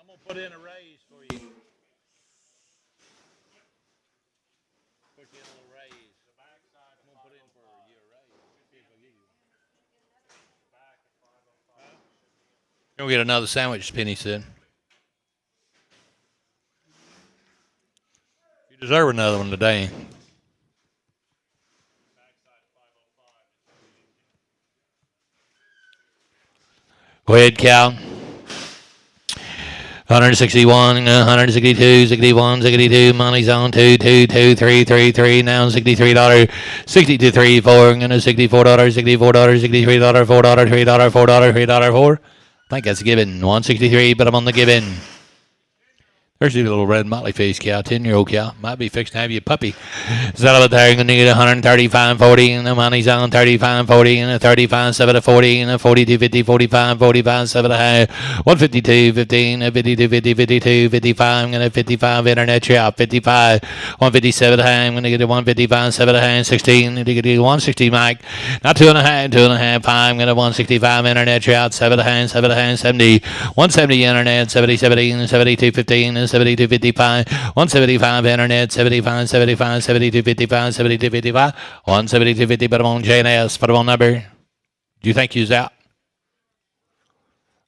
Speaker 2: I'm gonna put in a raise for you. Put you in a little raise. I'm gonna put in for you a raise. See if I give you one. You'll get another sandwich, Penny said. You deserve another one today. Go ahead, Cal. 161, 162, 61, 62, money's on 2, 2, 2, 3, 3, 3, now $63, 62, 3, 4, and $64, $64, $63, $4, $3, $4, $3, 4. I think that's given. 163, but I'm on the given. There's your little red motley face cow, 10-year-old cow. Might be fixed to have you a puppy. Settle it there. You're going to get 135.40, and the money's on 35.40, and a 35, 7 to 40, and a 42, 50, 45, 45, 7 to half. 152, 15, a 52, 50, 52, 55. I'm going to 55 internet shop, 55, 157 to half. I'm going to get a 155, 7 to half, 16. You get 160, Mike. Now 2.5, 2.5, 5. I'm going to 165 internet shop, 7 to half, 7 to half, 70. 170 internet, 70, 70, 72, 15, 72, 55, 175 internet, 75, 75, 72, 55, 72, 55, 172, 50, put them on JNS, put them on number. Do you think you's out?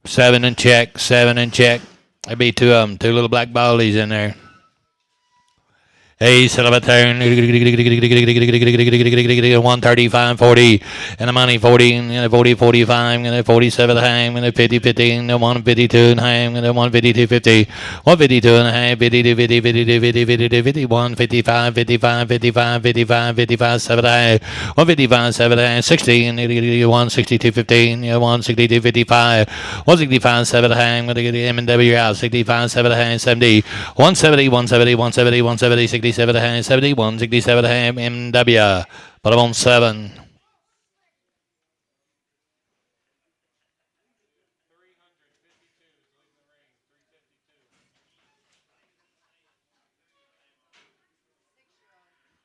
Speaker 2: 7 and check, 7 and check. There'd be two of them, two little black ballies in there. Hey, settle it there. 135, 40, and the money 40, and 40, 45, and 47 and a half, and 50, 15, 152 and a half, and 152, 50, 152 and a half, 52, 50, 52, 50, 52, 51, 55, 55, 55, 55, 55, 7 and a half, 155, 7 and a half, 60, and 162, 15, 162, 55, 165, 7 and a half, I'm going to get M&W out, 65, 7 and a half, 70, 170, 170, 170, 170, 67 and a half, 71, 67 and a half, MW. Put them on 7.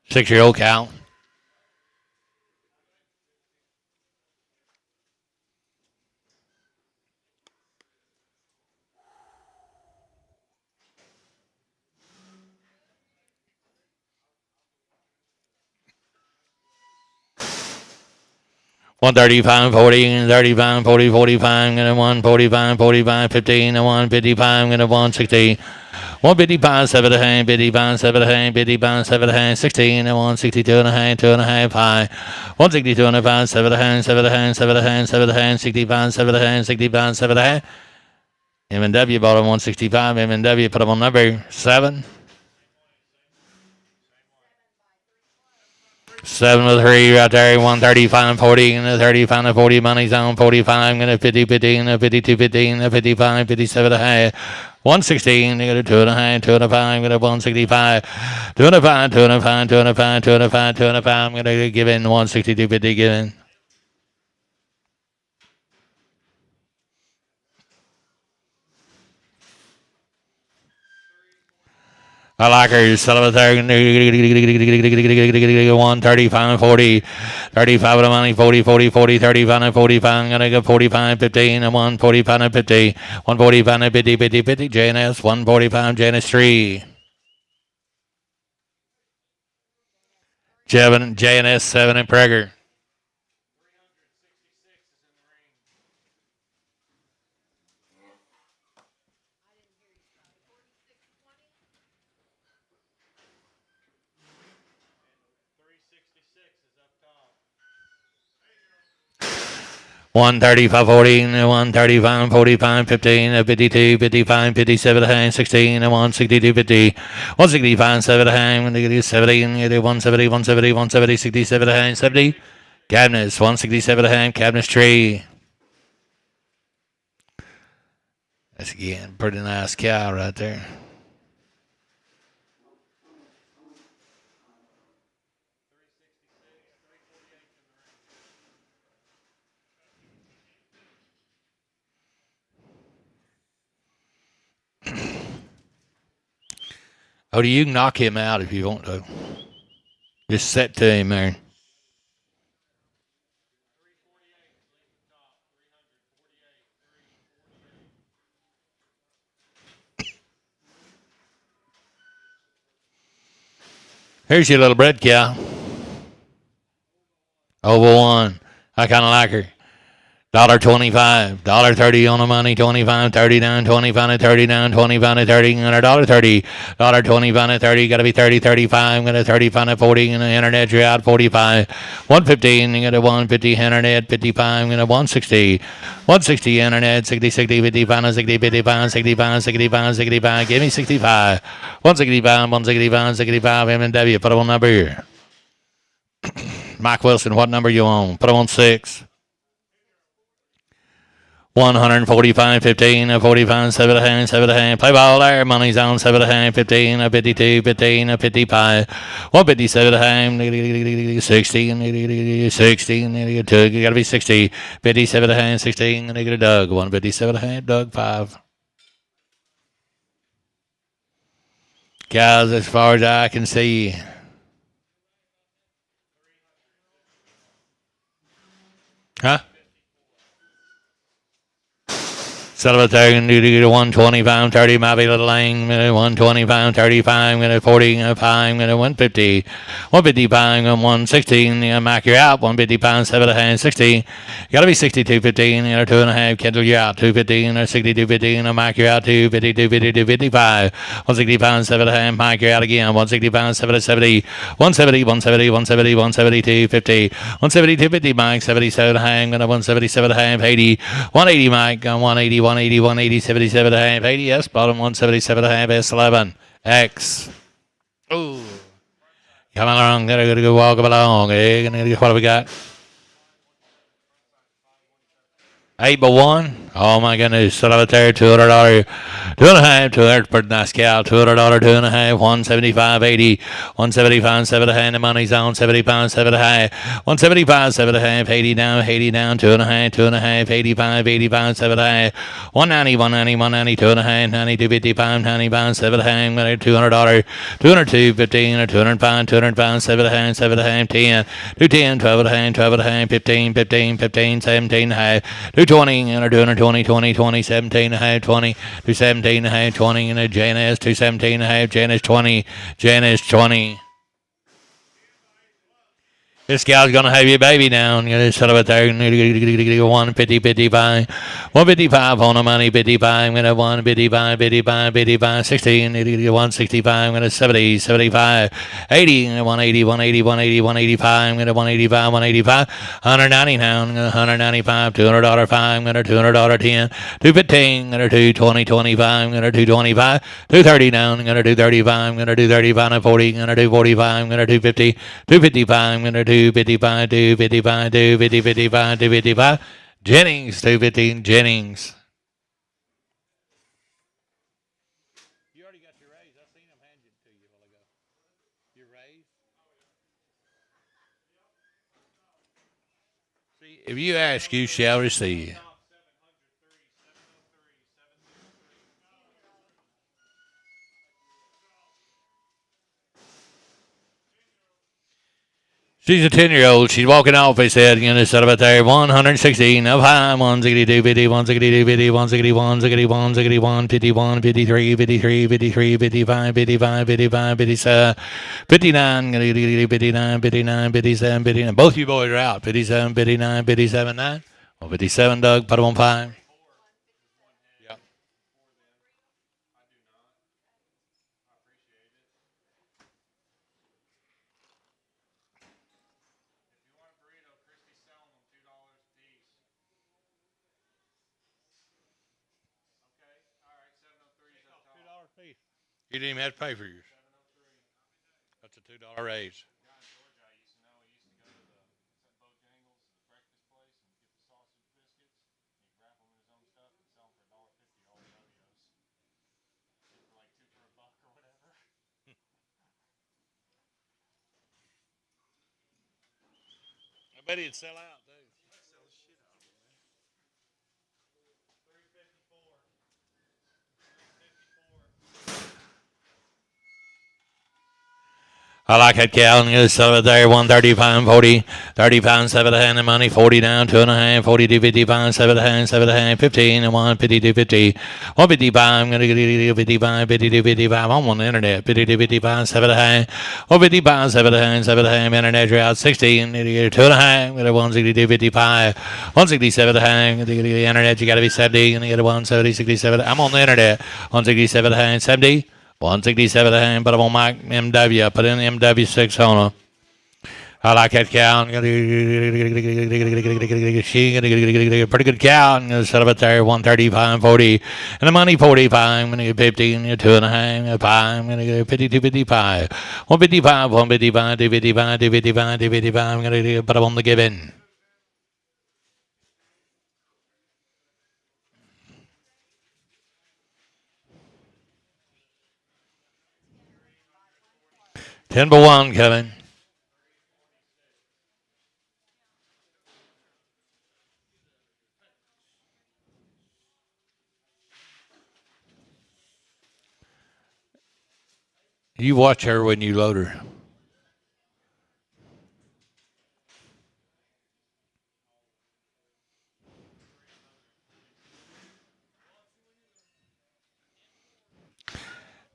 Speaker 2: Six-year-old cow. One 35, 40, 35, 40, 45, and 145, 45, 15, and 155, and 160. 155, 7 and a half, 55, 7 and a half, 55, 7 and a half, 16, and 162 and a half, 2 and a half, high. 162 and a half, 7 and a half, 7 and a half, 7 and a half, 7 and a half, 65, 7 and a half, 65, 7 and a half. M&W bought him 165. M&W put him on number 7. 7 with 3 right there, 135, 40, and a 35 and 40, money's on 45, and a 50, 50, and a 52, 15, and a 55, 57 and a half, 116, you got a 2.5, 2.5, I'm going to 165, 2.5, 2.5, 2.5, 2.5, 2.5, I'm going to give in 162, 50, give in. I like her. Sell it there. 135, 40. 35 of the money. 40, 40, 40, 35 and 45. I'm going to go 45, 15, and 145 and 50. 145 and 50, 50, 50. JNS 145, JNS 3. JNS 7 and Prager. 135, 40, 135, 45, 15, 52, 55, 57, 16, 162, 50, 165, 7, 70, 170, 170, 170, 67, 70. Cabinets, 167, cabinets tree. That's again, pretty nice cow right there. Oh, you can knock him out if you want to. Just set to him there. Here's your little bread cow. Oval one. I kind of like her. $1.25, $1.30 on the money, 25, 39, 25 to 39, 25 to 30, and $1.30, $1.25 to 30, gotta be 30, 35, gonna 35 to 40, and the internet you're out 45, 115, you got a 150 internet, 55, gonna 160, 160 internet, 60, 60, 55, 60, 55, 65, 65, 65, give me 65, 165, 165, 65, M&W, put them on number here. Mike Wilson, what number you on? Put them on 6. 145, 15, 45, 7, 7, play ball there, money's on 7, 15, 52, 15, 55, 157, 60, 60, you gotta be 60, 57, 16, and they get a Doug, 157, Doug, 5. Guys, as far as I can see. Huh? Celebrating 125, 30, might be a little lane, 125, 35, 40, 5, 150, 155, 116, Mac, you're out, 155, 7, 60, you gotta be 62, 15, 2.5, Kendall, you're out, 250, 62, 15, Mac, you're out, 250, 250, 255, 165, 7, Mike, you're out again, 165, 7, 70, 170, 170, 170, 170, 250, 170, 250, Mike, 77, 177, 80, 180, Mike, 180, 180, 180, 77 and a half, 80, yes, bottom 177 and a half, S11, X. Ooh. Come along, gotta go walk along. What do we got? 8x1. Oh my goodness, set up there, $200, 2.5, 200 per nice cow, $200, 2.5, 175, 80, 175, 7.5, the money's on, 75, 7.5, 175, 7.5, 80 down, 2.5, 2.5, 85, 85, 7.5, 190, 190, 190, 2.5, 90, 255, 95, 7.5, $200, 202, 15, 205, 205, 7.5, 7.5, 10, 210, 12.5, 12.5, 15, 15, 15, 17.5, 220, and 220, 20, 20, 17 and a half, 20, 217 and a half, 20, and a Janice, 217 and a half, Janice 20, Janice 20. This gal's gonna have your baby down. You know, set up there. 150, 55, 155 on the money. 55. I'm gonna 155, 55, 55, 16, 165. I'm gonna 70, 75, 80, 180, 180, 180, 185. I'm gonna 185, 185, 190 now. I'm gonna 195, $200 5. I'm gonna $200 10, 215. I'm gonna 220, 25. I'm gonna 225, 230 now. I'm gonna 235. I'm gonna 235, 40. I'm gonna 245. I'm gonna 250, 255. I'm gonna 255, 255, 250, 55, 255. Jennings, 215, Jennings. You already got your raise. I seen him hand it to you a while ago. Your raise? See, if you ask, you shall receive. She's a 10-year-old. She's walking off. He said, you know, set up there. 116 up high. 162, 50, 162, 50, 161, 61, 61, 51, 53, 53, 53, 55, 55, 55, 57, 59, 59, 59, 57, 59. Both you boys are out. 57, 59, 57, 9. Well, 57, Doug. Put them on 5. Yep. You didn't even have to pay for yours. That's a $2 raise. I bet he'd sell out, too. I like that cow. And you sell it there, 130 pound, 40, 30 pounds, 7 hand of money, 40 down, 2.5, 42, 50 pounds, 7 hand, 7 hand, 15, and 1, 52, 50, 155. I'm going to get 55, 52, 55. I'm on the internet, 52, 50 pounds, 7 hand, 150 pounds, 7 hand, 7 hand, internet route, 16, 2.5, get a 162, 55, 167 hand, the internet, you got to be 70, and you get a 170, 67. I'm on the internet, 167 hand, 70. 167 a hand, but I'm on my MW. I put in the MW6 on her. I like that cow. Pretty good cow. I'm going to set up it there, 135, 40. And the money, 45. I'm going to get 50, and 2.5, 5. I'm going to get 52, 55. 155, 155, 255, 255, 255. I'm going to put them on the given. Ten for 1, Kevin. You watch her when you load her.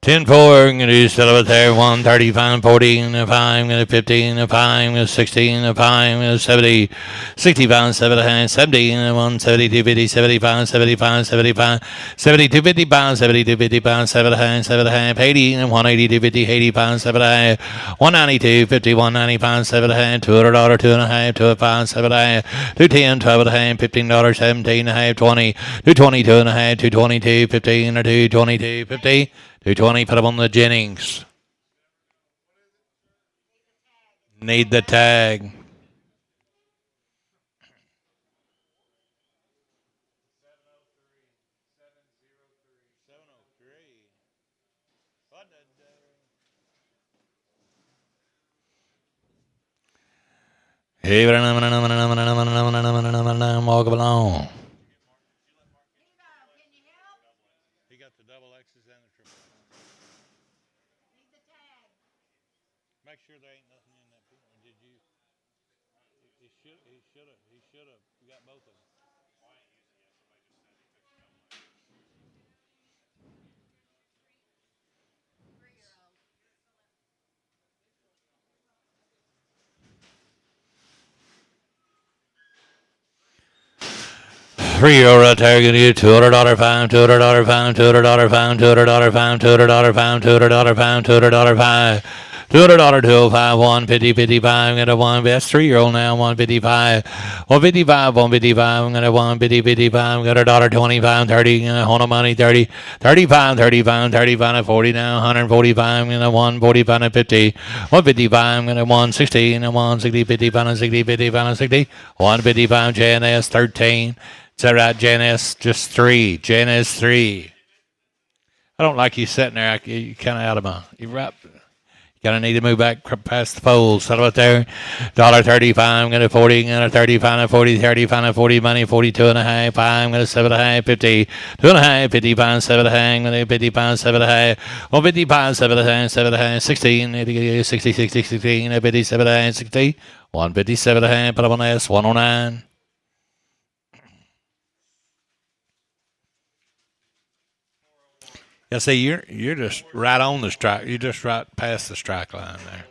Speaker 2: Ten four, I'm going to do settle it there. 135, 14, and 5, I'm going to 15, and 5, I'm going to 16, and 5, I'm going to 70, 60 pounds, 7 and 70, and 172, 50, 75, 75, 75, 72, 50 pounds, 72, 50 pounds, 7 and 80, and 182, 50, 80 pounds, 7 and 192, 50, 190 pounds, 7 and $200, 2.5, 2 pounds, 7 and 210, 12 and $15, 17 and 20, 222 and 222, 15, or 222, 50. 220, put them on the Jennings. Need the tag. Hey, walk along. He got the double X's and the triple. Make sure there ain't nothing in that. Did you? He should have. You got both of them. $3 target you $200 pound, $200 pound, $200 pound, $200 pound, $200 pound, $200 pound, $200 pound. $200, 205, 150, 55. I'm going to 1. That's 3-year-old now. 155, 155, 155. I'm going to 150, 55. I'm going to $1.25, 30. Hold on, money 30, 35, 35, 35, 40 now. 145. I'm going to 145 and 50, 155. I'm going to 160 and 160, 55, 60, 55, 60, 155. JNS 13. Is that right, Janice? Just 3. Janice 3. I don't like you sitting there. You kind of out of my. You're right. Gonna need to move back past the poles. Settle it there. $1.35. I'm gonna 40. I'm gonna 35 and 40. 35 and 40 money. 42 and a half. I'm gonna 7.5. 50. 2.5. 50 pounds. 7.5. I'm gonna 50 pounds. 7.5. 150 pounds. 7.5. 7.5. 16. 60. 60. 16. 50. 7.5. 60. 157 and a half. Put up on S. 109. Yeah, see, you're just right on the strike. You're just right past the strike line there.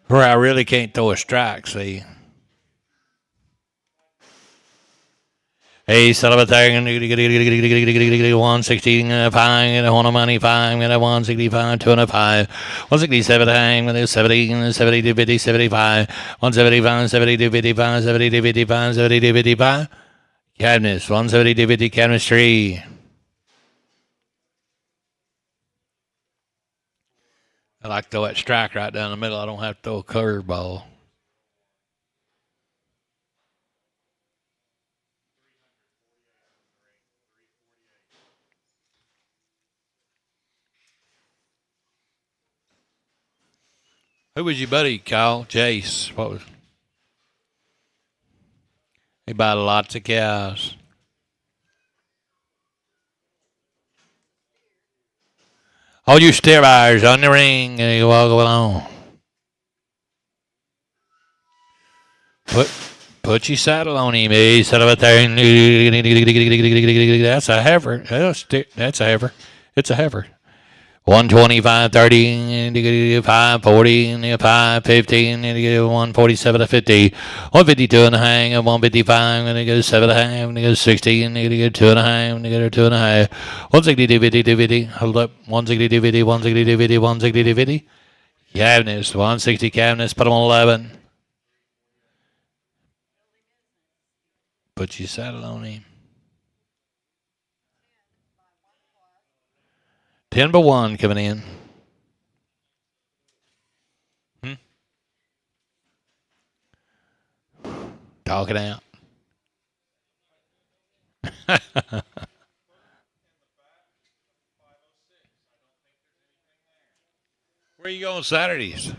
Speaker 2: Where I really can't throw a strike, see. Hey, son of a thing, 160, 5, 100 money, 5, 165, 205, 167, 70, 72, 50, 75, 175, 72, 55, 72, 55, 72, 55. Cabinets, 172, 50, cabinets 3. I like to throw that strike right down the middle. I don't have to throw a curveball. Who was your buddy, Kyle? Jace. What was? He bought lots of cows. All you steer buyers on the ring, and you all going on. Put your saddle on him, eh? Saddle up there. That's a heifer. That's a heifer. It's a heifer. 125, 30, 540, 515, 147 to 50, 152 and a hang, 155, and it goes 7 and a half, and it goes 60, and it goes 2 and a half, and it goes 2 and a half, 162, 50, 250, hold up, 162, 50, 162, 50, 162, 50, cabinets, 160 cabinets, put them on 11. Put your saddle on him. 10 by 1 coming in. Talking out. Where you going Saturdays?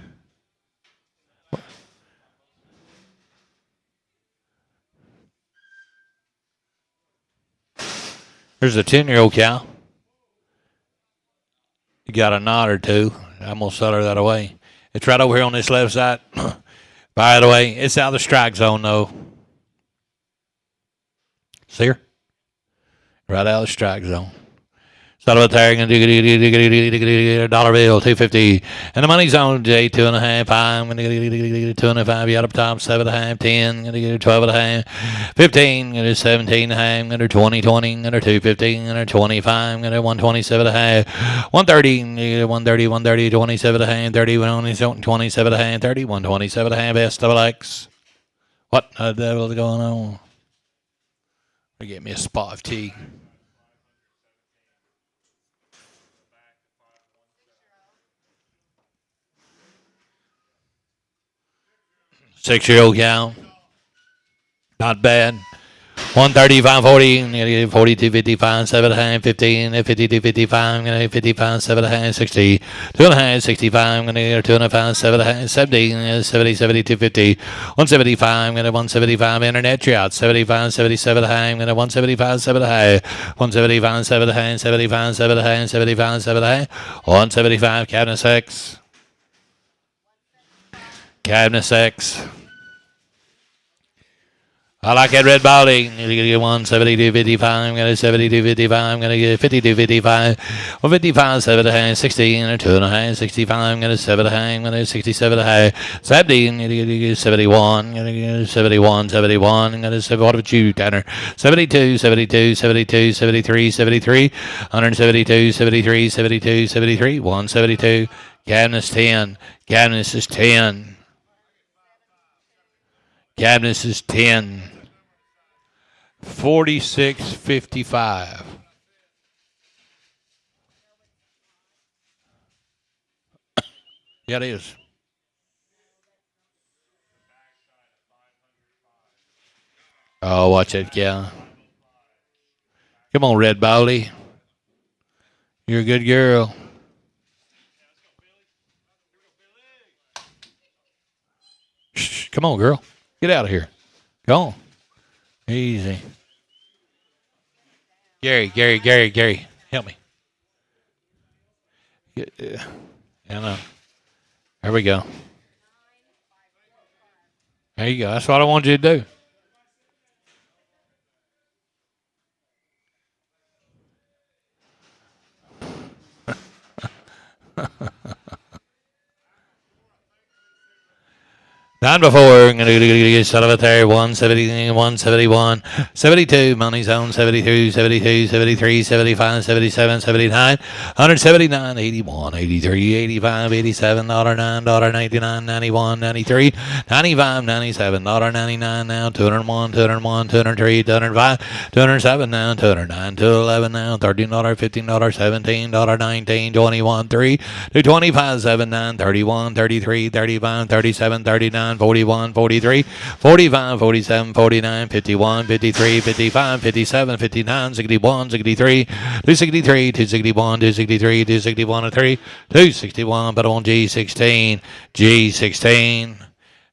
Speaker 2: There's a 10-year-old cow. You got a knot or two. I'm going to sell her that away. It's right over here on this left side. By the way, it's out of the strike zone, though. See her? Right out of the strike zone. Start up there, $1 bill, 250. And the money's on J, 2.5, 5. I'm going to get 2.5. You out up top, 7.5, 10. Going to get 12.5, 15. Going to 17.5. Going to 20, 20. Going to 215. Going to 25. Going to 127.5, 130. 130, 130, 27.5, 30. 27.5, 30. 127.5. S double X. What the devil is going on? Get me a spot of tea. Six-year-old cow. Not bad. 135, 40, 42, 55, 7.5, 15, 52, 55, 55, 7.5, 60, 2.5, 65, going to get 2.5, 7.5, 70, 70, 72, 50, 175, going to 175, internet trout, 75, 77, going to 175, 7.5, 175, 7.5, 75, 7.5, 75, 7.5, 175, cabinet 6. Cabinet 6. I like that red baldy. You're going to get 172, 55. I'm going to 72, 55. I'm going to get 52, 55. 155, 7.5, 60, and 2.5, 65. I'm going to 7.5. I'm going to 67, 70, and you're going to get 71. I'm going to get 71, 71. I'm going to say, what about you, Tanner? 72, 72, 72, 73, 73. 172, 73, 72, 73. 172. Cabinets 10. Cabinets is 10. Cabinets is 10. 46.55. Yeah, it is. Oh, watch that cow. Come on, Red Baldy. You're a good girl. Shh, come on, girl. Get out of here. Go on. Easy. Gary. Help me. I know. There we go. There you go. That's what I wanted you to do. Time before, I'm going to get set up there. 170, 171, 72, money zone, 72, 72, 73, 75, 77, 79, 179, 81, 83, 85, 87, $9, $99, 91, 93, 95, 97, $99 now, 201, 201, 203, 205, 207 now, 209, 211 now, $13, $15, $17, 19, 21, 3, 225, 79, 31, 33, 35, 37, 39, 41, 43, 45, 47, 49, 51, 53, 55, 57, 59, 61, 63, 263, 261, 263, 261, 3, 261, but on G16, G16.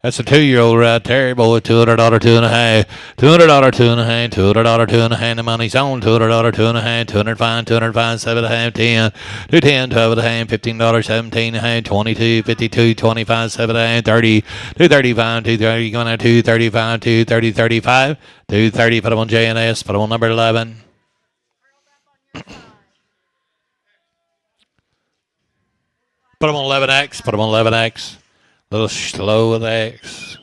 Speaker 2: That's a 2-year-old right there, boy. $200, $2.5, $200, $2.5, $200, $2.5. The money's on. $200, $2.5, 205, 205, 7.5, 10, 210, 12.5, $15, 17.5, 22, 52, 25, 7.5, 30, 235, 230, going at 235, 230, 35, 230. Put them on JNS. Put them on number 11. Put them on 11X. Put them on 11X. A little slow with X.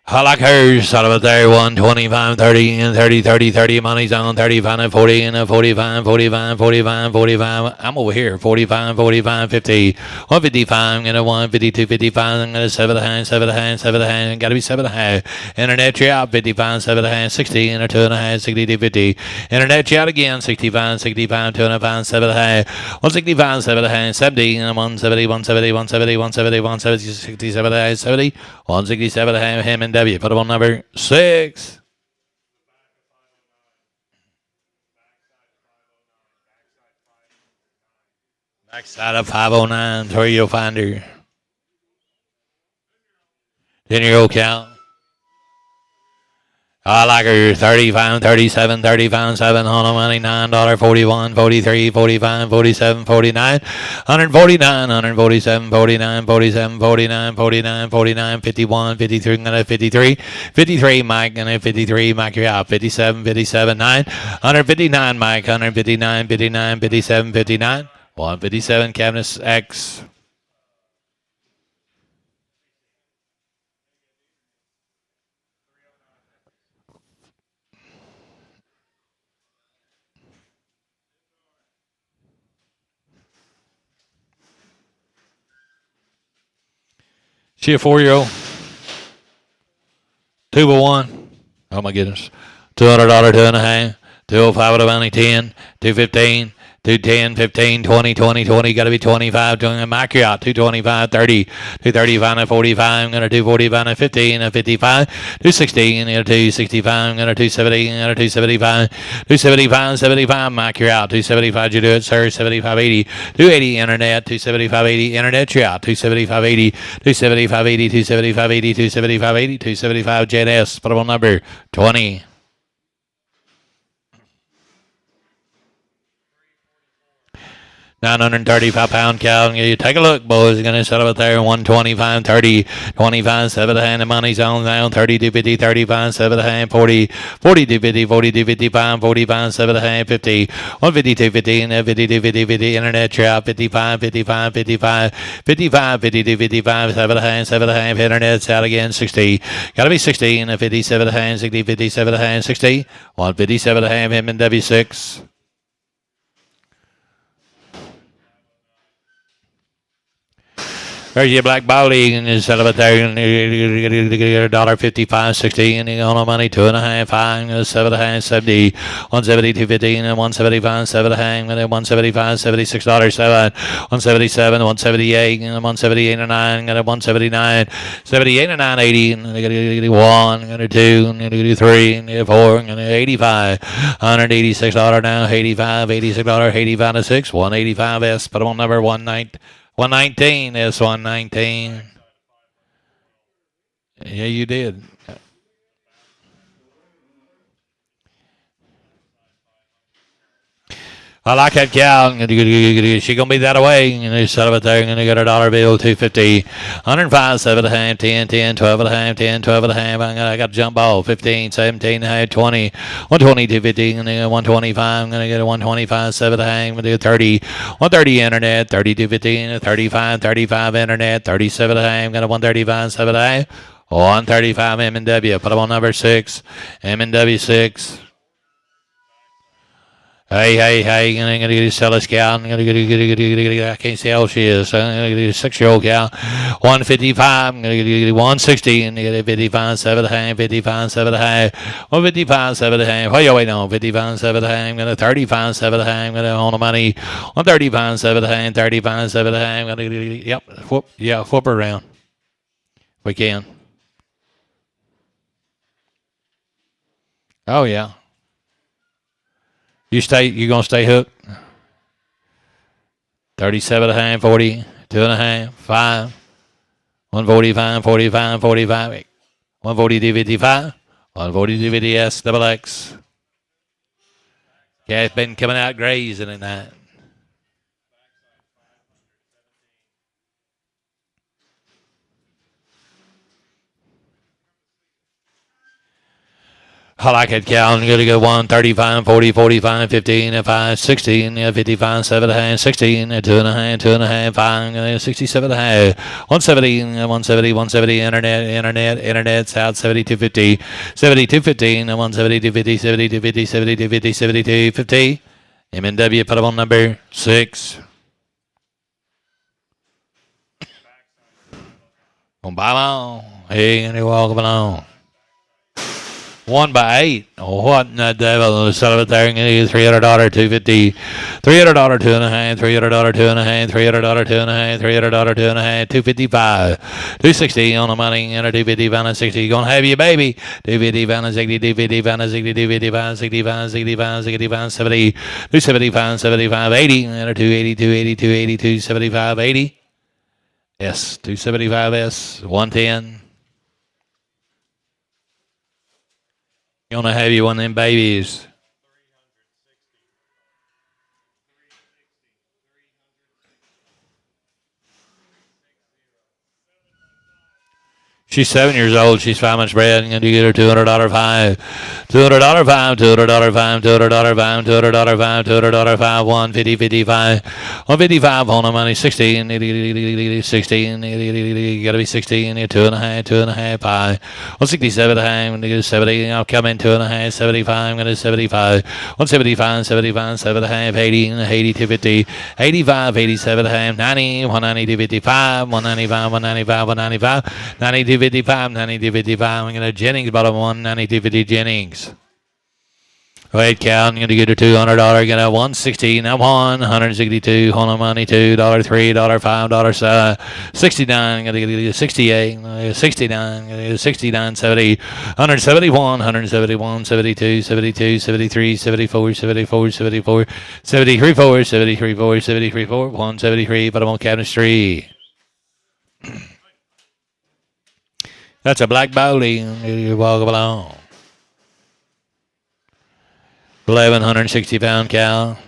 Speaker 2: I like hers out of it there. 125, 30, and 30, 30, 30. Money's on 35 and 40 and 45, 45, 45, 45. I'm over here. 45, 45, 50. 155 and a 152, 55. I'm going to 7.5, 7.5, 7.5. Got to be 7.5. Internet you out 55, 7.5, 60 and a 2.5, 62, 50. Internet you out again 65, 65, 2.5, 7.5. 165, 7.5, 70 and 170, 170, 170, 170, 170, 67, 70, 167. Him and W. Put them on number 6. Backside of 509. Where you'll find her. 10-year-old count. I like her. 35, 37, 35, 7 on the money. $9, 41, 43, 45, 47, 49, 149, 147, 49, 47, 49, 49, 49, 51, 53, 53, 53, Mike, and 53, Mike, you're out. 57, 57, 9, 159, Mike, 159, 59, 57, 59, 157, Cabinets X. She a 4-year-old. 2-1. Oh my goodness. $200, 2.5. 205 with a money 10. 215. 210, 15, 20, 20, 20. Got to be 25. Mark you out. 225, 30. 235 and 45. I'm going to 245 and 50 and 55. 260 and 265. I'm going to 270 and 275. 275, 75. Mark you out. 275. You do it, sir. 75, 80. 280 internet. 275, 80 internet. You're out. 275, 80. 275, 80. 275, 80. 275, 80. 275 JNS. Put them on number 20. £935 cow. You take a look, boys. You're going to settle it there. 125, 30, 25, 7 hand. The money's on now. 32, 50, 35, 7 hand, 40, 42, 50, 42, 55, 45, 7 hand, 50, 152, 50, and 52, 50, 50. Internet trap 55, 55, 55, 55, 52, 55, 7 hand, 7 hand. Internet's out again. 60. Got to be 60 and 57 hand, 60, 57 hand, 60, 157 hand. Him in W6. There's your black baldy and you sell it there and $1.55, 60 and you on the money 2.5, 5, 7.5, 70, 170, 250 and 175, 7.5, and 175, $76, 7, 177, 178 and 178 and 9, and 179, 78 and 9, 80 and 1, and 2, and 3, and 4, and 85, $186 now, 85, $86, 85 to 6, 185 S, put them on number 119 is 119. Yeah, you did. I like that cow. She gonna be that away. Son of a thing. Gonna get a dollar bill. 250. 105. 7 and a half. 10. 10. 12 and a half. 10. 12 and a half. I got a jump ball. 15. 17 and a half. 20. 120. 250. Gonna get 125. I'm gonna get a 125. 7 and a half. I'm gonna do 30. 130 internet. 30. 250. 35. 35 internet. 37 and a half. I'm gonna 135. 7 and a half. 135 M&W. Put them on number 6. M&W 6. Hey, I'm going to sell this cow. I can't see how old she is. So I'm going to get a 6-year-old cow. 155. I'm going to get 160. And get a 55, 7 and a half, 55, 7 and a half. 155, 7 and a half. What are you waiting on? 55, 7 and a half. I'm going to 35, 7 and a half. I'm going to own the money. 135, 7 and a half, 35, 7 and a half. I'm going to, yep, whoop her around. We can. Oh, yeah. You're going to stay hooked? 37 and a half, 40, 2 and a half, 5, 145, 45, 45, 140, 55, 140, 250, S, double X. Yeah, it's been coming out grazing in that. I like it, Cal. I'm going to go 135, 40, 45, 15, 5, 16, 55, 7 and a half, 16, 2 and a half, 2 and a half, 5, 67 and a half, 170, 170, 170, internet, south, 72, 50, 72, 15, 170, 250, 72, 50, 72, 50, 72, 50. M&W, put them on number 6. On by on. Hey, and they walk along. 1 by 8. Oh, what in the devil? Son of a thing. $300, 250. $300, 2 and a half. $300, 2 and a half. $300, 2 and a half. $300, 2 and a half. 255. 260 on the money. And a 250 pound of 60. Gonna have you, baby. 250 pound of 60. 250 pound of 60. 250 pound 65. 65. 65. 70. 275. 75. 80. And a 280. 280. 280. 275. 80. Yes. 275 S. 110. Gonna have you one of them babies. She's 7 years old. She's 5 months bred. I'm going to get her $200 5. $200 5. $200 5. $200 5. $200 5. $200 5. 150 55. 155 on the money. 16. 16. You got to be 16. 2 and a half. 2 and a half. 5. 167 I'm going to get 70. I'll come in 2 and a half. 75. I'm going to 75. 175. 75. 7 and a half. 80. 80 250. 85. 87 half. 90. 190 255. 195. 195. 195. 90 255, 90 255. I'm going to Jennings, bottom 1, 90 250 Jennings. Wait, Cal, I'm going to get a $200. Get a 160. Now 162. Hold on, money. $2, $3, $5, 69. I'm going to get a 68. 69. 69, 70. 171. 171. 72. 72. 73. 74. 74. 74. 73. 4. 73. 4. 73. 4. 173. But I'm on Cabinet Street. That's a black bowley. You walk along. 1,160 pound cow.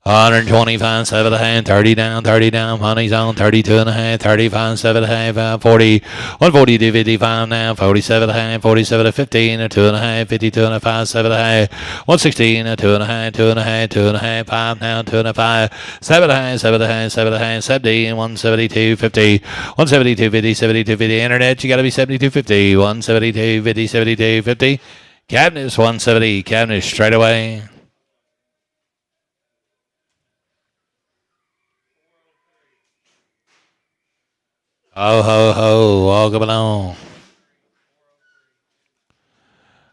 Speaker 2: 125, 7 and a half, 30 down, money's on 32 and a half, 35, 7 and a half, 40, 140 to 55 now, 47 and a half, 47 to 15, 2 and a half, 52 and a 5, 7 and a half, 116, 2 and a half, 2 and a half, 2 and a half, 5 now, 2 and a 5, 7 and a half, 7 and a half, 7 and a half, 70, 172, 50, 172, 50, 72, 50, internet, you got to be 72, 50, 172, 50, 72, 50, cabinets, 170, cabinets straight away. Oh, ho, ho, walk up along.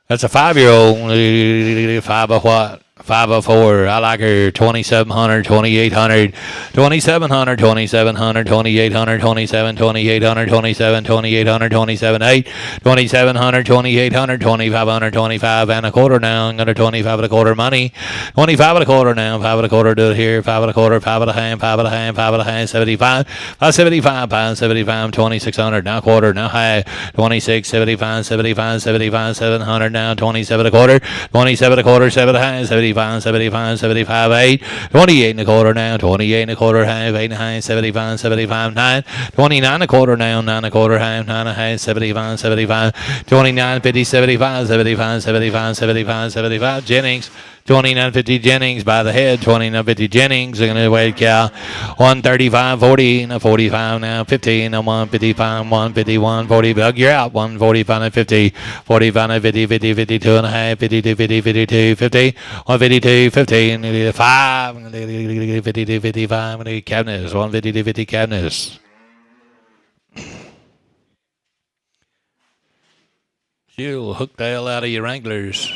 Speaker 2: That's a 5-year-old. 5 of what? 504. I like her. 2700, 2800, 2700, 2700, 2800, 27, 2800, 27, 2800, 27, 8, 2700, 2800, 2500, 25 and a quarter now. I'm going to 25 and a quarter money. 25 and a quarter now. 5 and a quarter. Do it here. 5 and a quarter. 5 and a half. 5 and a half. 5 and a half. 75. 575. 575. 2600. Now quarter. Now high. 26. 75. 75. 75. 700 now. 27 and a quarter. 27 and a quarter. 7 and a half. 75, 75, 75, 8, 28 and a quarter now, 28 and a quarter half, 8 and a half, 75, 75, 9, 29 and a quarter now, 9 and a quarter half, 9 and a half, 75, 75, 29, 50, 75, 75, 75, 75, 75, Jennings. 29.50 Jennings by the head. 29.50 Jennings. They're going to wait cow. 135.40 and a 45 now. 15 and 155, 151, 40. Bug, you're out. 145 and 50. 45 and 50, 50, 52 and a half. 52, 50, 52, 50. 152, 50 and 5. 52, 55 and cabinets. 152, 50 cabinets. You'll hook the hell out of your Wranglers.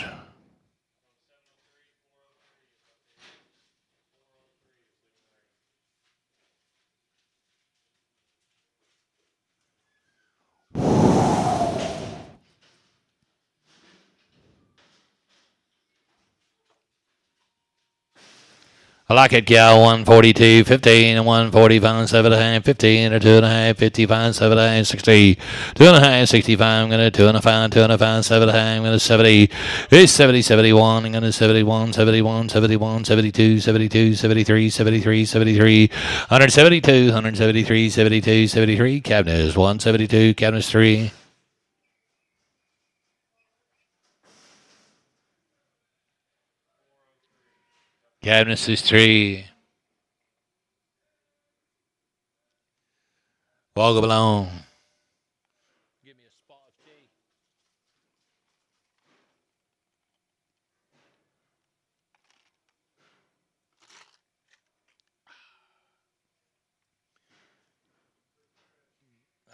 Speaker 2: I like it, gal. 142, 15, and 145, 7 and a half, 15, or 2 and a half, 55, 7 and a half, 60, 2 and a half, 65. I'm going to 2 and a 5, 2 and a 5, 7 and a half. I'm going to 70. It's 70, 71. I'm going to 71, 71, 71, 72, 72, 73, 73, 73, 172, 173, 72, 73. Cabinets 172, cabinets 3. Cabinets is 3. Walk along. Give me a spot key.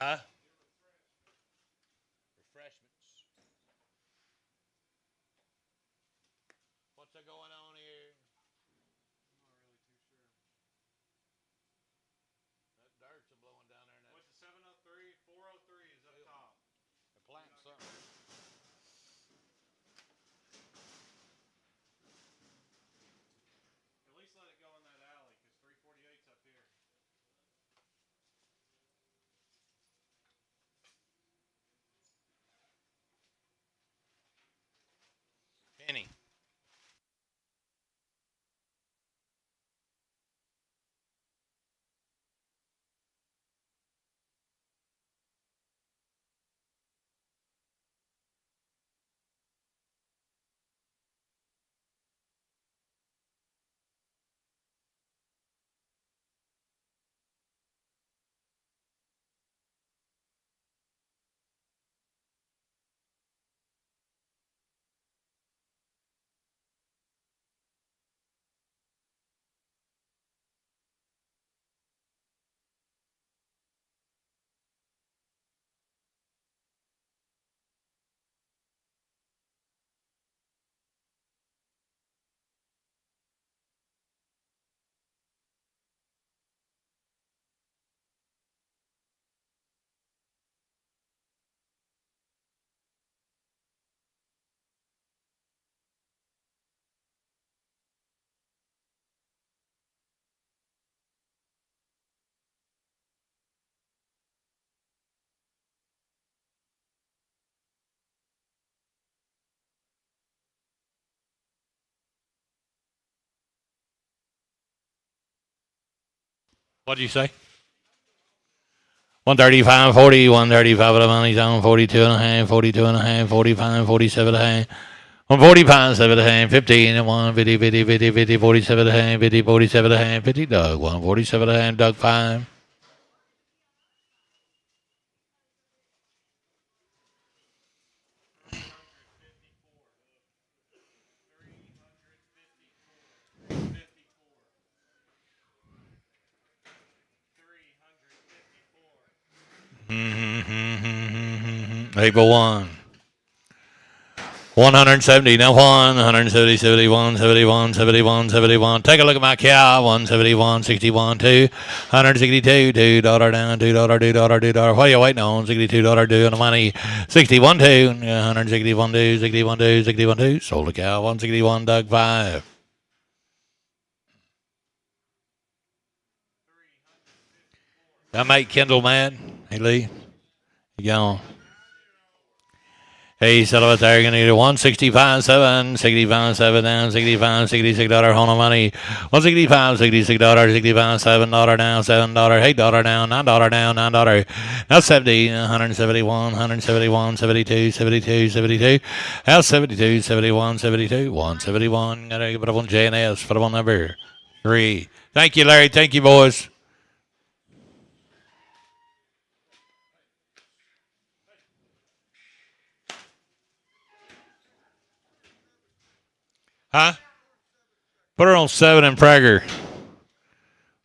Speaker 2: Huh? Refreshments. What's going on here? That dirt's blowing down there.
Speaker 3: With the 703, 403 is up top.
Speaker 2: The plant something.
Speaker 3: At least let it go in that alley, because 348's up here.
Speaker 2: Penny. What'd you say? 135, 40, 135 of the money's on 42 and a half, 42 and a half, 45, 47 and a half. 145, 7 and a half, 15 and 1, 50, 50, 50, 50, 47 and a half, 50, 47 and a half, 50, Doug, 147 and a half, Doug 5. April 1. 170, now 170, 71, 71, 71, 71. Take a look at my cow. 171, 61, 2, 162, $2 down, $2, $2, $2. What are you waiting on? $62 due on the money. 61, 2, 161, 2, 61, 2, 61, 2. Sold the cow. 161, Doug 5. That make Kendall mad. Hey, Lee. You gone. Hey, settle it there. You're going to get 165, 7, 65, 7 down, 65, $66 on the money. 165, $66, $65, $7 down, $7, $8 down, $9 down, $9. Now 70, 171, 171, 72, 72, 72. Now 72, 71, 72, 171. Got to put up on JNS, put up on number 3. Thank you, Larry. Thank you, boys. Huh? Put her on 7 in Prager.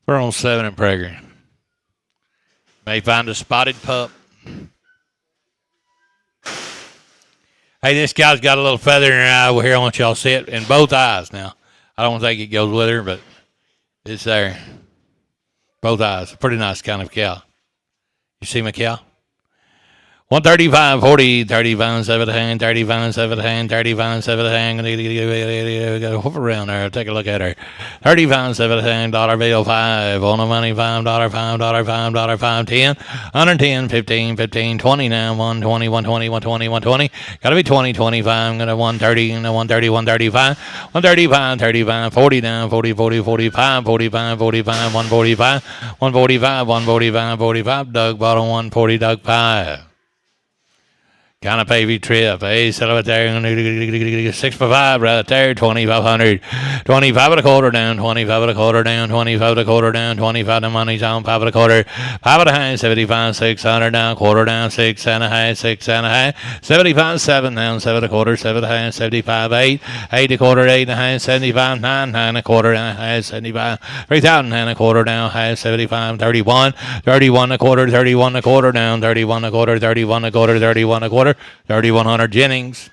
Speaker 2: Put her on 7 in Prager. May find a spotted pup. Hey, this guy's got a little feather in her eye over here. I want y'all to see it in both eyes now. I don't think it goes with her, but it's there. Both eyes. Pretty nice kind of cow. You see my cow? 135, 40, 35, 17, 35, 17, 35, 17. Go hoof around there. Take a look at her. 35, 17, dollar bill 5. On the money, $5, $5, $5, 5, 10. 110, 15, 15, 20 now. 120, 120, 120, 120. Got to be 20, 25. I'm going to 130, 130, 135. 135, 35, 40 down. 40, 40, 45, 45, 45, 145. 145, 145, 45. Doug bought on 140, Doug 5. Kind of pavy trip. Hey, settle it there. 6 for 5 right there. 2,500. 25 and a quarter down. 25 and a quarter down. 25 and a quarter down. 25 the money's on. 5 and a quarter. 5 and a half. 75. 600 down. Quarter down. 6 and a half. 6 and a half. 75. 7 down. 7 and a quarter. 7 and a half. 75. 8. 8 and a quarter. 8 and a half. 75. 9. 9 and a quarter. 9 and a half. 75. 3,000 and a quarter down. Half. 75. 31. 31 and a quarter. 31 and a quarter down. 31 and a quarter. 31 and a quarter. 31 and a quarter. 3,100 Jennings.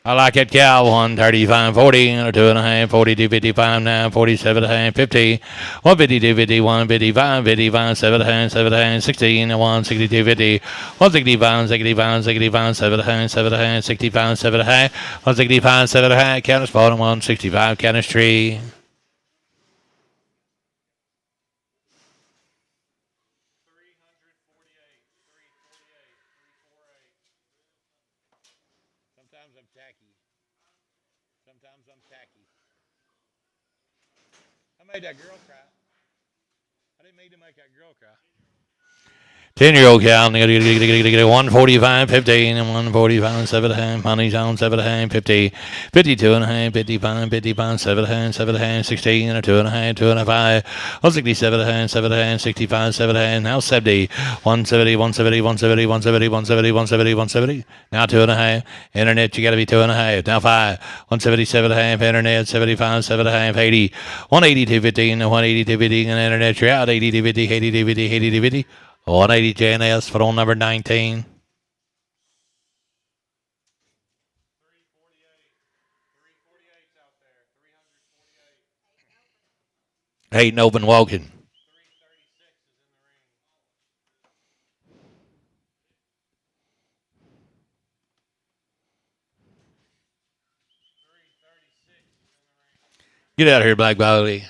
Speaker 2: I like that cow. 135, 40, and a 2.5, 42, 55, 9, 47.5, 50, 152, 50, 155, 55, 7.5, 7.5, 16, 162, 50, 165, 65, 65, 7.5, 7.5, 65, 7.5, 165, 7.5, counter spot on 165, counter tree. Sometimes I'm tacky. Sometimes I'm tacky. I made that girl cry. I didn't mean to make that girl cry. 10-year-old cow, 145, 15, and 145, 7.5, money's on 7.5, 50, 52.5, 55, 55, 7.5, 7.5, 16, and a 2.5, 2.5, 167, 7.5, 65, 7.5, now 70, 170, 170, 170, 170, 170, 170, 170, now 2.5, internet, you gotta be 2.5, now 5, 177.5, internet, 75, 7.5, 80, 180, 215, 180, 250, and internet, you're out, 80, 250, 80, 250, 80, 250. 180 JNS for on number 19.
Speaker 3: 348's out there. 348.
Speaker 2: Hayden open walking.
Speaker 3: 336 is in the ring.
Speaker 2: Get out of here, Black Body.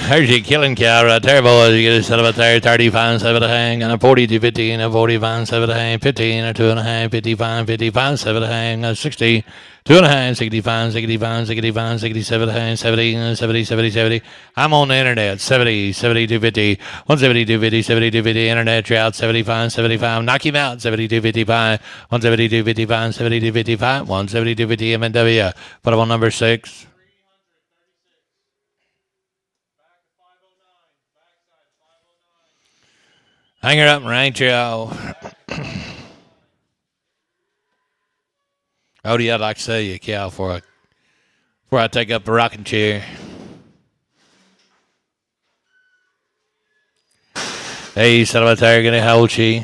Speaker 2: There's your killing cow right there, boys. You get a set up there, 35, 7.5, and a 42, 50, and a 45, 7.5, 15, and a 2.5, 55, 55, 7.5, and a 60, 2.5, 65, 65, 65, 67, 70, 70, 70, 70. I'm on the internet, 70, 72, 50, 172, 50, 72, 50, internet, you're out, 75, 75. Knock him out, 72, 55, 172, 55, 72, 55, 172, 50, MNW. Put him on number 6. Hang her up and rank you out. Odie, I'd like to sell you a cow before I take up the rocking chair. Hey, set about there. Get a hold she.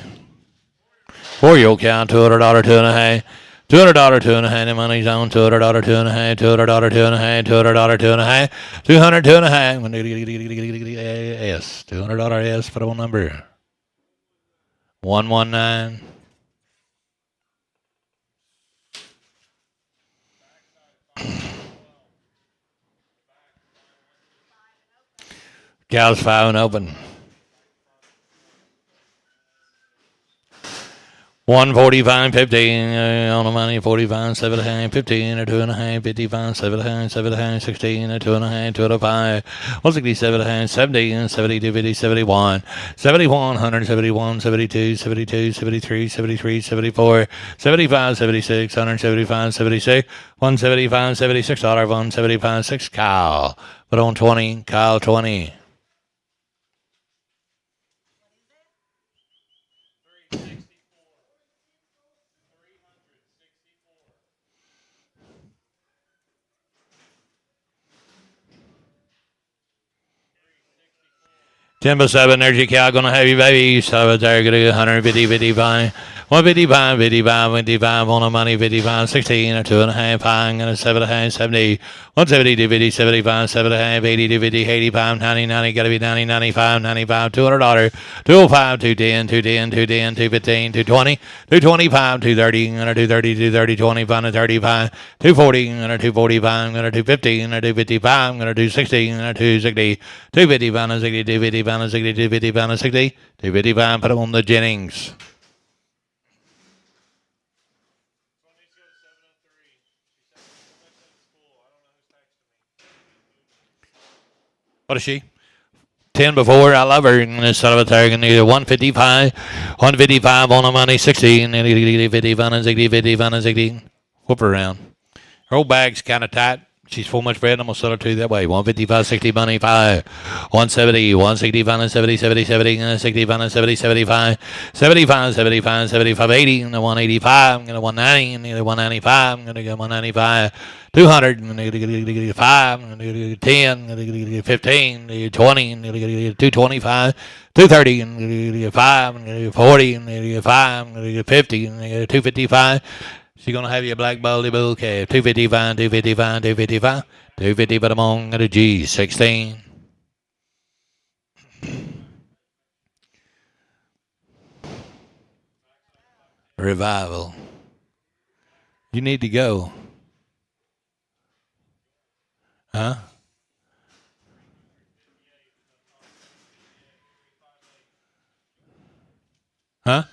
Speaker 2: 4-year-old cow, $200, 2.5. $200, 2.5. The money's on $200, 2.5. $200, 2.5. $200, 2.5. $200, 2.5. S. $200 S for the one number. 119. Cows 5 and open. 145, 15 on the money, 45, 7.5, 15 or 2.5, 55, 7.5, 7.5, 16 or 2.5, 2.5, 167, 70, 72, 50, 71, 71, 171, 72, 72, 73, 73, 74, 75, 76, 175, 76, 175, $76, 175, 6 Kyle. Put on 20, Kyle 20. Timber 7, Energy Cow, gonna have you, baby. So there, gonna get 150, 55, 155, 55, 55 on the money, 55, 16, or 2.5, I'm gonna 7.5, 70, 170, 250, 75, 7.5, 80, 250, 85, 90, 90, gotta be 90, 95, 95, $200, 205, 210, 210, 210, 215, 220, 225, 230, gonna 230, 230, 25, 35, 240, gonna 245, gonna 250, gonna 255, gonna 260, gonna 260, 250, 60, 250, 60, 250, 60, 255, put on the Jennings. What is she? 10 before. I love her. And this son of a target. 155. 155 on the money. 60. 55, 60, 55, 60. Whoop her around. Her old bag's kind of tight. She's full much bread. I'm going to sell her to you that way. 155, 60, money, 5. 170, 165, 70, 70, 70, 65, 70, 75, 75, 75, 75, 80, and 185. I'm going to 190, and 195. I'm going to get 195. 200, I'm going to get 5. I'm going to get 10, I'm going to get 15, 20, I'm going to get 225. 230, I'm going to get 5, I'm going to get 40, I'm going to get 5, I'm going to get 50, I'm going to get 255. She's going to have you a black baldy bull calf. 255, 255, 255. 250, but I'm on at a G. 16. Revival. You need to go. Huh? Huh?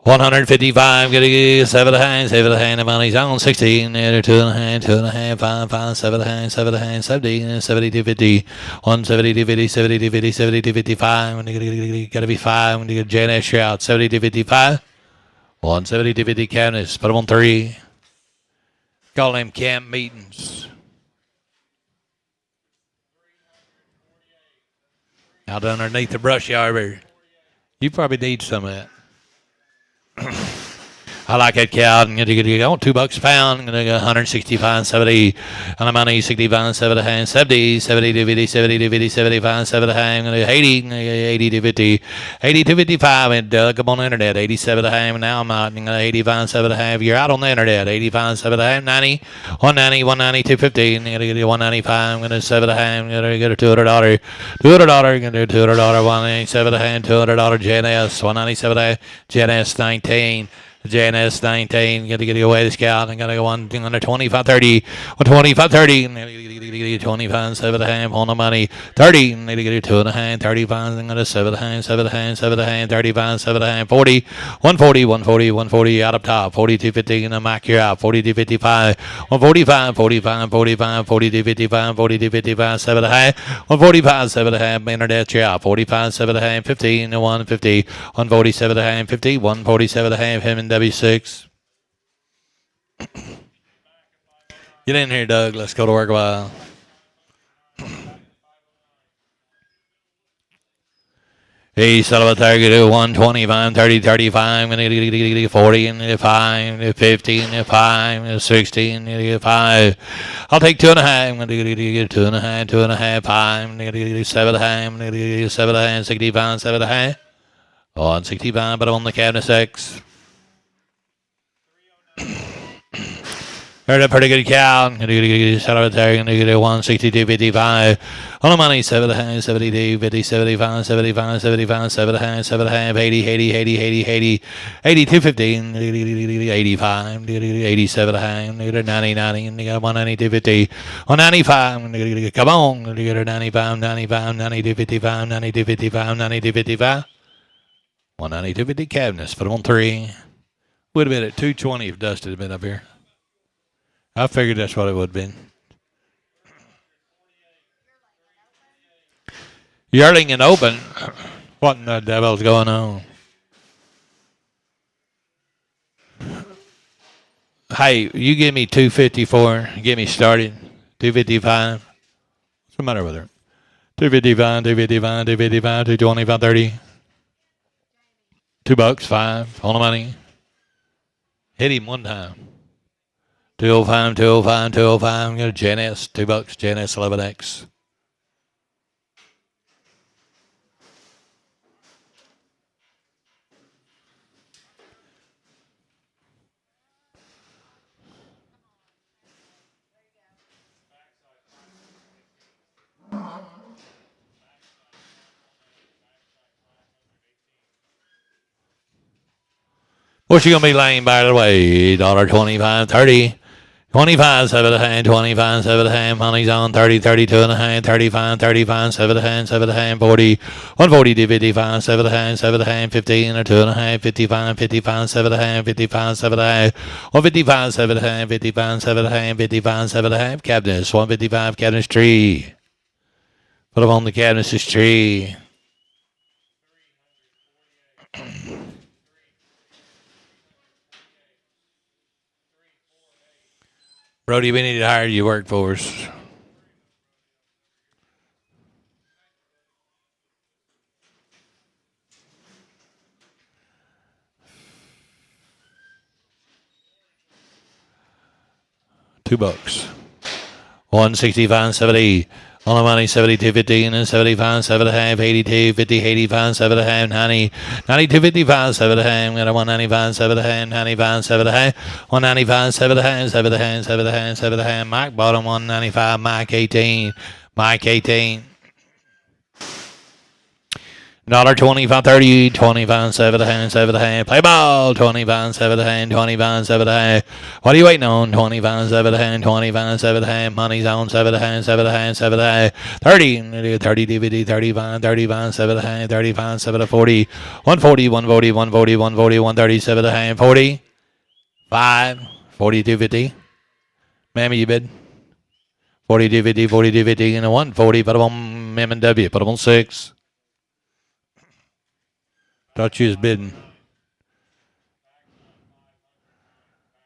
Speaker 2: $155, get a 7.5, the money's on 16, 2.5, 2.5, 5, 5, 7.5, 7.5, 70, 72, 50, 170, 50, 70, 50, 70, 55, when you gotta be 5, when you get Jan S. out, 70, 55, 170, 50, cabinets, put them on 3. Call them camp meetings. Out underneath the brush arbor. You probably need some of that. I like that cow. I'm going to get $2 a pound. I'm going to get 165, 70. And I'm on 65, 70, 70, 70 to 50, 70 to 50, 75, 70. I'm going to get 80, 80 to 50, 80 to 55. And Doug, I'm on the internet. 87 to half. And now I'm out. I'm going to 85, 7 to half. You're out on the internet. 85, 7 to half. 90, 190, 190, 250. I'm going to get 195. I'm going to 7 to half. I'm going to get a $200. $200. I'm going to do $200. 197 to half. $200. JNS. 197 to JNS 19. JNS 19, got to get away the scout. I got to go on under 25 30. 25 30. 25 7.5 on the money. 30. Need to get 2.5. 35. I'm going to 7.5. 7.5. 7.5. 35. 7.5. 40. 140. 140. 140 out up top. 42 50 in the Mac. You're out. 42 55. 145. 45. 45. 42 55. 42 55. 7.5. 145. 7.5. Internet. You're out. 45. 7.5. 15. 150. 147 7.5. 50. 147 7.5. Him and W6. Get in here, Doug. Let's go to work a while. He set up a target of 125, 30, 35, 40, and 5, 15, 5, 16, 5. I'll take 2.5. I'm going to get 2.5, 2.5, 5. I'm going to get 7.5. I'm going to get 7.5, 65, 7.5. 165, but I'm on the cabinet 6. Heard a pretty good count. Shut up there. 162, 55. On the money, 7.5, 72, 50, 75, 75, 75, 7.5, 7.5, 80, 80, 80, 80, 80, 82, 15, 85, 87.5, 90, 90, 192, 50, 195. Come on, 95, 95, 92, 55, 92, 55, 92, 55. 192, 50 cabinets. Put them on 3. Would have been at 220 if Dustin had been up here. I figured that's what it would have been. Yearling and open. What in the devil's going on? Hey, you give me 254. Get me started. 255. What's the matter with her? 255, 255, 255, 225, 30. $2, 5. On the money. Hit him one time. 205, 205, 205. Got a Gen S. $2. Gen S 11X. What's she gonna be laying by the way? $1.25, 30. 25, 7.5, 25, 7.5, money's on 30, 32.5, 35, 35, 7.5, 7.5, 40, 140 to 55, 7.5, 7.5, 15, or 2.5, 55, 55, 7.5, 55, 7.5, 155, 7.5, 55, 7.5, 55, 7.5, cabinets, 155, cabinets tree. Put them on the cabinets is tree. Brody, we need to hire you workforce. $2. 165, 70. On the money, 72, 15, and 75, 7.5, 82, 50, 85, 7.5, 90, 92, 55, 7.5, got a 195, 7.5, 95, 7.5, 195, 7.5, 7.5, 7.5, 7.5, Mike bottom 195, Mike 18, Mike 18. $1.25, 30, 25, 7.5, 7.5. Play ball, 25, 7.5, 25, 7.5. What are you waiting on? 25, 7.5, 25, 7.5. Money's on 7.5, 7.5, 7.5. 30, 30, DVD, 35, 35, 7.5, 35, 7 40, 140, 140, 140, 140, 130, 7.5, 40, 5, 42, 50. Mammy, you bid? 42, 50, 42, 50, and a 140. Put them on M&W. Put them on 6. Thought you was bidding.